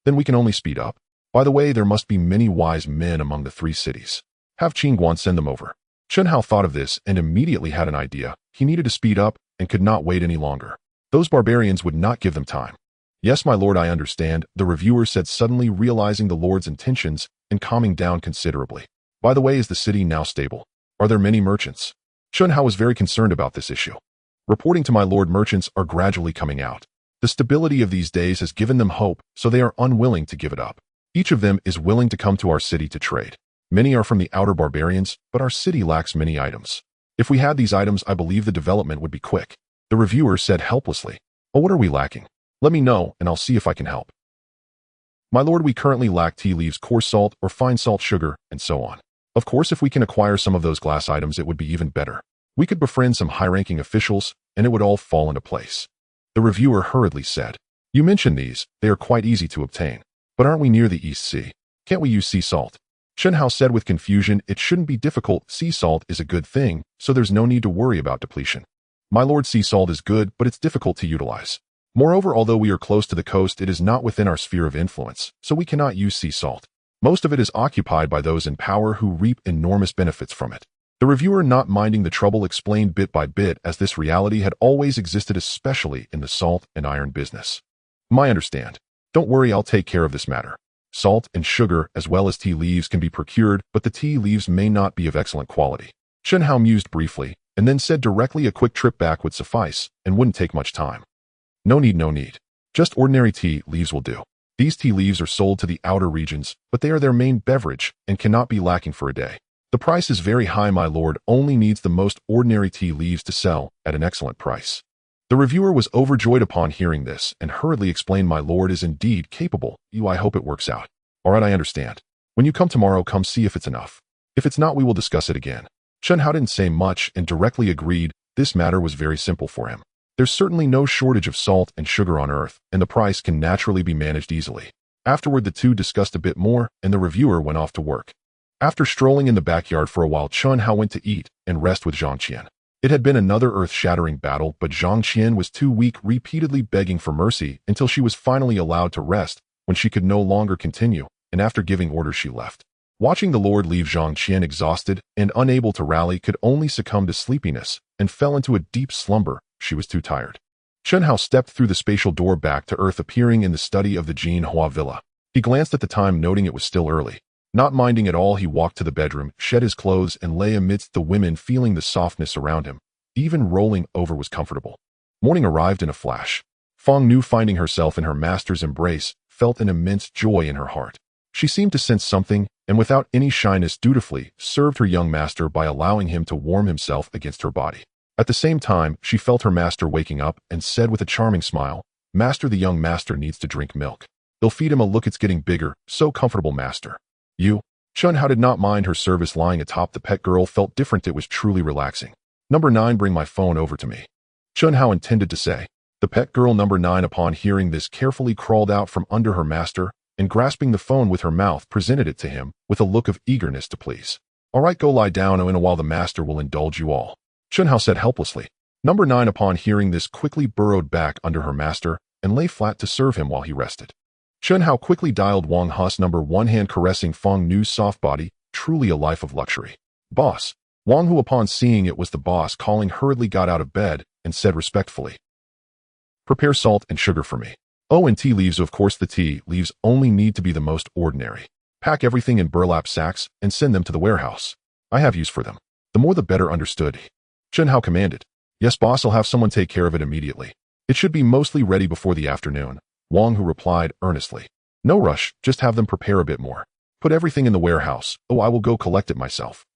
Then we can only speed up. By the way, there must be many wise men among the 3 cities. Have Qingguan send them over. Chen Hao thought of this and immediately had an idea. He needed to speed up and could not wait any longer. Those barbarians would not give them time. Yes, my lord, I understand, the reviewer said, suddenly realizing the lord's intentions and calming down considerably. By the way, is the city now stable? Are there many merchants? Chen Hao was very concerned about this issue. Reporting to my lord, merchants are gradually coming out. The stability of these days has given them hope, so they are unwilling to give it up. Each of them is willing to come to our city to trade. Many are from the outer barbarians, but our city lacks many items. If we had these items, I believe the development would be quick. The reviewer said helplessly. Oh, what are we lacking? Let me know, and I'll see if I can help. My lord, we currently lack tea leaves, coarse salt, or fine salt sugar, and so on. Of course, if we can acquire some of those glass items, it would be even better. We could befriend some high-ranking officials, and it would all fall into place. The reviewer hurriedly said. You mentioned these, they are quite easy to obtain. But aren't we near the East Sea? Can't we use sea salt? Chen Hao said with confusion. It shouldn't be difficult. Sea salt is a good thing, so there's no need to worry about depletion. My lord, sea salt is good, but it's difficult to utilize. Moreover, although we are close to the coast, it is not within our sphere of influence, so we cannot use sea salt. Most of it is occupied by those in power who reap enormous benefits from it. The reviewer, not minding the trouble, explained bit by bit, as this reality had always existed, especially in the salt and iron business. I understand. Don't worry, I'll take care of this matter. Salt and sugar as well as tea leaves can be procured, but the tea leaves may not be of excellent quality. Chen Hao mused briefly, and then said directly, a quick trip back would suffice, and wouldn't take much time. No need. Just ordinary tea leaves will do. These tea leaves are sold to the outer regions, but they are their main beverage, and cannot be lacking for a day. The price is very high. My lord only needs the most ordinary tea leaves to sell at an excellent price. The reviewer was overjoyed upon hearing this, and hurriedly explained, my lord is indeed capable. I hope it works out. All right, I understand. When you come tomorrow, come see if it's enough. If it's not, we will discuss it again. Chen Hao didn't say much and directly agreed. This matter was very simple for him. There's certainly no shortage of salt and sugar on Earth, and the price can naturally be managed easily. Afterward, the two discussed a bit more, and the reviewer went off to work. After strolling in the backyard for a while, Chen Hao went to eat and rest with Xiantian. It had been another earth-shattering battle, but Xiantian was too weak, repeatedly begging for mercy until she was finally allowed to rest when she could no longer continue, and after giving orders, she left. Watching the Lord leave, Xiantian, exhausted and unable to rally, could only succumb to sleepiness and fell into a deep slumber. She was too tired. Chen Hao stepped through the spatial door back to Earth, appearing in the study of the Jin Hua villa. He glanced at the time, noting it was still early. Not minding at all, he walked to the bedroom, shed his clothes, and lay amidst the women, feeling the softness around him. Even rolling over was comfortable. Morning arrived in a flash. Feng Nu, finding herself in her master's embrace, felt an immense joy in her heart. She seemed to sense something, and without any shyness dutifully served her young master by allowing him to warm himself against her body. At the same time, she felt her master waking up and said with a charming smile, "Master, the young master needs to drink milk. They'll feed him. Look, it's getting bigger. So comfortable, master." You? Chen Hao did not mind her service lying atop the pet girl, felt different. It was truly relaxing. Number 9, bring my phone over to me. Chen Hao intended to say. The pet girl number 9 upon hearing this carefully crawled out from under her master and grasping the phone with her mouth presented it to him with a look of eagerness to please. All right, go lie down and while the master will indulge you all. Chunhao said helplessly. Number 9 upon hearing this quickly burrowed back under her master and lay flat to serve him while he rested. Chunhao quickly dialed Wang Hu's number, one hand caressing Feng Nu's soft body, truly a life of luxury. Boss. Wang Hu upon seeing it was the boss calling hurriedly got out of bed and said respectfully, prepare salt and sugar for me. Oh, and tea leaves, of course the tea leaves only need to be the most ordinary. Pack everything in burlap sacks and send them to the warehouse. I have use for them. The more the better, understood. Chunhao commanded. Yes, boss, I'll have someone take care of it immediately. It should be mostly ready before the afternoon. Wang Hu replied earnestly. No rush, just have them prepare a bit more. Put everything in the warehouse. Oh, I will go collect it myself.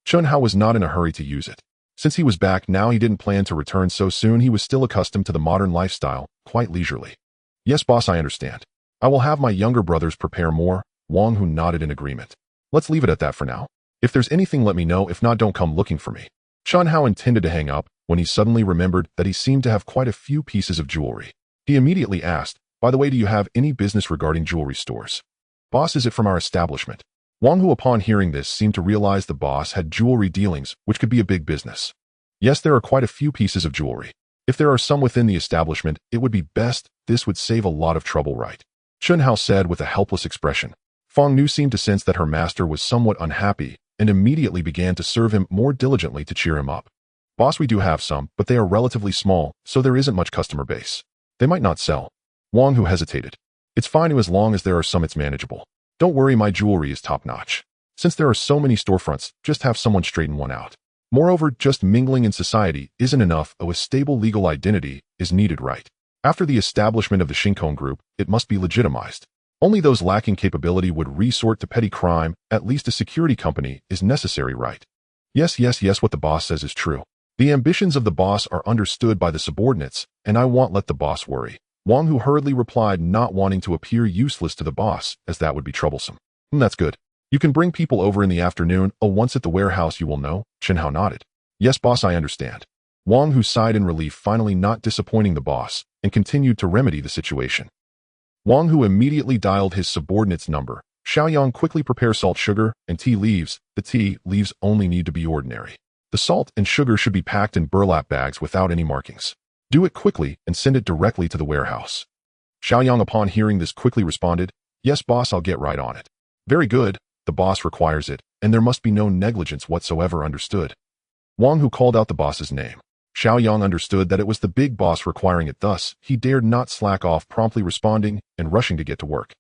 Chunhao was not in a hurry to use it. Since he was back now, he didn't plan to return so soon. He was still accustomed to the modern lifestyle, quite leisurely. Yes, boss, I understand. I will have my younger brothers prepare more. Wang Hu nodded in agreement. Let's leave it at that for now. If there's anything, let me know. If not, don't come looking for me. Chunhao intended to hang up when he suddenly remembered that he seemed to have quite a few pieces of jewelry. He immediately asked, by the way, do you have any business regarding jewelry stores? Boss, is it from our establishment? Wang Hu upon hearing this seemed to realize the boss had jewelry dealings, which could be a big business. Yes, there are quite a few pieces of jewelry. If there are some within the establishment, it would be best. This would save a lot of trouble, right? Chunhao said with a helpless expression. Feng Nu seemed to sense that her master was somewhat unhappy and immediately began to serve him more diligently to cheer him up. Boss, we do have some, but they are relatively small, so there isn't much customer base. They might not sell. Wang Hu hesitated. It's fine as long as there are some, it's manageable. Don't worry, my jewelry is top-notch. Since there are so many storefronts, just have someone straighten one out. Moreover, just mingling in society isn't enough. A stable legal identity is needed, right? After the establishment of the Shinkong Group, it must be legitimized. Only those lacking capability would resort to petty crime. At least a security company is necessary, right? Yes, what the boss says is true. The ambitions of the boss are understood by the subordinates, and I won't let the boss worry. Wang Hu hurriedly replied, not wanting to appear useless to the boss, as that would be troublesome. That's good. You can bring people over in the afternoon. Oh, once at the warehouse you will know. Chunhao nodded. Yes, boss, I understand. Wang Hu sighed in relief, finally not disappointing the boss, and continued to remedy the situation. Wang Hu immediately dialed his subordinate's number. Xiaoyang, quickly prepare salt, sugar, and tea leaves. The tea leaves only need to be ordinary. The salt and sugar should be packed in burlap bags without any markings. Do it quickly and send it directly to the warehouse. Xiaoyang upon hearing this quickly responded, yes, boss, I'll get right on it. Very good. The boss requires it, and there must be no negligence whatsoever, understood. Wang Hu called out the boss's name. Xiaoyang understood that it was the big boss requiring it, thus he dared not slack off, promptly responding and rushing to get to work.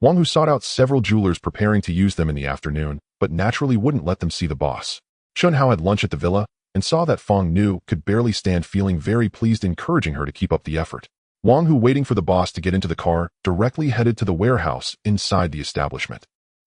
Wang Hu sought out several jewelers preparing to use them in the afternoon, but naturally wouldn't let them see the boss. Chunhao had lunch at the villa and saw that Feng Nu could barely stand, feeling very pleased, encouraging her to keep up the effort. Wang Hu, waiting for the boss to get into the car, directly headed to the warehouse inside the establishment.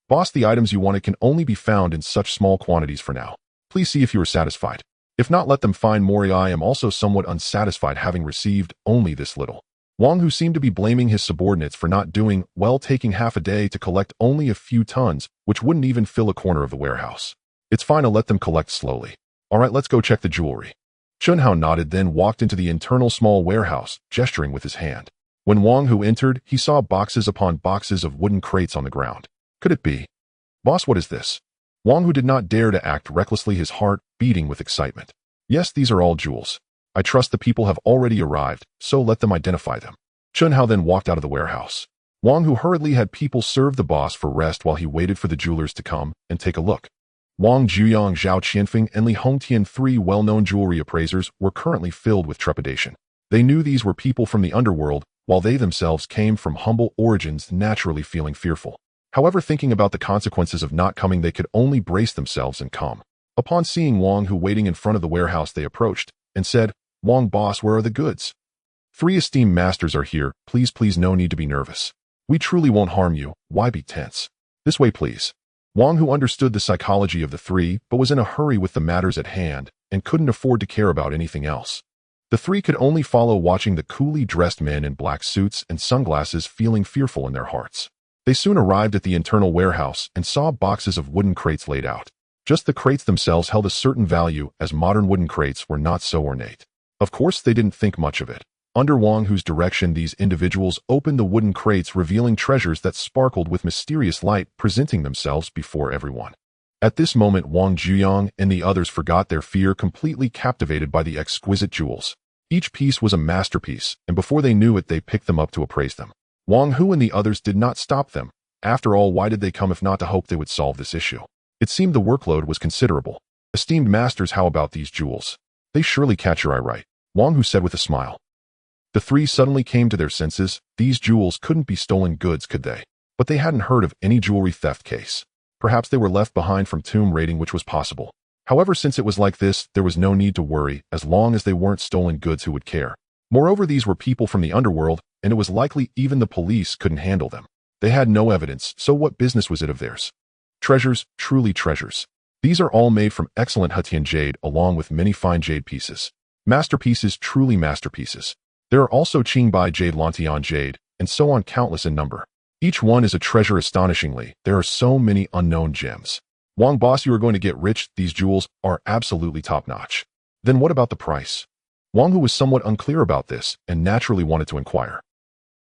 Boss, the items you wanted can only be found in such small quantities for now. Please see if you are satisfied. If not, let them find more. I am also somewhat unsatisfied, having received only this little. Wang Hu seemed to be blaming his subordinates for not doing well, taking half a day to collect only a few tons, which wouldn't even fill a corner of the warehouse. It's fine, I'll let them collect slowly. All right, let's go check the jewelry. Chunhao nodded, then walked into the internal small warehouse, gesturing with his hand. When Wang Hu entered, he saw boxes upon boxes of wooden crates on the ground. Could it be? Boss, what is this? Wang Hu did not dare to act recklessly, his heart beating with excitement. Yes, these are all jewels. I trust the people have already arrived, so let them identify them. Chunhao then walked out of the warehouse. Wang Hu hurriedly had people serve the boss for rest while he waited for the jewelers to come and take a look. Wang Juyang, Zhao Qianfeng, and Li Hongtian, 3 well-known jewelry appraisers, were currently filled with trepidation. They knew these were people from the underworld, while they themselves came from humble origins, naturally feeling fearful. However, thinking about the consequences of not coming, they could only brace themselves and calm. Upon seeing Wang Hu waiting in front of the warehouse, they approached and said, Wang boss, where are the goods? 3 esteemed masters are here. Please, no need to be nervous. We truly won't harm you. Why be tense? This way, please. Wang Hu understood the psychology of the 3, but was in a hurry with the matters at hand and couldn't afford to care about anything else. The 3 could only follow, watching the coolly dressed men in black suits and sunglasses, feeling fearful in their hearts. They soon arrived at the internal warehouse and saw boxes of wooden crates laid out. Just the crates themselves held a certain value, as modern wooden crates were not so ornate. Of course, they didn't think much of it. Under Wang Hu's direction, these individuals opened the wooden crates, revealing treasures that sparkled with mysterious light, presenting themselves before everyone. At this moment, Wang Zhuyang and the others forgot their fear, completely captivated by the exquisite jewels. Each piece was a masterpiece, and before they knew it, they picked them up to appraise them. Wang Hu and the others did not stop them. After all, why did they come if not to hope they would solve this issue? It seemed the workload was considerable. Esteemed masters, how about these jewels? They surely catch your eye, right? Wang Hu said with a smile. The three suddenly came to their senses. These jewels couldn't be stolen goods, could they? But they hadn't heard of any jewelry theft case. Perhaps they were left behind from tomb raiding, which was possible. However, since it was like this, there was no need to worry. As long as they weren't stolen goods, who would care? Moreover, these were people from the underworld, and it was likely even the police couldn't handle them. They had no evidence, so what business was it of theirs? Treasures, truly treasures. These are all made from excellent Xiantian jade, along with many fine jade pieces. Masterpieces, truly masterpieces. There are also Qingbai jade, Lantian jade, and so on, countless in number. Each one is a treasure. Astonishingly, there are so many unknown gems. Wang boss, you are going to get rich. These jewels are absolutely top-notch. Then what about the price? Wang Hu was somewhat unclear about this and naturally wanted to inquire.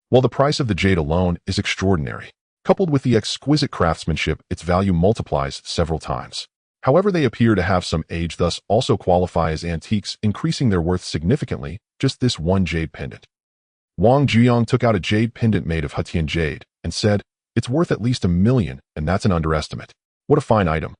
While the price of the jade alone is extraordinary, coupled with the exquisite craftsmanship, its value multiplies several times. However, they appear to have some age, thus also qualify as antiques, increasing their worth significantly. Just this one jade pendant. Wang Zhuyang took out a jade pendant made of Xiantian jade and said, "It's worth at least 1 million, and that's an underestimate. What a fine item."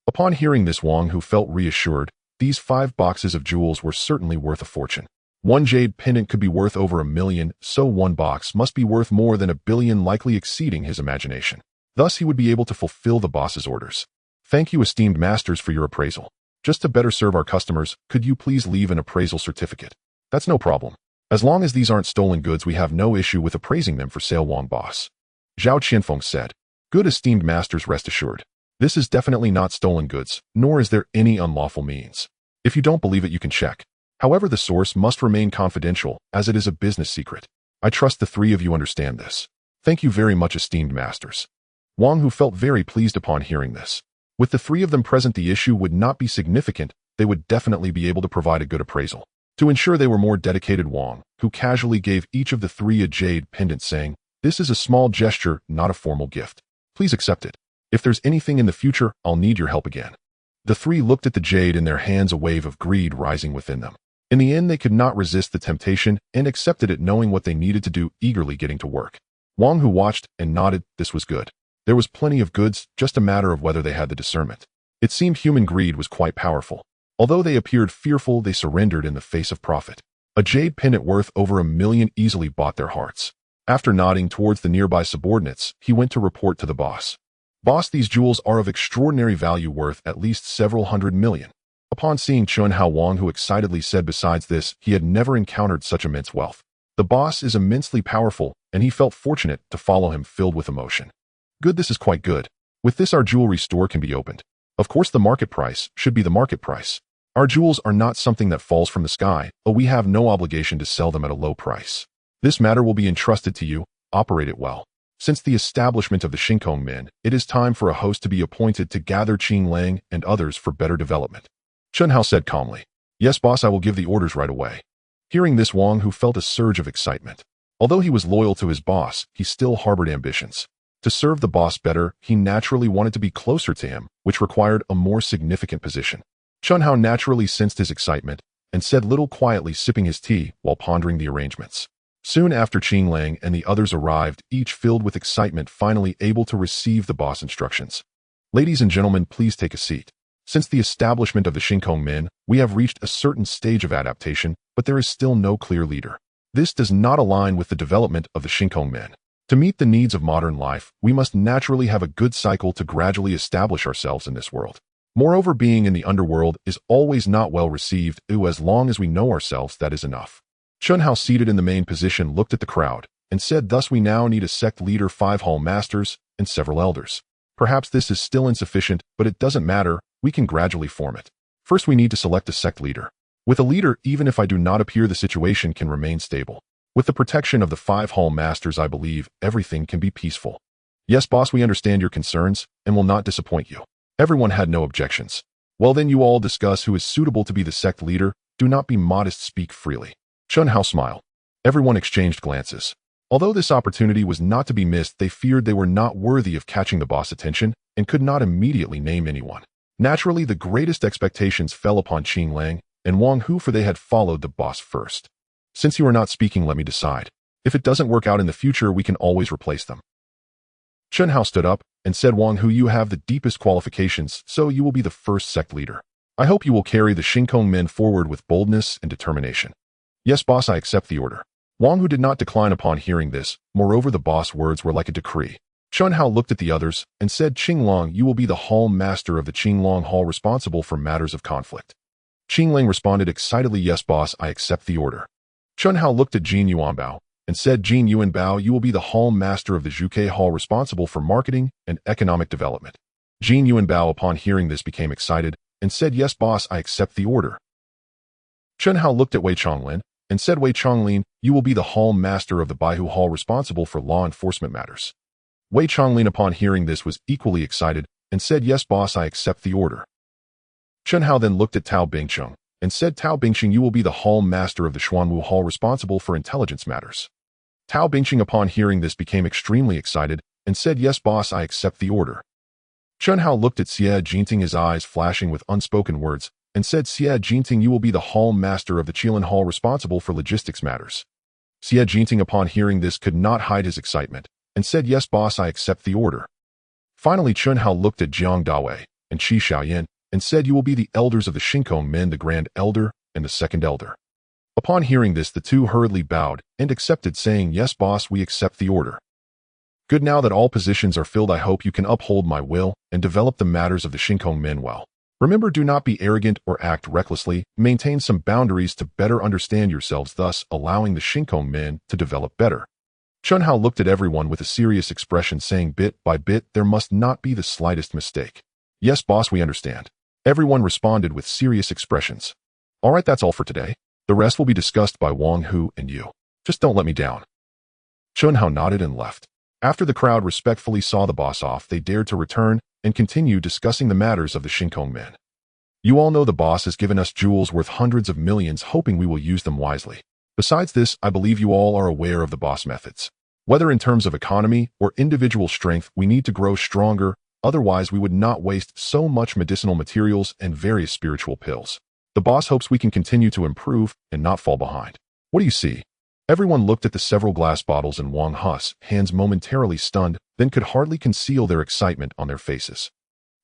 Upon hearing this, Wang Hu felt reassured. These 5 boxes of jewels were certainly worth a fortune. One jade pendant could be worth over 1 million, so one box must be worth more than 1 billion, likely exceeding his imagination. Thus, he would be able to fulfill the boss's orders. Thank you, esteemed masters, for your appraisal. Just to better serve our customers, could you please leave an appraisal certificate? That's no problem. As long as these aren't stolen goods, we have no issue with appraising them for sale, Wang boss. Zhao Qianfeng said. Good, esteemed masters, rest assured. This is definitely not stolen goods, nor is there any unlawful means. If you don't believe it, you can check. However, the source must remain confidential, as it is a business secret. I trust the 3 of you understand this. Thank you very much, esteemed masters. Wang Hu felt very pleased upon hearing this. With the 3 of them present, the issue would not be significant. They would definitely be able to provide a good appraisal. To ensure they were more dedicated, Wang Hu casually gave each of the 3 a jade pendant, saying, "This is a small gesture, not a formal gift. Please accept it. If there's anything in the future, I'll need your help again." The 3 looked at the jade in their hands, a wave of greed rising within them. In the end, they could not resist the temptation and accepted it, knowing what they needed to do, eagerly getting to work. Wang Hu watched and nodded. This was good. There was plenty of goods, just a matter of whether they had the discernment. It seemed human greed was quite powerful. Although they appeared fearful, they surrendered in the face of profit. A jade pendant worth over 1 million easily bought their hearts. After nodding towards the nearby subordinates, he went to report to the boss. "Boss, these jewels are of extraordinary value, worth at least several hundred million." Upon seeing Chun Hao, Wang Hu excitedly said besides this, he had never encountered such immense wealth. The boss is immensely powerful, and he felt fortunate to follow him, filled with emotion. Good, this is quite good. With this, our jewelry store can be opened. Of course, the market price should be the market price. Our jewels are not something that falls from the sky, but we have no obligation to sell them at a low price. This matter will be entrusted to you. Operate it well. Since the establishment of the Shinkong men, it is time for a host to be appointed to gather Qing Lang and others for better development. Chun Hao said calmly. Yes, boss, I will give the orders right away. Hearing this, Wang Hu felt a surge of excitement. Although he was loyal to his boss, he still harbored ambitions. To serve the boss better, he naturally wanted to be closer to him, which required a more significant position. Chun Hao naturally sensed his excitement and said little, quietly sipping his tea while pondering the arrangements. Soon after, Qing Lang and the others arrived, each filled with excitement, finally able to receive the boss instructions. Ladies and gentlemen, please take a seat. Since the establishment of the Shinkong men, we have reached a certain stage of adaptation, but there is still no clear leader. This does not align with the development of the Shinkong men. To meet the needs of modern life, we must naturally have a good cycle to gradually establish ourselves in this world. Moreover, being in the underworld is always not well received. As long as we know ourselves, that is enough. Chun Hao, seated in the main position, looked at the crowd and said, thus we now need a sect leader, 5 hall masters, and several elders. Perhaps this is still insufficient, but it doesn't matter. We can gradually form it. First, we need to select a sect leader. With a leader, even if I do not appear, the situation can remain stable. With the protection of the 5 hall masters, I believe everything can be peaceful. Yes, boss, we understand your concerns and will not disappoint you. Everyone had no objections. Well, then you all discuss who is suitable to be the sect leader. Do not be modest, speak freely. Chun Hao smiled. Everyone exchanged glances. Although this opportunity was not to be missed, they feared they were not worthy of catching the boss' attention and could not immediately name anyone. Naturally, the greatest expectations fell upon Qing Lang and Wang Hu, for they had followed the boss first. Since you are not speaking, let me decide. If it doesn't work out in the future, we can always replace them. Chen Hao stood up and said, Wang Hu, you have the deepest qualifications, so you will be the first sect leader. I hope you will carry the Xingkong men forward with boldness and determination. Yes, boss, I accept the order. Wang Hu did not decline upon hearing this. Moreover, the boss' words were like a decree. Chen Hao looked at the others and said, Qinglong, you will be the hall master of the Qinglong Hall, responsible for matters of conflict. Qingling responded excitedly, yes, boss, I accept the order. Chen Hao looked at Jin Yuanbao and said, Jin Yuanbao, you will be the hall master of the Zhuke Hall, responsible for marketing and economic development. Jin Yuanbao, upon hearing this, became excited and said, yes, boss, I accept the order. Chen Hao looked at Wei Chonglin and said, Wei Chonglin, you will be the hall master of the Baihu Hall, responsible for law enforcement matters. Wei Chonglin, upon hearing this, was equally excited and said, yes, boss, I accept the order. Chen Hao then looked at Tao Bingcheng and said, Tao Bingcheng, you will be the hall master of the Xuanwu Hall, responsible for intelligence matters. Tao Bingcheng, upon hearing this, became extremely excited and said, yes, boss, I accept the order. Chen Hao looked at Xie Jinting, his eyes flashing with unspoken words, and said, Xie Jinting, you will be the hall master of the Qilin Hall, responsible for logistics matters. Xie Jinting, upon hearing this, could not hide his excitement and said, yes, boss, I accept the order. Finally, Chen Hao looked at Jiang Dawei and Qi Xiaoyan and said, you will be the elders of the Xingkong men, the Grand Elder and the Second Elder. Upon hearing this, the two hurriedly bowed and accepted, saying, yes, boss, we accept the order. Good, now that all positions are filled, I hope you can uphold my will and develop the matters of the Xingkong men well. Remember, do not be arrogant or act recklessly. Maintain some boundaries to better understand yourselves, thus allowing the Xingkong men to develop better. Chen Hao looked at everyone with a serious expression, saying, bit by bit, there must not be the slightest mistake. Yes, boss, we understand. Everyone responded with serious expressions. All right, that's all for today. The rest will be discussed by Wang Hu and you. Just don't let me down. Chen Hao nodded and left. After the crowd respectfully saw the boss off, they dared to return and continue discussing the matters of the Xingkong men. You all know the boss has given us jewels worth hundreds of millions, hoping we will use them wisely. Besides this, I believe you all are aware of the boss methods. Whether in terms of economy or individual strength, we need to grow stronger, otherwise we would not waste so much medicinal materials and various spiritual pills. The boss hopes we can continue to improve and not fall behind. What do you see? Everyone looked at the several glass bottles, and Wang Hu's hands, momentarily stunned, then could hardly conceal their excitement on their faces.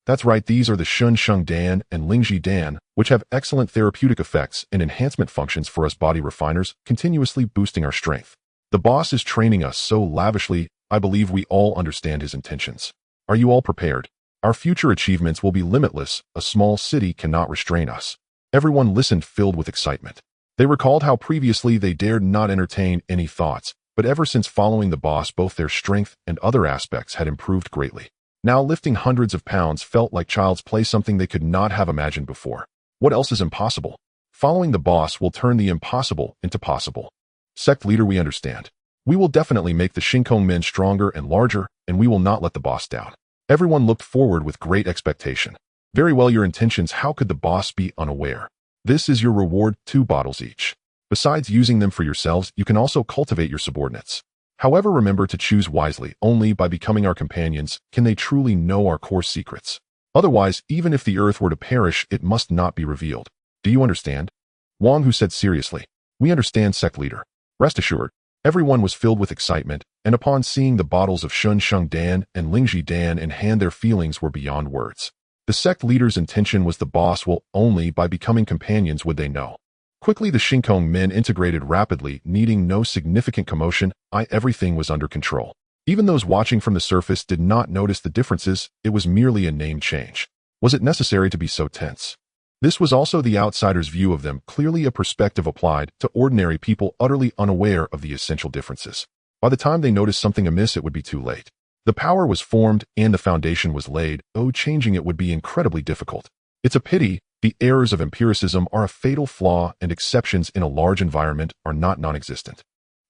That's right, these are the Shun Sheng Dan and Lingji Dan, which have excellent therapeutic effects and enhancement functions for us body refiners, continuously boosting our strength. The boss is training us so lavishly, I believe we all understand his intentions. Are you all prepared? Our future achievements will be limitless. A small city cannot restrain us. Everyone listened, filled with excitement. They recalled how previously they dared not entertain any thoughts, but ever since following the boss, both their strength and other aspects had improved greatly. Now lifting hundreds of pounds felt like child's play, something they could not have imagined before. What else is impossible? Following the boss will turn the impossible into possible. Sect leader, we understand. We will definitely make the Xingkong men stronger and larger, and we will not let the boss down. Everyone looked forward with great expectation. Very well, your intentions, how could the boss be unaware? This is your reward, 2 bottles each. Besides using them for yourselves, you can also cultivate your subordinates. However, remember to choose wisely. Only by becoming our companions can they truly know our core secrets. Otherwise, even if the earth were to perish, it must not be revealed. Do you understand? Wang Hu said seriously. We understand, sect leader. Rest assured. Everyone was filled with excitement, and upon seeing the bottles of Shun Sheng Dan and Lingji Dan in hand, their feelings were beyond words. The sect leader's intention was the boss will only by becoming companions would they know. Quickly the Xingkong men integrated rapidly, needing no significant commotion. Everything was under control. Even those watching from the surface did not notice the differences. It was merely a name change. Was it necessary to be so tense? This was also the outsider's view of them, clearly a perspective applied to ordinary people utterly unaware of the essential differences. By the time they noticed something amiss, it would be too late. The power was formed and the foundation was laid. Changing it would be incredibly difficult. It's a pity. The errors of empiricism are a fatal flaw, and exceptions in a large environment are not non-existent.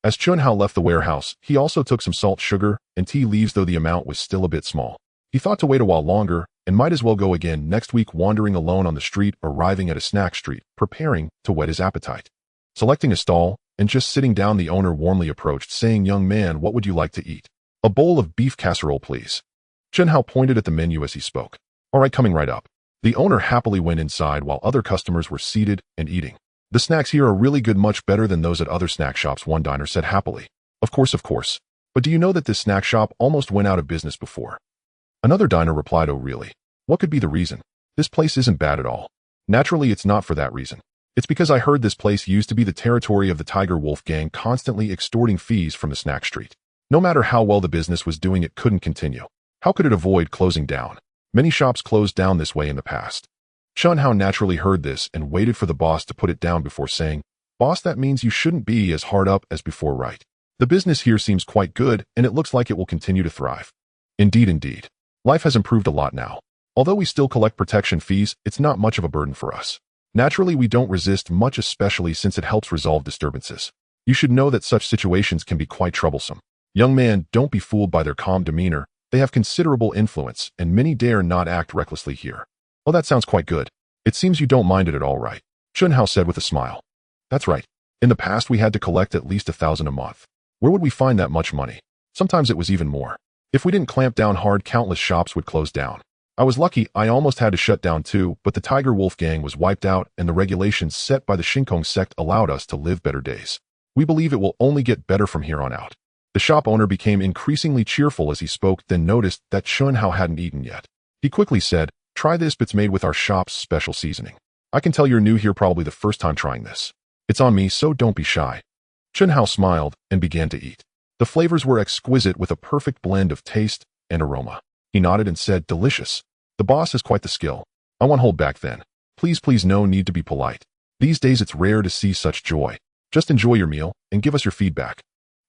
As Chen Hao left the warehouse, he also took some salt, sugar, and tea leaves, though the amount was still a bit small. He thought to wait a while longer, and might as well go again next week, wandering alone on the street, arriving at a snack street, preparing to whet his appetite. Selecting a stall, and just sitting down the owner warmly approached, saying, "Young man, what would you like to eat?" "A bowl of beef casserole, please." Xianhao pointed at the menu as he spoke. "All right, coming right up." The owner happily went inside while other customers were seated and eating. "The snacks here are really good, much better than those at other snack shops," one diner said happily. Of course. But do you know that this snack shop almost went out of business before?" Another diner replied, "Oh really? What could be the reason? This place isn't bad at all." "Naturally, it's not for that reason. It's because I heard this place used to be the territory of the Tiger Wolf gang, constantly extorting fees from the snack street. No matter how well the business was doing, it couldn't continue. How could it avoid closing down? Many shops closed down this way in the past." Xianhao naturally heard this and waited for the boss to put it down before saying, "Boss, that means you shouldn't be as hard up as before, right? The business here seems quite good, and it looks like it will continue to thrive." Indeed. Life has improved a lot now. Although we still collect protection fees, it's not much of a burden for us. Naturally, we don't resist much, especially since it helps resolve disturbances. You should know that such situations can be quite troublesome. Young man, don't be fooled by their calm demeanor. They have considerable influence, and many dare not act recklessly here. "Oh, that sounds quite good. It seems you don't mind it at all, right?" Xianhao said with a smile. "That's right. In the past, we had to collect at least 1,000 a month. Where would we find that much money? Sometimes it was even more. If we didn't clamp down hard, countless shops would close down. I was lucky, I almost had to shut down too, but the Tiger Wolf gang was wiped out and the regulations set by the Shinkong sect allowed us to live better days. We believe it will only get better from here on out." The shop owner became increasingly cheerful as he spoke, then noticed that Xianhao hadn't eaten yet. He quickly said, "Try this, it's made with our shop's special seasoning. I can tell you're new here, probably the first time trying this. It's on me, so don't be shy." Xianhao smiled and began to eat. The flavors were exquisite with a perfect blend of taste and aroma. He nodded and said, "Delicious. The boss has quite the skill. I won't hold back then. Please, no need to be polite. These days it's rare to see such joy. Just enjoy your meal and give us your feedback."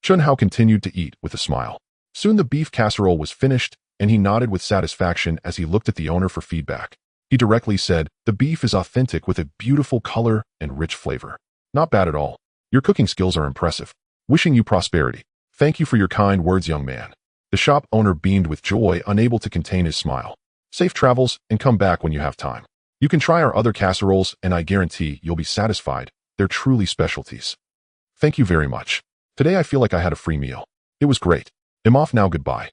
Xianhao continued to eat with a smile. Soon the beef casserole was finished, and he nodded with satisfaction as he looked at the owner for feedback. He directly said, "The beef is authentic with a beautiful color and rich flavor. Not bad at all. Your cooking skills are impressive. Wishing you prosperity. Thank you for your kind words, young man." The shop owner beamed with joy, unable to contain his smile. "Safe travels, and come back when you have time. You can try our other casseroles, and I guarantee you'll be satisfied. They're truly specialties." "Thank you very much. Today I feel like I had a free meal. It was great. I'm off now, goodbye."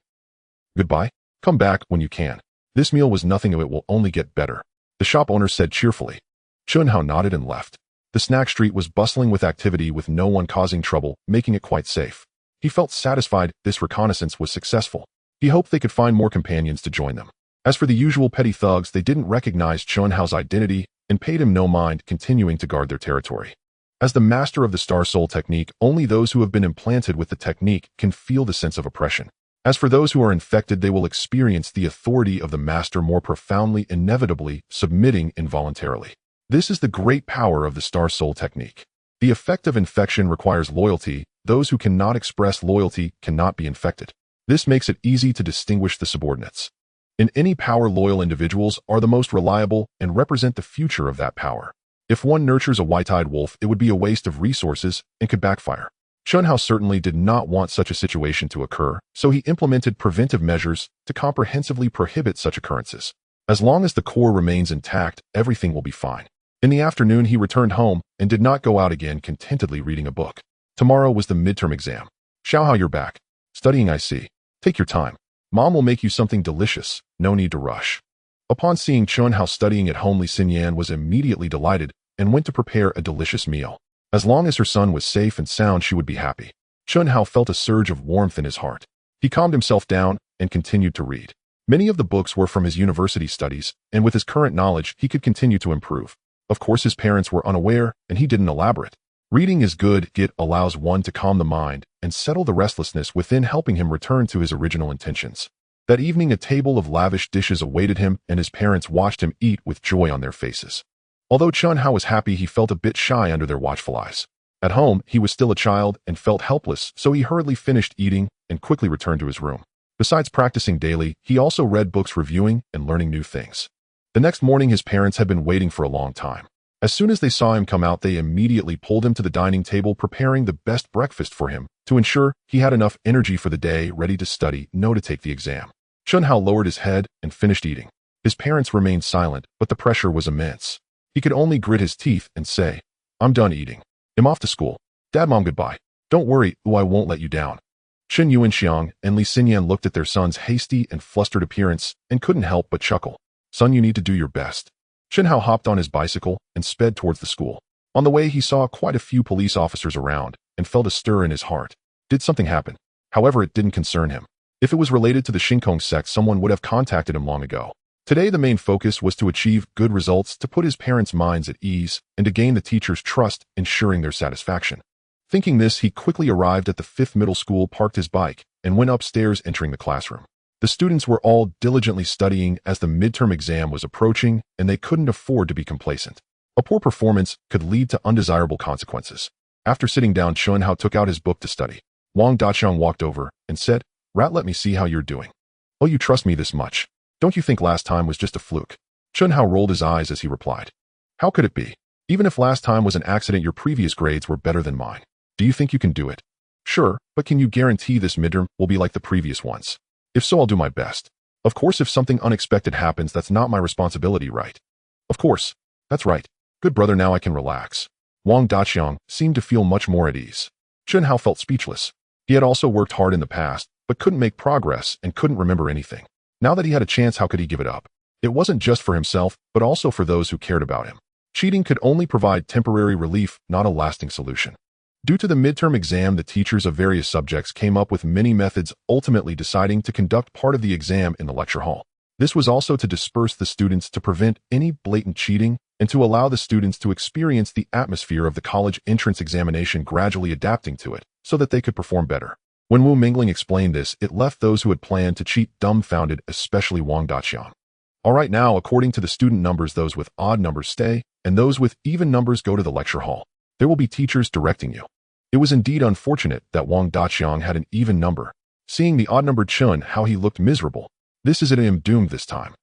"Goodbye? Come back when you can. This meal was nothing, it will only get better," the shop owner said cheerfully. Xianhao nodded and left. The snack street was bustling with activity with no one causing trouble, making it quite safe. He felt satisfied this reconnaissance was successful. He hoped they could find more companions to join them. As for the usual petty thugs, they didn't recognize Xianhao's identity and paid him no mind, continuing to guard their territory. As the master of the Star Soul technique, only those who have been implanted with the technique can feel the sense of oppression. As for those who are infected, they will experience the authority of the master more profoundly, inevitably submitting involuntarily. This is the great power of the Star Soul technique. The effect of infection requires loyalty. Those who cannot express loyalty cannot be infected. This makes it easy to distinguish the subordinates. In any power, loyal individuals are the most reliable and represent the future of that power. If one nurtures a white-eyed wolf, it would be a waste of resources and could backfire. Xianhao certainly did not want such a situation to occur, so he implemented preventive measures to comprehensively prohibit such occurrences. As long as the core remains intact, everything will be fine. In the afternoon, he returned home and did not go out again, contentedly reading a book. Tomorrow was the midterm exam. "Xiaohao, you're back. Studying, I see. Take your time. Mom will make you something delicious. No need to rush." Upon seeing Xianhao studying at home, Xiantian was immediately delighted and went to prepare a delicious meal. As long as her son was safe and sound, she would be happy. Xianhao felt a surge of warmth in his heart. He calmed himself down and continued to read. Many of the books were from his university studies, and with his current knowledge, he could continue to improve. Of course, his parents were unaware, and he didn't elaborate. Reading is good. It allows one to calm the mind and settle the restlessness within, helping him return to his original intentions. That evening, a table of lavish dishes awaited him, and his parents watched him eat with joy on their faces. Although Xianhao was happy, he felt a bit shy under their watchful eyes. At home, he was still a child and felt helpless, so he hurriedly finished eating and quickly returned to his room. Besides practicing daily, he also read books, reviewing and learning new things. The next morning, his parents had been waiting for a long time. As soon as they saw him come out, they immediately pulled him to the dining table, preparing the best breakfast for him to ensure he had enough energy for the day, ready to study, to take the exam. Xianhao lowered his head and finished eating. His parents remained silent, but the pressure was immense. He could only grit his teeth and say, "I'm done eating. I'm off to school." Dad, Mom, goodbye. Don't worry, I won't let you down. Chen Yuanxiang and Li Xinyan looked at their son's hasty and flustered appearance and couldn't help but chuckle. Son, you need to do your best. Chen Hao hopped on his bicycle and sped towards the school. On the way, he saw quite a few police officers around and felt a stir in his heart. Did something happen? However, it didn't concern him. If it was related to the Shinkong sect, someone would have contacted him long ago. Today, the main focus was to achieve good results, to put his parents' minds at ease, and to gain the teachers' trust, ensuring their satisfaction. Thinking this, he quickly arrived at the 5th middle school, parked his bike, and went upstairs, entering the classroom. The students were all diligently studying as the midterm exam was approaching, and they couldn't afford to be complacent. A poor performance could lead to undesirable consequences. After sitting down, Chun Hao took out his book to study. Wang Daqiang walked over and said, "Rat, let me see how you're doing." "Oh, you trust me this much? Don't you think last time was just a fluke?" Chun Hao rolled his eyes as he replied, "How could it be? Even if last time was an accident, your previous grades were better than mine. Do you think you can do it?" "Sure, but can you guarantee this midterm will be like the previous ones?" "If so, I'll do my best." "Of course, if something unexpected happens, that's not my responsibility, right?" "Of course. That's right. Good brother, now I can relax." Wang Daqiang seemed to feel much more at ease. Chun Hao felt speechless. He had also worked hard in the past, but couldn't make progress and couldn't remember anything. Now that he had a chance, how could he give it up? It wasn't just for himself, but also for those who cared about him. Cheating could only provide temporary relief, not a lasting solution. Due to the midterm exam, the teachers of various subjects came up with many methods, ultimately deciding to conduct part of the exam in the lecture hall. This was also to disperse the students to prevent any blatant cheating and to allow the students to experience the atmosphere of the college entrance examination, gradually adapting to it so that they could perform better. When Wu Mingling explained this, it left those who had planned to cheat dumbfounded, especially Wang Daqiang. "All right, now, according to the student numbers, those with odd numbers stay, and those with even numbers go to the lecture hall. There will be teachers directing you." It was indeed unfortunate that Wang Daqiang had an even number. Seeing the odd-numbered Chun, how he looked miserable. This is him doomed this time.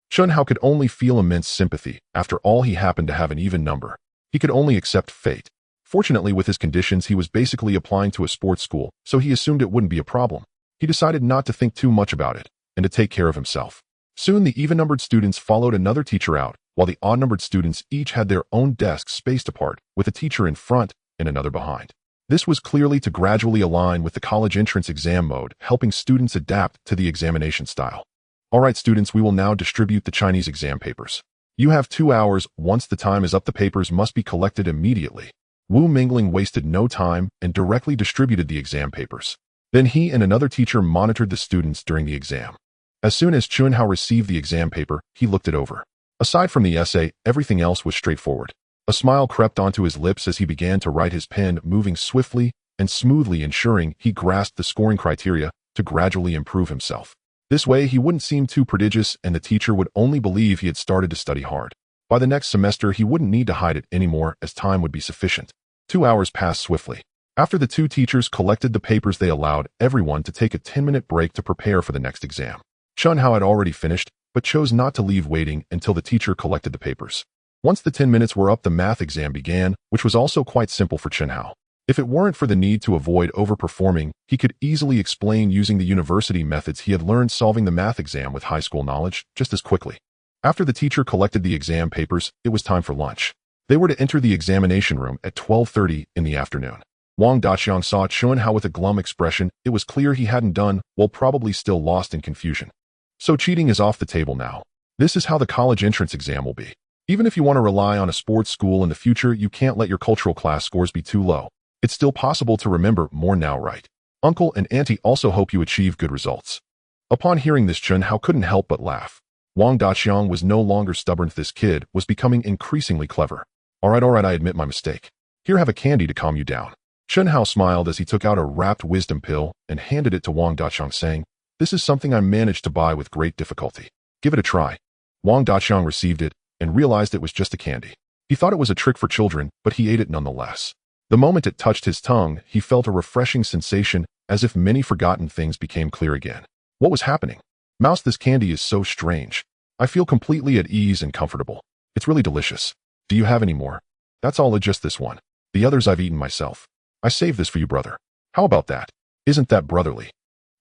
Chun Hao could only feel immense sympathy. After all, he happened to have an even number. He could only accept fate. Fortunately, with his conditions, he was basically applying to a sports school, so he assumed it wouldn't be a problem. He decided not to think too much about it, and to take care of himself. Soon, the even-numbered students followed another teacher out, while the odd-numbered students each had their own desks spaced apart, with a teacher in front and another behind. This was clearly to gradually align with the college entrance exam mode, helping students adapt to the examination style. "All right, students, we will now distribute the Chinese exam papers. You have 2 hours. Once the time is up, the papers must be collected immediately." Wu Mingling wasted no time and directly distributed the exam papers. Then he and another teacher monitored the students during the exam. As soon as Chun Hao received the exam paper, he looked it over. Aside from the essay, everything else was straightforward. A smile crept onto his lips as he began to write, his pen moving swiftly and smoothly, ensuring he grasped the scoring criteria to gradually improve himself. This way, he wouldn't seem too prodigious and the teacher would only believe he had started to study hard. By the next semester, he wouldn't need to hide it anymore, as time would be sufficient. 2 hours passed swiftly. After the two teachers collected the papers, they allowed everyone to take a 10-minute break to prepare for the next exam. Chun Hao had already finished, but chose not to leave waiting until the teacher collected the papers. Once the 10 minutes were up, the math exam began, which was also quite simple for Chun Hao. If it weren't for the need to avoid overperforming, he could easily explain using the university methods he had learned, solving the math exam with high school knowledge just as quickly. After the teacher collected the exam papers, it was time for lunch. They were to enter the examination room at 12:30 in the afternoon. Wang Daqiang saw Chun Hao with a glum expression. It was clear he hadn't done well, probably still lost in confusion. So cheating is off the table now. This is how the college entrance exam will be. Even if you want to rely on a sports school in the future, you can't let your cultural class scores be too low. It's still possible to remember more now, right? Uncle and Auntie also hope you achieve good results. Upon hearing this, Chun Hao couldn't help but laugh. Wang Daqiang was no longer stubborn. This kid was becoming increasingly clever. All right, I admit my mistake. Here, have a candy to calm you down." Chun Hao smiled as he took out a wrapped wisdom pill and handed it to Wang Daqiang, saying, "This is something I managed to buy with great difficulty. Give it a try." Wang Daqiang received it and realized it was just a candy. He thought it was a trick for children, but he ate it nonetheless. The moment it touched his tongue, he felt a refreshing sensation, as if many forgotten things became clear again. What was happening? "Mouse, this candy is so strange. I feel completely at ease and comfortable. It's really delicious. Do you have any more?" "That's all, just this one. The others I've eaten myself. I saved this for you, brother. How about that? Isn't that brotherly?"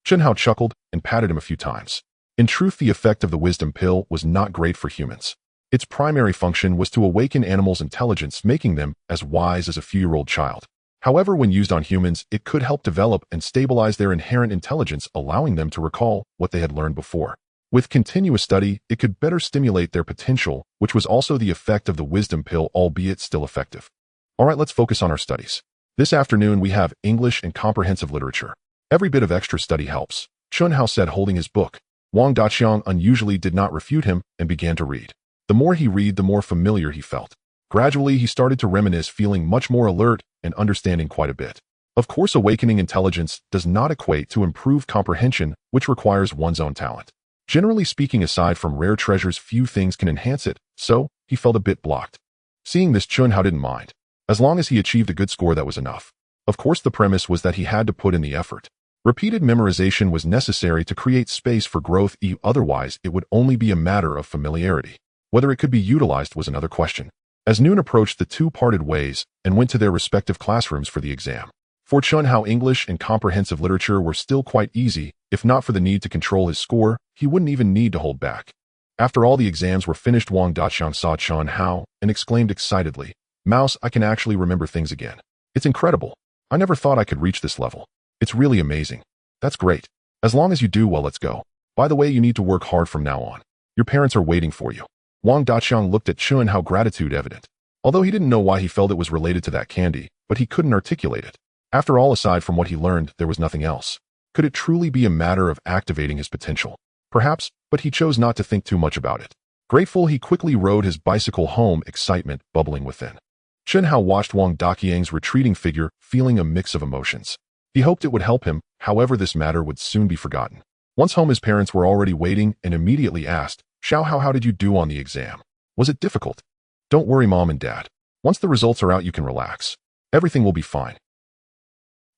Chun Hao chuckled and patted him a few times. In truth, the effect of the wisdom pill was not great for humans. Its primary function was to awaken animals' intelligence, making them as wise as a few-year-old child. However, when used on humans, it could help develop and stabilize their inherent intelligence, allowing them to recall what they had learned before. With continuous study, it could better stimulate their potential, which was also the effect of the wisdom pill, albeit still effective. All right, let's focus on our studies. This afternoon, we have English and comprehensive literature. Every bit of extra study helps, Chunhao said, holding his book. Wang Daqiang unusually did not refute him and began to read. The more he read, the more familiar he felt. Gradually, he started to reminisce, feeling much more alert and understanding quite a bit. Of course, awakening intelligence does not equate to improved comprehension, which requires one's own talent. Generally speaking, aside from rare treasures, few things can enhance it, so he felt a bit blocked. Seeing this, Chunhao didn't mind. As long as he achieved a good score, that was enough. Of course, the premise was that he had to put in the effort. Repeated memorization was necessary to create space for growth, otherwise it would only be a matter of familiarity. Whether it could be utilized was another question. As noon approached, the two parted ways and went to their respective classrooms for the exam. For Chunhao, English and comprehensive literature were still quite easy. If not for the need to control his score, he wouldn't even need to hold back. After all the exams were finished, Wang Daqiang saw Chunhao and exclaimed excitedly, "Mouse, I can actually remember things again. It's incredible. I never thought I could reach this level. It's really amazing." "That's great. As long as you do well, let's go. By the way, you need to work hard from now on. Your parents are waiting for you." Wang Daqiang looked at Chunhao, gratitude evident. Although he didn't know why he felt it was related to that candy, but he couldn't articulate it. After all, aside from what he learned, there was nothing else. Could it truly be a matter of activating his potential? Perhaps, but he chose not to think too much about it. Grateful, he quickly rode his bicycle home, excitement bubbling within. Chunhao watched Wang Daqiang's retreating figure, feeling a mix of emotions. He hoped it would help him, however this matter would soon be forgotten. Once home, his parents were already waiting and immediately asked, "Xiaohao, how did you do on the exam? Was it difficult?" "Don't worry, Mom and Dad. Once the results are out, you can relax. Everything will be fine."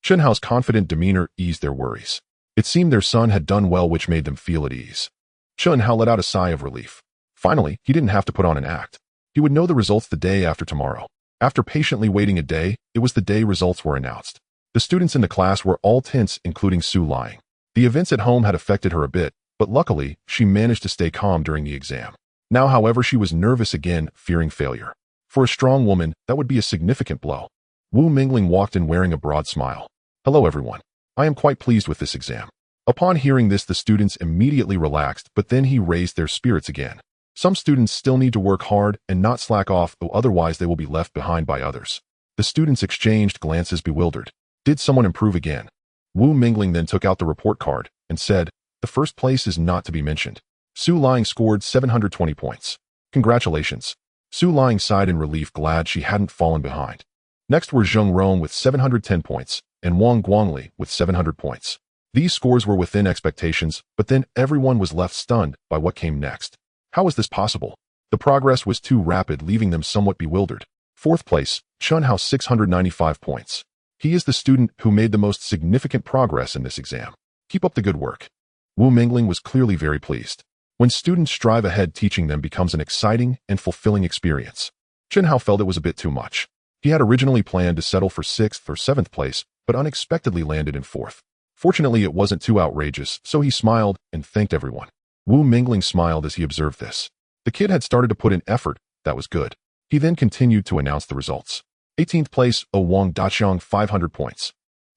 Chunhao's confident demeanor eased their worries. It seemed their son had done well, which made them feel at ease. Chunhao let out a sigh of relief. Finally, he didn't have to put on an act. He would know the results the day after tomorrow. After patiently waiting a day, it was the day results were announced. The students in the class were all tense, including Su Lying. The events at home had affected her a bit, but luckily, she managed to stay calm during the exam. Now, however, she was nervous again, fearing failure. For a strong woman, that would be a significant blow. Wu Mingling walked in wearing a broad smile. "Hello, everyone. I am quite pleased with this exam." Upon hearing this, the students immediately relaxed, but then he raised their spirits again. Some students still need to work hard and not slack off, though otherwise they will be left behind by others. The students exchanged glances, bewildered. Did someone improve again? Wu Mingling then took out the report card and said, "The first place is not to be mentioned. Su Lying scored 720 points. Congratulations." Su Lying sighed in relief, glad she hadn't fallen behind. Next were Zheng Rong with 710 points and Wang Guangli with 700 points. These scores were within expectations, but then everyone was left stunned by what came next. How was this possible? The progress was too rapid, leaving them somewhat bewildered. Fourth place, Chunhao, 695 points. He is the student who made the most significant progress in this exam. Keep up the good work. Wu Mingling was clearly very pleased. When students strive ahead, teaching them becomes an exciting and fulfilling experience. Chunhao felt it was a bit too much. He had originally planned to settle for 6th or 7th place, but unexpectedly landed in 4th. Fortunately, it wasn't too outrageous, so he smiled and thanked everyone. Wu Mingling smiled as he observed this. The kid had started to put in effort, that was good. He then continued to announce the results. 18th place, Wang Daqiang, 500 points.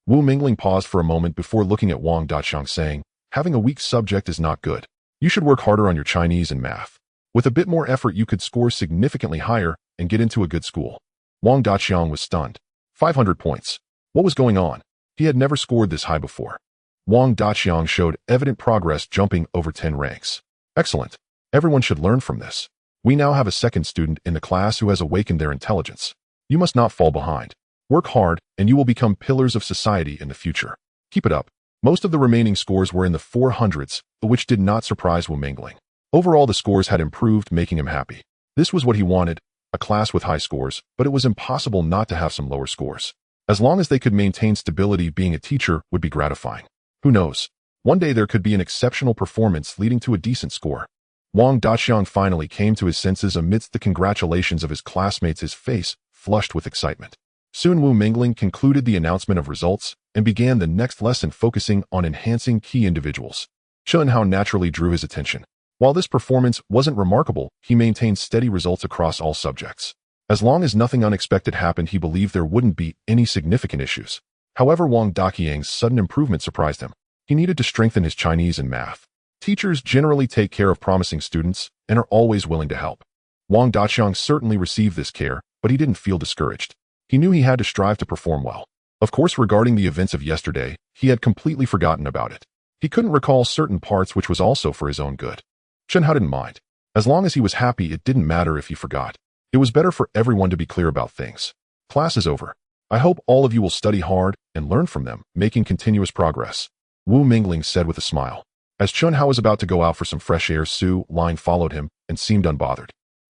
Wu Mingling paused for a moment before looking at Wang Daqiang, saying, "Having a weak subject is not good. You should work harder on your Chinese and math. With a bit more effort, you could score significantly higher and get into a good school." Wang Daqiang was stunned. 500 points. What was going on? He had never scored this high before. Wang Daqiang showed evident progress, jumping over 10 ranks. Excellent. Everyone should learn from this. We now have a second student in the class who has awakened their intelligence. You must not fall behind. Work hard, and you will become pillars of society in the future. Keep it up. Most of the remaining scores were in the 400s, which did not surprise Wu Mingling. Overall, the scores had improved, making him happy. This was what he wanted, a class with high scores, but it was impossible not to have some lower scores. As long as they could maintain stability, being a teacher would be gratifying. Who knows? One day there could be an exceptional performance leading to a decent score. Wang Daqiang finally came to his senses amidst the congratulations of his classmates, his face flushed with excitement. Soon Wu Mingling concluded the announcement of results and began the next lesson, focusing on enhancing key individuals. Chunhao naturally drew his attention. While this performance wasn't remarkable, he maintained steady results across all subjects. As long as nothing unexpected happened, he believed there wouldn't be any significant issues. However, Wang Daqiang's sudden improvement surprised him. He needed to strengthen his Chinese and math. Teachers generally take care of promising students and are always willing to help. Wang Daqiang certainly received this care, but he didn't feel discouraged. He knew he had to strive to perform well. Of course, regarding the events of yesterday, he had completely forgotten about it. He couldn't recall certain parts, which was also for his own good. Chen Hao didn't mind. As long as he was happy, it didn't matter if he forgot. It was better for everyone to be clear about things. Class is over. I hope all of you will study hard and learn from them, making continuous progress. Wu Mingling said with a smile. As Chen Hao was about to go out for some fresh air, Su Ling followed him and seemed unbothered.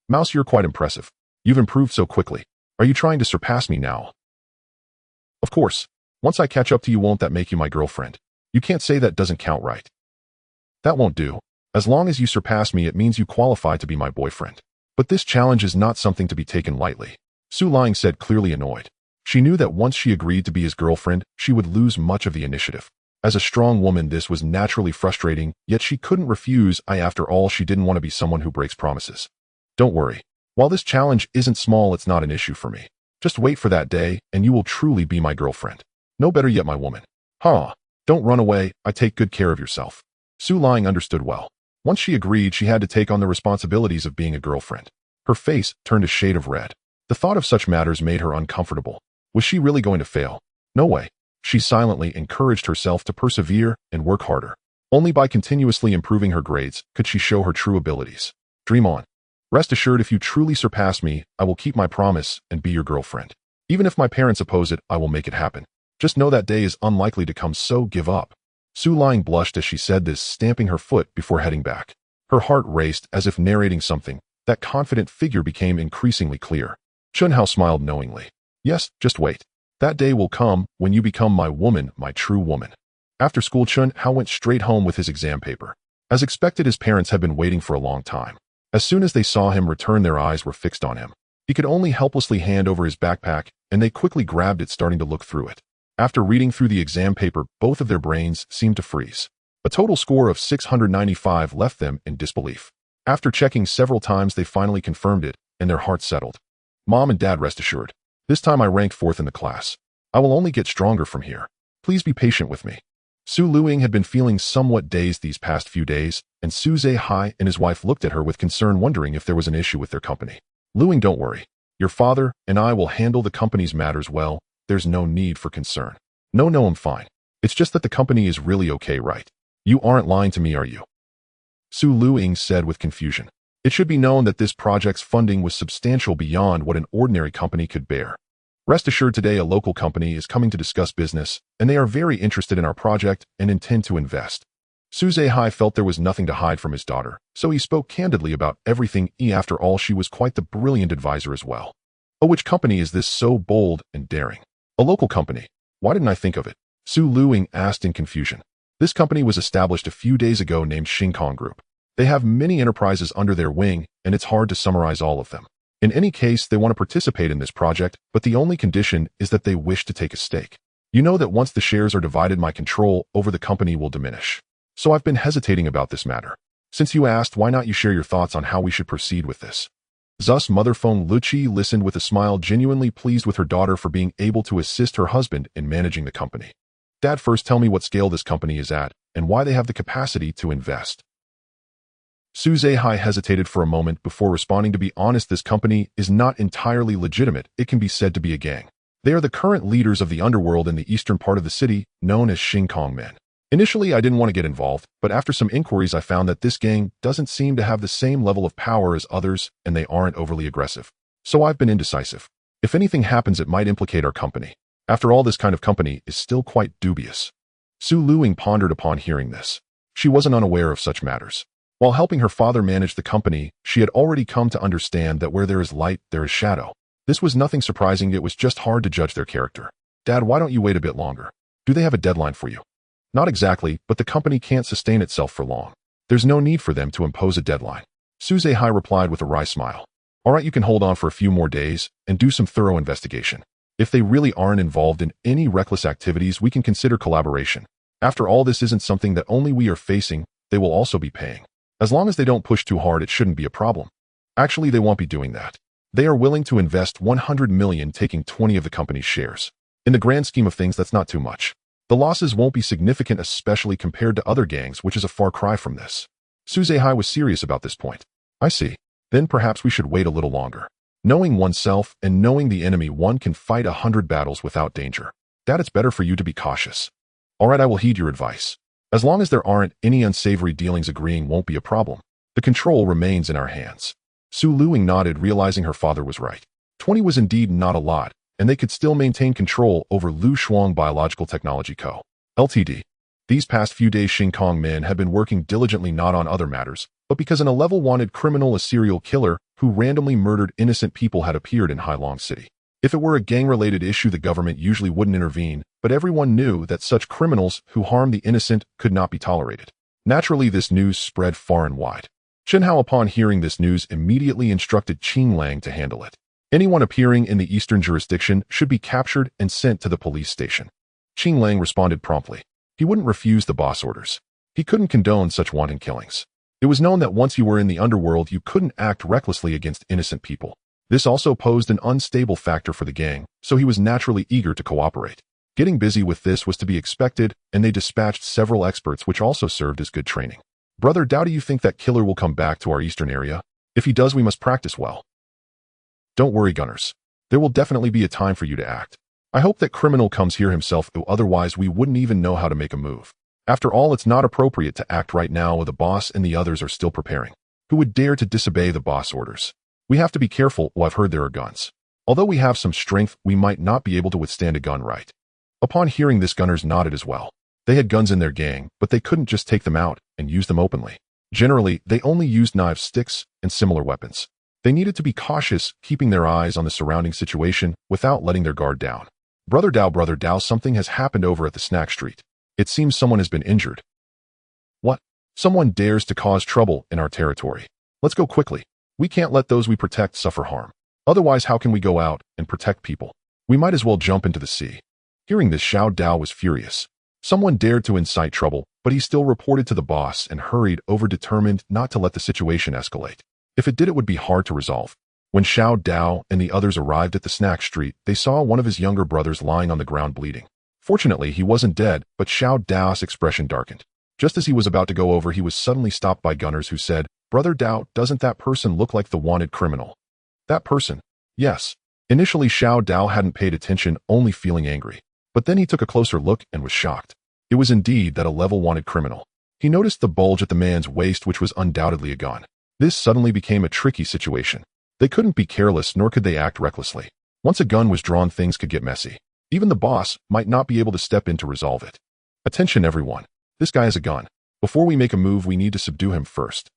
Mouse, you're quite impressive. You've improved so quickly. Are you trying to surpass me now? Of course. Once I catch up to you, won't that make you my girlfriend? You can't say that doesn't count, right? That won't do. As long as you surpass me, it means you qualify to be my boyfriend. But this challenge is not something to be taken lightly. Su Ling said, clearly annoyed. She knew that once she agreed to be his girlfriend, she would lose much of the initiative. As a strong woman, this was naturally frustrating, yet she couldn't refuse. After all, she didn't want to be someone who breaks promises. Don't worry. While this challenge isn't small, it's not an issue for me. Just wait for that day, and you will truly be my girlfriend. No, better yet, my woman. Don't run away. I take good care of yourself. Su Ling understood well. Once she agreed, she had to take on the responsibilities of being a girlfriend. Her face turned a shade of red. The thought of such matters made her uncomfortable. Was she really going to fail? No way. She silently encouraged herself to persevere and work harder. Only by continuously improving her grades could she show her true abilities. Dream on. Rest assured, if you truly surpass me, I will keep my promise and be your girlfriend. Even if my parents oppose it, I will make it happen. Just know that day is unlikely to come, so give up. Su Ling blushed as she said this, stamping her foot before heading back. Her heart raced as if narrating something. That confident figure became increasingly clear. Chen Hao smiled knowingly. Yes, just wait. That day will come when you become my woman, my true woman. After school, Chen Hao went straight home with his exam paper. As expected, his parents had been waiting for a long time. As soon as they saw him return, their eyes were fixed on him. He could only helplessly hand over his backpack, and they quickly grabbed it, starting to look through it. After reading through the exam paper, both of their brains seemed to freeze. A total score of 695 left them in disbelief. After checking several times, they finally confirmed it, and their hearts settled. Mom and Dad, rest assured. This time I ranked 4th in the class. I will only get stronger from here. Please be patient with me. Su Luing had been feeling somewhat dazed these past few days, and Su Zehai and his wife looked at her with concern, wondering if there was an issue with their company. Luing, don't worry. Your father and I will handle the company's matters well. There's no need for concern. No, I'm fine. It's just that the company is really okay, right? You aren't lying to me, are you? Su Luing said with confusion. It should be known that this project's funding was substantial beyond what an ordinary company could bear. Rest assured, today a local company is coming to discuss business, and they are very interested in our project and intend to invest. Su Zehai felt there was nothing to hide from his daughter, so he spoke candidly about everything. After all, she was quite the brilliant advisor as well. Oh, which company is this so bold and daring? A local company. Why didn't I think of it? Su Luing asked in confusion. This company was established a few days ago, named Xingkong Group. They have many enterprises under their wing, and it's hard to summarize all of them. In any case, they want to participate in this project, but the only condition is that they wish to take a stake. You know that once the shares are divided, my control over the company will diminish. So I've been hesitating about this matter. Since you asked, why not you share your thoughts on how we should proceed with this? Thus, Mother Feng Luqi listened with a smile, genuinely pleased with her daughter for being able to assist her husband in managing the company. Dad, first tell me what scale this company is at, and why they have the capacity to invest. Su Zehai hesitated for a moment before responding. To be honest, this company is not entirely legitimate. It can be said to be a gang. They are the current leaders of the underworld in the eastern part of the city, known as Xingkong Men. Initially, I didn't want to get involved, but after some inquiries, I found that this gang doesn't seem to have the same level of power as others, and they aren't overly aggressive. So I've been indecisive. If anything happens, it might implicate our company. After all, this kind of company is still quite dubious. Su Luing pondered upon hearing this. She wasn't unaware of such matters. While helping her father manage the company, she had already come to understand that where there is light, there is shadow. This was nothing surprising. It was just hard to judge their character. Dad, why don't you wait a bit longer? Do they have a deadline for you? Not exactly, but the company can't sustain itself for long. There's no need for them to impose a deadline. Su Zehai replied with a wry smile. All right, you can hold on for a few more days and do some thorough investigation. If they really aren't involved in any reckless activities, we can consider collaboration. After all, this isn't something that only we are facing, they will also be paying. As long as they don't push too hard, it shouldn't be a problem. Actually, they won't be doing that. They are willing to invest 100 million taking 20 of the company's shares. In the grand scheme of things, that's not too much. The losses won't be significant, especially compared to other gangs, which is a far cry from this. Suzehai was serious about this point. I see. Then perhaps we should wait a little longer. Knowing oneself and knowing the enemy, one can fight 100 battles without danger. That it's better for you to be cautious. All right, I will heed your advice. As long as there aren't any unsavory dealings, agreeing won't be a problem. The control remains in our hands. Su Luing nodded, realizing her father was right. 20 was indeed not a lot, and they could still maintain control over Lu Shuang Biological Technology Co. Ltd. These past few days, Xing Kong men had been working diligently, not on other matters, but because an 11 wanted criminal, a serial killer who randomly murdered innocent people, had appeared in Hailong City. If it were a gang-related issue, the government usually wouldn't intervene, but everyone knew that such criminals who harm the innocent could not be tolerated. Naturally, this news spread far and wide. Chen Hao, upon hearing this news, immediately instructed Qing Lang to handle it. Anyone appearing in the eastern jurisdiction should be captured and sent to the police station. Qing Lang responded promptly. He wouldn't refuse the boss orders. He couldn't condone such wanton killings. It was known that once you were in the underworld, you couldn't act recklessly against innocent people. This also posed an unstable factor for the gang, so he was naturally eager to cooperate. Getting busy with this was to be expected, and they dispatched several experts, which also served as good training. Brother Dao, do you think that killer will come back to our eastern area? If he does, we must practice well. Don't worry, gunners. There will definitely be a time for you to act. I hope that criminal comes here himself, though otherwise we wouldn't even know how to make a move. After all, it's not appropriate to act right now while the boss and the others are still preparing. Who would dare to disobey the boss orders? We have to be careful. Well, I've heard there are guns. Although we have some strength, we might not be able to withstand a gun, right? Upon hearing this, gunners nodded as well. They had guns in their gang, but they couldn't just take them out and use them openly. Generally, they only used knives, sticks, and similar weapons. They needed to be cautious, keeping their eyes on the surrounding situation without letting their guard down. Brother Dao, something has happened over at the snack street. It seems someone has been injured. What? Someone dares to cause trouble in our territory. Let's go quickly. We can't let those we protect suffer harm. Otherwise, how can we go out and protect people? We might as well jump into the sea. Hearing this, Xiao Dao was furious. Someone dared to incite trouble, but he still reported to the boss and hurried over, determined not to let the situation escalate. If it did, it would be hard to resolve. When Xiao Dao and the others arrived at the snack street, they saw one of his younger brothers lying on the ground bleeding. Fortunately, he wasn't dead, but Xiao Dao's expression darkened. Just as he was about to go over, he was suddenly stopped by gunners who said, "Brother Dao, doesn't that person look like the wanted criminal?" That person? Yes. Initially, Xiao Dao hadn't paid attention, only feeling angry. But then he took a closer look and was shocked. It was indeed that 11 wanted criminal. He noticed the bulge at the man's waist, which was undoubtedly a gun. This suddenly became a tricky situation. They couldn't be careless, nor could they act recklessly. Once a gun was drawn, things could get messy. Even the boss might not be able to step in to resolve it. Attention, everyone. This guy has a gun. Before we make a move, we need to subdue him first.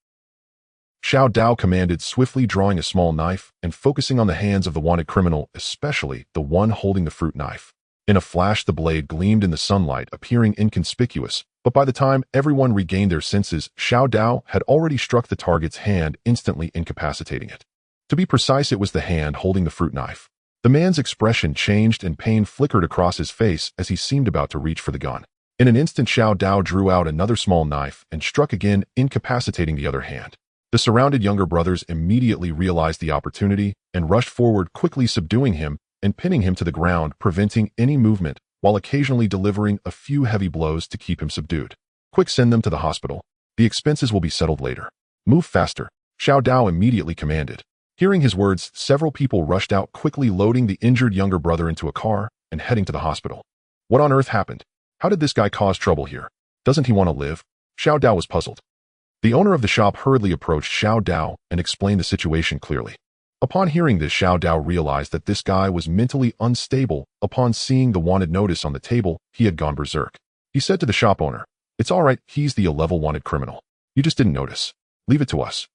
Xiao Dao commanded, swiftly drawing a small knife and focusing on the hands of the wanted criminal, especially the one holding the fruit knife. In a flash, the blade gleamed in the sunlight, appearing inconspicuous, but by the time everyone regained their senses, Xiao Dao had already struck the target's hand, instantly incapacitating it. To be precise, it was the hand holding the fruit knife. The man's expression changed and pain flickered across his face as he seemed about to reach for the gun. In an instant, Xiao Dao drew out another small knife and struck again, incapacitating the other hand. The surrounded younger brothers immediately realized the opportunity and rushed forward, quickly subduing him and pinning him to the ground, preventing any movement, while occasionally delivering a few heavy blows to keep him subdued. Quick, send them to the hospital. The expenses will be settled later. Move faster, Xiao Dao immediately commanded. Hearing his words, several people rushed out, quickly loading the injured younger brother into a car and heading to the hospital. What on earth happened? How did this guy cause trouble here? Doesn't he want to live? Xiao Dao was puzzled. The owner of the shop hurriedly approached Xiao Dao and explained the situation clearly. Upon hearing this, Xiao Dao realized that this guy was mentally unstable. Upon seeing the wanted notice on the table, he had gone berserk. He said to the shop owner, "It's all right, he's the 11 wanted criminal. You just didn't notice. Leave it to us."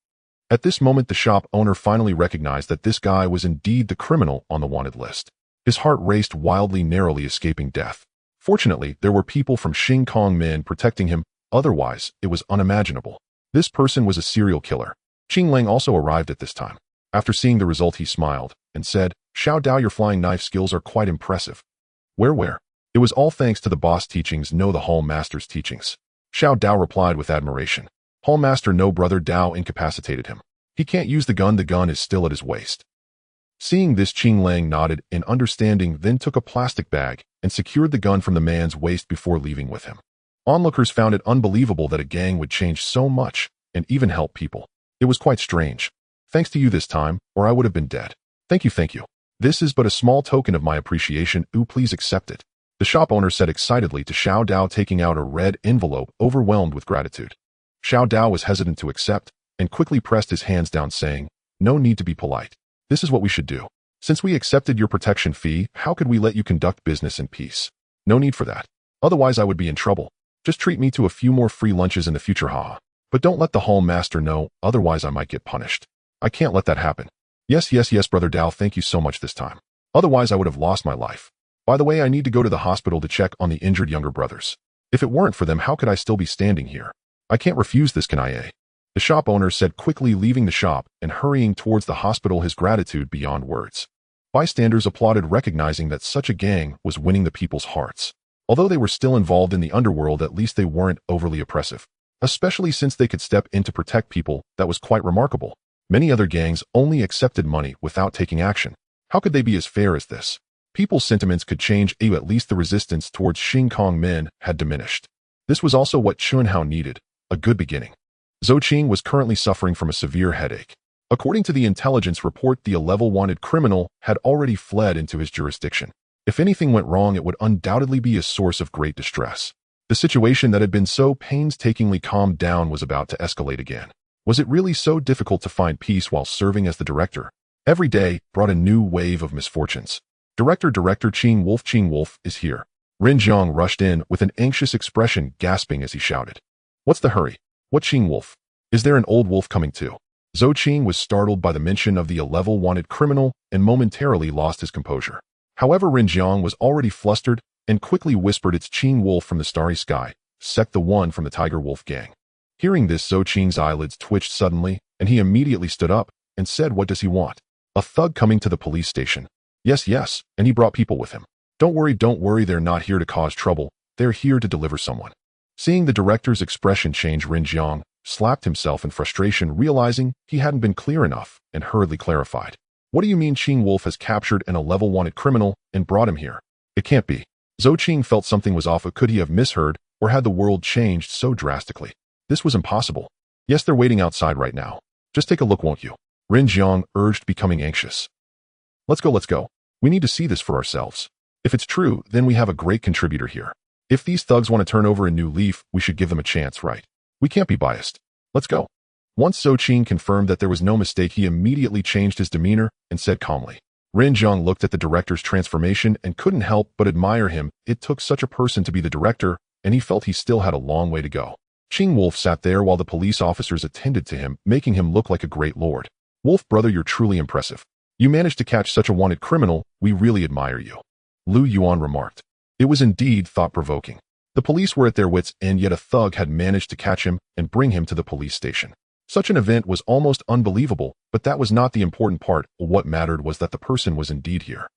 At this moment, the shop owner finally recognized that this guy was indeed the criminal on the wanted list. His heart raced wildly, narrowly escaping death. Fortunately, there were people from Xing Kong men protecting him, otherwise it was unimaginable. This person was a serial killer. Qing Lang also arrived at this time. After seeing the result, he smiled and said, "Xiao Dao, your flying knife skills are quite impressive." Where? It was all thanks to the boss teachings, no, the Hall Master's teachings. Xiao Dao replied with admiration. Hall Master, no, brother Dao incapacitated him. He can't use the gun is still at his waist. Seeing this, Qing Lang nodded in understanding, then took a plastic bag and secured the gun from the man's waist before leaving with him. Onlookers found it unbelievable that a gang would change so much and even help people. It was quite strange. Thanks to you this time, or I would have been dead. Thank you, thank you. This is but a small token of my appreciation. Please accept it. The shop owner said excitedly to Xiao Dao, taking out a red envelope, overwhelmed with gratitude. Xiao Dao was hesitant to accept and quickly pressed his hands down, saying, "No need to be polite. This is what we should do. Since we accepted your protection fee, how could we let you conduct business in peace? No need for that. Otherwise I would be in trouble. Just treat me to a few more free lunches in the future, haha. But don't let the hall master know, otherwise I might get punished. I can't let that happen. Yes, Brother Dao, thank you so much this time. Otherwise I would have lost my life. By the way, I need to go to the hospital to check on the injured younger brothers. If it weren't for them, how could I still be standing here? I can't refuse this, can I? The shop owner said, quickly leaving the shop and hurrying towards the hospital, his gratitude beyond words. Bystanders applauded, recognizing that such a gang was winning the people's hearts. Although they were still involved in the underworld, at least they weren't overly oppressive. Especially since they could step in to protect people, that was quite remarkable. Many other gangs only accepted money without taking action. How could they be as fair as this? People's sentiments could change, at least the resistance towards Xing Kong men had diminished. This was also what Chunhao needed, a good beginning. Zhou Qing was currently suffering from a severe headache. According to the intelligence report, the level wanted criminal had already fled into his jurisdiction. If anything went wrong, it would undoubtedly be a source of great distress. The situation that had been so painstakingly calmed down was about to escalate again. Was it really so difficult to find peace while serving as the director? Every day brought a new wave of misfortunes. Director Qing Wolf is here. Ren Zhang rushed in with an anxious expression, gasping as he shouted. What's the hurry? What Qing Wolf? Is there an old wolf coming too? Zhou Qing was startled by the mention of the level wanted criminal and momentarily lost his composure. However, Ren Zhang was already flustered and quickly whispered, it's Qing Wolf from the Starry Sky, the one from the Tiger Wolf gang. Hearing this, Zhou Qing's eyelids twitched suddenly, and he immediately stood up and said, what does he want? A thug coming to the police station. Yes, and he brought people with him. Don't worry, they're not here to cause trouble, they're here to deliver someone. Seeing the director's expression change, Ren Zhang slapped himself in frustration, realizing he hadn't been clear enough, and hurriedly clarified. What do you mean Qing Wolf has captured an level wanted criminal and brought him here? It can't be. Zhou Qing felt something was off. Could he have misheard, or had the world changed so drastically? This was impossible. Yes, they're waiting outside right now. Just take a look, won't you? Ren Zhang urged, becoming anxious. Let's go. We need to see this for ourselves. If it's true, then we have a great contributor here. If these thugs want to turn over a new leaf, we should give them a chance, right? We can't be biased. Let's go. Once Zhou Qing confirmed that there was no mistake, he immediately changed his demeanor and said calmly. Ren Zhang looked at the director's transformation and couldn't help but admire him. It took such a person to be the director, and he felt he still had a long way to go. Qing Wolf sat there while the police officers attended to him, making him look like a great lord. Wolf brother, you're truly impressive. You managed to catch such a wanted criminal. We really admire you. Lu Yuan remarked. It was indeed thought-provoking. The police were at their wits' end, yet a thug had managed to catch him and bring him to the police station. Such an event was almost unbelievable, but that was not the important part. What mattered was that the person was indeed here.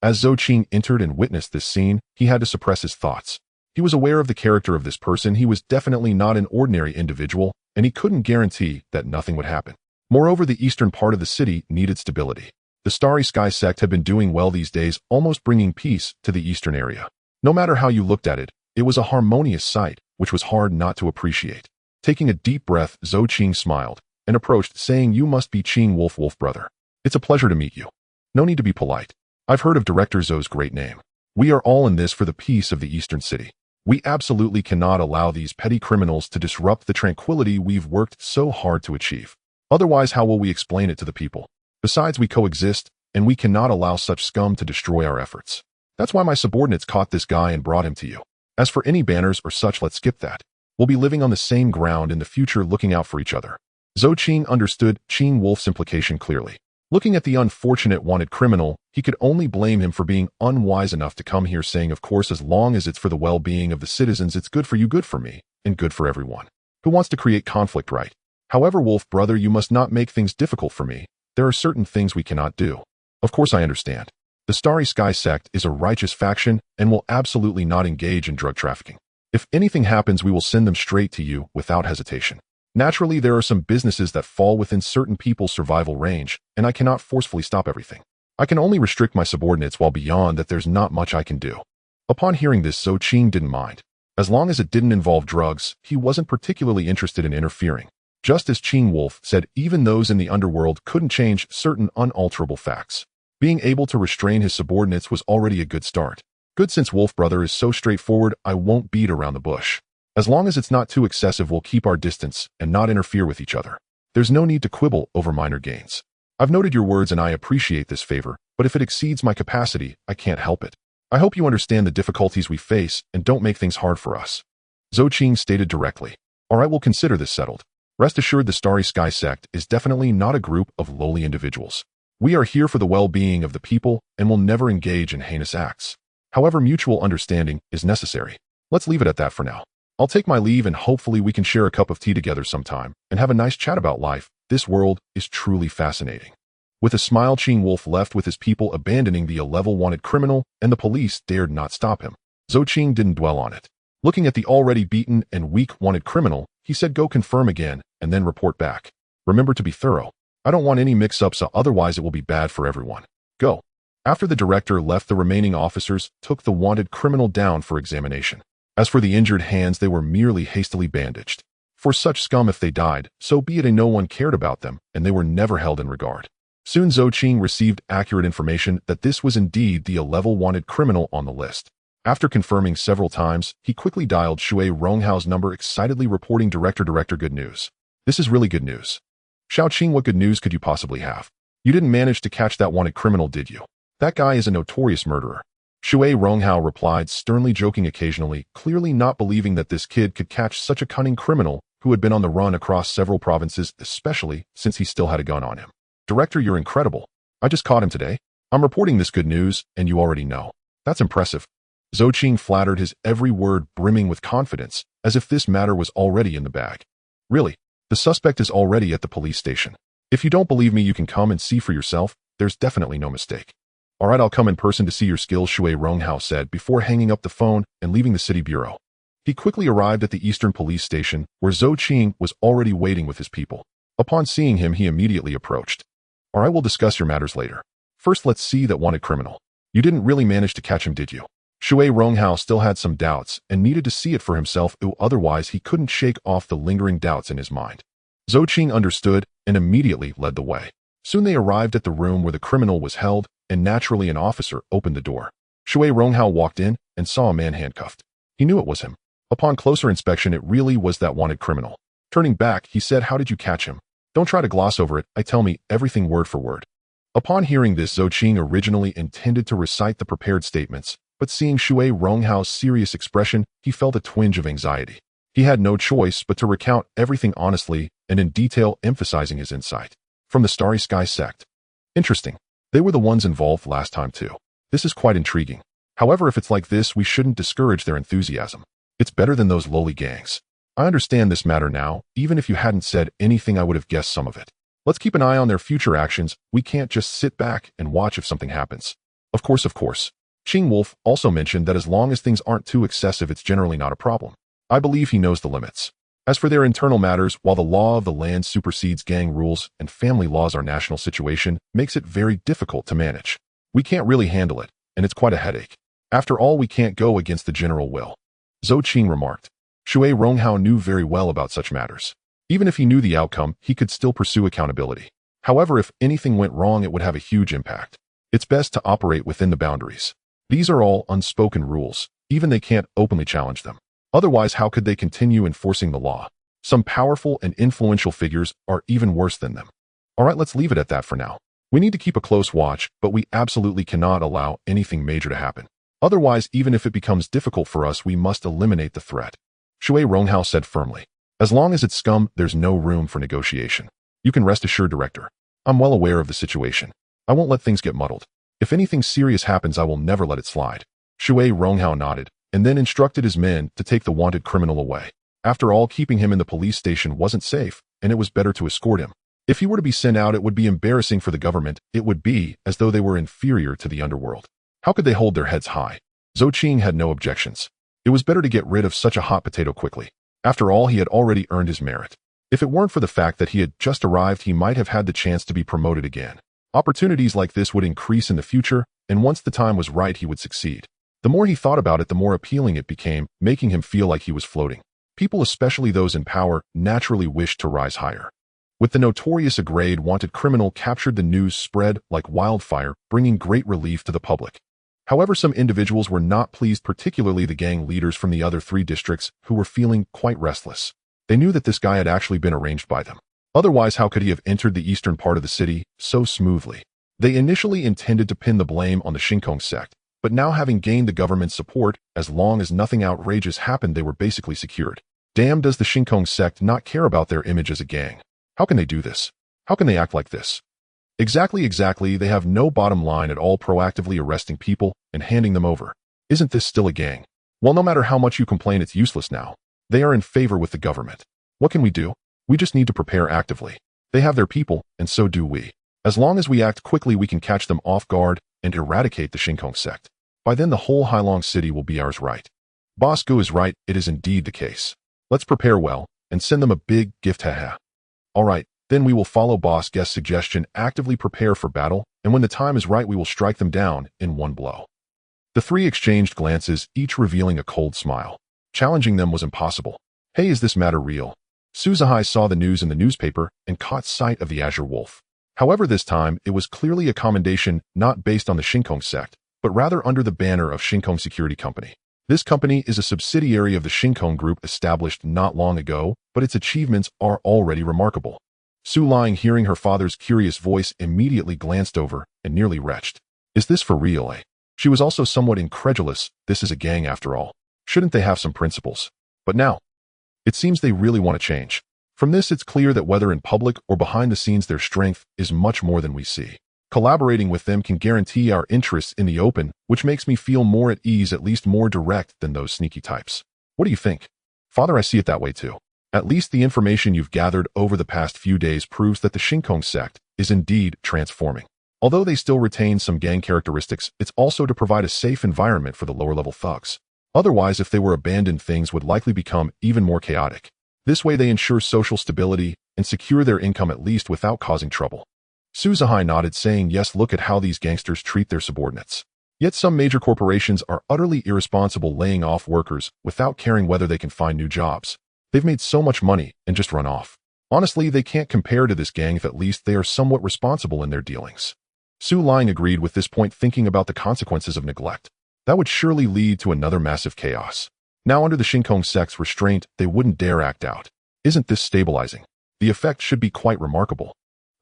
As Zhou Qing entered and witnessed this scene, he had to suppress his thoughts. He was aware of the character of this person. He was definitely not an ordinary individual, and he couldn't guarantee that nothing would happen. Moreover, the eastern part of the city needed stability. The Starry Sky sect had been doing well these days, almost bringing peace to the eastern area. No matter how you looked at it, it was a harmonious sight, which was hard not to appreciate. Taking a deep breath, Zhou Qing smiled and approached, saying, you must be Qing Wolf brother. It's a pleasure to meet you. No need to be polite. I've heard of Director Zhou's great name. We are all in this for the peace of the eastern city. We absolutely cannot allow these petty criminals to disrupt the tranquility we've worked so hard to achieve. Otherwise, how will we explain it to the people? Besides, we coexist, and we cannot allow such scum to destroy our efforts. That's why my subordinates caught this guy and brought him to you. As for any banners or such, let's skip that. We'll be living on the same ground in the future, looking out for each other. Zhou Qing understood Qing Wolf's implication clearly. Looking at the unfortunate wanted criminal, he could only blame him for being unwise enough to come here, saying, of course, as long as it's for the well-being of the citizens, it's good for you, good for me, and good for everyone. Who wants to create conflict, right? However, Wolf brother, you must not make things difficult for me. There are certain things we cannot do. Of course I understand. The Starry Sky sect is a righteous faction and will absolutely not engage in drug trafficking. If anything happens, we will send them straight to you without hesitation. Naturally, there are some businesses that fall within certain people's survival range, and I cannot forcefully stop everything. I can only restrict my subordinates, while beyond that there's not much I can do. Upon hearing this, Zhou Qing didn't mind. As long as it didn't involve drugs, he wasn't particularly interested in interfering. Just as Qing Wolf said, even those in the underworld couldn't change certain unalterable facts. Being able to restrain his subordinates was already a good start. Good, since Wolf Brother is so straightforward, I won't beat around the bush. As long as it's not too excessive, we'll keep our distance and not interfere with each other. There's no need to quibble over minor gains. I've noted your words and I appreciate this favor, but if it exceeds my capacity, I can't help it. I hope you understand the difficulties we face and don't make things hard for us. Zhou Qing stated directly. All right, we'll consider this settled. Rest assured, the Starry Sky sect is definitely not a group of lowly individuals. We are here for the well-being of the people and will never engage in heinous acts. However, mutual understanding is necessary. Let's leave it at that for now. I'll take my leave and hopefully we can share a cup of tea together sometime and have a nice chat about life. This world is truly fascinating. With a smile, Qing Wolf left with his people, abandoning the level wanted criminal, and the police dared not stop him. Zhou Qing didn't dwell on it. Looking at the already beaten and weak wanted criminal, he said, go confirm again and then report back. Remember to be thorough. I don't want any mix-ups, otherwise it will be bad for everyone. Go. After the director left, the remaining officers took the wanted criminal down for examination. As for the injured hands, they were merely hastily bandaged. For such scum, if they died, so be it, and no one cared about them, and they were never held in regard. Soon Zhou Qing received accurate information that this was indeed the level wanted criminal on the list. After confirming several times, he quickly dialed Shui Ronghao's number, excitedly reporting, Director, good news. This is really good news. Xiao Qing, what good news could you possibly have? You didn't manage to catch that wanted criminal, did you? That guy is a notorious murderer. Shui Ronghao replied, sternly, joking occasionally, clearly not believing that this kid could catch such a cunning criminal who had been on the run across several provinces, especially since he still had a gun on him. Director, you're incredible. I just caught him today. I'm reporting this good news, and you already know. That's impressive. Zhou Qing flattered, his every word brimming with confidence, as if this matter was already in the bag. Really? The suspect is already at the police station. If you don't believe me, you can come and see for yourself. There's definitely no mistake. All right, I'll come in person to see your skills, Shui Ronghao said before hanging up the phone and leaving the city bureau. He quickly arrived at the eastern police station, where Zhou Qing was already waiting with his people. Upon seeing him, he immediately approached. All right, we'll discuss your matters later. First, let's see that wanted criminal. You didn't really manage to catch him, did you? Shui Ronghao still had some doubts and needed to see it for himself, otherwise he couldn't shake off the lingering doubts in his mind. Zhou Qing understood and immediately led the way. Soon they arrived at the room where the criminal was held, and naturally an officer opened the door. Shui Ronghao walked in and saw a man handcuffed. He knew it was him. Upon closer inspection, it really was that wanted criminal. Turning back, he said, how did you catch him? Don't try to gloss over it. I tell me everything word for word. Upon hearing this, Zhou Qing originally intended to recite the prepared statements, but seeing Shui Ronghao's serious expression, he felt a twinge of anxiety. He had no choice but to recount everything honestly and in detail, emphasizing his insight. From the Starry Sky sect. Interesting. They were the ones involved last time too. This is quite intriguing. However, if it's like this, we shouldn't discourage their enthusiasm. It's better than those lowly gangs. I understand this matter now. Even if you hadn't said anything, I would have guessed some of it. Let's keep an eye on their future actions. We can't just sit back and watch if something happens. Of course. Qing Wolf also mentioned that as long as things aren't too excessive, it's generally not a problem. I believe he knows the limits. As for their internal matters, while the law of the land supersedes gang rules and family laws, our national situation makes it very difficult to manage. We can't really handle it, and it's quite a headache. After all, we can't go against the general will. Zhou Qing remarked. Shui Ronghao knew very well about such matters. Even if he knew the outcome, he could still pursue accountability. However, if anything went wrong, it would have a huge impact. It's best to operate within the boundaries. These are all unspoken rules. Even they can't openly challenge them. Otherwise, how could they continue enforcing the law? Some powerful and influential figures are even worse than them. All right, let's leave it at that for now. We need to keep a close watch, but we absolutely cannot allow anything major to happen. Otherwise, even if it becomes difficult for us, we must eliminate the threat. Shui Ronghao said firmly. As long as it's scum, there's no room for negotiation. You can rest assured, Director. I'm well aware of the situation. I won't let things get muddled. If anything serious happens, I will never let it slide. Shui Ronghao nodded, and then instructed his men to take the wanted criminal away. After all, keeping him in the police station wasn't safe, and it was better to escort him. If he were to be sent out, it would be embarrassing for the government. It would be as though they were inferior to the underworld. How could they hold their heads high? Zhou Qing had no objections. It was better to get rid of such a hot potato quickly. After all, he had already earned his merit. If it weren't for the fact that he had just arrived, he might have had the chance to be promoted again. Opportunities like this would increase in the future, and once the time was right, he would succeed. The more he thought about it, the more appealing it became, making him feel like he was floating. People, especially those in power, naturally wished to rise higher. With the notorious Agrade wanted criminal captured, the news spread like wildfire, bringing great relief to the public. However, some individuals were not pleased, particularly the gang leaders from the other 3 districts, who were feeling quite restless. They knew that this guy had actually been arranged by them. Otherwise, how could he have entered the eastern part of the city so smoothly? They initially intended to pin the blame on the Xiantian sect, but now, having gained the government's support, as long as nothing outrageous happened, they were basically secured. Damn, does the Xiantian sect not care about their image as a gang? How can they do this? How can they act like this? Exactly, they have no bottom line at all, proactively arresting people and handing them over. Isn't this still a gang? Well, no matter how much you complain, it's useless now. They are in favor with the government. What can we do? We just need to prepare actively. They have their people, and so do we. As long as we act quickly, we can catch them off guard and eradicate the Xiantian sect. By then, the whole Hailong city will be ours, right? Boss Gu is right, it is indeed the case. Let's prepare well, and send them a big gift, haha. Alright, then we will follow Boss Guest's suggestion, actively prepare for battle, and when the time is right, we will strike them down in one blow. The 3 exchanged glances, each revealing a cold smile. Challenging them was impossible. Hey, is this matter real? Suzahai saw the news in the newspaper and caught sight of the Azure Wolf. However, this time, it was clearly a commendation not based on the Xiantian sect, but rather under the banner of Xiantian Security Company. This company is a subsidiary of the Xiantian Group, established not long ago, but its achievements are already remarkable. Su Ling, hearing her father's curious voice, immediately glanced over and nearly retched. Is this for real, eh? She was also somewhat incredulous. This is a gang after all. Shouldn't they have some principles? But now, it seems they really want to change. From this, it's clear that whether in public or behind the scenes, their strength is much more than we see. Collaborating with them can guarantee our interests in the open, which makes me feel more at ease, at least more direct than those sneaky types. What do you think? Father, I see it that way too. At least the information you've gathered over the past few days proves that the Xiantian sect is indeed transforming. Although they still retain some gang characteristics, it's also to provide a safe environment for the lower-level thugs. Otherwise, if they were abandoned, things would likely become even more chaotic. This way, they ensure social stability and secure their income, at least without causing trouble. Suzahai nodded, saying, yes, look at how these gangsters treat their subordinates. Yet some major corporations are utterly irresponsible, laying off workers without caring whether they can find new jobs. They've made so much money and just run off. Honestly, they can't compare to this gang if at least they are somewhat responsible in their dealings. Su Ling agreed with this point, thinking about the consequences of neglect. That would surely lead to another massive chaos. Now, under the Xiantian sect's restraint, they wouldn't dare act out. Isn't this stabilizing? The effect should be quite remarkable.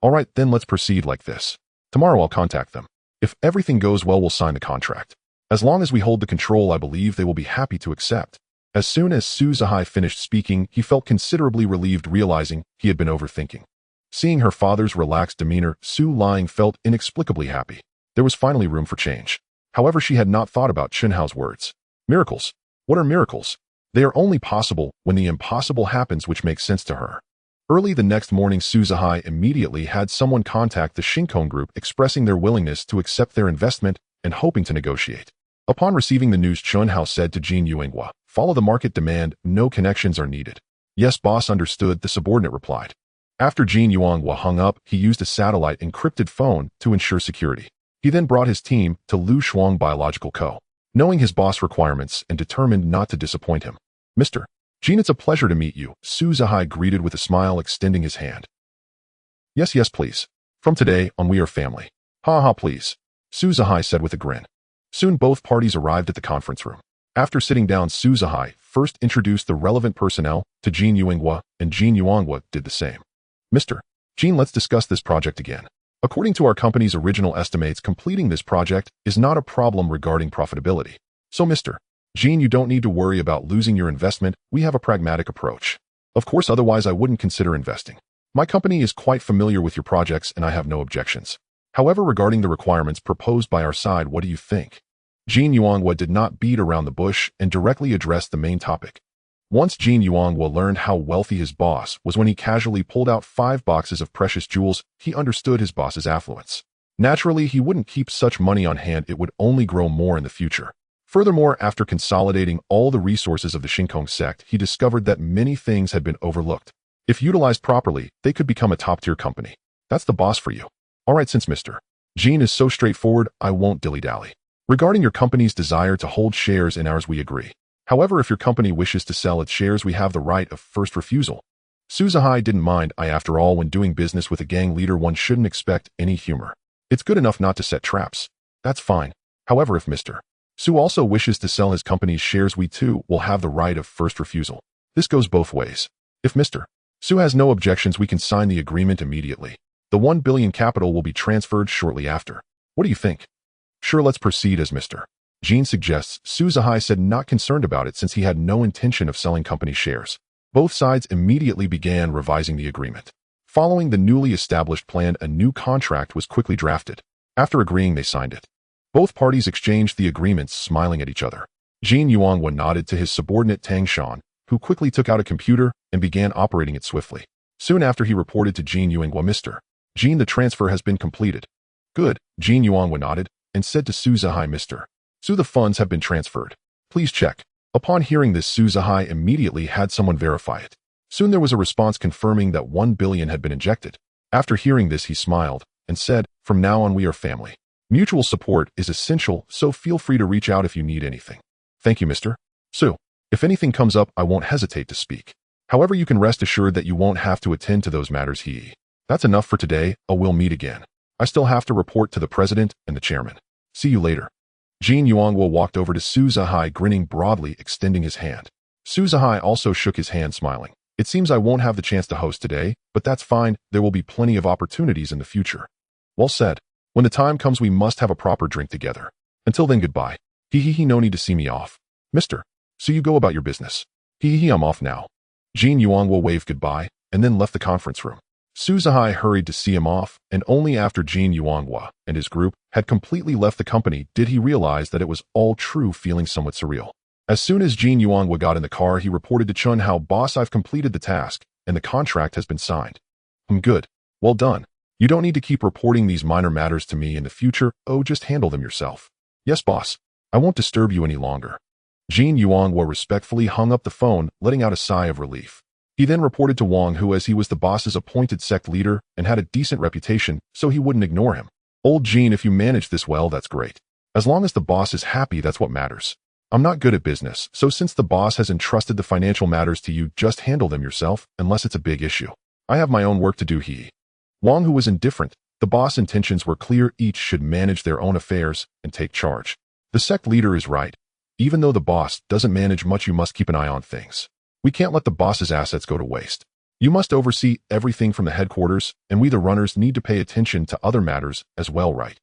Alright, then let's proceed like this. Tomorrow I'll contact them. If everything goes well, we'll sign the contract. As long as we hold the control, I believe they will be happy to accept. As soon as Suzahai finished speaking, he felt considerably relieved, realizing he had been overthinking. Seeing her father's relaxed demeanor, Su Ling felt inexplicably happy. There was finally room for change. However, she had not thought about Chunhao's words. Miracles? What are miracles? They are only possible when the impossible happens, which makes sense to her. Early the next morning, Suzahai immediately had someone contact the Xiantian group, expressing their willingness to accept their investment and hoping to negotiate. Upon receiving the news, Chunhao said to Jin Yuanghua, follow the market demand, no connections are needed. Yes, boss, understood, the subordinate replied. After Jin Yuanghua hung up, he used a satellite encrypted phone to ensure security. He then brought his team to Lu Shuang Biological Co., knowing his boss requirements and determined not to disappoint him. Mr. Jin, it's a pleasure to meet you, Suzahai greeted with a smile, extending his hand. Yes, please. From today on, we are family. Ha, please, Suzahai said with a grin. Soon both parties arrived at the conference room. After sitting down, Suzahai first introduced the relevant personnel to Jin Yuanghua, and Jin Yuanghua did the same. Mr. Jin, let's discuss this project again. According to our company's original estimates, completing this project is not a problem regarding profitability. So, Mr. Jin, you don't need to worry about losing your investment. We have a pragmatic approach. Of course, otherwise I wouldn't consider investing. My company is quite familiar with your projects and I have no objections. However, regarding the requirements proposed by our side, what do you think? Jin Yuanghua did not beat around the bush and directly addressed the main topic. Once Jin Yuanghua learned how wealthy his boss was when he casually pulled out 5 boxes of precious jewels, he understood his boss's affluence. Naturally, he wouldn't keep such money on hand, it would only grow more in the future. Furthermore, after consolidating all the resources of the Xiantian sect, he discovered that many things had been overlooked. If utilized properly, they could become a top-tier company. That's the boss for you. All right, since Mr. Jean is so straightforward, I won't dilly-dally. Regarding your company's desire to hold shares in ours, we agree. However, if your company wishes to sell its shares, we have the right of first refusal. Suzuhai didn't mind. After all, when doing business with a gang leader, one shouldn't expect any humor. It's good enough not to set traps. That's fine. However, if Mr. Su also wishes to sell his company's shares, we too will have the right of first refusal. This goes both ways. If Mr. Su has no objections, we can sign the agreement immediately. The 1 billion capital will be transferred shortly after. What do you think? Sure, let's proceed as Mr. Jean suggests. Suzuhai said not concerned about it since he had no intention of selling company shares. Both sides immediately began revising the agreement. Following the newly established plan, a new contract was quickly drafted. After agreeing, they signed it. Both parties exchanged the agreements, smiling at each other. Jin Yuanghua nodded to his subordinate Tang Shan, who quickly took out a computer and began operating it swiftly. Soon after, he reported to Jin Yuanghua, Mr. Jin, the transfer has been completed. Good, Jin Yuanghua nodded and said to Suzuhai, Mr. Su, the funds have been transferred. Please check. Upon hearing this, Suzuhai immediately had someone verify it. Soon there was a response confirming that 1 billion had been injected. After hearing this, he smiled and said, from now on we are family. Mutual support is essential, so feel free to reach out if you need anything. Thank you, Mr. Su. If anything comes up, I won't hesitate to speak. However, you can rest assured that you won't have to attend to those matters. That's enough for today. We'll meet again. I still have to report to the president and the chairman. See you later. Jin Yuanghua walked over to Suzuhai, grinning broadly, extending his hand. Suzuhai also shook his hand, smiling. It seems I won't have the chance to host today, but that's fine. There will be plenty of opportunities in the future. Well said. When the time comes, we must have a proper drink together. Until then, goodbye. No need to see me off. Mr. So you go about your business. I'm off now. Jin Yuanghua waved goodbye and then left the conference room. Suzuhai hurried to see him off, and only after Jin Yuanghua and his group had completely left the company did he realize that it was all true, feeling somewhat surreal. As soon as Jin Yuanghua got in the car, he reported to Chun Hao, boss, I've completed the task, and the contract has been signed. Good. Well done. You don't need to keep reporting these minor matters to me in the future. Just handle them yourself. Yes, boss. I won't disturb you any longer. Jin Yuanghua respectfully hung up the phone, letting out a sigh of relief. He then reported to Wang, who, as he was the boss's appointed sect leader and had a decent reputation, so he wouldn't ignore him. Old Jin, if you manage this well, that's great. As long as the boss is happy, that's what matters. I'm not good at business, so since the boss has entrusted the financial matters to you, just handle them yourself, unless it's a big issue. I have my own work to do. Wang, who was indifferent, the boss' intentions were clear. Each should manage their own affairs and take charge. The sect leader is right. Even though the boss doesn't manage much, you must keep an eye on things. We can't let the boss's assets go to waste. You must oversee everything from the headquarters, and we, the runners, need to pay attention to other matters as well, right?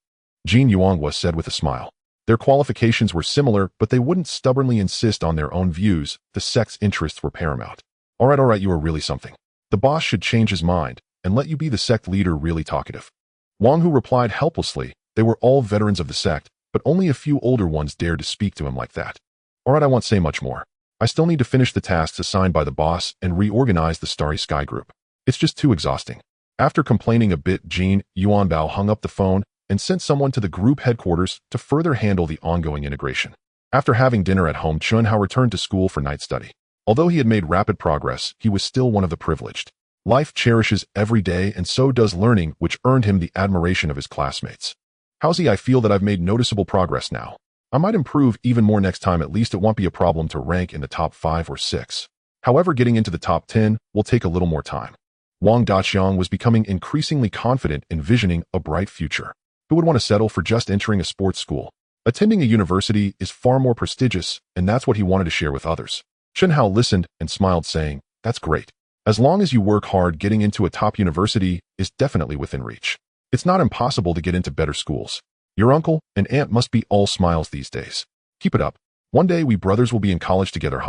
Jin Yuanghua said with a smile. Their qualifications were similar, but they wouldn't stubbornly insist on their own views. The sect's interests were paramount. All right, you are really something. The boss should change his mind and let you be the sect leader. Really talkative. Wang, who replied helplessly. They were all veterans of the sect, but only a few older ones dared to speak to him like that. All right, I won't say much more. I still need to finish the tasks assigned by the boss and reorganize the Starry Sky group. It's just too exhausting. After complaining a bit, Jin Yuanbao hung up the phone and sent someone to the group headquarters to further handle the ongoing integration. After having dinner at home, Chun Hao returned to school for night study. Although he had made rapid progress, he was still one of the privileged. Life cherishes every day, and so does learning, which earned him the admiration of his classmates. How's I feel that I've made noticeable progress now. I might improve even more next time. At least it won't be a problem to rank in the top 5 or 6. However, getting into the top 10 will take a little more time. Wang Daqiang was becoming increasingly confident, envisioning a bright future. Who would want to settle for just entering a sports school? Attending a university is far more prestigious, and that's what he wanted to share with others. Chun Hao listened and smiled, saying, that's great. As long as you work hard, getting into a top university is definitely within reach. It's not impossible to get into better schools. Your uncle and aunt must be all smiles these days. Keep it up. One day we brothers will be in college together,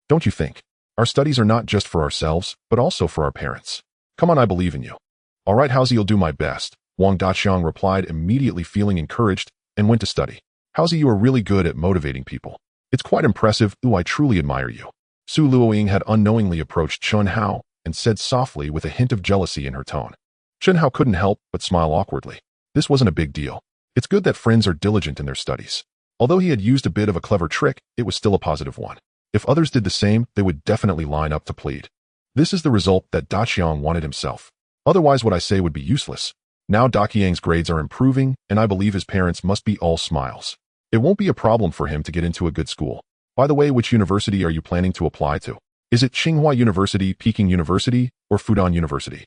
Don't you think? Our studies are not just for ourselves, but also for our parents. Come on, I believe in you. All right, Howsy, you'll do my best. Wang Daqiang replied, immediately feeling encouraged, and went to study. Howsy, you are really good at motivating people. It's quite impressive. I truly admire you. Su Luoying had unknowingly approached Chun Hao and said softly with a hint of jealousy in her tone. Chun Hao couldn't help but smile awkwardly. This wasn't a big deal. It's good that friends are diligent in their studies. Although he had used a bit of a clever trick, it was still a positive one. If others did the same, they would definitely line up to plead. This is the result that Daqiang wanted himself. Otherwise, what I say would be useless. Now Daqiang's grades are improving, and I believe his parents must be all smiles. It won't be a problem for him to get into a good school. By the way, which university are you planning to apply to? Is it Tsinghua University, Peking University, or Fudan University?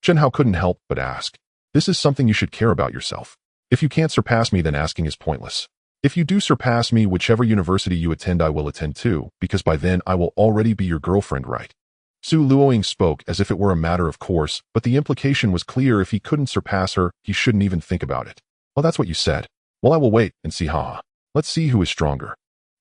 Chen Hao couldn't help but ask. This is something you should care about yourself. If you can't surpass me, then asking is pointless. If you do surpass me, whichever university you attend, I will attend too, because by then I will already be your girlfriend, right? Su Luoying spoke as if it were a matter of course, but the implication was clear. If he couldn't surpass her, he shouldn't even think about it. Well, that's what you said. Well, I will wait and see, haha. Let's see who is stronger.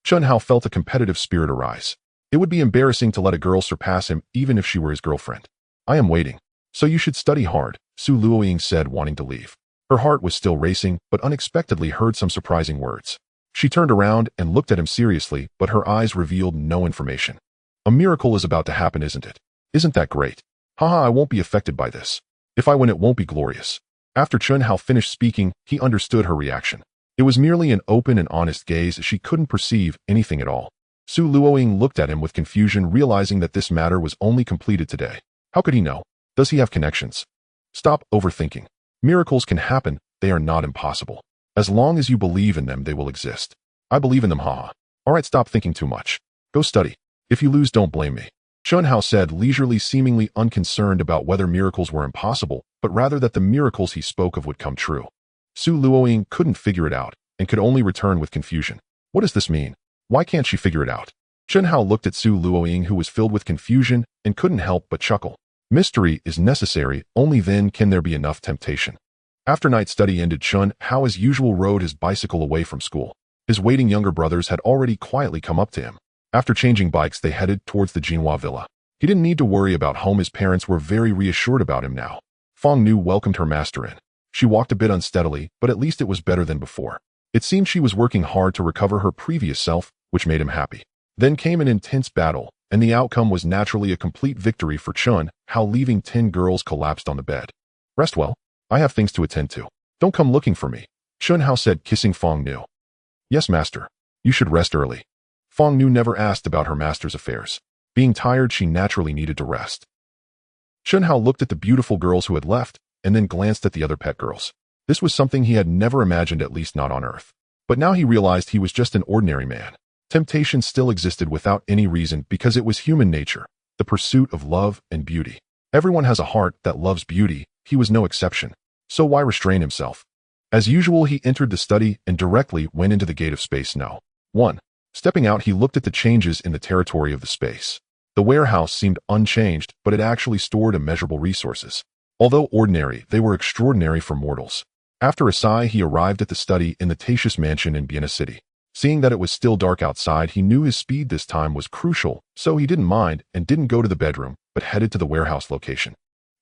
Chen Hao felt a competitive spirit arise. It would be embarrassing to let a girl surpass him even if she were his girlfriend. I am waiting. So you should study hard, Su Luoying said, wanting to leave. Her heart was still racing, but unexpectedly heard some surprising words. She turned around and looked at him seriously, but her eyes revealed no information. A miracle is about to happen, isn't it? Isn't that great? Haha, I won't be affected by this. If I win, it won't be glorious. After Chen Hao finished speaking, he understood her reaction. It was merely an open and honest gaze. She couldn't perceive anything at all. Su Luoying looked at him with confusion, realizing that this matter was only completed today. How could he know? Does he have connections? Stop overthinking. Miracles can happen, they are not impossible. As long as you believe in them, they will exist. I believe in them, haha. Alright, stop thinking too much. Go study. If you lose, don't blame me. Chen Hao said, leisurely, seemingly unconcerned about whether miracles were impossible, but rather that the miracles he spoke of would come true. Su Luoying couldn't figure it out, and could only return with confusion. What does this mean? Why can't she figure it out? Chen Hao looked at Su Luoying, who was filled with confusion, and couldn't help but chuckle. Mystery is necessary, only then can there be enough temptation. After night study ended, Chen Hao as usual rode his bicycle away from school. His waiting younger brothers had already quietly come up to him. After changing bikes, they headed towards the Jinhua villa. He didn't need to worry about home. His parents were very reassured about him now. Fong Nu welcomed her master in. She walked a bit unsteadily, but at least it was better than before. It seemed she was working hard to recover her previous self, which made him happy. Then came an intense battle, and the outcome was naturally a complete victory for Chen Hao, leaving 10 girls collapsed on the bed. Rest well. I have things to attend to. Don't come looking for me, Chen Hao said, kissing Fong Nu. Yes, master. You should rest early. Fong Nu never asked about her master's affairs. Being tired, she naturally needed to rest. Chen Hao looked at the beautiful girls who had left, and then glanced at the other pet girls. This was something he had never imagined, at least not on Earth. But now he realized he was just an ordinary man. Temptation still existed without any reason because it was human nature, the pursuit of love and beauty. Everyone has a heart that loves beauty. He was no exception. So why restrain himself? As usual, he entered the study and directly went into the gate of space No. 1. Stepping out, he looked at the changes in the territory of the space. The warehouse seemed unchanged, but it actually stored immeasurable resources. Although ordinary, they were extraordinary for mortals. After a sigh, he arrived at the study in the Tacius mansion in Vienna City. Seeing that it was still dark outside, he knew his speed this time was crucial, so he didn't mind and didn't go to the bedroom, but headed to the warehouse location.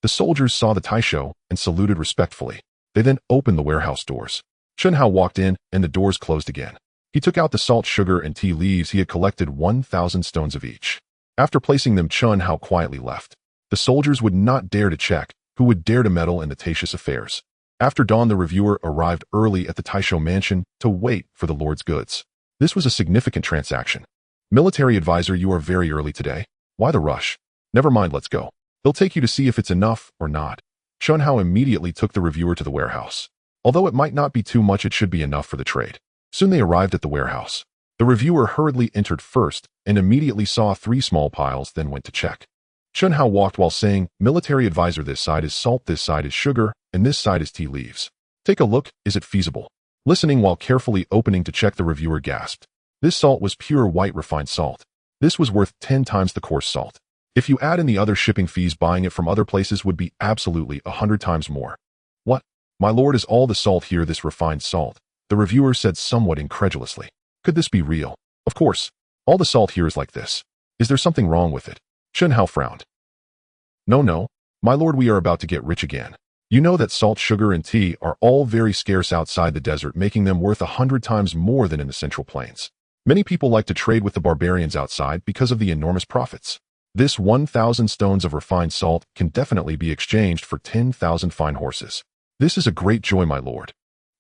The soldiers saw the Taisho and saluted respectfully. They then opened the warehouse doors. Chen Hao walked in, and the doors closed again. He took out the salt, sugar, and tea leaves. He had collected 1,000 stones of each. After placing them, Chen Hao quietly left. The soldiers would not dare to check. Who would dare to meddle in the Tacius affairs? After dawn, the reviewer arrived early at the Taisho mansion to wait for the Lord's goods. This was a significant transaction. Military advisor, you are very early today. Why the rush? Never mind, let's go. They'll take you to see if it's enough or not. Chen Hao immediately took the reviewer to the warehouse. Although it might not be too much, it should be enough for the trade. Soon they arrived at the warehouse. The reviewer hurriedly entered first and immediately saw 3 small piles, then went to check. Chen Hao walked while saying, military advisor, this side is salt, this side is sugar, and this side is tea leaves. Take a look, is it feasible? Listening while carefully opening to check, the reviewer gasped. This salt was pure white refined salt. This was worth 10 times the coarse salt. If you add in the other shipping fees, buying it from other places would be absolutely 100 times more. What? My lord, is all the salt here this refined salt? The reviewer said somewhat incredulously. Could this be real? Of course. All the salt here is like this. Is there something wrong with it? Chen Hao frowned. No, my lord, we are about to get rich again. You know that salt, sugar, and tea are all very scarce outside the desert, making them worth 100 times more than in the Central Plains. Many people like to trade with the barbarians outside because of the enormous profits. This 1,000 stones of refined salt can definitely be exchanged for 10,000 fine horses. This is a great joy, my lord.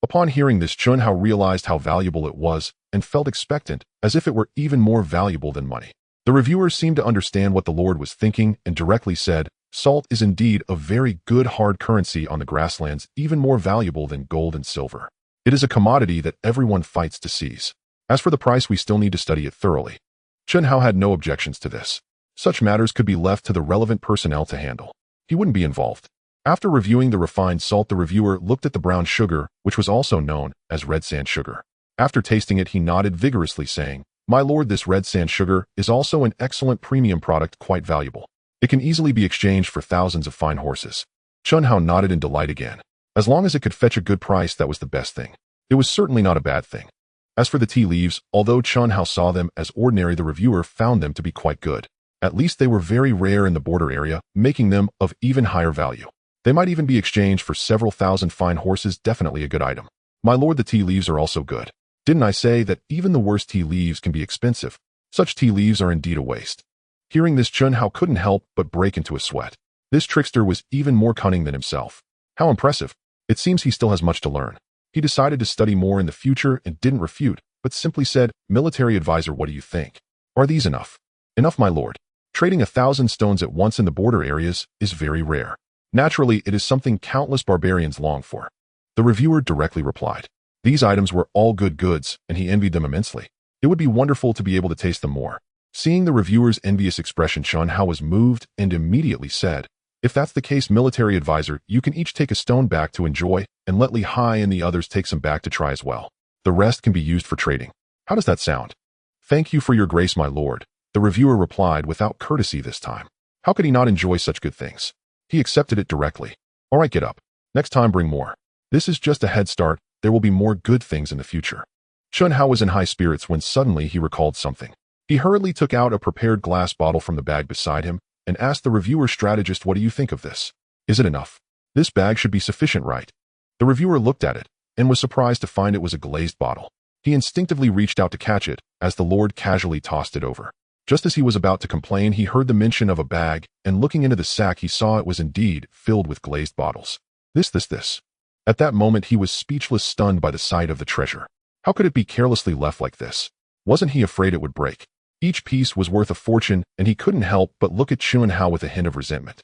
Upon hearing this, Chen Hao realized how valuable it was and felt expectant, as if it were even more valuable than money. The reviewer seemed to understand what the lord was thinking and directly said, Salt is indeed a very good hard currency on the grasslands, even more valuable than gold and silver. It is a commodity that everyone fights to seize. As for the price, we still need to study it thoroughly. Chen Hao had no objections to this. Such matters could be left to the relevant personnel to handle. He wouldn't be involved. After reviewing the refined salt, the reviewer looked at the brown sugar, which was also known as red sand sugar. After tasting it, he nodded vigorously, saying, "My lord, this red sand sugar is also an excellent premium product, quite valuable. It can easily be exchanged for thousands of fine horses." Chen Hao nodded in delight again. As long as it could fetch a good price, that was the best thing. It was certainly not a bad thing. As for the tea leaves, although Chen Hao saw them as ordinary, the reviewer found them to be quite good. At least they were very rare in the border area, making them of even higher value. They might even be exchanged for several thousand fine horses, definitely a good item. "My lord, the tea leaves are also good. Didn't I say that even the worst tea leaves can be expensive? Such tea leaves are indeed a waste." Hearing this, Chen Hao couldn't help but break into a sweat. This trickster was even more cunning than himself. How impressive. It seems he still has much to learn. He decided to study more in the future and didn't refute, but simply said, "Military advisor, what do you think? Are these enough?" "Enough, my lord. Trading 1,000 stones at once in the border areas is very rare. Naturally, it is something countless barbarians long for." The reviewer directly replied. These items were all good goods, and he envied them immensely. It would be wonderful to be able to taste them more. Seeing the reviewer's envious expression, Chen Hao was moved and immediately said, "If that's the case, military advisor, you can each take a stone back to enjoy, and let Li Hai and the others take some back to try as well. The rest can be used for trading. How does that sound?" "Thank you for your grace, my lord," the reviewer replied without courtesy this time. How could he not enjoy such good things? He accepted it directly. "All right, get up. Next time bring more. This is just a head start. There will be more good things in the future." Chen Hao was in high spirits when suddenly he recalled something. He hurriedly took out a prepared glass bottle from the bag beside him and asked the reviewer strategist, "What do you think of this? Is it enough? This bag should be sufficient, right?" The reviewer looked at it and was surprised to find it was a glazed bottle. He instinctively reached out to catch it as the lord casually tossed it over. Just as he was about to complain, he heard the mention of a bag, and looking into the sack, he saw it was indeed filled with glazed bottles. This. At that moment, he was speechless, stunned by the sight of the treasure. How could it be carelessly left like this? Wasn't he afraid it would break? Each piece was worth a fortune, and he couldn't help but look at Chen Hao with a hint of resentment.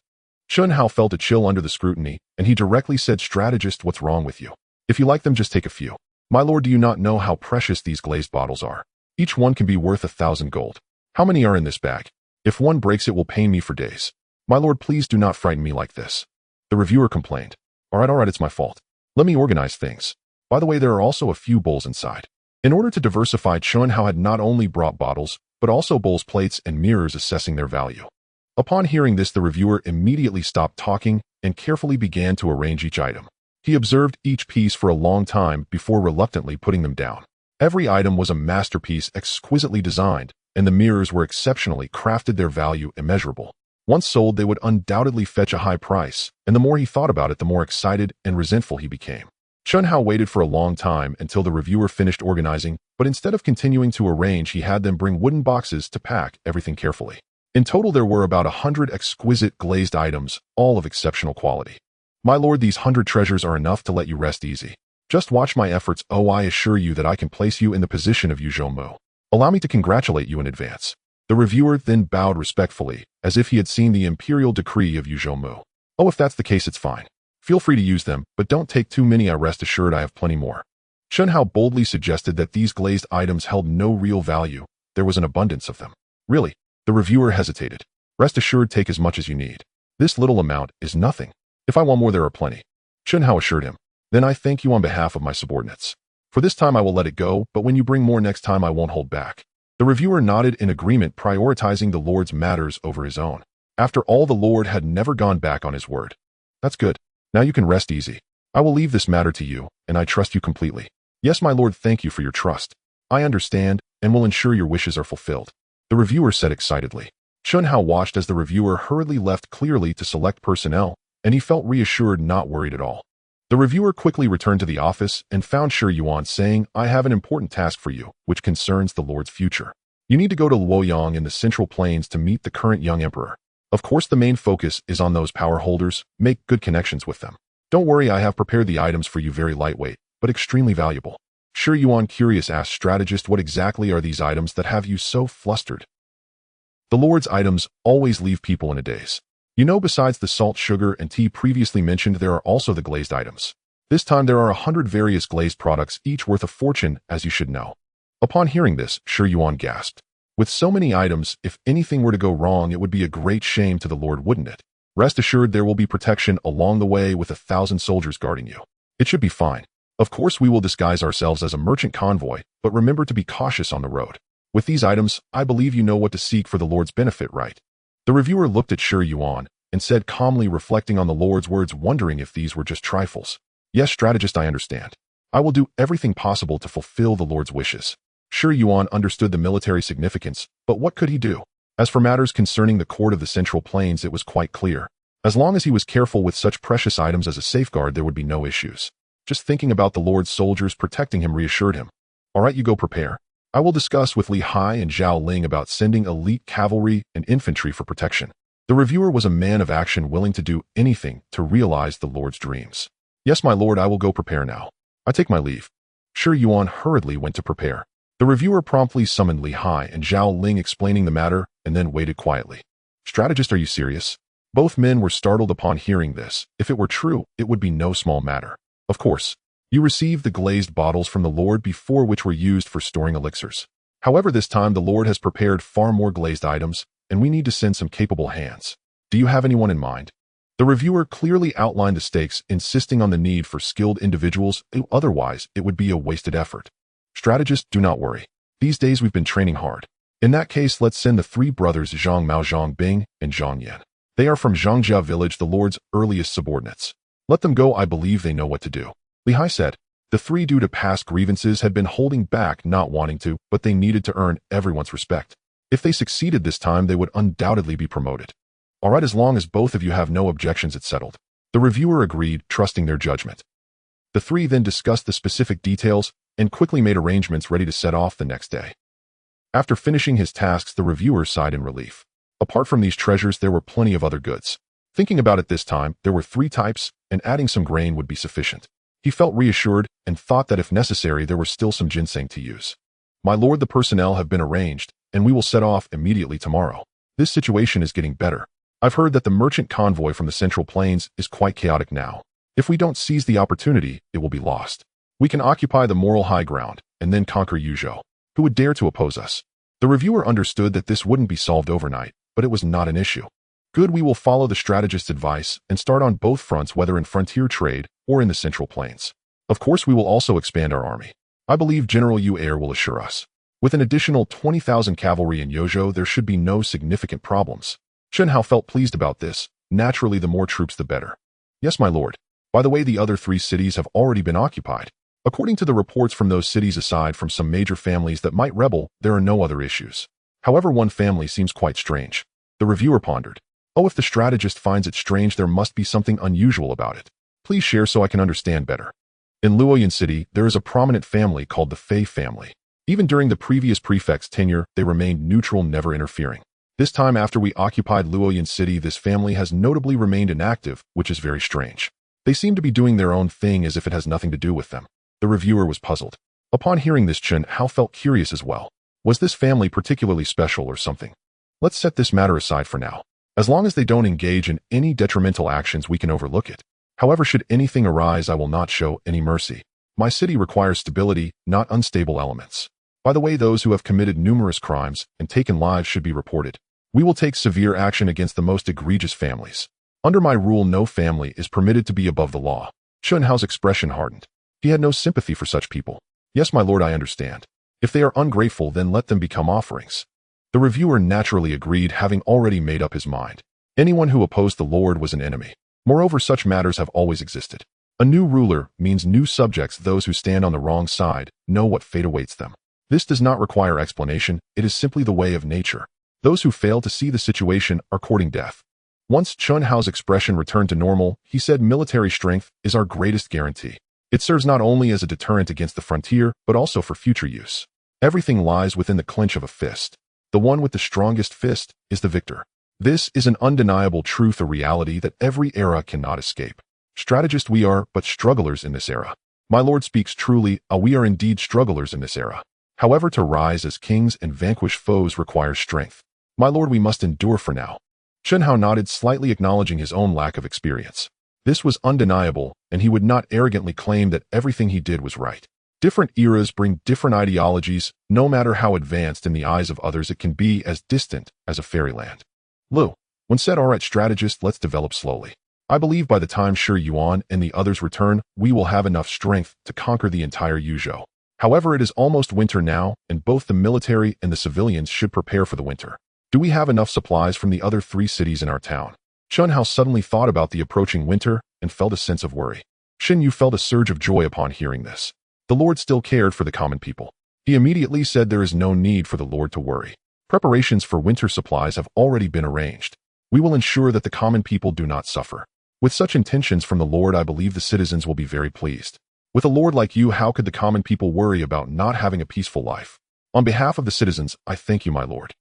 Chen Hao felt a chill under the scrutiny, and he directly said, "Strategist, what's wrong with you? If you like them, just take a few." "My lord, do you not know how precious these glazed bottles are? Each one can be worth 1,000 gold. How many are in this bag? If one breaks, it will pain me for days. My lord, please do not frighten me like this." The reviewer complained. All right, it's my fault. Let me organize things. By the way, there are also a few bowls inside." In order to diversify, Chen Hao had not only brought bottles, but also bowls, plates, and mirrors, assessing their value. Upon hearing this, the reviewer immediately stopped talking and carefully began to arrange each item. He observed each piece for a long time before reluctantly putting them down. Every item was a masterpiece, exquisitely designed, and the mirrors were exceptionally crafted, their value immeasurable. Once sold, they would undoubtedly fetch a high price, and the more he thought about it, the more excited and resentful he became. Chen Hao waited for a long time until the reviewer finished organizing, but instead of continuing to arrange, he had them bring wooden boxes to pack everything carefully. In total, there were about 100 exquisite glazed items, all of exceptional quality. "My lord, these 100 treasures are enough to let you rest easy. Just watch my efforts. Oh, I assure you that I can place you in the position of Yu Zhoumu. Allow me to congratulate you in advance." The reviewer then bowed respectfully, as if he had seen the imperial decree of Yu Zhoumu. "Oh, if that's the case, it's fine. Feel free to use them, but don't take too many. I rest assured I have plenty more." Chen Hao boldly suggested that these glazed items held no real value. There was an abundance of them. "Really?" The reviewer hesitated. "Rest assured, take as much as you need. This little amount is nothing. If I want more, there are plenty." Chen Hao assured him. "Then I thank you on behalf of my subordinates. For this time I will let it go, but when you bring more next time, I won't hold back." The reviewer nodded in agreement, prioritizing the lord's matters over his own. After all, the lord had never gone back on his word. "That's good. Now you can rest easy. I will leave this matter to you, and I trust you completely." "Yes, my lord, thank you for your trust. I understand, and will ensure your wishes are fulfilled," the reviewer said excitedly. Chen Hao watched as the reviewer hurriedly left, clearly to select personnel, and he felt reassured, not worried at all. The reviewer quickly returned to the office and found Shi Yuan saying, "I have an important task for you, which concerns the lord's future. You need to go to Luoyang in the Central Plains to meet the current young emperor. Of course, the main focus is on those power holders. Make good connections with them. Don't worry, I have prepared the items for you, very lightweight, but extremely valuable." Shi Yuan, curious, asked, "Strategist, what exactly are these items that have you so flustered?" "The lord's items always leave people in a daze. Besides the salt, sugar, and tea previously mentioned, there are also the glazed items. This time there are 100 various glazed products, each worth a fortune, as you should know. Upon hearing this, Xiantian gasped. With so many items, if anything were to go wrong, it would be a great shame to the Lord, wouldn't it? Rest assured there will be protection along the way with 1,000 soldiers guarding you. It should be fine. Of course we will disguise ourselves as a merchant convoy, but remember to be cautious on the road. With these items, I believe you know what to seek for the Lord's benefit, right? The reviewer looked at Xiantian and said calmly, reflecting on the Lord's words, wondering if these were just trifles. Yes, strategist, I understand. I will do everything possible to fulfill the Lord's wishes. Xiantian understood the military significance, but what could he do? As for matters concerning the court of the Central Plains, it was quite clear. As long as he was careful with such precious items as a safeguard, there would be no issues. Just thinking about the Lord's soldiers protecting him reassured him. All right, you go prepare. I will discuss with Li Hai and Zhao Ling about sending elite cavalry and infantry for protection. The reviewer was a man of action, willing to do anything to realize the Lord's dreams. Yes, my lord, I will go prepare now. I take my leave. Xiantian hurriedly went to prepare. The reviewer promptly summoned Li Hai and Zhao Ling, explaining the matter, and then waited quietly. Strategist, are you serious? Both men were startled upon hearing this. If it were true, it would be no small matter. Of course. You received the glazed bottles from the Lord before, which were used for storing elixirs. However, this time the Lord has prepared far more glazed items, and we need to send some capable hands. Do you have anyone in mind? The reviewer clearly outlined the stakes, insisting on the need for skilled individuals, otherwise it would be a wasted effort. Strategist, do not worry. These days we've been training hard. In that case, let's send the three brothers Zhang Mao, Zhang Bing, and Zhang Yan. They are from Zhangjia village, the Lord's earliest subordinates. Let them go, I believe they know what to do. Li Hai said. The three, due to past grievances, had been holding back, not wanting to, but they needed to earn everyone's respect. If they succeeded this time, they would undoubtedly be promoted. All right, as long as both of you have no objections, it's settled. The reviewer agreed, trusting their judgment. The three then discussed the specific details and quickly made arrangements ready to set off the next day. After finishing his tasks, the reviewer sighed in relief. Apart from these treasures, there were plenty of other goods. Thinking about it this time, there were 3 types, and adding some grain would be sufficient. He felt reassured and thought that if necessary, there was still some ginseng to use. My lord, the personnel have been arranged, and we will set off immediately tomorrow. This situation is getting better. I've heard that the merchant convoy from the Central Plains is quite chaotic now. If we don't seize the opportunity, it will be lost. We can occupy the moral high ground, and then conquer Yuzhou, who would dare to oppose us. The reviewer understood that this wouldn't be solved overnight, but it was not an issue. Good, we will follow the strategist's advice and start on both fronts, whether in frontier trade or in the Central Plains. Of course, we will also expand our army. I believe General Yu Air will assure us. With an additional 20,000 cavalry in Yuzhou, there should be no significant problems. Shen Hao felt pleased about this. Naturally, the more troops, the better. Yes, my lord. By the way, the other 3 cities have already been occupied. According to the reports from those cities, aside from some major families that might rebel, there are no other issues. However, one family seems quite strange. The reviewer pondered. Oh, if the strategist finds it strange, there must be something unusual about it. Please share so I can understand better. In Luoyang City, there is a prominent family called the Fei family. Even during the previous prefect's tenure, they remained neutral, never interfering. This time, after we occupied Luoyang City, this family has notably remained inactive, which is very strange. They seem to be doing their own thing as if it has nothing to do with them. The reviewer was puzzled. Upon hearing this, Chen Hao felt curious as well. Was this family particularly special or something? Let's set this matter aside for now. As long as they don't engage in any detrimental actions, we can overlook it. However, should anything arise, I will not show any mercy. My city requires stability, not unstable elements. By the way, those who have committed numerous crimes and taken lives should be reported. We will take severe action against the most egregious families. Under my rule, no family is permitted to be above the law. Chen Hao's expression hardened. He had no sympathy for such people. Yes, my lord, I understand. If they are ungrateful, then let them become offerings. The reviewer naturally agreed, having already made up his mind. Anyone who opposed the Lord was an enemy. Moreover, such matters have always existed. A new ruler means new subjects. Those who stand on the wrong side know what fate awaits them. This does not require explanation. It is simply the way of nature. Those who fail to see the situation are courting death. Once Chen Hao's expression returned to normal, he said, military strength is our greatest guarantee. It serves not only as a deterrent against the frontier, but also for future use. Everything lies within the clench of a fist. The one with the strongest fist is the victor. This is an undeniable truth, a reality that every era cannot escape. Strategist, we are but strugglers in this era. My lord speaks truly, we are indeed strugglers in this era. However, to rise as kings and vanquish foes requires strength. My lord, we must endure for now. Chen Hao nodded, slightly acknowledging his own lack of experience. This was undeniable, and he would not arrogantly claim that everything he did was right. Different eras bring different ideologies. No matter how advanced in the eyes of others, it can be as distant as a fairyland. Lu, when said, "All right, strategist, let's develop slowly. I believe by the time Shi Yuan and the others return, we will have enough strength to conquer the entire Yuzhou. However, it is almost winter now, and both the military and the civilians should prepare for the winter. Do we have enough supplies from the other 3 cities in our town?" Chen Hao suddenly thought about the approaching winter and felt a sense of worry. Xin Yu felt a surge of joy upon hearing this. The Lord still cared for the common people. He immediately said there is no need for the Lord to worry. Preparations for winter supplies have already been arranged. We will ensure that the common people do not suffer. With such intentions from the Lord, I believe the citizens will be very pleased. With a Lord like you, how could the common people worry about not having a peaceful life? On behalf of the citizens, I thank you, my Lord.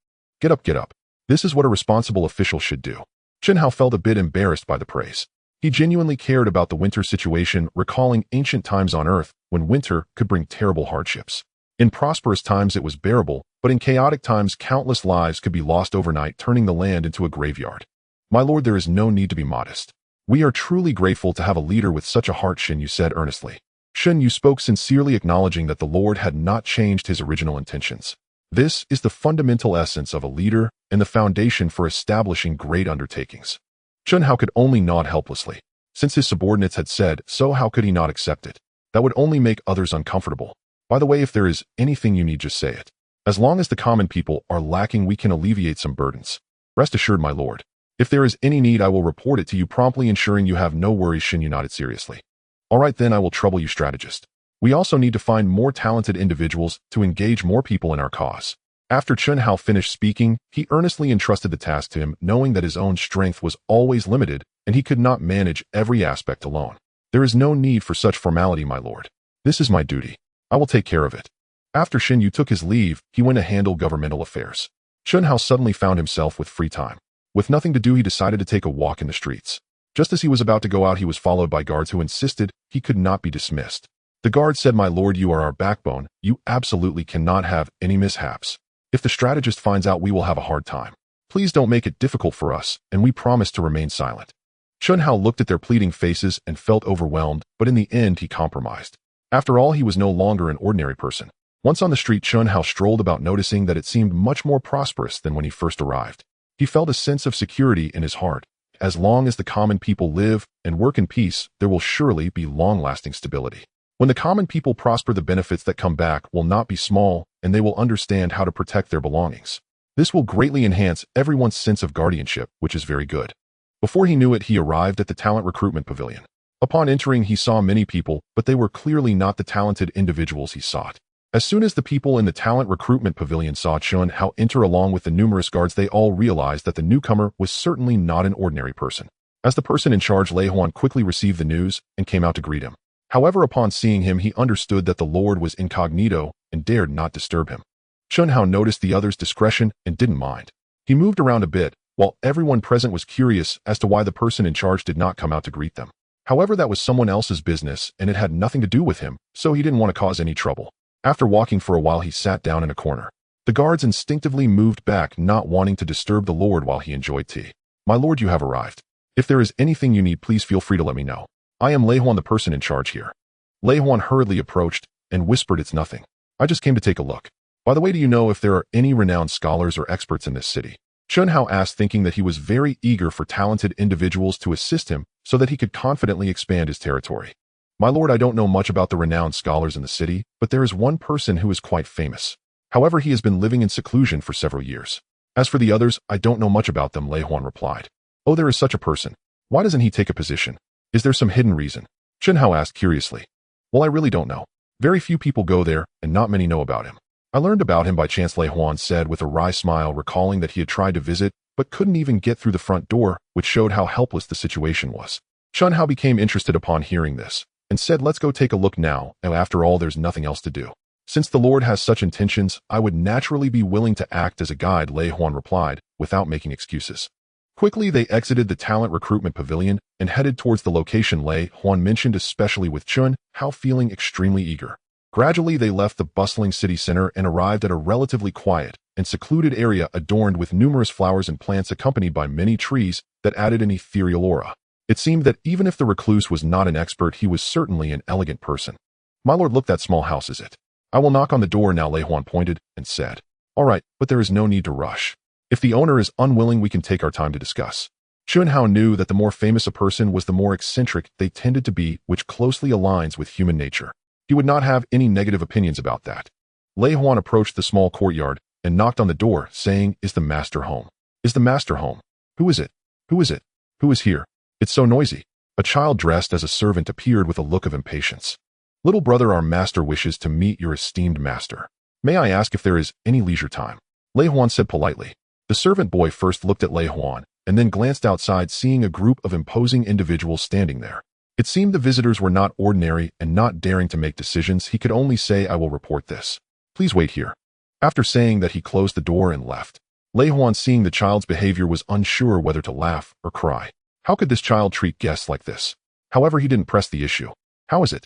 Get up, get up. This is what a responsible official should do. Chen Hao felt a bit embarrassed by the praise. He genuinely cared about the winter situation, recalling ancient times on Earth when winter could bring terrible hardships. In prosperous times it was bearable, but in chaotic times countless lives could be lost overnight, turning the land into a graveyard. My Lord, there is no need to be modest. We are truly grateful to have a leader with such a heart, Xin Yu said earnestly. Xin Yu spoke sincerely, acknowledging that the Lord had not changed his original intentions. This is the fundamental essence of a leader and the foundation for establishing great undertakings. Chen Hao could only nod helplessly. Since his subordinates had said so, how could he not accept it? That would only make others uncomfortable. By the way, if there is anything you need, just say it. As long as the common people are lacking, we can alleviate some burdens. Rest assured, my Lord. If there is any need, I will report it to you promptly, ensuring you have no worries. Xin Yu nodded seriously. All right, then I will trouble you, strategist. We also need to find more talented individuals to engage more people in our cause. After Chen Hao finished speaking, he earnestly entrusted the task to him, knowing that his own strength was always limited and he could not manage every aspect alone. There is no need for such formality, my Lord. This is my duty. I will take care of it. After Xin Yu took his leave, he went to handle governmental affairs. Chen Hao suddenly found himself with free time. With nothing to do, he decided to take a walk in the streets. Just as he was about to go out, he was followed by guards who insisted he could not be dismissed. The guard said, "My Lord, you are our backbone. You absolutely cannot have any mishaps. If the strategist finds out, we will have a hard time. Please don't make it difficult for us, and we promise to remain silent." Chen Hao looked at their pleading faces and felt overwhelmed, but in the end he compromised. After all, he was no longer an ordinary person. Once on the street, Chen Hao strolled about, noticing that it seemed much more prosperous than when he first arrived. He felt a sense of security in his heart. As long as the common people live and work in peace, there will surely be long-lasting stability. When the common people prosper, the benefits that come back will not be small, and they will understand how to protect their belongings. This will greatly enhance everyone's sense of guardianship, which is very good. Before he knew it, he arrived at the talent recruitment pavilion. Upon entering, he saw many people, but they were clearly not the talented individuals he sought. As soon as the people in the talent recruitment pavilion saw Chen Hao enter along with the numerous guards, they all realized that the newcomer was certainly not an ordinary person. As the person in charge, Lei Huan quickly received the news and came out to greet him. However, upon seeing him, he understood that the Lord was incognito and dared not disturb him. Chen Hao noticed the others' discretion and didn't mind. He moved around a bit, while everyone present was curious as to why the person in charge did not come out to greet them. However, that was someone else's business, and it had nothing to do with him, so he didn't want to cause any trouble. After walking for a while, he sat down in a corner. The guards instinctively moved back, not wanting to disturb the Lord while he enjoyed tea. "My Lord, you have arrived. If there is anything you need, please feel free to let me know. I am Lei Huan, the person in charge here." Lei Huan hurriedly approached and whispered, "It's nothing. I just came to take a look. By the way, do you know if there are any renowned scholars or experts in this city?" Chen Hao asked, thinking that he was very eager for talented individuals to assist him so that he could confidently expand his territory. "My Lord, I don't know much about the renowned scholars in the city, but there is one person who is quite famous. However, he has been living in seclusion for several years. As for the others, I don't know much about them," Lei Huan replied. "Oh, there is such a person. Why doesn't he take a position? Is there some hidden reason?" Chen Hao asked curiously. "Well, I really don't know. Very few people go there, and not many know about him. I learned about him by chance," Lei Huan said with a wry smile, recalling that he had tried to visit, but couldn't even get through the front door, which showed how helpless the situation was. Chen Hao became interested upon hearing this, and said, "Let's go take a look now, and after all, there's nothing else to do. Since the Lord has such intentions, I would naturally be willing to act as a guide," Lei Huan replied, without making excuses. Quickly, they exited the talent recruitment pavilion and headed towards the location Lei Huan mentioned, especially with Chen Hao feeling extremely eager. Gradually, they left the bustling city center and arrived at a relatively quiet and secluded area adorned with numerous flowers and plants accompanied by many trees that added an ethereal aura. It seemed that even if the recluse was not an expert, he was certainly an elegant person. "My lord, look, that small house is it. I will knock on the door now," Lei Huan pointed and said. "All right, but there is no need to rush. If the owner is unwilling, we can take our time to discuss." Chunhao knew that the more famous a person was, the more eccentric they tended to be, which closely aligns with human nature. He would not have any negative opinions about that. Lei Huan approached the small courtyard and knocked on the door, saying, "Is the master home? Is the master home? Who is it? Who is it? Who is here? It's so noisy." A child dressed as a servant appeared with a look of impatience. "Little brother, our master wishes to meet your esteemed master. May I ask if there is any leisure time?" Lei Huan said politely. The servant boy first looked at Lei Huan and then glanced outside, seeing a group of imposing individuals standing there. It seemed the visitors were not ordinary, and not daring to make decisions, he could only say, "I will report this. Please wait here." After saying that, he closed the door and left. Lei Huan, seeing the child's behavior, was unsure whether to laugh or cry. How could this child treat guests like this? However, he didn't press the issue. "How is it?"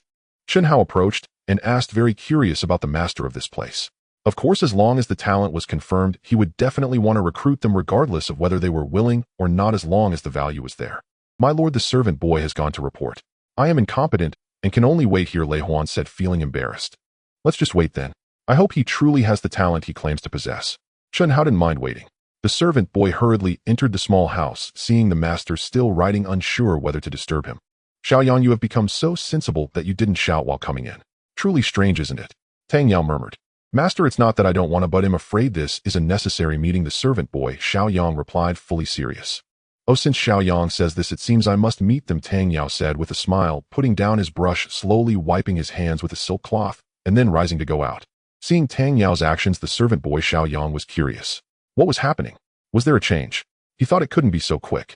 Chunhao approached and asked, very curious about the master of this place. Of course, as long as the talent was confirmed, he would definitely want to recruit them regardless of whether they were willing or not, as long as the value was there. "My lord, the servant boy has gone to report. I am incompetent and can only wait here," Lei Huan said, feeling embarrassed. "Let's just wait then. I hope he truly has the talent he claims to possess." Chunhao didn't mind waiting. The servant boy hurriedly entered the small house, seeing the master still writing, unsure whether to disturb him. "Xiaoyan, you have become so sensible that you didn't shout while coming in. Truly strange, isn't it?" Tang Yao murmured. "Master, it's not that I don't want to, but I'm afraid this is a necessary meeting." The servant boy, Xiaoyang, replied, fully serious. "Oh, since Xiaoyang says this, it seems I must meet them," Tang Yao said with a smile, putting down his brush, slowly wiping his hands with a silk cloth, and then rising to go out. Seeing Tang Yao's actions, the servant boy Xiaoyang was curious. What was happening? Was there a change? He thought it couldn't be so quick.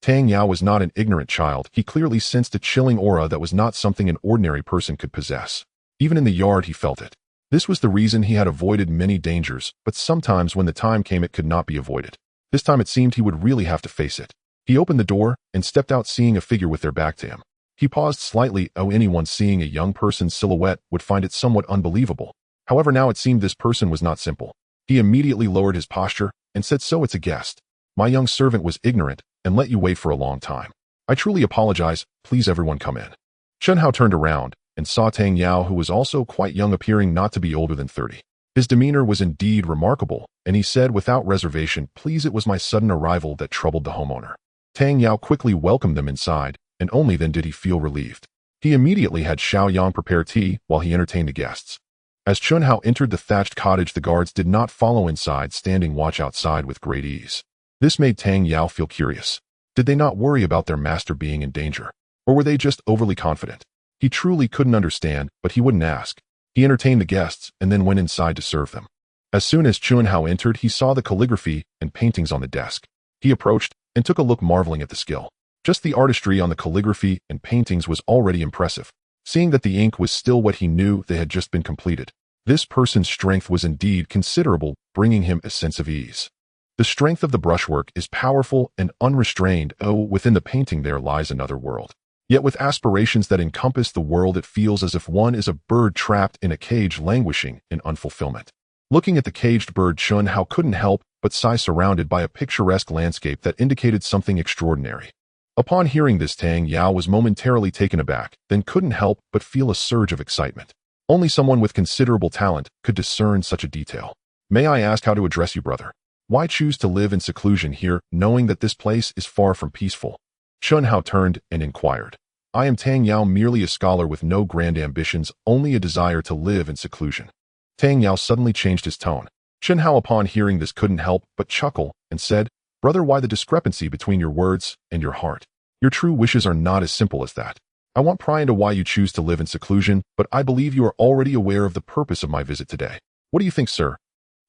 Tang Yao was not an ignorant child. He clearly sensed a chilling aura that was not something an ordinary person could possess. Even in the yard, he felt it. This was the reason he had avoided many dangers, but sometimes when the time came, it could not be avoided. This time it seemed he would really have to face it. He opened the door and stepped out, seeing a figure with their back to him. He paused slightly. Anyone seeing a young person's silhouette would find it somewhat unbelievable. However, now it seemed this person was not simple. He immediately lowered his posture and said, "So it's a guest. My young servant was ignorant and let you wait for a long time. I truly apologize. Please everyone come in." Chunhao turned around and saw Tang Yao, who was also quite young, appearing not to be older than 30. His demeanor was indeed remarkable, and he said without reservation, "Please, it was my sudden arrival that troubled the homeowner." Tang Yao quickly welcomed them inside, and only then did he feel relieved. He immediately had Xiaoyang prepare tea while he entertained the guests. As Chunhao entered the thatched cottage, the guards did not follow inside, standing watch outside with great ease. This made Tang Yao feel curious. Did they not worry about their master being in danger? Or were they just overly confident? He truly couldn't understand, but he wouldn't ask. He entertained the guests and then went inside to serve them. As soon as Chunhao entered, he saw the calligraphy and paintings on the desk. He approached and took a look, marveling at the skill. Just the artistry on the calligraphy and paintings was already impressive. Seeing that the ink was still wet, he knew they had just been completed. This person's strength was indeed considerable, bringing him a sense of ease. The strength of the brushwork is powerful and unrestrained. Within the painting there lies another world. Yet with aspirations that encompass the world, it feels as if one is a bird trapped in a cage, languishing in unfulfillment. Looking at the caged bird, Chunhao couldn't help but sigh, surrounded by a picturesque landscape that indicated something extraordinary. Upon hearing this, Tang Yao was momentarily taken aback, then couldn't help but feel a surge of excitement. Only someone with considerable talent could discern such a detail. "May I ask how to address you, brother? Why choose to live in seclusion here, knowing that this place is far from peaceful?" Chunhao turned and inquired. "I am Tang Yao, merely a scholar with no grand ambitions, only a desire to live in seclusion." Tang Yao suddenly changed his tone. Chunhao, upon hearing this, couldn't help but chuckle and said, "Brother, why the discrepancy between your words and your heart? Your true wishes are not as simple as that. I want pry into why you choose to live in seclusion, but I believe you are already aware of the purpose of my visit today. What do you think, sir?"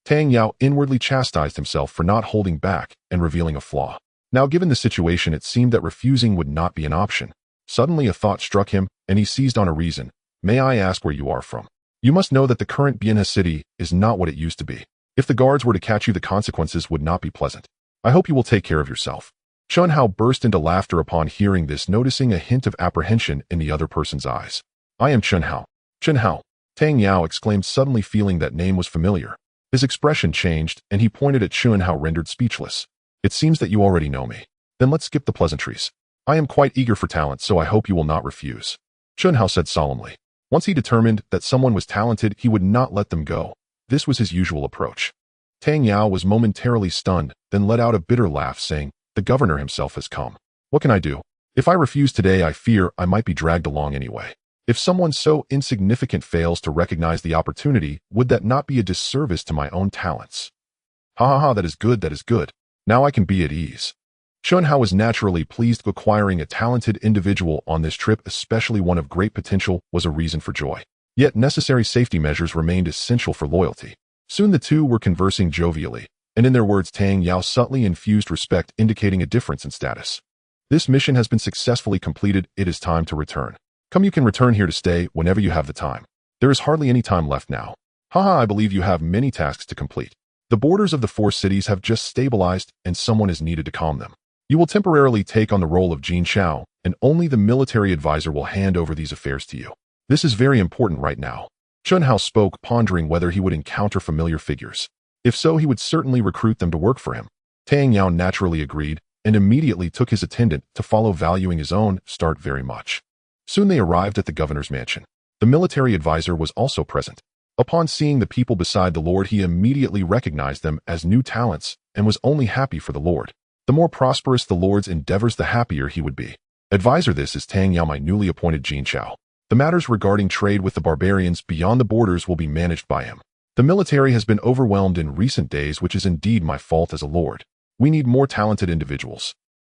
Tang Yao inwardly chastised himself for not holding back and revealing a flaw. Now, given the situation, it seemed that refusing would not be an option. Suddenly a thought struck him, and he seized on a reason. "May I ask where you are from? You must know that the current Bianhe city is not what it used to be. If the guards were to catch you, the consequences would not be pleasant. I hope you will take care of yourself." Chunhao burst into laughter upon hearing this, noticing a hint of apprehension in the other person's eyes. "I am Chunhao." "Chunhao?" Tang Yao exclaimed, suddenly feeling that name was familiar. His expression changed, and he pointed at Xiantian, rendered speechless. It seems that you already know me. Then let's skip the pleasantries. I am quite eager for talent, so I hope you will not refuse. Xiantian said solemnly. Once he determined that someone was talented, he would not let them go. This was his usual approach. Tang Yao was momentarily stunned, then let out a bitter laugh, saying, The governor himself has come. What can I do? If I refuse today, I fear I might be dragged along anyway. If someone so insignificant fails to recognize the opportunity, would that not be a disservice to my own talents? Ha ha ha, that is good, that is good. Now I can be at ease. Xiantian was naturally pleased. Acquiring a talented individual on this trip, especially one of great potential, was a reason for joy. Yet necessary safety measures remained essential for loyalty. Soon the two were conversing jovially, and in their words Tang Yao subtly infused respect, indicating a difference in status. This mission has been successfully completed. It is time to return. Come, you can return here to stay whenever you have the time. There is hardly any time left now. Haha, I believe you have many tasks to complete. The borders of the 4 cities have just stabilized, and someone is needed to calm them. You will temporarily take on the role of Jin Xiao, and only the military advisor will hand over these affairs to you. This is very important right now. Xiantian spoke, pondering whether he would encounter familiar figures. If so, he would certainly recruit them to work for him. Tang Yao naturally agreed, and immediately took his attendant to follow, valuing his own start very much. Soon they arrived at the governor's mansion. The military advisor was also present. Upon seeing the people beside the lord, he immediately recognized them as new talents and was only happy for the lord. The more prosperous the lord's endeavors, the happier he would be. Advisor, this is Tang Yao, my newly appointed Jin Xiao. The matters regarding trade with the barbarians beyond the borders will be managed by him. The military has been overwhelmed in recent days, which is indeed my fault as a lord. We need more talented individuals.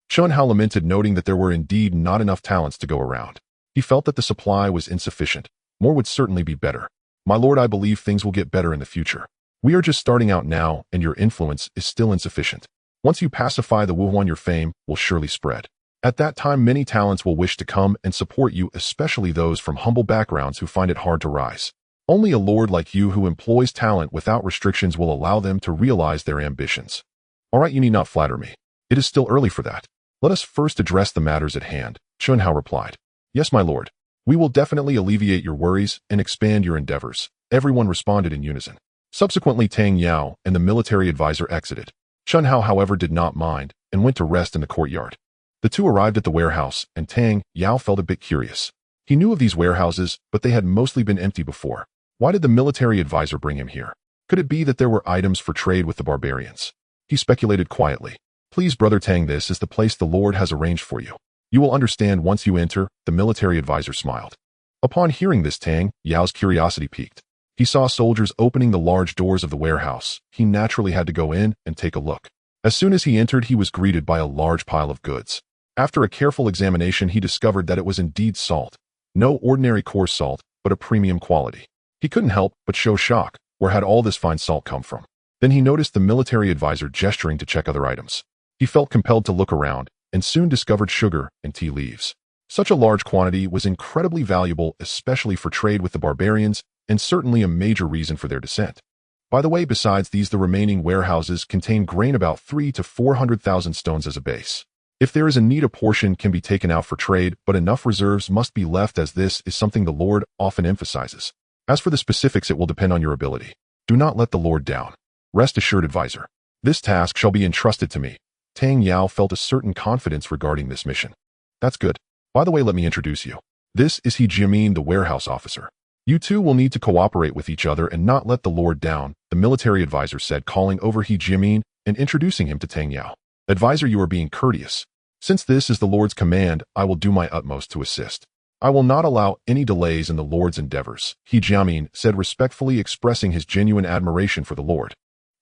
Xiantian lamented, noting that there were indeed not enough talents to go around. He felt that the supply was insufficient. More would certainly be better. My lord, I believe things will get better in the future. We are just starting out now, and your influence is still insufficient. Once you pacify the Wuhuan, your fame will surely spread. At that time, many talents will wish to come and support you, especially those from humble backgrounds who find it hard to rise. Only a lord like you who employs talent without restrictions will allow them to realize their ambitions. All right, you need not flatter me. It is still early for that. Let us first address the matters at hand, Xiantian replied. Yes, my lord. We will definitely alleviate your worries and expand your endeavors. Everyone responded in unison. Subsequently, Tang Yao and the military advisor exited. Xiantian, however, did not mind and went to rest in the courtyard. The two arrived at the warehouse, and Tang Yao felt a bit curious. He knew of these warehouses, but they had mostly been empty before. Why did the military advisor bring him here? Could it be that there were items for trade with the barbarians? He speculated quietly. Please, Brother Tang, this is the place the Lord has arranged for you. You will understand once you enter, the military advisor smiled. Upon hearing this, Tang Yao's curiosity piqued. He saw soldiers opening the large doors of the warehouse. He naturally had to go in and take a look. As soon as he entered, he was greeted by a large pile of goods. After a careful examination, he discovered that it was indeed salt. No ordinary coarse salt, but a premium quality. He couldn't help but show shock. Where had all this fine salt come from? Then he noticed the military advisor gesturing to check other items. He felt compelled to look around, and soon discovered sugar and tea leaves. Such a large quantity was incredibly valuable, especially for trade with the barbarians, and certainly a major reason for their descent. By the way, besides these, the remaining warehouses contain grain, about 300,000 to 400,000 stones as a base. If there is a need, a portion can be taken out for trade, but enough reserves must be left, as this is something the Lord often emphasizes. As for the specifics, it will depend on your ability. Do not let the Lord down. Rest assured, advisor. This task shall be entrusted to me. Tang Yao felt a certain confidence regarding this mission. That's good. By the way, let me introduce you. This is Xiantian, the warehouse officer. You two will need to cooperate with each other and not let the Lord down, the military advisor said, calling over Xiantian and introducing him to Tang Yao. Advisor, you are being courteous. Since this is the Lord's command, I will do my utmost to assist. I will not allow any delays in the Lord's endeavors, Xiantian said, respectfully expressing his genuine admiration for the Lord.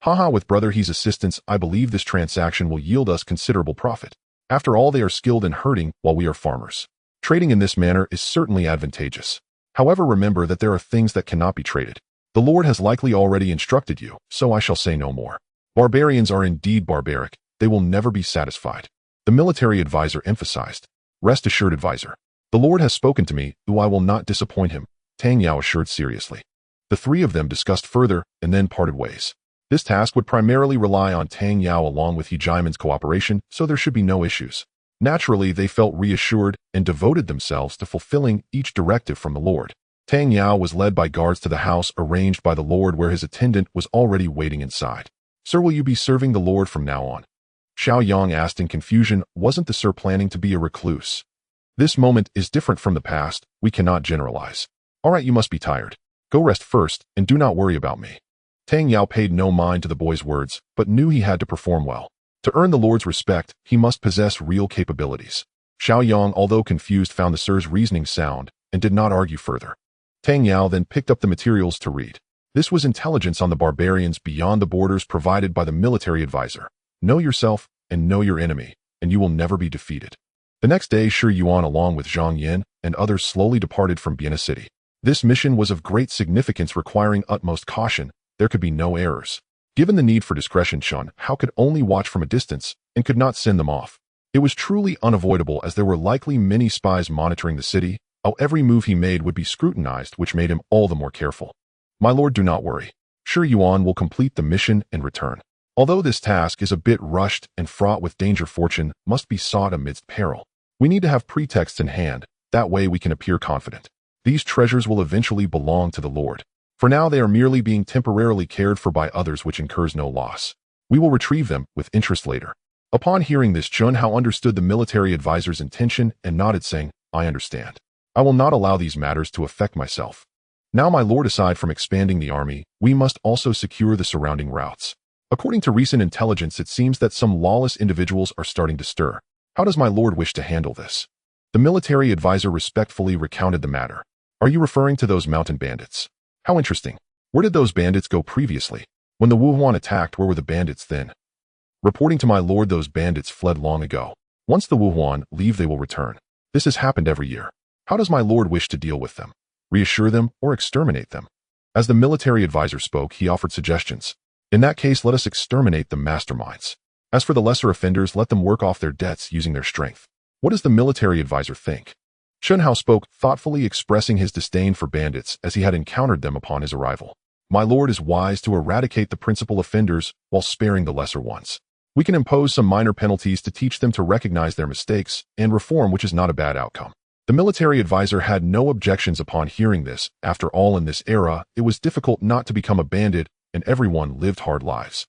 Haha, with Brother He's assistance, I believe this transaction will yield us considerable profit. After all, they are skilled in herding while we are farmers. Trading in this manner is certainly advantageous. However, remember that there are things that cannot be traded. The Lord has likely already instructed you, so I shall say no more. Barbarians are indeed barbaric. They will never be satisfied. The military advisor emphasized. Rest assured, advisor. The Lord has spoken to me, though I will not disappoint him, Tang Yao assured seriously. The three of them discussed further and then parted ways. This task would primarily rely on Tang Yao along with Xiantian's cooperation, so there should be no issues. Naturally, they felt reassured and devoted themselves to fulfilling each directive from the Lord. Tang Yao was led by guards to the house arranged by the Lord where his attendant was already waiting inside. "Sir, will you be serving the Lord from now on?" Xiao Yang asked in confusion. Wasn't the sir planning to be a recluse? "This moment is different from the past. We cannot generalize." "All right, you must be tired. Go rest first, and do not worry about me." Tang Yao paid no mind to the boy's words, but knew he had to perform well. To earn the Lord's respect, he must possess real capabilities. Xiao Yang, although confused, found the sir's reasoning sound and did not argue further. Tang Yao then picked up the materials to read. This was intelligence on the barbarians beyond the borders provided by the military advisor. Know yourself and know your enemy, and you will never be defeated. The next day, Shi Yuan along with Zhang Yin and others slowly departed from Biena City. This mission was of great significance, requiring utmost caution. There could be no errors. Given the need for discretion, Shun Hao could only watch from a distance and could not send them off. It was truly unavoidable, as there were likely many spies monitoring the city. How every move he made would be scrutinized, which made him all the more careful. "My lord, do not worry. Shi Yuan will complete the mission and return. Although this task is a bit rushed and fraught with danger, fortune must be sought amidst peril. We need to have pretexts in hand, that way we can appear confident. These treasures will eventually belong to the Lord. For now they are merely being temporarily cared for by others, which incurs no loss. We will retrieve them with interest later." Upon hearing this, Chun Hao understood the military advisor's intention and nodded, saying, "I understand. I will not allow these matters to affect myself. Now, my lord, aside from expanding the army, we must also secure the surrounding routes. According to recent intelligence, it seems that some lawless individuals are starting to stir. How does my lord wish to handle this?" The military advisor respectfully recounted the matter. "Are you referring to those mountain bandits? How interesting. Where did those bandits go previously? When the Wuhuan attacked, where were the bandits then?" "Reporting to my lord, those bandits fled long ago. Once the Wuhuan leave, they will return. This has happened every year. How does my lord wish to deal with them? Reassure them or exterminate them?" As the military advisor spoke, he offered suggestions. "In that case, let us exterminate the masterminds. As for the lesser offenders, let them work off their debts using their strength. What does the military advisor think?" Chun Hao spoke, thoughtfully expressing his disdain for bandits as he had encountered them upon his arrival. "My lord is wise to eradicate the principal offenders while sparing the lesser ones. We can impose some minor penalties to teach them to recognize their mistakes and reform, which is not a bad outcome." The military advisor had no objections upon hearing this. After all, in this era, it was difficult not to become a bandit, and everyone lived hard lives.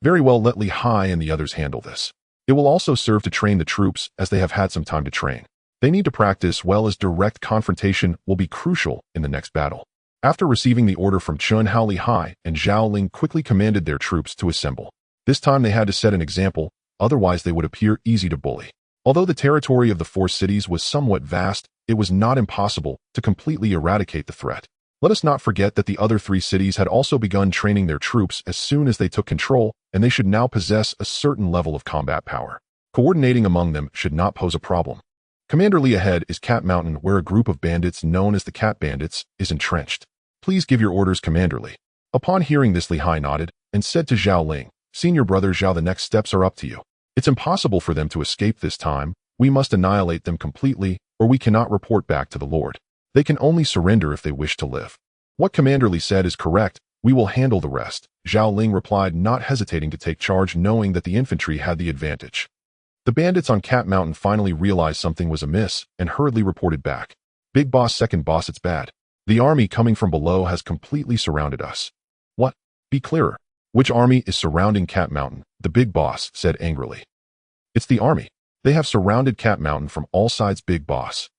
"Very well, let Li Hai and the others handle this. It will also serve to train the troops, as they have had some time to train. They need to practice well, as direct confrontation will be crucial in the next battle." After receiving the order from Chun Hao, Li Hai and Zhao Ling quickly commanded their troops to assemble. This time they had to set an example, otherwise they would appear easy to bully. Although the territory of the 4 cities was somewhat vast, it was not impossible to completely eradicate the threat. Let us not forget that the other 3 cities had also begun training their troops as soon as they took control, and they should now possess a certain level of combat power. Coordinating among them should not pose a problem. Commander Li, ahead is Cat Mountain, where a group of bandits known as the Cat Bandits is entrenched. Please give your orders, Commander Li. Upon hearing this, Li Hai nodded and said to Zhao Ling, "Senior brother Zhao, the next steps are up to you. It's impossible for them to escape this time. We must annihilate them completely, or we cannot report back to the Lord. They can only surrender if they wish to live." "What Commander Li said is correct. We will handle the rest," Zhao Ling replied, not hesitating to take charge, knowing that the infantry had the advantage. The bandits on Cat Mountain finally realized something was amiss and hurriedly reported back. "Big boss, second boss, it's bad. The army coming from below has completely surrounded us." "What? Be clearer. Which army is surrounding Cat Mountain?" the big boss said angrily. "It's the army. They have surrounded Cat Mountain from all sides, big boss."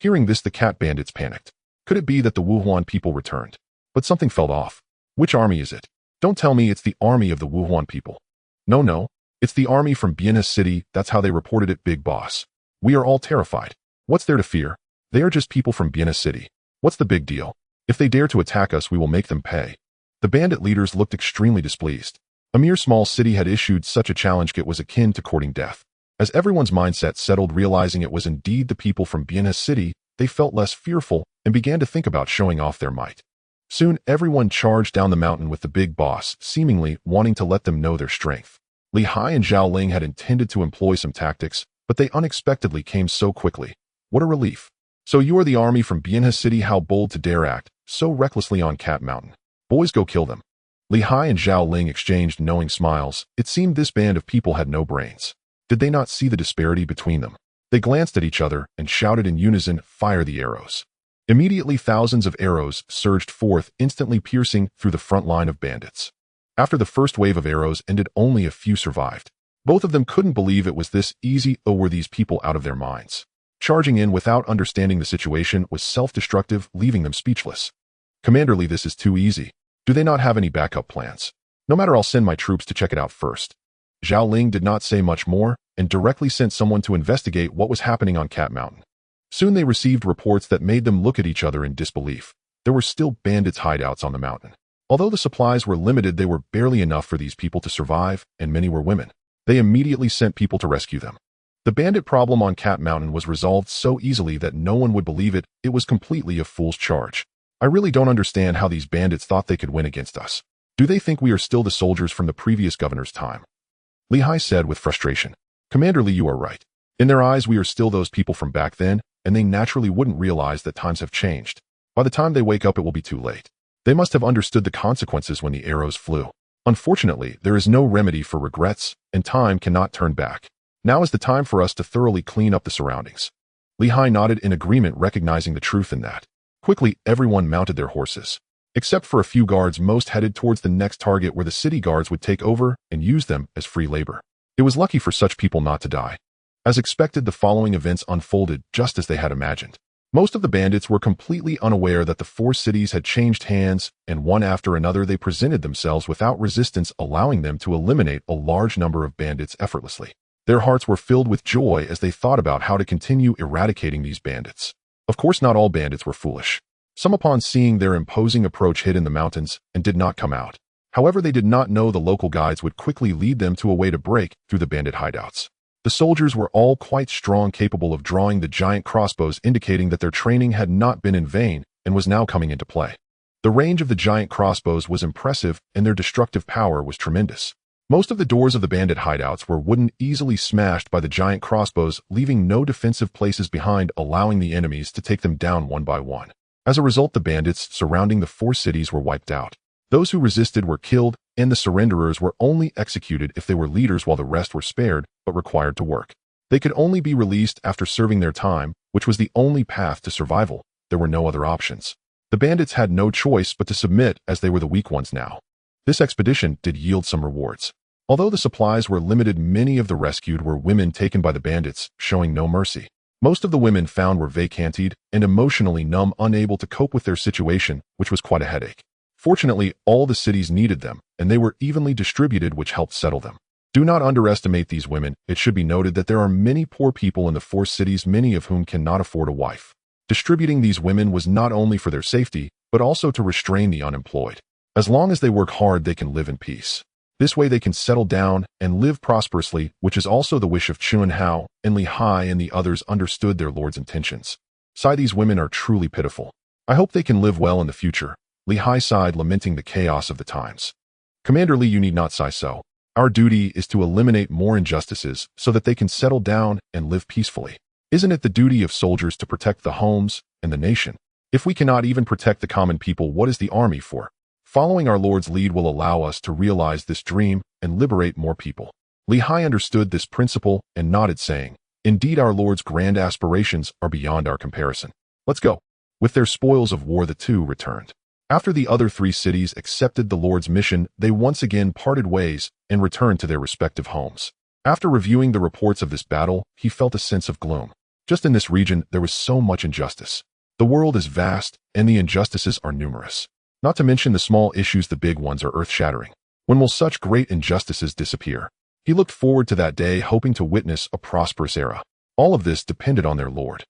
Hearing this, the Cat Bandits panicked. Could it be that the Wuhuan people returned? But something felt off. "Which army is it? Don't tell me it's the army of the Wuhuan people." No, it's the army from Biena City. That's how they reported it, big boss. We are all terrified. What's there to fear? They are just people from Biena City. What's the big deal? If they dare to attack us, we will make them pay." The bandit leaders looked extremely displeased. A mere small city had issued such a challenge. It was akin to courting death. As everyone's mindset settled, realizing it was indeed the people from Biena City, they felt less fearful and began to think about showing off their might. Soon, everyone charged down the mountain with the big boss, seemingly wanting to let them know their strength. Li Hai and Zhao Ling had intended to employ some tactics, but they unexpectedly came so quickly. What a relief. "So you are the army from Biena City? How bold to dare act so recklessly on Cat Mountain. Boys, go kill them." Li Hai and Zhao Ling exchanged knowing smiles. It seemed this band of people had no brains. Did they not see the disparity between them? They glanced at each other and shouted in unison, "Fire the arrows." Immediately, thousands of arrows surged forth, instantly piercing through the front line of bandits. After the first wave of arrows ended, only a few survived. Both of them couldn't believe it was this easy, or were these people out of their minds? Charging in without understanding the situation was self-destructive, leaving them speechless. Commanderly, this is too easy. Do they not have any backup plans? No matter, I'll send my troops to check it out first. Zhao Ling did not say much more and directly sent someone to investigate what was happening on Cat Mountain. Soon they received reports that made them look at each other in disbelief. There were still bandits' hideouts on the mountain. Although the supplies were limited, they were barely enough for these people to survive, and many were women. They immediately sent people to rescue them. The bandit problem on Cat Mountain was resolved so easily that no one would believe it. It was completely a fool's charge. I really don't understand how these bandits thought they could win against us. Do they think we are still the soldiers from the previous governor's time? Li Hai said with frustration. Commander Li, you are right. In their eyes, we are still those people from back then, and they naturally wouldn't realize that times have changed. By the time they wake up, it will be too late. They must have understood the consequences when the arrows flew. Unfortunately, there is no remedy for regrets, and time cannot turn back. Now is the time for us to thoroughly clean up the surroundings. Li Hai nodded in agreement, recognizing the truth in that. Quickly, everyone mounted their horses. Except for a few guards, most headed towards the next target where the city guards would take over and use them as free labor. It was lucky for such people not to die. As expected, the following events unfolded just as they had imagined. Most of the bandits were completely unaware that the four cities had changed hands, and one after another they presented themselves without resistance, allowing them to eliminate a large number of bandits effortlessly. Their hearts were filled with joy as they thought about how to continue eradicating these bandits. Of course, not all bandits were foolish. Some, upon seeing their imposing approach, hid in the mountains and did not come out. However, they did not know the local guides would quickly lead them to a way to break through the bandit hideouts. The soldiers were all quite strong, capable of drawing the giant crossbows, indicating that their training had not been in vain and was now coming into play. The range of the giant crossbows was impressive, and their destructive power was tremendous. Most of the doors of the bandit hideouts were wooden, easily smashed by the giant crossbows, leaving no defensive places behind, allowing the enemies to take them down one by one. As a result, the bandits surrounding the four cities were wiped out. Those who resisted were killed, and the surrenderers were only executed if they were leaders, while the rest were spared but required to work. They could only be released after serving their time, which was the only path to survival. There were no other options. The bandits had no choice but to submit, as they were the weak ones now. This expedition did yield some rewards. Although the supplies were limited, many of the rescued were women taken by the bandits, showing no mercy. Most of the women found were vacanted and emotionally numb, unable to cope with their situation, which was quite a headache. Fortunately, all the cities needed them, and they were evenly distributed, which helped settle them. Do not underestimate these women. It should be noted that there are many poor people in the four cities, many of whom cannot afford a wife. Distributing these women was not only for their safety, but also to restrain the unemployed. As long as they work hard, they can live in peace. This way they can settle down and live prosperously, which is also the wish of Chun Hao, and Li Hai and the others understood their lord's intentions. Sigh, these women are truly pitiful. I hope they can live well in the future. Li Hai sighed, lamenting the chaos of the times. Commander Li, you need not sigh so. Our duty is to eliminate more injustices so that they can settle down and live peacefully. Isn't it the duty of soldiers to protect the homes and the nation? If we cannot even protect the common people, what is the army for? Following our Lord's lead will allow us to realize this dream and liberate more people. Li Hai understood this principle and nodded, saying, Indeed, our Lord's grand aspirations are beyond our comparison. Let's go. With their spoils of war, the two returned. After the other three cities accepted the Lord's mission, they once again parted ways and returned to their respective homes. After reviewing the reports of this battle, he felt a sense of gloom. Just in this region, there was so much injustice. The world is vast, and the injustices are numerous. Not to mention the small issues, the big ones are earth-shattering. When will such great injustices disappear? He looked forward to that day, hoping to witness a prosperous era. All of this depended on their lord.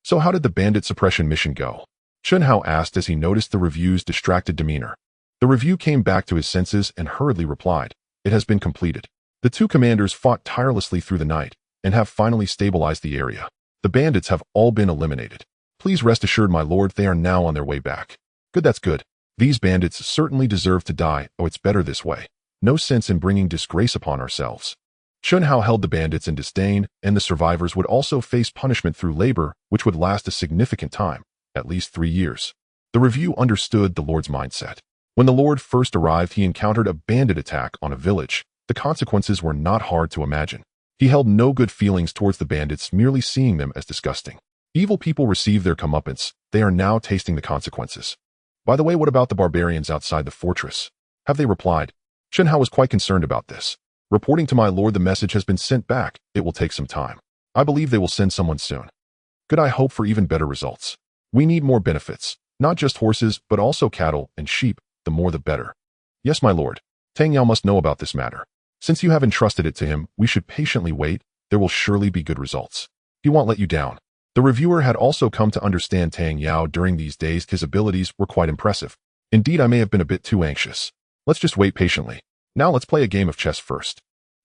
So how did the bandit suppression mission go? Chun Hao asked as he noticed the review's distracted demeanor. The review came back to his senses and hurriedly replied, It has been completed. The two commanders fought tirelessly through the night and have finally stabilized the area. The bandits have all been eliminated. Please rest assured, my lord, they are now on their way back. Good, that's good. These bandits certainly deserve to die. Oh, it's better this way. No sense in bringing disgrace upon ourselves. Chun Hao held the bandits in disdain, and the survivors would also face punishment through labor, which would last a significant time, at least 3 years. The review understood the Lord's mindset. When the Lord first arrived, he encountered a bandit attack on a village. The consequences were not hard to imagine. He held no good feelings towards the bandits, merely seeing them as disgusting. Evil people receive their comeuppance. They are now tasting the consequences. By the way, what about the barbarians outside the fortress? Have they replied? Shenhao was quite concerned about this. Reporting to my lord, the message has been sent back. It will take some time. I believe they will send someone soon. Good, I hope for even better results. We need more benefits. Not just horses, but also cattle and sheep. The more the better. Yes, my lord. Tang Yao must know about this matter. Since you have entrusted it to him, we should patiently wait. There will surely be good results. He won't let you down. The reviewer had also come to understand Tang Yao during these days. His abilities were quite impressive. Indeed, I may have been a bit too anxious. Let's just wait patiently. Now let's play a game of chess first.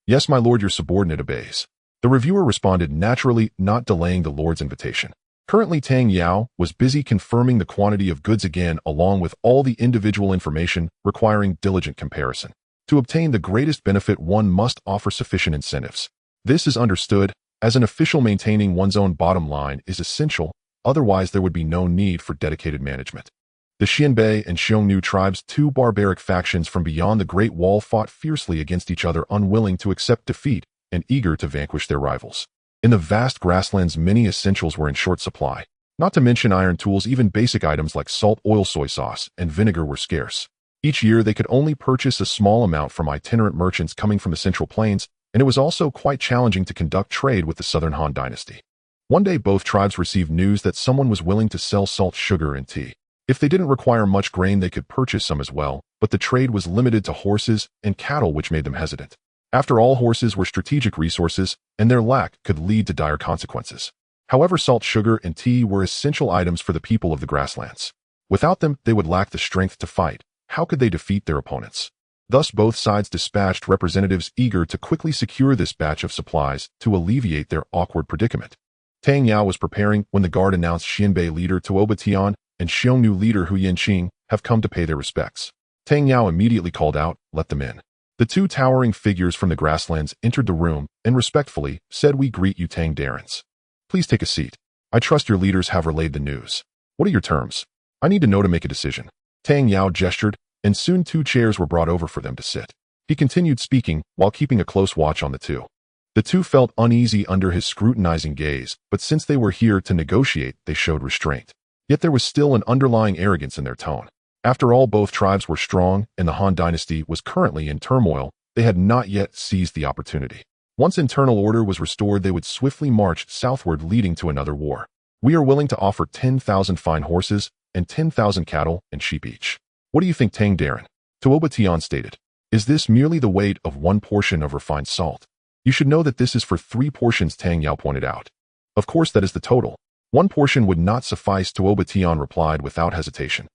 Yes, my lord, your subordinate obeys. The reviewer responded naturally, not delaying the lord's invitation. Currently, Tang Yao was busy confirming the quantity of goods again, along with all the individual information requiring diligent comparison. To obtain the greatest benefit, one must offer sufficient incentives. This is understood. As an official, maintaining one's own bottom line is essential, otherwise there would be no need for dedicated management. The Xianbei and Xiongnu tribes, two barbaric factions from beyond the Great Wall, fought fiercely against each other, unwilling to accept defeat and eager to vanquish their rivals. In the vast grasslands, many essentials were in short supply. Not to mention iron tools, even basic items like salt, oil, soy sauce, and vinegar were scarce. Each year they could only purchase a small amount from itinerant merchants coming from the Central Plains, and it was also quite challenging to conduct trade with the Southern Han dynasty. One day both tribes received news that someone was willing to sell salt, sugar, and tea. If they didn't require much grain, they could purchase some as well, but the trade was limited to horses and cattle, which made them hesitant. After all, horses were strategic resources, and their lack could lead to dire consequences. However, salt, sugar, and tea were essential items for the people of the grasslands. Without them, they would lack the strength to fight. How could they defeat their opponents? Thus, both sides dispatched representatives eager to quickly secure this batch of supplies to alleviate their awkward predicament. Tang Yao was preparing when the guard announced Xianbei leader Tuoba Tian and Xiongnu leader Hu Yanqing have come to pay their respects. Tang Yao immediately called out, "Let them in." The two towering figures from the grasslands entered the room and respectfully said, "We greet you, Tang Darrens. Please take a seat. I trust your leaders have relayed the news. What are your terms? I need to know to make a decision." Tang Yao gestured, and soon 2 chairs were brought over for them to sit. He continued speaking while keeping a close watch on the two. The two felt uneasy under his scrutinizing gaze, but since they were here to negotiate, they showed restraint. Yet there was still an underlying arrogance in their tone. After all, both tribes were strong, and the Han dynasty was currently in turmoil. They had not yet seized the opportunity. Once internal order was restored, they would swiftly march southward, leading to another war. "We are willing to offer 10,000 fine horses and 10,000 cattle and sheep each. What do you think, Tang Darren?" Tuoba Tian stated. "Is this merely the weight of 1 portion of refined salt? You should know that this is for 3 portions," Tang Yao pointed out. "Of course, that is the total. 1 portion would not suffice," Tuoba Tian replied without hesitation.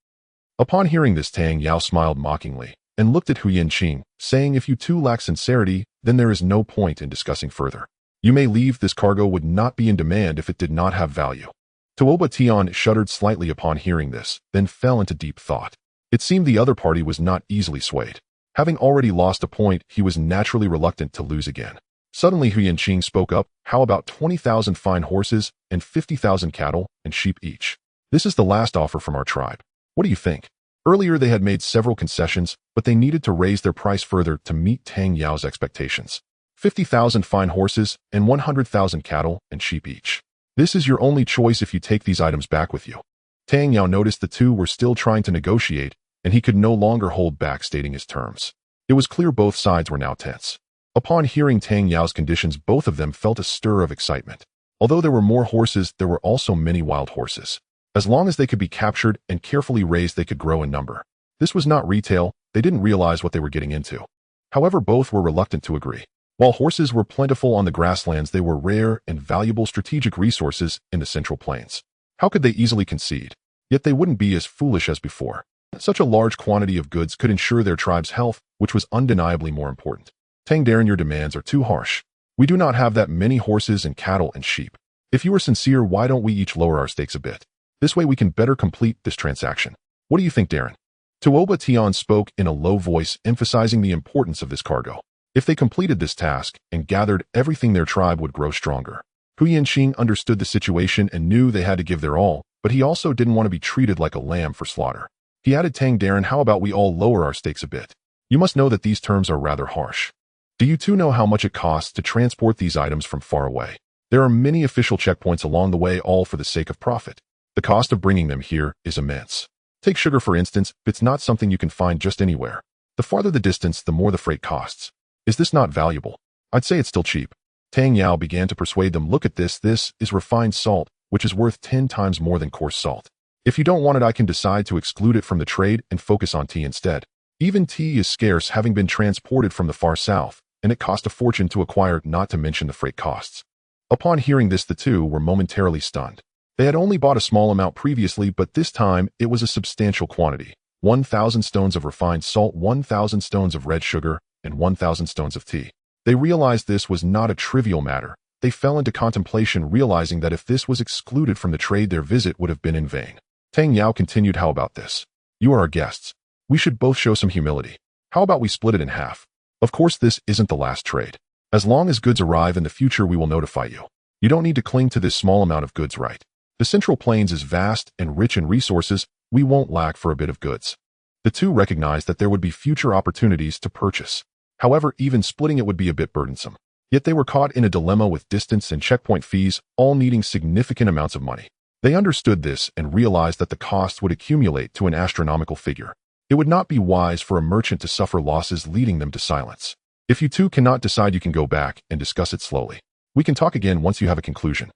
Upon hearing this, Tang Yao smiled mockingly and looked at Hu Yanqing, saying, "If you two lack sincerity, then there is no point in discussing further. You may leave. This cargo would not be in demand if it did not have value." Tuoba Tian shuddered slightly upon hearing this, then fell into deep thought. It seemed the other party was not easily swayed. Having already lost a point, he was naturally reluctant to lose again. Suddenly, Hu Yanqing spoke up, "How about 20,000 fine horses and 50,000 cattle and sheep each? This is the last offer from our tribe. What do you think?" Earlier, they had made several concessions, but they needed to raise their price further to meet Tang Yao's expectations. 50,000 fine horses and 100,000 cattle and sheep each. This is your only choice if you take these items back with you. Tang Yao noticed the two were still trying to negotiate, and he could no longer hold back stating his terms. It was clear both sides were now tense. Upon hearing Tang Yao's conditions, both of them felt a stir of excitement. Although there were more horses, there were also many wild horses. As long as they could be captured and carefully raised, they could grow in number. This was not retail. They didn't realize what they were getting into. However, both were reluctant to agree. While horses were plentiful on the grasslands, they were rare and valuable strategic resources in the Central Plains. How could they easily concede? Yet they wouldn't be as foolish as before. Such a large quantity of goods could ensure their tribe's health, which was undeniably more important. "Tang Darren, your demands are too harsh. We do not have that many horses and cattle and sheep. If you are sincere, why don't we each lower our stakes a bit? This way we can better complete this transaction. What do you think, Darren?" Tuoba Tian spoke in a low voice, emphasizing the importance of this cargo. If they completed this task and gathered everything, their tribe would grow stronger. Hu Yanqing understood the situation and knew they had to give their all, but he also didn't want to be treated like a lamb for slaughter. He added, "Tang Darren, how about we all lower our stakes a bit? You must know that these terms are rather harsh. Do you two know how much it costs to transport these items from far away? There are many official checkpoints along the way, all for the sake of profit. The cost of bringing them here is immense. Take sugar for instance, it's not something you can find just anywhere. The farther the distance, the more the freight costs. Is this not valuable? I'd say it's still cheap. Tang Yao began to persuade them, look at this is refined salt, which is worth 10 times more than coarse salt. If you don't want it, I can decide to exclude it from the trade and focus on tea instead. Even tea is scarce, having been transported from the far south, and it cost a fortune to acquire, not to mention the freight costs. Upon hearing this, the two were momentarily stunned. They had only bought a small amount previously, but this time it was a substantial quantity. 1,000 stones of refined salt, 1,000 stones of red sugar, and 1,000 stones of tea. They realized this was not a trivial matter. They fell into contemplation, realizing that if this was excluded from the trade, their visit would have been in vain. Tang Yao continued, how about this? You are our guests. We should both show some humility. How about we split it in half? Of course, this isn't the last trade. As long as goods arrive in the future, we will notify you. You don't need to cling to this small amount of goods, right? The Central Plains is vast and rich in resources. We won't lack for a bit of goods. The two recognized that there would be future opportunities to purchase. However, even splitting it would be a bit burdensome. Yet they were caught in a dilemma with distance and checkpoint fees, all needing significant amounts of money. They understood this and realized that the cost would accumulate to an astronomical figure. It would not be wise for a merchant to suffer losses, leading them to silence. If you two cannot decide, you can go back and discuss it slowly. We can talk again once you have a conclusion.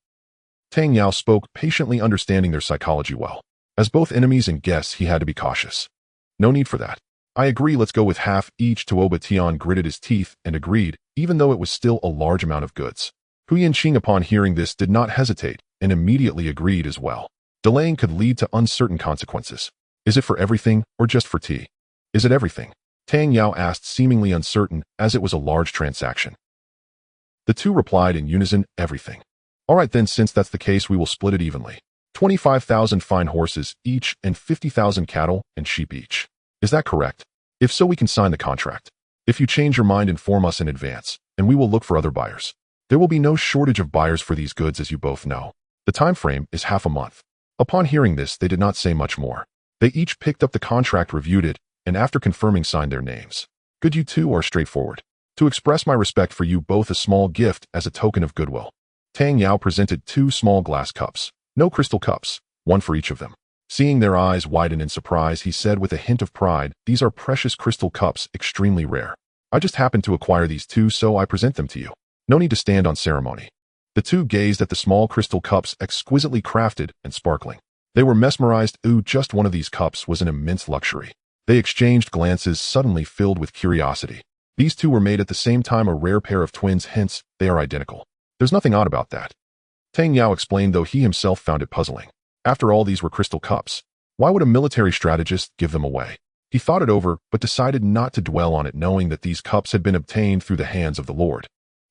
Tang Yao spoke, patiently understanding their psychology well. As both enemies and guests, he had to be cautious. No need for that. I agree, let's go with half each. Tuoba Tian gritted his teeth and agreed, even though it was still a large amount of goods. Hu Yanqing, upon hearing this, did not hesitate and immediately agreed as well. Delaying could lead to uncertain consequences. Is it for everything or just for tea? Is it everything? Tang Yao asked, seemingly uncertain, as it was a large transaction. The two replied in unison, everything. All right then, since that's the case, we will split it evenly. 25,000 fine horses each and 50,000 cattle and sheep each. Is that correct? If so, we can sign the contract. If you change your mind, inform us in advance, and we will look for other buyers. There will be no shortage of buyers for these goods, as you both know. The time frame is half a month. Upon hearing this, they did not say much more. They each picked up the contract, reviewed it, and after confirming, signed their names. Good, you two are straightforward. To express my respect for you both, a small gift as a token of goodwill. Tang Yao presented 2 small glass cups, no crystal cups, one for each of them. Seeing their eyes widen in surprise, he said with a hint of pride, these are precious crystal cups, extremely rare. I just happened to acquire these 2, so I present them to you. No need to stand on ceremony. The two gazed at the small crystal cups, exquisitely crafted and sparkling. They were mesmerized. Ooh, just one of these cups was an immense luxury. They exchanged glances, suddenly filled with curiosity. These 2 were made at the same time, a rare pair of twins, hence, they are identical. There's nothing odd about that. Tang Yao explained, though he himself found it puzzling. After all, these were crystal cups. Why would a military strategist give them away? He thought it over, but decided not to dwell on it, knowing that these cups had been obtained through the hands of the Lord.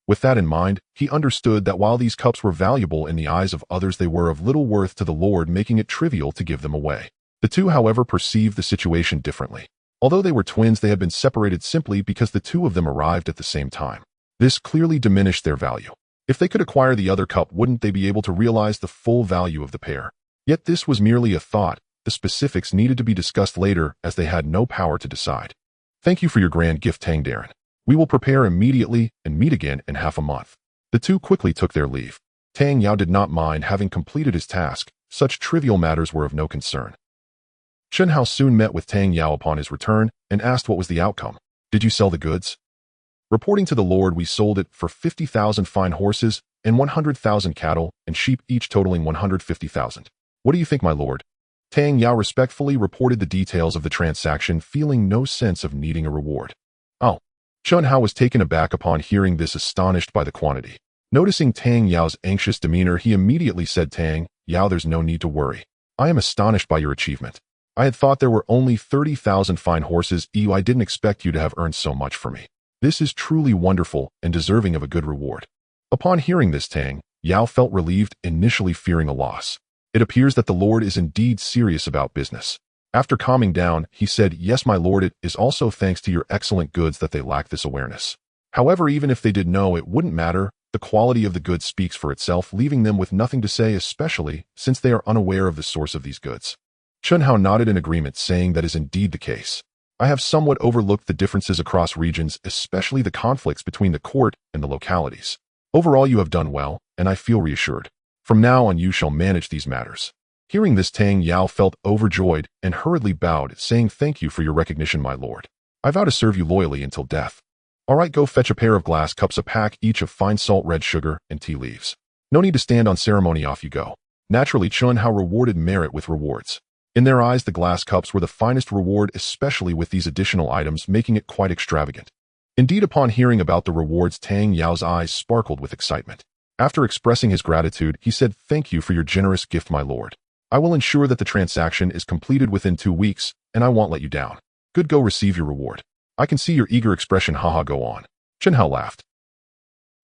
With that in mind, he understood that while these cups were valuable in the eyes of others, they were of little worth to the Lord, making it trivial to give them away. The two, however, perceived the situation differently. Although they were twins, they had been separated simply because the 2 of them arrived at the same time. This clearly diminished their value. If they could acquire the other cup, wouldn't they be able to realize the full value of the pair? Yet this was merely a thought. The specifics needed to be discussed later, as they had no power to decide. Thank you for your grand gift, Tang Darren. We will prepare immediately and meet again in half a month. The two quickly took their leave. Tang Yao did not mind having completed his task. Such trivial matters were of no concern. Chen Hao soon met with Tang Yao upon his return and asked what was the outcome. Did you sell the goods? Reporting to the Lord, we sold it for 50,000 fine horses and 100,000 cattle and sheep, each totaling 150,000. What do you think, my lord? Tang Yao respectfully reported the details of the transaction, feeling no sense of needing a reward. Oh. Chen Hao was taken aback upon hearing this, astonished by the quantity. Noticing Tang Yao's anxious demeanor, he immediately said, Tang Yao, there's no need to worry. I am astonished by your achievement. I had thought there were only 30,000 fine horses. I didn't expect you to have earned so much for me. This is truly wonderful and deserving of a good reward. Upon hearing this, Tang Yao felt relieved, initially fearing a loss. It appears that the Lord is indeed serious about business. After calming down, he said, yes, my lord, it is also thanks to your excellent goods that they lack this awareness. However, even if they did know, it wouldn't matter. The quality of the goods speaks for itself, leaving them with nothing to say, especially since they are unaware of the source of these goods. Chen Hao nodded in agreement, saying that is indeed the case. I have somewhat overlooked the differences across regions, especially the conflicts between the court and the localities. Overall, you have done well, and I feel reassured. From now on you shall manage these matters." Hearing this, Tang Yao felt overjoyed and hurriedly bowed, saying, "Thank you for your recognition, my lord. I vow to serve you loyally until death." "All right, go fetch a pair of glass cups, a pack each of fine salt red sugar and tea leaves. No need to stand on ceremony, off you go." Naturally, Chun Hao rewarded merit with rewards. In their eyes, the glass cups were the finest reward, especially with these additional items, making it quite extravagant. Indeed, upon hearing about the rewards, Tang Yao's eyes sparkled with excitement. After expressing his gratitude, he said, "Thank you for your generous gift, my lord. I will ensure that the transaction is completed within 2 weeks, and I won't let you down." "Good, go receive your reward. I can see your eager expression, haha, go on." Chun Hao laughed.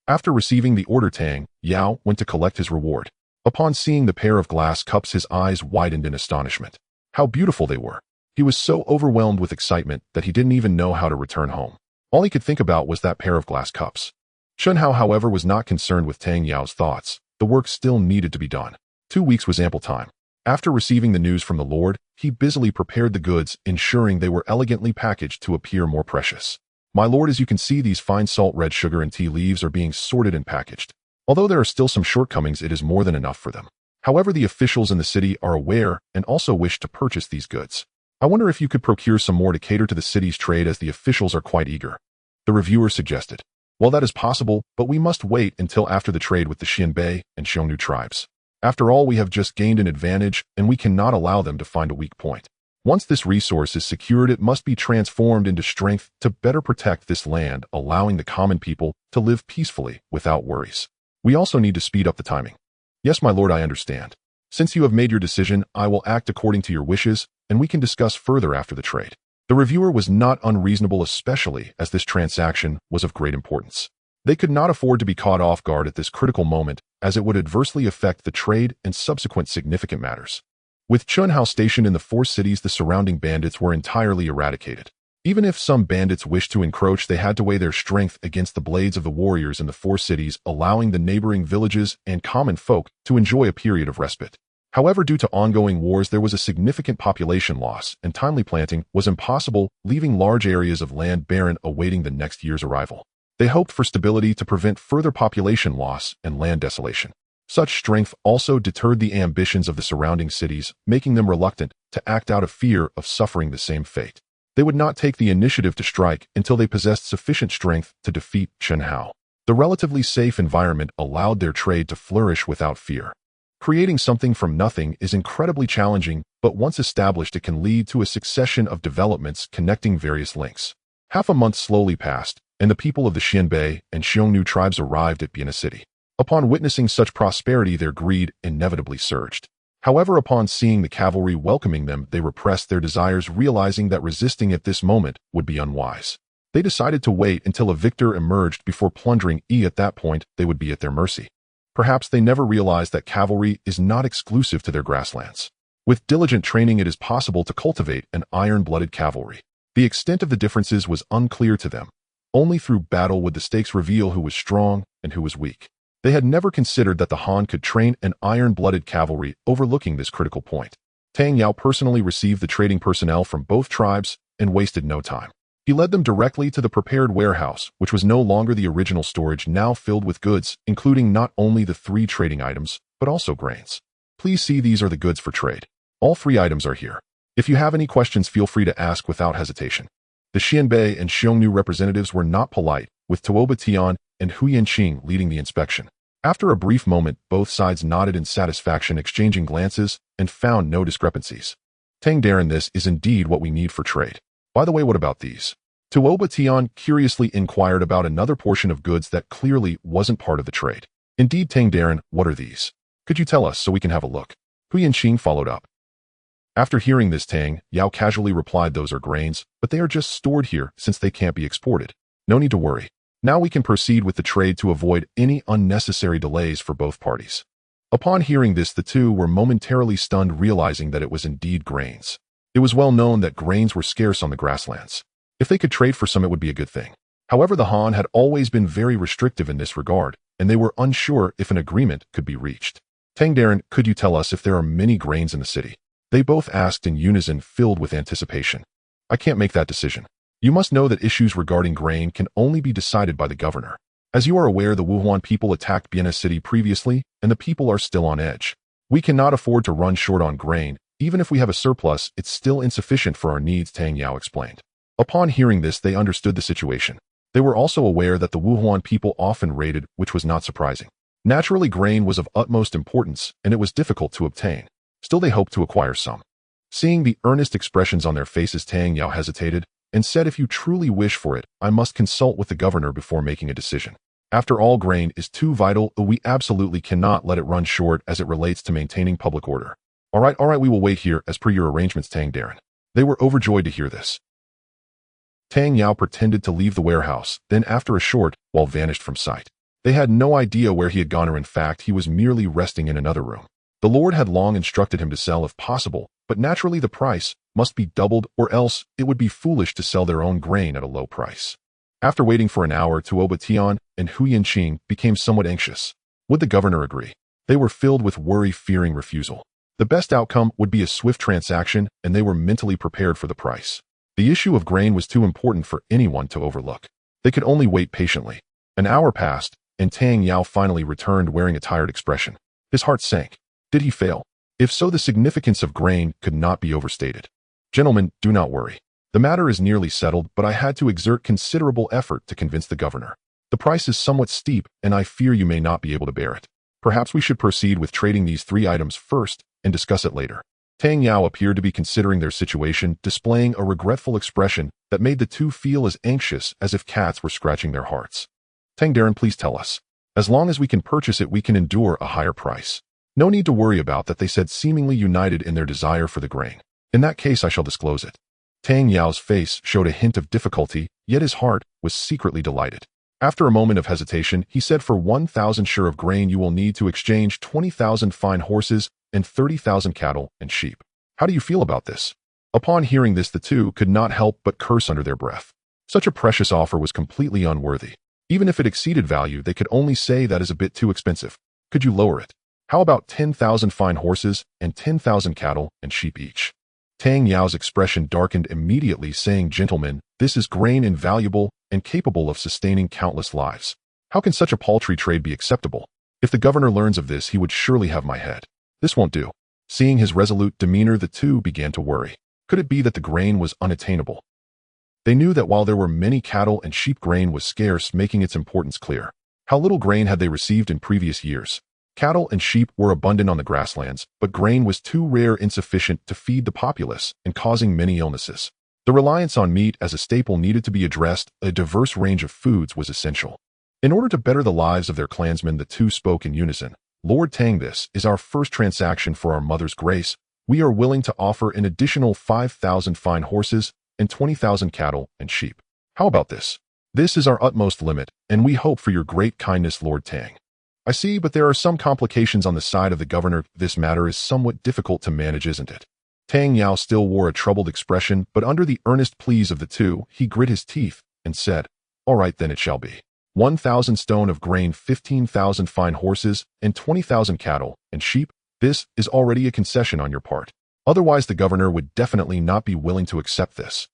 After receiving the order, Tang Yao went to collect his reward. Upon seeing the pair of glass cups, his eyes widened in astonishment. How beautiful they were! He was so overwhelmed with excitement that he didn't even know how to return home. All he could think about was that pair of glass cups. Chun Hao, however, was not concerned with Tang Yao's thoughts. The work still needed to be done. 2 weeks was ample time. After receiving the news from the Lord, he busily prepared the goods, ensuring they were elegantly packaged to appear more precious. "My lord, as you can see, these fine salt red sugar and tea leaves are being sorted and packaged. Although there are still some shortcomings, it is more than enough for them. However, the officials in the city are aware and also wish to purchase these goods. I wonder if you could procure some more to cater to the city's trade, as the officials are quite eager," the reviewer suggested. "Well, that is possible, but we must wait until after the trade with the Xianbei and Xiongnu tribes. After all, we have just gained an advantage, and we cannot allow them to find a weak point. Once this resource is secured, it must be transformed into strength to better protect this land, allowing the common people to live peacefully without worries. We also need to speed up the timing." "Yes, my lord, I understand. Since you have made your decision, I will act according to your wishes, and we can discuss further after the trade." The reviewer was not unreasonable, especially as this transaction was of great importance. They could not afford to be caught off guard at this critical moment, as it would adversely affect the trade and subsequent significant matters. With Chun Hao stationed in the 4 cities, the surrounding bandits were entirely eradicated. Even if some bandits wished to encroach, they had to weigh their strength against the blades of the warriors in the 4 cities, allowing the neighboring villages and common folk to enjoy a period of respite. However, due to ongoing wars, there was a significant population loss, and timely planting was impossible, leaving large areas of land barren awaiting the next year's arrival. They hoped for stability to prevent further population loss and land desolation. Such strength also deterred the ambitions of the surrounding cities, making them reluctant to act out of fear of suffering the same fate. They would not take the initiative to strike until they possessed sufficient strength to defeat Chun Hao. The relatively safe environment allowed their trade to flourish without fear. Creating something from nothing is incredibly challenging, but once established, it can lead to a succession of developments connecting various links. Half a month slowly passed, and the people of the Xianbei and Xiongnu tribes arrived at Biana City. Upon witnessing such prosperity, their greed inevitably surged. However, upon seeing the cavalry welcoming them, they repressed their desires, realizing that resisting at this moment would be unwise. They decided to wait until a victor emerged before plundering. At that point, they would be at their mercy. Perhaps they never realized that cavalry is not exclusive to their grasslands. With diligent training, it is possible to cultivate an iron-blooded cavalry. The extent of the differences was unclear to them. Only through battle would the stakes reveal who was strong and who was weak. They had never considered that the Han could train an iron-blooded cavalry, overlooking this critical point. Tang Yao personally received the trading personnel from both tribes and wasted no time. He led them directly to the prepared warehouse, which was no longer the original storage, now filled with goods, including not only the 3 trading items, but also grains. "Please see, these are the goods for trade. All 3 items are here. If you have any questions, feel free to ask without hesitation." The Xianbei and Xiongnu representatives were not polite, with Tuoba Tian and Hu Yanqing leading the inspection. After a brief moment, both sides nodded in satisfaction, exchanging glances, and found no discrepancies. "Tang Darren, this is indeed what we need for trade. By the way, what about these?" Tuoba Tian curiously inquired about another portion of goods that clearly wasn't part of the trade. "Indeed, Tang Darren, what are these? Could you tell us so we can have a look?" Hu Yanqing followed up. After hearing this, Tang Yao casually replied, "Those are grains, but they are just stored here since they can't be exported. No need to worry. Now we can proceed with the trade to avoid any unnecessary delays for both parties." Upon hearing this, the two were momentarily stunned, realizing that it was indeed grains. It was well known that grains were scarce on the grasslands. If they could trade for some, it would be a good thing. However, the Han had always been very restrictive in this regard, and they were unsure if an agreement could be reached. "Tang Darren, could you tell us if there are many grains in the city?" They both asked in unison, filled with anticipation. "I can't make that decision. You must know that issues regarding grain can only be decided by the governor. As you are aware, the Wuhan people attacked Bienne City previously, and the people are still on edge. We cannot afford to run short on grain. Even if we have a surplus, it's still insufficient for our needs, Tang Yao explained. Upon hearing this, they understood the situation. They were also aware that the Wuhan people often raided, which was not surprising. Naturally, grain was of utmost importance, and it was difficult to obtain. Still, they hoped to acquire some. Seeing the earnest expressions on their faces, Tang Yao hesitated and said, "If you truly wish for it, I must consult with the governor before making a decision. After all, grain is too vital, but we absolutely cannot let it run short as it relates to maintaining public order." All right, we will wait here as per your arrangements, Tang Darren. They were overjoyed to hear this. Tang Yao pretended to leave the warehouse, then after a short while vanished from sight. They had no idea where he had gone, or in fact he was merely resting in another room. The Lord had long instructed him to sell if possible, but naturally the price must be doubled, or else it would be foolish to sell their own grain at a low price. After waiting for an hour, Tuoba Tian and Xiantian became somewhat anxious. Would the governor agree? They were filled with worry, fearing refusal. The best outcome would be a swift transaction, and they were mentally prepared for the price. The issue of grain was too important for anyone to overlook. They could only wait patiently. An hour passed, and Tang Yao finally returned wearing a tired expression. His heart sank. Did he fail? If so, the significance of grain could not be overstated. "Gentlemen, do not worry. The matter is nearly settled, but I had to exert considerable effort to convince the governor. The price is somewhat steep, and I fear you may not be able to bear it. Perhaps we should proceed with trading these 3 items first and discuss it later." Tang Yao appeared to be considering their situation, displaying a regretful expression that made the two feel as anxious as if cats were scratching their hearts. "Tang Darren, please tell us. As long as we can purchase it, we can endure a higher price." "No need to worry about that," they said, seemingly united in their desire for the grain. "In that case, I shall disclose it." Tang Yao's face showed a hint of difficulty, yet his heart was secretly delighted. After a moment of hesitation, he said, "For 1,000 share of grain, you will need to exchange 20,000 fine horses and 30,000 cattle and sheep. How do you feel about this?" Upon hearing this, the two could not help but curse under their breath. Such a precious offer was completely unworthy. Even if it exceeded value, they could only say that is a bit too expensive. "Could you lower it? How about 10,000 fine horses and 10,000 cattle and sheep each?" Tang Yao's expression darkened immediately, saying, "Gentlemen, this is grain invaluable and capable of sustaining countless lives. How can such a paltry trade be acceptable? If the governor learns of this, he would surely have my head. This won't do." Seeing his resolute demeanor, the two began to worry. Could it be that the grain was unattainable? They knew that while there were many cattle and sheep, grain was scarce, making its importance clear. How little grain had they received in previous years? Cattle and sheep were abundant on the grasslands, but grain was too rare, insufficient to feed the populace, and causing many illnesses. The reliance on meat as a staple needed to be addressed. A diverse range of foods was essential. In order to better the lives of their clansmen, the two spoke in unison. "Lord Tang, this is our first transaction for our mother's grace. We are willing to offer an additional 5,000 fine horses and 20,000 cattle and sheep. How about this? This is our utmost limit, and we hope for your great kindness, Lord Tang." "I see, but there are some complications on the side of the governor. This matter is somewhat difficult to manage, isn't it?" Tang Yao still wore a troubled expression, but under the earnest pleas of the two, he grit his teeth and said, "All right, then it shall be. 1,000 stone of grain, 15,000 fine horses, and 20,000 cattle and sheep. This is already a concession on your part. Otherwise, the governor would definitely not be willing to accept this."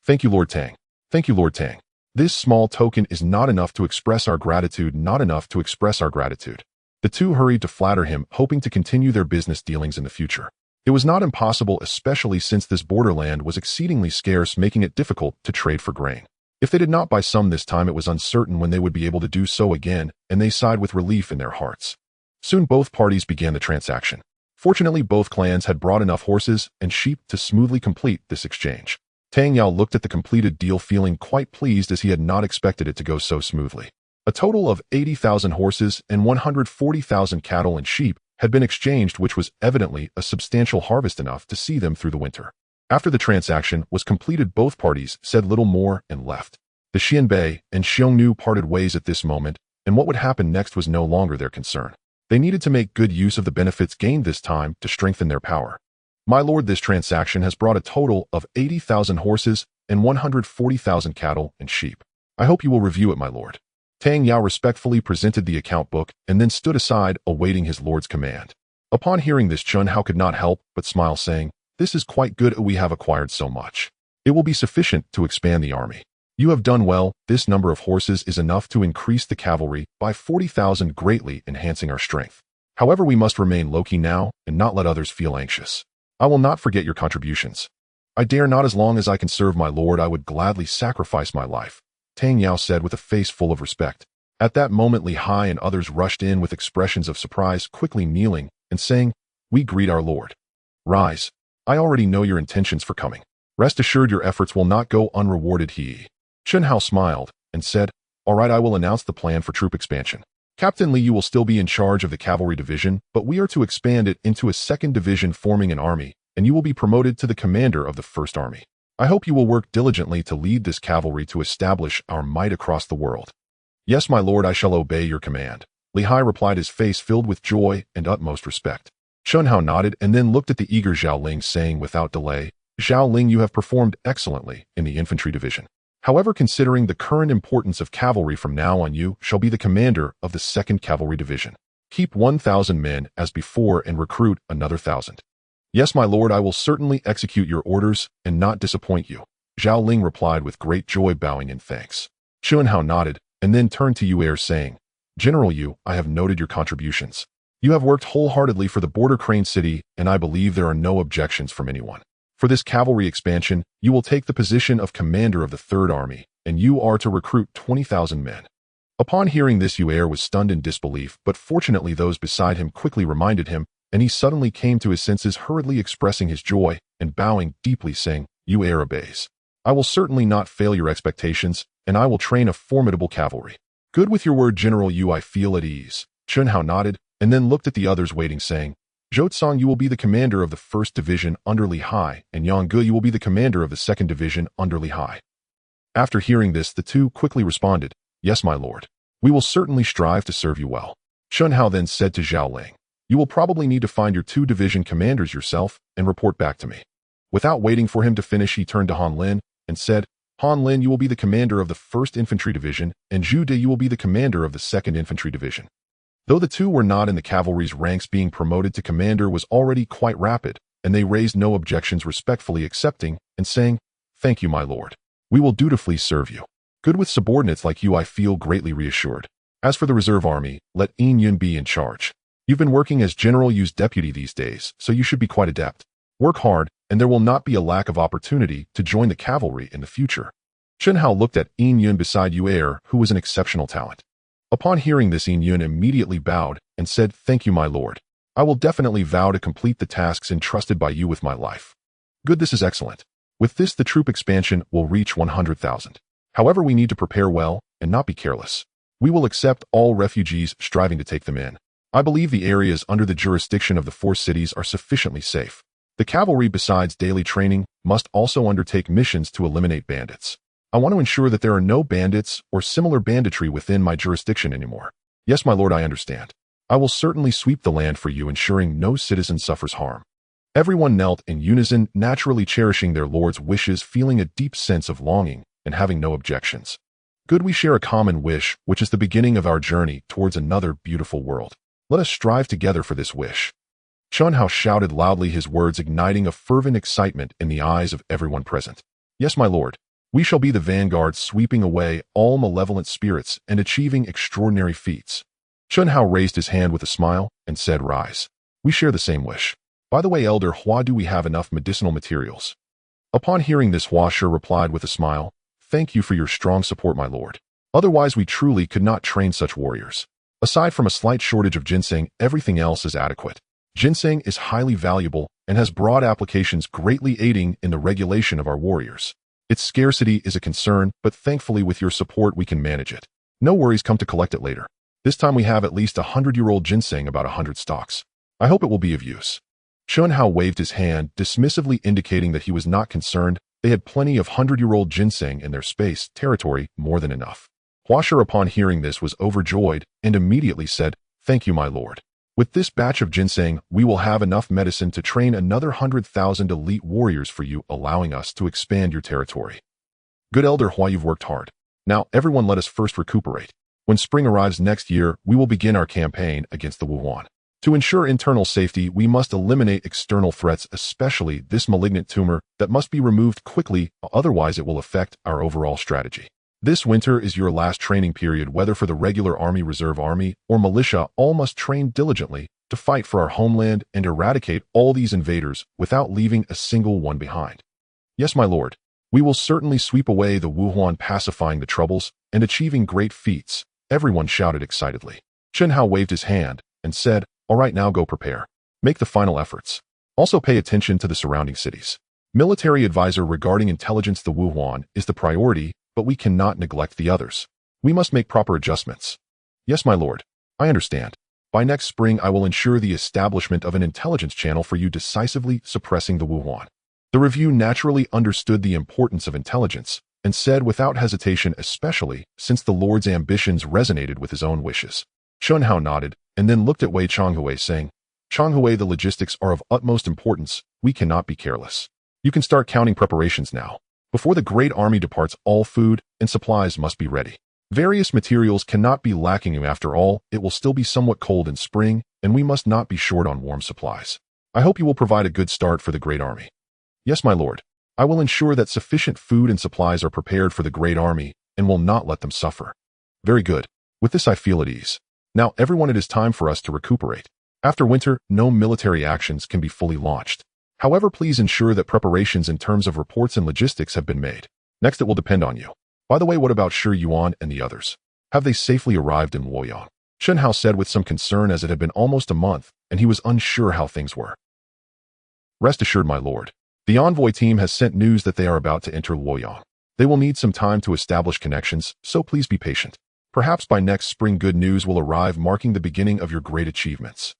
"Thank you, Lord Tang. Thank you, Lord Tang. This small token is not enough to express our gratitude, not enough to express our gratitude." The two hurried to flatter him, hoping to continue their business dealings in the future. It was not impossible, especially since this borderland was exceedingly scarce, making it difficult to trade for grain. If they did not buy some this time, it was uncertain when they would be able to do so again, and they sighed with relief in their hearts. Soon both parties began the transaction. Fortunately, both clans had brought enough horses and sheep to smoothly complete this exchange. Tang Yao looked at the completed deal, feeling quite pleased, as he had not expected it to go so smoothly. A total of 80,000 horses and 140,000 cattle and sheep had been exchanged, which was evidently a substantial harvest, enough to see them through the winter. After the transaction was completed, both parties said little more and left. The Xianbei and Xiongnu parted ways at this moment, and what would happen next was no longer their concern. They needed to make good use of the benefits gained this time to strengthen their power. "My lord, this transaction has brought a total of 80,000 horses and 140,000 cattle and sheep. I hope you will review it, my lord." Tang Yao respectfully presented the account book and then stood aside, awaiting his lord's command. Upon hearing this, Chun Hao could not help but smile, saying, "This is quite good. We have acquired so much. It will be sufficient to expand the army. You have done well. This number of horses is enough to increase the cavalry by 40,000, greatly enhancing our strength. However, we must remain low-key now and not let others feel anxious. I will not forget your contributions. I dare not. As long as I can serve my lord, I would gladly sacrifice my life, Tang Yao said with a face full of respect. At that moment, Li Hai and others rushed in with expressions of surprise, quickly kneeling and saying, "We greet our lord. Rise. I already know your intentions for coming. Rest assured your efforts will not go unrewarded." Chen Hao smiled and said, "All right, I will announce the plan for troop expansion. Captain Li, you will still be in charge of the cavalry division, but we are to expand it into a second division, forming an army, and you will be promoted to the commander of the first army. I hope you will work diligently to lead this cavalry to establish our might across the world." "Yes, my lord, I shall obey your command," Li Hai replied, his face filled with joy and utmost respect. Chen Hao nodded and then looked at the eager Zhao Ling, saying without delay, "Zhao Ling, you have performed excellently in the infantry division. However, considering the current importance of cavalry, from now on you shall be the commander of the 2nd Cavalry Division. Keep 1,000 men as before and recruit another 1,000. "Yes, my lord, I will certainly execute your orders and not disappoint you," Zhao Ling replied with great joy, bowing in thanks. Chen Hao nodded and then turned to Yu Er, saying, "General Yu, I have noted your contributions. You have worked wholeheartedly for the border Crane City, and I believe there are no objections from anyone. For this cavalry expansion, you will take the position of commander of the 3rd Army, and you are to recruit 20,000 men." Upon hearing this, Yu Er was stunned in disbelief, but fortunately those beside him quickly reminded him, and he suddenly came to his senses, hurriedly expressing his joy and bowing deeply, saying, "Yu Er obeys. I will certainly not fail your expectations, and I will train a formidable cavalry." "Good with your word, General Yu, I feel at ease." Chen Hao nodded and then looked at the others waiting, saying, "Zhou, you will be the commander of the 1st Division under Li Hai, and Yang Ge, you will be the commander of the 2nd Division under Li Hai." After hearing this, the two quickly responded, "Yes, my lord. We will certainly strive to serve you well." Chen Hao then said to Zhao Ling, "You will probably need to find your 2 division commanders yourself and report back to me." Without waiting for him to finish, he turned to Han Lin and said, "Han Lin, you will be the commander of the 1st Infantry Division, and Zhu De, you will be the commander of the 2nd Infantry Division." Though the two were not in the cavalry's ranks, being promoted to commander was already quite rapid, and they raised no objections, respectfully accepting and saying, "Thank you, my lord. We will dutifully serve you." "Good with subordinates like you, I feel greatly reassured. As for the reserve army, let Yun be in charge. You've been working as General Yu's deputy these days, so you should be quite adept. Work hard, and there will not be a lack of opportunity to join the cavalry in the future." Chen Hao looked at Yun beside Yu Er, who was an exceptional talent. Upon hearing this, Yun immediately bowed and said, "Thank you, my lord. I will definitely vow to complete the tasks entrusted by you with my life." "Good, this is excellent. With this, the troop expansion will reach 100,000. However, we need to prepare well and not be careless. We will accept all refugees striving to take them in. I believe the areas under the jurisdiction of the 4 cities are sufficiently safe. The cavalry, besides daily training, must also undertake missions to eliminate bandits. I want to ensure that there are no bandits or similar banditry within my jurisdiction anymore." "Yes, my lord, I understand. I will certainly sweep the land for you, ensuring no citizen suffers harm." Everyone knelt in unison, naturally cherishing their lord's wishes, feeling a deep sense of longing and having no objections. "Good, we share a common wish, which is the beginning of our journey towards another beautiful world. Let us strive together for this wish." Chen Hao shouted loudly, his words igniting a fervent excitement in the eyes of everyone present. "Yes, my lord. We shall be the vanguard, sweeping away all malevolent spirits and achieving extraordinary feats." Chen Hao raised his hand with a smile and said, "Rise. We share the same wish. By the way, Elder Hua, do we have enough medicinal materials?" Upon hearing this, Hua Shi replied with a smile, "Thank you for your strong support, my lord. Otherwise, we truly could not train such warriors. Aside from a slight shortage of ginseng, everything else is adequate. Ginseng is highly valuable and has broad applications, greatly aiding in the regulation of our warriors. Its scarcity is a concern, but thankfully with your support we can manage it. No worries, come to collect it later. This time we have at least 100-year-old ginseng, about 100 stalks. I hope it will be of use." Chen Hao waved his hand, dismissively indicating that he was not concerned. They had plenty of 100-year-old ginseng in their space territory, more than enough. Hua Shi, upon hearing this, was overjoyed and immediately said, "Thank you, my lord. With this batch of ginseng, we will have enough medicine to train another 100,000 elite warriors for you, allowing us to expand your territory." "Good, Elder Hua, you've worked hard. Now, everyone, let us first recuperate. When spring arrives next year, we will begin our campaign against the Wuhan. To ensure internal safety, we must eliminate external threats, especially this malignant tumor that must be removed quickly, otherwise it will affect our overall strategy. This winter is your last training period, whether for the regular army, reserve army, or militia. All must train diligently to fight for our homeland and eradicate all these invaders without leaving a single one behind. Yes, my lord. We will certainly sweep away the Wuhuan, pacifying the troubles and achieving great feats, everyone shouted excitedly. Chen Hao waved his hand and said, all right, now go prepare. Make the final efforts. Also pay attention to the surrounding cities. Military advisor regarding intelligence, the Wuhuan is the priority, but we cannot neglect the others. We must make proper adjustments. Yes, my lord. I understand. By next spring, I will ensure the establishment of an intelligence channel for you, decisively suppressing the Wuhuan. The review naturally understood the importance of intelligence and said without hesitation, especially since the lord's ambitions resonated with his own wishes. Chen Hao nodded and then looked at Wei Changhui, saying, Changhui, the logistics are of utmost importance. We cannot be careless. You can start counting preparations now. Before the great army departs, all food and supplies must be ready. Various materials cannot be lacking. After all, it will still be somewhat cold in spring, and we must not be short on warm supplies. I hope you will provide a good start for the great army. Yes, my lord. I will ensure that sufficient food and supplies are prepared for the great army and will not let them suffer. Very good. With this I feel at ease. Now, everyone, it is time for us to recuperate. After winter, no military actions can be fully launched. However, please ensure that preparations in terms of reports and logistics have been made. Next, it will depend on you. By the way, what about Shi Yuan and the others? Have they safely arrived in Luoyang? Chen Hao said with some concern, as it had been almost a month, and he was unsure how things were. Rest assured, my lord. The envoy team has sent news that they are about to enter Luoyang. They will need some time to establish connections, so please be patient. Perhaps by next spring good news will arrive, marking the beginning of your great achievements.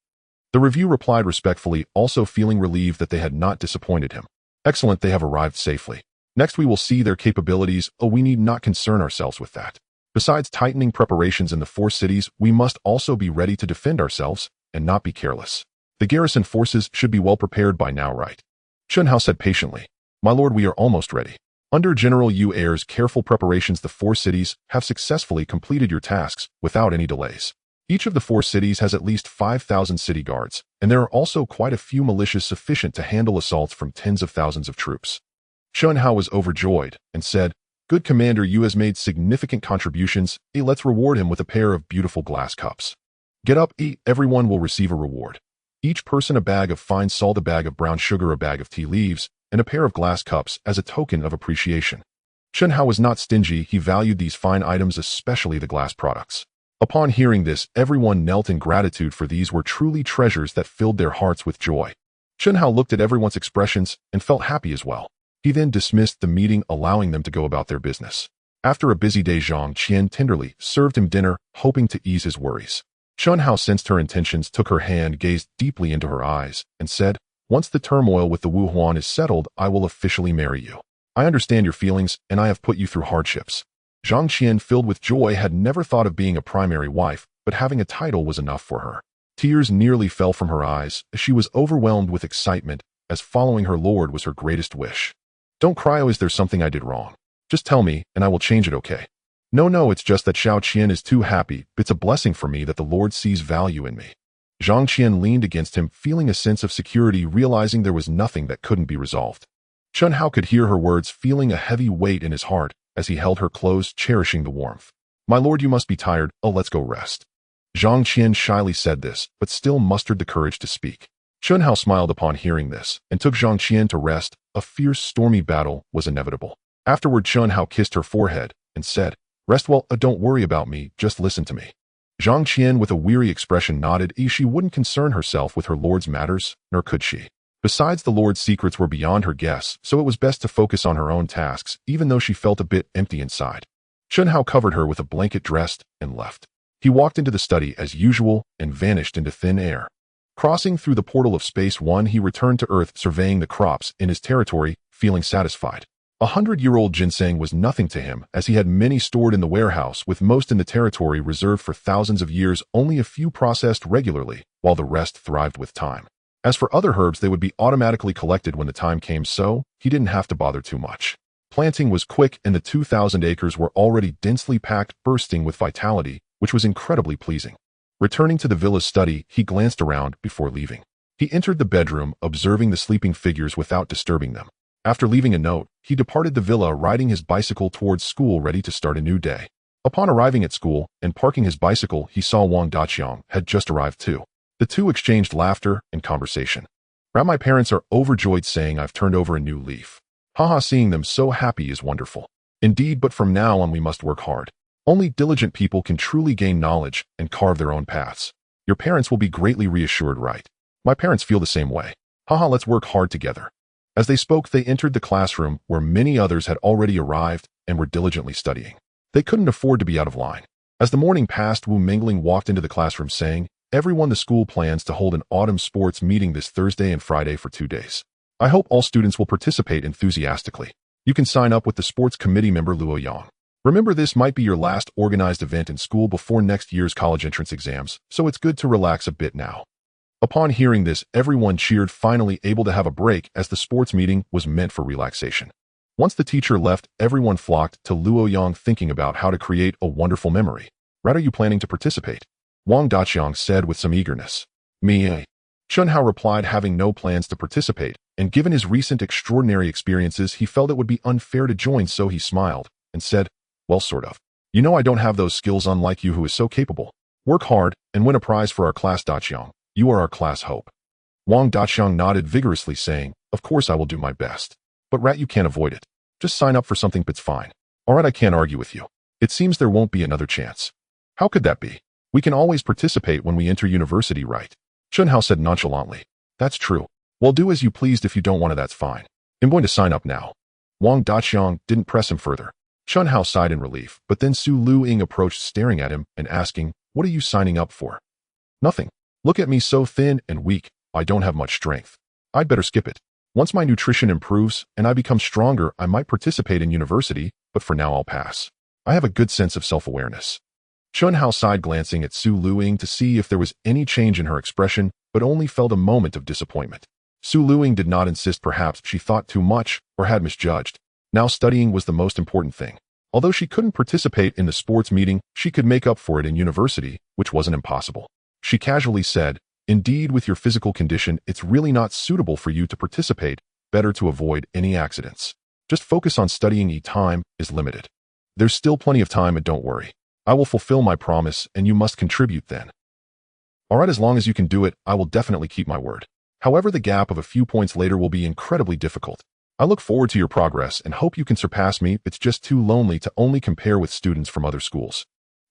The review replied respectfully, also feeling relieved that they had not disappointed him. Excellent, they have arrived safely. Next we will see their capabilities. Oh, we need not concern ourselves with that. Besides tightening preparations in the 4 cities, we must also be ready to defend ourselves and not be careless. The garrison forces should be well prepared by now, right? Chen Hao said patiently. My lord, we are almost ready. Under General Yu Air's careful preparations, the 4 cities have successfully completed your tasks without any delays. Each of the 4 cities has at least 5,000 city guards, and there are also quite a few militias sufficient to handle assaults from tens of thousands of troops. Chen Hao was overjoyed and said, Good Commander, Yu has made significant contributions. Let's reward him with a pair of beautiful glass cups. Get up, eat. Everyone will receive a reward. Each person a bag of fine salt, a bag of brown sugar, a bag of tea leaves, and a pair of glass cups as a token of appreciation. Chen Hao was not stingy. He valued these fine items, especially the glass products. Upon hearing this, everyone knelt in gratitude, for these were truly treasures that filled their hearts with joy. Chen Hao looked at everyone's expressions and felt happy as well. He then dismissed the meeting, allowing them to go about their business. After a busy day, Zhang Qian tenderly served him dinner, hoping to ease his worries. Chen Hao sensed her intentions, took her hand, gazed deeply into her eyes, and said, Once the turmoil with the Wuhuan is settled, I will officially marry you. I understand your feelings, and I have put you through hardships. Zhang Qian, filled with joy, had never thought of being a primary wife, but having a title was enough for her. Tears nearly fell from her eyes. She was overwhelmed with excitement, as following her lord was her greatest wish. Don't cry. Is there something I did wrong? Just tell me, and I will change it, okay? No, it's just that Xiao Qian is too happy. It's a blessing for me that the Lord sees value in me. Zhang Qian leaned against him, feeling a sense of security, realizing there was nothing that couldn't be resolved. Chen Hao could hear her words, feeling a heavy weight in his heart as he held her close, cherishing the warmth. My lord, you must be tired. Oh, let's go rest. Zhang Qian shyly said this, but still mustered the courage to speak. Chen Hao smiled upon hearing this and took Zhang Qian to rest. A fierce, stormy battle was inevitable. Afterward, Chen Hao kissed her forehead and said, Rest well. Don't worry about me. Just listen to me. Zhang Qian, with a weary expression, nodded. She wouldn't concern herself with her lord's matters, nor could she. Besides, the lord's secrets were beyond her guess, so it was best to focus on her own tasks, even though she felt a bit empty inside. Chen Hao covered her with a blanket, dressed, and left. He walked into the study as usual and vanished into thin air. Crossing through the portal of Space 1, he returned to Earth, surveying the crops in his territory, feeling satisfied. 100-year-old ginseng was nothing to him, as he had many stored in the warehouse, with most in the territory reserved for thousands of years, only a few processed regularly, while the rest thrived with time. As for other herbs, they would be automatically collected when the time came, so he didn't have to bother too much. Planting was quick, and the 2,000 acres were already densely packed, bursting with vitality, which was incredibly pleasing. Returning to the villa's study, he glanced around before leaving. He entered the bedroom, observing the sleeping figures without disturbing them. After leaving a note, he departed the villa, riding his bicycle towards school, ready to start a new day. Upon arriving at school and parking his bicycle, he saw Wang Daqiang had just arrived too. The two exchanged laughter and conversation. My parents are overjoyed, saying I've turned over a new leaf. Haha, seeing them so happy is wonderful. Indeed, but from now on we must work hard. Only diligent people can truly gain knowledge and carve their own paths. Your parents will be greatly reassured, right? My parents feel the same way. Haha, let's work hard together. As they spoke, they entered the classroom where many others had already arrived and were diligently studying. They couldn't afford to be out of line. As the morning passed, Wu Mingling walked into the classroom saying, "Everyone, the school plans to hold an autumn sports meeting this Thursday and Friday for 2 days. I hope all students will participate enthusiastically. You can sign up with the sports committee member Luo Yang. Remember, this might be your last organized event in school before next year's college entrance exams, so it's good to relax a bit now." Upon hearing this, everyone cheered, finally able to have a break, as the sports meeting was meant for relaxation. Once the teacher left, everyone flocked to Luo Yang, thinking about how to create a wonderful memory. "Are you planning to participate?" Wang Daqiang said with some eagerness. "Me." Chunhao replied, having no plans to participate, and given his recent extraordinary experiences, he felt it would be unfair to join, so he smiled and said, "Well, sort of. You know, I don't have those skills, unlike you, who is so capable. Work hard and win a prize for our class, Daqiang. You are our class hope." Wang Daqiang nodded vigorously, saying, "Of course I will do my best. But you can't avoid it. Just sign up for something, it's fine." "Alright, I can't argue with you. It seems there won't be another chance." "How could that be? We can always participate when we enter university, right?" Chunhao said nonchalantly. "That's true. Well, do as you pleased. If you don't want to, that's fine. I'm going to sign up now." Wang Daqiang didn't press him further. Chunhao sighed in relief, but then Su Luing approached, staring at him and asking, "What are you signing up for?" "Nothing. Look at me, so thin and weak. I don't have much strength. I'd better skip it. Once my nutrition improves and I become stronger, I might participate in university, but for now I'll pass. I have a good sense of self-awareness." Chunhao sighed, glancing at Su Luing to see if there was any change in her expression, but only felt a moment of disappointment. Su Luing did not insist. Perhaps she thought too much or had misjudged. Now studying was the most important thing. Although she couldn't participate in the sports meeting, she could make up for it in university, which wasn't impossible. She casually said, "Indeed, with your physical condition, it's really not suitable for you to participate. Better to avoid any accidents. Just focus on studying. Time is limited. There's still plenty of time, and don't worry. I will fulfill my promise, and you must contribute then." "Alright, as long as you can do it, I will definitely keep my word. However, the gap of a few points later will be incredibly difficult. I look forward to your progress and hope you can surpass me. It's just too lonely to only compare with students from other schools."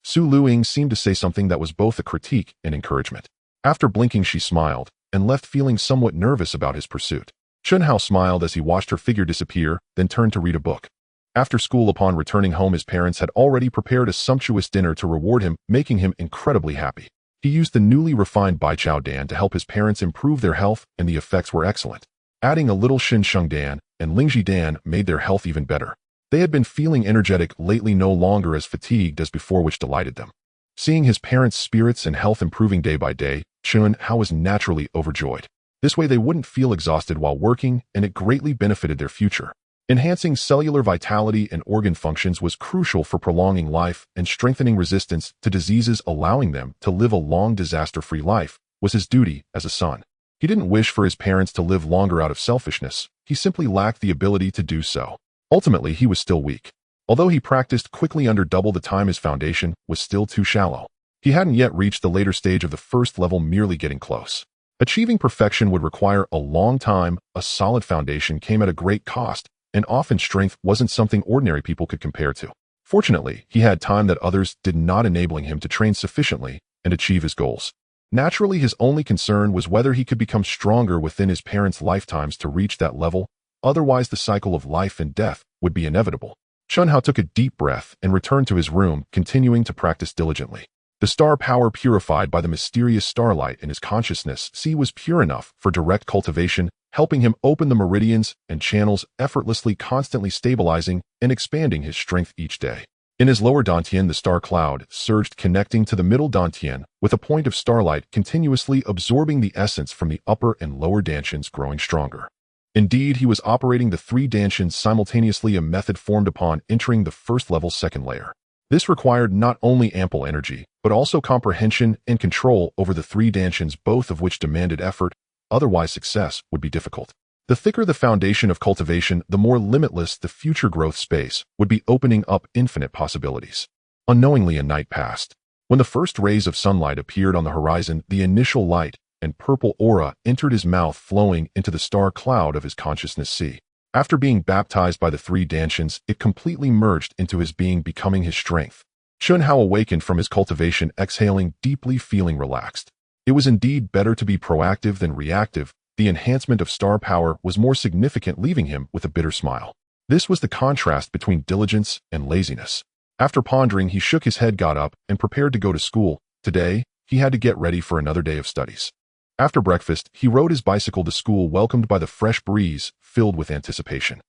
Su Luing seemed to say something that was both a critique and encouragement. After blinking, she smiled and left, feeling somewhat nervous about his pursuit. Chunhao smiled as he watched her figure disappear, then turned to read a book. After school, upon returning home, his parents had already prepared a sumptuous dinner to reward him, making him incredibly happy. He used the newly refined Baichao Dan to help his parents improve their health, and the effects were excellent. Adding a little Xinsheng Dan and Lingji Dan made their health even better. They had been feeling energetic lately, no longer as fatigued as before, which delighted them. Seeing his parents' spirits and health improving day by day, Chunhao was naturally overjoyed. This way they wouldn't feel exhausted while working, and it greatly benefited their future. Enhancing cellular vitality and organ functions was crucial for prolonging life and strengthening resistance to diseases, allowing them to live a long, disaster-free life was his duty as a son. He didn't wish for his parents to live longer out of selfishness. He simply lacked the ability to do so. Ultimately, he was still weak. Although he practiced quickly under double the time, his foundation was still too shallow. He hadn't yet reached the later stage of the first level, merely getting close. Achieving perfection would require a long time. A solid foundation came at a great cost, and often strength wasn't something ordinary people could compare to. Fortunately, he had time that others did not, enabling him to train sufficiently and achieve his goals. Naturally, his only concern was whether he could become stronger within his parents' lifetimes to reach that level. Otherwise, the cycle of life and death would be inevitable. Chunhao took a deep breath and returned to his room, continuing to practice diligently. The star power purified by the mysterious starlight in his consciousness was pure enough for direct cultivation, helping him open the meridians and channels effortlessly, constantly stabilizing and expanding his strength each day. In his lower dantian, the star cloud surged, connecting to the middle dantian with a point of starlight, continuously absorbing the essence from the upper and lower dantians, growing stronger. Indeed, he was operating the 3 dantians simultaneously, a method formed upon entering the first level, second layer. This required not only ample energy, but also comprehension and control over the three Xiantians, both of which demanded effort, otherwise success would be difficult. The thicker the foundation of cultivation, the more limitless the future growth space would be, opening up infinite possibilities. Unknowingly, a night passed. When the first rays of sunlight appeared on the horizon, the initial light and purple aura entered his mouth, flowing into the star cloud of his consciousness sea. After being baptized by the three Xiantians, it completely merged into his being, becoming his strength. Chunhao awakened from his cultivation, exhaling deeply, feeling relaxed. It was indeed better to be proactive than reactive. The enhancement of star power was more significant, leaving him with a bitter smile. This was the contrast between diligence and laziness. After pondering, he shook his head, got up, and prepared to go to school. Today, he had to get ready for another day of studies. After breakfast, he rode his bicycle to school, welcomed by the fresh breeze, filled with anticipation.